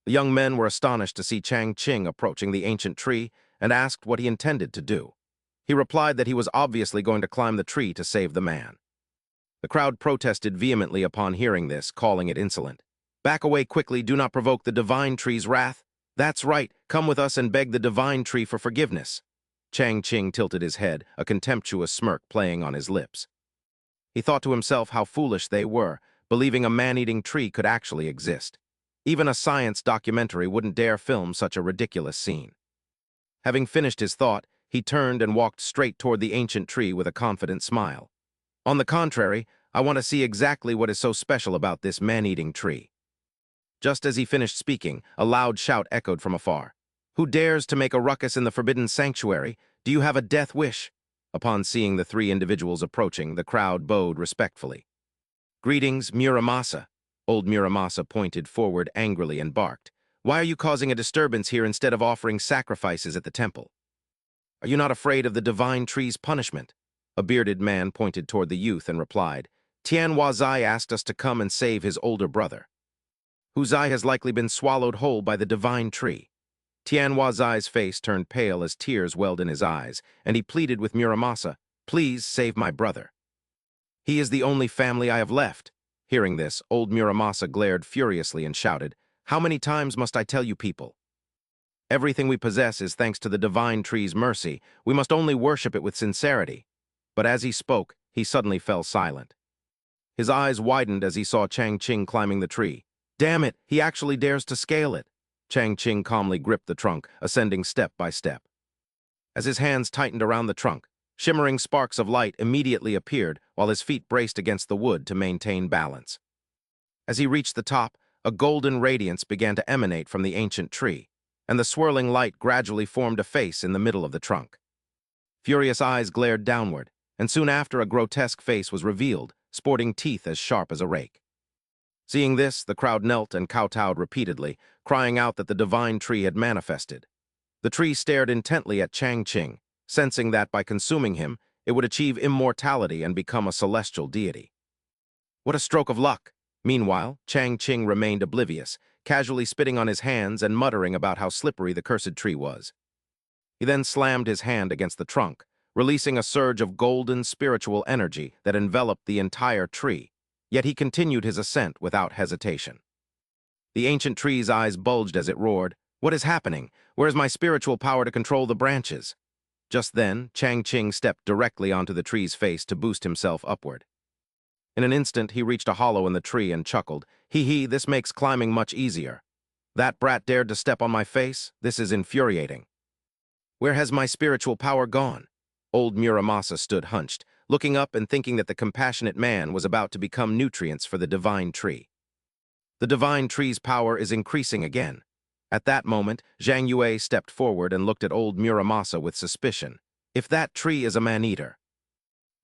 The young men were astonished to see Chang Qing approaching the ancient tree and asked what he intended to do. He replied that he was obviously going to climb the tree to save the man. The crowd protested vehemently upon hearing this, calling it insolent. "Back away quickly, do not provoke the divine tree's wrath." "That's right, come with us and beg the divine tree for forgiveness." Chang Qing tilted his head, a contemptuous smirk playing on his lips. He thought to himself how foolish they were, believing a man-eating tree could actually exist. Even a science documentary wouldn't dare film such a ridiculous scene. Having finished his thought, he turned and walked straight toward the ancient tree with a confident smile. "On the contrary, I want to see exactly what is so special about this man-eating tree." Just as he finished speaking, a loud shout echoed from afar. "Who dares to make a ruckus in the forbidden sanctuary? Do you have a death wish?" Upon seeing the three individuals approaching, the crowd bowed respectfully. "Greetings, Muramasa." Old Muramasa pointed forward angrily and barked. "Why are you causing a disturbance here instead of offering sacrifices at the temple? Are you not afraid of the divine tree's punishment?" A bearded man pointed toward the youth and replied, Tianhua Zai asked us to come and save his older brother. Hu Zai has likely been swallowed whole by the divine tree. Tianhua Zai's face turned pale as tears welled in his eyes, and he pleaded with Muramasa, please save my brother. He is the only family I have left. Hearing this, old Muramasa glared furiously and shouted, how many times must I tell you people? Everything we possess is thanks to the divine tree's mercy. We must only worship it with sincerity. But as he spoke, he suddenly fell silent. His eyes widened as he saw Chang Qing climbing the tree. Damn it, he actually dares to scale it. Chang Qing calmly gripped the trunk, ascending step by step. As his hands tightened around the trunk, shimmering sparks of light immediately appeared while his feet braced against the wood to maintain balance. As he reached the top, a golden radiance began to emanate from the ancient tree, and the swirling light gradually formed a face in the middle of the trunk. Furious eyes glared downward, and soon after a grotesque face was revealed, sporting teeth as sharp as a rake. Seeing this, the crowd knelt and kowtowed repeatedly, crying out that the divine tree had manifested. The tree stared intently at Chang Qing, sensing that by consuming him, it would achieve immortality and become a celestial deity. What a stroke of luck! Meanwhile, Chang Qing remained oblivious, casually spitting on his hands and muttering about how slippery the cursed tree was. He then slammed his hand against the trunk, releasing a surge of golden spiritual energy that enveloped the entire tree, yet he continued his ascent without hesitation. The ancient tree's eyes bulged as it roared, what is happening? Where is my spiritual power to control the branches? Just then, Chang Qing stepped directly onto the tree's face to boost himself upward. In an instant, he reached a hollow in the tree and chuckled, hee, this makes climbing much easier. That brat dared to step on my face? This is infuriating. Where has my spiritual power gone? Old Muramasa stood hunched, looking up and thinking that the compassionate man was about to become nutrients for the divine tree. The divine tree's power is increasing again. At that moment, Zhang Yue stepped forward and looked at old Muramasa with suspicion. If that tree is a man-eater,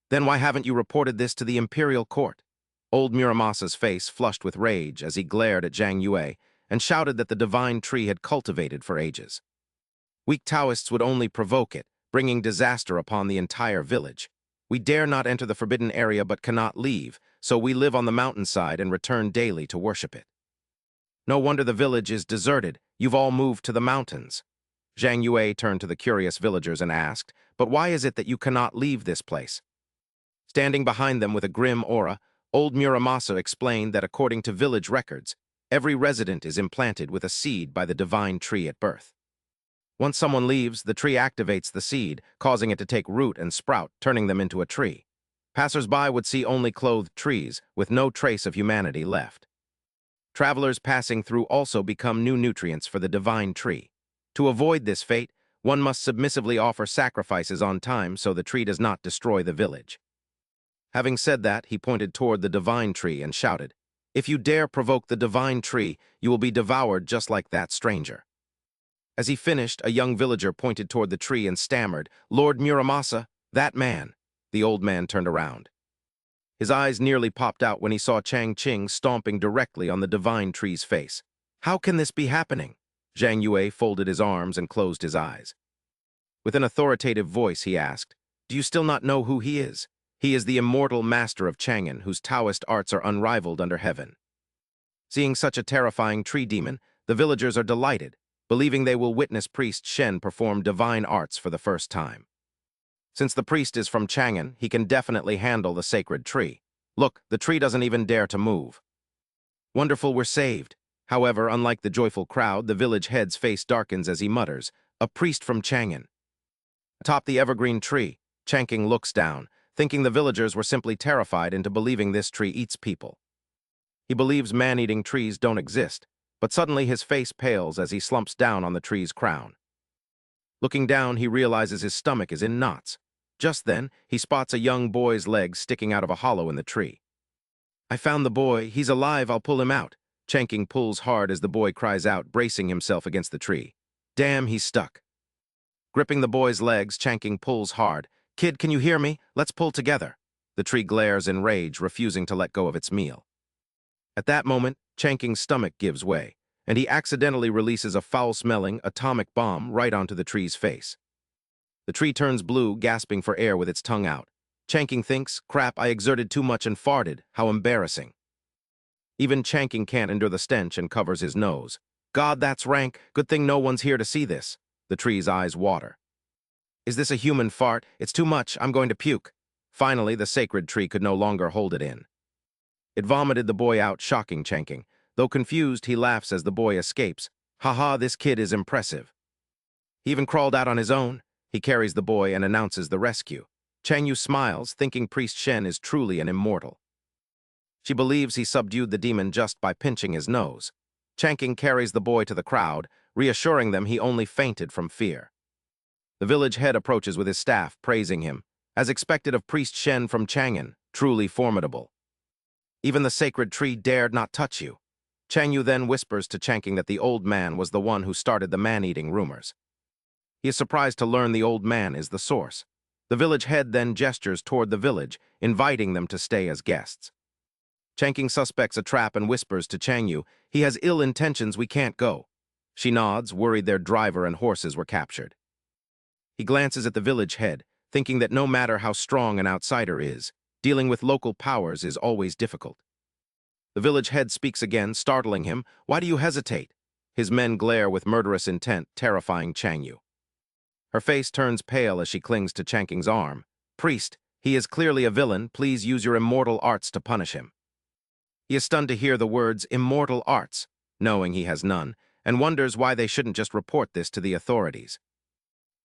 then why haven't you reported this to the imperial court? Old Muramasa's face flushed with rage as he glared at Zhang Yue and shouted that the divine tree had cultivated for ages. Weak Taoists would only provoke it, bringing disaster upon the entire village. We dare not enter the forbidden area but cannot leave, so we live on the mountainside and return daily to worship it. No wonder the village is deserted. You've all moved to the mountains. Zhang Yue turned to the curious villagers and asked, but why is it that you cannot leave this place? Standing behind them with a grim aura, old Muramasa explained that according to village records, every resident is implanted with a seed by the divine tree at birth. Once someone leaves, the tree activates the seed, causing it to take root and sprout, turning them into a tree. Passers-by would see only clothed trees, with no trace of humanity left. Travelers passing through also become new nutrients for the divine tree. To avoid this fate, one must submissively offer sacrifices on time so the tree does not destroy the village. Having said that, he pointed toward the divine tree and shouted, if you dare provoke the divine tree, you will be devoured just like that stranger. As he finished, a young villager pointed toward the tree and stammered, Lord Muramasa, that man. The old man turned around. His eyes nearly popped out when he saw Chang Qing stomping directly on the divine tree's face. How can this be happening? Zhang Yue folded his arms and closed his eyes. With an authoritative voice, he asked, do you still not know who he is? He is the immortal master of Chang'an, whose Taoist arts are unrivaled under heaven. Seeing such a terrifying tree demon, the villagers are delighted, believing they will witness priest Shen perform divine arts for the first time. Since the priest is from Chang'an, he can definitely handle the sacred tree. Look, the tree doesn't even dare to move. Wonderful, we're saved. However, unlike the joyful crowd, the village head's face darkens as he mutters, a priest from Chang'an. Atop the evergreen tree, Chang'an looks down, thinking the villagers were simply terrified into believing this tree eats people. He believes man-eating trees don't exist, but suddenly his face pales as he slumps down on the tree's crown. Looking down, he realizes his stomach is in knots. Just then, he spots a young boy's legs sticking out of a hollow in the tree. I found the boy. He's alive. I'll pull him out. Chang'an pulls hard as the boy cries out, bracing himself against the tree. Damn, he's stuck. Gripping the boy's legs, Chang'an pulls hard. Kid, can you hear me? Let's pull together. The tree glares in rage, refusing to let go of its meal. At that moment, Chang'an's stomach gives way, and he accidentally releases a foul-smelling atomic bomb right onto the tree's face. The tree turns blue, gasping for air with its tongue out. Chanking thinks, crap, I exerted too much and farted. How embarrassing. Even Chanking can't endure the stench and covers his nose. God, that's rank. Good thing no one's here to see this. The tree's eyes water. Is this a human fart? It's too much. I'm going to puke. Finally, the sacred tree could no longer hold it in. It vomited the boy out, shocking Chanking. Though confused, he laughs as the boy escapes. Haha, this kid is impressive. He even crawled out on his own. He carries the boy and announces the rescue. Changyu smiles, thinking Priest Shen is truly an immortal. She believes he subdued the demon just by pinching his nose. Chanking carries the boy to the crowd, reassuring them he only fainted from fear. The village head approaches with his staff, praising him, as expected of Priest Shen from Chang'an, truly formidable. Even the sacred tree dared not touch you. Changyu then whispers to Chanking that the old man was the one who started the man-eating rumors. He is surprised to learn the old man is the source. The village head then gestures toward the village, inviting them to stay as guests. Chanking suspects a trap and whispers to Changyu, he has ill intentions, we can't go. She nods, worried their driver and horses were captured. He glances at the village head, thinking that no matter how strong an outsider is, dealing with local powers is always difficult. The village head speaks again, startling him. Why do you hesitate? His men glare with murderous intent, terrifying Changyu. Her face turns pale as she clings to Chanking's arm. Priest, he is clearly a villain. Please use your immortal arts to punish him. He is stunned to hear the words immortal arts, knowing he has none, and wonders why they shouldn't just report this to the authorities.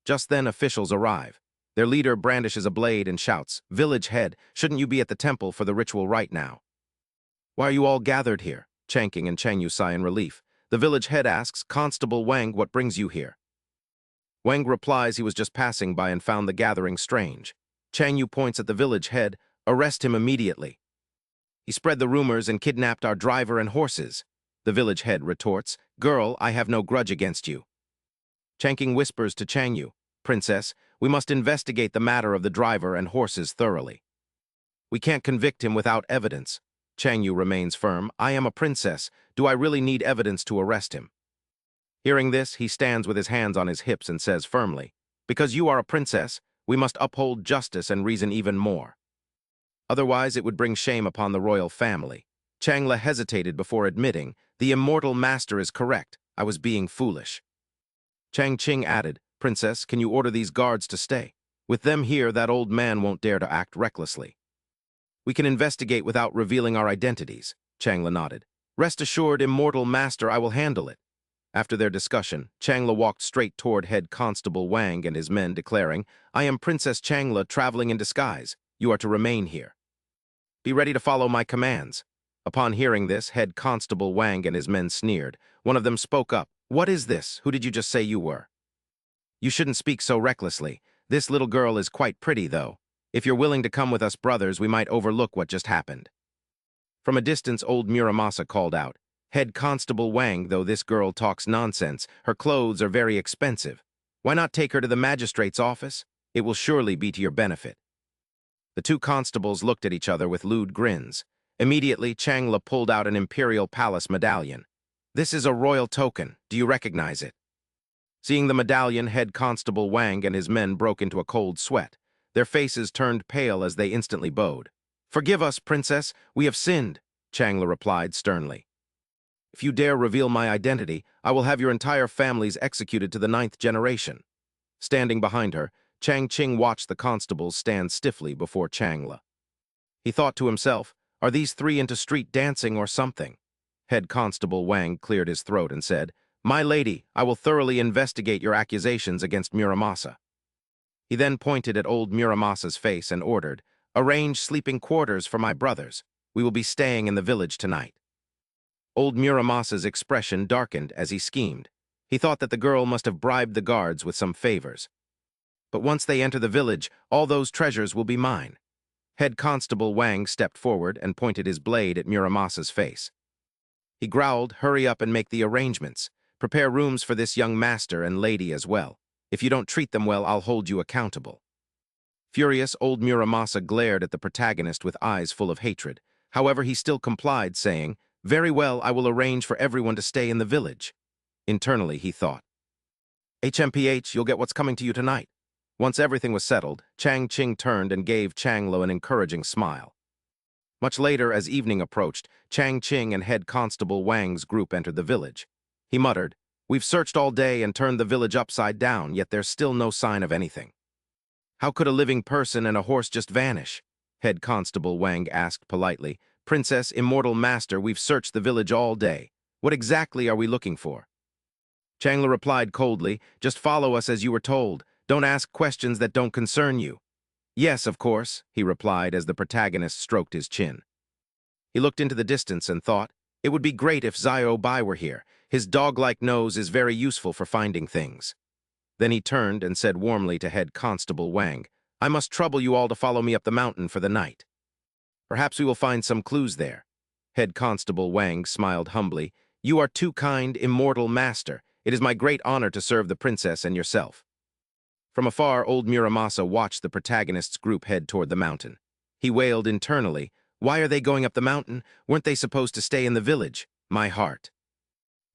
Just then officials arrive. Their leader brandishes a blade and shouts, Village head, shouldn't you be at the temple for the ritual right now? Why are you all gathered here? Chanking and Changyu sigh in relief. The village head asks, Constable Wang, what brings you here? Wang replies he was just passing by and found the gathering strange. Changyu points at the village head, arrest him immediately. He spread the rumors and kidnapped our driver and horses. The village head retorts, Girl, I have no grudge against you. Chanking whispers to Changyu, Princess, we must investigate the matter of the driver and horses thoroughly. We can't convict him without evidence. Changyu remains firm, I am a princess. Do I really need evidence to arrest him? Hearing this, he stands with his hands on his hips and says firmly, Because you are a princess, we must uphold justice and reason even more. Otherwise, it would bring shame upon the royal family. Changla hesitated before admitting, the immortal master is correct. I was being foolish. Chang Qing added, Princess, can you order these guards to stay? With them here, that old man won't dare to act recklessly. We can investigate without revealing our identities, Changla nodded. Rest assured, immortal master, I will handle it. After their discussion, Changla walked straight toward Head Constable Wang and his men, declaring, I am Princess Changla traveling in disguise. You are to remain here. Be ready to follow my commands. Upon hearing this, Head Constable Wang and his men sneered. One of them spoke up. What is this? Who did you just say you were? You shouldn't speak so recklessly. This little girl is quite pretty, though. If you're willing to come with us brothers, we might overlook what just happened. From a distance, old Muramasa called out. Head Constable Wang, though this girl talks nonsense, her clothes are very expensive. Why not take her to the magistrate's office? It will surely be to your benefit. The two constables looked at each other with lewd grins. Immediately, Changla pulled out an Imperial Palace medallion. This is a royal token. Do you recognize it? Seeing the medallion, Head Constable Wang and his men broke into a cold sweat. Their faces turned pale as they instantly bowed. Forgive us, Princess. We have sinned, Changla replied sternly. If you dare reveal my identity, I will have your entire families executed to the 9th generation. Standing behind her, Chang Qing watched the constables stand stiffly before Changla. He thought to himself, are these three into street dancing or something? Head Constable Wang cleared his throat and said, My lady, I will thoroughly investigate your accusations against Muramasa. He then pointed at old Muramasa's face and ordered, Arrange sleeping quarters for my brothers. We will be staying in the village tonight. Old Muramasa's expression darkened as he schemed. He thought that the girl must have bribed the guards with some favors. But once they enter the village, all those treasures will be mine. Head Constable Wang stepped forward and pointed his blade at Muramasa's face. He growled, Hurry up and make the arrangements. Prepare rooms for this young master and lady as well. If you don't treat them well, I'll hold you accountable. Furious, old Muramasa glared at the protagonist with eyes full of hatred. However, he still complied, saying, Very well, I will arrange for everyone to stay in the village. Internally, he thought, HMPH, you'll get what's coming to you tonight. Once everything was settled, Chang Ching turned and gave Chang Lo an encouraging smile. Much later, as evening approached, Chang Ching and head constable Wang's group entered the village. He muttered, "We've searched all day and turned the village upside down, yet there's still no sign of anything. How could a living person and a horse just vanish?" Head constable Wang asked politely. "Princess, immortal master, we've searched the village all day. What exactly are we looking for?" Changla replied coldly, "Just follow us as you were told. Don't ask questions that don't concern you." "Yes, of course," he replied as the protagonist stroked his chin. He looked into the distance and thought, "It would be great if Xiao Bai were here. His dog-like nose is very useful for finding things." Then he turned and said warmly to head constable Wang, "I must trouble you all to follow me up the mountain for the night. Perhaps we will find some clues there." Head constable Wang smiled humbly. "You are too kind, immortal master. It is my great honor to serve the princess and yourself." From afar, old Muramasa watched the protagonist's group head toward the mountain. He wailed internally, "Why are they going up the mountain? Weren't they supposed to stay in the village? My heart."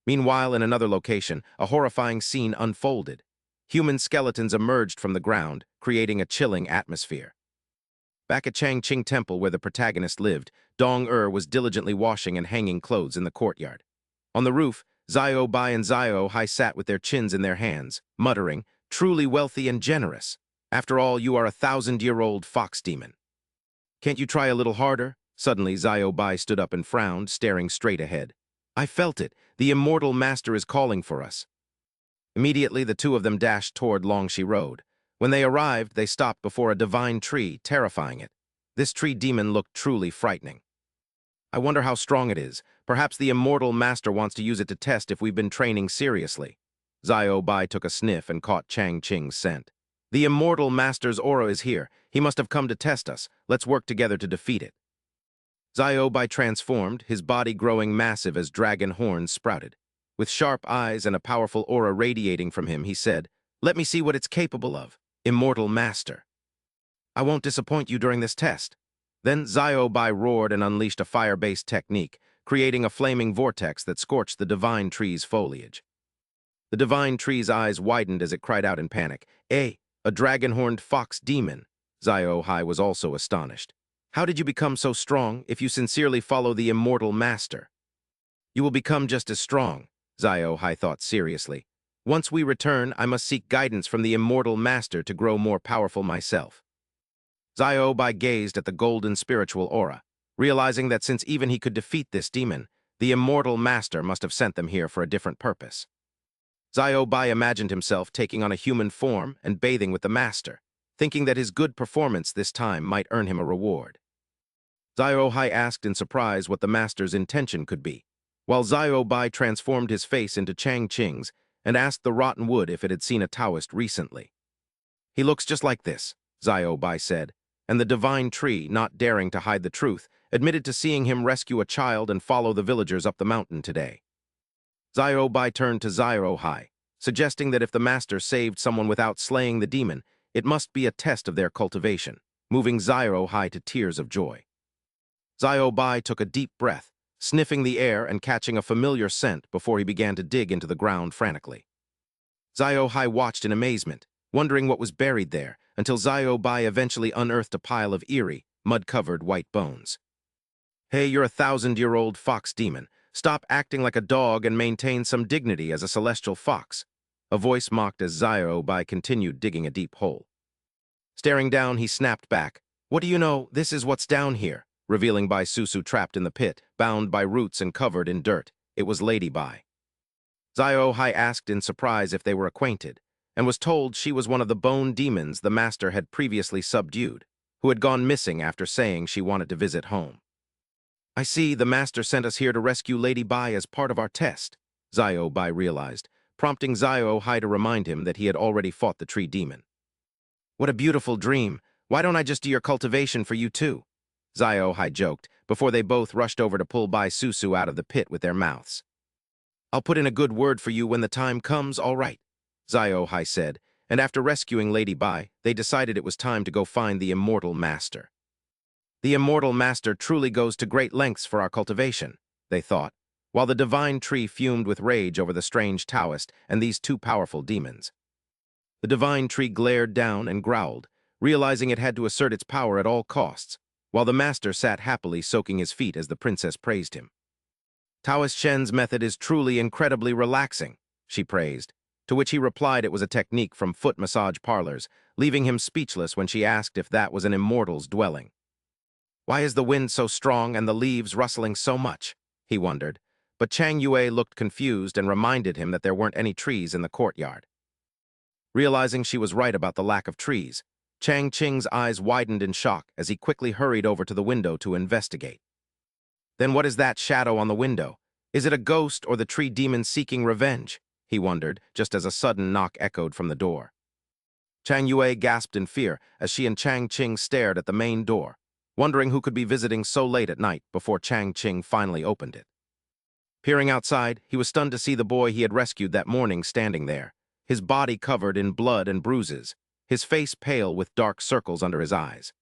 Meanwhile, in another location, a horrifying scene unfolded. Human skeletons emerged from the ground, creating a chilling atmosphere. Back at Changqing Temple, where the protagonist lived, Dong-er was diligently washing and hanging clothes in the courtyard. On the roof, Xiao Bai and Xiao Hai sat with their chins in their hands, muttering, "Truly wealthy and generous. After all, you are a 1,000-year-old fox demon. Can't you try a little harder?" Suddenly, Xiao Bai stood up and frowned, staring straight ahead. "I felt it. The immortal master is calling for us." Immediately, the two of them dashed toward Longxi Road. When they arrived, they stopped before a divine tree, terrifying it. This tree demon looked truly frightening. "I wonder how strong it is. Perhaps the immortal master wants to use it to test if we've been training seriously." Xiao Bai took a sniff and caught Chang Ching's scent. "The immortal master's aura is here. He must have come to test us. Let's work together to defeat it." Xiao Bai transformed, his body growing massive as dragon horns sprouted. With sharp eyes and a powerful aura radiating from him, he said, "Let me see what it's capable of, immortal master. I won't disappoint you during this test." Then Xiao Bai roared and unleashed a fire-based technique, creating a flaming vortex that scorched the divine tree's foliage. The divine tree's eyes widened as it cried out in panic, "Eh, a dragon-horned fox demon." Xiao Hai was also astonished. "How did you become so strong if you sincerely follow the immortal master?" "You will become just as strong," Xiao Hai thought seriously. "Once we return, I must seek guidance from the immortal master to grow more powerful myself." Xiao Bai gazed at the golden spiritual aura, realizing that since even he could defeat this demon, the immortal master must have sent them here for a different purpose. Xiao Bai imagined himself taking on a human form and bathing with the master, thinking that his good performance this time might earn him a reward. Xiao Hai asked in surprise what the master's intention could be, while Xiao Bai transformed his face into Chang Ching's and asked the rotten wood if it had seen a Taoist recently. "He looks just like this," Xiao Bai said, and the divine tree, not daring to hide the truth, admitted to seeing him rescue a child and follow the villagers up the mountain today. Xiao Bai turned to Xiao Hai, suggesting that if the master saved someone without slaying the demon, it must be a test of their cultivation, moving Xiao Hai to tears of joy. Xiao Bai took a deep breath, sniffing the air and catching a familiar scent before he began to dig into the ground frantically. Xiao Hai watched in amazement, wondering what was buried there, until Xiao Bai eventually unearthed a pile of eerie, mud-covered white bones. "Hey, you're a 1,000-year-old fox demon. Stop acting like a dog and maintain some dignity as a celestial fox." A voice mocked as Xiao Bai continued digging a deep hole. Staring down, he snapped back, "What do you know? This is what's down here," revealing Bai Susu trapped in the pit, bound by roots and covered in dirt. It was Lady Bai. Xiao Hai asked in surprise if they were acquainted, and was told she was one of the bone demons the master had previously subdued, who had gone missing after saying she wanted to visit home. "I see, the master sent us here to rescue Lady Bai as part of our test," Xiao Bai realized, prompting Xiao Hai to remind him that he had already fought the tree demon. "What a beautiful dream. Why don't I just do your cultivation for you too?" Xiao Hai joked, before they both rushed over to pull Bai Susu out of the pit with their mouths. "I'll put in a good word for you when the time comes, all right," Xiao Hai said, and after rescuing Lady Bai, they decided it was time to go find the immortal master. "The immortal master truly goes to great lengths for our cultivation," they thought, while the divine tree fumed with rage over the strange Taoist and these two powerful demons. The divine tree glared down and growled, realizing it had to assert its power at all costs, while the master sat happily soaking his feet as the princess praised him. Taoist Shen's method is truly incredibly relaxing, she praised, to which he replied it was a technique from foot massage parlors, leaving him speechless when she asked if that was an immortal's dwelling. Why is the wind so strong and the leaves rustling so much? He wondered, but Chang Yue looked confused and reminded him that there weren't any trees in the courtyard. Realizing she was right about the lack of trees, Chang Qing's eyes widened in shock as he quickly hurried over to the window to investigate. Then what is that shadow on the window? Is it a ghost or the tree demon seeking revenge? He wondered, just as a sudden knock echoed from the door. Chang Yue gasped in fear as she and Chang Qing stared at the main door, wondering who could be visiting so late at night before Chang Qing finally opened it. Peering outside, he was stunned to see the boy he had rescued that morning standing there, his body covered in blood and bruises, his face pale with dark circles under his eyes.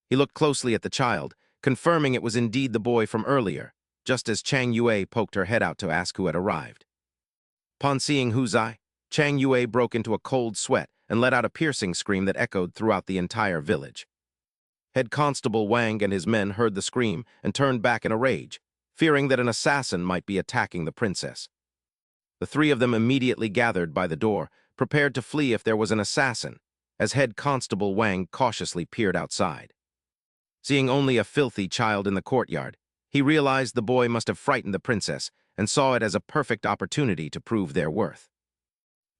He looked closely at the child, confirming it was indeed the boy from earlier, just as Chang Yue poked her head out to ask who had arrived. Upon seeing Hu Zai, Chang Yue broke into a cold sweat and let out a piercing scream that echoed throughout the entire village. Head Constable Wang and his men heard the scream and turned back in a rage, fearing that an assassin might be attacking the princess. The three of them immediately gathered by the door, prepared to flee if there was an assassin, as Head Constable Wang cautiously peered outside. Seeing only a filthy child in the courtyard, he realized the boy must have frightened the princess and saw it as a perfect opportunity to prove their worth.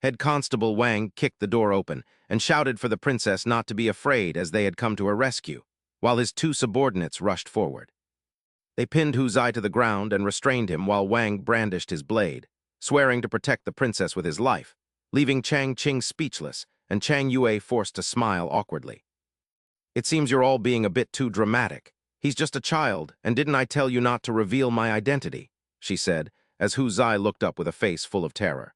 Head Constable Wang kicked the door open and shouted for the princess not to be afraid as they had come to her rescue, while his two subordinates rushed forward. They pinned Hu Zai to the ground and restrained him while Wang brandished his blade, swearing to protect the princess with his life, leaving Chang Qing speechless and Chang Yue forced to smile awkwardly. It seems you're all being a bit too dramatic. He's just a child, and didn't I tell you not to reveal my identity? She said, as Hu Zai looked up with a face full of terror.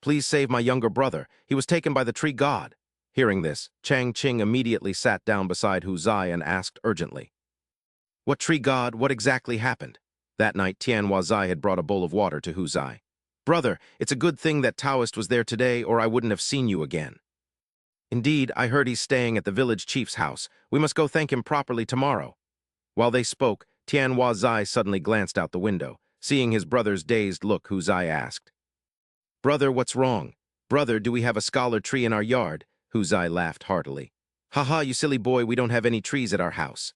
Please save my younger brother. He was taken by the tree god. Hearing this, Chang Qing immediately sat down beside Hu Zai and asked urgently, What tree god? What exactly happened? That night, Tianhua Zai had brought a bowl of water to Hu Zai. Brother, it's a good thing that Taoist was there today or I wouldn't have seen you again. Indeed, I heard he's staying at the village chief's house. We must go thank him properly tomorrow. While they spoke, Tianhua Zai suddenly glanced out the window. Seeing his brother's dazed look, Hu Zai asked, Brother, what's wrong? Brother, do we have a scholar tree in our yard? Hu Zai laughed heartily. Haha, you silly boy, we don't have any trees at our house.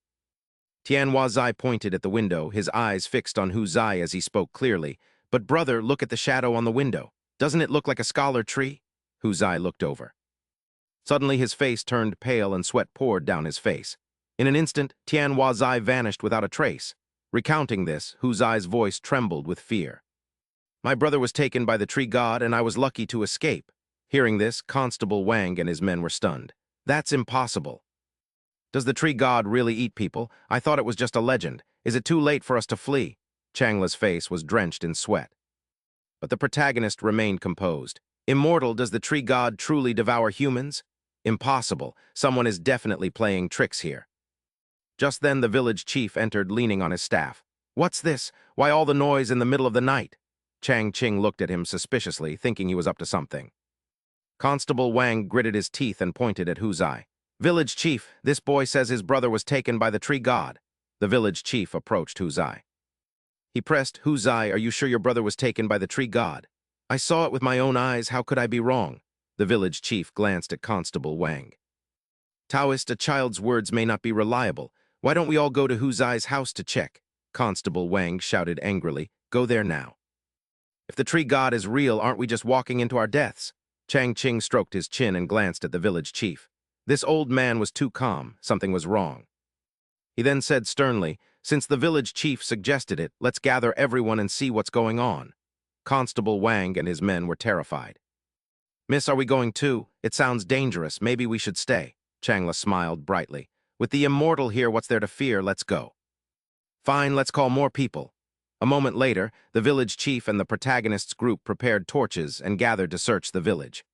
Tianhua Zai pointed at the window, his eyes fixed on Hu Zai as he spoke clearly. But brother, look at the shadow on the window. Doesn't it look like a scholar tree? Hu Zai looked over. Suddenly his face turned pale and sweat poured down his face. In an instant, Tianhua Zai vanished without a trace. Recounting this, Hu Zai's voice trembled with fear. My brother was taken by the tree god and I was lucky to escape. Hearing this, Constable Wang and his men were stunned. That's impossible. Does the tree god really eat people? I thought it was just a legend. Is it too late for us to flee? Changla's face was drenched in sweat. But the protagonist remained composed. Immortal, does the tree god truly devour humans? Impossible. Someone is definitely playing tricks here. Just then the village chief entered leaning on his staff. What's this? Why all the noise in the middle of the night? Chang Qing looked at him suspiciously, thinking he was up to something. Constable Wang gritted his teeth and pointed at Hu Zai. Village chief, this boy says his brother was taken by the tree god. The village chief approached Hu Zai. He pressed, Hu Zai, are you sure your brother was taken by the tree god? I saw it with my own eyes, how could I be wrong? The village chief glanced at Constable Wang. Taoist, a child's words may not be reliable. Why don't we all go to Hu Zai's house to check? Constable Wang shouted angrily, go there now. If the tree god is real, aren't we just walking into our deaths? Chang Qing stroked his chin and glanced at the village chief. This old man was too calm, something was wrong. He then said sternly, since the village chief suggested it, let's gather everyone and see what's going on. Constable Wang and his men were terrified. Miss, are we going too? It sounds dangerous, maybe we should stay. Changla smiled brightly. With the immortal here, what's there to fear? Let's go. Fine, let's call more people. A moment later, the village chief and the protagonist's group prepared torches and gathered to search the village.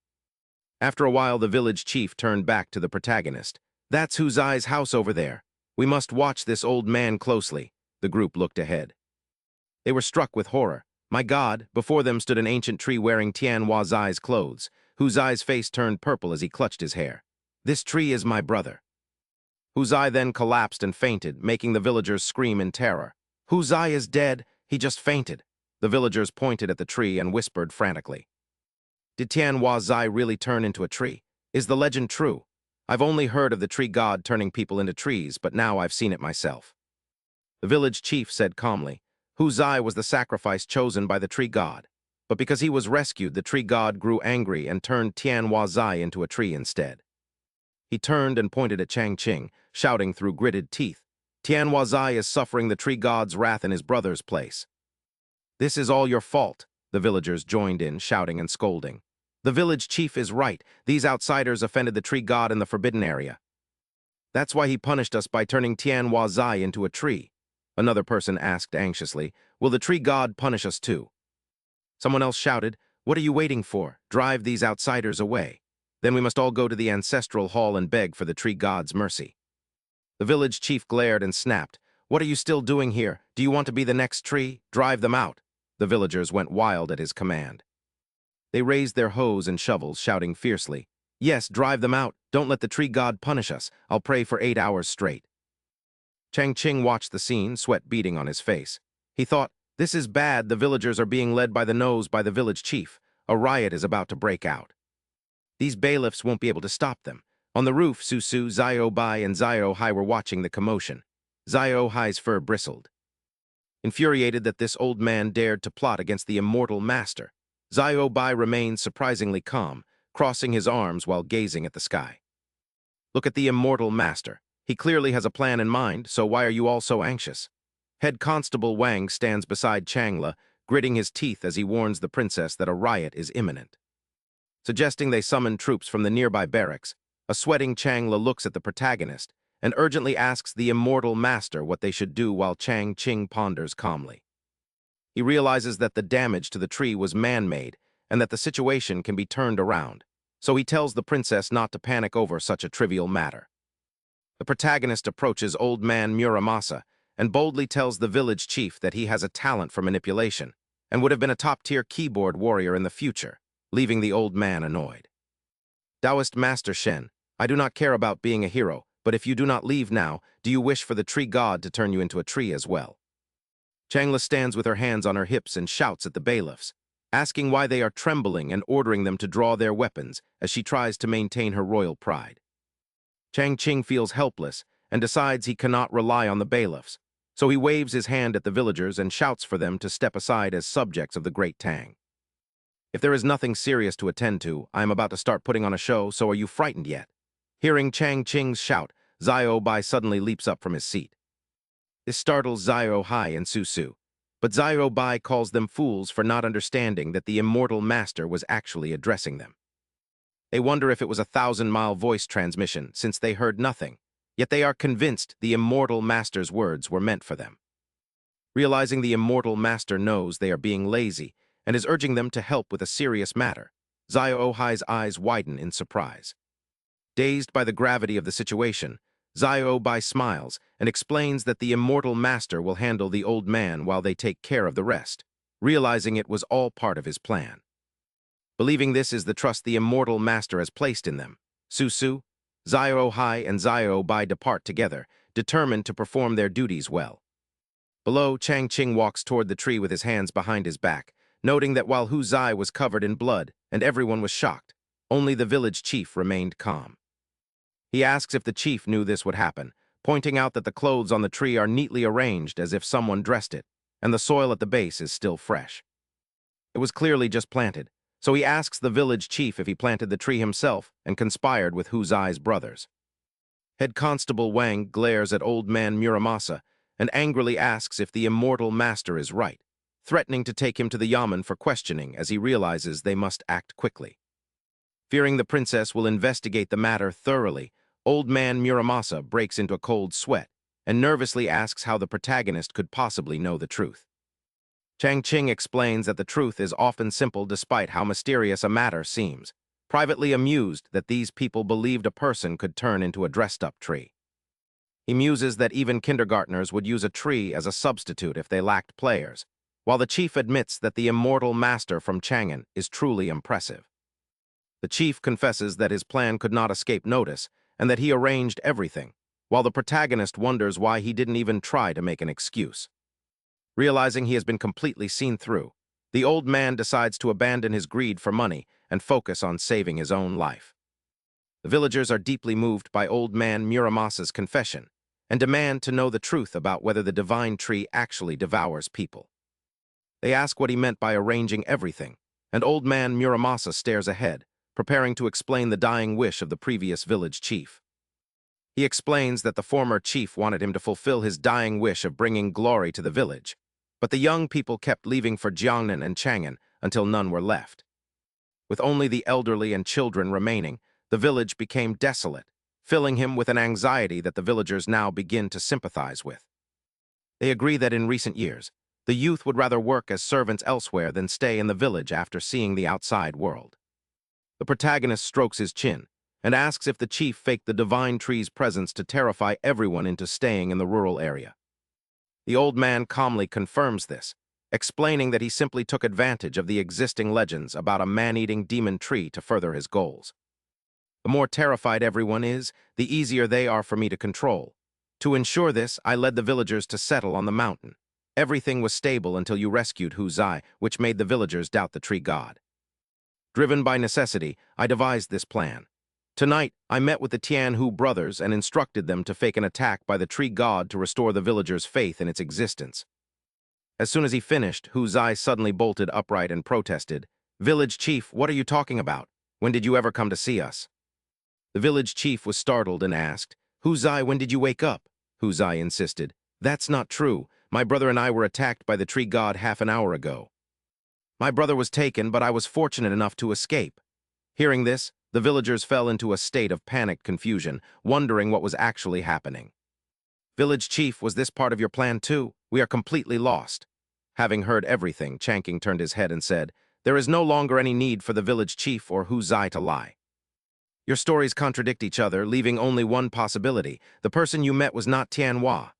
After a while, the village chief turned back to the protagonist. That's Hu Zai's house over there. We must watch this old man closely. The group looked ahead. They were struck with horror. My God, before them stood an ancient tree wearing Tianhua Zai's clothes. Huzai's face turned purple as he clutched his hair. "This tree is my brother." Huzai then collapsed and fainted, making the villagers scream in terror. "Huzai is dead. He just fainted." The villagers pointed at the tree and whispered frantically. Did Tianhua Zai really turn into a tree? Is the legend true? I've only heard of the tree god turning people into trees, but now I've seen it myself. The village chief said calmly, Huzai was the sacrifice chosen by the tree god. But because he was rescued, the tree god grew angry and turned Tianhua Zai into a tree instead. He turned and pointed at Changqing, shouting through gritted teeth, "Tianhua Zai is suffering the tree god's wrath in his brother's place." "This is all your fault," the villagers joined in, shouting and scolding. "The village chief is right. These outsiders offended the tree god in the forbidden area. That's why he punished us by turning Tianhua Zai into a tree." Another person asked anxiously, "Will the tree god punish us too?" Someone else shouted, "What are you waiting for? Drive these outsiders away. Then we must all go to the ancestral hall and beg for the tree god's mercy." The village chief glared and snapped, "What are you still doing here? Do you want to be the next tree? Drive them out." The villagers went wild at his command. They raised their hoes and shovels, shouting fiercely, "Yes, drive them out. Don't let the tree god punish us. I'll pray for 8 hours straight." Changqing watched the scene, sweat beading on his face. He thought, "This is bad. The villagers are being led by the nose by the village chief. A riot is about to break out. These bailiffs won't be able to stop them." On the roof, Susu, Xiao Bai, and Xiao Hai were watching the commotion. Xiao Hai's fur bristled. Infuriated that this old man dared to plot against the immortal master, Xiao Bai remained surprisingly calm, crossing his arms while gazing at the sky. "Look at the immortal master. He clearly has a plan in mind, so why are you all so anxious?" Head Constable Wang stands beside Changla, gritting his teeth as he warns the princess that a riot is imminent. Suggesting they summon troops from the nearby barracks, a sweating Changla looks at the protagonist and urgently asks the immortal master what they should do while Changqing ponders calmly. He realizes that the damage to the tree was man-made and that the situation can be turned around, so he tells the princess not to panic over such a trivial matter. The protagonist approaches old man Muramasa and boldly tells the village chief that he has a talent for manipulation and would have been a top-tier keyboard warrior in the future, leaving the old man annoyed. Taoist Master Shen, I do not care about being a hero, but if you do not leave now, do you wish for the tree god to turn you into a tree as well? Changla stands with her hands on her hips and shouts at the bailiffs, asking why they are trembling and ordering them to draw their weapons as she tries to maintain her royal pride. Changqing feels helpless and decides he cannot rely on the bailiffs, so he waves his hand at the villagers and shouts for them to step aside as subjects of the Great Tang. "If there is nothing serious to attend to, I am about to start putting on a show, so are you frightened yet?" Hearing Changqing's shout, Xiao Bai suddenly leaps up from his seat. This startles Xiao Hai and Susu, but Xiao Bai calls them fools for not understanding that the immortal master was actually addressing them. They wonder if it was a 1,000-mile voice transmission, since they heard nothing, yet they are convinced the immortal master's words were meant for them. Realizing the immortal master knows they are being lazy and is urging them to help with a serious matter, Xiao Hai's eyes widen in surprise. Dazed by the gravity of the situation, Xiao Bai smiles and explains that the immortal master will handle the old man while they take care of the rest, realizing it was all part of his plan. Believing this is the trust the immortal master has placed in them, Susu, Xiao Hai, and Xiao Bai depart together, determined to perform their duties well. Below, Changqing walks toward the tree with his hands behind his back, noting that while Hu Zai was covered in blood and everyone was shocked, only the village chief remained calm. He asks if the chief knew this would happen, pointing out that the clothes on the tree are neatly arranged as if someone dressed it, and the soil at the base is still fresh. It was clearly just planted, so he asks the village chief if he planted the tree himself and conspired with Hu Zai's brothers. Head Constable Wang glares at old man Muramasa and angrily asks if the immortal master is right, threatening to take him to the yamen for questioning as he realizes they must act quickly. Fearing the princess will investigate the matter thoroughly, old man Muramasa breaks into a cold sweat and nervously asks how the protagonist could possibly know the truth. Changqing explains that the truth is often simple despite how mysterious a matter seems, privately amused that these people believed a person could turn into a dressed-up tree. He muses that even kindergartners would use a tree as a substitute if they lacked players, while the chief admits that the immortal master from Chang'an is truly impressive. The chief confesses that his plan could not escape notice and that he arranged everything, while the protagonist wonders why he didn't even try to make an excuse. Realizing he has been completely seen through, the old man decides to abandon his greed for money and focus on saving his own life. The villagers are deeply moved by old man Muramasa's confession and demand to know the truth about whether the divine tree actually devours people. They ask what he meant by arranging everything, and old man Muramasa stares ahead, preparing to explain the dying wish of the previous village chief. He explains that the former chief wanted him to fulfill his dying wish of bringing glory to the village, but the young people kept leaving for Jiangnan and Chang'an until none were left. With only the elderly and children remaining, the village became desolate, filling him with an anxiety that the villagers now begin to sympathize with. They agree that in recent years, the youth would rather work as servants elsewhere than stay in the village after seeing the outside world. The protagonist strokes his chin and asks if the chief faked the divine tree's presence to terrify everyone into staying in the rural area. The old man calmly confirms this, explaining that he simply took advantage of the existing legends about a man-eating demon tree to further his goals. The more terrified everyone is, the easier they are for me to control. To ensure this, I led the villagers to settle on the mountain. Everything was stable until you rescued Hu Zai, which made the villagers doubt the tree god. Driven by necessity, I devised this plan. Tonight, I met with the Tianhu brothers and instructed them to fake an attack by the tree god to restore the villagers' faith in its existence. As soon as he finished, Hu Zai suddenly bolted upright and protested, "Village chief, what are you talking about? When did you ever come to see us?" The village chief was startled and asked, "Hu Zai, when did you wake up?" Hu Zai insisted, "That's not true. My brother and I were attacked by the tree god half an hour ago. My brother was taken, but I was fortunate enough to escape." Hearing this, the villagers fell into a state of panicked confusion, wondering what was actually happening. "Village chief, was this part of your plan too? We are completely lost." Having heard everything, Chang'an turned his head and said, "There is no longer any need for the village chief or Hu Zai to lie. Your stories contradict each other, leaving only one possibility. The person you met was not Tianhua."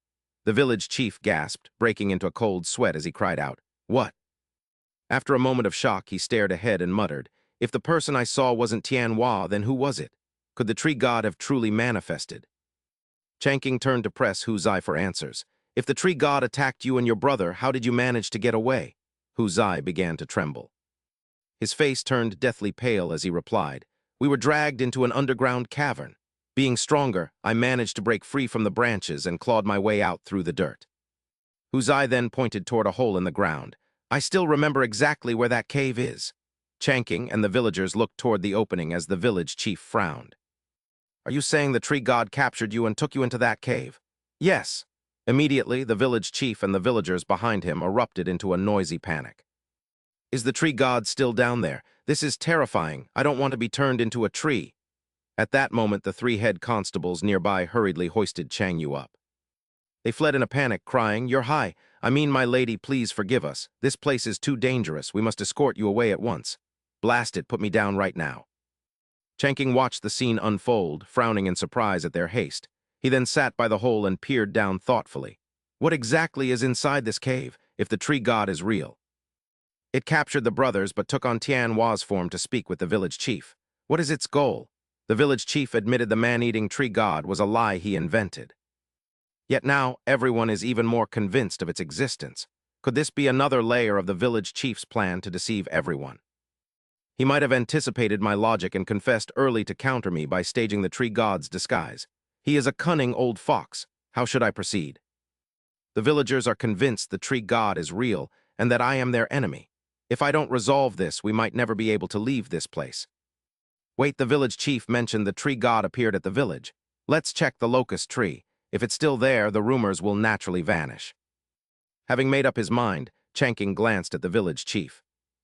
The village chief gasped, breaking into a cold sweat as he cried out, "What?" After a moment of shock, he stared ahead and muttered, "If the person I saw wasn't Tianhua, then who was it? Could the tree god have truly manifested?" Chang'an turned to press Hu Zai for answers. "If the tree god attacked you and your brother, how did you manage to get away?" Hu Zai began to tremble. His face turned deathly pale as he replied, "We were dragged into an underground cavern. Being stronger, I managed to break free from the branches and clawed my way out through the dirt." Hu Zai then pointed toward a hole in the ground. "I still remember exactly where that cave is." Chang'an and the villagers looked toward the opening as the village chief frowned. "Are you saying the tree god captured you and took you into that cave?" "Yes." Immediately, the village chief and the villagers behind him erupted into a noisy panic. "Is the tree god still down there? This is terrifying. I don't want to be turned into a tree." At that moment, the three head constables nearby hurriedly hoisted Chang'an up. They fled in a panic, crying, my lady, please forgive us. This place is too dangerous. We must escort you away at once. Blast it, put me down right now." Chang'an watched the scene unfold, frowning in surprise at their haste. He then sat by the hole and peered down thoughtfully. What exactly is inside this cave, if the tree god is real? It captured the brothers but took on Tianhua's form to speak with the village chief. What is its goal? The village chief admitted the man-eating tree god was a lie he invented. Yet now, everyone is even more convinced of its existence. Could this be another layer of the village chief's plan to deceive everyone? He might have anticipated my logic and confessed early to counter me by staging the tree god's disguise. He is a cunning old fox. How should I proceed? The villagers are convinced the tree god is real and that I am their enemy. If I don't resolve this, we might never be able to leave this place. Wait, the village chief mentioned the tree god appeared at the village. Let's check the locust tree. If it's still there, the rumors will naturally vanish. Having made up his mind, Chang'an glanced at the village chief.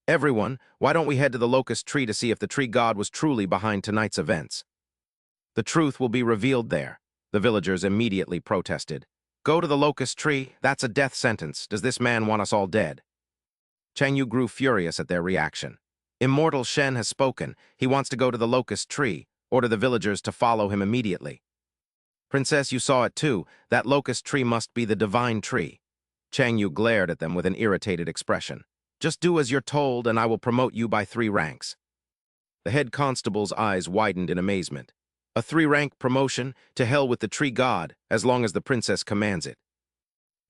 "Everyone, why don't we head to the locust tree to see if the tree god was truly behind tonight's events?" "The truth will be revealed there," the villagers immediately protested. "Go to the locust tree? That's a death sentence. Does this man want us all dead?" Chang'an grew furious at their reaction. "Immortal Shen has spoken. He wants to go to the locust tree. Order the villagers to follow him immediately." "Princess, you saw it too. That locust tree must be the divine tree." Chang'an glared at them with an irritated expression. "Just do as you're told and I will promote you by 3 ranks. The head constable's eyes widened in amazement. A 3-rank promotion? To hell with the tree god, as long as the princess commands it.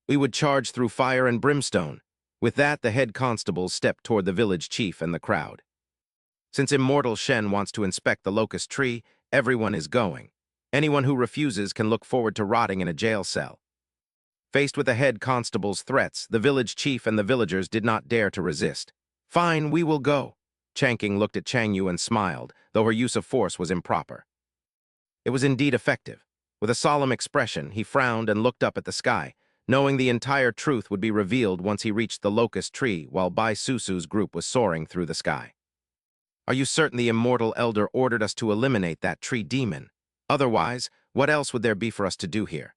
We would charge through fire and brimstone. With that, the head constable stepped toward the village chief and the crowd. Since immortal Shen wants to inspect the locust tree, everyone is going. Anyone who refuses can look forward to rotting in a jail cell. Faced with the head constable's threats, the village chief and the villagers did not dare to resist. Fine, we will go. Changqing looked at Changyu and smiled, though her use of force was improper. It was indeed effective. With a solemn expression, he frowned and looked up at the sky, knowing the entire truth would be revealed once he reached the locust tree while Bai Susu's group was soaring through the sky. Are you certain the immortal elder ordered us to eliminate that tree demon? Otherwise, what else would there be for us to do here?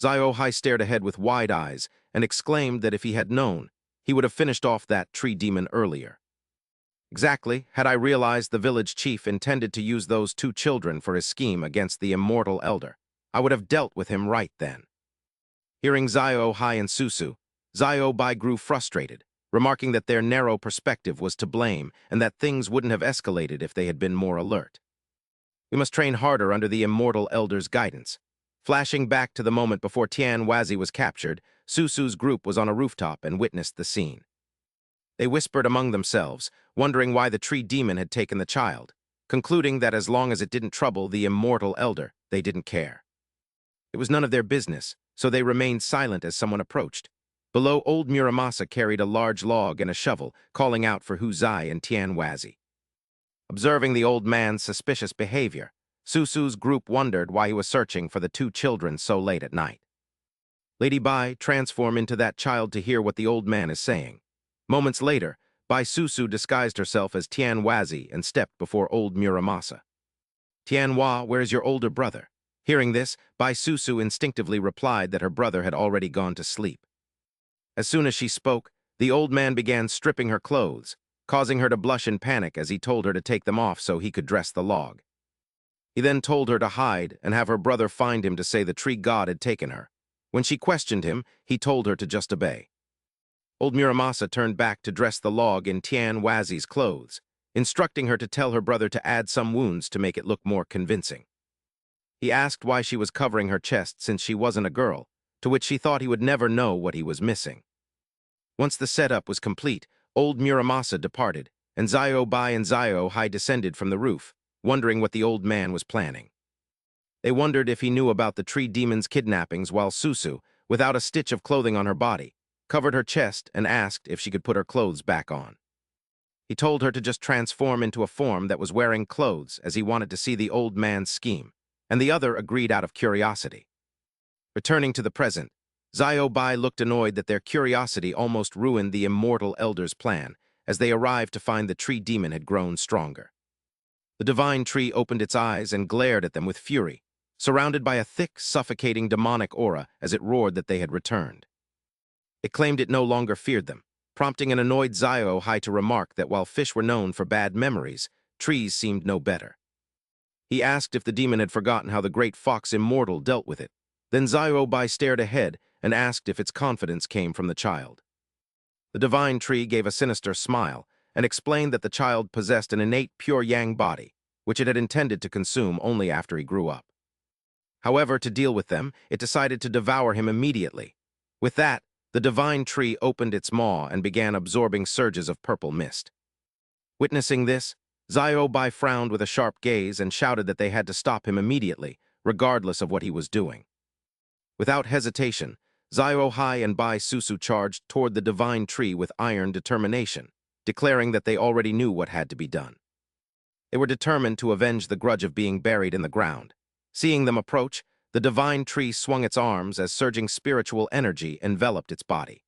Xiao Hai stared ahead with wide eyes and exclaimed that if he had known, he would have finished off that tree demon earlier. Exactly, had I realized the village chief intended to use those 2 children for his scheme against the immortal elder, I would have dealt with him right then. Hearing Xiao Hai and Susu, Xiao Bai grew frustrated, remarking that their narrow perspective was to blame and that things wouldn't have escalated if they had been more alert. We must train harder under the immortal elder's guidance. Flashing back to the moment before Tian Wazi was captured, Susu's group was on a rooftop and witnessed the scene. They whispered among themselves, wondering why the tree demon had taken the child, concluding that as long as it didn't trouble the immortal elder, they didn't care. It was none of their business, so they remained silent as someone approached. Below, old Muramasa carried a large log and a shovel, calling out for Hu Zai and Tian Wazi. Observing the old man's suspicious behavior, Susu's group wondered why he was searching for the 2 children so late at night. Lady Bai, transform into that child to hear what the old man is saying. Moments later, Bai Susu disguised herself as Tian Wazi and stepped before old Muramasa. Tianhua, where's your older brother? Hearing this, Bai Susu instinctively replied that her brother had already gone to sleep. As soon as she spoke, the old man began stripping her clothes, causing her to blush in panic as he told her to take them off so he could dress the log. He then told her to hide and have her brother find him to say the tree god had taken her. When she questioned him, he told her to just obey. Old Muramasa turned back to dress the log in Tian Wazi's clothes, instructing her to tell her brother to add some wounds to make it look more convincing. He asked why she was covering her chest since she wasn't a girl, to which she thought he would never know what he was missing. Once the setup was complete, old Muramasa departed, and Xiao Bai and Xiao Hai descended from the roof, wondering what the old man was planning. They wondered if he knew about the tree demon's kidnappings while Susu, without a stitch of clothing on her body, covered her chest and asked if she could put her clothes back on. He told her to just transform into a form that was wearing clothes as he wanted to see the old man's scheme, and the other agreed out of curiosity. Returning to the present, Xiao Bai looked annoyed that their curiosity almost ruined the immortal elder's plan as they arrived to find the tree demon had grown stronger. The divine tree opened its eyes and glared at them with fury, surrounded by a thick, suffocating demonic aura as it roared that they had returned. It claimed it no longer feared them, prompting an annoyed Xiao Hai to remark that while fish were known for bad memories, trees seemed no better. He asked if the demon had forgotten how the great fox immortal dealt with it. Then Xiao Bai stared ahead and asked if its confidence came from the child. The divine tree gave a sinister smile and explained that the child possessed an innate pure yang body, which it had intended to consume only after he grew up. However, to deal with them, it decided to devour him immediately. With that, the divine tree opened its maw and began absorbing surges of purple mist. Witnessing this, Xiao Bai frowned with a sharp gaze and shouted that they had to stop him immediately, regardless of what he was doing. Without hesitation, Xiao Hai and Bai Susu charged toward the divine tree with iron determination, declaring that they already knew what had to be done. They were determined to avenge the grudge of being buried in the ground. Seeing them approach, the divine tree swung its arms as surging spiritual energy enveloped its body.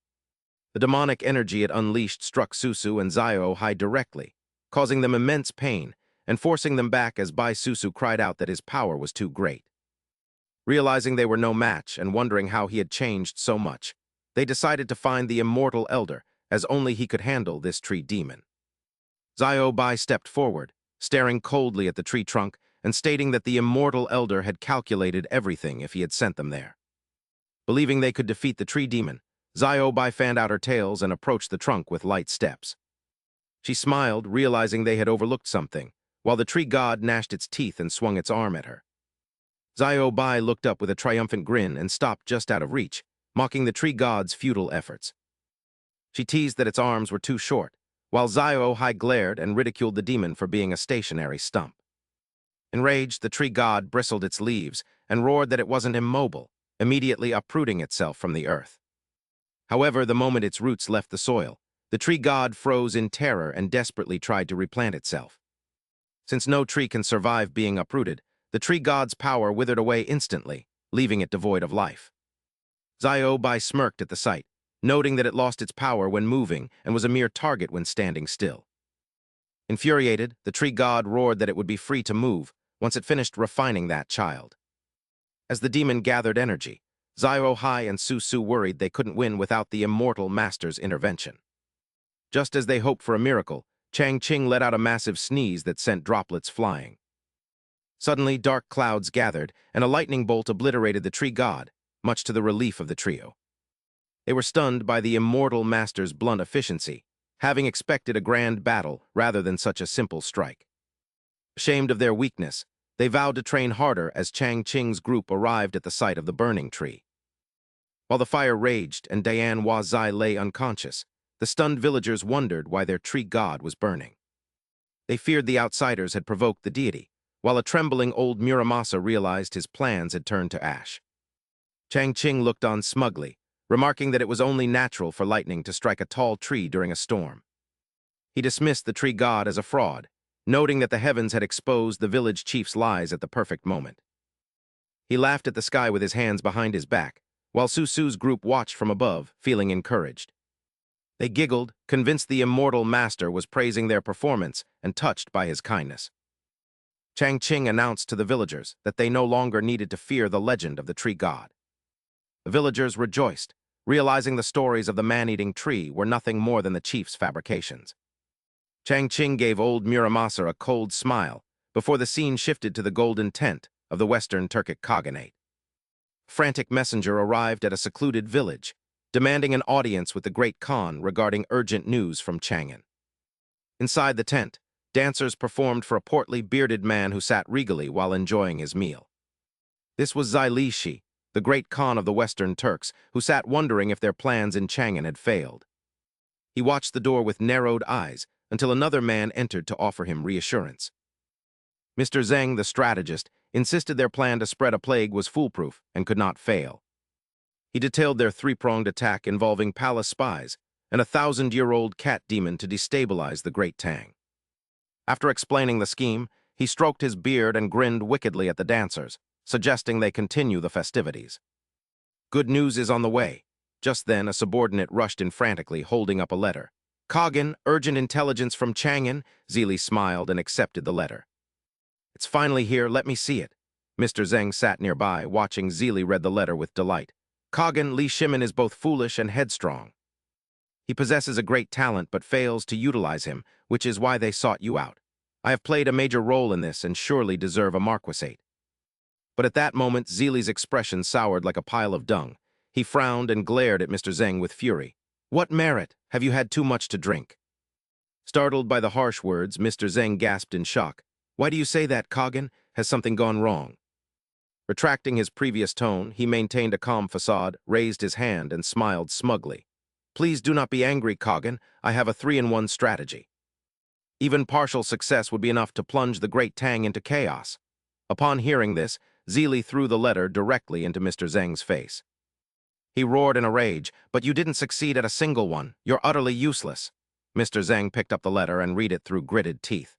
The demonic energy it unleashed struck Susu and Xiao Hai directly, causing them immense pain and forcing them back as Bai Susu cried out that his power was too great. Realizing they were no match and wondering how he had changed so much, they decided to find the immortal elder, as only he could handle this tree demon. Xiao Bai stepped forward, staring coldly at the tree trunk and stating that the immortal elder had calculated everything if he had sent them there. Believing they could defeat the tree demon, Xiao Bai fanned out her tails and approached the trunk with light steps. She smiled, realizing they had overlooked something, while the tree god gnashed its teeth and swung its arm at her. Xiao Bai looked up with a triumphant grin and stopped just out of reach, mocking the tree god's futile efforts. She teased that its arms were too short, while Xiao Hai glared and ridiculed the demon for being a stationary stump. Enraged, the tree god bristled its leaves and roared that it wasn't immobile, immediately uprooting itself from the earth. However, the moment its roots left the soil, the tree god froze in terror and desperately tried to replant itself. Since no tree can survive being uprooted, the tree god's power withered away instantly, leaving it devoid of life. Xiao Bai smirked at the sight, noting that it lost its power when moving and was a mere target when standing still. Infuriated, the tree god roared that it would be free to move once it finished refining that child. As the demon gathered energy, Xiao Hai and Su Su worried they couldn't win without the immortal master's intervention. Just as they hoped for a miracle, Chang Qing let out a massive sneeze that sent droplets flying. Suddenly, dark clouds gathered, and a lightning bolt obliterated the tree god, much to the relief of the trio. They were stunned by the immortal master's blunt efficiency, having expected a grand battle rather than such a simple strike. Ashamed of their weakness, they vowed to train harder as Chang Qing's group arrived at the site of the burning tree. While the fire raged and Diane Wazai lay unconscious, the stunned villagers wondered why their tree god was burning. They feared the outsiders had provoked the deity, while a trembling old Muramasa realized his plans had turned to ash. Chang Qing looked on smugly, remarking that it was only natural for lightning to strike a tall tree during a storm. He dismissed the tree god as a fraud, noting that the heavens had exposed the village chief's lies at the perfect moment. He laughed at the sky with his hands behind his back, while Su Su's group watched from above, feeling encouraged. They giggled, convinced the immortal master was praising their performance and touched by his kindness. Chang Qing announced to the villagers that they no longer needed to fear the legend of the tree god. The villagers rejoiced, realizing the stories of the man-eating tree were nothing more than the chief's fabrications. Chang Qing gave old Muramasa a cold smile before the scene shifted to the golden tent of the Western Turkic Khaganate. A frantic messenger arrived at a secluded village, demanding an audience with the Great Khan regarding urgent news from Chang'an. Inside the tent, dancers performed for a portly, bearded man who sat regally while enjoying his meal. This was Zai Shi, the Great Khan of the Western Turks, who sat wondering if their plans in Chang'an had failed. He watched the door with narrowed eyes until another man entered to offer him reassurance. Mr. Zheng, the strategist, insisted their plan to spread a plague was foolproof and could not fail. He detailed their three-pronged attack involving palace spies and a 1,000-year-old cat demon to destabilize the Great Tang. After explaining the scheme, he stroked his beard and grinned wickedly at the dancers, suggesting they continue the festivities. Good news is on the way. Just then, a subordinate rushed in frantically, holding up a letter. Kagan, urgent intelligence from Chang'an. Zili smiled and accepted the letter. It's finally here, let me see it. Mr. Zheng sat nearby, watching Zili read the letter with delight. Kagan, Li Shimin is both foolish and headstrong. He possesses a great talent but fails to utilize him, which is why they sought you out. I have played a major role in this and surely deserve a marquisate. But at that moment, Zili's expression soured like a pile of dung. He frowned and glared at Mr. Zheng with fury. What merit? Have you had too much to drink? Startled by the harsh words, Mr. Zheng gasped in shock. Why do you say that, Kagan? Has something gone wrong? Retracting his previous tone, he maintained a calm facade, raised his hand, and smiled smugly. Please do not be angry, Kagan. I have a 3-in-1 strategy. Even partial success would be enough to plunge the Great Tang into chaos. Upon hearing this, Zili threw the letter directly into Mr. Zheng's face. He roared in a rage, but you didn't succeed at a single one. You're utterly useless. Mr. Zheng picked up the letter and read it through gritted teeth.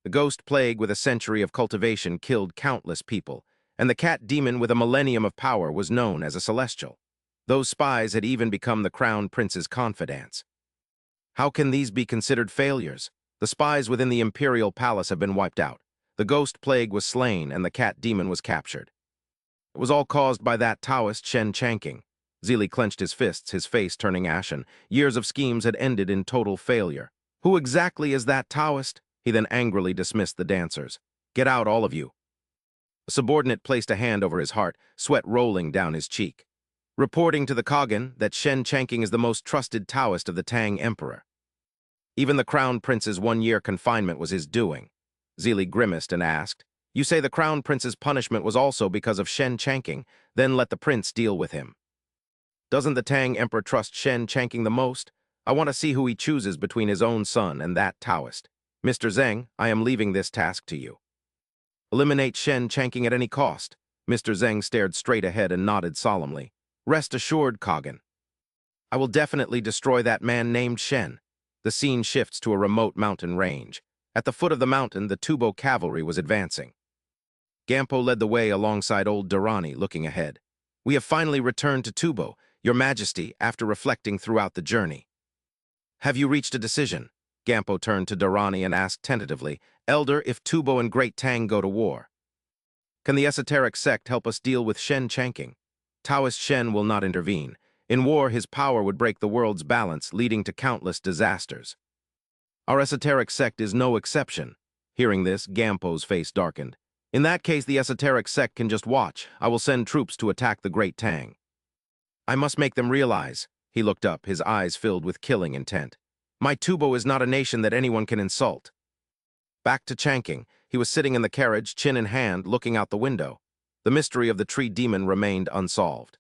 The ghost plague with a century of cultivation killed countless people, and the cat demon with a millennium of power was known as a celestial. Those spies had even become the crown prince's confidants. How can these be considered failures? The spies within the imperial palace have been wiped out. The ghost plague was slain and the cat demon was captured. It was all caused by that Taoist Shen Chanking. Zili clenched his fists, his face turning ashen. Years of schemes had ended in total failure. Who exactly is that Taoist? He then angrily dismissed the dancers. Get out, all of you. A subordinate placed a hand over his heart, sweat rolling down his cheek. Reporting to the Kagan that Shen Chanking is the most trusted Taoist of the Tang Emperor. Even the crown prince's 1-year confinement was his doing. Zili grimaced and asked, "You say the crown prince's punishment was also because of Shen Chanking, then let the prince deal with him. Doesn't the Tang emperor trust Shen Chanking the most? I want to see who he chooses between his own son and that Taoist. Mr. Zheng, I am leaving this task to you. Eliminate Shen Chanking at any cost." Mr. Zheng stared straight ahead and nodded solemnly. "Rest assured, Kogan. I will definitely destroy that man named Shen." The scene shifts to a remote mountain range. At the foot of the mountain, the Tubo cavalry was advancing. Gampo led the way alongside old Durrani, looking ahead. "We have finally returned to Tubo, Your Majesty, after reflecting throughout the journey." "Have you reached a decision?" Gampo turned to Durrani and asked tentatively, "Elder, if Tubo and Great Tang go to war, can the esoteric sect help us deal with Shen Chanking? Taoist Shen will not intervene. In war, his power would break the world's balance, leading to countless disasters. Our esoteric sect is no exception." Hearing this, Gampo's face darkened. "In that case, the esoteric sect can just watch. I will send troops to attack the Great Tang. I must make them realize." He looked up, his eyes filled with killing intent. "My Tubo is not a nation that anyone can insult." Back to Chanking, he was sitting in the carriage, chin in hand, looking out the window. The mystery of the tree demon remained unsolved.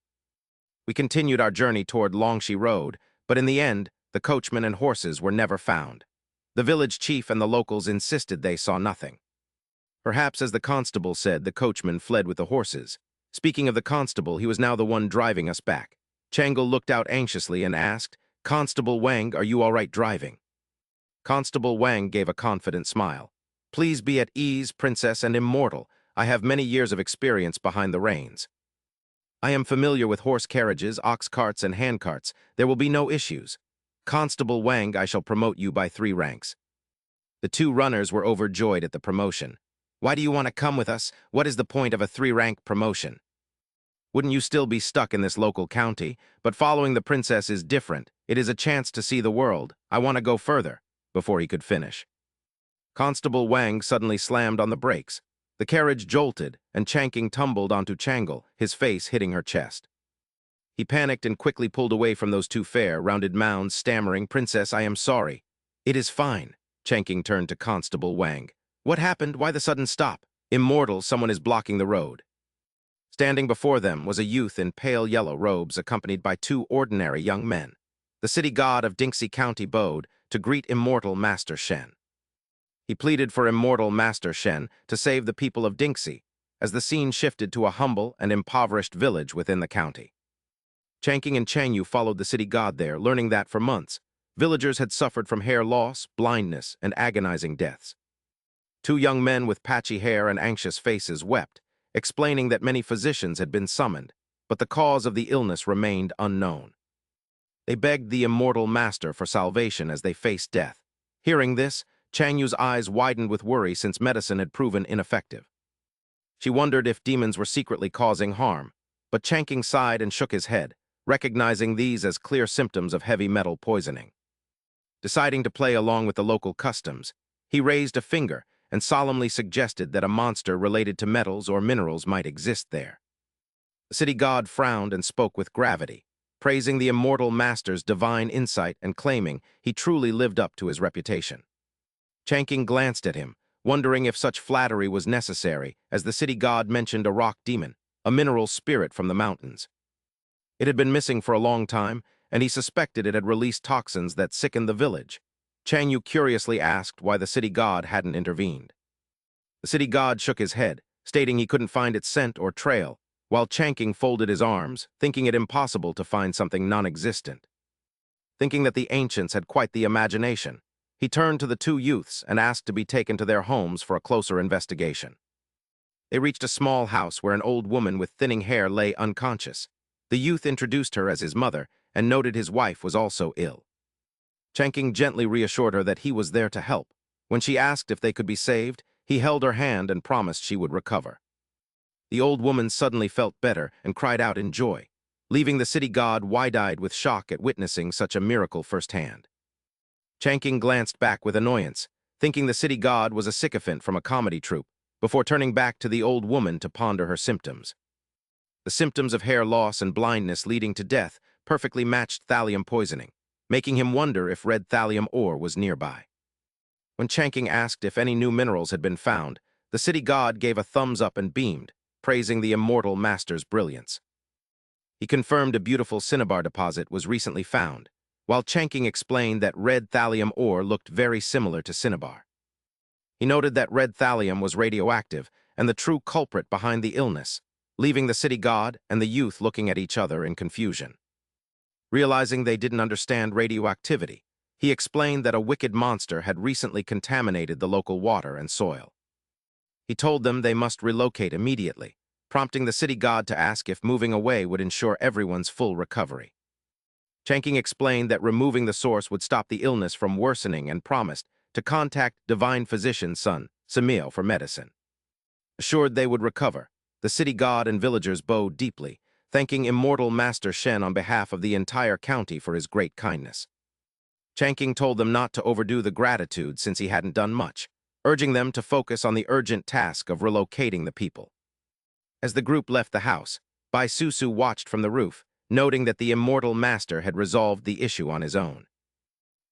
We continued our journey toward Longshi Road, but in the end, the coachman and horses were never found. The village chief and the locals insisted they saw nothing. Perhaps, as the constable said, the coachman fled with the horses. Speaking of the constable, he was now the one driving us back. Changle looked out anxiously and asked, "Constable Wang, are you all right driving?" Constable Wang gave a confident smile. "Please be at ease, Princess and Immortal. I have many years of experience behind the reins. I am familiar with horse carriages, ox carts, and hand carts. There will be no issues. Constable Wang, I shall promote you by 3 ranks." The 2 runners were overjoyed at the promotion. "Why do you want to come with us? What is the point of a 3-rank promotion? Wouldn't you still be stuck in this local county? But following the princess is different. It is a chance to see the world. I want to go further." Before he could finish, Constable Wang suddenly slammed on the brakes. The carriage jolted, and Chanking tumbled onto Changle, his face hitting her chest. He panicked and quickly pulled away from those 2 fair, rounded mounds, stammering, "Princess, I am sorry." "It is fine." Chanking turned to Constable Wang. "What happened? Why the sudden stop?" "Immortal, someone is blocking the road." Standing before them was a youth in pale yellow robes accompanied by 2 ordinary young men. The city god of Dingxi County bowed to greet Immortal Master Shen. He pleaded for Immortal Master Shen to save the people of Dingxi, as the scene shifted to a humble and impoverished village within the county. Chanking and Changyu followed the city god there, learning that for months, villagers had suffered from hair loss, blindness, and agonizing deaths. 2 young men with patchy hair and anxious faces wept, explaining that many physicians had been summoned, but the cause of the illness remained unknown. They begged the Immortal Master for salvation as they faced death. Hearing this, Changyu's eyes widened with worry since medicine had proven ineffective. She wondered if demons were secretly causing harm, but Chanking sighed and shook his head, recognizing these as clear symptoms of heavy metal poisoning. Deciding to play along with the local customs, he raised a finger and solemnly suggested that a monster related to metals or minerals might exist there. The city god frowned and spoke with gravity, praising the Immortal Master's divine insight and claiming he truly lived up to his reputation. Chanking glanced at him, wondering if such flattery was necessary, as the city god mentioned a rock demon, a mineral spirit from the mountains. It had been missing for a long time, and he suspected it had released toxins that sickened the village. Changyu curiously asked why the city god hadn't intervened. The city god shook his head, stating he couldn't find its scent or trail, while Chanking folded his arms, thinking it impossible to find something non-existent. Thinking that the ancients had quite the imagination, he turned to the 2 youths and asked to be taken to their homes for a closer investigation. They reached a small house where an old woman with thinning hair lay unconscious. The youth introduced her as his mother and noted his wife was also ill. Chanking gently reassured her that he was there to help. When she asked if they could be saved, he held her hand and promised she would recover. The old woman suddenly felt better and cried out in joy, leaving the city god wide-eyed with shock at witnessing such a miracle firsthand. Chanking glanced back with annoyance, thinking the city god was a sycophant from a comedy troupe, before turning back to the old woman to ponder her symptoms. The symptoms of hair loss and blindness leading to death perfectly matched thallium poisoning, making him wonder if red thallium ore was nearby. When Chanking asked if any new minerals had been found, the city god gave a thumbs up and beamed, praising the immortal master's brilliance. He confirmed a beautiful cinnabar deposit was recently found, while Chanking explained that red thallium ore looked very similar to cinnabar. He noted that red thallium was radioactive and the true culprit behind the illness, leaving the city god and the youth looking at each other in confusion. Realizing they didn't understand radioactivity, he explained that a wicked monster had recently contaminated the local water and soil. He told them they must relocate immediately, prompting the city god to ask if moving away would ensure everyone's full recovery. Chanking explained that removing the source would stop the illness from worsening and promised to contact divine physician's son, Samil, for medicine. Assured they would recover, the city god and villagers bowed deeply, thanking immortal Master Shen on behalf of the entire county for his great kindness. Chanking told them not to overdo the gratitude since he hadn't done much, urging them to focus on the urgent task of relocating the people. As the group left the house, Bai Susu watched from the roof, noting that the immortal master had resolved the issue on his own.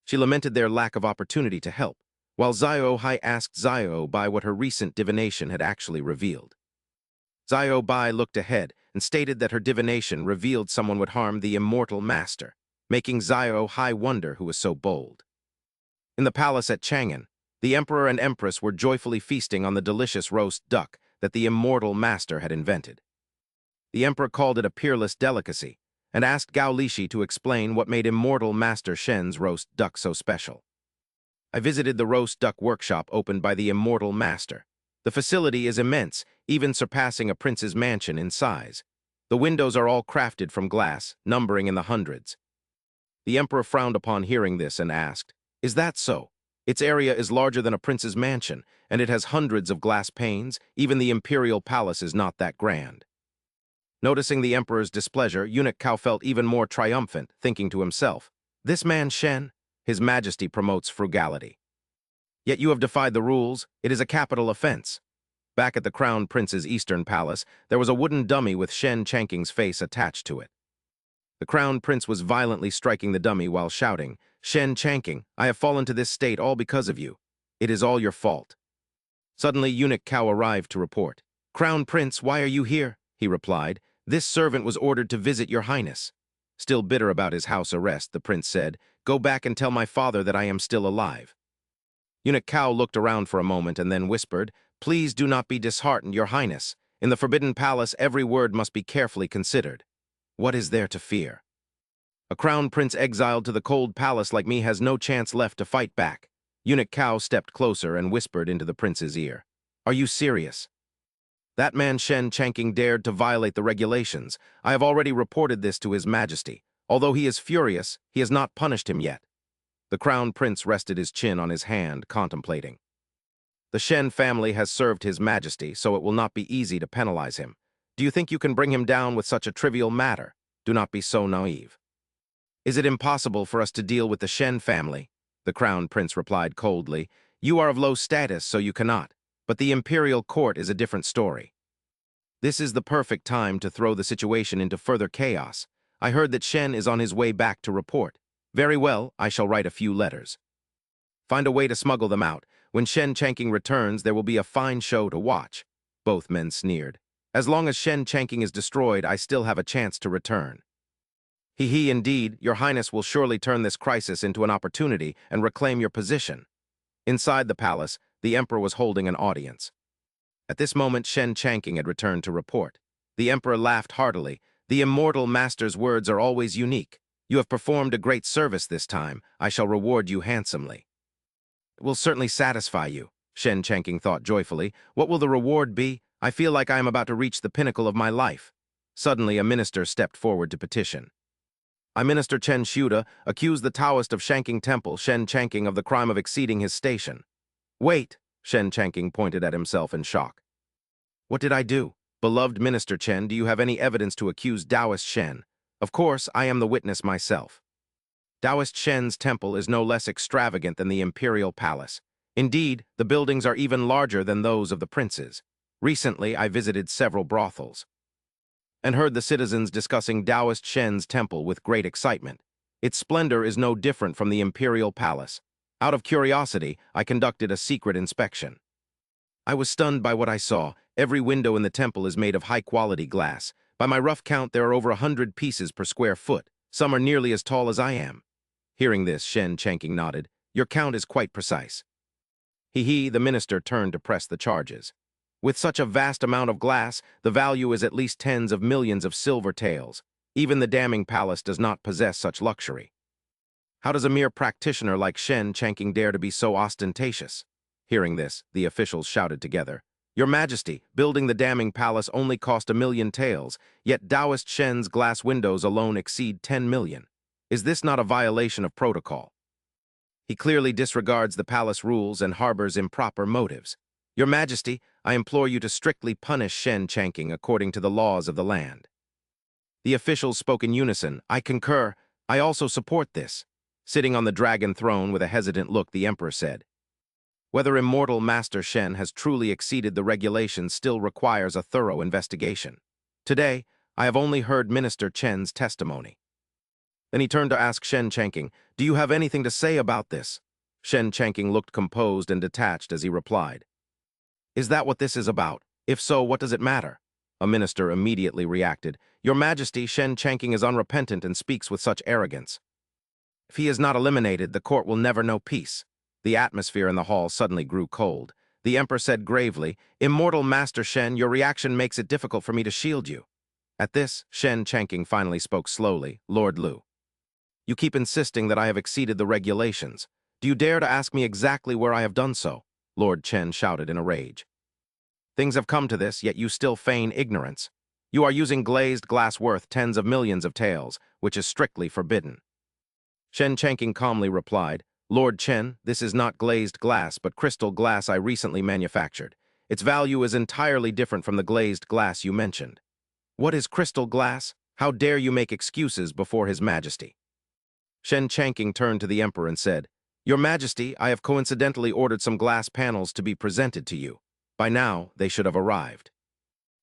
She lamented their lack of opportunity to help, while Xiao Hai asked Xiao Bai what her recent divination had actually revealed. Xiao Bai looked ahead and stated that her divination revealed someone would harm the immortal master, making Xiao Hai wonder who was so bold. In the palace at Chang'an, the emperor and empress were joyfully feasting on the delicious roast duck that the immortal master had invented. The emperor called it a peerless delicacy and asked Gao Lishi to explain what made immortal Master Shen's roast duck so special. I visited the roast duck workshop opened by the immortal master. The facility is immense, even surpassing a prince's mansion in size. The windows are all crafted from glass, numbering in the hundreds. The emperor frowned upon hearing this and asked, "Is that so? Its area is larger than a prince's mansion, and it has hundreds of glass panes. Even the imperial palace is not that grand." Noticing the emperor's displeasure, Eunuch Cao felt even more triumphant, thinking to himself, "This man Shen, his majesty promotes frugality. Yet you have defied the rules. It is a capital offense." Back at the crown prince's eastern palace, there was a wooden dummy with Shen Chanking's face attached to it. The crown prince was violently striking the dummy while shouting, "Shen Chanking, I have fallen to this state all because of you. It is all your fault." Suddenly, Eunuch Cao arrived to report. "Crown prince, why are you here?" he replied. "This servant was ordered to visit your highness." Still bitter about his house arrest, the prince said, "Go back and tell my father that I am still alive." Eunuch Cao looked around for a moment and then whispered, "Please do not be disheartened, your highness. In the Forbidden Palace, every word must be carefully considered. What is there to fear? A crown prince exiled to the cold palace like me has no chance left to fight back." Eunuch Cao stepped closer and whispered into the prince's ear, "Are you serious? That man Shen Chanking dared to violate the regulations. I have already reported this to his majesty. Although he is furious, he has not punished him yet." The crown prince rested his chin on his hand, contemplating. "The Shen family has served his majesty, so it will not be easy to penalize him. Do you think you can bring him down with such a trivial matter? Do not be so naive." "Is it impossible for us to deal with the Shen family?" The crown prince replied coldly. "You are of low status, so you cannot. But the imperial court is a different story. This is the perfect time to throw the situation into further chaos. I heard that Shen is on his way back to report. Very well, I shall write a few letters. Find a way to smuggle them out. When Shen Chanking returns, there will be a fine show to watch." Both men sneered. "As long as Shen Chanking is destroyed, I still have a chance to return." "He, indeed, your highness will surely turn this crisis into an opportunity and reclaim your position." Inside the palace, the emperor was holding an audience. At this moment, Shen Chanking had returned to report. The emperor laughed heartily. "The immortal master's words are always unique. You have performed a great service this time. I shall reward you handsomely." "It will certainly satisfy you," Shen Chanking thought joyfully. "What will the reward be? I feel like I am about to reach the pinnacle of my life." Suddenly, a minister stepped forward to petition. "I, Minister Chen Shuda, accuse the Taoist of Shanking Temple, Shen Chanking, of the crime of exceeding his station." "Wait," Shen Chanking pointed at himself in shock. "What did I do? Beloved Minister Chen, do you have any evidence to accuse Taoist Shen?" "Of course, I am the witness myself. Taoist Shen's temple is no less extravagant than the imperial palace. Indeed, the buildings are even larger than those of the princes. Recently, I visited several brothels and heard the citizens discussing Taoist Shen's temple with great excitement. Its splendor is no different from the imperial palace. Out of curiosity, I conducted a secret inspection. I was stunned by what I saw. Every window in the temple is made of high-quality glass. By my rough count, there are over 100 pieces per square foot. Some are nearly as tall as I am. Hearing this, Shen Chanking nodded. Your count is quite precise. The minister turned to press the charges. With such a vast amount of glass, the value is at least tens of millions of silver taels. Even the damning palace does not possess such luxury. How does a mere practitioner like Shen Chanking dare to be so ostentatious? Hearing this, the officials shouted together. Your Majesty, building the damning palace only cost 1,000,000 taels, yet Taoist Shen's glass windows alone exceed 10 million. Is this not a violation of protocol? He clearly disregards the palace rules and harbors improper motives. Your Majesty, I implore you to strictly punish Shen Chanking according to the laws of the land. The officials spoke in unison. I concur. I also support this. Sitting on the dragon throne with a hesitant look, the emperor said, whether immortal Master Shen has truly exceeded the regulations still requires a thorough investigation. Today, I have only heard Minister Chen's testimony. Then he turned to ask Shen Chanking, do you have anything to say about this? Shen Chanking looked composed and detached as he replied, is that what this is about? If so, what does it matter? A minister immediately reacted, Your Majesty, Shen Chanking is unrepentant and speaks with such arrogance. If he is not eliminated, the court will never know peace. The atmosphere in the hall suddenly grew cold. The emperor said gravely, Immortal Master Shen, your reaction makes it difficult for me to shield you. At this, Shen Chanking finally spoke slowly, Lord Lu. You keep insisting that I have exceeded the regulations. Do you dare to ask me exactly where I have done so? Lord Chen shouted in a rage. Things have come to this, yet you still feign ignorance. You are using glazed glass worth tens of millions of taels, which is strictly forbidden. Shen Chanking calmly replied, Lord Chen, this is not glazed glass, but crystal glass I recently manufactured. Its value is entirely different from the glazed glass you mentioned. What is crystal glass? How dare you make excuses before His Majesty? Shen Chanking turned to the emperor and said, Your Majesty, I have coincidentally ordered some glass panels to be presented to you. By now, they should have arrived.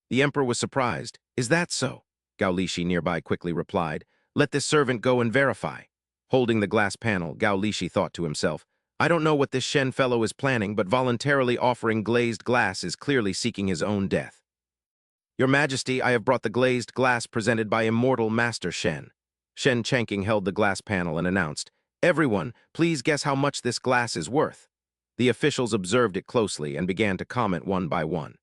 The emperor was surprised. Is that so? Gao Lishi nearby quickly replied, Let this servant go and verify. Holding the glass panel, Gao Lishi thought to himself, I don't know what this Shen fellow is planning, but voluntarily offering glazed glass is clearly seeking his own death. Your Majesty, I have brought the glazed glass presented by immortal Master Shen. Shen Chanking held the glass panel and announced, Everyone, please guess how much this glass is worth. The officials observed it closely and began to comment one by one.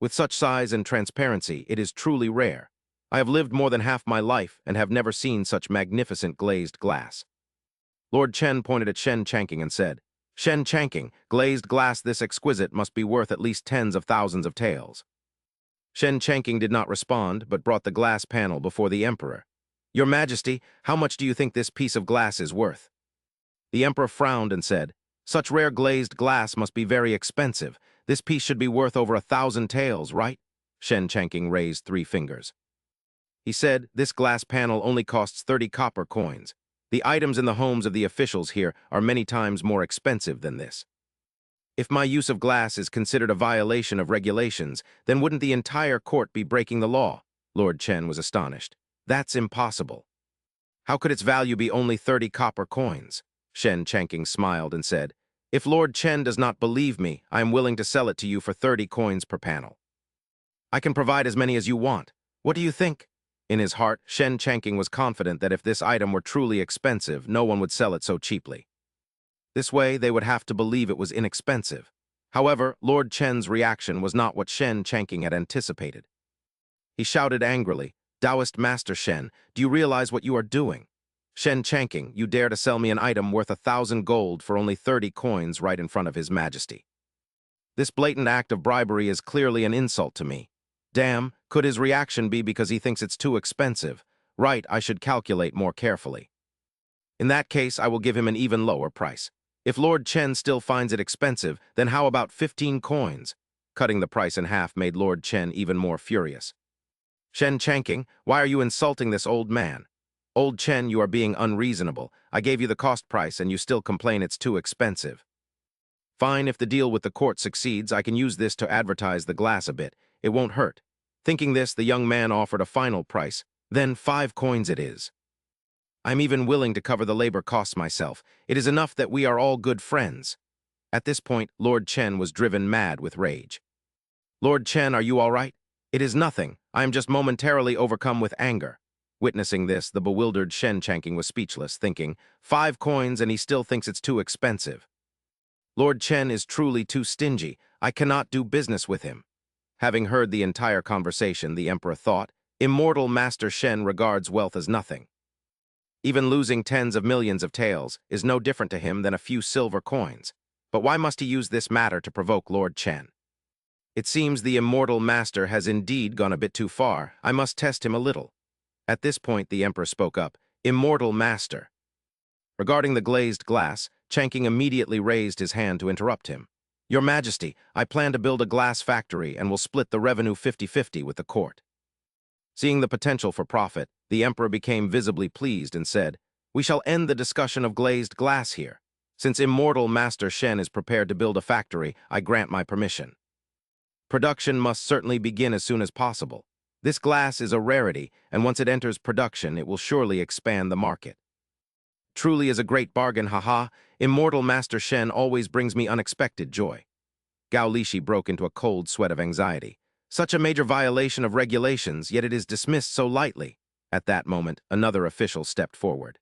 With such size and transparency, it is truly rare. I have lived more than half my life and have never seen such magnificent glazed glass. Lord Chen pointed at Shen Chanking and said, Shen Chanking, glazed glass this exquisite must be worth at least tens of thousands of taels. Shen Chanking did not respond, but brought the glass panel before the emperor. Your Majesty, how much do you think this piece of glass is worth? The emperor frowned and said, Such rare glazed glass must be very expensive. This piece should be worth over 1,000 taels, right? Shen Chanking raised 3 fingers. He said, This glass panel only costs 30 copper coins. The items in the homes of the officials here are many times more expensive than this. If my use of glass is considered a violation of regulations, then wouldn't the entire court be breaking the law? Lord Chen was astonished. That's impossible. How could its value be only 30 copper coins? Shen Chanking smiled and said, If Lord Chen does not believe me, I am willing to sell it to you for 30 coins per panel. I can provide as many as you want. What do you think? In his heart, Shen Chanking was confident that if this item were truly expensive, no one would sell it so cheaply. This way, they would have to believe it was inexpensive. However, Lord Chen's reaction was not what Shen Chanking had anticipated. He shouted angrily, Taoist Master Shen, do you realize what you are doing? Shen Chanking, you dare to sell me an item worth 1,000 gold for only 30 coins right in front of His Majesty. This blatant act of bribery is clearly an insult to me. Damn, could his reaction be because he thinks it's too expensive? Right, I should calculate more carefully. In that case, I will give him an even lower price. If Lord Chen still finds it expensive, then how about 15 coins? Cutting the price in half made Lord Chen even more furious. Shen Chanking, why are you insulting this old man? Old Chen, you are being unreasonable. I gave you the cost price and you still complain it's too expensive. Fine, if the deal with the court succeeds, I can use this to advertise the glass a bit. It won't hurt. Thinking this, the young man offered a final price. Then 5 coins it is. I'm even willing to cover the labor costs myself. It is enough that we are all good friends." At this point, Lord Chen was driven mad with rage. "Lord Chen, are you all right?" "It is nothing. I am just momentarily overcome with anger." Witnessing this, the bewildered Shen Chanking was speechless, thinking, 5 coins and he still thinks it's too expensive. Lord Chen is truly too stingy. I cannot do business with him. Having heard the entire conversation, the emperor thought, immortal Master Shen regards wealth as nothing. Even losing tens of millions of taels is no different to him than a few silver coins. But why must he use this matter to provoke Lord Chen? It seems the immortal master has indeed gone a bit too far. I must test him a little. At this point, the emperor spoke up. "Immortal master." Regarding the glazed glass, Chanking immediately raised his hand to interrupt him. "Your Majesty, I plan to build a glass factory and will split the revenue 50-50 with the court." Seeing the potential for profit, the emperor became visibly pleased and said, "We shall end the discussion of glazed glass here. Since immortal Master Shen is prepared to build a factory, I grant my permission. Production must certainly begin as soon as possible. This glass is a rarity, and once it enters production, it will surely expand the market. Truly is a great bargain, haha. Immortal Master Shen always brings me unexpected joy." Gao Lishi broke into a cold sweat of anxiety. Such a major violation of regulations, yet it is dismissed so lightly. At that moment, another official stepped forward.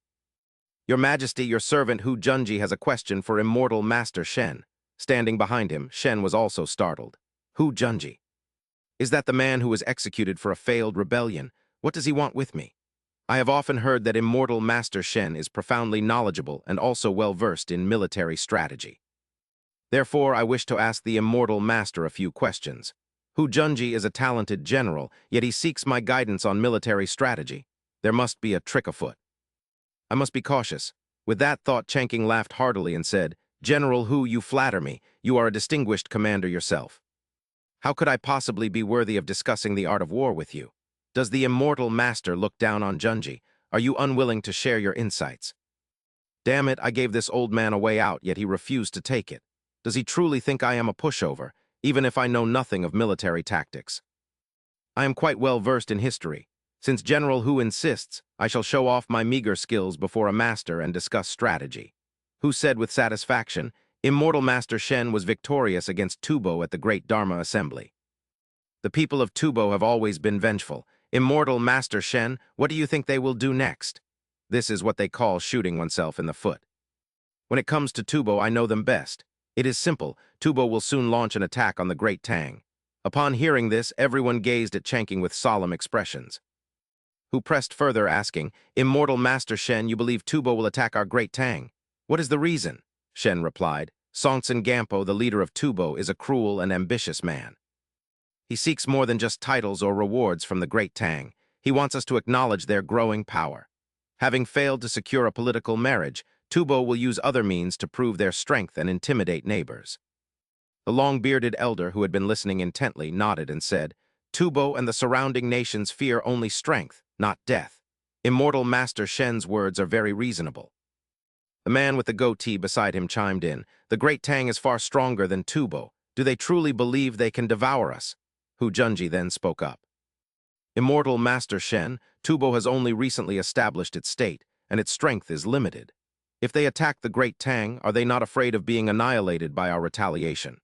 "Your Majesty, your servant Hu Junji has a question for immortal Master Shen." Standing behind him, Shen was also startled. "Hu Junji? Is that the man who was executed for a failed rebellion? What does he want with me? I have often heard that immortal Master Shen is profoundly knowledgeable and also well-versed in military strategy. Therefore, I wish to ask the immortal master a few questions. Hu Junji is a talented general, yet he seeks my guidance on military strategy. There must be a trick afoot. I must be cautious." With that thought, Chanking laughed heartily and said, "General Hu, you flatter me. You are a distinguished commander yourself. How could I possibly be worthy of discussing the art of war with you? Does the immortal master look down on Junji? Are you unwilling to share your insights? Damn it, I gave this old man a way out, yet he refused to take it. Does he truly think I am a pushover, even if I know nothing of military tactics? I am quite well versed in history. Since General Hu insists, I shall show off my meager skills before a master and discuss strategy." Hu said with satisfaction, "Immortal Master Shen was victorious against Tubo at the Great Dharma Assembly. The people of Tubo have always been vengeful. Immortal Master Shen, what do you think they will do next? This is what they call shooting oneself in the foot. When it comes to Tubo, I know them best. It is simple. Tubo will soon launch an attack on the Great Tang." Upon hearing this, everyone gazed at Chanking with solemn expressions. Hu pressed further, asking, "Immortal Master Shen, you believe Tubo will attack our Great Tang? What is the reason?" Shen replied, "Songtsen Gampo, the leader of Tubo, is a cruel and ambitious man. He seeks more than just titles or rewards from the Great Tang. He wants us to acknowledge their growing power. Having failed to secure a political marriage, Tubo will use other means to prove their strength and intimidate neighbors." The long-bearded elder, who had been listening intently, nodded and said, "Tubo and the surrounding nations fear only strength, not death. Immortal Master Shen's words are very reasonable." The man with the goatee beside him chimed in, "The Great Tang is far stronger than Tubo. Do they truly believe they can devour us?" Hu Junji then spoke up. "Immortal Master Shen, Tubo has only recently established its state, and its strength is limited. If they attack the Great Tang, are they not afraid of being annihilated by our retaliation?"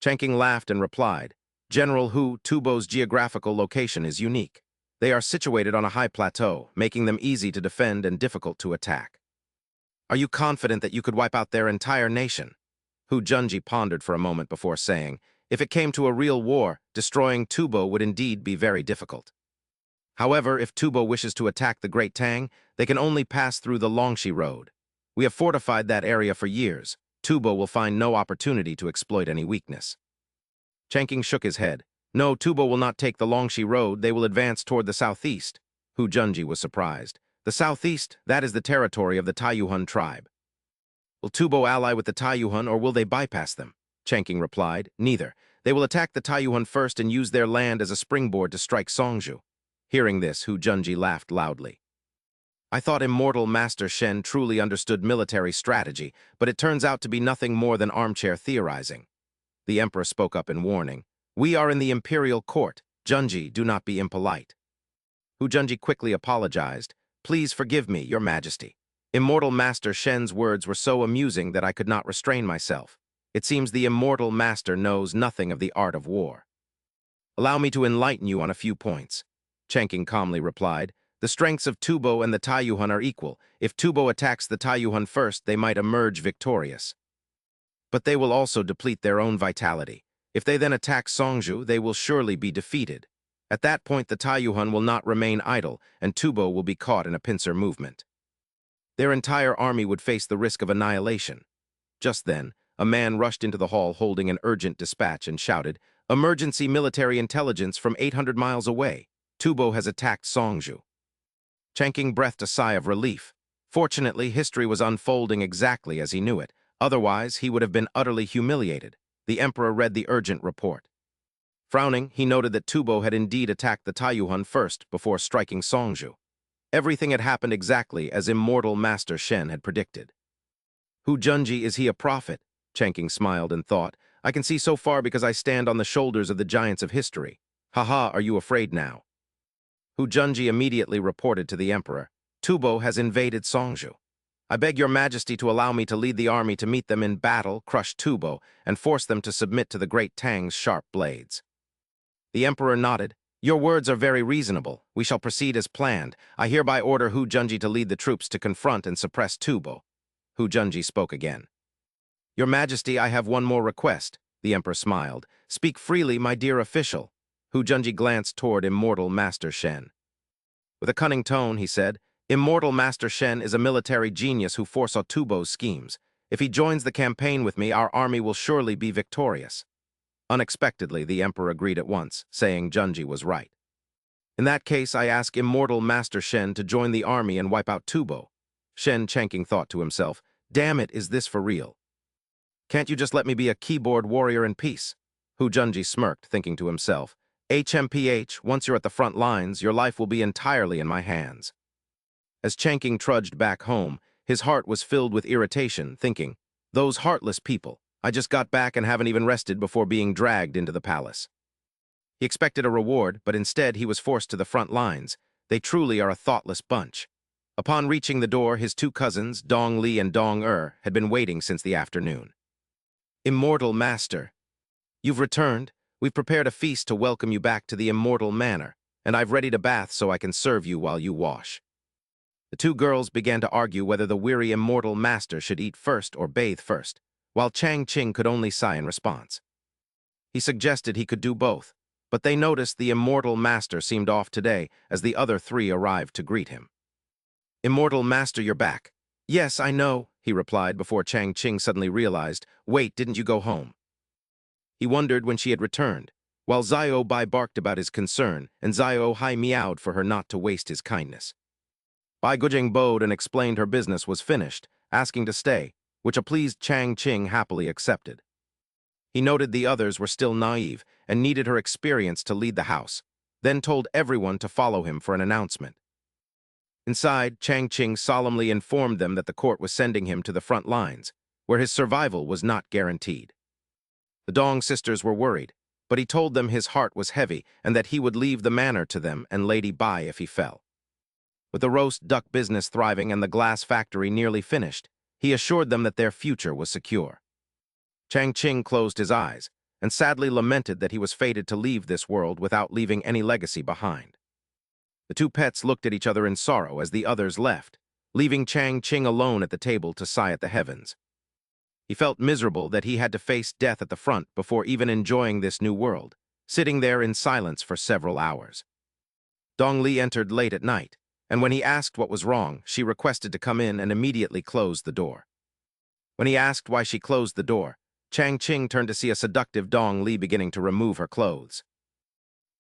Chanking laughed and replied, "General Hu, Tubo's geographical location is unique. They are situated on a high plateau, making them easy to defend and difficult to attack. Are you confident that you could wipe out their entire nation?" Hu Junji pondered for a moment before saying, "If it came to a real war, destroying Tubo would indeed be very difficult. However, if Tubo wishes to attack the Great Tang, they can only pass through the Longxi Road. We have fortified that area for years. Tubo will find no opportunity to exploit any weakness." Chanking shook his head. "No, Tubo will not take the Longxi Road. They will advance toward the southeast." Hu Junji was surprised. "The southeast? That is the territory of the Taiyuan tribe. Will Tubo ally with the Taiyuan, or will they bypass them?" Chanking replied, "Neither. They will attack the Taiyuan first and use their land as a springboard to strike Songju." Hearing this, Hu Junji laughed loudly. "I thought immortal Master Shen truly understood military strategy, but it turns out to be nothing more than armchair theorizing." The emperor spoke up in warning. "We are in the imperial court. Junji, do not be impolite." Hu Junji quickly apologized. Please forgive me, your majesty. Immortal Master Shen's words were so amusing that I could not restrain myself. It seems the immortal master knows nothing of the art of war. Allow me to enlighten you on a few points. Changqing calmly replied, the strengths of Tubo and the Taiyuan are equal. If Tubo attacks the Taiyuan first, they might emerge victorious. But they will also deplete their own vitality. If they then attack Songzhu, they will surely be defeated. At that point, the Taiyuan will not remain idle, and Tubo will be caught in a pincer movement. Their entire army would face the risk of annihilation. Just then, a man rushed into the hall holding an urgent dispatch and shouted, "Emergency military intelligence from 800 miles away. Tubo has attacked Songzhu." Changqing breathed a sigh of relief. Fortunately, history was unfolding exactly as he knew it. Otherwise, he would have been utterly humiliated. The emperor read the urgent report. Frowning, he noted that Tubo had indeed attacked the Taiyuan first before striking Songzhu. Everything had happened exactly as immortal Master Shen had predicted. Hu Junji, is he a prophet? Changqing smiled and thought, I can see so far because I stand on the shoulders of the giants of history. Haha, are you afraid now? Hu Junji immediately reported to the emperor, Tubo has invaded Songzhu. I beg your majesty to allow me to lead the army to meet them in battle, crush Tubo, and force them to submit to the great Tang's sharp blades. The emperor nodded. Your words are very reasonable. We shall proceed as planned. I hereby order Hu Junji to lead the troops to confront and suppress Tubo. Hu Junji spoke again. Your majesty, I have one more request. The emperor smiled. Speak freely, my dear official. Hu Junji glanced toward immortal Master Shen. With a cunning tone, he said, Immortal Master Shen is a military genius who foresaw Tubo's schemes. If he joins the campaign with me, our army will surely be victorious. Unexpectedly, the emperor agreed at once, saying Junji was right. In that case, I ask Immortal Master Shen to join the army and wipe out Tubo. Shen Changqing thought to himself, damn it, is this for real? Can't you just let me be a keyboard warrior in peace? Hu Junji smirked, thinking to himself, HMPH, once you're at the front lines, your life will be entirely in my hands. As Changqing trudged back home, his heart was filled with irritation, thinking, those heartless people. I just got back and haven't even rested before being dragged into the palace. He expected a reward, but instead he was forced to the front lines. They truly are a thoughtless bunch. Upon reaching the door, his two cousins, Dong Li and Dong had been waiting since the afternoon. Immortal Master, you've returned. We've prepared a feast to welcome you back to the Immortal Manor, and I've readied a bath so I can serve you while you wash. The two girls began to argue whether the weary Immortal Master should eat first or bathe first, while Changqing could only sigh in response. He suggested he could do both, but they noticed the Immortal Master seemed off today as the other three arrived to greet him. Immortal Master, you're back. Yes, I know, he replied before Changqing suddenly realized, wait, didn't you go home? He wondered when she had returned, while Xiao Bai barked about his concern and Xiao Hai meowed for her not to waste his kindness. Bai Gujing bowed and explained her business was finished, asking to stay, which a pleased Changqing happily accepted. He noted the others were still naive and needed her experience to lead the house, then told everyone to follow him for an announcement. Inside, Changqing solemnly informed them that the court was sending him to the front lines, where his survival was not guaranteed. The Dong sisters were worried, but he told them his heart was heavy and that he would leave the manor to them and Lady Bai if he fell. With the roast duck business thriving and the glass factory nearly finished, he assured them that their future was secure. Changqing closed his eyes and sadly lamented that he was fated to leave this world without leaving any legacy behind. The two pets looked at each other in sorrow as the others left, leaving Changqing alone at the table to sigh at the heavens. He felt miserable that he had to face death at the front before even enjoying this new world, sitting there in silence for several hours. Dong Li entered late at night, and when he asked what was wrong, she requested to come in and immediately closed the door. When he asked why she closed the door, Changqing turned to see a seductive Dong Li beginning to remove her clothes.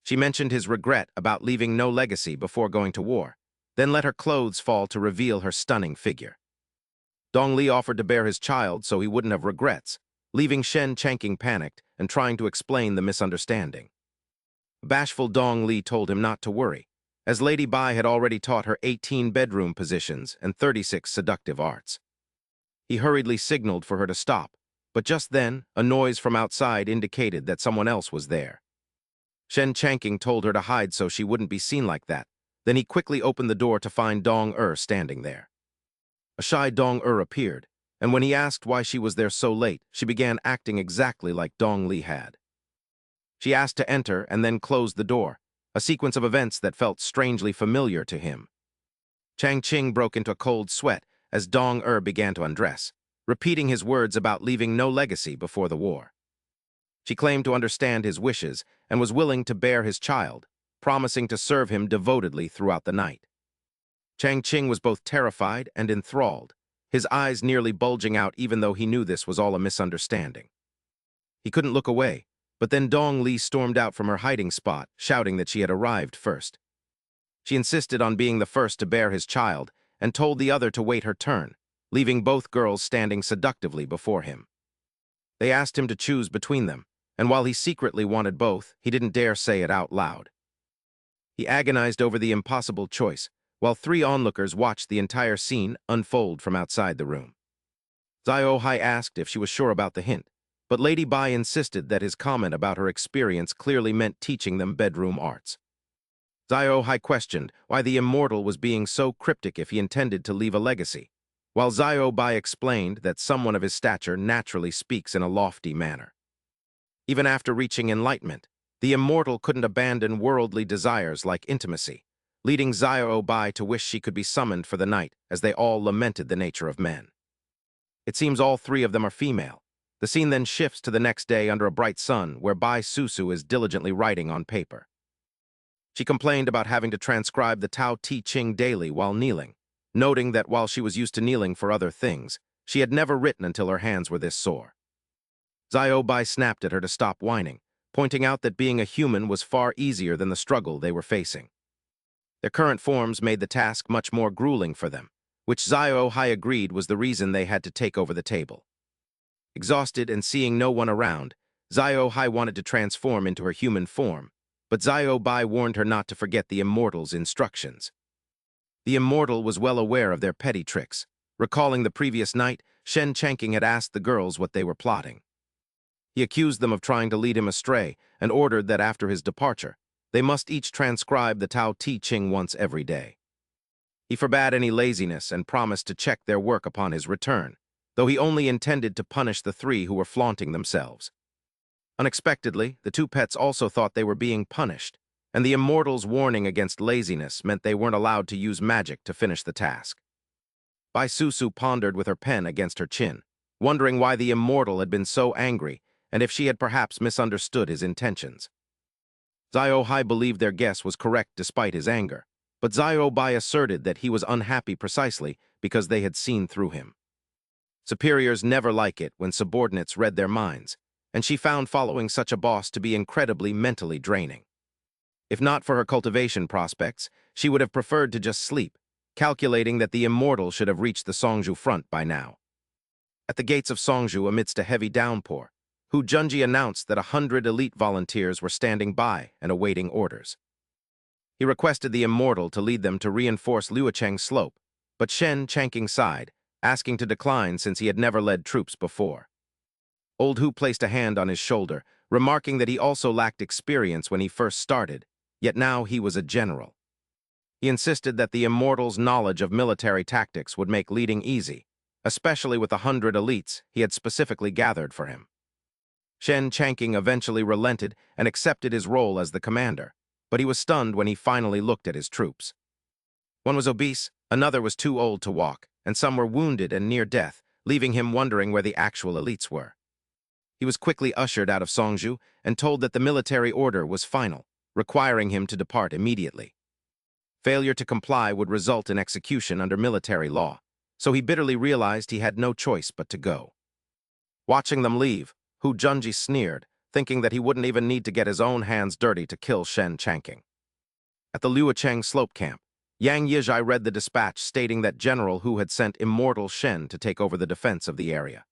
She mentioned his regret about leaving no legacy before going to war, then let her clothes fall to reveal her stunning figure. Dong Li offered to bear his child so he wouldn't have regrets, leaving Shen Changqing panicked and trying to explain the misunderstanding. Bashful Dong Li told him not to worry, as Lady Bai had already taught her 18 bedroom positions and 36 seductive arts. He hurriedly signaled for her to stop, but just then, a noise from outside indicated that someone else was there. Shen Changqing told her to hide so she wouldn't be seen like that, Then he quickly opened the door to find Dong-er standing there. A shy Dong-er appeared, and when he asked why she was there so late, she began acting exactly like Dong-li had. She asked to enter and then closed the door, a sequence of events that felt strangely familiar to him. Chang Qing broke into a cold sweat as Dong-er began to undress, repeating his words about leaving no legacy before the war. She claimed to understand his wishes and was willing to bear his child, promising to serve him devotedly throughout the night. Chang Qing was both terrified and enthralled, his eyes nearly bulging out even though he knew this was all a misunderstanding. He couldn't look away, but then Dong Li stormed out from her hiding spot, shouting that she had arrived first. She insisted on being the first to bear his child and told the other to wait her turn, leaving both girls standing seductively before him. They asked him to choose between them, and while he secretly wanted both, he didn't dare say it out loud. He agonized over the impossible choice, while three onlookers watched the entire scene unfold from outside the room. Xiao Hai asked if she was sure about the hint, but Lady Bai insisted that his comment about her experience clearly meant teaching them bedroom arts. Xiao Hai questioned why the immortal was being so cryptic if he intended to leave a legacy, while Xiao Bai explained that someone of his stature naturally speaks in a lofty manner. Even after reaching enlightenment, the immortal couldn't abandon worldly desires like intimacy, leading Xiao Bai to wish she could be summoned for the night as they all lamented the nature of men. It seems all three of them are female. The scene then shifts to the next day under a bright sun where Bai Susu is diligently writing on paper. She complained about having to transcribe the Tao Te Ching daily while kneeling, noting that while she was used to kneeling for other things, she had never written until her hands were this sore. Xiao Bai snapped at her to stop whining, pointing out that being a human was far easier than the struggle they were facing. Their current forms made the task much more grueling for them, which Xiao Hai agreed was the reason they had to take over the table. Exhausted and seeing no one around, Xiao Hai wanted to transform into her human form, but Xiao Bai warned her not to forget the immortal's instructions. The immortal was well aware of their petty tricks, recalling the previous night, Shen Chanking had asked the girls what they were plotting. He accused them of trying to lead him astray and ordered that after his departure, they must each transcribe the Tao Te Ching once every day. He forbade any laziness and promised to check their work upon his return, though he only intended to punish the three who were flaunting themselves. Unexpectedly, the two pets also thought they were being punished, and the immortal's warning against laziness meant they weren't allowed to use magic to finish the task. Bai Susu pondered with her pen against her chin, wondering why the immortal had been so angry and if she had perhaps misunderstood his intentions. Xiao Hai believed their guess was correct despite his anger, but Xiao Bai asserted that he was unhappy precisely because they had seen through him. Superiors never like it when subordinates read their minds, and she found following such a boss to be incredibly mentally draining. If not for her cultivation prospects, she would have preferred to just sleep, calculating that the immortal should have reached the Songju front by now. At the gates of Songju amidst a heavy downpour, Hu Junji announced that 100 elite volunteers were standing by and awaiting orders. He requested the immortal to lead them to reinforce Luocheng's slope, but Shen Chanking sighed, asking to decline since he had never led troops before. Old Hu placed a hand on his shoulder, remarking that he also lacked experience when he first started, yet now he was a general. He insisted that the immortal's knowledge of military tactics would make leading easy, especially with 100 elites he had specifically gathered for him. Shen Chanking eventually relented and accepted his role as the commander, but he was stunned when he finally looked at his troops. One was obese, another was too old to walk, and some were wounded and near death, leaving him wondering where the actual elites were. He was quickly ushered out of Songju and told that the military order was final, requiring him to depart immediately. Failure to comply would result in execution under military law, so he bitterly realized he had no choice but to go. Watching them leave, Hu Junji sneered, thinking that he wouldn't even need to get his own hands dirty to kill Shen Chanking. At the Luocheng slope camp, Yang Yizhai read the dispatch stating that General Hu had sent immortal Shen to take over the defense of the area.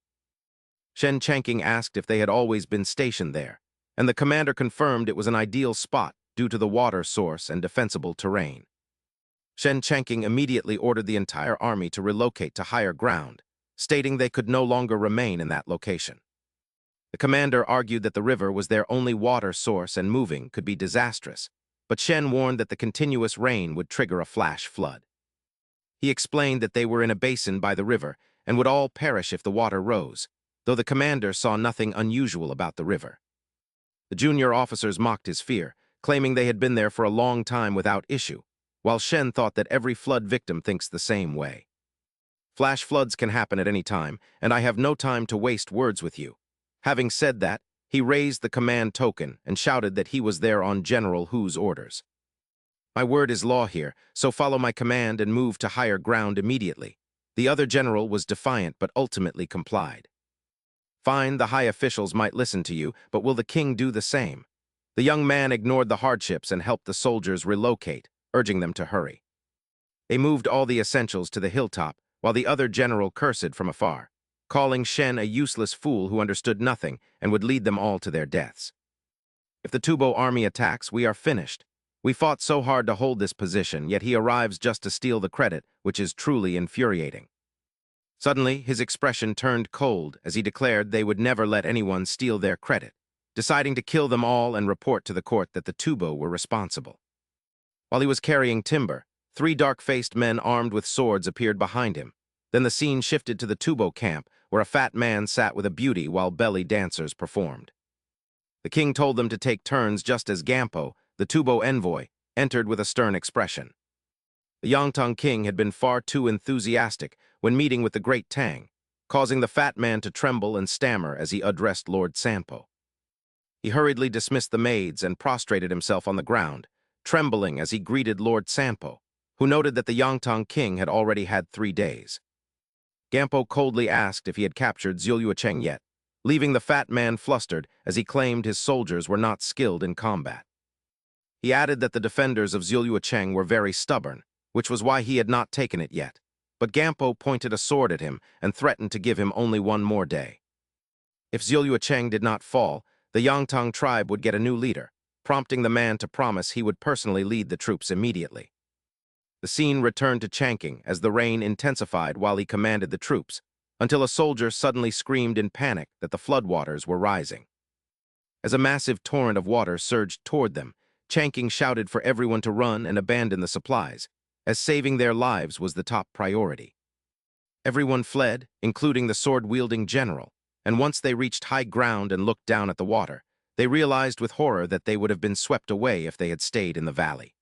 Shen Chanking asked if they had always been stationed there, and the commander confirmed it was an ideal spot due to the water source and defensible terrain. Shen Chanking immediately ordered the entire army to relocate to higher ground, stating they could no longer remain in that location. The commander argued that the river was their only water source and moving could be disastrous, but Shen warned that the continuous rain would trigger a flash flood. He explained that they were in a basin by the river and would all perish if the water rose, though the commander saw nothing unusual about the river. The junior officers mocked his fear, claiming they had been there for a long time without issue, while Shen thought that every flood victim thinks the same way. Flash floods can happen at any time, and I have no time to waste words with you. Having said that, he raised the command token and shouted that he was there on General Hu's orders. My word is law here, so follow my command and move to higher ground immediately. The other general was defiant but ultimately complied. Fine, the high officials might listen to you, but will the king do the same? The young man ignored the hardships and helped the soldiers relocate, urging them to hurry. They moved all the essentials to the hilltop, while the other general cursed from afar, calling Shen a useless fool who understood nothing and would lead them all to their deaths. If the Tubo army attacks, we are finished. We fought so hard to hold this position, yet he arrives just to steal the credit, which is truly infuriating. Suddenly, his expression turned cold as he declared they would never let anyone steal their credit, deciding to kill them all and report to the court that the Tubo were responsible. While he was carrying timber, 3 dark-faced men armed with swords appeared behind him. Then the scene shifted to the Tubo camp, where a fat man sat with a beauty while belly dancers performed. The king told them to take turns just as Gampo, the Tubo envoy, entered with a stern expression. The Yangtang king had been far too enthusiastic when meeting with the great Tang, causing the fat man to tremble and stammer as he addressed Lord Sanpo. He hurriedly dismissed the maids and prostrated himself on the ground, trembling as he greeted Lord Sanpo, who noted that the Yangtang king had already had 3 days. Gampo coldly asked if he had captured Zhuliucheng yet, leaving the fat man flustered as he claimed his soldiers were not skilled in combat. He added that the defenders of Zhuliucheng were very stubborn, which was why he had not taken it yet, but Gampo pointed a sword at him and threatened to give him only 1 more day. If Zhuliucheng did not fall, the Yangtang tribe would get a new leader, prompting the man to promise he would personally lead the troops immediately. The scene returned to Changqing as the rain intensified while he commanded the troops, until a soldier suddenly screamed in panic that the floodwaters were rising. As a massive torrent of water surged toward them, Changqing shouted for everyone to run and abandon the supplies, as saving their lives was the top priority. Everyone fled, including the sword-wielding general, and once they reached high ground and looked down at the water, they realized with horror that they would have been swept away if they had stayed in the valley.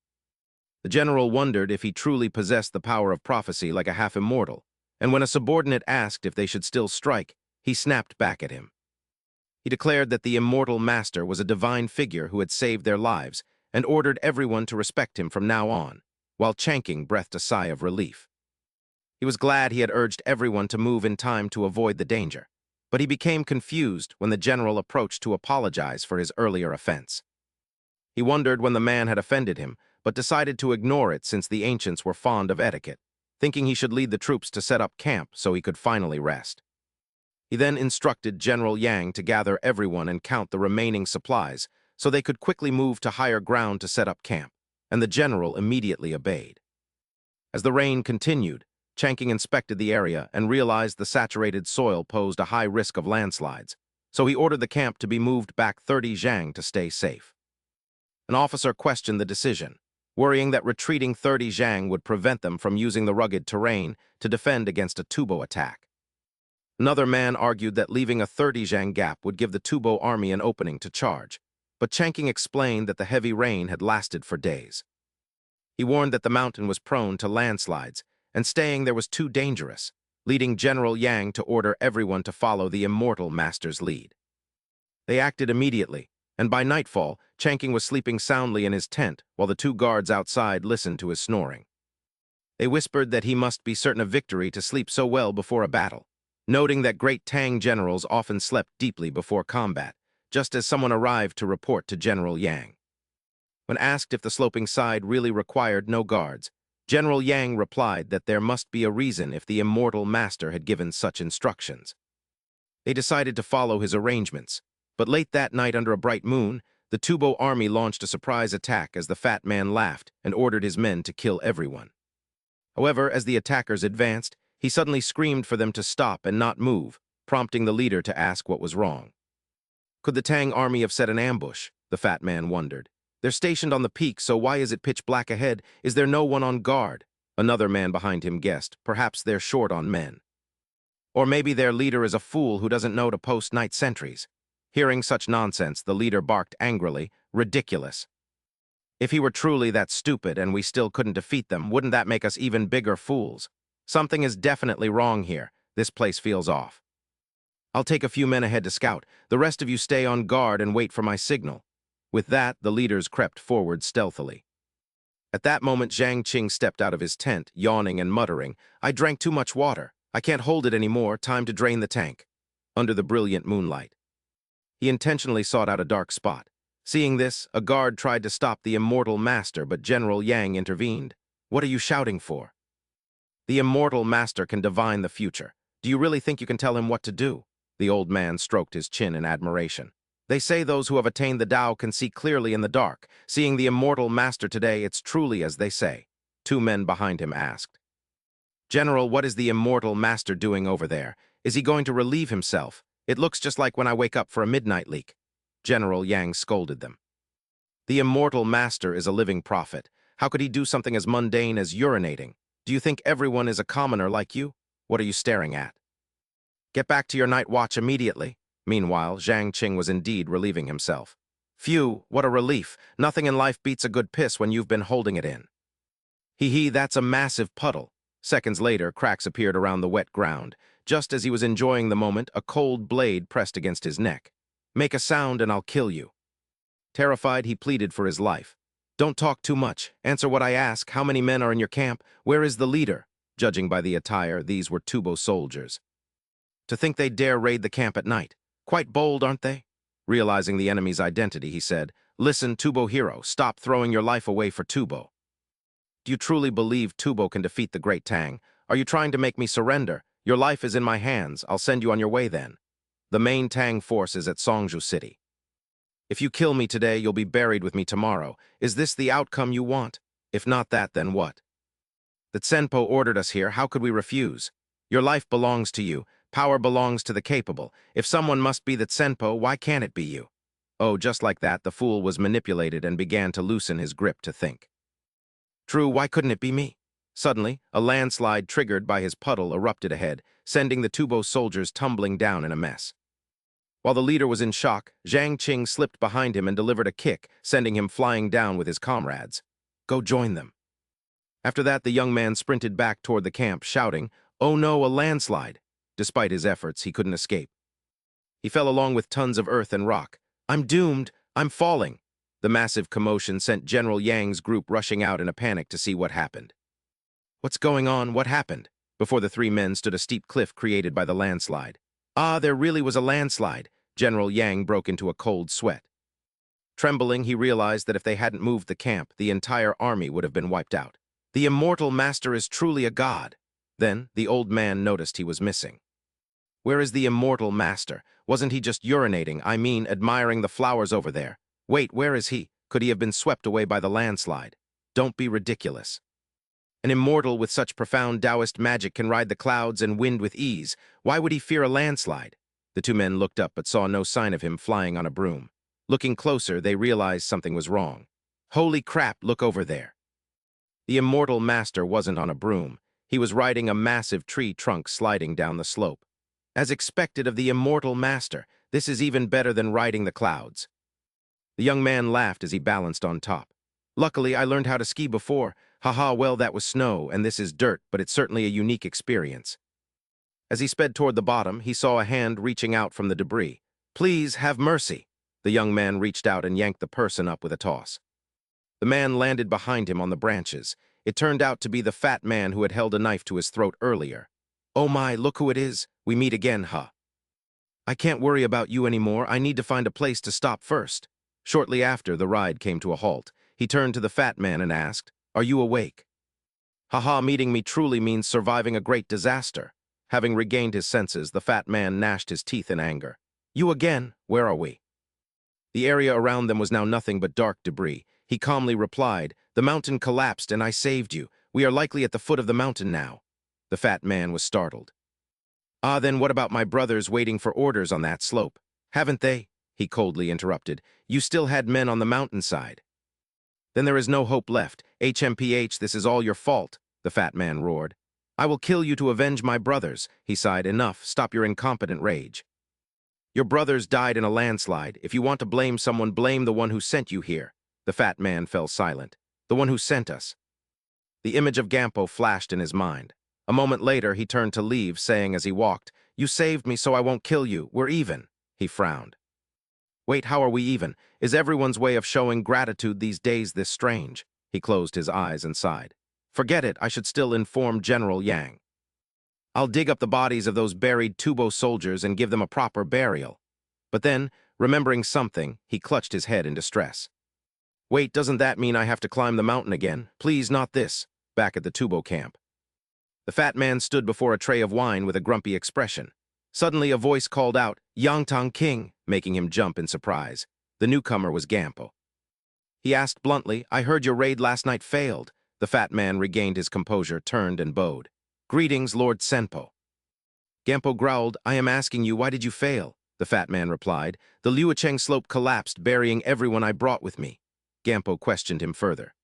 The general wondered if he truly possessed the power of prophecy like a half-immortal, and when a subordinate asked if they should still strike, he snapped back at him. He declared that the immortal master was a divine figure who had saved their lives and ordered everyone to respect him from now on, while Changqing breathed a sigh of relief. He was glad he had urged everyone to move in time to avoid the danger, but he became confused when the general approached to apologize for his earlier offense. He wondered when the man had offended him, but decided to ignore it since the ancients were fond of etiquette, thinking he should lead the troops to set up camp so he could finally rest. He then instructed General Yang to gather everyone and count the remaining supplies so they could quickly move to higher ground to set up camp, and the general immediately obeyed. As the rain continued, Changqing inspected the area and realized the saturated soil posed a high risk of landslides, so he ordered the camp to be moved back 30 zhang to stay safe. An officer questioned the decision, worrying that retreating 30 zhang would prevent them from using the rugged terrain to defend against a Tubo attack. Another man argued that leaving a 30 zhang gap would give the Tubo army an opening to charge, but Changqing explained that the heavy rain had lasted for days. He warned that the mountain was prone to landslides, and staying there was too dangerous, leading General Yang to order everyone to follow the immortal master's lead. They acted immediately, and by nightfall, Changqing was sleeping soundly in his tent while the 2 guards outside listened to his snoring. They whispered that he must be certain of victory to sleep so well before a battle, noting that great Tang generals often slept deeply before combat, just as someone arrived to report to General Yang. When asked if the sloping side really required no guards, General Yang replied that there must be a reason if the immortal master had given such instructions. They decided to follow his arrangements, but late that night under a bright moon, the Tubo army launched a surprise attack as the fat man laughed and ordered his men to kill everyone. However, as the attackers advanced, he suddenly screamed for them to stop and not move, prompting the leader to ask what was wrong. Could the Tang army have set an ambush? The fat man wondered. They're stationed on the peak, so why is it pitch black ahead? Is there no one on guard? Another man behind him guessed. Perhaps they're short on men. Or maybe their leader is a fool who doesn't know to post night sentries. Hearing such nonsense, the leader barked angrily, ridiculous. If he were truly that stupid and we still couldn't defeat them, wouldn't that make us even bigger fools? Something is definitely wrong here. This place feels off. I'll take a few men ahead to scout. The rest of you stay on guard and wait for my signal. With that, the leaders crept forward stealthily. At that moment, Zhang Qing stepped out of his tent, yawning and muttering, "I drank too much water. I can't hold it anymore. Time to drain the tank." Under the brilliant moonlight, he intentionally sought out a dark spot. Seeing this, a guard tried to stop the immortal master, but General Yang intervened. "What are you shouting for?" "The immortal master can divine the future. Do you really think you can tell him what to do?" The old man stroked his chin in admiration. "They say those who have attained the Tao can see clearly in the dark. Seeing the immortal master today, it's truly as they say." Two men behind him asked. "General, what is the immortal master doing over there? Is he going to relieve himself? It looks just like when I wake up for a midnight leak." General Yang scolded them. "The immortal master is a living prophet. How could he do something as mundane as urinating? Do you think everyone is a commoner like you? What are you staring at? Get back to your night watch immediately." Meanwhile, Zhang Qing was indeed relieving himself. "Phew, what a relief. Nothing in life beats a good piss when you've been holding it in." "Hee, that's a massive puddle." Seconds later, cracks appeared around the wet ground. Just as he was enjoying the moment, a cold blade pressed against his neck. "Make a sound and I'll kill you." Terrified, he pleaded for his life. "Don't talk too much. Answer what I ask. How many men are in your camp? Where is the leader?" Judging by the attire, these were Tubo soldiers. To think they dare raid the camp at night. Quite bold, aren't they? Realizing the enemy's identity, he said, "Listen, Tubo hero, stop throwing your life away for Tubo. Do you truly believe Tubo can defeat the Great Tang? Are you trying to make me surrender? Your life is in my hands. I'll send you on your way then. The main Tang force is at Songju City. If you kill me today, you'll be buried with me tomorrow. Is this the outcome you want? If not that, then what? The Tsenpo ordered us here. How could we refuse? Your life belongs to you. Power belongs to the capable. If someone must be the Tsenpo, why can't it be you?" Oh, just like that, the fool was manipulated and began to loosen his grip to think. True, why couldn't it be me? Suddenly, a landslide triggered by his puddle erupted ahead, sending the Tubo soldiers tumbling down in a mess. While the leader was in shock, Zhang Qing slipped behind him and delivered a kick, sending him flying down with his comrades. "Go join them." After that, the young man sprinted back toward the camp, shouting, "Oh no, a landslide!" Despite his efforts, he couldn't escape. He fell along with tons of earth and rock. "I'm doomed! I'm falling!" The massive commotion sent General Yang's group rushing out in a panic to see what happened. "What's going on? What happened?" Before the three men stood a steep cliff created by the landslide. "Ah, there really was a landslide." General Yang broke into a cold sweat. Trembling, he realized that if they hadn't moved the camp, the entire army would have been wiped out. "The immortal master is truly a god." Then, the old man noticed he was missing. "Where is the immortal master? Wasn't he just urinating, admiring the flowers over there? Wait, where is he? Could he have been swept away by the landslide? Don't be ridiculous. An immortal with such profound Taoist magic can ride the clouds and wind with ease. Why would he fear a landslide?" The two men looked up but saw no sign of him flying on a broom. Looking closer, they realized something was wrong. "Holy crap, look over there." The immortal master wasn't on a broom. He was riding a massive tree trunk sliding down the slope. As expected of the immortal master, this is even better than riding the clouds. The young man laughed as he balanced on top. "Luckily, I learned how to ski before. Haha, well, that was snow, and this is dirt, but it's certainly a unique experience." As he sped toward the bottom, he saw a hand reaching out from the debris. "Please, have mercy." The young man reached out and yanked the person up with a toss. The man landed behind him on the branches. It turned out to be the fat man who had held a knife to his throat earlier. "Oh my, look who it is. We meet again, huh? I can't worry about you anymore. I need to find a place to stop first." Shortly after, the ride came to a halt. He turned to the fat man and asked, "Are you awake?" "Haha, meeting me truly means surviving a great disaster." Having regained his senses, the fat man gnashed his teeth in anger. "You again? Where are we?" The area around them was now nothing but dark debris. He calmly replied, "The mountain collapsed and I saved you. We are likely at the foot of the mountain now." The fat man was startled. "Ah, then what about my brothers waiting for orders on that slope? Haven't they?" He coldly interrupted. "You still had men on the mountainside." Then there is no hope left. HMPH, this is all your fault, the fat man roared. I will kill you to avenge my brothers, he sighed. Enough, stop your incompetent rage. Your brothers died in a landslide. If you want to blame someone, blame the one who sent you here. The fat man fell silent. The one who sent us. The image of Gampo flashed in his mind. A moment later, he turned to leave, saying as he walked, You saved me, so I won't kill you. We're even. He frowned. Wait, how are we even? Is everyone's way of showing gratitude these days this strange? He closed his eyes and sighed. Forget it, I should still inform General Yang. I'll dig up the bodies of those buried Tubo soldiers and give them a proper burial. But then, remembering something, he clutched his head in distress. Wait, doesn't that mean I have to climb the mountain again? Please, not this. Back at the Tubo camp. The fat man stood before a tray of wine with a grumpy expression. Suddenly a voice called out, Yangtang King, making him jump in surprise. The newcomer was Gampo. He asked bluntly, I heard your raid last night failed. The fat man regained his composure, turned and bowed. Greetings, Lord Senpo. Gampo growled, I am asking you, why did you fail? The fat man replied, The Liucheng slope collapsed, burying everyone I brought with me. Gampo questioned him further.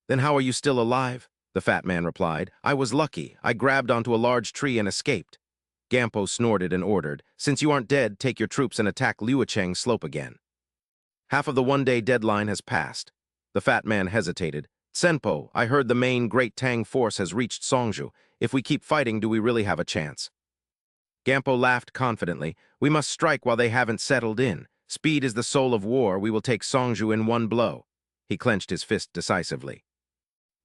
Then how are you still alive? The fat man replied, I was lucky. I grabbed onto a large tree and escaped. Gampo snorted and ordered, Since you aren't dead, take your troops and attack Liucheng slope again. Half of the one-day deadline has passed. The fat man hesitated. Senpo, I heard the main Great Tang force has reached Songju. If we keep fighting, do we really have a chance? Gampo laughed confidently. We must strike while they haven't settled in. Speed is the soul of war. We will take Songju in one blow. He clenched his fist decisively.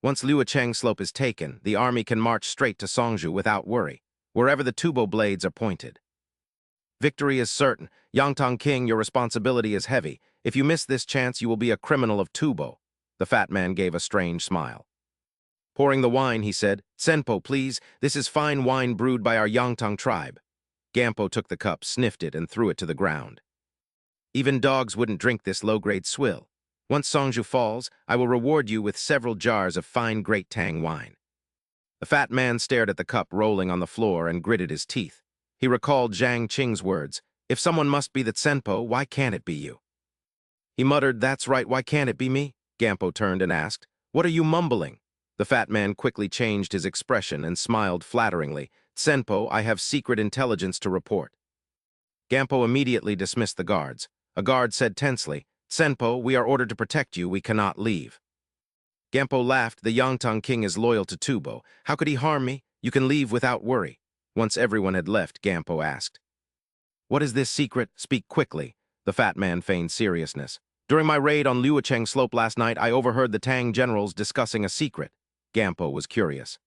Once Liucheng slope is taken, the army can march straight to Songju without worry, wherever the Tubo blades are pointed. Victory is certain. Yangtang King, your responsibility is heavy. If you miss this chance, you will be a criminal of Tubo. The fat man gave a strange smile. Pouring the wine, he said, Senpo, please, this is fine wine brewed by our Yangtang tribe. Gampo took the cup, sniffed it, and threw it to the ground. Even dogs wouldn't drink this low-grade swill. Once Songju falls, I will reward you with several jars of fine Great Tang wine. The fat man stared at the cup rolling on the floor and gritted his teeth. He recalled Zhang Qing's words, If someone must be the Senpo, why can't it be you? He muttered, That's right, why can't it be me? Gampo turned and asked, What are you mumbling? The fat man quickly changed his expression and smiled flatteringly. Senpo, I have secret intelligence to report. Gampo immediately dismissed the guards. A guard said tensely, Senpo, we are ordered to protect you. We cannot leave. Gampo laughed. The Yangtang King is loyal to Tubo. How could he harm me? You can leave without worry. Once everyone had left, Gampo asked, What is this secret? Speak quickly. The fat man feigned seriousness. During my raid on Liucheng slope last night, I overheard the Tang generals discussing a secret. Gampo was curious.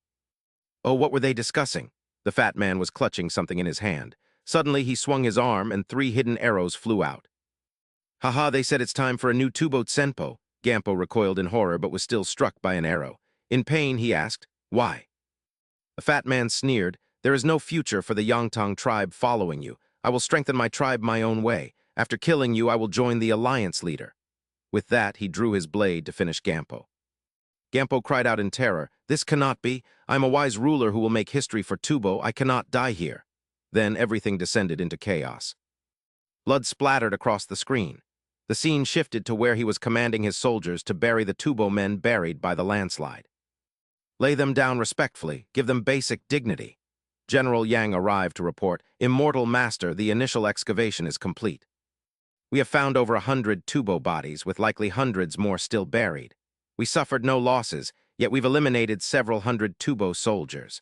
Oh, what were they discussing? The fat man was clutching something in his hand. Suddenly, he swung his arm and 3 hidden arrows flew out. Haha, they said it's time for a new Tubo Senpo. Gampo recoiled in horror but was still struck by an arrow. In pain, he asked, Why? The fat man sneered, There is no future for the Yangtang tribe following you. I will strengthen my tribe my own way. After killing you, I will join the alliance leader. With that, he drew his blade to finish Gampo. Gampo cried out in terror, This cannot be. I am a wise ruler who will make history for Tubo. I cannot die here. Then everything descended into chaos. Blood splattered across the screen. The scene shifted to where he was commanding his soldiers to bury the Tubo men buried by the landslide. Lay them down respectfully, give them basic dignity. General Yang arrived to report, Immortal Master, the initial excavation is complete. We have found over 100 Tubo bodies, with likely hundreds more still buried. We suffered no losses, yet we've eliminated several hundred Tubo soldiers.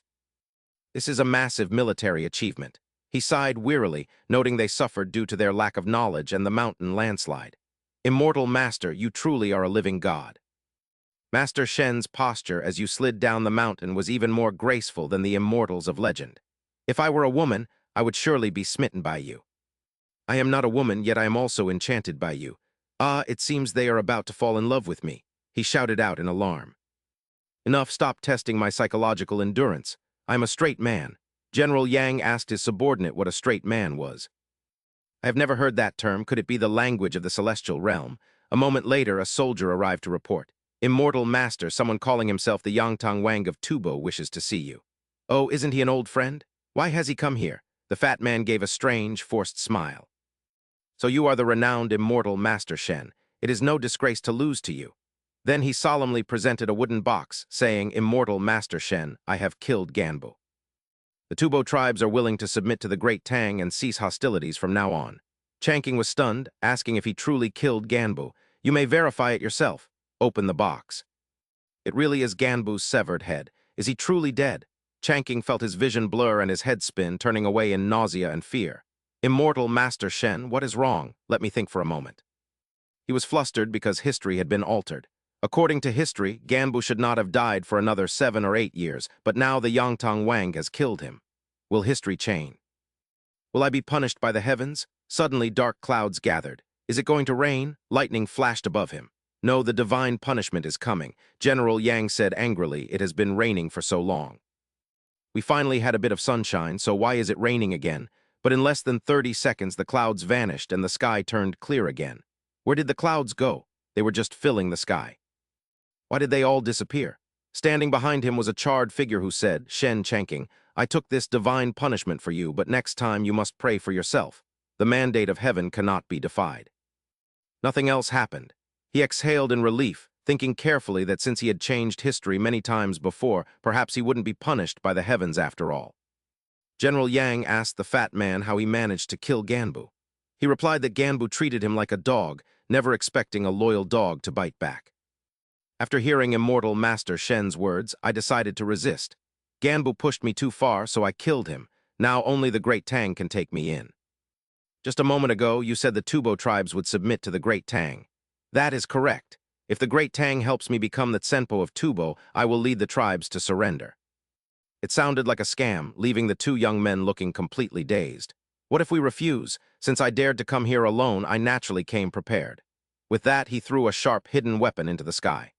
This is a massive military achievement. He sighed wearily, noting they suffered due to their lack of knowledge and the mountain landslide. Immortal Master, you truly are a living god. Master Shen's posture as you slid down the mountain was even more graceful than the immortals of legend. If I were a woman, I would surely be smitten by you. I am not a woman, yet I am also enchanted by you. Ah, it seems they are about to fall in love with me, he shouted out in alarm. Enough, stop testing my psychological endurance. I am a straight man. General Yang asked his subordinate what a straight man was. I have never heard that term. Could it be the language of the celestial realm? A moment later, a soldier arrived to report. Immortal Master, someone calling himself the Yangtang Wang of Tubo wishes to see you. Oh, isn't he an old friend? Why has he come here? The fat man gave a strange, forced smile. So you are the renowned Immortal Master Shen. It is no disgrace to lose to you. Then he solemnly presented a wooden box, saying, "Immortal Master Shen, I have killed Ganbu. The Tubo tribes are willing to submit to the Great Tang and cease hostilities from now on." Chanking was stunned, asking if he truly killed Ganbu. "You may verify it yourself. Open the box." It really is Ganbu's severed head. Is he truly dead? Chanking felt his vision blur and his head spin, turning away in nausea and fear. "Immortal Master Shen, what is wrong? Let me think for a moment." He was flustered because history had been altered. According to history, Ganbu should not have died for another 7 or 8 years, but now the Yangtang Wang has killed him. Will history change? Will I be punished by the heavens? Suddenly dark clouds gathered. Is it going to rain? Lightning flashed above him. No, the divine punishment is coming. General Yang said angrily, "It has been raining for so long. We finally had a bit of sunshine, so why is it raining again?" But in less than 30 seconds, the clouds vanished and the sky turned clear again. Where did the clouds go? They were just filling the sky. Why did they all disappear? Standing behind him was a charred figure who said, "Shen Chanking, I took this divine punishment for you, but next time you must pray for yourself. The mandate of heaven cannot be defied." Nothing else happened. He exhaled in relief, thinking carefully that since he had changed history many times before, perhaps he wouldn't be punished by the heavens after all. General Yang asked the fat man how he managed to kill Ganbu. He replied that Ganbu treated him like a dog, never expecting a loyal dog to bite back. After hearing Immortal Master Shen's words, I decided to resist. Ganbu pushed me too far, so I killed him. Now only the Great Tang can take me in. Just a moment ago, you said the Tubo tribes would submit to the Great Tang. That is correct. If the Great Tang helps me become the Tsenpo of Tubo, I will lead the tribes to surrender. It sounded like a scam, leaving the two young men looking completely dazed. What if we refuse? Since I dared to come here alone, I naturally came prepared. With that, he threw a sharp hidden weapon into the sky.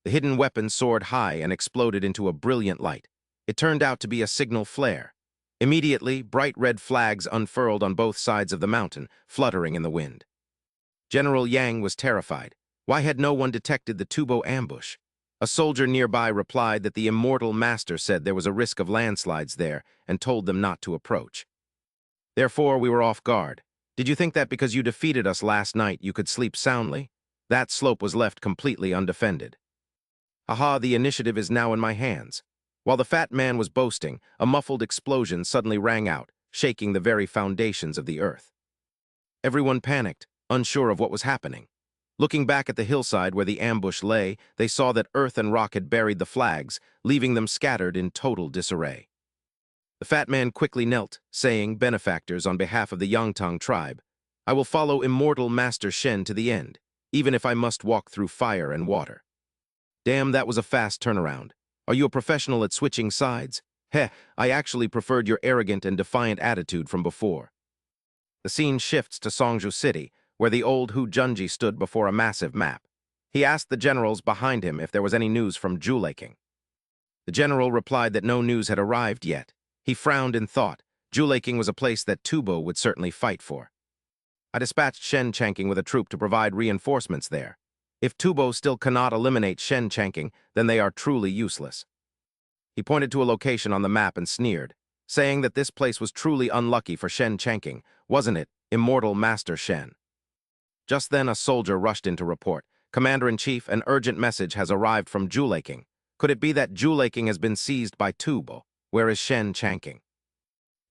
The hidden weapon soared high and exploded into a brilliant light. It turned out to be a signal flare. Immediately, bright red flags unfurled on both sides of the mountain, fluttering in the wind. General Yang was terrified. Why had no one detected the Tubo ambush? A soldier nearby replied that the Immortal Master said there was a risk of landslides there and told them not to approach. Therefore, we were off guard. Did you think that because you defeated us last night you could sleep soundly? That slope was left completely undefended. Haha, the initiative is now in my hands. While the fat man was boasting, a muffled explosion suddenly rang out, shaking the very foundations of the earth. Everyone panicked, unsure of what was happening. Looking back at the hillside where the ambush lay, they saw that earth and rock had buried the flags, leaving them scattered in total disarray. The fat man quickly knelt, saying, "Benefactors, on behalf of the Yangtang tribe, I will follow Immortal Master Shen to the end, even if I must walk through fire and water." Damn, that was a fast turnaround. Are you a professional at switching sides? Heh, I actually preferred your arrogant and defiant attitude from before. The scene shifts to Songju City, where the old Hu Junji stood before a massive map. He asked the generals behind him if there was any news from Juleking. The general replied that no news had arrived yet. He frowned in thought. Juleking was a place that Tubo would certainly fight for. I dispatched Shen Chanking with a troop to provide reinforcements there. If Tubo still cannot eliminate Shen Chanking, then they are truly useless. He pointed to a location on the map and sneered, saying that this place was truly unlucky for Shen Chanking, wasn't it, Immortal Master Shen? Just then a soldier rushed in to report, "Commander-in-Chief, an urgent message has arrived from Juleking. Could it be that Juleking has been seized by Tubo? Where is Shen Chanking?"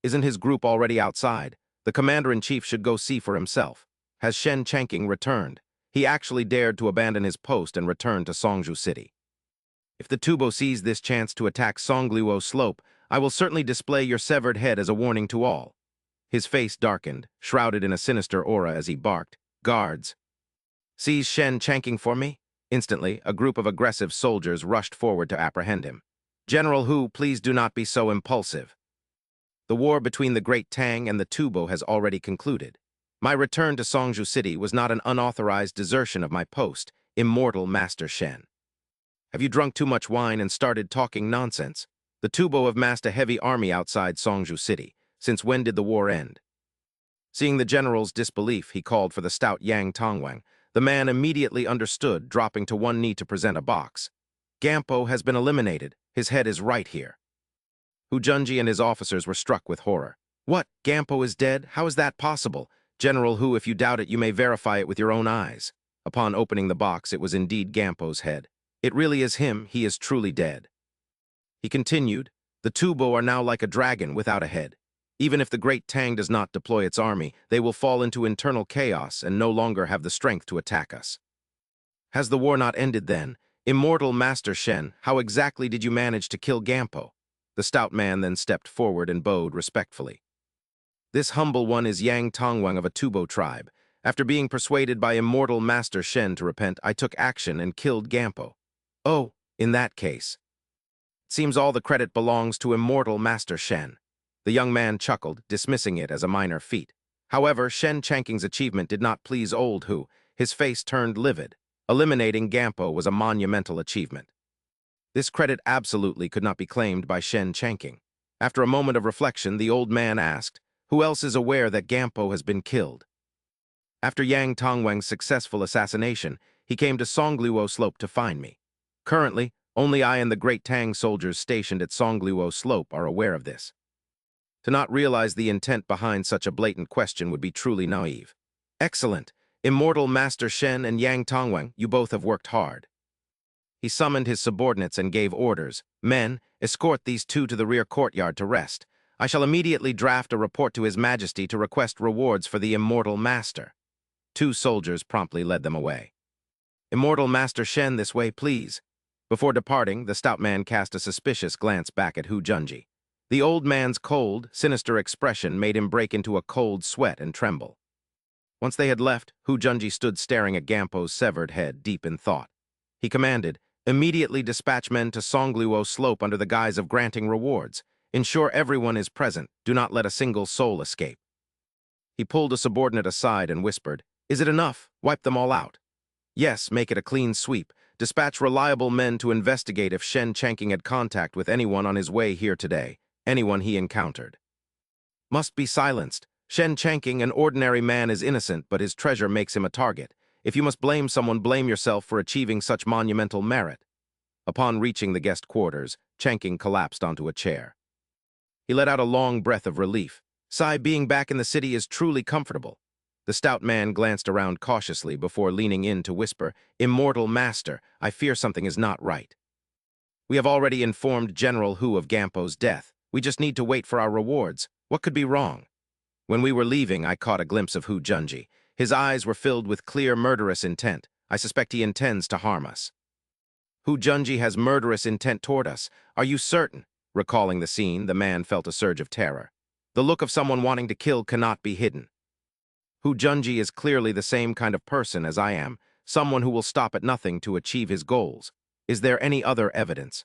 Isn't his group already outside? The Commander-in-Chief should go see for himself. Has Shen Chanking returned? He actually dared to abandon his post and return to Songju City. If the Tubo sees this chance to attack Songluo Slope, I will certainly display your severed head as a warning to all. His face darkened, shrouded in a sinister aura as he barked, "Guards! Seize Shen Chanking for me?" Instantly, a group of aggressive soldiers rushed forward to apprehend him. "General Hu, please do not be so impulsive. The war between the Great Tang and the Tubo has already concluded. My return to Songju City was not an unauthorized desertion of my post, Immortal Master Shen. Have you drunk too much wine and started talking nonsense? The Tubo have massed a heavy army outside Songju City. Since when did the war end?" Seeing the general's disbelief, he called for the stout Yang Tongwang. The man immediately understood, dropping to one knee to present a box. "Gampo has been eliminated. His head is right here." Hu Junji and his officers were struck with horror. "What? Gampo is dead? How is that possible? General Hu, if you doubt it, you may verify it with your own eyes." Upon opening the box, it was indeed Gampo's head. It really is him, he is truly dead. He continued, the Tubo are now like a dragon without a head. Even if the Great Tang does not deploy its army, they will fall into internal chaos and no longer have the strength to attack us. Has the war not ended then? Immortal Master Shen, how exactly did you manage to kill Gampo? The stout man then stepped forward and bowed respectfully. This humble one is Yang Tongwang of a Tubo tribe. After being persuaded by Immortal Master Shen to repent, I took action and killed Gampo. Oh, in that case. It seems all the credit belongs to Immortal Master Shen. The young man chuckled, dismissing it as a minor feat. However, Shen Chanking's achievement did not please old Hu. His face turned livid. Eliminating Gampo was a monumental achievement. This credit absolutely could not be claimed by Shen Chanking. After a moment of reflection, the old man asked, who else is aware that Gampo has been killed? After Yang Tongwang's successful assassination, he came to Songluo Slope to find me. Currently, only I and the Great Tang soldiers stationed at Songluo Slope are aware of this. To not realize the intent behind such a blatant question would be truly naive. Excellent. Immortal Master Shen and Yang Tongwang, you both have worked hard. He summoned his subordinates and gave orders. Men, escort these two to the rear courtyard to rest. I shall immediately draft a report to His Majesty to request rewards for the Immortal Master. 2 soldiers promptly led them away. Immortal Master Shen, this way, please. Before departing, the stout man cast a suspicious glance back at Hu Junji. The old man's cold, sinister expression made him break into a cold sweat and tremble. Once they had left, Hu Junji stood staring at Gampo's severed head, deep in thought. He commanded, immediately dispatch men to Songluo Slope under the guise of granting rewards. Ensure everyone is present. Do not let a single soul escape. He pulled a subordinate aside and whispered, is it enough? Wipe them all out. Yes, make it a clean sweep. Dispatch reliable men to investigate if Shen Chanking had contact with anyone on his way here today, anyone he encountered. Must be silenced. Shen Chanking, an ordinary man, is innocent, but his treasure makes him a target. If you must blame someone, blame yourself for achieving such monumental merit. Upon reaching the guest quarters, Chanking collapsed onto a chair. He let out a long breath of relief. Sigh, being back in the city is truly comfortable. The stout man glanced around cautiously before leaning in to whisper, Immortal Master, I fear something is not right. We have already informed General Hu of Gampo's death. We just need to wait for our rewards. What could be wrong? When we were leaving, I caught a glimpse of Hu Junji. His eyes were filled with clear murderous intent. I suspect he intends to harm us. Hu Junji has murderous intent toward us. Are you certain? Recalling the scene, the man felt a surge of terror. The look of someone wanting to kill cannot be hidden. Hu Junji is clearly the same kind of person as I am, someone who will stop at nothing to achieve his goals. Is there any other evidence?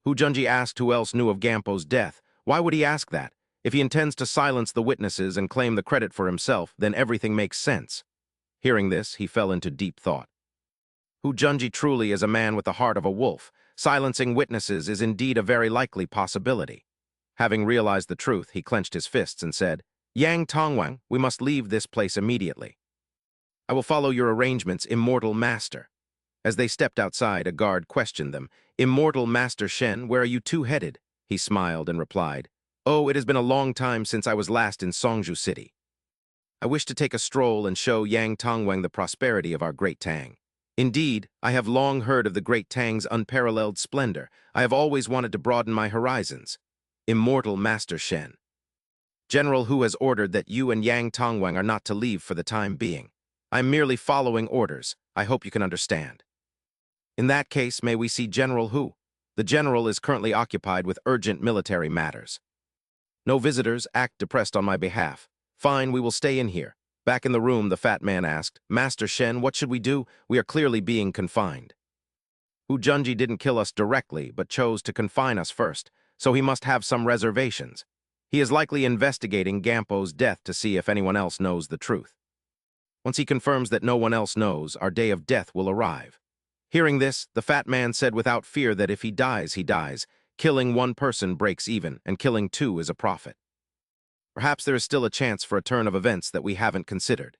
Hu Junji asked who else knew of Gampo's death. Why would he ask that? If he intends to silence the witnesses and claim the credit for himself, then everything makes sense. Hearing this, he fell into deep thought. Hu Junji truly is a man with the heart of a wolf. Silencing witnesses is indeed a very likely possibility. Having realized the truth, he clenched his fists and said, Yang Tongwang, we must leave this place immediately. I will follow your arrangements, Immortal Master. As they stepped outside, a guard questioned them. Immortal Master Shen, where are you two headed? He smiled and replied, Oh, it has been a long time since I was last in Songju City. I wish to take a stroll and show Yang Tongwang the prosperity of our Great Tang. Indeed, I have long heard of the Great Tang's unparalleled splendor. I have always wanted to broaden my horizons. Immortal Master Shen. General Hu has ordered that you and Yang Tongwang are not to leave for the time being. I'm merely following orders. I hope you can understand. In that case, may we see General Hu? The general is currently occupied with urgent military matters. No visitors, act depressed on my behalf. Fine, we will stay in here. Back in the room, the fat man asked, Master Shen, what should we do? We are clearly being confined. Hu Junji didn't kill us directly, but chose to confine us first, so he must have some reservations. He is likely investigating Gampo's death to see if anyone else knows the truth. Once he confirms that no one else knows, our day of death will arrive. Hearing this, the fat man said without fear that if he dies, he dies. Killing one person breaks even, and killing 2 is a profit. Perhaps there is still a chance for a turn of events that we haven't considered.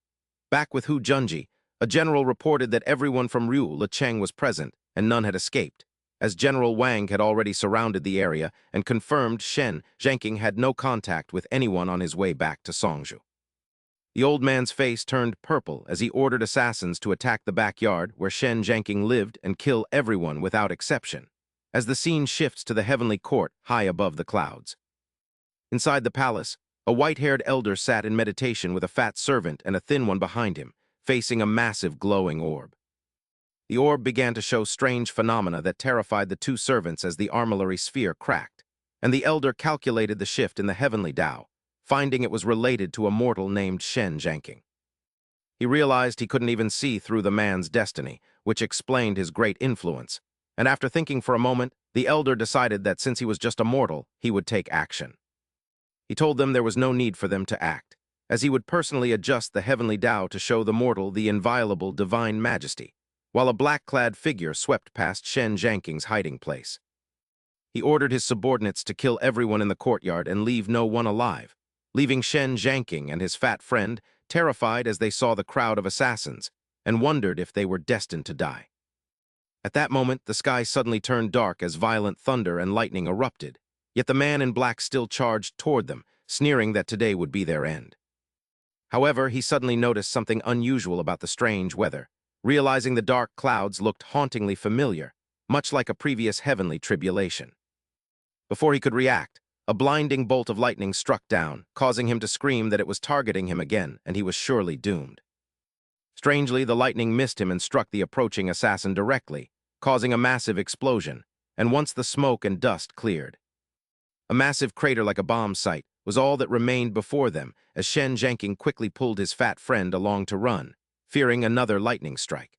Back with Hu Junji, a general reported that everyone from Ryu Lecheng was present, and none had escaped, as General Wang had already surrounded the area and confirmed Shen Zhanking had no contact with anyone on his way back to Songju. The old man's face turned purple as he ordered assassins to attack the backyard where Shen Jianqing lived and kill everyone without exception, as the scene shifts to the heavenly court high above the clouds. Inside the palace, a white-haired elder sat in meditation with a fat servant and a thin one behind him, facing a massive glowing orb. The orb began to show strange phenomena that terrified the two servants as the armillary sphere cracked, and the elder calculated the shift in the heavenly Tao, finding it was related to a mortal named Shen Jianqing. He realized he couldn't even see through the man's destiny, which explained his great influence, and after thinking for a moment, the elder decided that since he was just a mortal, he would take action. He told them there was no need for them to act, as he would personally adjust the heavenly Tao to show the mortal the inviolable divine majesty, while a black-clad figure swept past Shen Jianqing's hiding place. He ordered his subordinates to kill everyone in the courtyard and leave no one alive, leaving Shen Jianqing and his fat friend terrified as they saw the crowd of assassins and wondered if they were destined to die. At that moment, the sky suddenly turned dark as violent thunder and lightning erupted, yet the man in black still charged toward them, sneering that today would be their end. However, he suddenly noticed something unusual about the strange weather, realizing the dark clouds looked hauntingly familiar, much like a previous heavenly tribulation. Before he could react, a blinding bolt of lightning struck down, causing him to scream that it was targeting him again, and he was surely doomed. Strangely, the lightning missed him and struck the approaching assassin directly, causing a massive explosion, and once the smoke and dust cleared, a massive crater like a bomb site was all that remained before them as Shen Jianqing quickly pulled his fat friend along to run, fearing another lightning strike.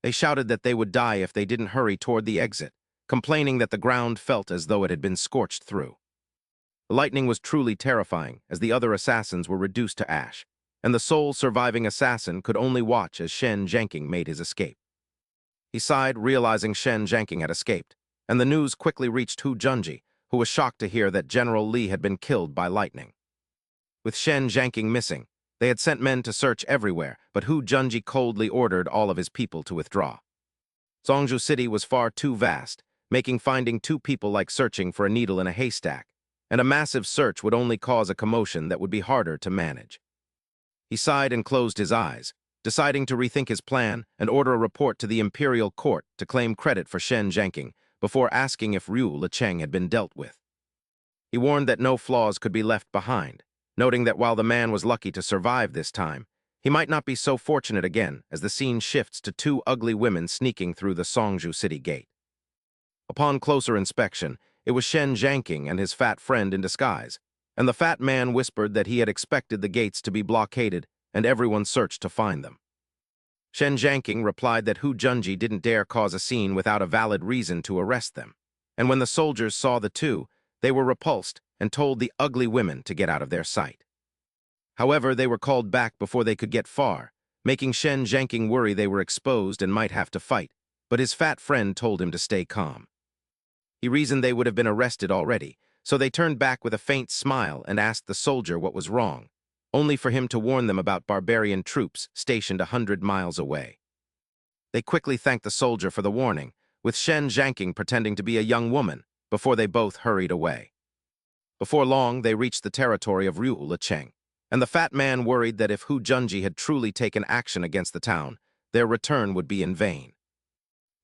They shouted that they would die if they didn't hurry toward the exit, complaining that the ground felt as though it had been scorched through. The lightning was truly terrifying as the other assassins were reduced to ash, and the sole surviving assassin could only watch as Shen Jianqing made his escape. He sighed, realizing Shen Jianqing had escaped, and the news quickly reached Hu Junji, who was shocked to hear that General Li had been killed by lightning. With Shen Jianqing missing, they had sent men to search everywhere, but Hu Junji coldly ordered all of his people to withdraw. Zhongzhou City was far too vast, making finding two people like searching for a needle in a haystack, and a massive search would only cause a commotion that would be harder to manage. He sighed and closed his eyes, deciding to rethink his plan and order a report to the imperial court to claim credit for Shen Jianqing before asking if Ryu Licheng had been dealt with. He warned that no flaws could be left behind, noting that while the man was lucky to survive this time, he might not be so fortunate again as the scene shifts to two ugly women sneaking through the Zhongzhou City gate. Upon closer inspection, it was Shen Jianqing and his fat friend in disguise, and the fat man whispered that he had expected the gates to be blockaded and everyone searched to find them. Shen Jianqing replied that Hu Junji didn't dare cause a scene without a valid reason to arrest them, and when the soldiers saw the two, they were repulsed and told the ugly women to get out of their sight. However, they were called back before they could get far, making Shen Jianqing worry they were exposed and might have to fight, but his fat friend told him to stay calm. He reasoned they would have been arrested already, so they turned back with a faint smile and asked the soldier what was wrong, only for him to warn them about barbarian troops stationed 100 miles away. They quickly thanked the soldier for the warning, with Shen Jianqing pretending to be a young woman, before they both hurried away. Before long, they reached the territory of Ryu Licheng, and the fat man worried that if Hu Junji had truly taken action against the town, their return would be in vain.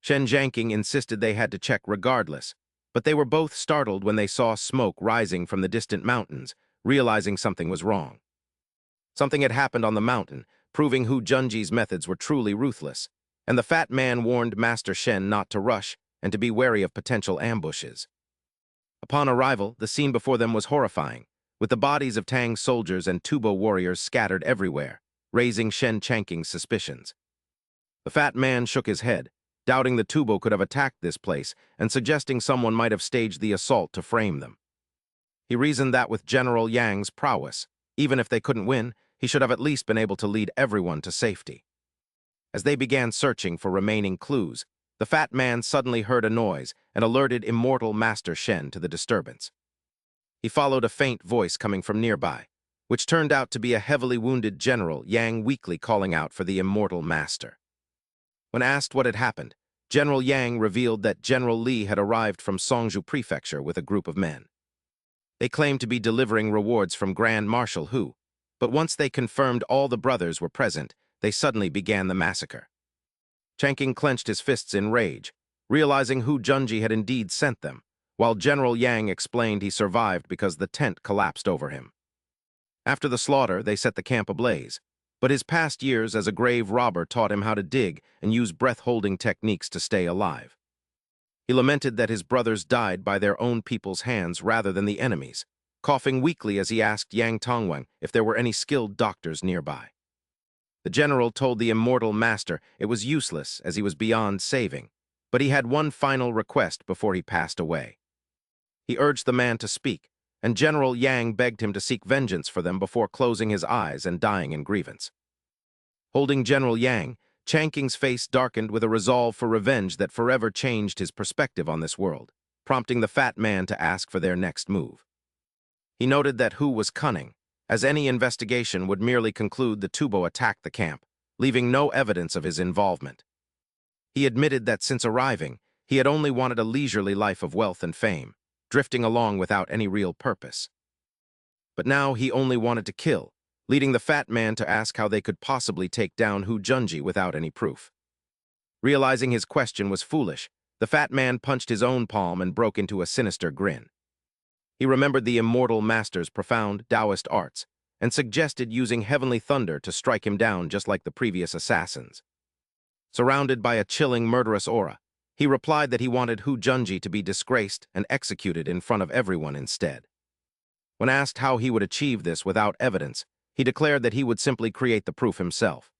Shen Jianqing insisted they had to check regardless, but they were both startled when they saw smoke rising from the distant mountains, realizing something was wrong. Something had happened on the mountain, proving Hu Junji's methods were truly ruthless, and the fat man warned Master Shen not to rush and to be wary of potential ambushes. Upon arrival, the scene before them was horrifying, with the bodies of Tang's soldiers and Tubo warriors scattered everywhere, raising Shen Jianqing's suspicions. The fat man shook his head, doubting the Tubo could have attacked this place and suggesting someone might have staged the assault to frame them. He reasoned that with General Yang's prowess, even if they couldn't win, he should have at least been able to lead everyone to safety. As they began searching for remaining clues, the fat man suddenly heard a noise and alerted immortal Master Shen to the disturbance. He followed a faint voice coming from nearby, which turned out to be a heavily wounded General Yang weakly calling out for the immortal master. When asked what had happened, General Yang revealed that General Li had arrived from Zhongzhou Prefecture with a group of men. They claimed to be delivering rewards from Grand Marshal Hu, But once they confirmed all the brothers were present, they suddenly began the massacre. Changking clenched his fists in rage, realizing Hu Junji had indeed sent them, while General Yang explained he survived because the tent collapsed over him. After the slaughter, they set the camp ablaze, but his past years as a grave robber taught him how to dig and use breath-holding techniques to stay alive. He lamented that his brothers died by their own people's hands rather than the enemy's, coughing weakly as he asked Yang Tongwang if there were any skilled doctors nearby. The general told the immortal master it was useless as he was beyond saving, but he had one final request before he passed away. He urged the man to speak, and General Yang begged him to seek vengeance for them before closing his eyes and dying in grievance. Holding General Yang, Changking's face darkened with a resolve for revenge that forever changed his perspective on this world, prompting the fat man to ask for their next move. He noted that Hu was cunning, as any investigation would merely conclude the Tubo attacked the camp, leaving no evidence of his involvement. He admitted that since arriving, he had only wanted a leisurely life of wealth and fame, drifting along without any real purpose. But now he only wanted to kill, leading the fat man to ask how they could possibly take down Hu Junji without any proof. Realizing his question was foolish, the fat man punched his own palm and broke into a sinister grin. He remembered the immortal master's profound Taoist arts and suggested using heavenly thunder to strike him down just like the previous assassins. Surrounded by a chilling, murderous aura, he replied that he wanted Hu Junji to be disgraced and executed in front of everyone instead. When asked how he would achieve this without evidence, he declared that he would simply create the proof himself.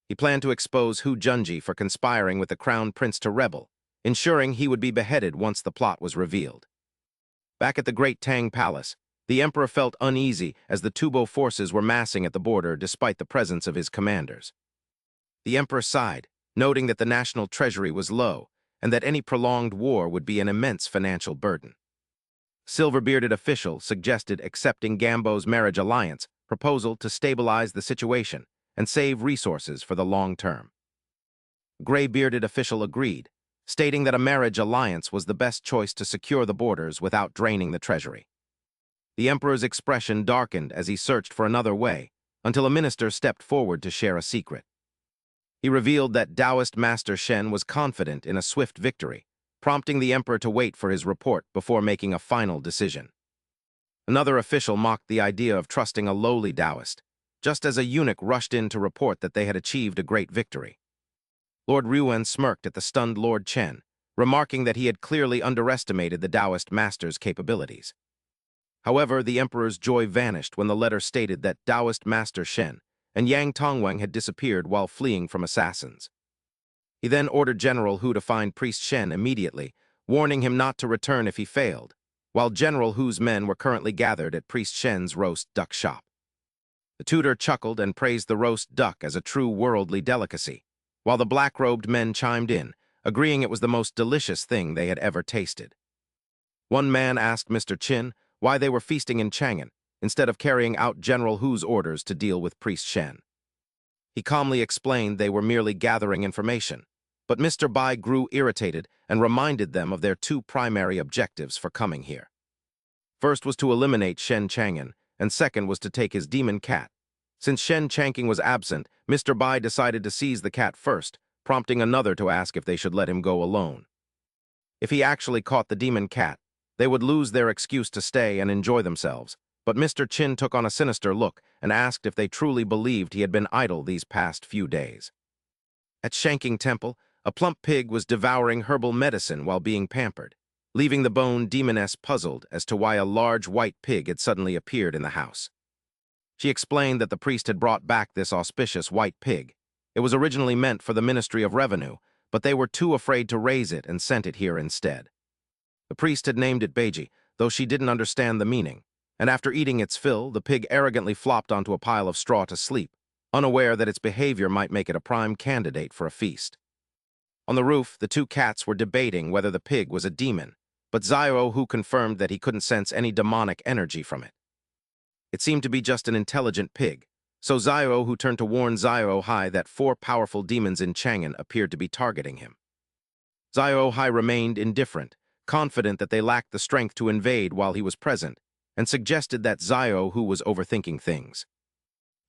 He planned to expose Hu Junji for conspiring with the crown prince to rebel, ensuring he would be beheaded once the plot was revealed. Back at the Great Tang Palace, the emperor felt uneasy as the Tubo forces were massing at the border despite the presence of his commanders. The emperor sighed, noting that the national treasury was low and that any prolonged war would be an immense financial burden. Silver-bearded official suggested accepting Gambo's marriage alliance proposal to stabilize the situation and save resources for the long term. Gray-bearded official agreed, stating that a marriage alliance was the best choice to secure the borders without draining the treasury. The emperor's expression darkened as he searched for another way, until a minister stepped forward to share a secret. He revealed that Taoist Master Shen was confident in a swift victory, prompting the emperor to wait for his report before making a final decision. Another official mocked the idea of trusting a lowly Taoist, just as a eunuch rushed in to report that they had achieved a great victory. Lord Ruan smirked at the stunned Lord Chen, remarking that he had clearly underestimated the Taoist master's capabilities. However, the emperor's joy vanished when the letter stated that Taoist Master Shen and Yang Tongwang had disappeared while fleeing from assassins. He then ordered General Hu to find Priest Shen immediately, warning him not to return if he failed, while General Hu's men were currently gathered at Priest Shen's roast duck shop. The tutor chuckled and praised the roast duck as a true worldly delicacy, while the black-robed men chimed in, agreeing it was the most delicious thing they had ever tasted. One man asked Mr. Qin why they were feasting in Chang'an, instead of carrying out General Hu's orders to deal with Priest Shen. He calmly explained they were merely gathering information, but Mr. Bai grew irritated and reminded them of their two primary objectives for coming here. First was to eliminate Shen Chang'an, and second was to take his demon cat. Since Shen Chang'an was absent, Mr. Bai decided to seize the cat first, prompting another to ask if they should let him go alone. If he actually caught the demon cat, they would lose their excuse to stay and enjoy themselves, but Mr. Qin took on a sinister look and asked if they truly believed he had been idle these past few days. At Shanking Temple, a plump pig was devouring herbal medicine while being pampered, leaving the bone demoness puzzled as to why a large white pig had suddenly appeared in the house. She explained that the priest had brought back this auspicious white pig. It was originally meant for the Ministry of Revenue, but they were too afraid to raise it and sent it here instead. The priest had named it Beiji, though she didn't understand the meaning, and after eating its fill, the pig arrogantly flopped onto a pile of straw to sleep, unaware that its behavior might make it a prime candidate for a feast. On the roof, the two cats were debating whether the pig was a demon, but Xiao Hu confirmed that he couldn't sense any demonic energy from it. It seemed to be just an intelligent pig, so Xiao Hu turned to warn Xiao Hai that 4 powerful demons in Chang'an appeared to be targeting him. Xiao Hai remained indifferent, confident that they lacked the strength to invade while he was present, and suggested that Xiao Hu was overthinking things.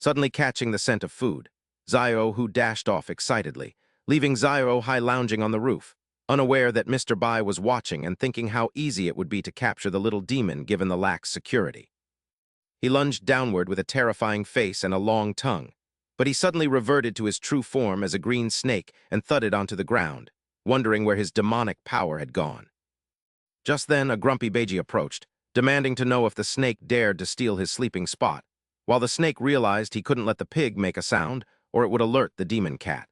Suddenly catching the scent of food, Zio Hu dashed off excitedly, leaving Zio Hai lounging on the roof, unaware that Mr. Bai was watching and thinking how easy it would be to capture the little demon given the lax security. He lunged downward with a terrifying face and a long tongue, but he suddenly reverted to his true form as a green snake and thudded onto the ground, wondering where his demonic power had gone. Just then, a grumpy Beiji approached, demanding to know if the snake dared to steal his sleeping spot, while the snake realized he couldn't let the pig make a sound or it would alert the demon cat.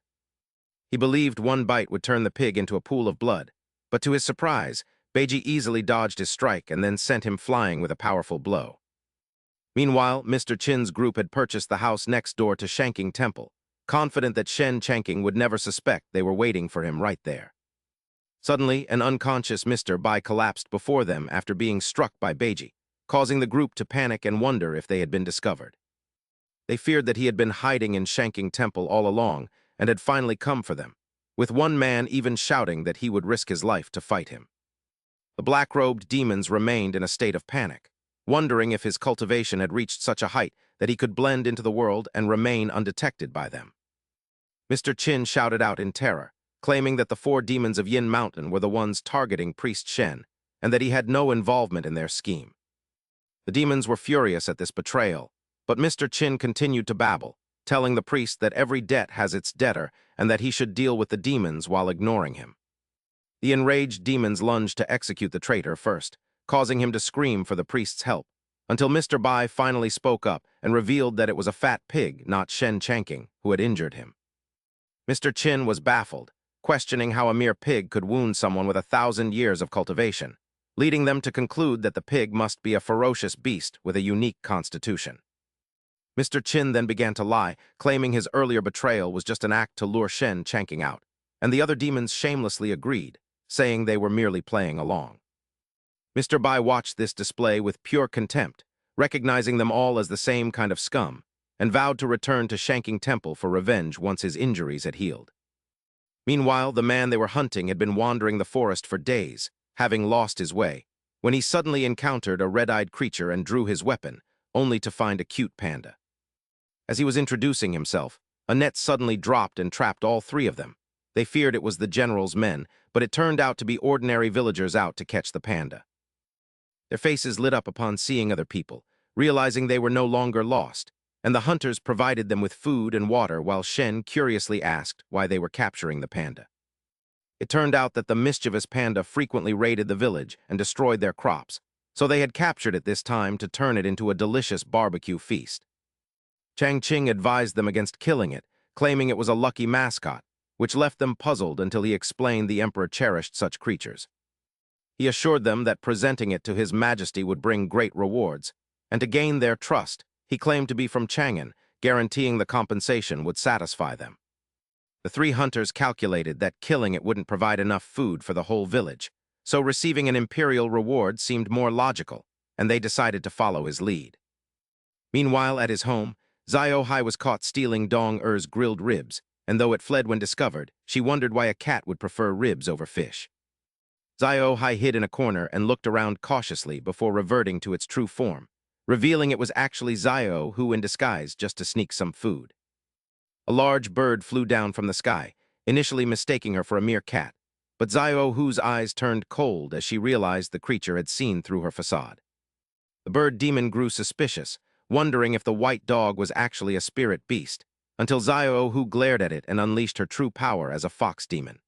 He believed one bite would turn the pig into a pool of blood, but to his surprise, Beiji easily dodged his strike and then sent him flying with a powerful blow. Meanwhile, Mr. Chin's group had purchased the house next door to Shanking Temple, confident that Shen Chanking would never suspect they were waiting for him right there. Suddenly, an unconscious Mr. Bai collapsed before them after being struck by Beiji, causing the group to panic and wonder if they had been discovered. They feared that he had been hiding in Shanking Temple all along and had finally come for them, with one man even shouting that he would risk his life to fight him. The black-robed demons remained in a state of panic, wondering if his cultivation had reached such a height that he could blend into the world and remain undetected by them. Mr. Chin shouted out in terror, claiming that the 4 demons of Yin Mountain were the ones targeting Priest Shen, and that he had no involvement in their scheme. The demons were furious at this betrayal, but Mr. Chin continued to babble, telling the priest that every debt has its debtor and that he should deal with the demons while ignoring him. The enraged demons lunged to execute the traitor first, causing him to scream for the priest's help, until Mr. Bai finally spoke up and revealed that it was a fat pig, not Shen Chanking, who had injured him. Mr. Chin was baffled, questioning how a mere pig could wound someone with 1,000 years of cultivation, leading them to conclude that the pig must be a ferocious beast with a unique constitution. Mr. Chin then began to lie, claiming his earlier betrayal was just an act to lure Shen Chanking out, and the other demons shamelessly agreed, saying they were merely playing along. Mr. Bai watched this display with pure contempt, recognizing them all as the same kind of scum, and vowed to return to Shanking Temple for revenge once his injuries had healed. Meanwhile, the man they were hunting had been wandering the forest for days, having lost his way, when he suddenly encountered a red-eyed creature and drew his weapon, only to find a cute panda. As he was introducing himself, a net suddenly dropped and trapped all 3 of them. They feared it was the general's men, but it turned out to be ordinary villagers out to catch the panda. Their faces lit up upon seeing other people, realizing they were no longer lost, and the hunters provided them with food and water while Shen curiously asked why they were capturing the panda. It turned out that the mischievous panda frequently raided the village and destroyed their crops, so they had captured it this time to turn it into a delicious barbecue feast. Chang Qing advised them against killing it, claiming it was a lucky mascot, which left them puzzled until he explained the emperor cherished such creatures. He assured them that presenting it to His Majesty would bring great rewards, and to gain their trust, he claimed to be from Chang'an, guaranteeing the compensation would satisfy them. The 3 hunters calculated that killing it wouldn't provide enough food for the whole village, so receiving an imperial reward seemed more logical, and they decided to follow his lead. Meanwhile, at his home, Zio Hai was caught stealing Dong Er's grilled ribs, and though it fled when discovered, she wondered why a cat would prefer ribs over fish. Zio Hai hid in a corner and looked around cautiously before reverting to its true form, revealing it was actually Zio Hu in disguise just to sneak some food. A large bird flew down from the sky, initially mistaking her for a mere cat, but Zio Hu's eyes turned cold as she realized the creature had seen through her facade. The bird demon grew suspicious, wondering if the white dog was actually a spirit beast, until Zio Hu glared at it and unleashed her true power as a fox demon.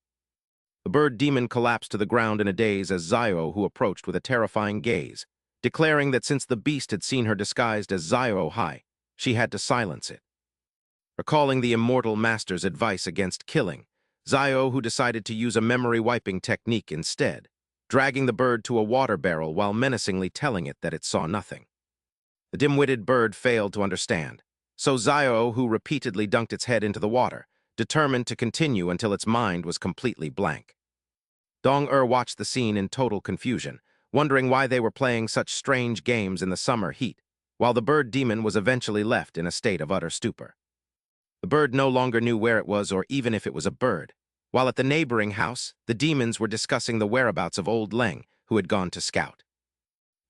The bird demon collapsed to the ground in a daze as Zio Hu approached with a terrifying gaze, declaring that since the beast had seen her disguised as Zio Hai, she had to silence it. Recalling the immortal master's advice against killing, Zio Hu decided to use a memory-wiping technique instead, dragging the bird to a water barrel while menacingly telling it that it saw nothing. The dim-witted bird failed to understand, so Zio Hu repeatedly dunked its head into the water, determined to continue until its mind was completely blank. Dong watched the scene in total confusion, wondering why they were playing such strange games in the summer heat, while the bird demon was eventually left in a state of utter stupor. The bird no longer knew where it was or even if it was a bird, while at the neighboring house, the demons were discussing the whereabouts of old Leng, who had gone to scout.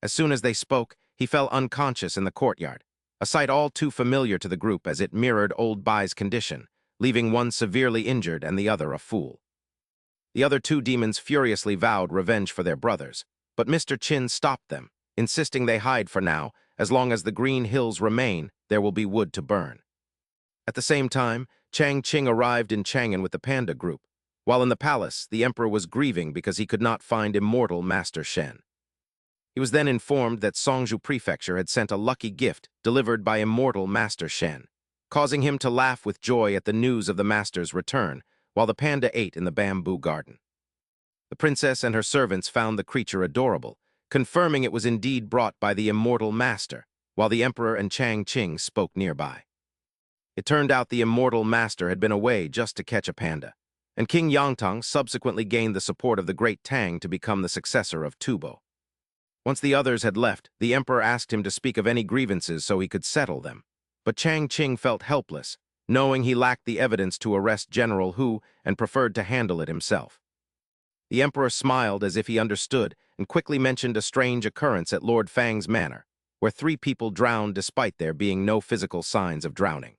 As soon as they spoke, he fell unconscious in the courtyard, a sight all too familiar to the group as it mirrored old Bai's condition, leaving one severely injured and the other a fool. The other two demons furiously vowed revenge for their brothers, but Mr. Chin stopped them, insisting they hide for now. As long as the green hills remain, there will be wood to burn. At the same time, Chang Qing arrived in Chang'an with the panda group. While in the palace, the emperor was grieving because he could not find immortal Master Shen. He was then informed that Songzhou Prefecture had sent a lucky gift delivered by immortal Master Shen, causing him to laugh with joy at the news of the master's return, while the panda ate in the bamboo garden. The princess and her servants found the creature adorable, confirming it was indeed brought by the immortal master, while the emperor and Chang Qing spoke nearby. It turned out the immortal master had been away just to catch a panda, and King Yangtang subsequently gained the support of the great Tang to become the successor of Tubo. Once the others had left, the emperor asked him to speak of any grievances so he could settle them. But Chang Qing felt helpless, knowing he lacked the evidence to arrest General Hu and preferred to handle it himself. The emperor smiled as if he understood and quickly mentioned a strange occurrence at Lord Fang's manor, where 3 people drowned despite there being no physical signs of drowning.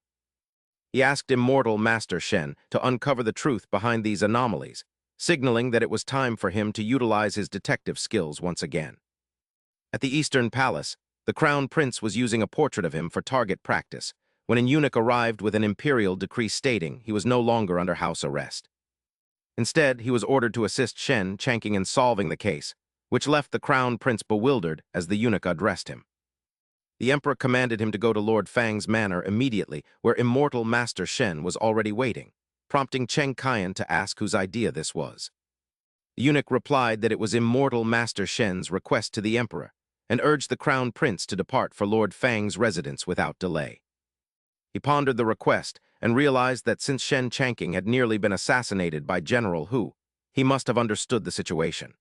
He asked immortal Master Shen to uncover the truth behind these anomalies, signaling that it was time for him to utilize his detective skills once again. At the Eastern Palace, the Crown Prince was using a portrait of him for target practice, when an eunuch arrived with an imperial decree stating he was no longer under house arrest. Instead, he was ordered to assist Shen Changqing in solving the case, which left the Crown Prince bewildered as the eunuch addressed him. The emperor commanded him to go to Lord Fang's manor immediately, where immortal Master Shen was already waiting, prompting Cheng Qian to ask whose idea this was. The eunuch replied that it was immortal Master Shen's request to the emperor, and urged the Crown Prince to depart for Lord Fang's residence without delay. He pondered the request and realized that since Shen Changqing had nearly been assassinated by General Hu, he must have understood the situation.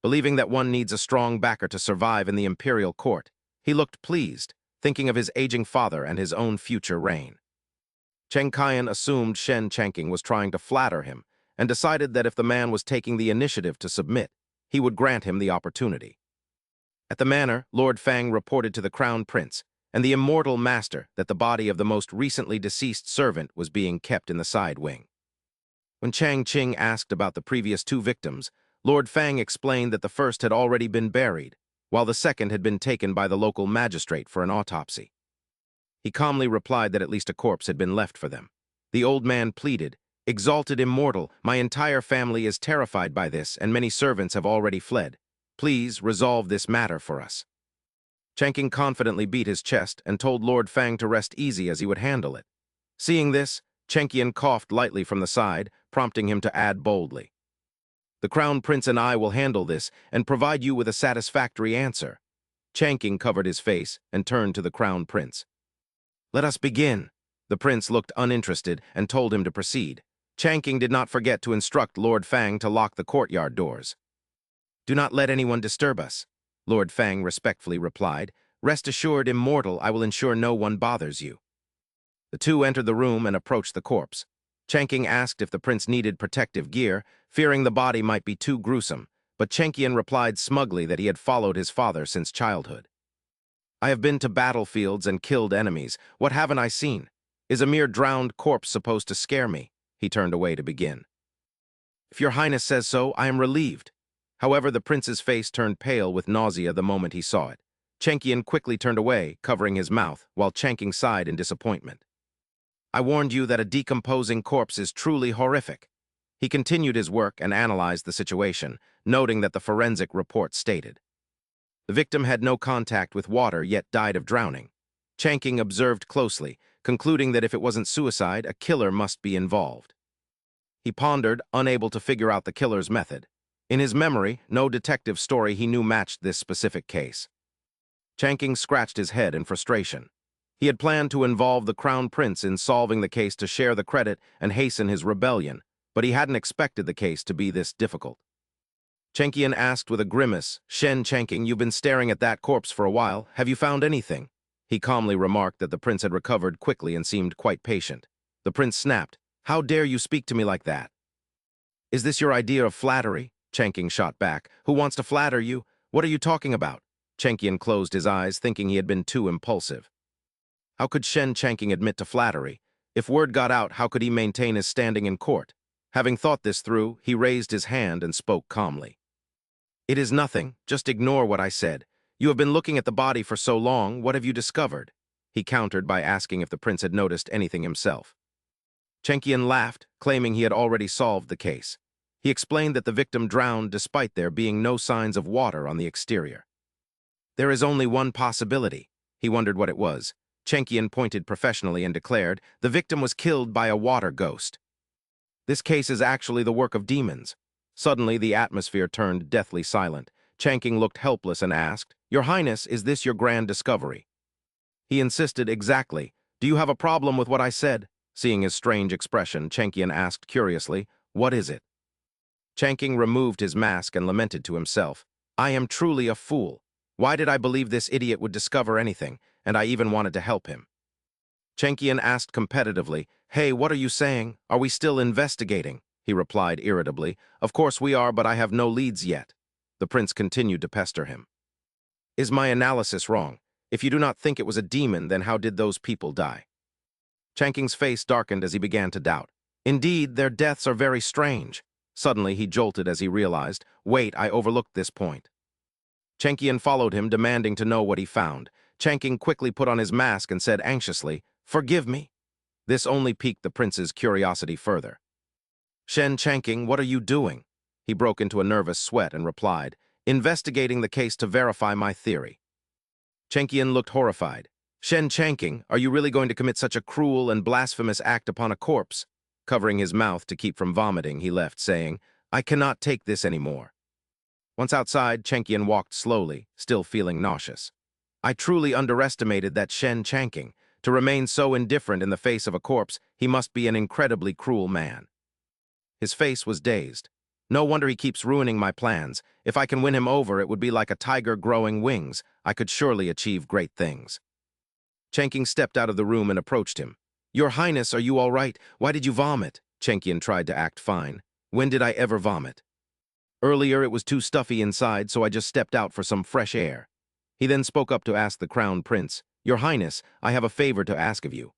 Believing that one needs a strong backer to survive in the imperial court, he looked pleased, thinking of his aging father and his own future reign. Cheng Qian assumed Shen Changqing was trying to flatter him and decided that if the man was taking the initiative to submit, he would grant him the opportunity. At the manor, Lord Fang reported to the Crown Prince and the immortal master that the body of the most recently deceased servant was being kept in the side wing. When Chang Qing asked about the previous 2 victims, Lord Fang explained that the first had already been buried, while the second had been taken by the local magistrate for an autopsy. He calmly replied that at least a corpse had been left for them. The old man pleaded, "Exalted immortal, my entire family is terrified by this, and many servants have already fled. Please resolve this matter for us." Changqing confidently beat his chest and told Lord Fang to rest easy as he would handle it. Seeing this, Changqian coughed lightly from the side, prompting him to add boldly, "The Crown Prince and I will handle this and provide you with a satisfactory answer." Changqing covered his face and turned to the Crown Prince. "Let us begin." The prince looked uninterested and told him to proceed. Changqing did not forget to instruct Lord Fang to lock the courtyard doors. "Do not let anyone disturb us," Lord Fang respectfully replied. "Rest assured, immortal, I will ensure no one bothers you." The 2 entered the room and approached the corpse. Changqing asked if the prince needed protective gear, fearing the body might be too gruesome, but Changqian replied smugly that he had followed his father since childhood. "I have been to battlefields and killed enemies. What haven't I seen? Is a mere drowned corpse supposed to scare me?" He turned away to begin. "If your highness says so, I am relieved." However, the prince's face turned pale with nausea the moment he saw it. Changqian quickly turned away, covering his mouth, while Changqing sighed in disappointment. "I warned you that a decomposing corpse is truly horrific." He continued his work and analyzed the situation, noting that the forensic report stated the victim had no contact with water yet died of drowning. Changqing observed closely, concluding that if it wasn't suicide, a killer must be involved. He pondered, unable to figure out the killer's method. In his memory, no detective story he knew matched this specific case. Changqing scratched his head in frustration. He had planned to involve the Crown Prince in solving the case to share the credit and hasten his rebellion, but he hadn't expected the case to be this difficult. Changqian asked with a grimace, "Shen Changqing, you've been staring at that corpse for a while. Have you found anything?" He calmly remarked that the prince had recovered quickly and seemed quite patient. The prince snapped, "How dare you speak to me like that? Is this your idea of flattery?" Changqing shot back. "Who wants to flatter you? What are you talking about?" Changqian closed his eyes, thinking he had been too impulsive. How could Shen Changking admit to flattery? If word got out, how could he maintain his standing in court? Having thought this through, he raised his hand and spoke calmly. It is nothing. Just ignore what I said. You have been looking at the body for so long. What have you discovered? He countered by asking if the prince had noticed anything himself. Chenkian laughed, claiming he had already solved the case. He explained that the victim drowned despite there being no signs of water on the exterior. There is only one possibility. He wondered what it was. Chenkian pointed professionally and declared, the victim was killed by a water ghost. This case is actually the work of demons. Suddenly, the atmosphere turned deathly silent. Changking looked helpless and asked, Your Highness, is this your grand discovery? He insisted, exactly. Do you have a problem with what I said? Seeing his strange expression, Chenkian asked curiously, What is it? Changking removed his mask and lamented to himself, I am truly a fool. Why did I believe this idiot would discover anything, and I even wanted to help him? Chenkian asked competitively, Hey, what are you saying? Are we still investigating? He replied irritably, Of course we are, but I have no leads yet. The prince continued to pester him. Is my analysis wrong? If you do not think it was a demon, then how did those people die? Changking's face darkened as he began to doubt. Indeed, their deaths are very strange. Suddenly, he jolted as he realized, Wait, I overlooked this point. Chenkian followed him, demanding to know what he found. Changking quickly put on his mask and said anxiously, Forgive me. This only piqued the prince's curiosity further. Shen Changking, what are you doing? He broke into a nervous sweat and replied, Investigating the case to verify my theory. Chenkian looked horrified. Shen Changking, are you really going to commit such a cruel and blasphemous act upon a corpse? Covering his mouth to keep from vomiting, he left, saying, I cannot take this anymore. Once outside, Chenkian walked slowly, still feeling nauseous. I truly underestimated that Shen Changking. To remain so indifferent in the face of a corpse, he must be an incredibly cruel man. His face was dazed. No wonder he keeps ruining my plans. If I can win him over, it would be like a tiger growing wings. I could surely achieve great things. Changking stepped out of the room and approached him. Your Highness, are you all right? Why did you vomit? Chenkian tried to act fine. When did I ever vomit? Earlier it was too stuffy inside, so I just stepped out for some fresh air. He then spoke up to ask the crown prince, Your Highness, I have a favor to ask of you.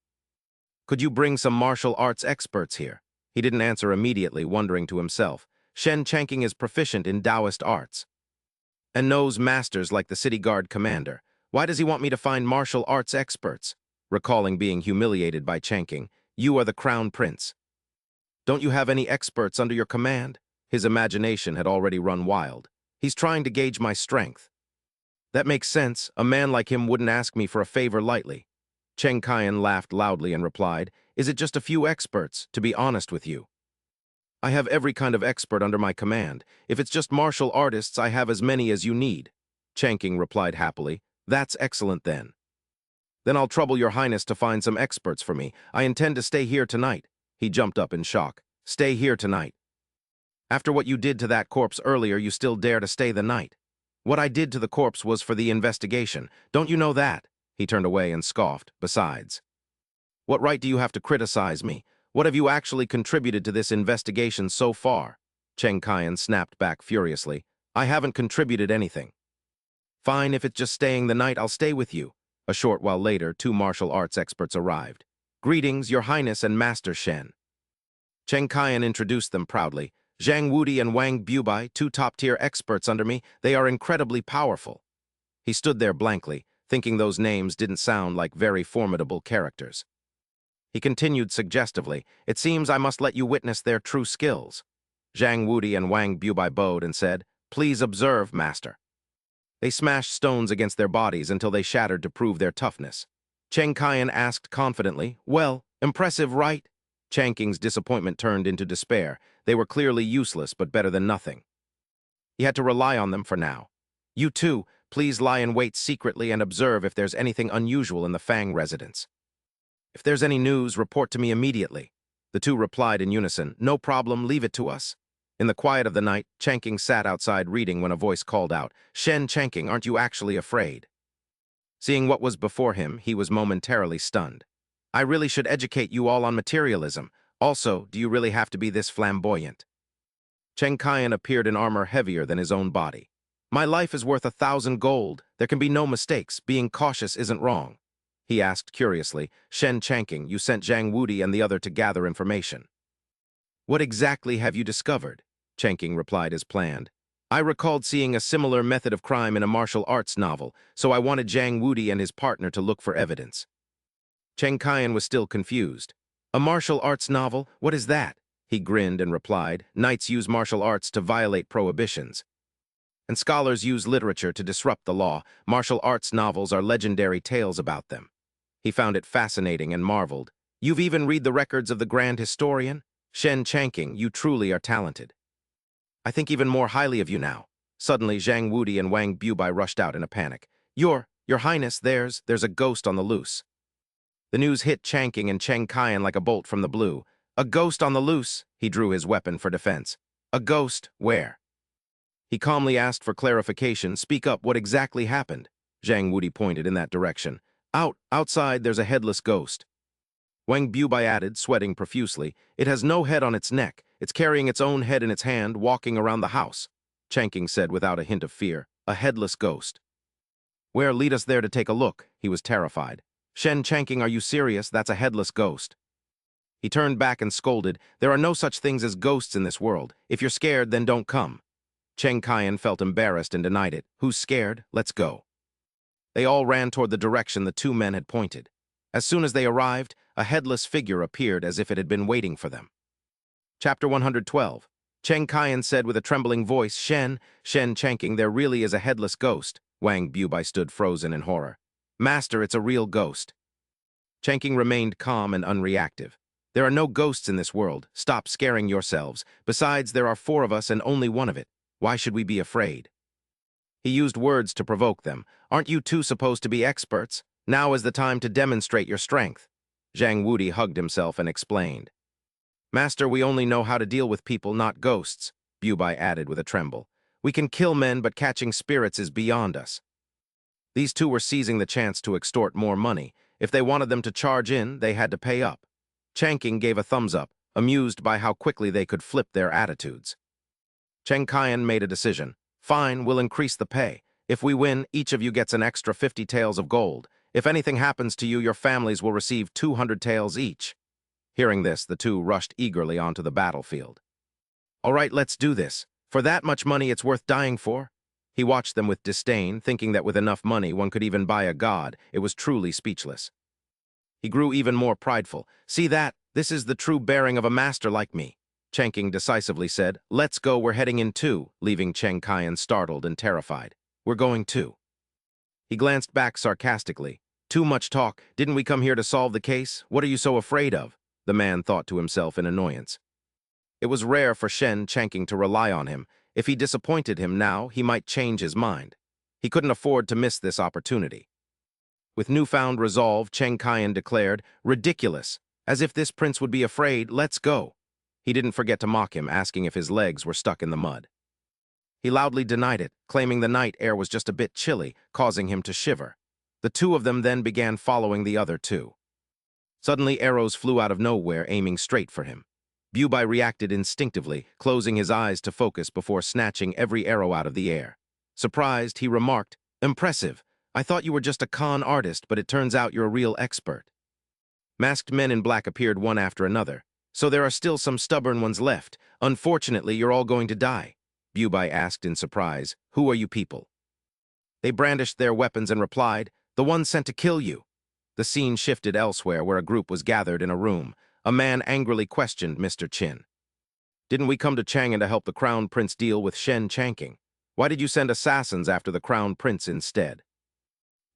Could you bring some martial arts experts here? He didn't answer immediately, wondering to himself. Shen Changking is proficient in Taoist arts and knows masters like the city guard commander. Why does he want me to find martial arts experts? Recalling being humiliated by Changking, you are the crown prince. Don't you have any experts under your command? His imagination had already run wild. He's trying to gauge my strength. That makes sense. A man like him wouldn't ask me for a favor lightly. Cheng Kaian laughed loudly and replied, Is it just a few experts, to be honest with you? I have every kind of expert under my command. If it's just martial artists, I have as many as you need. Changking replied happily, That's excellent then. Then I'll trouble your highness to find some experts for me. I intend to stay here tonight. He jumped up in shock. Stay here tonight. After what you did to that corpse earlier, you still dare to stay the night. What I did to the corpse was for the investigation. Don't you know that? He turned away and scoffed. Besides, what right do you have to criticize me? What have you actually contributed to this investigation so far? Cheng Kaian snapped back furiously. I haven't contributed anything. Fine, if it's just staying the night, I'll stay with you. A short while later, 2 martial arts experts arrived. Greetings, Your Highness and Master Shen. Cheng Kaian introduced them proudly. Zhang Wudi and Wang Bubai, 2 top-tier experts under me, they are incredibly powerful. He stood there blankly, thinking those names didn't sound like very formidable characters. He continued suggestively, It seems I must let you witness their true skills. Zhang Wudi and Wang Bubai bowed and said, Please observe, Master. They smashed stones against their bodies until they shattered to prove their toughness. Cheng Kaian asked confidently, Well, impressive, right? Changking's disappointment turned into despair. They were clearly useless, but better than nothing. He had to rely on them for now. You too, please lie in wait secretly and observe if there's anything unusual in the Fang residence. If there's any news, report to me immediately. The 2 replied in unison, No problem, leave it to us. In the quiet of the night, Changking sat outside reading when a voice called out, Shen Changking, aren't you actually afraid? Seeing what was before him, he was momentarily stunned. I really should educate you all on materialism. Also, do you really have to be this flamboyant? Cheng Kaian appeared in armor heavier than his own body. My life is worth 1,000 gold. There can be no mistakes. Being cautious isn't wrong. he asked curiously. Shen Chanking, you sent Zhang Wudi and the other to gather information. What exactly have you discovered? Chanking replied as planned. I recalled seeing a similar method of crime in a martial arts novel, so I wanted Zhang Wudi and his partner to look for evidence. Cheng Qian was still confused. A martial arts novel? What is that? He grinned and replied, knights use martial arts to violate prohibitions. And scholars use literature to disrupt the law. Martial arts novels are legendary tales about them. He found it fascinating and marveled. You've even read the records of the grand historian? Shen Chanking, you truly are talented. I think even more highly of you now. Suddenly, Zhang Wudi and Wang Bubai rushed out in a panic. Your Highness, there's a ghost on the loose. The news hit Chanking and Cheng Qian like a bolt from the blue. A ghost on the loose, he drew his weapon for defense. A ghost, where? He calmly asked for clarification. Speak up, what exactly happened? Zhang Wudi pointed in that direction. Outside, there's a headless ghost. Wang Bubai added, sweating profusely. It has no head on its neck. It's carrying its own head in its hand, walking around the house. Chanking said without a hint of fear. A headless ghost. Where? Lead us there to take a look. He was terrified. Shen Chanking, are you serious? That's a headless ghost. He turned back and scolded. There are no such things as ghosts in this world. If you're scared, then don't come. Cheng Qian felt embarrassed and denied it. Who's scared? Let's go. They all ran toward the direction the two men had pointed. As soon as they arrived, a headless figure appeared as if it had been waiting for them. Chapter 112. Cheng Qian said with a trembling voice, Shen Chanking, there really is a headless ghost. Wang Bubai stood frozen in horror. Master, it's a real ghost. Chanking remained calm and unreactive. There are no ghosts in this world. Stop scaring yourselves. Besides, there are 4 of us and only one of it. Why should we be afraid? He used words to provoke them. Aren't you two supposed to be experts? Now is the time to demonstrate your strength. Zhang Wudi hugged himself and explained. Master, we only know how to deal with people, not ghosts, Bubai added with a tremble. We can kill men, but catching spirits is beyond us. These two were seizing the chance to extort more money. If they wanted them to charge in, they had to pay up. Chanking gave a thumbs up, amused by how quickly they could flip their attitudes. Cheng Qian made a decision. Fine, we'll increase the pay. If we win, each of you gets an extra 50 taels of gold. If anything happens to you, your families will receive 200 taels each. Hearing this, the two rushed eagerly onto the battlefield. All right, let's do this. For that much money, it's worth dying for. He watched them with disdain, thinking that with enough money one could even buy a god. It was truly speechless. He grew even more prideful. See that? This is the true bearing of a master like me. Chanking decisively said, Let's go, we're heading in too, leaving Cheng Qian startled and terrified. We're going too. He glanced back sarcastically. Too much talk. Didn't we come here to solve the case? What are you so afraid of? The man thought to himself in annoyance. It was rare for Shen Chanking to rely on him. If he disappointed him now, he might change his mind. He couldn't afford to miss this opportunity. With newfound resolve, Cheng Qian declared, Ridiculous! As if this prince would be afraid, let's go. He didn't forget to mock him, asking if his legs were stuck in the mud. He loudly denied it, claiming the night air was just a bit chilly, causing him to shiver. The two of them then began following the other two. Suddenly, arrows flew out of nowhere, aiming straight for him. Bubai reacted instinctively, closing his eyes to focus before snatching every arrow out of the air. Surprised, he remarked, Impressive. I thought you were just a con artist, but it turns out you're a real expert. Masked men in black appeared one after another. So there are still some stubborn ones left. Unfortunately, you're all going to die. Bubai asked in surprise, Who are you people? They brandished their weapons and replied, The one sent to kill you. The scene shifted elsewhere, where a group was gathered in a room. A man angrily questioned Mr. Qin. Didn't we come to Chang'an to help the Crown Prince deal with Shen Chanking? Why did you send assassins after the Crown Prince instead?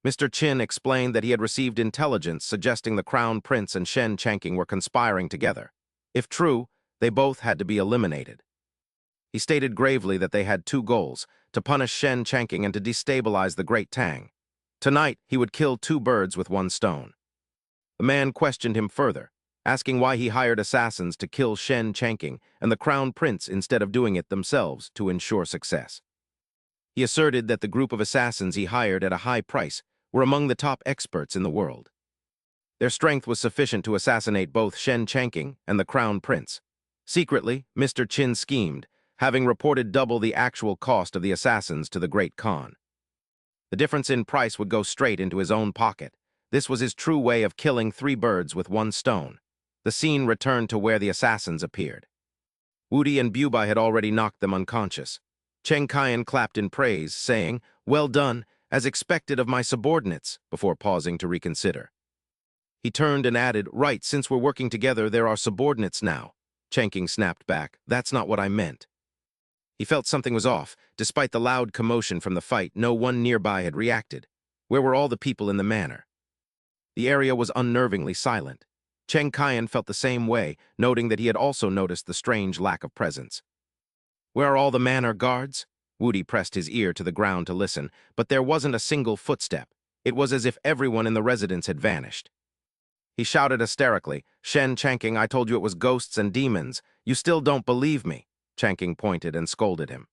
Mr. Qin explained that he had received intelligence suggesting the Crown Prince and Shen Chanking were conspiring together. If true, they both had to be eliminated. He stated gravely that they had 2 goals, to punish Shen Chanking and to destabilize the Great Tang. Tonight, he would kill 2 birds with 1 stone. The man questioned him further, asking why he hired assassins to kill Shen Chanking and the Crown Prince instead of doing it themselves to ensure success. He asserted that the group of assassins he hired at a high price were among the top experts in the world. Their strength was sufficient to assassinate both Shen Chanking and the Crown Prince. Secretly, Mr. Qin schemed, having reported double the actual cost of the assassins to the Great Khan. The difference in price would go straight into his own pocket. This was his true way of killing 3 birds with 1 stone. The scene returned to where the assassins appeared. Wudi and Bubai had already knocked them unconscious. Cheng Qian clapped in praise, saying, "Well done, as expected of my subordinates," before pausing to reconsider. He turned and added, "Right, since we're working together, there are subordinates now." Chengqing snapped back, "That's not what I meant." He felt something was off. Despite the loud commotion from the fight, no one nearby had reacted. Where were all the people in the manor? The area was unnervingly silent. Cheng Qian felt the same way, noting that he had also noticed the strange lack of presence. "Where are all the manor guards?" Wudi pressed his ear to the ground to listen, but there wasn't a single footstep. It was as if everyone in the residence had vanished. He shouted hysterically, "Shen Changqing, I told you it was ghosts and demons. You still don't believe me." Changqing pointed and scolded him.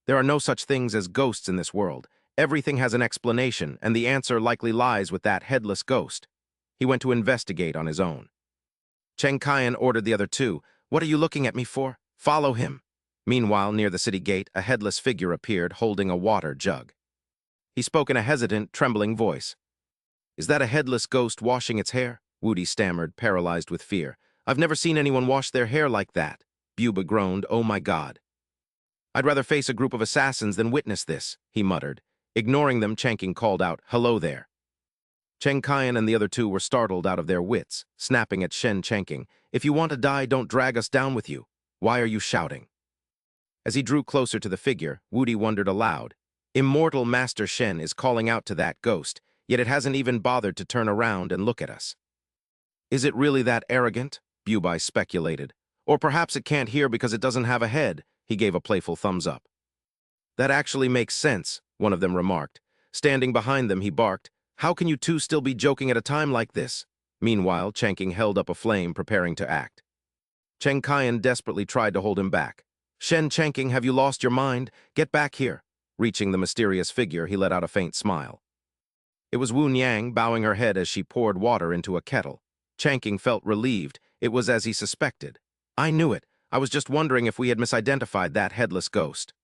"There are no such things as ghosts in this world. Everything has an explanation, and the answer likely lies with that headless ghost." He went to investigate on his own. Cheng Qian ordered the other 2, "What are you looking at me for? Follow him." Meanwhile, near the city gate, a headless figure appeared holding a water jug. He spoke in a hesitant, trembling voice. "Is that a headless ghost washing its hair?" Wudi stammered, paralyzed with fear. "I've never seen anyone wash their hair like that." Buba groaned, "Oh my God." "I'd rather face a group of assassins than witness this," he muttered. Ignoring them, Changqing called out, "Hello there." Cheng Qian and the other 2 were startled out of their wits, snapping at Shen Changqing, "If you want to die, don't drag us down with you. Why are you shouting?" As he drew closer to the figure, Wudi wondered aloud. Immortal Master Shen is calling out to that ghost, yet it hasn't even bothered to turn around and look at us. "Is it really that arrogant?" Bubai speculated. "Or perhaps it can't hear because it doesn't have a head." He gave a playful thumbs up. "That actually makes sense," one of them remarked. Standing behind them, he barked, "How can you 2 still be joking at a time like this?" Meanwhile, Changqing held up a flame, preparing to act. Cheng Qian desperately tried to hold him back. "Shen Changqing, have you lost your mind? Get back here." Reaching the mysterious figure, he let out a faint smile. It was Wu Niang, bowing her head as she poured water into a kettle. Changqing felt relieved. It was as he suspected. "I knew it. I was just wondering if we had misidentified that headless ghost."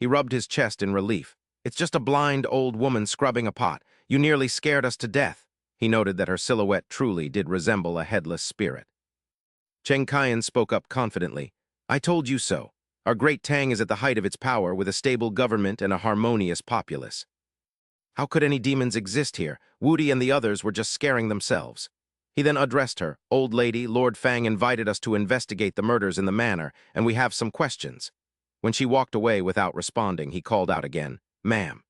He rubbed his chest in relief. "It's just a blind old woman scrubbing a pot. You nearly scared us to death." He noted that her silhouette truly did resemble a headless spirit. Cheng Qian spoke up confidently. "I told you so. Our great Tang is at the height of its power, with a stable government and a harmonious populace. How could any demons exist here? Wudi and the others were just scaring themselves." He then addressed her. "Old lady, Lord Fang invited us to investigate the murders in the manor, and we have some questions." When she walked away without responding, he called out again, "Ma'am."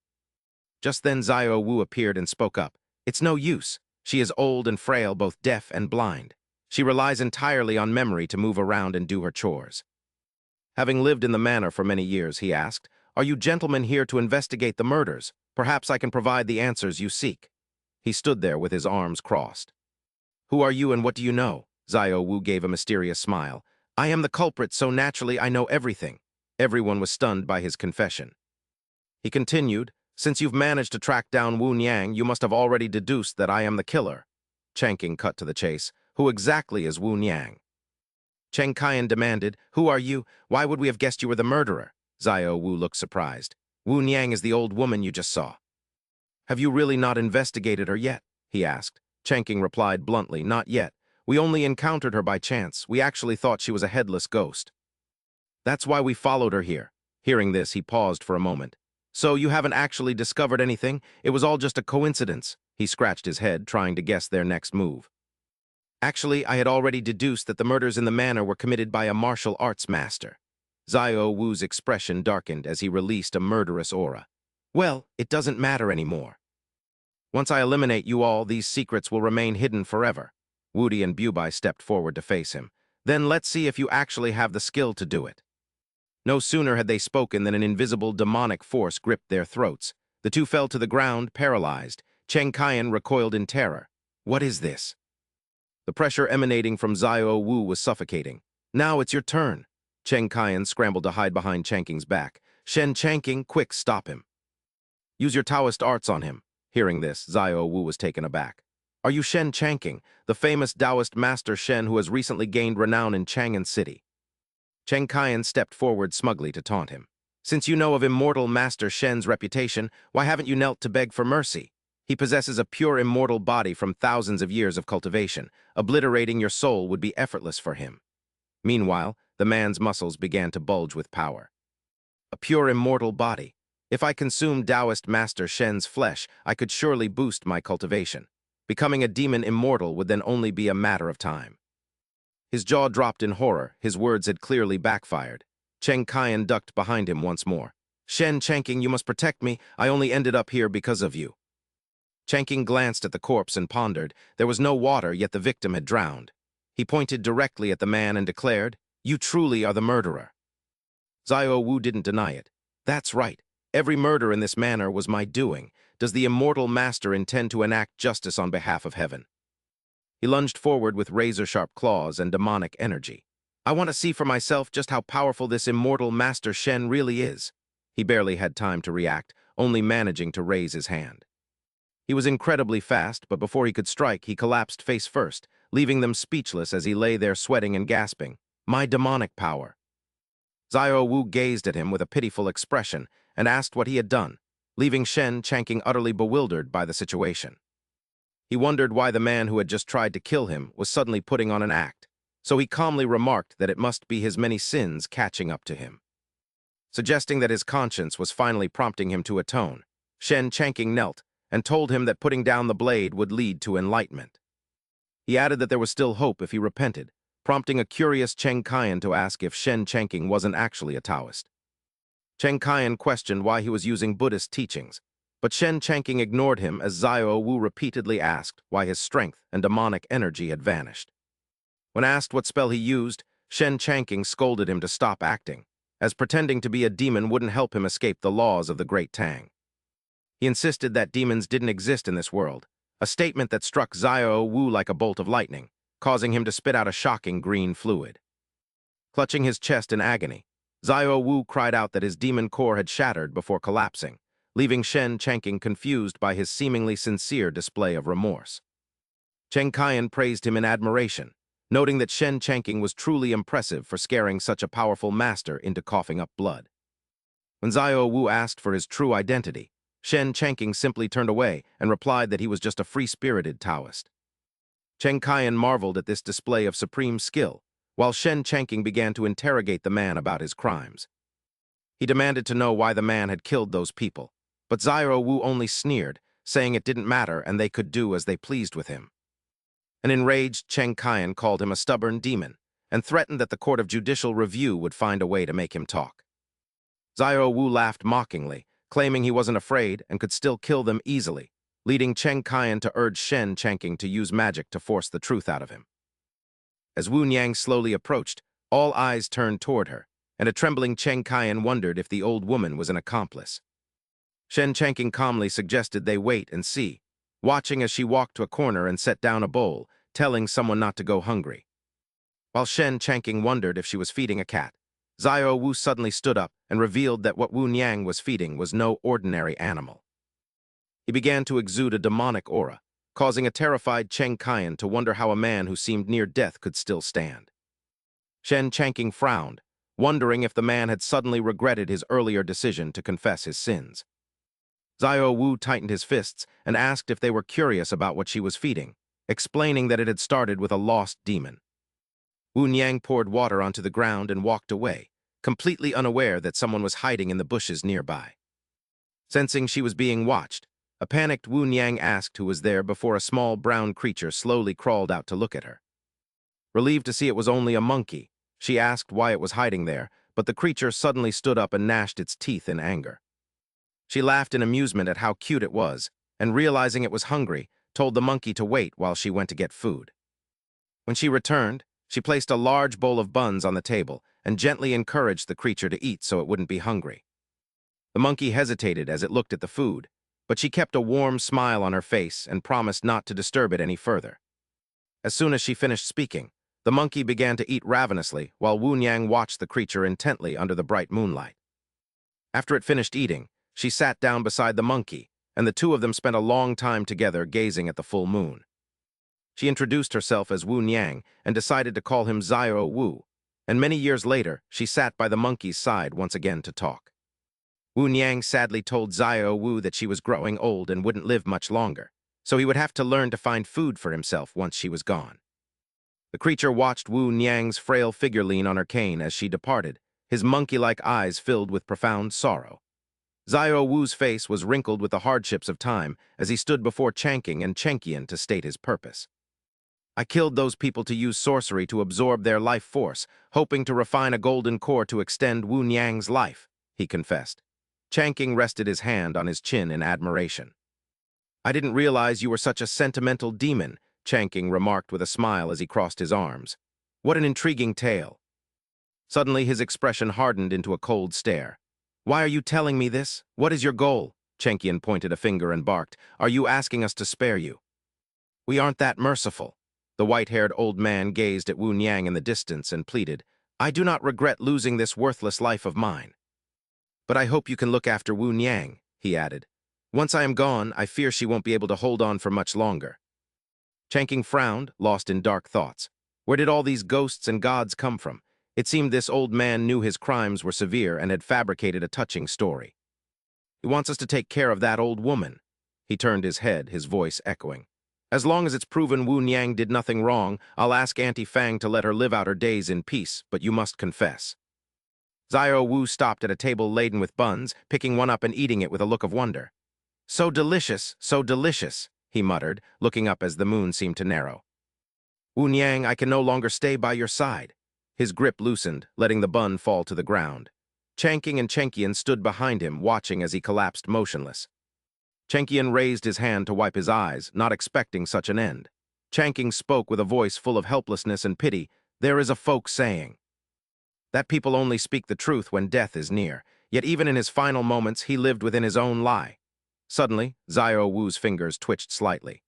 Just then Xiao Wu appeared and spoke up. "It's no use. She is old and frail, both deaf and blind. She relies entirely on memory to move around and do her chores." Having lived in the manor for many years, he asked, "Are you gentlemen here to investigate the murders? Perhaps I can provide the answers you seek." He stood there with his arms crossed. "Who are you and what do you know?" Xiao Wu gave a mysterious smile. "I am the culprit, so naturally I know everything." Everyone was stunned by his confession. He continued, "Since you've managed to track down Wu Niang, you must have already deduced that I am the killer." Changqing cut to the chase. "Who exactly is Wu Niang?" Cheng Qian demanded, "Who are you? Why would we have guessed you were the murderer?" Xiao Wu looked surprised. "Wu Niang is the old woman you just saw." "Have you really not investigated her yet?" he asked. Changqing replied bluntly, "Not yet. We only encountered her by chance. We actually thought she was a headless ghost. That's why we followed her here." Hearing this, he paused for a moment. "So you haven't actually discovered anything? It was all just a coincidence?" He scratched his head, trying to guess their next move. "Actually, I had already deduced that the murders in the manor were committed by a martial arts master." Xiao Wu's expression darkened as he released a murderous aura. "Well, it doesn't matter anymore. Once I eliminate you all, these secrets will remain hidden forever." Wudi and Bubai stepped forward to face him. "Then let's see if you actually have the skill to do it." No sooner had they spoken than an invisible demonic force gripped their throats. The 2 fell to the ground, paralyzed. Cheng Qian recoiled in terror. "What is this?" The pressure emanating from Xiao Wu was suffocating. "Now it's your turn." Cheng Qian scrambled to hide behind Changqing's back. "Shen Changqing, quick, stop him. Use your Taoist arts on him." Hearing this, Xiao Wu was taken aback. "Are you Shen Changqing, the famous Taoist master Shen who has recently gained renown in Chang'an City?" Cheng Qian stepped forward smugly to taunt him. "Since you know of immortal Master Shen's reputation, why haven't you knelt to beg for mercy?" He possesses a pure immortal body from thousands of years of cultivation. Obliterating your soul would be effortless for him. Meanwhile, the man's muscles began to bulge with power. A pure immortal body. If I consumed Taoist Master Shen's flesh, I could surely boost my cultivation. Becoming a demon immortal would then only be a matter of time. His jaw dropped in horror. His words had clearly backfired. Cheng Qian ducked behind him once more. Shen Changqing, you must protect me. I only ended up here because of you. Changqing glanced at the corpse and pondered. There was no water, yet the victim had drowned. He pointed directly at the man and declared, "You truly are the murderer." Xiao Wu didn't deny it. "That's right. Every murder in this manner was my doing. Does the immortal master intend to enact justice on behalf of heaven?" He lunged forward with razor-sharp claws and demonic energy. "I want to see for myself just how powerful this immortal Master Shen really is." He barely had time to react, only managing to raise his hand. He was incredibly fast, but before he could strike, he collapsed face first, leaving them speechless as he lay there sweating and gasping. "My demonic power." Xiao Wu gazed at him with a pitiful expression and asked what he had done, leaving Shen Changqing utterly bewildered by the situation. He wondered why the man who had just tried to kill him was suddenly putting on an act, so he calmly remarked that it must be his many sins catching up to him. Suggesting that his conscience was finally prompting him to atone, Shen Changqing knelt and told him that putting down the blade would lead to enlightenment. He added that there was still hope if he repented, prompting a curious Cheng Qian to ask if Shen Changqing wasn't actually a Taoist. Cheng Qian questioned why he was using Buddhist teachings, but Shen Changqing ignored him as Xiao Wu repeatedly asked why his strength and demonic energy had vanished. When asked what spell he used, Shen Changqing scolded him to stop acting, as pretending to be a demon wouldn't help him escape the laws of the Great Tang. He insisted that demons didn't exist in this world, a statement that struck Xiao Wu like a bolt of lightning, causing him to spit out a shocking green fluid. Clutching his chest in agony, Xiao Wu cried out that his demon core had shattered before collapsing, leaving Shen Changqing confused by his seemingly sincere display of remorse. Cheng Qian praised him in admiration, noting that Shen Changqing was truly impressive for scaring such a powerful master into coughing up blood. When Xiao Wu asked for his true identity, Shen Changqing simply turned away and replied that he was just a free-spirited Taoist. Cheng Qian marveled at this display of supreme skill, while Shen Changqing began to interrogate the man about his crimes. He demanded to know why the man had killed those people, but Xiao Wu only sneered, saying it didn't matter and they could do as they pleased with him. An enraged Cheng Qian called him a stubborn demon and threatened that the Court of Judicial Review would find a way to make him talk. Xiao Wu laughed mockingly, claiming he wasn't afraid and could still kill them easily, leading Cheng Qian to urge Shen Changqing to use magic to force the truth out of him. As Wu Niang slowly approached, all eyes turned toward her, and a trembling Cheng Qian wondered if the old woman was an accomplice. Shen Changqing calmly suggested they wait and see, watching as she walked to a corner and set down a bowl, telling someone not to go hungry. While Shen Changqing wondered if she was feeding a cat, Xiao Wu suddenly stood up and revealed that what Wu Niang was feeding was no ordinary animal. He began to exude a demonic aura, causing a terrified Cheng Qian to wonder how a man who seemed near death could still stand. Shen Changqing frowned, wondering if the man had suddenly regretted his earlier decision to confess his sins. Xiao Wu tightened his fists and asked if they were curious about what she was feeding, explaining that it had started with a lost demon. Wu Niang poured water onto the ground and walked away, completely unaware that someone was hiding in the bushes nearby. Sensing she was being watched, a panicked Wu Niang asked who was there before a small brown creature slowly crawled out to look at her. Relieved to see it was only a monkey, she asked why it was hiding there, but the creature suddenly stood up and gnashed its teeth in anger. She laughed in amusement at how cute it was, and realizing it was hungry, told the monkey to wait while she went to get food. When she returned, she placed a large bowl of buns on the table and gently encouraged the creature to eat so it wouldn't be hungry. The monkey hesitated as it looked at the food, but she kept a warm smile on her face and promised not to disturb it any further. As soon as she finished speaking, the monkey began to eat ravenously while Wu Niang watched the creature intently under the bright moonlight. After it finished eating, she sat down beside the monkey, and the two of them spent a long time together gazing at the full moon. She introduced herself as Wu Niang and decided to call him Xiao Wu, and many years later, she sat by the monkey's side once again to talk. Wu Niang sadly told Xiao Wu that she was growing old and wouldn't live much longer, so he would have to learn to find food for himself once she was gone. The creature watched Wu Niang's frail figure lean on her cane as she departed, his monkey-like eyes filled with profound sorrow. Xiao Wu's face was wrinkled with the hardships of time as he stood before Changqing and Chengqian to state his purpose. I killed those people to use sorcery to absorb their life force, hoping to refine a golden core to extend Wu Niang's life, he confessed. Changqing rested his hand on his chin in admiration. I didn't realize you were such a sentimental demon, Changqing remarked with a smile as he crossed his arms. What an intriguing tale. Suddenly his expression hardened into a cold stare. Why are you telling me this? What is your goal? Chengqian pointed a finger and barked. Are you asking us to spare you? We aren't that merciful. The white-haired old man gazed at Wu Niang in the distance and pleaded, I do not regret losing this worthless life of mine. But I hope you can look after Wu Niang, he added. Once I am gone, I fear she won't be able to hold on for much longer. Changqing frowned, lost in dark thoughts. Where did all these ghosts and gods come from? It seemed this old man knew his crimes were severe and had fabricated a touching story. He wants us to take care of that old woman. He turned his head, his voice echoing. As long as it's proven Wu Niang did nothing wrong, I'll ask Auntie Fang to let her live out her days in peace, but you must confess. Xiao Wu stopped at a table laden with buns, picking one up and eating it with a look of wonder. So delicious, he muttered, looking up as the moon seemed to narrow. Wu Niang, I can no longer stay by your side. His grip loosened, letting the bun fall to the ground. Changqing and Chengqian stood behind him, watching as he collapsed motionless. Chengqian raised his hand to wipe his eyes, not expecting such an end. Changqing spoke with a voice full of helplessness and pity. There is a folk saying that people only speak the truth when death is near, yet even in his final moments he lived within his own lie. Suddenly, Xiao Wu's fingers twitched slightly.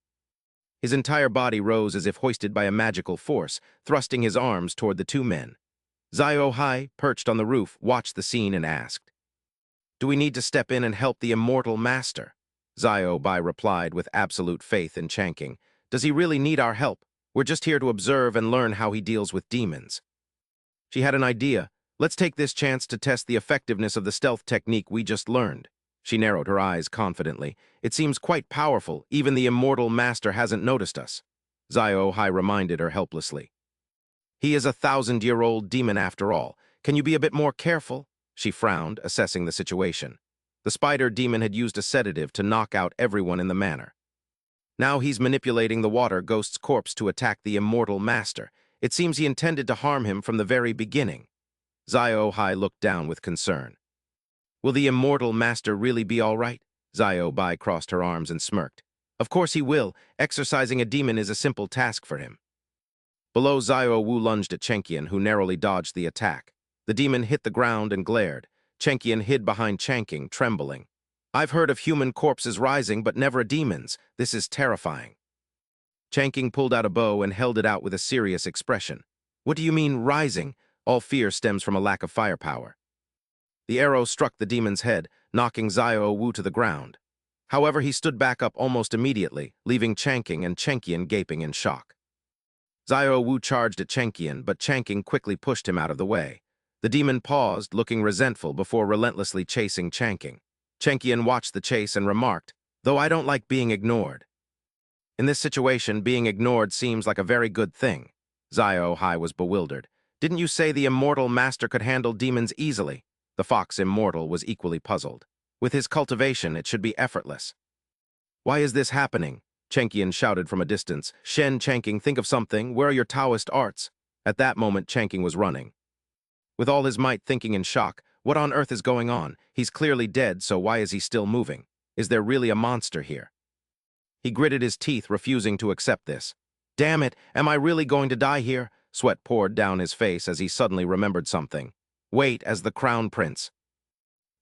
His entire body rose as if hoisted by a magical force, thrusting his arms toward the two men. Xiao Hai, perched on the roof, watched the scene and asked, Do we need to step in and help the immortal master? Xiao Bai replied with absolute faith in Changqing. Does he really need our help? We're just here to observe and learn how he deals with demons. She had an idea. Let's take this chance to test the effectiveness of the stealth technique we just learned. She narrowed her eyes confidently. It seems quite powerful. Even the immortal master hasn't noticed us. Xiao Hai reminded her helplessly. He is a 1,000-year-old demon after all. Can you be a bit more careful? She frowned, assessing the situation. The spider demon had used a sedative to knock out everyone in the manor. Now he's manipulating the water ghost's corpse to attack the immortal master. It seems he intended to harm him from the very beginning. Xiao Hai looked down with concern. Will the immortal master really be all right? Xiao Bai crossed her arms and smirked. Of course he will. Exorcising a demon is a simple task for him. Below, Xiao Wu lunged at Chengqian, who narrowly dodged the attack. The demon hit the ground and glared. Chengqian hid behind Changqing, trembling. I've heard of human corpses rising, but never a demon's. This is terrifying. Changqing pulled out a bow and held it out with a serious expression. What do you mean, rising? All fear stems from a lack of firepower. The arrow struck the demon's head, knocking Xiao Wu to the ground. However, he stood back up almost immediately, leaving Changqing and Chengqian gaping in shock. Xiao Wu charged at Chengqian, but Changqing quickly pushed him out of the way. The demon paused, looking resentful before relentlessly chasing Changqing. Chengqian watched the chase and remarked, though I don't like being ignored. In this situation, being ignored seems like a very good thing. Xiao Hai was bewildered. Didn't you say the immortal master could handle demons easily? The fox immortal was equally puzzled. With his cultivation, it should be effortless. Why is this happening? Chengqian shouted from a distance. Shen Changqing, think of something. Where are your Taoist arts? At that moment, Changqing was running. With all his might thinking in shock, what on earth is going on? He's clearly dead, so why is he still moving? Is there really a monster here? He gritted his teeth, refusing to accept this. Damn it, am I really going to die here? Sweat poured down his face as he suddenly remembered something. Wait, as the crown prince.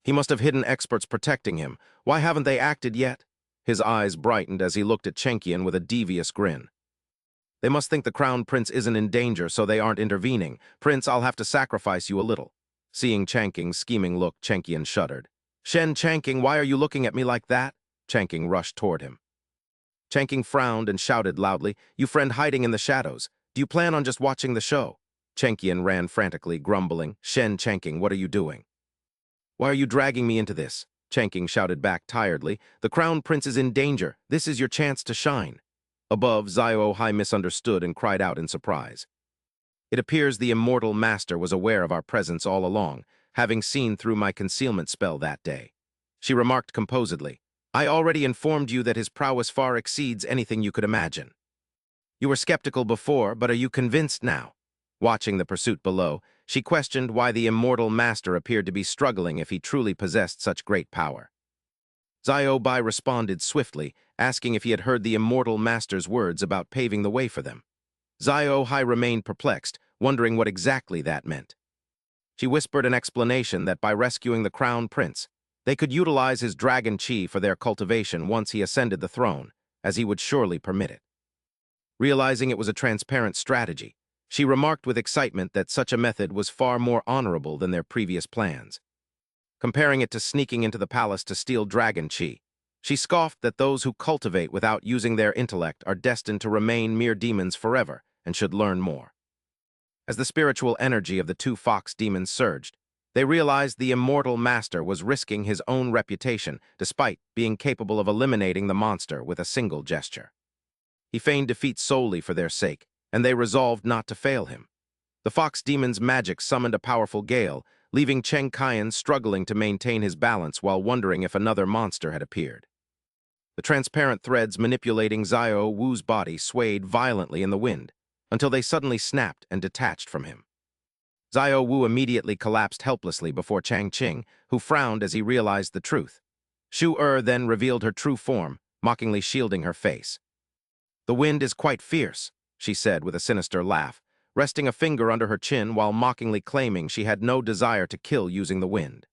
He must have hidden experts protecting him. Why haven't they acted yet? His eyes brightened as he looked at Chengqian with a devious grin. They must think the crown prince isn't in danger, so they aren't intervening. Prince, I'll have to sacrifice you a little. Seeing Changqing's scheming look, Chengqian shuddered. Shen Changqing, why are you looking at me like that? Changqing rushed toward him. Changqing frowned and shouted loudly, You friend hiding in the shadows. Do you plan on just watching the show? Chengqian ran frantically, grumbling, Shen Changqing, what are you doing? Why are you dragging me into this? Changqing shouted back tiredly. The crown prince is in danger. This is your chance to shine. Above, Xiao Hai misunderstood and cried out in surprise. It appears the immortal master was aware of our presence all along, having seen through my concealment spell that day. She remarked composedly, I already informed you that his prowess far exceeds anything you could imagine. You were skeptical before, but are you convinced now? Watching the pursuit below, she questioned why the immortal master appeared to be struggling if he truly possessed such great power. Xiao Bai responded swiftly, asking if he had heard the immortal master's words about paving the way for them. Xiao Hai remained perplexed, wondering what exactly that meant. She whispered an explanation that by rescuing the crown prince, they could utilize his dragon chi for their cultivation once he ascended the throne, as he would surely permit it. Realizing it was a transparent strategy, she remarked with excitement that such a method was far more honorable than their previous plans. Comparing it to sneaking into the palace to steal dragon chi, she scoffed that those who cultivate without using their intellect are destined to remain mere demons forever and should learn more. As the spiritual energy of the two fox demons surged, they realized the immortal master was risking his own reputation despite being capable of eliminating the monster with a single gesture. He feigned defeat solely for their sake, and they resolved not to fail him. The fox demon's magic summoned a powerful gale, leaving Cheng Qian struggling to maintain his balance while wondering if another monster had appeared. The transparent threads manipulating Xiao Wu's body swayed violently in the wind, until they suddenly snapped and detached from him. Xiao Wu immediately collapsed helplessly before Chang Qing, who frowned as he realized the truth. Shu then revealed her true form, mockingly shielding her face. The wind is quite fierce, she said with a sinister laugh, resting a finger under her chin while mockingly claiming she had no desire to kill using the wind.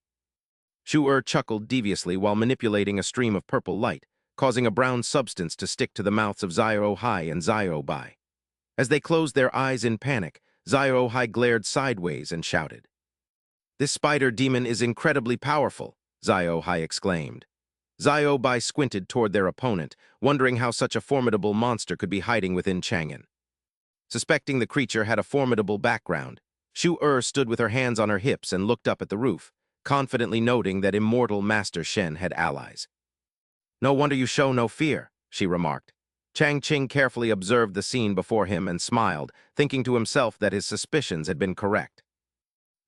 Shu chuckled deviously while manipulating a stream of purple light, causing a brown substance to stick to the mouths of Xiao Hai and Xiao Bai. As they closed their eyes in panic, Xiao Hai glared sideways and shouted. This spider demon is incredibly powerful, Xiao Hai exclaimed. Xiao Bai squinted toward their opponent, wondering how such a formidable monster could be hiding within Chang'an. Suspecting the creature had a formidable background, Shu stood with her hands on her hips and looked up at the roof, confidently noting that immortal Master Shen had allies. No wonder you show no fear, she remarked. Chang Qing carefully observed the scene before him and smiled, thinking to himself that his suspicions had been correct.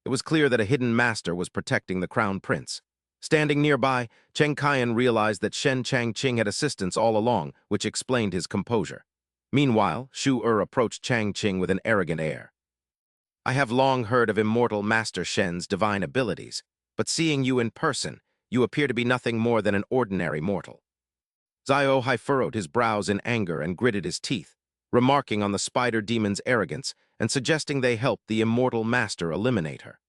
It was clear that a hidden master was protecting the crown prince. Standing nearby, Cheng Qian realized that Chang Qing had assistance all along, which explained his composure. Meanwhile, Shu approached Chang Qing with an arrogant air. I have long heard of immortal Master Shen's divine abilities, but seeing you in person, you appear to be nothing more than an ordinary mortal. Xiao Hai furrowed his brows in anger and gritted his teeth, remarking on the spider demon's arrogance and suggesting they help the immortal master eliminate her.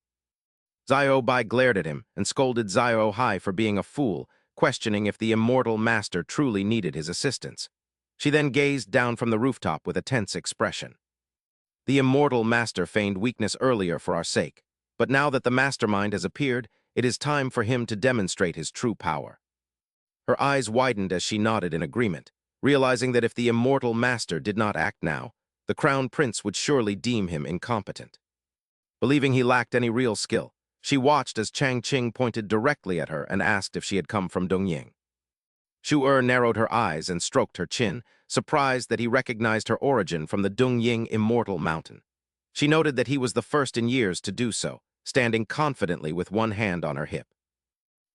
Xiao Bai glared at him and scolded Xiao Hai for being a fool, questioning if the immortal master truly needed his assistance. She then gazed down from the rooftop with a tense expression. The immortal master feigned weakness earlier for our sake, but now that the mastermind has appeared, it is time for him to demonstrate his true power. Her eyes widened as she nodded in agreement, realizing that if the immortal master did not act now, the crown prince would surely deem him incompetent. Believing he lacked any real skill, she watched as Chang Qing pointed directly at her and asked if she had come from Dongying. Shu narrowed her eyes and stroked her chin, surprised that he recognized her origin from the Dongying Immortal Mountain. She noted that he was the first in years to do so, standing confidently with one hand on her hip.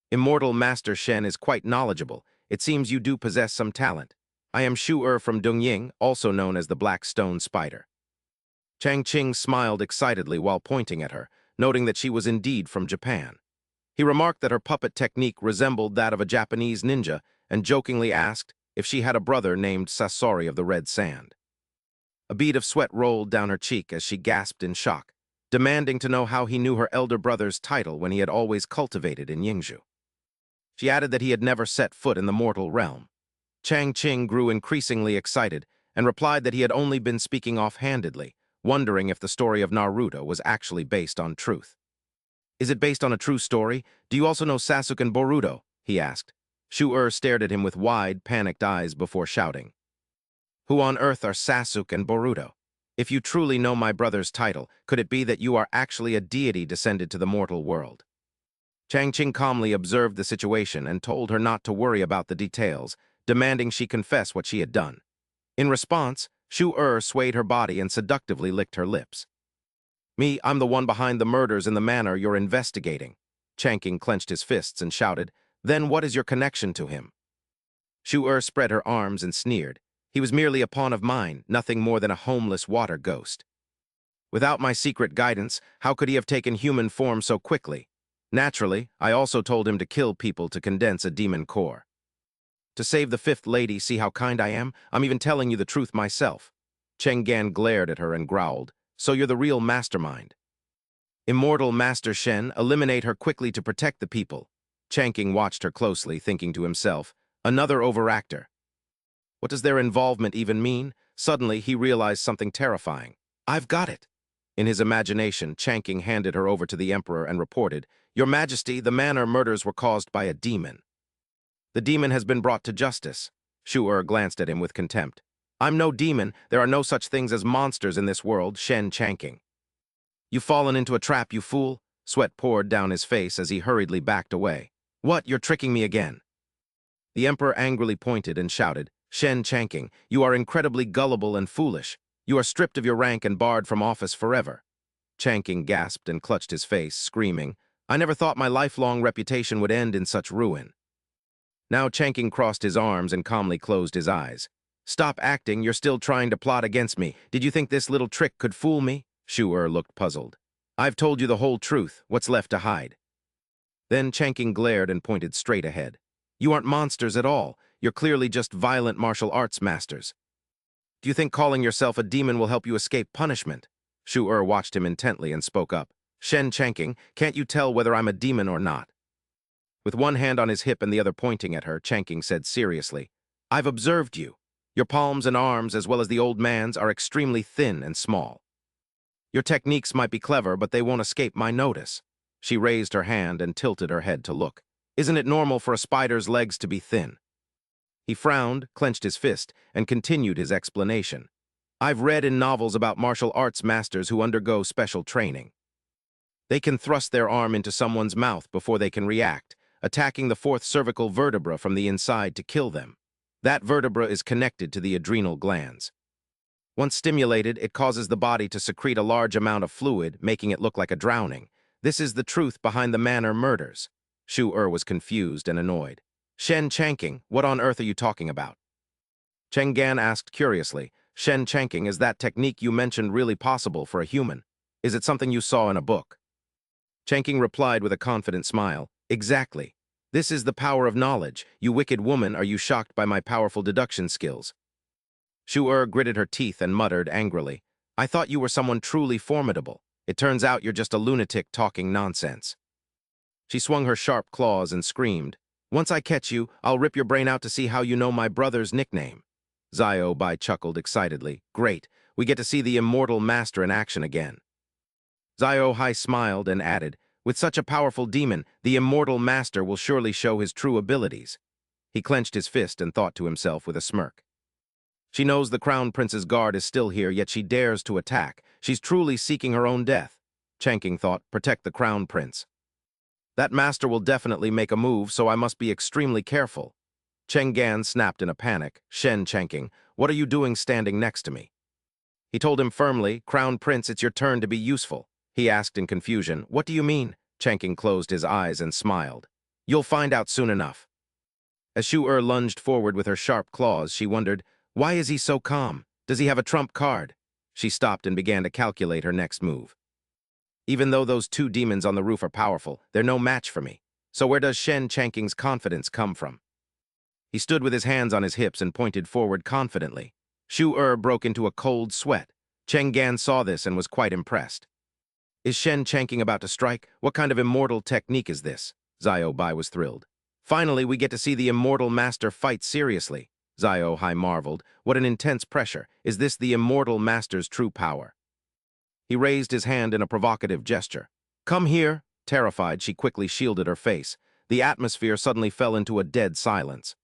Immortal Master Shen is quite knowledgeable. It seems you do possess some talent. I am Shu from Dongying, also known as the Black Stone Spider. Chang Qing smiled excitedly while pointing at her, noting that she was indeed from Japan. He remarked that her puppet technique resembled that of a Japanese ninja and jokingly asked if she had a brother named Sasori of the Red Sand. A bead of sweat rolled down her cheek as she gasped in shock, demanding to know how he knew her elder brother's title when he had always cultivated in Yingzhou. She added that he had never set foot in the mortal realm. Chang Qing grew increasingly excited and replied that he had only been speaking offhandedly, wondering if the story of Naruto was actually based on truth. Is it based on a true story? Do you also know Sasuke and Boruto? He asked. Shu stared at him with wide, panicked eyes before shouting. Who on earth are Sasuke and Boruto? If you truly know my brother's title, could it be that you are actually a deity descended to the mortal world? Chang Qing calmly observed the situation and told her not to worry about the details, demanding she confess what she had done. In response, Shu swayed her body and seductively licked her lips. I'm the one behind the murders in the manor you're investigating. Chang Qing clenched his fists and shouted, then what is your connection to him? Shu spread her arms and sneered. He was merely a pawn of mine, nothing more than a homeless water ghost. Without my secret guidance, how could he have taken human form so quickly? Naturally, I also told him to kill people to condense a demon core. To save the fifth lady, see how kind I am? I'm even telling you the truth myself. Cheng Gan glared at her and growled, so you're the real mastermind. Immortal Master Shen, eliminate her quickly to protect the people. Chang Qing watched her closely, thinking to himself, another overactor. What does their involvement even mean? Suddenly, he realized something terrifying. I've got it. In his imagination, Chang Qing handed her over to the emperor and reported, Your Majesty, the manor murders were caused by a demon. The demon has been brought to justice. Shu glanced at him with contempt. I'm no demon. There are no such things as monsters in this world, Shen Chang Qing. You've fallen into a trap, you fool. Sweat poured down his face as he hurriedly backed away. What? You're tricking me again. The emperor angrily pointed and shouted, Shen Chang Qing, you are incredibly gullible and foolish. You are stripped of your rank and barred from office forever. Chang Qing gasped and clutched his face, screaming, I never thought my lifelong reputation would end in such ruin. Now Chang Qing crossed his arms and calmly closed his eyes. Stop acting, you're still trying to plot against me. Did you think this little trick could fool me? Shu looked puzzled. I've told you the whole truth, what's left to hide? Then Chang Qing glared and pointed straight ahead. You aren't monsters at all, you're clearly just violent martial arts masters. Do you think calling yourself a demon will help you escape punishment? Shu watched him intently and spoke up. Shen Chang Qing, can't you tell whether I'm a demon or not? With one hand on his hip and the other pointing at her, Chang Qing said seriously, I've observed you. Your palms and arms, as well as the old man's, are extremely thin and small. Your techniques might be clever, but they won't escape my notice. She raised her hand and tilted her head to look. Isn't it normal for a spider's legs to be thin? He frowned, clenched his fist, and continued his explanation. I've read in novels about martial arts masters who undergo special training. They can thrust their arm into someone's mouth before they can react, attacking the fourth cervical vertebra from the inside to kill them. That vertebra is connected to the adrenal glands. Once stimulated, it causes the body to secrete a large amount of fluid, making it look like a drowning. This is the truth behind the manor murders. Shu was confused and annoyed. Shen Chang Qing, what on earth are you talking about? Cheng Gan asked curiously, Shen Chang Qing, is that technique you mentioned really possible for a human? Is it something you saw in a book? Chang Qing replied with a confident smile, exactly. This is the power of knowledge. You wicked woman, are you shocked by my powerful deduction skills? Shu gritted her teeth and muttered angrily, I thought you were someone truly formidable. It turns out you're just a lunatic talking nonsense. She swung her sharp claws and screamed, Once I catch you, I'll rip your brain out to see how you know my brother's nickname. Bai chuckled excitedly. Great, we get to see the immortal master in action again. Hai smiled and added, with such a powerful demon, the immortal master will surely show his true abilities. He clenched his fist and thought to himself with a smirk. She knows the crown prince's guard is still here, yet she dares to attack. She's truly seeking her own death. Chang Qing thought, protect the crown prince. That master will definitely make a move, so I must be extremely careful. Cheng Gan snapped in a panic. Shen Chang Qing, what are you doing standing next to me? He told him firmly, Crown Prince, it's your turn to be useful. He asked in confusion, what do you mean? Chang Qing closed his eyes and smiled. You'll find out soon enough. As Shu lunged forward with her sharp claws, she wondered, why is he so calm? Does he have a trump card? She stopped and began to calculate her next move. Even though those two demons on the roof are powerful, they're no match for me. So where does Shen Chang Qing's confidence come from? He stood with his hands on his hips and pointed forward confidently. Shu broke into a cold sweat. Cheng Gan saw this and was quite impressed. Is Shen Chang Qing about to strike? What kind of immortal technique is this? Bai was thrilled. Finally, we get to see the immortal master fight seriously. Hai marveled. What an intense pressure. Is this the immortal master's true power? He raised his hand in a provocative gesture. Come here. Terrified, she quickly shielded her face. The atmosphere suddenly fell into a dead silence.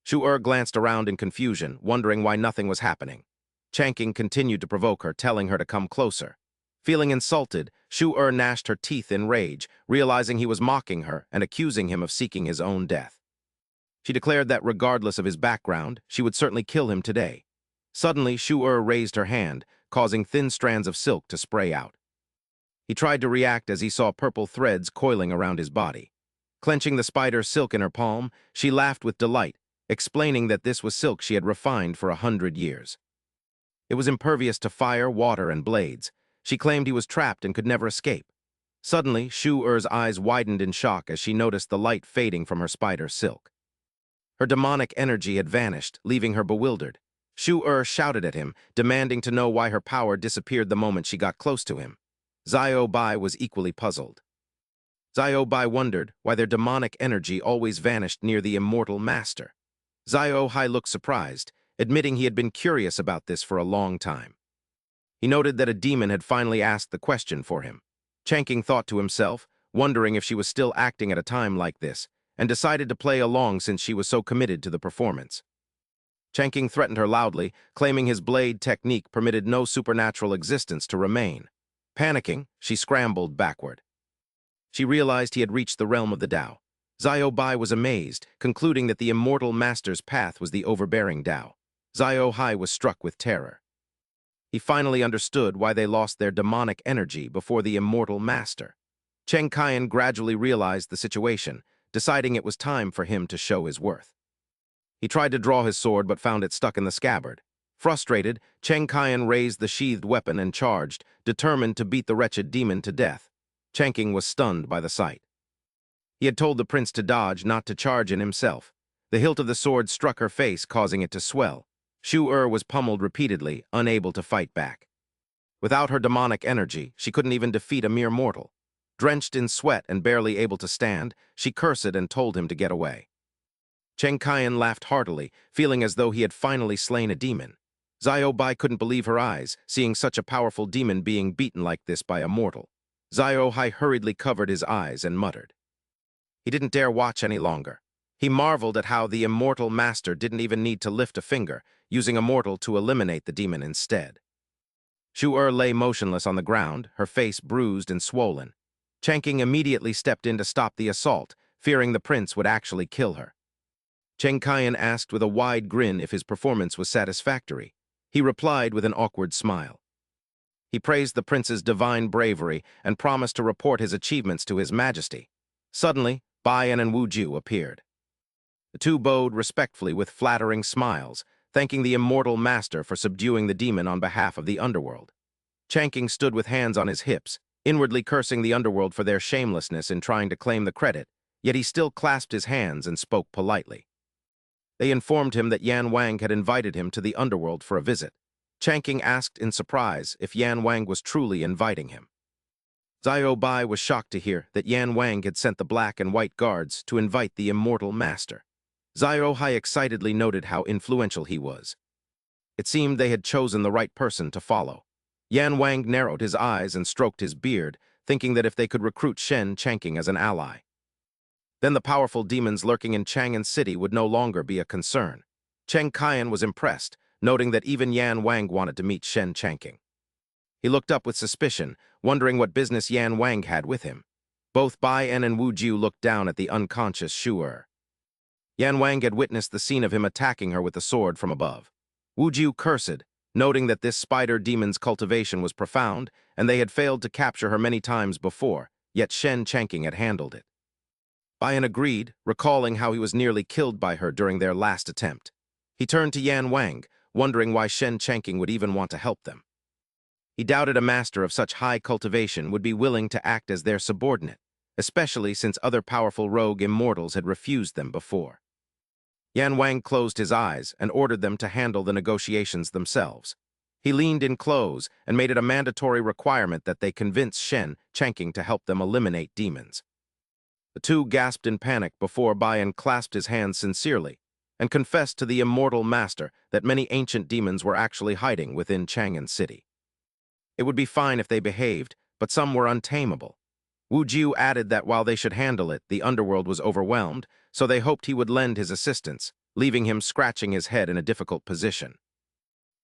Shu glanced around in confusion, wondering why nothing was happening. Chang Qing continued to provoke her, telling her to come closer. Feeling insulted, Shu-er gnashed her teeth in rage, realizing he was mocking her and accusing him of seeking his own death. She declared that regardless of his background, she would certainly kill him today. Suddenly, Shu-er raised her hand, causing thin strands of silk to spray out. He tried to react as he saw purple threads coiling around his body. Clenching the spider silk in her palm, she laughed with delight, explaining that this was silk she had refined for 100 years. It was impervious to fire, water, and blades. She claimed he was trapped and could never escape. Suddenly, Shu-er's eyes widened in shock as she noticed the light fading from her spider silk. Her demonic energy had vanished, leaving her bewildered. Shu-er shouted at him, demanding to know why her power disappeared the moment she got close to him. Xiao-bai was equally puzzled. Xiao-bai wondered why their demonic energy always vanished near the immortal master. Xiao-hai looked surprised, admitting he had been curious about this for a long time. He noted that a demon had finally asked the question for him. Chanking thought to himself, wondering if she was still acting at a time like this, and decided to play along since she was so committed to the performance. Chanking threatened her loudly, claiming his blade technique permitted no supernatural existence to remain. Panicking, she scrambled backward. She realized he had reached the realm of the Tao. Xiao-bai was amazed, concluding that the immortal master's path was the overbearing Tao. Xiao-hai was struck with terror. He finally understood why they lost their demonic energy before the immortal master. Cheng Qian gradually realized the situation, deciding it was time for him to show his worth. He tried to draw his sword but found it stuck in the scabbard. Frustrated, Cheng Qian raised the sheathed weapon and charged, determined to beat the wretched demon to death. Chanking was stunned by the sight. He had told the prince to dodge, not to charge in himself. The hilt of the sword struck her face, causing it to swell. Shu-er was pummeled repeatedly, unable to fight back. Without her demonic energy, she couldn't even defeat a mere mortal. Drenched in sweat and barely able to stand, she cursed and told him to get away. Cheng Qian laughed heartily, feeling as though he had finally slain a demon. Xiao-bai couldn't believe her eyes, seeing such a powerful demon being beaten like this by a mortal. Xiao-hai hurriedly covered his eyes and muttered. He didn't dare watch any longer. He marveled at how the immortal master didn't even need to lift a finger, using a mortal to eliminate the demon instead. Shu-er lay motionless on the ground, her face bruised and swollen. Chanking immediately stepped in to stop the assault, fearing the prince would actually kill her. Cheng Qian asked with a wide grin if his performance was satisfactory. He replied with an awkward smile. He praised the prince's divine bravery and promised to report his achievements to his majesty. Suddenly, Baiyan and Wu Ju appeared. The two bowed respectfully with flattering smiles, thanking the immortal master for subduing the demon on behalf of the underworld. Chanking stood with hands on his hips, inwardly cursing the underworld for their shamelessness in trying to claim the credit, yet he still clasped his hands and spoke politely. They informed him that Yan Wang had invited him to the underworld for a visit. Chanking asked in surprise if Yan Wang was truly inviting him. Xiao-bai was shocked to hear that Yan Wang had sent the black and white guards to invite the immortal master. Xiao-hai excitedly noted how influential he was. It seemed they had chosen the right person to follow. Yan Wang narrowed his eyes and stroked his beard, thinking that if they could recruit Shen Chanking as an ally, then the powerful demons lurking in Chang'an City would no longer be a concern. Cheng Qian was impressed, noting that even Yan Wang wanted to meet Shen Chanking. He looked up with suspicion, wondering what business Yan Wang had with him. Both Baiyan and Wu Ju looked down at the unconscious Shu-er. Yan Wang had witnessed the scene of him attacking her with the sword from above. Wu Ju cursed, noting that this spider demon's cultivation was profound, and they had failed to capture her many times before, yet Shen Chanking had handled it. Baiyan agreed, recalling how he was nearly killed by her during their last attempt. He turned to Yan Wang, wondering why Shen Chanking would even want to help them. He doubted a master of such high cultivation would be willing to act as their subordinate, especially since other powerful rogue immortals had refused them before. Yan Wang closed his eyes and ordered them to handle the negotiations themselves. He leaned in close and made it a mandatory requirement that they convince Shen Chanking to help them eliminate demons. The two gasped in panic before Baiyan clasped his hands sincerely and confessed to the immortal master that many ancient demons were actually hiding within Chang'an City. It would be fine if they behaved, but some were untamable. Wu Ju added that while they should handle it, the underworld was overwhelmed, so they hoped he would lend his assistance, leaving him scratching his head in a difficult position.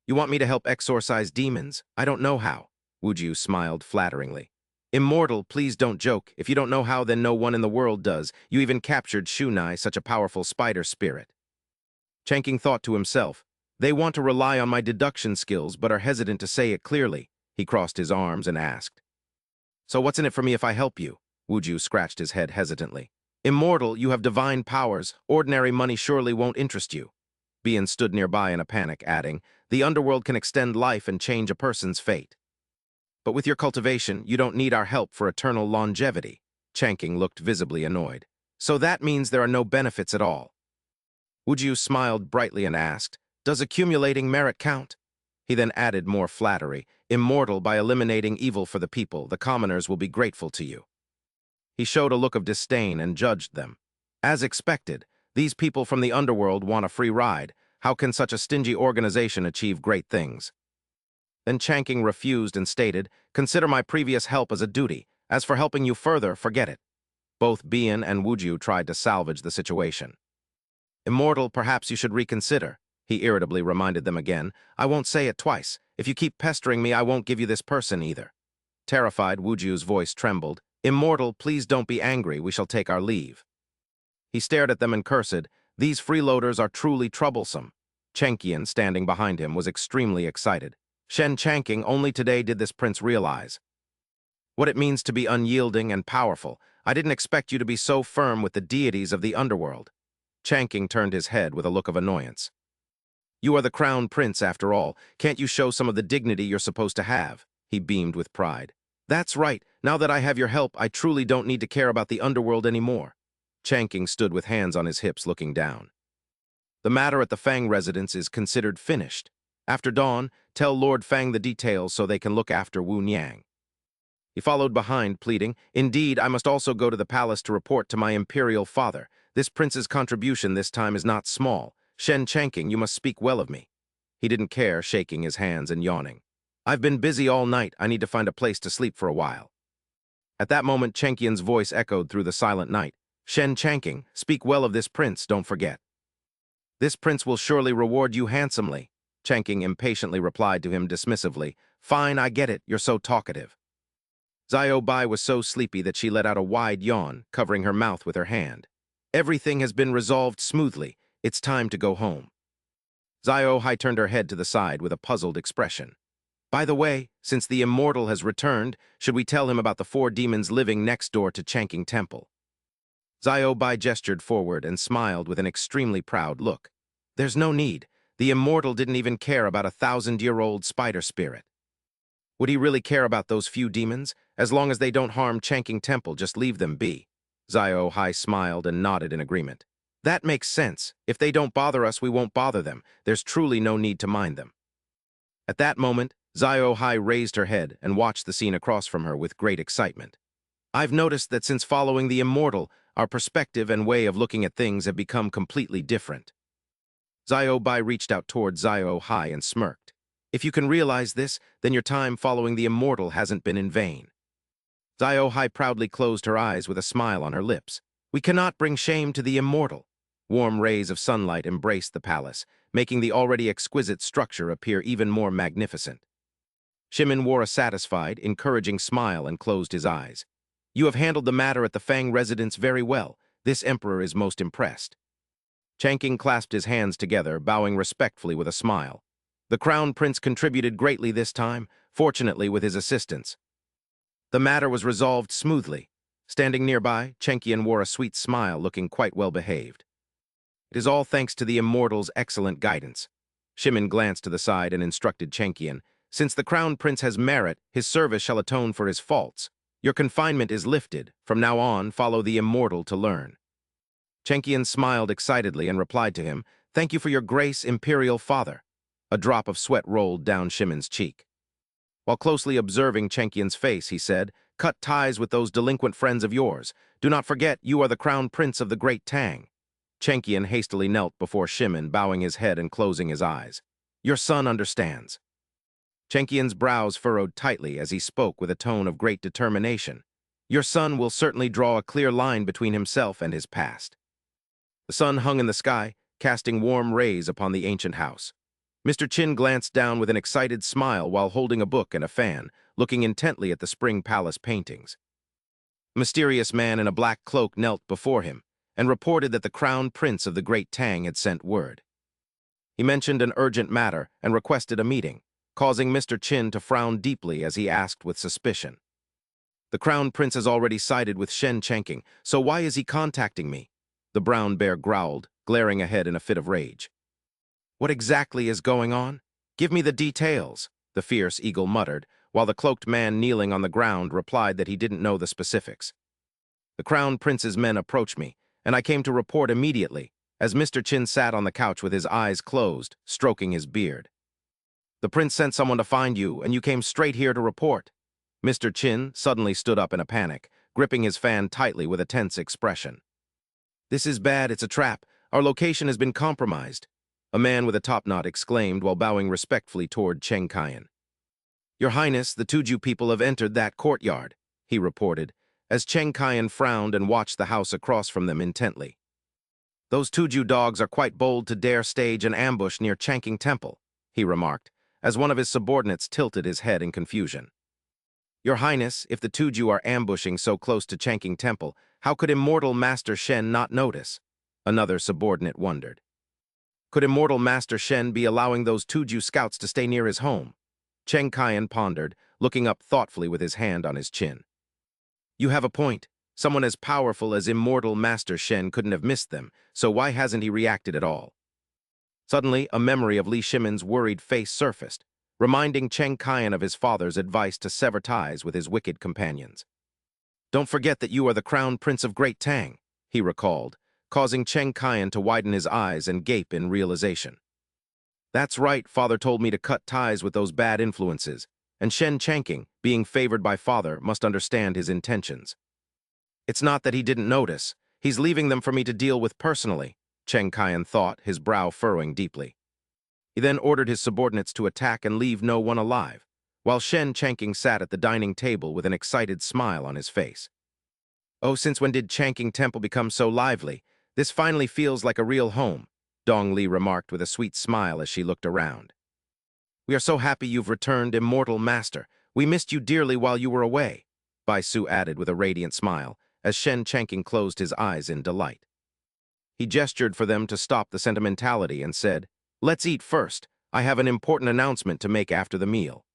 "You want me to help exorcise demons? I don't know how." Wuju smiled flatteringly. Immortal, please don't joke. If you don't know how, then no one in the world does. You even captured Shunai, such a powerful spider spirit. Chanking thought to himself, they want to rely on my deduction skills, but are hesitant to say it clearly. He crossed his arms and asked, so what's in it for me if I help you? Wuju scratched his head hesitantly. Immortal, you have divine powers. Ordinary money surely won't interest you. Bian stood nearby in a panic, adding, the underworld can extend life and change a person's fate. But with your cultivation, you don't need our help for eternal longevity. Chanking looked visibly annoyed. So that means there are no benefits at all. Wuju smiled brightly and asked, does accumulating merit count? He then added more flattery, immortal, by eliminating evil for the people, the commoners will be grateful to you. He showed a look of disdain and judged them. As expected, these people from the underworld want a free ride. How can such a stingy organization achieve great things? Then Chanking refused and stated, consider my previous help as a duty. As for helping you further, forget it. Both Bian and Wuju tried to salvage the situation. Immortal, perhaps you should reconsider. He irritably reminded them again, I won't say it twice. If you keep pestering me, I won't give you this person either. Terrified, Wuju's voice trembled. Immortal, please don't be angry. We shall take our leave. He stared at them and cursed, these freeloaders are truly troublesome. Chankian, standing behind him, was extremely excited. Shen Chanking, only today did this prince realize what it means to be unyielding and powerful. I didn't expect you to be so firm with the deities of the underworld. Chanking turned his head with a look of annoyance. You are the crown prince, after all. Can't you show some of the dignity you're supposed to have? He beamed with pride. That's right. Now that I have your help, I truly don't need to care about the underworld anymore. Chanking stood with hands on his hips looking down. The matter at the Fang residence is considered finished. After dawn, tell Lord Fang the details so they can look after Wu Niang. He followed behind, pleading, indeed, I must also go to the palace to report to my imperial father. This prince's contribution this time is not small. Shen Chanking, you must speak well of me. He didn't care, shaking his hands and yawning. I've been busy all night. I need to find a place to sleep for a while. At that moment, Chankian's voice echoed through the silent night. Shen Chanking, speak well of this prince, don't forget. This prince will surely reward you handsomely. Chanking impatiently replied to him dismissively. Fine, I get it, you're so talkative. Xiao Bai was so sleepy that she let out a wide yawn, covering her mouth with her hand. Everything has been resolved smoothly. It's time to go home. Xiao Hai turned her head to the side with a puzzled expression. By the way, since the immortal has returned, should we tell him about the 4 demons living next door to Chanking Temple? Xiao Bai gestured forward and smiled with an extremely proud look. There's no need. The immortal didn't even care about a 1,000-year-old spider spirit. Would he really care about those few demons? As long as they don't harm Chanking Temple, just leave them be. Xiao Hai smiled and nodded in agreement. That makes sense. If they don't bother us, we won't bother them. There's truly no need to mind them. At that moment, Xiao Hai raised her head and watched the scene across from her with great excitement. I've noticed that since following the immortal, our perspective and way of looking at things have become completely different. Xiao Bai reached out toward Xiao Hai and smirked. If you can realize this, then your time following the immortal hasn't been in vain. Xiao Hai proudly closed her eyes with a smile on her lips. We cannot bring shame to the immortal. Warm rays of sunlight embraced the palace, making the already exquisite structure appear even more magnificent. Shimin wore a satisfied, encouraging smile and closed his eyes. You have handled the matter at the Fang residence very well. This emperor is most impressed. Chanking clasped his hands together, bowing respectfully with a smile. The crown prince contributed greatly this time, fortunately with his assistance. The matter was resolved smoothly. Standing nearby, Chankian wore a sweet smile, looking quite well behaved. It is all thanks to the immortal's excellent guidance. Shimin glanced to the side and instructed Chankian, since the crown prince has merit, his service shall atone for his faults. Your confinement is lifted. From now on, follow the immortal to learn. Chankian smiled excitedly and replied to him, Thank you for your grace, imperial father. A drop of sweat rolled down Shimin's cheek. While closely observing Chankian's face, he said, Cut ties with those delinquent friends of yours. Do not forget you are the crown prince of the Great Tang. Chankian hastily knelt before Shimin, bowing his head and closing his eyes. Your son understands. Chankian's brows furrowed tightly as he spoke with a tone of great determination. Your son will certainly draw a clear line between himself and his past. The sun hung in the sky, casting warm rays upon the ancient house. Mr. Chin glanced down with an excited smile while holding a book and a fan, looking intently at the Spring Palace paintings. A mysterious man in a black cloak knelt before him and reported that the crown prince of the Great Tang had sent word. He mentioned an urgent matter and requested a meeting, causing Mr. Chin to frown deeply as he asked with suspicion. The crown prince has already sided with Shen Changqing, so why is he contacting me? The brown bear growled, glaring ahead in a fit of rage. What exactly is going on? Give me the details, the fierce eagle muttered, while the cloaked man kneeling on the ground replied that he didn't know the specifics. The crown prince's men approached me, and I came to report immediately, as Mr. Chin sat on the couch with his eyes closed, stroking his beard. The prince sent someone to find you, and you came straight here to report. Mr. Chin suddenly stood up in a panic, gripping his fan tightly with a tense expression. This is bad, it's a trap. Our location has been compromised, a man with a top knot exclaimed while bowing respectfully toward Cheng Kian. Your Highness, the Tuju people have entered that courtyard, he reported, as Cheng Kian frowned and watched the house across from them intently. Those Tuju dogs are quite bold to dare stage an ambush near Changqing Temple, he remarked, as one of his subordinates tilted his head in confusion. Your Highness, if the Tuju are ambushing so close to Changqing Temple, how could Immortal Master Shen not notice? Another subordinate wondered. Could Immortal Master Shen be allowing those Tuju scouts to stay near his home? Cheng Kian pondered, looking up thoughtfully with his hand on his chin. You have a point. Someone as powerful as Immortal Master Shen couldn't have missed them, so why hasn't he reacted at all? Suddenly, a memory of Li Shimin's worried face surfaced, reminding Cheng Kian of his father's advice to sever ties with his wicked companions. Don't forget that you are the Crown Prince of Great Tang, he recalled, causing Cheng Kian to widen his eyes and gape in realization. That's right, father told me to cut ties with those bad influences, and Shen Changqing, being favored by father, must understand his intentions. It's not that he didn't notice, he's leaving them for me to deal with personally, Cheng Kian thought, his brow furrowing deeply. He then ordered his subordinates to attack and leave no one alive, while Shen Changqing sat at the dining table with an excited smile on his face. Oh, since when did Changqing Temple become so lively? This finally feels like a real home, Dong Li remarked with a sweet smile as she looked around. We are so happy you've returned, Immortal Master. We missed you dearly while you were away, Bai Su added with a radiant smile, as Shen Changqing closed his eyes in delight. He gestured for them to stop the sentimentality and said, Let's eat first. I have an important announcement to make after the meal.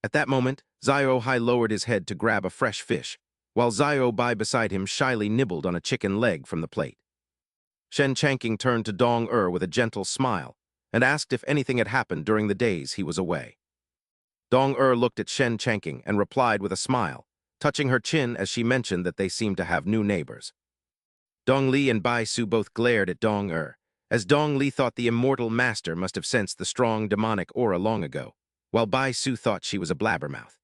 At that moment, Xiao Hai lowered his head to grab a fresh fish, while Xiao Bai beside him shyly nibbled on a chicken leg from the plate. Shen Changqing turned to Dong with a gentle smile and asked if anything had happened during the days he was away. Dong looked at Shen Changqing and replied with a smile, touching her chin as she mentioned that they seemed to have new neighbors. Dong Li and Bai Su both glared at Dong as Dong Li thought the Immortal Master must have sensed the strong demonic aura long ago, while Bai Su thought she was a blabbermouth.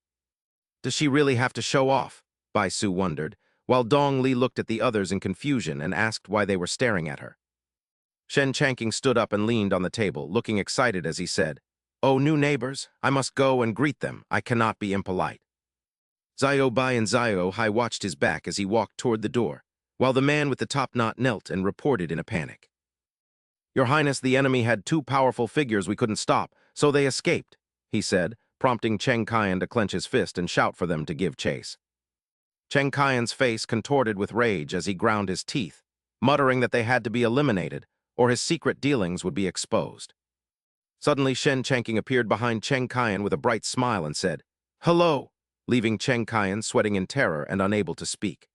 Does she really have to show off? Bai Su wondered, while Dong Li looked at the others in confusion and asked why they were staring at her. Shen Changqing stood up and leaned on the table, looking excited as he said, Oh, new neighbors, I must go and greet them. I cannot be impolite. Xiao Bai and Xiao Hai watched his back as he walked toward the door, while the man with the top knot knelt and reported in a panic. Your Highness, the enemy had two powerful figures we couldn't stop, so they escaped, he said, prompting Cheng Kian to clench his fist and shout for them to give chase. Cheng Kian's face contorted with rage as he ground his teeth, muttering that they had to be eliminated, or his secret dealings would be exposed. Suddenly, Shen Changqing appeared behind Cheng Kian with a bright smile and said, Hello, leaving Cheng Kian sweating in terror and unable to speak.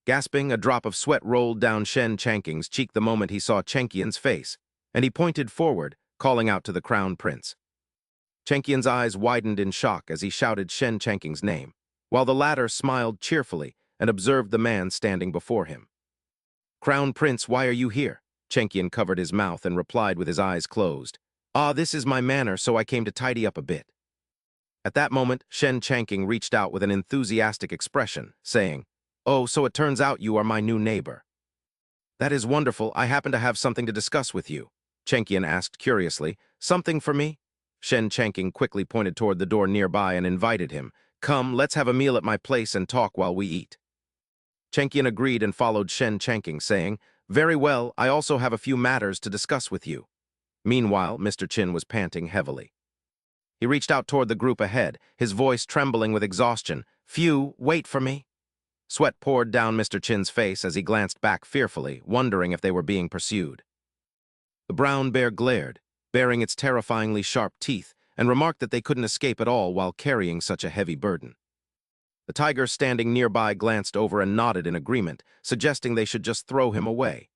Gasping, a drop of sweat rolled down Shen Changqing's cheek the moment he saw Cheng Kian's face, and he pointed forward, calling out to the Crown Prince. Cheng Kian's eyes widened in shock as he shouted Shen Changqing's name, while the latter smiled cheerfully and observed the man standing before him. Crown Prince, why are you here? Cheng Kian covered his mouth and replied with his eyes closed. Ah, this is my manner, so I came to tidy up a bit. At that moment, Shen Changqing reached out with an enthusiastic expression, saying, Oh, so it turns out you are my new neighbor. That is wonderful. I happen to have something to discuss with you, Cheng Kian asked curiously. Something for me? Shen Changqing quickly pointed toward the door nearby and invited him. Come, let's have a meal at my place and talk while we eat. Cheng Kian agreed and followed Shen Changqing, saying, Very well, I also have a few matters to discuss with you. Meanwhile, Mr. Chin was panting heavily. He reached out toward the group ahead, his voice trembling with exhaustion. "Phew, wait for me." Sweat poured down Mr. Chin's face as he glanced back fearfully, wondering if they were being pursued. The brown bear glared, baring its terrifyingly sharp teeth, and remarked that they couldn't escape at all while carrying such a heavy burden. The tiger standing nearby glanced over and nodded in agreement, suggesting they should just throw him away.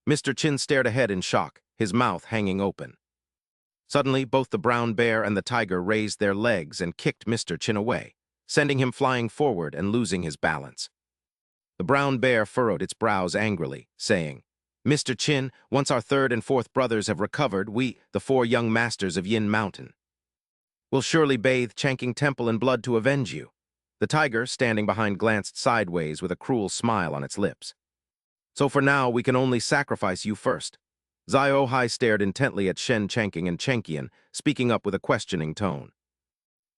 Mr. Chin stared ahead in shock, his mouth hanging open. Suddenly, both the brown bear and the tiger raised their legs and kicked Mr. Chin away, sending him flying forward and losing his balance. The brown bear furrowed its brows angrily, saying, "Mr. Chin, once our third and fourth brothers have recovered, we, the four young masters of Yin Mountain, will surely bathe Changking Temple in blood to avenge you." The tiger, standing behind, glanced sideways with a cruel smile on its lips. "So for now, we can only sacrifice you first." Xiao Hai stared intently at Shen Changking and Chengqian, speaking up with a questioning tone.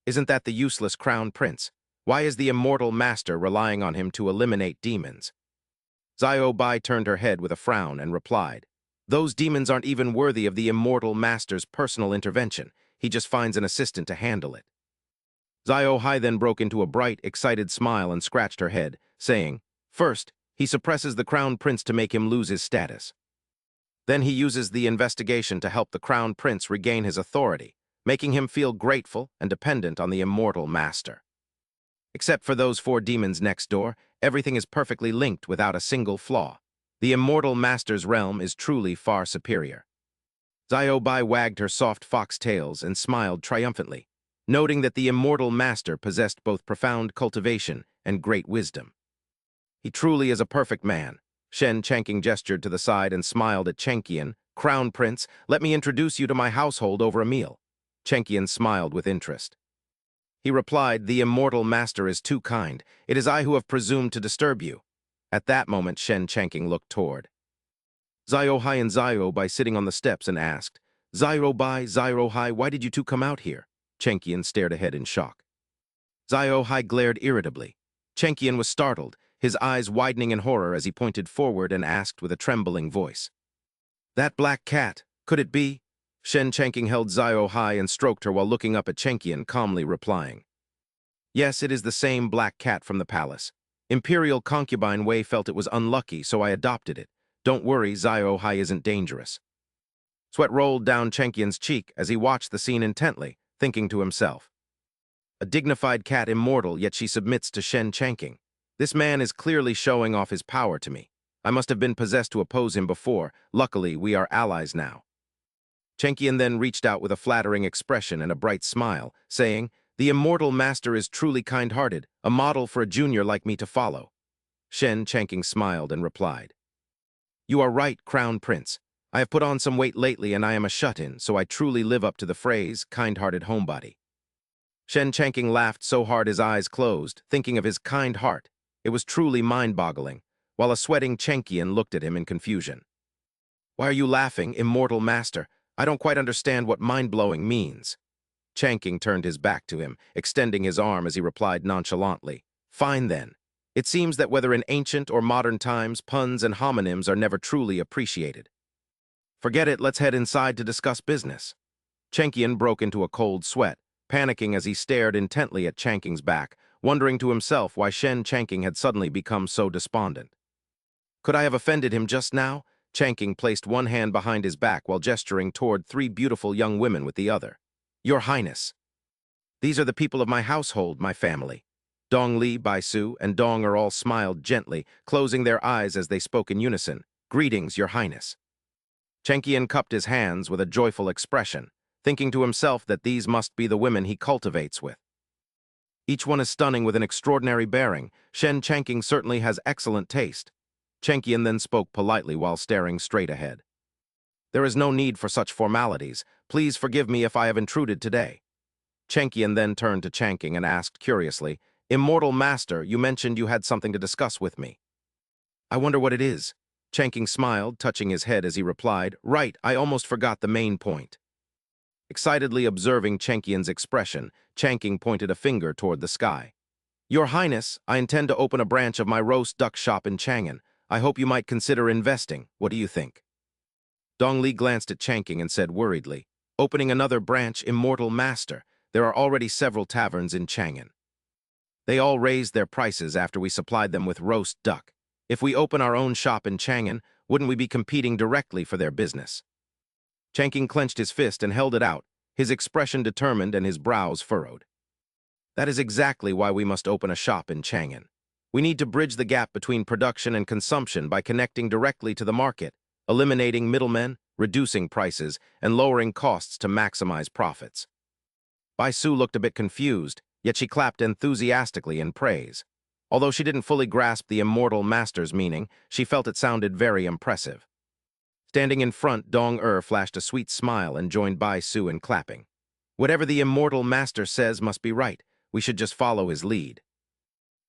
"Isn't that the useless crown prince? Why is the immortal master relying on him to eliminate demons?" Xiao Bai turned her head with a frown and replied, "Those demons aren't even worthy of the immortal master's personal intervention. He just finds an assistant to handle it." Xiao Hai then broke into a bright, excited smile and scratched her head, saying, "First, he suppresses the crown prince to make him lose his status. Then he uses the investigation to help the crown prince regain his authority, making him feel grateful and dependent on the immortal master. Except for those four demons next door, everything is perfectly linked without a single flaw. The immortal master's realm is truly far superior." Xiao Bai wagged her soft fox tails and smiled triumphantly, noting that the immortal master possessed both profound cultivation and great wisdom. "He truly is a perfect man." Shen Changking gestured to the side and smiled at Chengqian. "Crown Prince, let me introduce you to my household over a meal." Chengqian smiled with interest. He replied, "The immortal master is too kind. It is I who have presumed to disturb you." At that moment, Shen Changking looked toward Xiao Hai and Xiao Bai sitting on the steps and asked, "Xiao Bai, Xiao Hai, why did you two come out here?" Chengqian stared ahead in shock. Xiao Hai glared irritably. Chengqian was startled, his eyes widening in horror as he pointed forward and asked with a trembling voice, "That black cat, could it be?" Shen Changking held Xiao Hai and stroked her while looking up at Chengqian, calmly replying, "Yes, it is the same black cat from the palace. Imperial concubine Wei felt it was unlucky, so I adopted it. Don't worry, Xiao Hai isn't dangerous." Sweat rolled down Chengqian's cheek as he watched the scene intently, thinking to himself, "A dignified cat immortal, yet she submits to Shen Changking. This man is clearly showing off his power to me. I must have been possessed to oppose him before. Luckily, we are allies now." Chengqian then reached out with a flattering expression and a bright smile, saying, "The immortal master is truly kind-hearted, a model for a junior like me to follow." Shen Changking smiled and replied, "You are right, Crown Prince. I have put on some weight lately and I am a shut-in, so I truly live up to the phrase, kind-hearted homebody." Shen Changking laughed so hard his eyes closed, thinking of his kind heart. It was truly mind-boggling, while a sweating Chengqian looked at him in confusion. "Why are you laughing, immortal master? I don't quite understand what mind-blowing means." Changking turned his back to him, extending his arm as he replied nonchalantly, "Fine then. It seems that whether in ancient or modern times, puns and homonyms are never truly appreciated. Forget it, let's head inside to discuss business." Chengqian broke into a cold sweat, panicking as he stared intently at Changking's back, wondering to himself why Shen Changking had suddenly become so despondent. "Could I have offended him just now?" Changking placed one hand behind his back while gesturing toward three beautiful young women with the other. "Your Highness, these are the people of my household, my family." Dong Li, Bai Su, and Dong Er all smiled gently, closing their eyes as they spoke in unison. "Greetings, Your Highness." Chengqian cupped his hands with a joyful expression, thinking to himself that these must be the women he cultivates with. Each one is stunning with an extraordinary bearing. Shen Changking certainly has excellent taste. Chengqian then spoke politely while staring straight ahead. "There is no need for such formalities. Please forgive me if I have intruded today." Chengqian then turned to Changking and asked curiously, "Immortal Master, you mentioned you had something to discuss with me. I wonder what it is." Changking smiled, touching his head as he replied, "Right, I almost forgot the main point." Excitedly observing Chengqian's expression, Changking pointed a finger toward the sky. "Your Highness, I intend to open a branch of my roast duck shop in Chang'an. I hope you might consider investing. What do you think?" Dong Li glanced at Changking and said worriedly, "Opening another branch, Immortal Master. There are already several taverns in Chang'an. They all raised their prices after we supplied them with roast duck. If we open our own shop in Chang'an, wouldn't we be competing directly for their business?" Changking clenched his fist and held it out, his expression determined and his brows furrowed. "That is exactly why we must open a shop in Chang'an. We need to bridge the gap between production and consumption by connecting directly to the market, eliminating middlemen, reducing prices, and lowering costs to maximize profits." Bai Su looked a bit confused, yet she clapped enthusiastically in praise. Although she didn't fully grasp the Immortal Master's meaning, she felt it sounded very impressive. Standing in front, Dong flashed a sweet smile and joined Bai Su in clapping. "Whatever the Immortal Master says must be right. We should just follow his lead."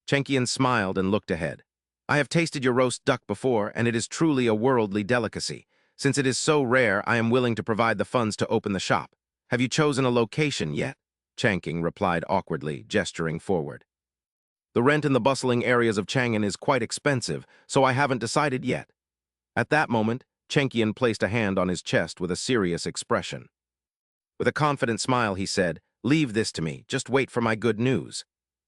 Chenkian smiled and looked ahead. "I have tasted your roast duck before, and it is truly a worldly delicacy. Since it is so rare, I am willing to provide the funds to open the shop. Have you chosen a location yet?" Changking replied awkwardly, gesturing forward. "The rent in the bustling areas of Chang'an is quite expensive, so I haven't decided yet." At that moment, Chenkian placed a hand on his chest with a serious expression. With a confident smile, he said, "Leave this to me, just wait for my good news."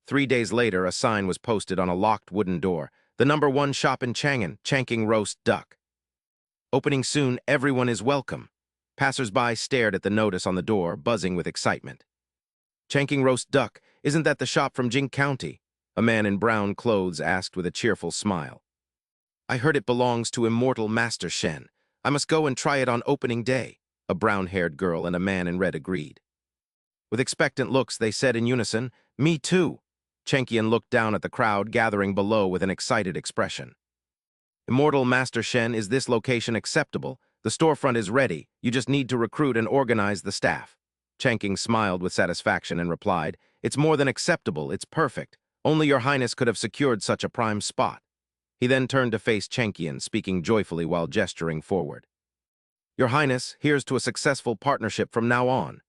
3 days later, a sign was posted on a locked wooden door, "The #1 shop in Chang'an, Changking Roast Duck. Opening soon, everyone is welcome." Passers-by stared at the notice on the door, buzzing with excitement. "Changking Roast Duck, isn't that the shop from Jing County?" a man in brown clothes asked with a cheerful smile. "I heard it belongs to Immortal Master Shen. I must go and try it on opening day," a brown-haired girl and a man in red agreed. With expectant looks, they said in unison, "Me too." Chenkian looked down at the crowd gathering below with an excited expression. "Immortal Master Shen, is this location acceptable? The storefront is ready. You just need to recruit and organize the staff." Changking smiled with satisfaction and replied, "It's more than acceptable, it's perfect. Only your highness could have secured such a prime spot." He then turned to face Chenkian, speaking joyfully while gesturing forward. "Your highness, here's to a successful partnership from now on."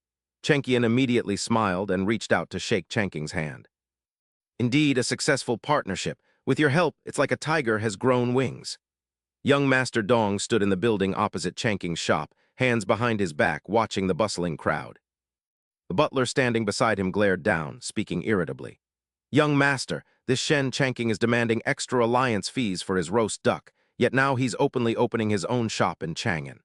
Chenkian immediately smiled and reached out to shake Chenking's hand. "Indeed, a successful partnership. With your help, it's like a tiger has grown wings." Young Master Dong stood in the building opposite Chenking's shop, hands behind his back, watching the bustling crowd. The butler standing beside him glared down, speaking irritably. "Young Master, this Shen Changking is demanding extra alliance fees for his roast duck, yet now he's openly opening his own shop in Chang'an.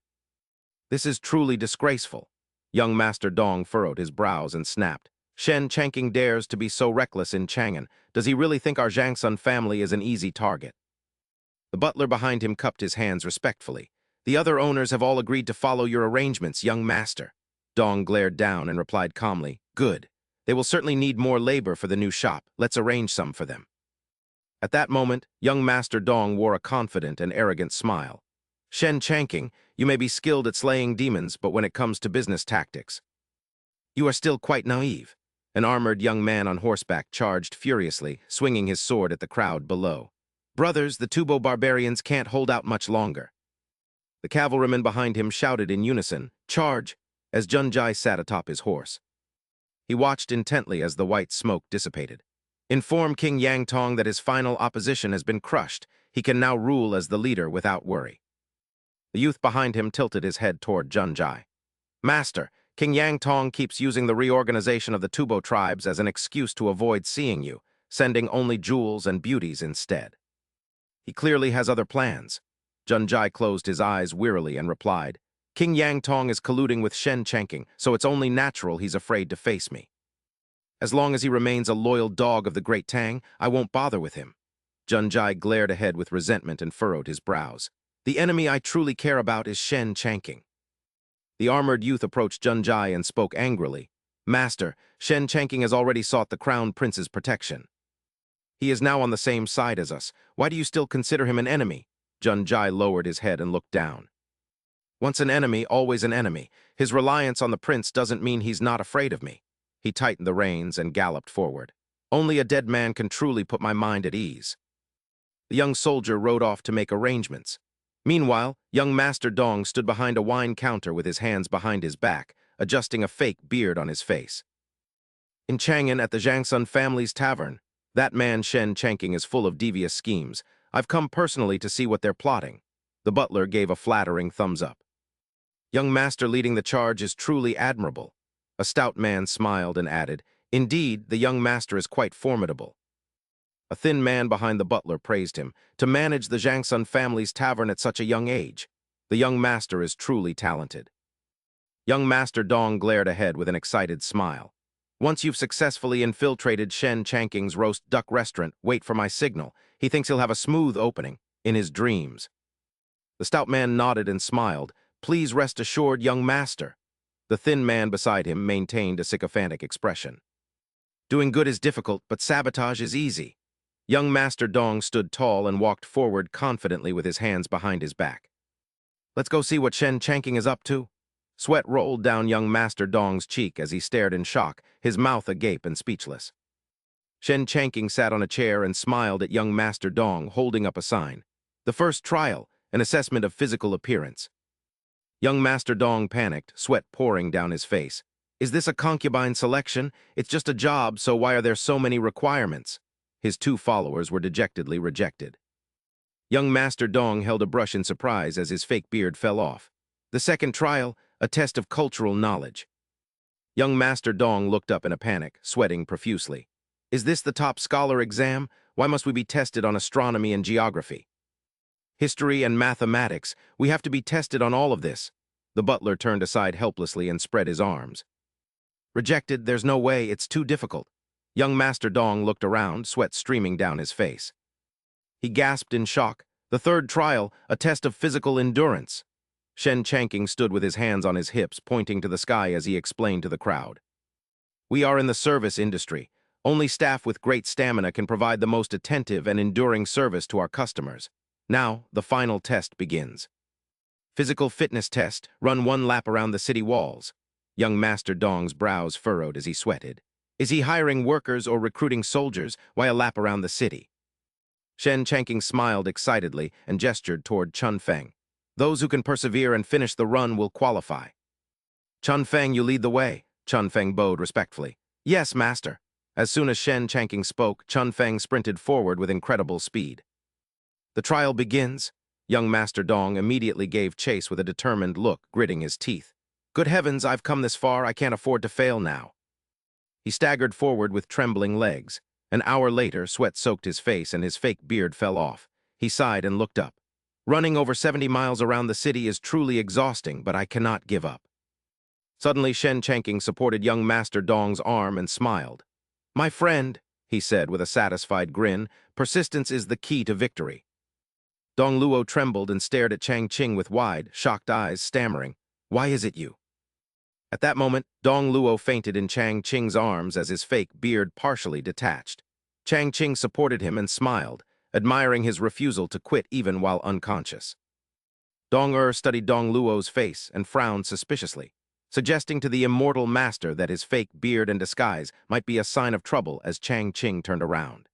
This is truly disgraceful." Young Master Dong furrowed his brows and snapped. "Shen Changking dares to be so reckless in Chang'an. Does he really think our Jiangsun family is an easy target?" The butler behind him cupped his hands respectfully. "The other owners have all agreed to follow your arrangements, young master." Dong glared down and replied calmly, "Good. They will certainly need more labor for the new shop. Let's arrange some for them." At that moment, young Master Dong wore a confident and arrogant smile. "Shen Changking, you may be skilled at slaying demons, but when it comes to business tactics, you are still quite naive." An armored young man on horseback charged furiously, swinging his sword at the crowd below. "Brothers, the Tubo barbarians can't hold out much longer." The cavalrymen behind him shouted in unison, "Charge!" as Junjai sat atop his horse. He watched intently as the white smoke dissipated. "Inform King Yangtong that his final opposition has been crushed. He can now rule as the leader without worry." The youth behind him tilted his head toward Junjai. "Master, King Yangtong keeps using the reorganization of the Tubo tribes as an excuse to avoid seeing you, sending only jewels and beauties instead. He clearly has other plans." Junjai closed his eyes wearily and replied, "King Yangtong is colluding with Shen Changking, so it's only natural he's afraid to face me. As long as he remains a loyal dog of the Great Tang, I won't bother with him." Junjai glared ahead with resentment and furrowed his brows. "The enemy I truly care about is Shen Changking." The armored youth approached Junjai and spoke angrily. "Master, Shen Changking has already sought the Crown Prince's protection. He is now on the same side as us. Why do you still consider him an enemy?" Junjai lowered his head and looked down. "Once an enemy, always an enemy. His reliance on the prince doesn't mean he's not afraid of me." He tightened the reins and galloped forward. "Only a dead man can truly put my mind at ease." The young soldier rode off to make arrangements. Meanwhile, young Master Dong stood behind a wine counter with his hands behind his back, adjusting a fake beard on his face. "In Chang'an at the Jiangsun family's tavern, that man Shen Changking is full of devious schemes. I've come personally to see what they're plotting." The butler gave a flattering thumbs up. Young master leading the charge is truly admirable. A stout man smiled and added, Indeed, the young master is quite formidable. A thin man behind the butler praised him. To manage the Jiangsun family's tavern at such a young age. The young master is truly talented. Young Master Dong glared ahead with an excited smile. Once you've successfully infiltrated Shen Chanking's roast duck restaurant, wait for my signal. He thinks he'll have a smooth opening, in his dreams. The stout man nodded and smiled. Please rest assured, young master. The thin man beside him maintained a sycophantic expression. Doing good is difficult, but sabotage is easy. Young Master Dong stood tall and walked forward confidently with his hands behind his back. Let's go see what Shen Chanking is up to. Sweat rolled down young Master Dong's cheek as he stared in shock, his mouth agape and speechless. Shen Chanking sat on a chair and smiled at young Master Dong, holding up a sign. The first trial, an assessment of physical appearance. Young Master Dong panicked, sweat pouring down his face. Is this a concubine selection? It's just a job, so why are there so many requirements? His two followers were dejectedly rejected. Young Master Dong held a brush in surprise as his fake beard fell off. The second trial, a test of cultural knowledge. Young Master Dong looked up in a panic, sweating profusely. Is this the top scholar exam? Why must we be tested on astronomy and geography? History and mathematics, we have to be tested on all of this. The butler turned aside helplessly and spread his arms. Rejected, there's no way, it's too difficult. Young Master Dong looked around, sweat streaming down his face. He gasped in shock. The third trial, a test of physical endurance. Shen Chanking stood with his hands on his hips, pointing to the sky as he explained to the crowd. We are in the service industry. Only staff with great stamina can provide the most attentive and enduring service to our customers. Now, the final test begins. Physical fitness test, run one lap around the city walls. Young Master Dong's brows furrowed as he sweated. Is he hiring workers or recruiting soldiers? Why a lap around the city? Shen Chanking smiled excitedly and gestured toward Chun Feng. Those who can persevere and finish the run will qualify. Chun Feng, you lead the way. Chun Feng bowed respectfully. Yes, master. As soon as Shen Chanking spoke, Chun Feng sprinted forward with incredible speed. The trial begins. Young Master Dong immediately gave chase with a determined look, gritting his teeth. Good heavens, I've come this far, I can't afford to fail now. He staggered forward with trembling legs. An hour later, sweat soaked his face and his fake beard fell off. He sighed and looked up. Running over 70 miles around the city is truly exhausting, but I cannot give up. Suddenly, Shen Chanking supported young Master Dong's arm and smiled. My friend, he said with a satisfied grin, persistence is the key to victory. Dong Luo trembled and stared at Chang Ching with wide, shocked eyes, stammering, Why is it you? At that moment, Dong Luo fainted in Chang Ching's arms as his fake beard partially detached. Chang Ching supported him and smiled, admiring his refusal to quit even while unconscious. Dong studied Dong Luo's face and frowned suspiciously, suggesting to the immortal master that his fake beard and disguise might be a sign of trouble as Chang Ching turned around.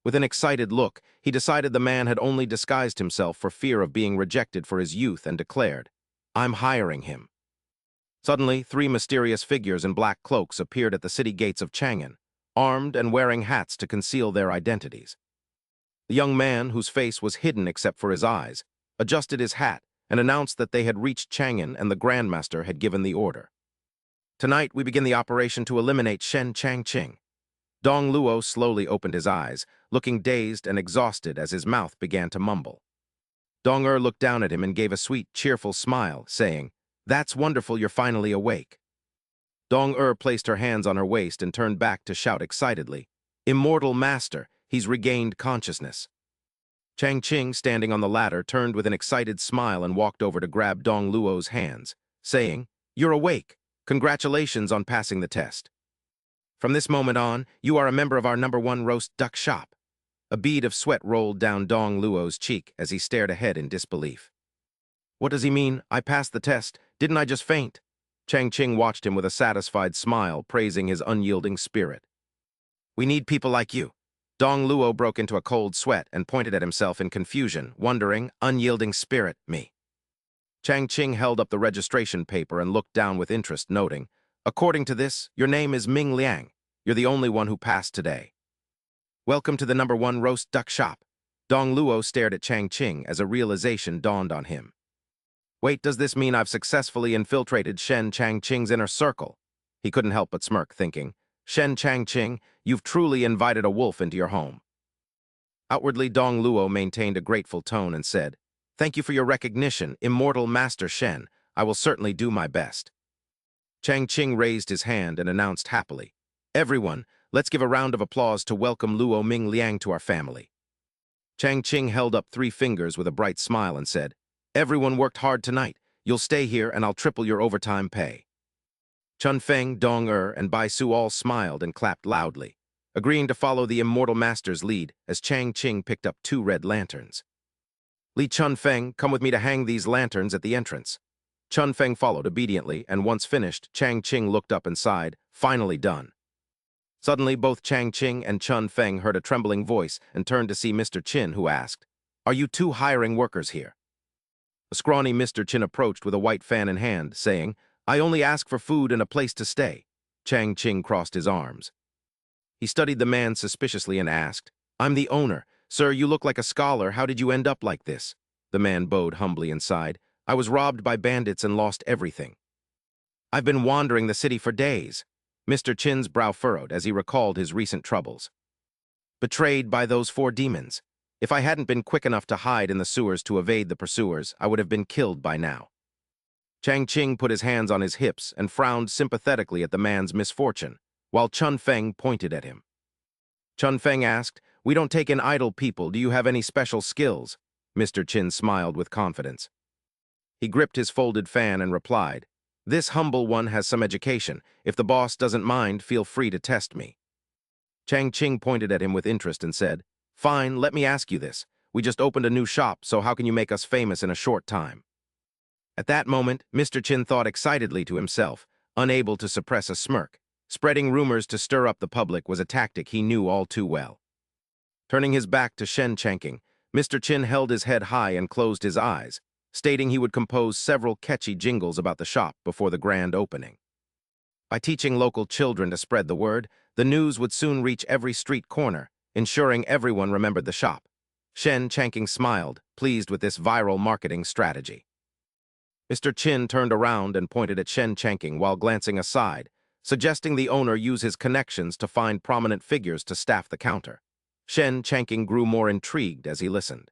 With an excited look, he decided the man had only disguised himself for fear of being rejected for his youth and declared, I'm hiring him. Suddenly, 3 mysterious figures in black cloaks appeared at the city gates of Chang'an, armed and wearing hats to conceal their identities. The young man, whose face was hidden except for his eyes, adjusted his hat and announced that they had reached Chang'an and the Grandmaster had given the order. Tonight, we begin the operation to eliminate Shen Changqing. Dong Luo slowly opened his eyes, looking dazed and exhausted as his mouth began to mumble. Dong looked down at him and gave a sweet, cheerful smile, saying, That's wonderful, you're finally awake. Dong placed her hands on her waist and turned back to shout excitedly, Immortal Master, he's regained consciousness. Chang Ching, standing on the ladder, turned with an excited smile and walked over to grab Dong Luo's hands, saying, You're awake. Congratulations on passing the test. From this moment on, you are a member of our #1 roast duck shop. A bead of sweat rolled down Dong Luo's cheek as he stared ahead in disbelief. What does he mean? I passed the test. Didn't I just faint? Chang Ching watched him with a satisfied smile, praising his unyielding spirit. We need people like you. Dong Luo broke into a cold sweat and pointed at himself in confusion, wondering, unyielding spirit, me. Chang Ching held up the registration paper and looked down with interest, noting, According to this, your name is Ming Liang. You're the only one who passed today. Welcome to the #1 roast duck shop. Dong Luo stared at Chang Ching as a realization dawned on him. Wait, does this mean I've successfully infiltrated Shen Changqing's inner circle? He couldn't help but smirk, thinking, Shen Changqing, you've truly invited a wolf into your home. Outwardly, Dong Luo maintained a grateful tone and said, Thank you for your recognition, immortal Master Shen. I will certainly do my best. Changqing raised his hand and announced happily, Everyone, let's give a round of applause to welcome Luo Ming Liang to our family. Changqing held up 3 fingers with a bright smile and said, Everyone worked hard tonight. You'll stay here and I'll triple your overtime pay. Chun Feng, Dong and Bai Su all smiled and clapped loudly, agreeing to follow the immortal master's lead as Changqing picked up 2 red lanterns. Li Chun Feng, come with me to hang these lanterns at the entrance. Chun Feng followed obediently, and once finished, Changqing looked up and sighed, finally done. Suddenly, both Changqing and Chun Feng heard a trembling voice and turned to see Mr. Chin, who asked, Are you 2 hiring workers here? A scrawny Mr. Chin approached with a white fan in hand, saying, I only ask for food and a place to stay. Changqing crossed his arms. He studied the man suspiciously and asked, I'm the owner. Sir, you look like a scholar. How did you end up like this? The man bowed humbly and sighed, I was robbed by bandits and lost everything. I've been wandering the city for days. Mr. Chin's brow furrowed as he recalled his recent troubles. Betrayed by those 4 demons. If I hadn't been quick enough to hide in the sewers to evade the pursuers, I would have been killed by now. Changqing put his hands on his hips and frowned sympathetically at the man's misfortune, while Chun Feng pointed at him. Chun Feng asked, We don't take in idle people. Do you have any special skills? Mr. Chin smiled with confidence. He gripped his folded fan and replied, This humble one has some education. If the boss doesn't mind, feel free to test me. Changqing pointed at him with interest and said, Fine, let me ask you this. We just opened a new shop, so how can you make us famous in a short time? At that moment, Mr. Chin thought excitedly to himself, unable to suppress a smirk. Spreading rumors to stir up the public was a tactic he knew all too well. Turning his back to Shen Changqing, Mr. Chin held his head high and closed his eyes, stating he would compose several catchy jingles about the shop before the grand opening. By teaching local children to spread the word, the news would soon reach every street corner, ensuring everyone remembered the shop. Shen Changqing smiled, pleased with this viral marketing strategy. Mr. Chin turned around and pointed at Shen Changqing while glancing aside, suggesting the owner use his connections to find prominent figures to staff the counter. Shen Changqing grew more intrigued as he listened.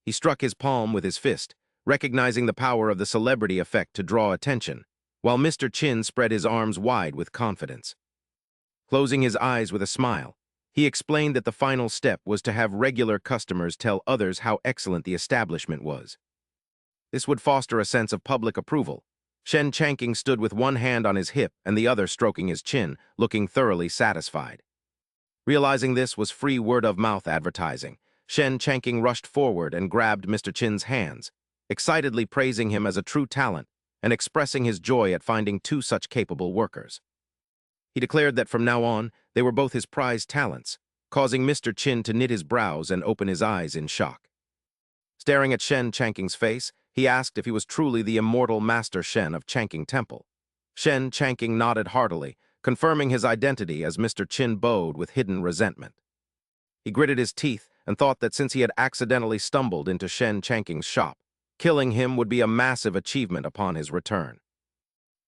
He struck his palm with his fist, recognizing the power of the celebrity effect to draw attention, while Mr. Chin spread his arms wide with confidence. Closing his eyes with a smile, he explained that the final step was to have regular customers tell others how excellent the establishment was. This would foster a sense of public approval. Shen Changqing stood with one hand on his hip and the other stroking his chin, looking thoroughly satisfied. Realizing this was free word-of-mouth advertising, Shen Changqing rushed forward and grabbed Mr. Chin's hands, excitedly praising him as a true talent and expressing his joy at finding 2 such capable workers. He declared that from now on, they were both his prized talents, causing Mr. Chin to knit his brows and open his eyes in shock. Staring at Shen Changqing's face, he asked if he was truly the immortal Master Shen of Changqing Temple. Shen Changqing nodded heartily, confirming his identity as Mr. Chin bowed with hidden resentment. He gritted his teeth and thought that since he had accidentally stumbled into Shen Changqing's shop, killing him would be a massive achievement upon his return.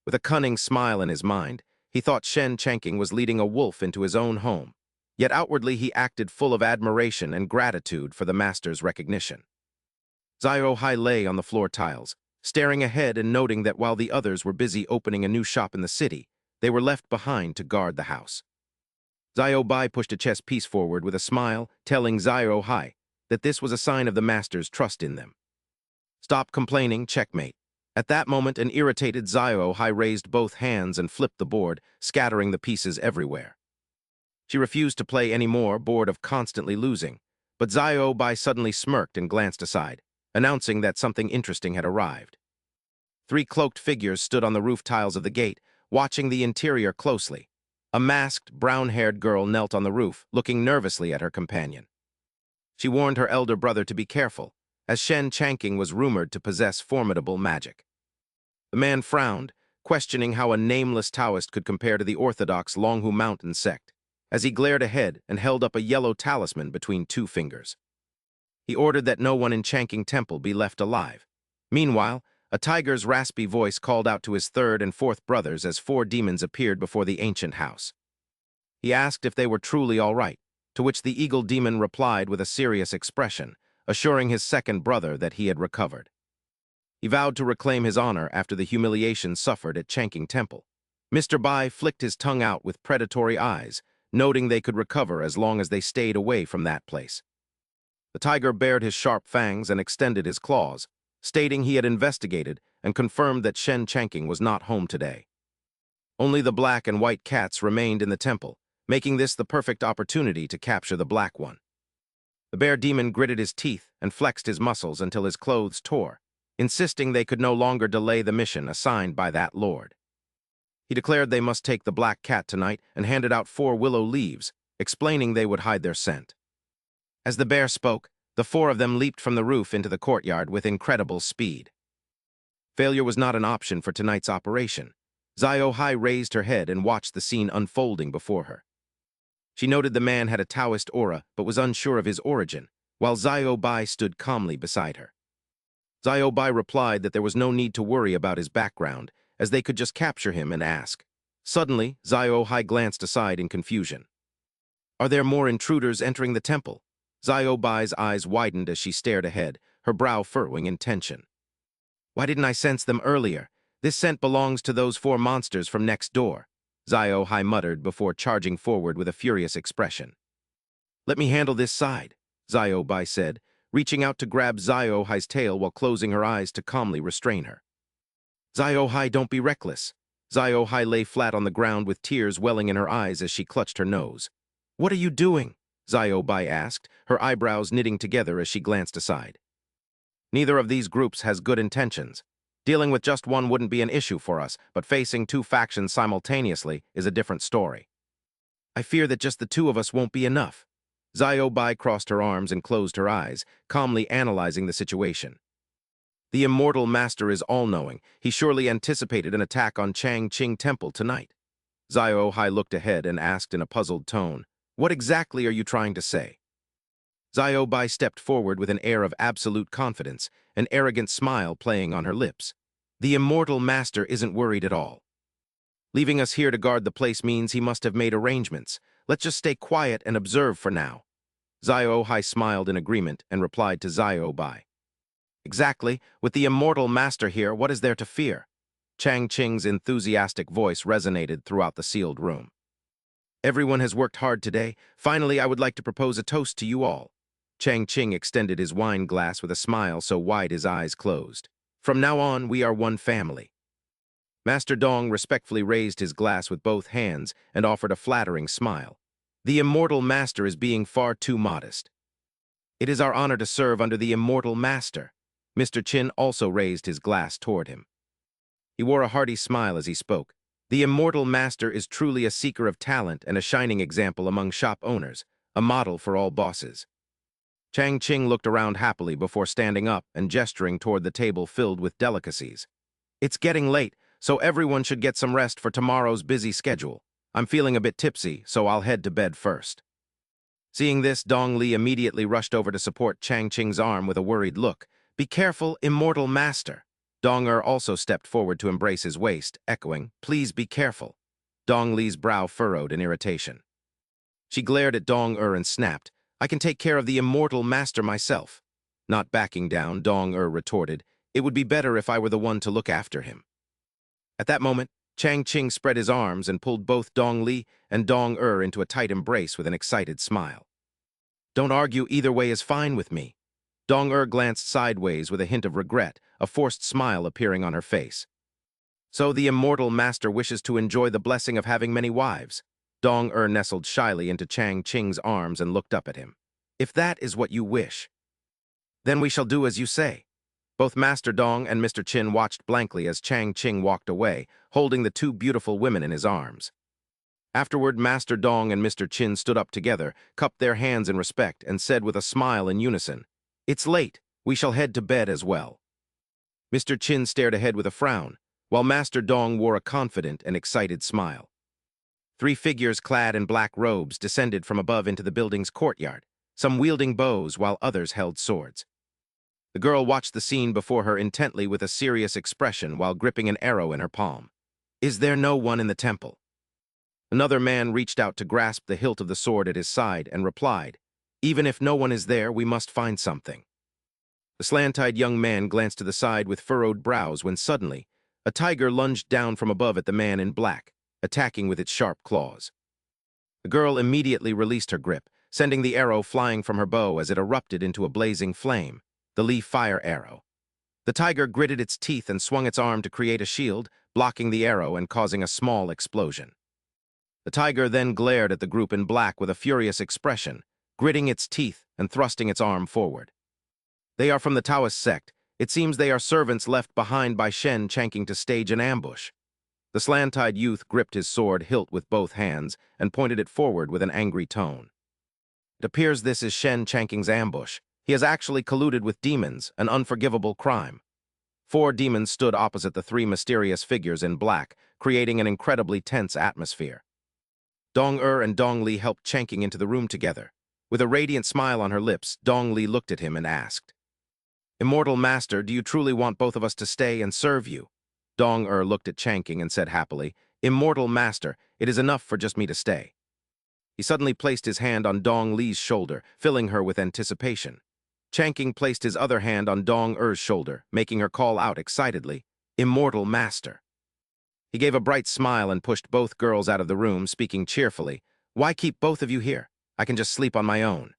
With a cunning smile in his mind, he thought Shen Changqing was leading a wolf into his own home, yet outwardly he acted full of admiration and gratitude for the master's recognition. Xiao Hai lay on the floor tiles, staring ahead and noting that while the others were busy opening a new shop in the city, they were left behind to guard the house. Xiao Bai pushed a chess piece forward with a smile, telling Xiao Hai that this was a sign of the master's trust in them. Stop complaining, checkmate. At that moment, an irritated Xiao Hai raised both hands and flipped the board, scattering the pieces everywhere. She refused to play any more, bored of constantly losing, but Xiao Bai suddenly smirked and glanced aside, announcing that something interesting had arrived. 3 cloaked figures stood on the roof tiles of the gate, watching the interior closely. A masked, brown-haired girl knelt on the roof, looking nervously at her companion. She warned her elder brother to be careful, as Shen Changqing was rumored to possess formidable magic. The man frowned, questioning how a nameless Taoist could compare to the orthodox Longhu Mountain sect, as he glared ahead and held up a yellow talisman between 2 fingers. He ordered that no one in Changqing Temple be left alive. Meanwhile, A tiger's raspy voice called out to his third and fourth brothers as four demons appeared before the ancient house. He asked if they were truly all right, to which the eagle demon replied with a serious expression, assuring his second brother that he had recovered. He vowed to reclaim his honor after the humiliation suffered at Chanking Temple. Mr. Bai flicked his tongue out with predatory eyes, noting they could recover as long as they stayed away from that place. The tiger bared his sharp fangs and extended his claws, stating he had investigated and confirmed that Shen Chanking was not home today. Only the black and white cats remained in the temple, making this the perfect opportunity to capture the black one. The bear demon gritted his teeth and flexed his muscles until his clothes tore, insisting they could no longer delay the mission assigned by that lord. He declared they must take the black cat tonight and handed out 4 willow leaves, explaining they would hide their scent. As the bear spoke, the 4 of them leaped from the roof into the courtyard with incredible speed. Failure was not an option for tonight's operation. Xiao Hai raised her head and watched the scene unfolding before her. She noted the man had a Taoist aura but was unsure of his origin, while Xiao Bai stood calmly beside her. Xiao Bai replied that there was no need to worry about his background, as they could just capture him and ask. Suddenly, Xiao Hai glanced aside in confusion. Are there more intruders entering the temple? Xiao Bai's eyes widened as she stared ahead, her brow furrowing in tension. Why didn't I sense them earlier? This scent belongs to those 4 monsters from next door, Xiao Hai muttered before charging forward with a furious expression. Let me handle this side, Xiao Bai said, reaching out to grab Xiao Hai's tail while closing her eyes to calmly restrain her. Xiao Hai, don't be reckless. Xiao Hai lay flat on the ground with tears welling in her eyes as she clutched her nose. What are you doing? Xiao Bai asked, her eyebrows knitting together as she glanced aside. Neither of these groups has good intentions. Dealing with just one wouldn't be an issue for us, but facing 2 factions simultaneously is a different story. I fear that just the 2 of us won't be enough. Xiao Bai crossed her arms and closed her eyes, calmly analyzing the situation. The immortal master is all-knowing. He surely anticipated an attack on Changqing Temple tonight. Xiao Hai looked ahead and asked in a puzzled tone, What exactly are you trying to say? Xiao Bai stepped forward with an air of absolute confidence, an arrogant smile playing on her lips. The immortal master isn't worried at all. Leaving us here to guard the place means he must have made arrangements. Let's just stay quiet and observe for now. Xiao Hai smiled in agreement and replied to Xiao Bai. Exactly. With the immortal master here, what is there to fear? Changqing's enthusiastic voice resonated throughout the sealed room. Everyone has worked hard today. Finally, I would like to propose a toast to you all. Changqing extended his wine glass with a smile so wide his eyes closed. From now on, we are one family. Master Dong respectfully raised his glass with both hands and offered a flattering smile. The immortal master is being far too modest. It is our honor to serve under the immortal master. Mr. Qin also raised his glass toward him. He wore a hearty smile as he spoke. The immortal master is truly a seeker of talent and a shining example among shop owners, a model for all bosses. Changqing looked around happily before standing up and gesturing toward the table filled with delicacies. It's getting late, so everyone should get some rest for tomorrow's busy schedule. I'm feeling a bit tipsy, so I'll head to bed first. Seeing this, Dong Li immediately rushed over to support Changqing's arm with a worried look. Be careful, immortal master. Dong also stepped forward to embrace his waist, echoing, Please be careful. Dong Li's brow furrowed in irritation. She glared at Dong and snapped, I can take care of the immortal master myself. Not backing down, Dong retorted, It would be better if I were the one to look after him. At that moment, Changqing spread his arms and pulled both Dong Li and Dong into a tight embrace with an excited smile. Don't argue, either way is fine with me. Dong glanced sideways with a hint of regret, a forced smile appearing on her face. So the immortal master wishes to enjoy the blessing of having many wives. Dong nestled shyly into Changqing's arms and looked up at him. If that is what you wish, then we shall do as you say. Both Master Dong and Mr. Qin watched blankly as Changqing walked away, holding the 2 beautiful women in his arms. Afterward, Master Dong and Mr. Qin stood up together, cupped their hands in respect, and said with a smile in unison, It's late. We shall head to bed as well. Mr. Qin stared ahead with a frown, while Master Dong wore a confident and excited smile. 3 figures clad in black robes descended from above into the building's courtyard, some wielding bows while others held swords. The girl watched the scene before her intently with a serious expression while gripping an arrow in her palm. Is there no one in the temple? Another man reached out to grasp the hilt of the sword at his side and replied, even if no one is there, we must find something. The slant-eyed young man glanced to the side with furrowed brows when suddenly, a tiger lunged down from above at the man in black, attacking with its sharp claws. The girl immediately released her grip, sending the arrow flying from her bow as it erupted into a blazing flame, the Lee fire arrow. The tiger gritted its teeth and swung its arm to create a shield, blocking the arrow and causing a small explosion. The tiger then glared at the group in black with a furious expression, gritting its teeth and thrusting its arm forward. They are from the Taoist sect. It seems they are servants left behind by Shen Chanking to stage an ambush. The slant-eyed youth gripped his sword hilt with both hands and pointed it forward with an angry tone. It appears this is Shen Chanking's ambush. He has actually colluded with demons, an unforgivable crime. 4 demons stood opposite the 3 mysterious figures in black, creating an incredibly tense atmosphere. Dong-er and Dong-li helped Chanking into the room together. With a radiant smile on her lips, Dong-li looked at him and asked, Immortal Master, do you truly want both of us to stay and serve you? Dong-er looked at Chanking and said happily, Immortal Master, it is enough for just me to stay. He suddenly placed his hand on Dong-li's shoulder, filling her with anticipation. Chanking placed his other hand on Dong-er's shoulder, making her call out excitedly, Immortal Master. He gave a bright smile and pushed both girls out of the room, speaking cheerfully, Why keep both of you here? I can just sleep on my own.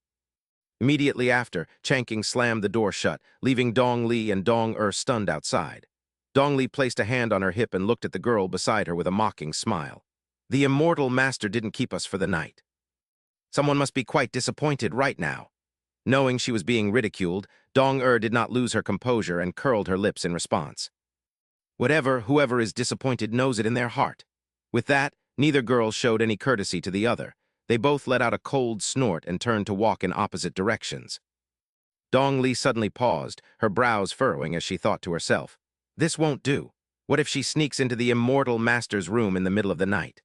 Immediately after, Chanking slammed the door shut, leaving Dong-li and Dong-er stunned outside. Dong-li placed a hand on her hip and looked at the girl beside her with a mocking smile. The Immortal Master didn't keep us for the night. Someone must be quite disappointed right now. Knowing she was being ridiculed, Dong-er did not lose her composure and curled her lips in response. Whoever is disappointed knows it in their heart. With that, neither girl showed any courtesy to the other. They both let out a cold snort and turned to walk in opposite directions. Dong-li suddenly paused, her brows furrowing as she thought to herself, This won't do. What if she sneaks into the Immortal Master's room in the middle of the night?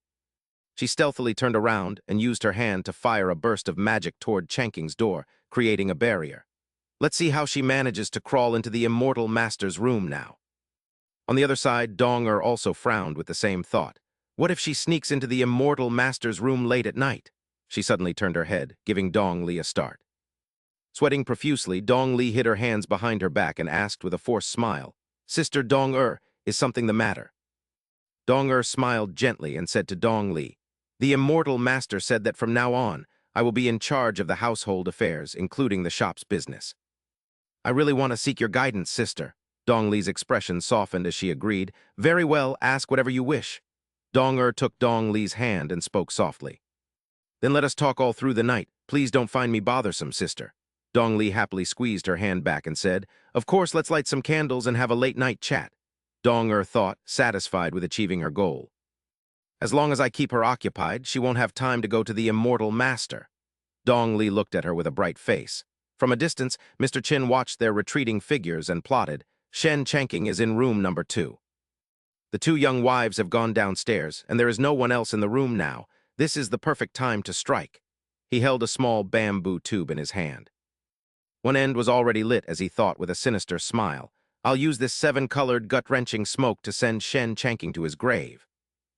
She stealthily turned around and used her hand to fire a burst of magic toward Chanking's door, creating a barrier. Let's see how she manages to crawl into the Immortal Master's room now. On the other side, Dong-er also frowned with the same thought. What if she sneaks into the Immortal Master's room late at night? She suddenly turned her head, giving Dong-li a start. Sweating profusely, Dong-li hid her hands behind her back and asked with a forced smile, Sister Dong-er, is something the matter? Dong-er smiled gently and said to Dong-li, The Immortal Master said that from now on, I will be in charge of the household affairs, including the shop's business. I really want to seek your guidance, sister. Dong-li's expression softened as she agreed. Very well, ask whatever you wish. Dong-er took Dong-li's hand and spoke softly. Then let us talk all through the night. Please don't find me bothersome, sister. Dong-li happily squeezed her hand back and said, Of course, let's light some candles and have a late-night chat. Dong-er thought, satisfied with achieving her goal. As long as I keep her occupied, she won't have time to go to the Immortal Master. Dong-li looked at her with a bright face. From a distance, Mr. Chin watched their retreating figures and plotted, Shen Chanking is in room number 2. The 2 young wives have gone downstairs, and there is no one else in the room now. This is the perfect time to strike. He held a small bamboo tube in his hand. One end was already lit as he thought with a sinister smile, I'll use this 7-colored, gut-wrenching smoke to send Shen Chanking to his grave.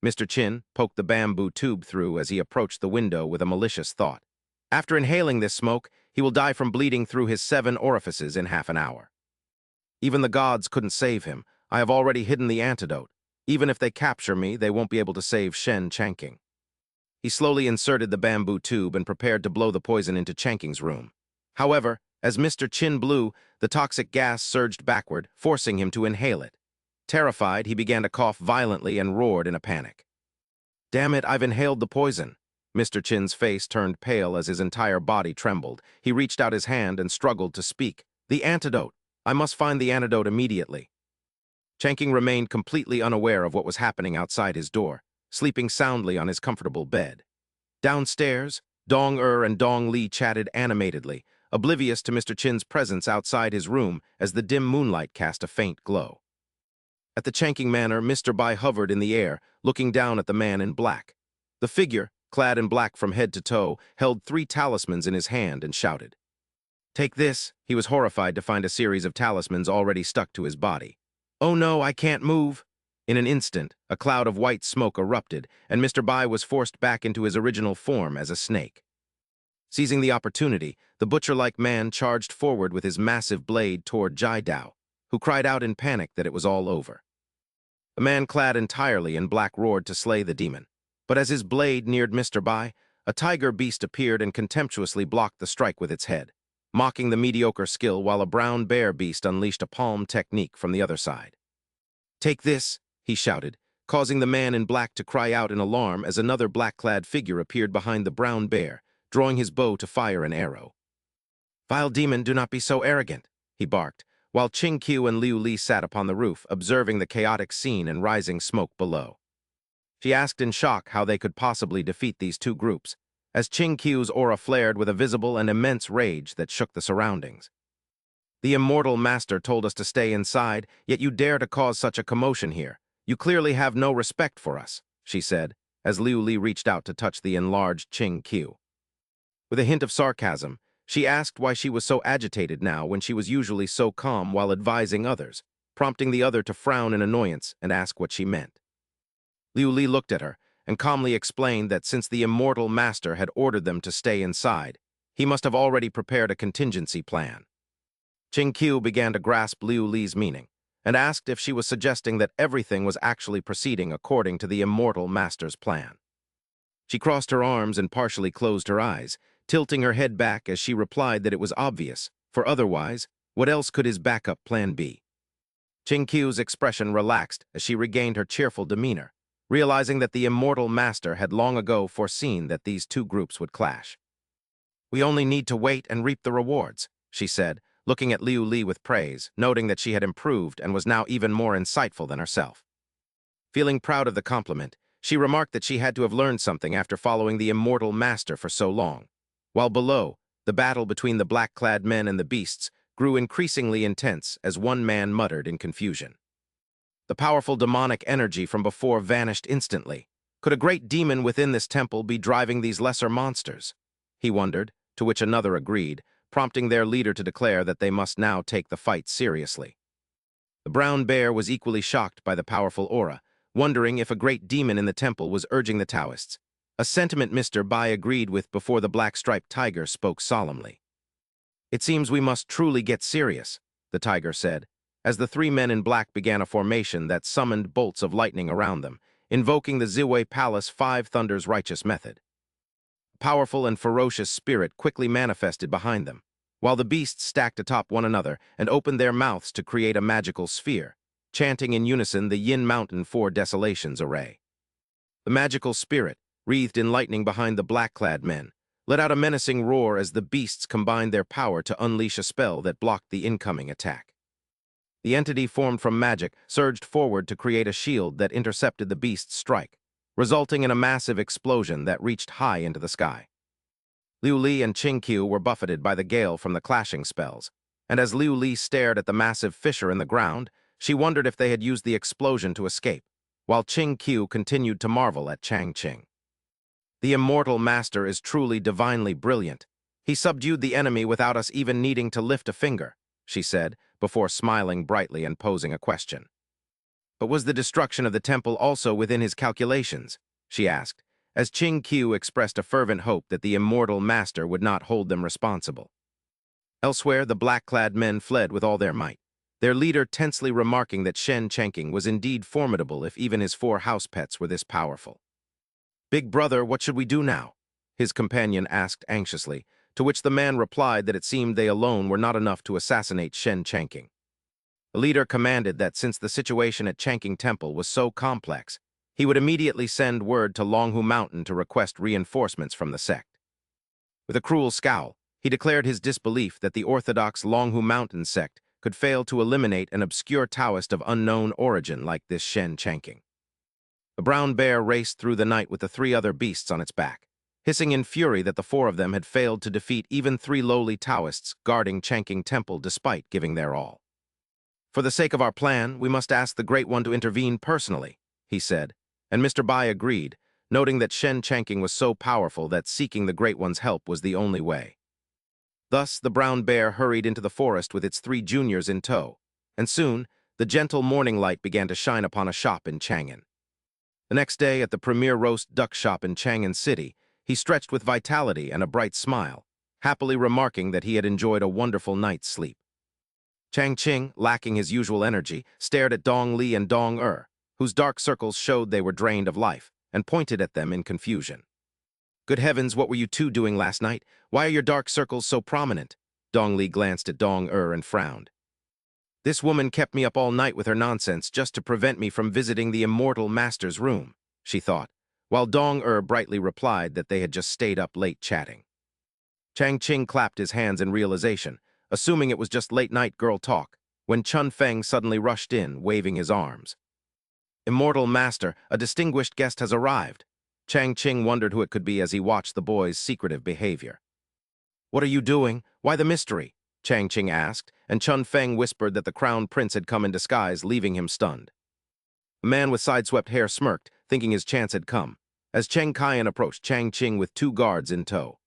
Mr. Chin poked the bamboo tube through as he approached the window with a malicious thought. After inhaling this smoke, he will die from bleeding through his 7 orifices in half an hour. Even the gods couldn't save him. I have already hidden the antidote. Even if they capture me, they won't be able to save Shen Chanking. He slowly inserted the bamboo tube and prepared to blow the poison into Chanking's room. However, as Mr. Chin blew, the toxic gas surged backward, forcing him to inhale it. Terrified, he began to cough violently and roared in a panic. Damn it, I've inhaled the poison. Mr. Chin's face turned pale as his entire body trembled. He reached out his hand and struggled to speak. The antidote! I must find the antidote immediately. Chanking remained completely unaware of what was happening outside his door, sleeping soundly on his comfortable bed. Downstairs, Dong-er and Dong-li chatted animatedly, oblivious to Mr. Chin's presence outside his room as the dim moonlight cast a faint glow. At the Chanking Manor, Mr. Bai hovered in the air, looking down at the man in black. The figure, clad in black from head to toe, held 3 talismans in his hand and shouted, Take this. He was horrified to find a series of talismans already stuck to his body. Oh no, I can't move. In an instant, a cloud of white smoke erupted, and Mr. Bai was forced back into his original form as a snake. Seizing the opportunity, the butcher-like man charged forward with his massive blade toward Jai Dao, who cried out in panic that it was all over. The man clad entirely in black roared to slay the demon, but as his blade neared Mr. Bai, a tiger beast appeared and contemptuously blocked the strike with its head, mocking the mediocre skill while a brown bear beast unleashed a palm technique from the other side. Take this, he shouted, causing the man in black to cry out in alarm as another black-clad figure appeared behind the brown bear, drawing his bow to fire an arrow. Vile demon, do not be so arrogant, he barked, while Ching Qiu and Liu Li sat upon the roof, observing the chaotic scene and rising smoke below. She asked in shock how they could possibly defeat these two groups, as Ching Qiu's aura flared with a visible and immense rage that shook the surroundings. The immortal master told us to stay inside, yet you dare to cause such a commotion here. You clearly have no respect for us, she said, as Liu Li reached out to touch the enlarged Ching Qiu. With a hint of sarcasm, she asked why she was so agitated now when she was usually so calm while advising others, prompting the other to frown in annoyance and ask what she meant. Liu Li looked at her and calmly explained that since the immortal master had ordered them to stay inside, he must have already prepared a contingency plan. Ching Qiu began to grasp Liu Li's meaning and asked if she was suggesting that everything was actually proceeding according to the immortal master's plan. She crossed her arms and partially closed her eyes, tilting her head back as she replied that it was obvious, for otherwise, what else could his backup plan be? Ching Qiu's expression relaxed as she regained her cheerful demeanor, realizing that the immortal master had long ago foreseen that these two groups would clash. We only need to wait and reap the rewards, she said, looking at Liu Li with praise, noting that she had improved and was now even more insightful than herself. Feeling proud of the compliment, she remarked that she had to have learned something after following the immortal master for so long. While below, the battle between the black-clad men and the beasts grew increasingly intense as one man muttered in confusion. The powerful demonic energy from before vanished instantly. Could a great demon within this temple be driving these lesser monsters? He wondered, to which another agreed, prompting their leader to declare that they must now take the fight seriously. The brown bear was equally shocked by the powerful aura, wondering if a great demon in the temple was urging the Taoists, a sentiment Mr. Bai agreed with before the black-striped tiger spoke solemnly. It seems we must truly get serious, the tiger said, as the three men in black began a formation that summoned bolts of lightning around them, invoking the Ziwei Palace Five Thunders righteous method. A powerful and ferocious spirit quickly manifested behind them, while the beasts stacked atop one another and opened their mouths to create a magical sphere, chanting in unison the Yin Mountain Four Desolations array. The magical spirit, wreathed in lightning behind the black-clad men, let out a menacing roar as the beasts combined their power to unleash a spell that blocked the incoming attack. The entity formed from magic surged forward to create a shield that intercepted the beast's strike, resulting in a massive explosion that reached high into the sky. Liu Li and Ching Qiu were buffeted by the gale from the clashing spells, and as Liu Li stared at the massive fissure in the ground, she wondered if they had used the explosion to escape, while Ching Qiu continued to marvel at Chang Qing. The immortal master is truly divinely brilliant. He subdued the enemy without us even needing to lift a finger, she said, before smiling brightly and posing a question. But was the destruction of the temple also within his calculations? She asked, as Ching Qiu expressed a fervent hope that the immortal master would not hold them responsible. Elsewhere, the black-clad men fled with all their might, their leader tensely remarking that Shen Changqing was indeed formidable if even his 4 house pets were this powerful. "Big brother, what should we do now?" his companion asked anxiously, to which the man replied that it seemed they alone were not enough to assassinate Shen Changqing. The leader commanded that since the situation at Changqing Temple was so complex, he would immediately send word to Longhu Mountain to request reinforcements from the sect. With a cruel scowl, he declared his disbelief that the orthodox Longhu Mountain sect could fail to eliminate an obscure Taoist of unknown origin like this Shen Changqing. The brown bear raced through the night with the 3 other beasts on its back, hissing in fury that the 4 of them had failed to defeat even 3 lowly Taoists guarding Changqing Temple despite giving their all. "For the sake of our plan, we must ask the Great One to intervene personally," he said, and Mr. Bai agreed, noting that Shen Changqing was so powerful that seeking the Great One's help was the only way. Thus, the brown bear hurried into the forest with its 3 juniors in tow, and soon, the gentle morning light began to shine upon a shop in Chang'an. The next day, at the premier roast duck shop in Chang'an City, he stretched with vitality and a bright smile, happily remarking that he had enjoyed a wonderful night's sleep. Chang Ching, lacking his usual energy, stared at Dong Li and Dong whose dark circles showed they were drained of life, and pointed at them in confusion. "Good heavens, what were you two doing last night? Why are your dark circles so prominent?" Dong Li glanced at Dong and frowned. "This woman kept me up all night with her nonsense just to prevent me from visiting the immortal master's room," she thought, while Dong brightly replied that they had just stayed up late chatting. Chang Ching clapped his hands in realization, assuming it was just late-night girl talk, when Chun Feng suddenly rushed in, waving his arms. "Immortal Master, a distinguished guest has arrived." Chang Ching wondered who it could be as he watched the boy's secretive behavior. "What are you doing? Why the mystery?" Chang Ching asked, and Chun Feng whispered that the crown prince had come in disguise, leaving him stunned. The man with side-swept hair smirked, thinking his chance had come, as Cheng Qian approached Chang Ching with 2 guards in tow.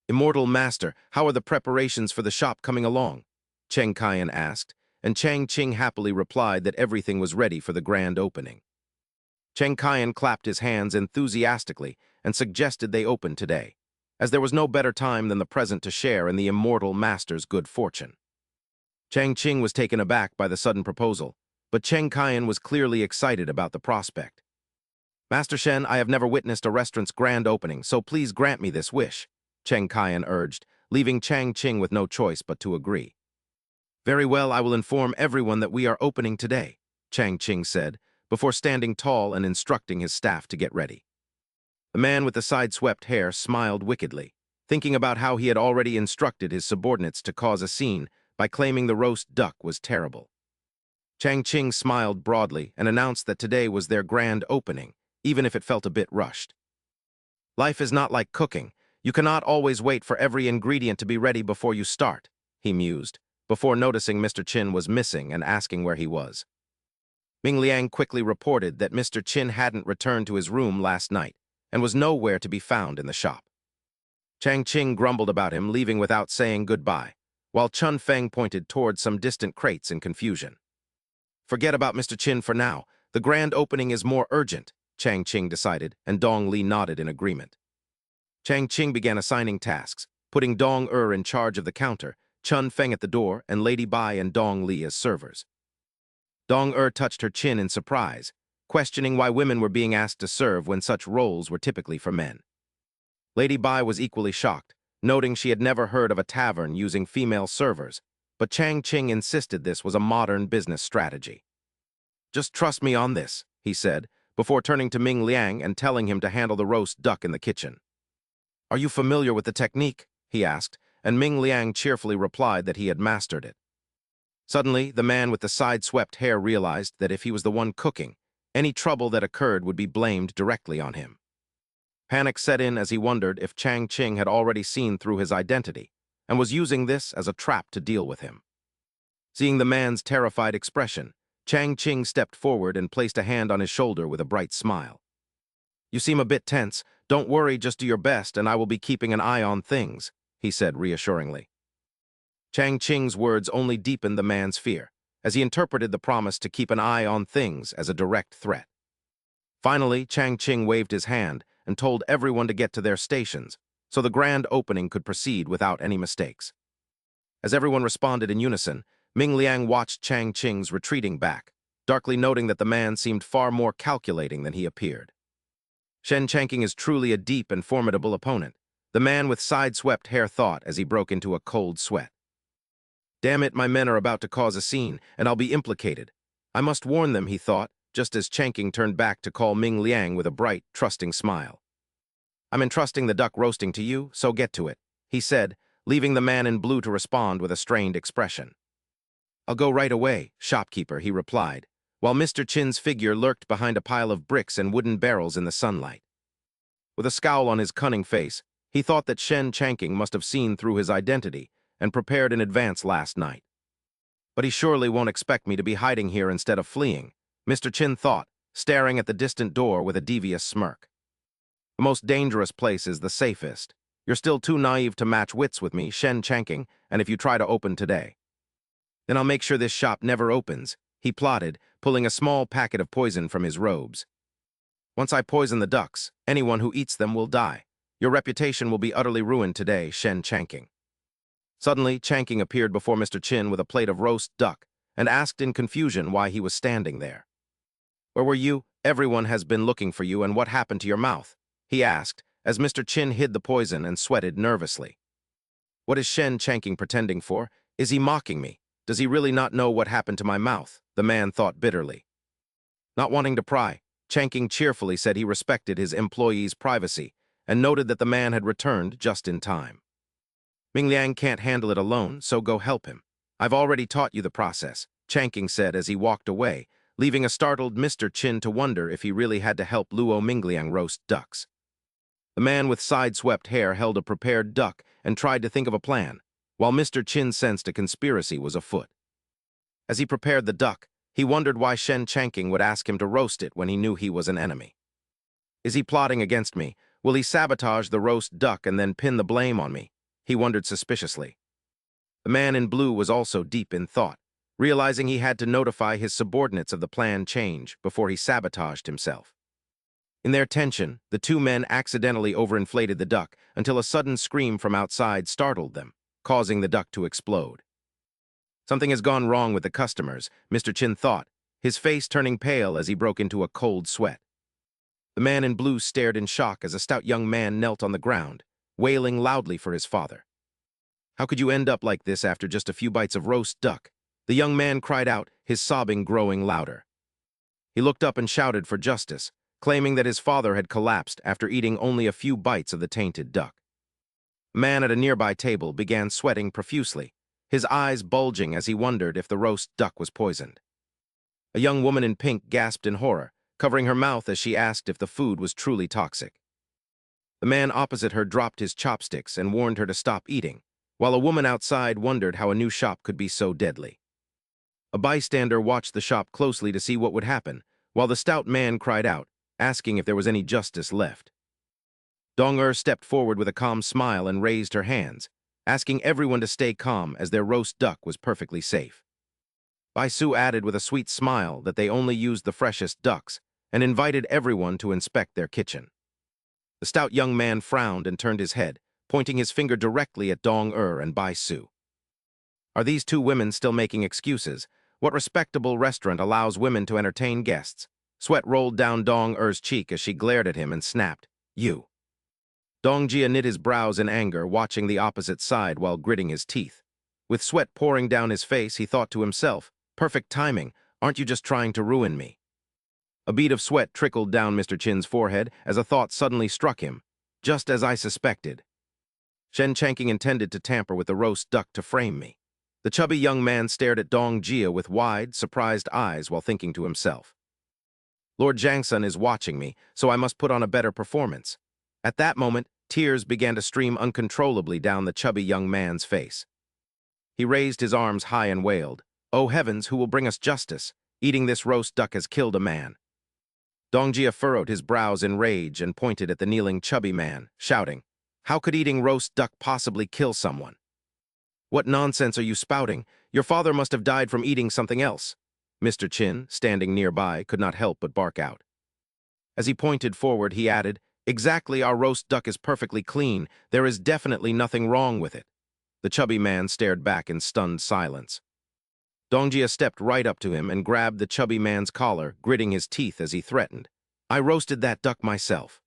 "Immortal Master, how are the preparations for the shop coming along?" Cheng Qian asked, and Chang Ching happily replied that everything was ready for the grand opening. Cheng Qian clapped his hands enthusiastically and suggested they open today, as there was no better time than the present to share in the immortal master's good fortune. Chang Ching was taken aback by the sudden proposal, but Cheng Qian was clearly excited about the prospect. "Master Shen, I have never witnessed a restaurant's grand opening, so please grant me this wish," Cheng Qian urged, leaving Chang Ching with no choice but to agree. "Very well, I will inform everyone that we are opening today," Chang Ching said, before standing tall and instructing his staff to get ready. The man with the side-swept hair smiled wickedly, thinking about how he had already instructed his subordinates to cause a scene by claiming the roast duck was terrible. Chang Ching smiled broadly and announced that today was their grand opening, even if it felt a bit rushed. "Life is not like cooking. You cannot always wait for every ingredient to be ready before you start," he mused, before noticing Mr. Chin was missing and asking where he was. Ming Liang quickly reported that Mr. Chin hadn't returned to his room last night and was nowhere to be found in the shop. Chang Ching grumbled about him leaving without saying goodbye, while Chun Feng pointed towards some distant crates in confusion. "Forget about Mr. Chin for now. The grand opening is more urgent," Chang Ching decided, and Dong Li nodded in agreement. Chang Ching began assigning tasks, putting Dong in charge of the counter, Chun Feng at the door, and Lady Bai and Dong Li as servers. Dong touched her chin in surprise, questioning why women were being asked to serve when such roles were typically for men. Lady Bai was equally shocked, noting she had never heard of a tavern using female servers, but Chang Ching insisted this was a modern business strategy. "Just trust me on this," he said, before turning to Ming Liang and telling him to handle the roast duck in the kitchen. "Are you familiar with the technique?" he asked, and Ming Liang cheerfully replied that he had mastered it. Suddenly, the man with the side-swept hair realized that if he was the one cooking, any trouble that occurred would be blamed directly on him. Panic set in as he wondered if Chang Ching had already seen through his identity and was using this as a trap to deal with him. Seeing the man's terrified expression, Chang Ching stepped forward and placed a hand on his shoulder with a bright smile. "You seem a bit tense. Don't worry, just do your best and I will be keeping an eye on things," he said reassuringly. Chang Ching's words only deepened the man's fear, as he interpreted the promise to keep an eye on things as a direct threat. Finally, Chang Ching waved his hand and told everyone to get to their stations, so the grand opening could proceed without any mistakes. As everyone responded in unison, Ming Liang watched Chang Ching's retreating back, darkly noting that the man seemed far more calculating than he appeared. Shen Changking is truly a deep and formidable opponent, the man with side-swept hair thought as he broke into a cold sweat. "Damn it, my men are about to cause a scene, and I'll be implicated. I must warn them," he thought, just as Changking turned back to call Ming Liang with a bright, trusting smile. "I'm entrusting the duck roasting to you, so get to it," he said, leaving the man in blue to respond with a strained expression. "I'll go right away, shopkeeper," he replied, while Mr. Chin's figure lurked behind a pile of bricks and wooden barrels in the sunlight. With a scowl on his cunning face, he thought that Shen Changking must have seen through his identity and prepared in advance last night. "But he surely won't expect me to be hiding here instead of fleeing," Mr. Chin thought, staring at the distant door with a devious smirk. "The most dangerous place is the safest," You're still too naive to match wits with me, Shen Chanking, and if you try to open today, then I'll make sure this shop never opens, he plotted, pulling a small packet of poison from his robes. Once I poison the ducks, anyone who eats them will die. Your reputation will be utterly ruined today, Shen Chanking. Suddenly, Chanking appeared before Mr. Chin with a plate of roast duck and asked in confusion why he was standing there. Where were you? Everyone has been looking for you, and what happened to your mouth? He asked, as Mr. Chin hid the poison and sweated nervously. What is Shen Chanking pretending for? Is he mocking me? Does he really not know what happened to my mouth? The man thought bitterly. Not wanting to pry, Chanking cheerfully said he respected his employee's privacy and noted that the man had returned just in time. Ming Liang can't handle it alone, so go help him. I've already taught you the process, Chanking said as he walked away, leaving a startled Mr. Chin to wonder if he really had to help Luo Mingliang roast ducks. The man with side-swept hair held a prepared duck and tried to think of a plan, while Mr. Chin sensed a conspiracy was afoot. As he prepared the duck, he wondered why Shen Chanking would ask him to roast it when he knew he was an enemy. Is he plotting against me? Will he sabotage the roast duck and then pin the blame on me? He wondered suspiciously. The man in blue was also deep in thought, realizing he had to notify his subordinates of the planned change before he sabotaged himself. In their tension, the two men accidentally overinflated the duck until a sudden scream from outside startled them, causing the duck to explode. Something has gone wrong with the customers, Mr. Chin thought, his face turning pale as he broke into a cold sweat. The man in blue stared in shock as a stout young man knelt on the ground, wailing loudly for his father. How could you end up like this after just a few bites of roast duck? The young man cried out, his sobbing growing louder. He looked up and shouted for justice, claiming that his father had collapsed after eating only a few bites of the tainted duck. A man at a nearby table began sweating profusely, his eyes bulging as he wondered if the roast duck was poisoned. A young woman in pink gasped in horror, covering her mouth as she asked if the food was truly toxic. The man opposite her dropped his chopsticks and warned her to stop eating, while a woman outside wondered how a new shop could be so deadly. A bystander watched the shop closely to see what would happen, while the stout man cried out, asking if there was any justice left. Dong-er stepped forward with a calm smile and raised her hands, asking everyone to stay calm as their roast duck was perfectly safe. Bai Su added with a sweet smile that they only used the freshest ducks and invited everyone to inspect their kitchen. The stout young man frowned and turned his head, pointing his finger directly at Dong-er and Bai Su. Are these two women still making excuses? What respectable restaurant allows women to entertain guests? Sweat rolled down Dong-er's cheek as she glared at him and snapped, "You." Dong-jia knit his brows in anger, watching the opposite side while gritting his teeth. With sweat pouring down his face, he thought to himself, "Perfect timing, aren't you just trying to ruin me?" A bead of sweat trickled down Mr. Chin's forehead as a thought suddenly struck him, just as I suspected. Shen Chanking intended to tamper with the roast duck to frame me. The chubby young man stared at Dong-jia with wide, surprised eyes while thinking to himself. Lord Jiangsun is watching me, so I must put on a better performance. At that moment, tears began to stream uncontrollably down the chubby young man's face. He raised his arms high and wailed, "Oh heavens, who will bring us justice? Eating this roast duck has killed a man." Dong-jia furrowed his brows in rage and pointed at the kneeling chubby man, shouting, "How could eating roast duck possibly kill someone? What nonsense are you spouting? Your father must have died from eating something else." Mr. Chin, standing nearby, could not help but bark out. As he pointed forward, he added, "Exactly, our roast duck is perfectly clean. There is definitely nothing wrong with it." The chubby man stared back in stunned silence. Dongjia stepped right up to him and grabbed the chubby man's collar, gritting his teeth as he threatened, "I roasted that duck myself."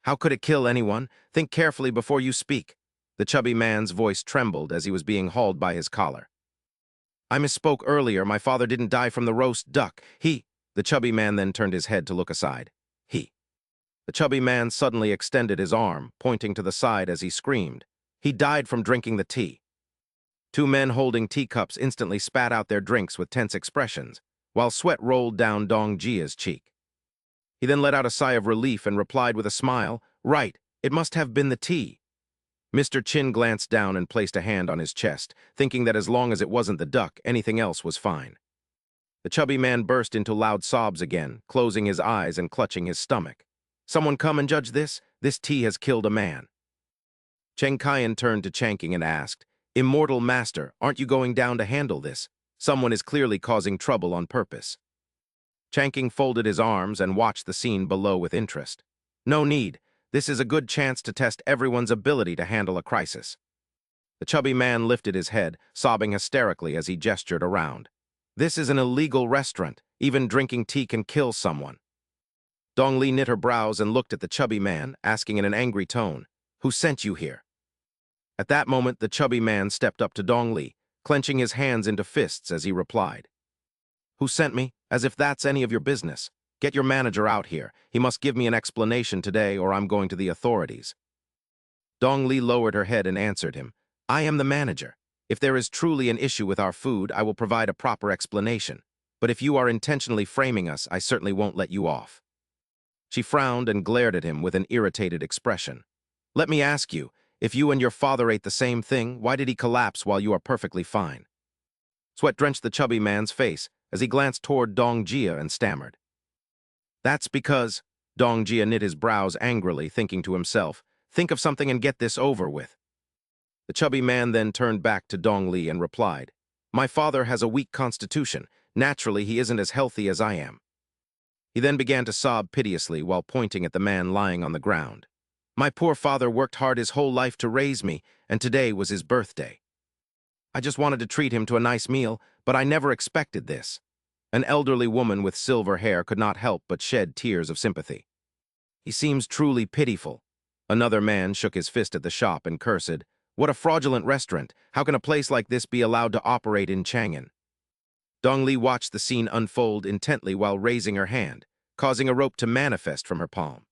"How could it kill anyone? Think carefully before you speak." The chubby man's voice trembled as he was being hauled by his collar. "I misspoke earlier. My father didn't die from the roast duck. The chubby man then turned his head to look aside. The chubby man suddenly extended his arm, pointing to the side as he screamed, "He died from drinking the tea." Two men holding teacups instantly spat out their drinks with tense expressions, while sweat rolled down Dong-jia's cheek. He then let out a sigh of relief and replied with a smile, "Right, it must have been the tea." Mr. Chin glanced down and placed a hand on his chest, thinking that as long as it wasn't the duck, anything else was fine. The chubby man burst into loud sobs again, closing his eyes and clutching his stomach. "Someone come and judge this? This tea has killed a man." Cheng Qian turned to Changqing and asked, "Immortal Master, aren't you going down to handle this? Someone is clearly causing trouble on purpose." Changqing folded his arms and watched the scene below with interest. "No need. This is a good chance to test everyone's ability to handle a crisis." The chubby man lifted his head, sobbing hysterically as he gestured around. "This is an illegal restaurant. Even drinking tea can kill someone." Dong Li knit her brows and looked at the chubby man, asking in an angry tone, "Who sent you here?" At that moment, the chubby man stepped up to Dong Li, clenching his hands into fists as he replied, "Who sent me? As if that's any of your business. Get your manager out here. He must give me an explanation today or I'm going to the authorities." Dong Li lowered her head and answered him, "I am the manager. If there is truly an issue with our food, I will provide a proper explanation. But if you are intentionally framing us, I certainly won't let you off." She frowned and glared at him with an irritated expression. "Let me ask you, if you and your father ate the same thing, why did he collapse while you are perfectly fine?" Sweat drenched the chubby man's face as he glanced toward Dong Jia and stammered. "That's because—" Dong Jia knit his brows angrily, thinking to himself, "Think of something and get this over with." The chubby man then turned back to Dong Li and replied, "My father has a weak constitution. Naturally, he isn't as healthy as I am." He then began to sob piteously while pointing at the man lying on the ground. "My poor father worked hard his whole life to raise me, and today was his birthday. I just wanted to treat him to a nice meal, but I never expected this." An elderly woman with silver hair could not help but shed tears of sympathy. "He seems truly pitiful." Another man shook his fist at the shop and cursed, "What a fraudulent restaurant! How can a place like this be allowed to operate in Chang'an?" Dong Li watched the scene unfold intently while raising her hand, causing a rope to manifest from her palm.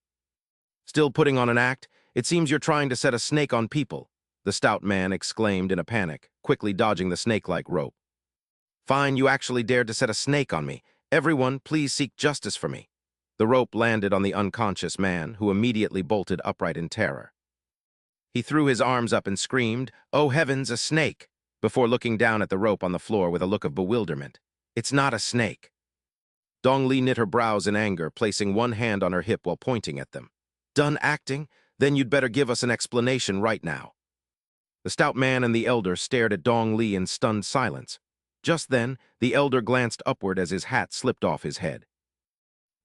"Still putting on an act? It seems you're trying to set a snake on people," the stout man exclaimed in a panic, quickly dodging the snake-like rope. "Fine, you actually dared to set a snake on me. Everyone, please seek justice for me." The rope landed on the unconscious man, who immediately bolted upright in terror. He threw his arms up and screamed, "Oh heavens, a snake!" before looking down at the rope on the floor with a look of bewilderment. "It's not a snake." Dong Li knit her brows in anger, placing one hand on her hip while pointing at them. "Done acting? Then you'd better give us an explanation right now." The stout man and the elder stared at Dong Li in stunned silence. Just then, the elder glanced upward as his hat slipped off his head.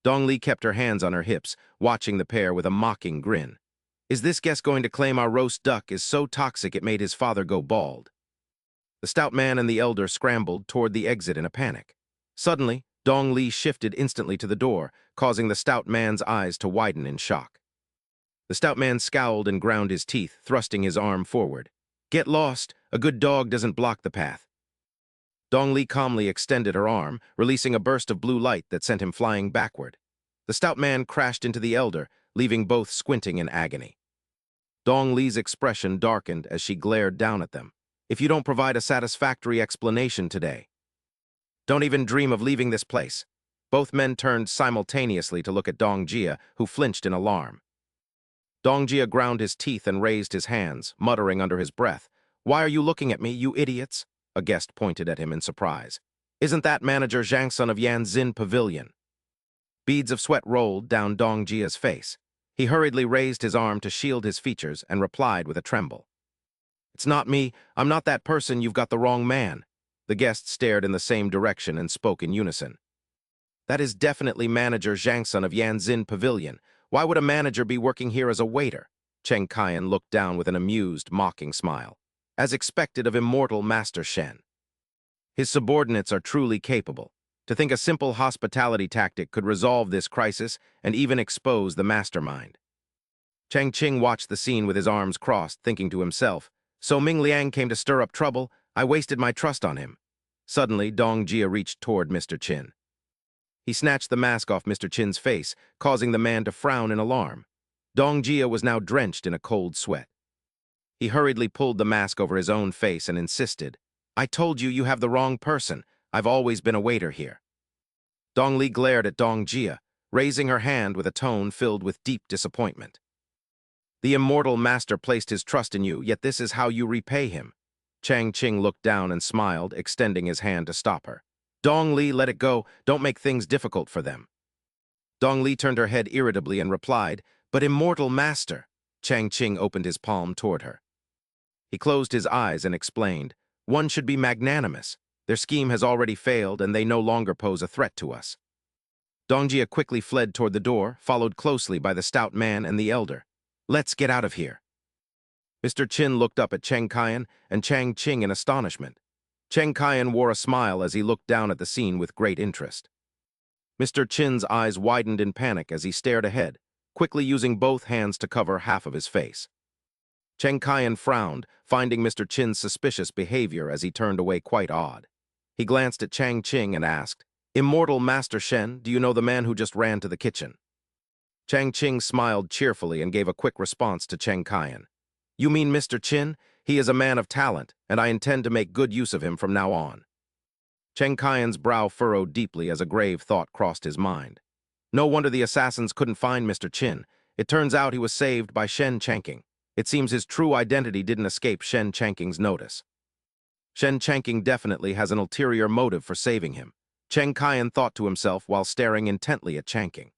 Dong Li kept her hands on her hips, watching the pair with a mocking grin. "Is this guest going to claim our roast duck is so toxic it made his father go bald?" The stout man and the elder scrambled toward the exit in a panic. Suddenly, Dong Li shifted instantly to the door, causing the stout man's eyes to widen in shock. The stout man scowled and ground his teeth, thrusting his arm forward. "Get lost. A good dog doesn't block the path." Dong Li calmly extended her arm, releasing a burst of blue light that sent him flying backward. The stout man crashed into the elder, leaving both squinting in agony. Dong Li's expression darkened as she glared down at them. "If you don't provide a satisfactory explanation today, don't even dream of leaving this place." Both men turned simultaneously to look at Dong Jia, who flinched in alarm. Dong Jia ground his teeth and raised his hands, muttering under his breath, "Why are you looking at me, you idiots?" A guest pointed at him in surprise. "Isn't that manager Zhang, son of Yanzin Pavilion?" Beads of sweat rolled down Dong Jia's face. He hurriedly raised his arm to shield his features and replied with a tremble, "It's not me. I'm not that person. You've got the wrong man." The guests stared in the same direction and spoke in unison. "That is definitely manager Zhang, son of Yanzin Pavilion. Why would a manager be working here as a waiter?" Cheng Qian looked down with an amused, mocking smile. "As expected of immortal Master Shen. His subordinates are truly capable. To think a simple hospitality tactic could resolve this crisis and even expose the mastermind." Chang Qing watched the scene with his arms crossed, thinking to himself, "So Ming Liang came to stir up trouble. I wasted my trust on him." Suddenly, Dong Jia reached toward Mr. Qin. He snatched the mask off Mr. Qin's face, causing the man to frown in alarm. Dong Jia was now drenched in a cold sweat. He hurriedly pulled the mask over his own face and insisted, "I told you have the wrong person. I've always been a waiter here." Dong Li glared at Dong Jia, raising her hand with a tone filled with deep disappointment. "The immortal master placed his trust in you, yet this is how you repay him." Chang Qing looked down and smiled, extending his hand to stop her. "Dong Li, let it go. Don't make things difficult for them." Dong Li turned her head irritably and replied, "But immortal master." Chang Qing opened his palm toward her. He closed his eyes and explained, "One should be magnanimous. Their scheme has already failed and they no longer pose a threat to us." Dongjia quickly fled toward the door, followed closely by the stout man and the elder. "Let's get out of here." Mr. Chin looked up at Cheng Kian and Chang Ching in astonishment. Cheng Kian wore a smile as he looked down at the scene with great interest. Mr. Chin's eyes widened in panic as he stared ahead, quickly using both hands to cover half of his face. Cheng Kian frowned, finding Mr. Chin's suspicious behavior as he turned away quite odd. He glanced at Chang Ching and asked, "Immortal Master Shen, do you know the man who just ran to the kitchen?" Chang Ching smiled cheerfully and gave a quick response to Cheng Kian. "You mean Mr. Chin? He is a man of talent, and I intend to make good use of him from now on." Cheng Kian's brow furrowed deeply as a grave thought crossed his mind. No wonder the assassins couldn't find Mr. Chin. It turns out he was saved by Shen Chanking. It seems his true identity didn't escape Shen Chanking's notice. Shen Chanking definitely has an ulterior motive for saving him, Cheng Kian thought to himself while staring intently at Chanking.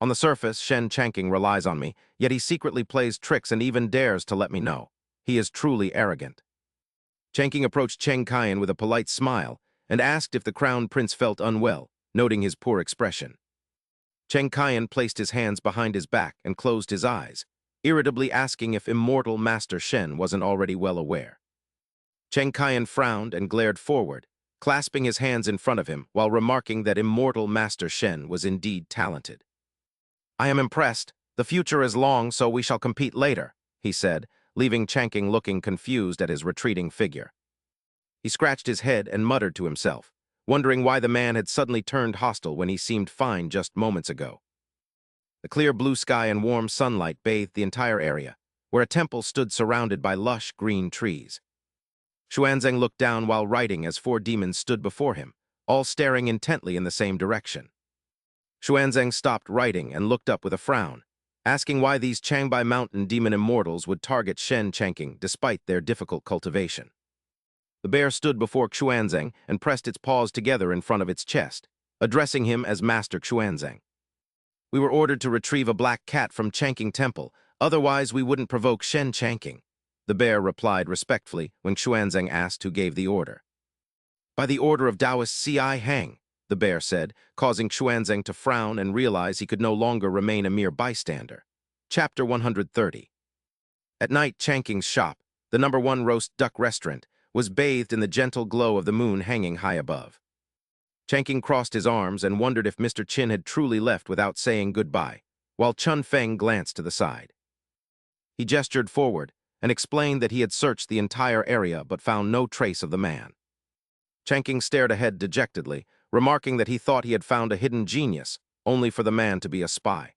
On the surface, Shen Chanking relies on me, yet he secretly plays tricks and even dares to let me know. He is truly arrogant. Chanking approached Cheng Kian with a polite smile and asked if the crown prince felt unwell, noting his poor expression. Cheng Kian placed his hands behind his back and closed his eyes, irritably asking if immortal Master Shen wasn't already well aware. Cheng Kian frowned and glared forward, clasping his hands in front of him while remarking that immortal Master Shen was indeed talented. "I am impressed. The future is long, so we shall compete later," he said, leaving Chanking looking confused at his retreating figure. He scratched his head and muttered to himself, wondering why the man had suddenly turned hostile when he seemed fine just moments ago. The clear blue sky and warm sunlight bathed the entire area, where a temple stood surrounded by lush green trees. Xuanzeng looked down while writing as 4 demons stood before him, all staring intently in the same direction. Xuanzeng stopped writing and looked up with a frown, asking why these Changbai Mountain demon immortals would target Shen Chanking despite their difficult cultivation. The bear stood before Xuanzeng and pressed its paws together in front of its chest, addressing him as Master Xuanzeng. "We were ordered to retrieve a black cat from Chanking Temple, otherwise we wouldn't provoke Shen Chanking," the bear replied respectfully when Xuanzeng asked who gave the order. "By the order of Taoist C.I. Hang," the bear said, causing Xuanzeng to frown and realize he could no longer remain a mere bystander. Chapter 130. At night, Chanking's shop, the #1 roast duck restaurant, was bathed in the gentle glow of the moon hanging high above. Chanking crossed his arms and wondered if Mr. Chin had truly left without saying goodbye, while Chun Feng glanced to the side. He gestured forward and explained that he had searched the entire area but found no trace of the man. Chanking stared ahead dejectedly, remarking that he thought he had found a hidden genius, only for the man to be a spy.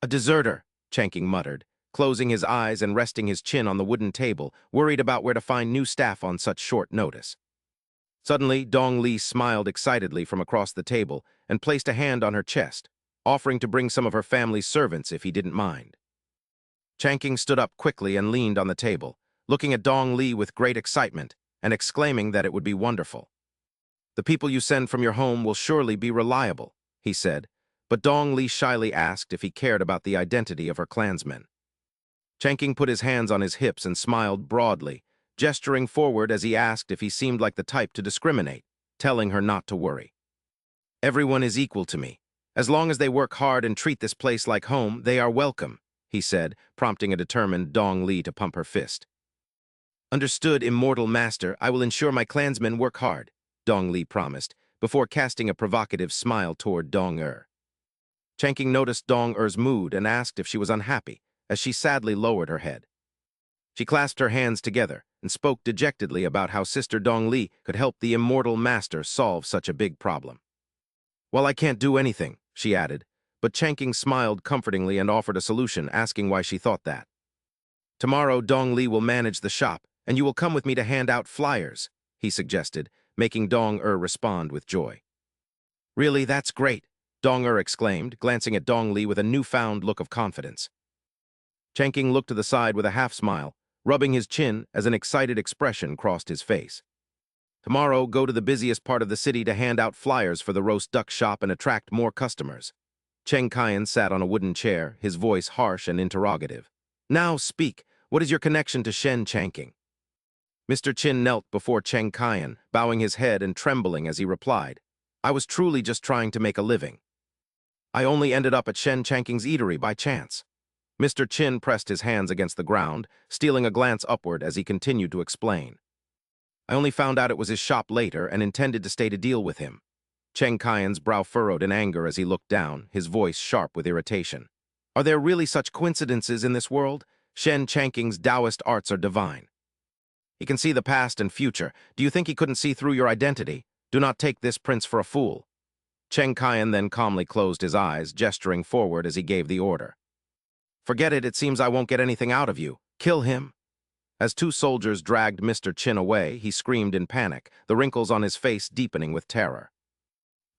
"A deserter," Chanking muttered, closing his eyes and resting his chin on the wooden table, worried about where to find new staff on such short notice. Suddenly, Dong Li smiled excitedly from across the table and placed a hand on her chest, offering to bring some of her family's servants if he didn't mind. Chanking stood up quickly and leaned on the table, looking at Dong Li with great excitement and exclaiming that it would be wonderful. "The people you send from your home will surely be reliable," he said, but Dong Li shyly asked if he cared about the identity of her clansmen. Chanking put his hands on his hips and smiled broadly, gesturing forward as he asked if he seemed like the type to discriminate, telling her not to worry. "Everyone is equal to me. As long as they work hard and treat this place like home, they are welcome," he said, prompting a determined Dong Li to pump her fist. "Understood, immortal master. I will ensure my clansmen work hard," Dong Li promised, before casting a provocative smile toward Dong Er. Chanking noticed Dong Er's mood and asked if she was unhappy, as she sadly lowered her head. She clasped her hands together and spoke dejectedly about how Sister Dong Li could help the immortal master solve such a big problem. "Well, I can't do anything," she added, but Chanking smiled comfortingly and offered a solution, asking why she thought that. "Tomorrow, Dong Li will manage the shop, and you will come with me to hand out flyers," he suggested, making Dong Er respond with joy. "Really, that's great," Dong Er exclaimed, glancing at Dong Li with a newfound look of confidence. Chanking looked to the side with a half-smile, rubbing his chin as an excited expression crossed his face. "Tomorrow, go to the busiest part of the city to hand out flyers for the roast duck shop and attract more customers." Cheng Kian sat on a wooden chair, his voice harsh and interrogative. "Now speak. What is your connection to Shen Chanking? Mr. Chin knelt before Cheng Kian, bowing his head and trembling as he replied, I was truly just trying to make a living. I only ended up at Shen Chanking's eatery by chance. Mr. Chin pressed his hands against the ground, stealing a glance upward as he continued to explain. I only found out it was his shop later and intended to stay to deal with him. Cheng Kian's brow furrowed in anger as he looked down, his voice sharp with irritation. Are there really such coincidences in this world? Shen Chanking's Taoist arts are divine. He can see the past and future. Do you think he couldn't see through your identity? Do not take this prince for a fool. Cheng Kian then calmly closed his eyes, gesturing forward as he gave the order. Forget it, it seems I won't get anything out of you. Kill him. As two soldiers dragged Mr. Chin away, he screamed in panic, the wrinkles on his face deepening with terror.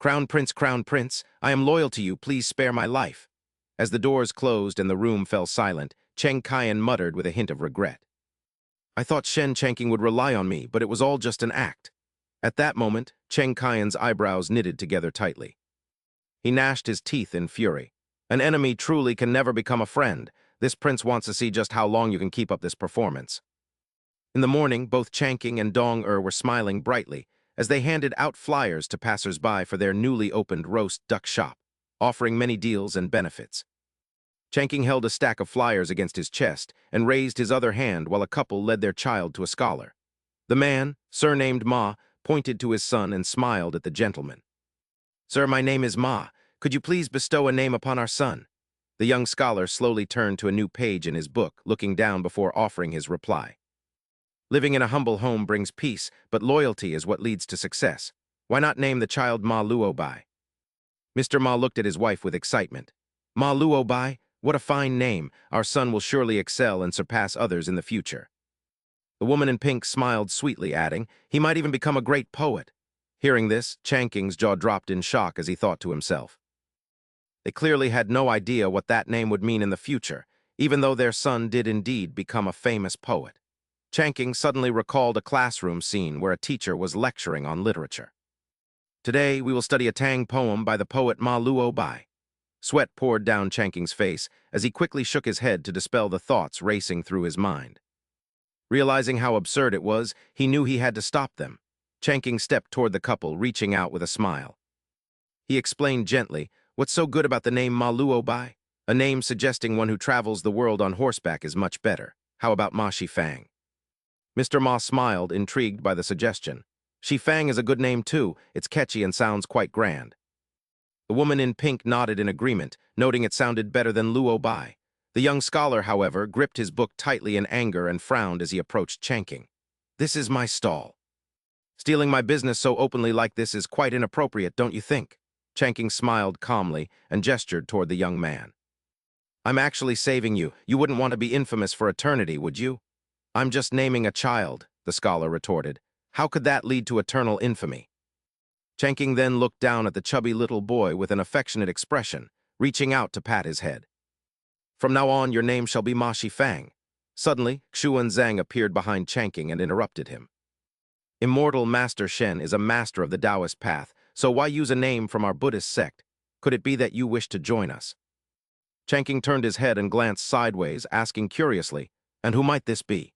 Crown Prince, I am loyal to you, please spare my life. As the doors closed and the room fell silent, Cheng Kian muttered with a hint of regret. I thought Shen Chanking would rely on me, but it was all just an act. At that moment, Cheng Kian's eyebrows knitted together tightly. He gnashed his teeth in fury. An enemy truly can never become a friend. This prince wants to see just how long you can keep up this performance. In the morning, both Chanking and Dong-er were smiling brightly as they handed out flyers to passers-by for their newly opened roast duck shop, offering many deals and benefits. Chanking held a stack of flyers against his chest and raised his other hand while a couple led their child to a scholar. The man, surnamed Ma, pointed to his son and smiled at the gentleman. Sir, my name is Ma. Could you please bestow a name upon our son? The young scholar slowly turned to a new page in his book, looking down before offering his reply. Living in a humble home brings peace, but loyalty is what leads to success. Why not name the child Ma Luobai? Mr. Ma looked at his wife with excitement. Ma Luobai? What a fine name. Our son will surely excel and surpass others in the future. The woman in pink smiled sweetly, adding, he might even become a great poet. Hearing this, Chanking's jaw dropped in shock as he thought to himself. They clearly had no idea what that name would mean in the future, even though their son did indeed become a famous poet. Chanking suddenly recalled a classroom scene where a teacher was lecturing on literature. Today, we will study a Tang poem by the poet Ma Luobai. Sweat poured down Chanking's face as he quickly shook his head to dispel the thoughts racing through his mind. Realizing how absurd it was, he knew he had to stop them. Chanking stepped toward the couple, reaching out with a smile. He explained gently, what's so good about the name Ma Luobai? A name suggesting one who travels the world on horseback is much better. How about Ma Shifang? Mr. Ma smiled, intrigued by the suggestion. Shifang is a good name too. It's catchy and sounds quite grand. The woman in pink nodded in agreement, noting it sounded better than Luobai. The young scholar, however, gripped his book tightly in anger and frowned as he approached Chanking. This is my stall. Stealing my business so openly like this is quite inappropriate, don't you think? Chanking smiled calmly and gestured toward the young man. I'm actually saving you. You wouldn't want to be infamous for eternity, would you? I'm just naming a child, the scholar retorted. How could that lead to eternal infamy? Chanking then looked down at the chubby little boy with an affectionate expression, reaching out to pat his head. From now on, your name shall be Ma Shifang. Suddenly, Xuan Zhang appeared behind Chanking and interrupted him. Immortal Master Shen is a master of the Taoist path, so why use a name from our Buddhist sect? Could it be that you wish to join us? Chanking turned his head and glanced sideways, asking curiously, and who might this be?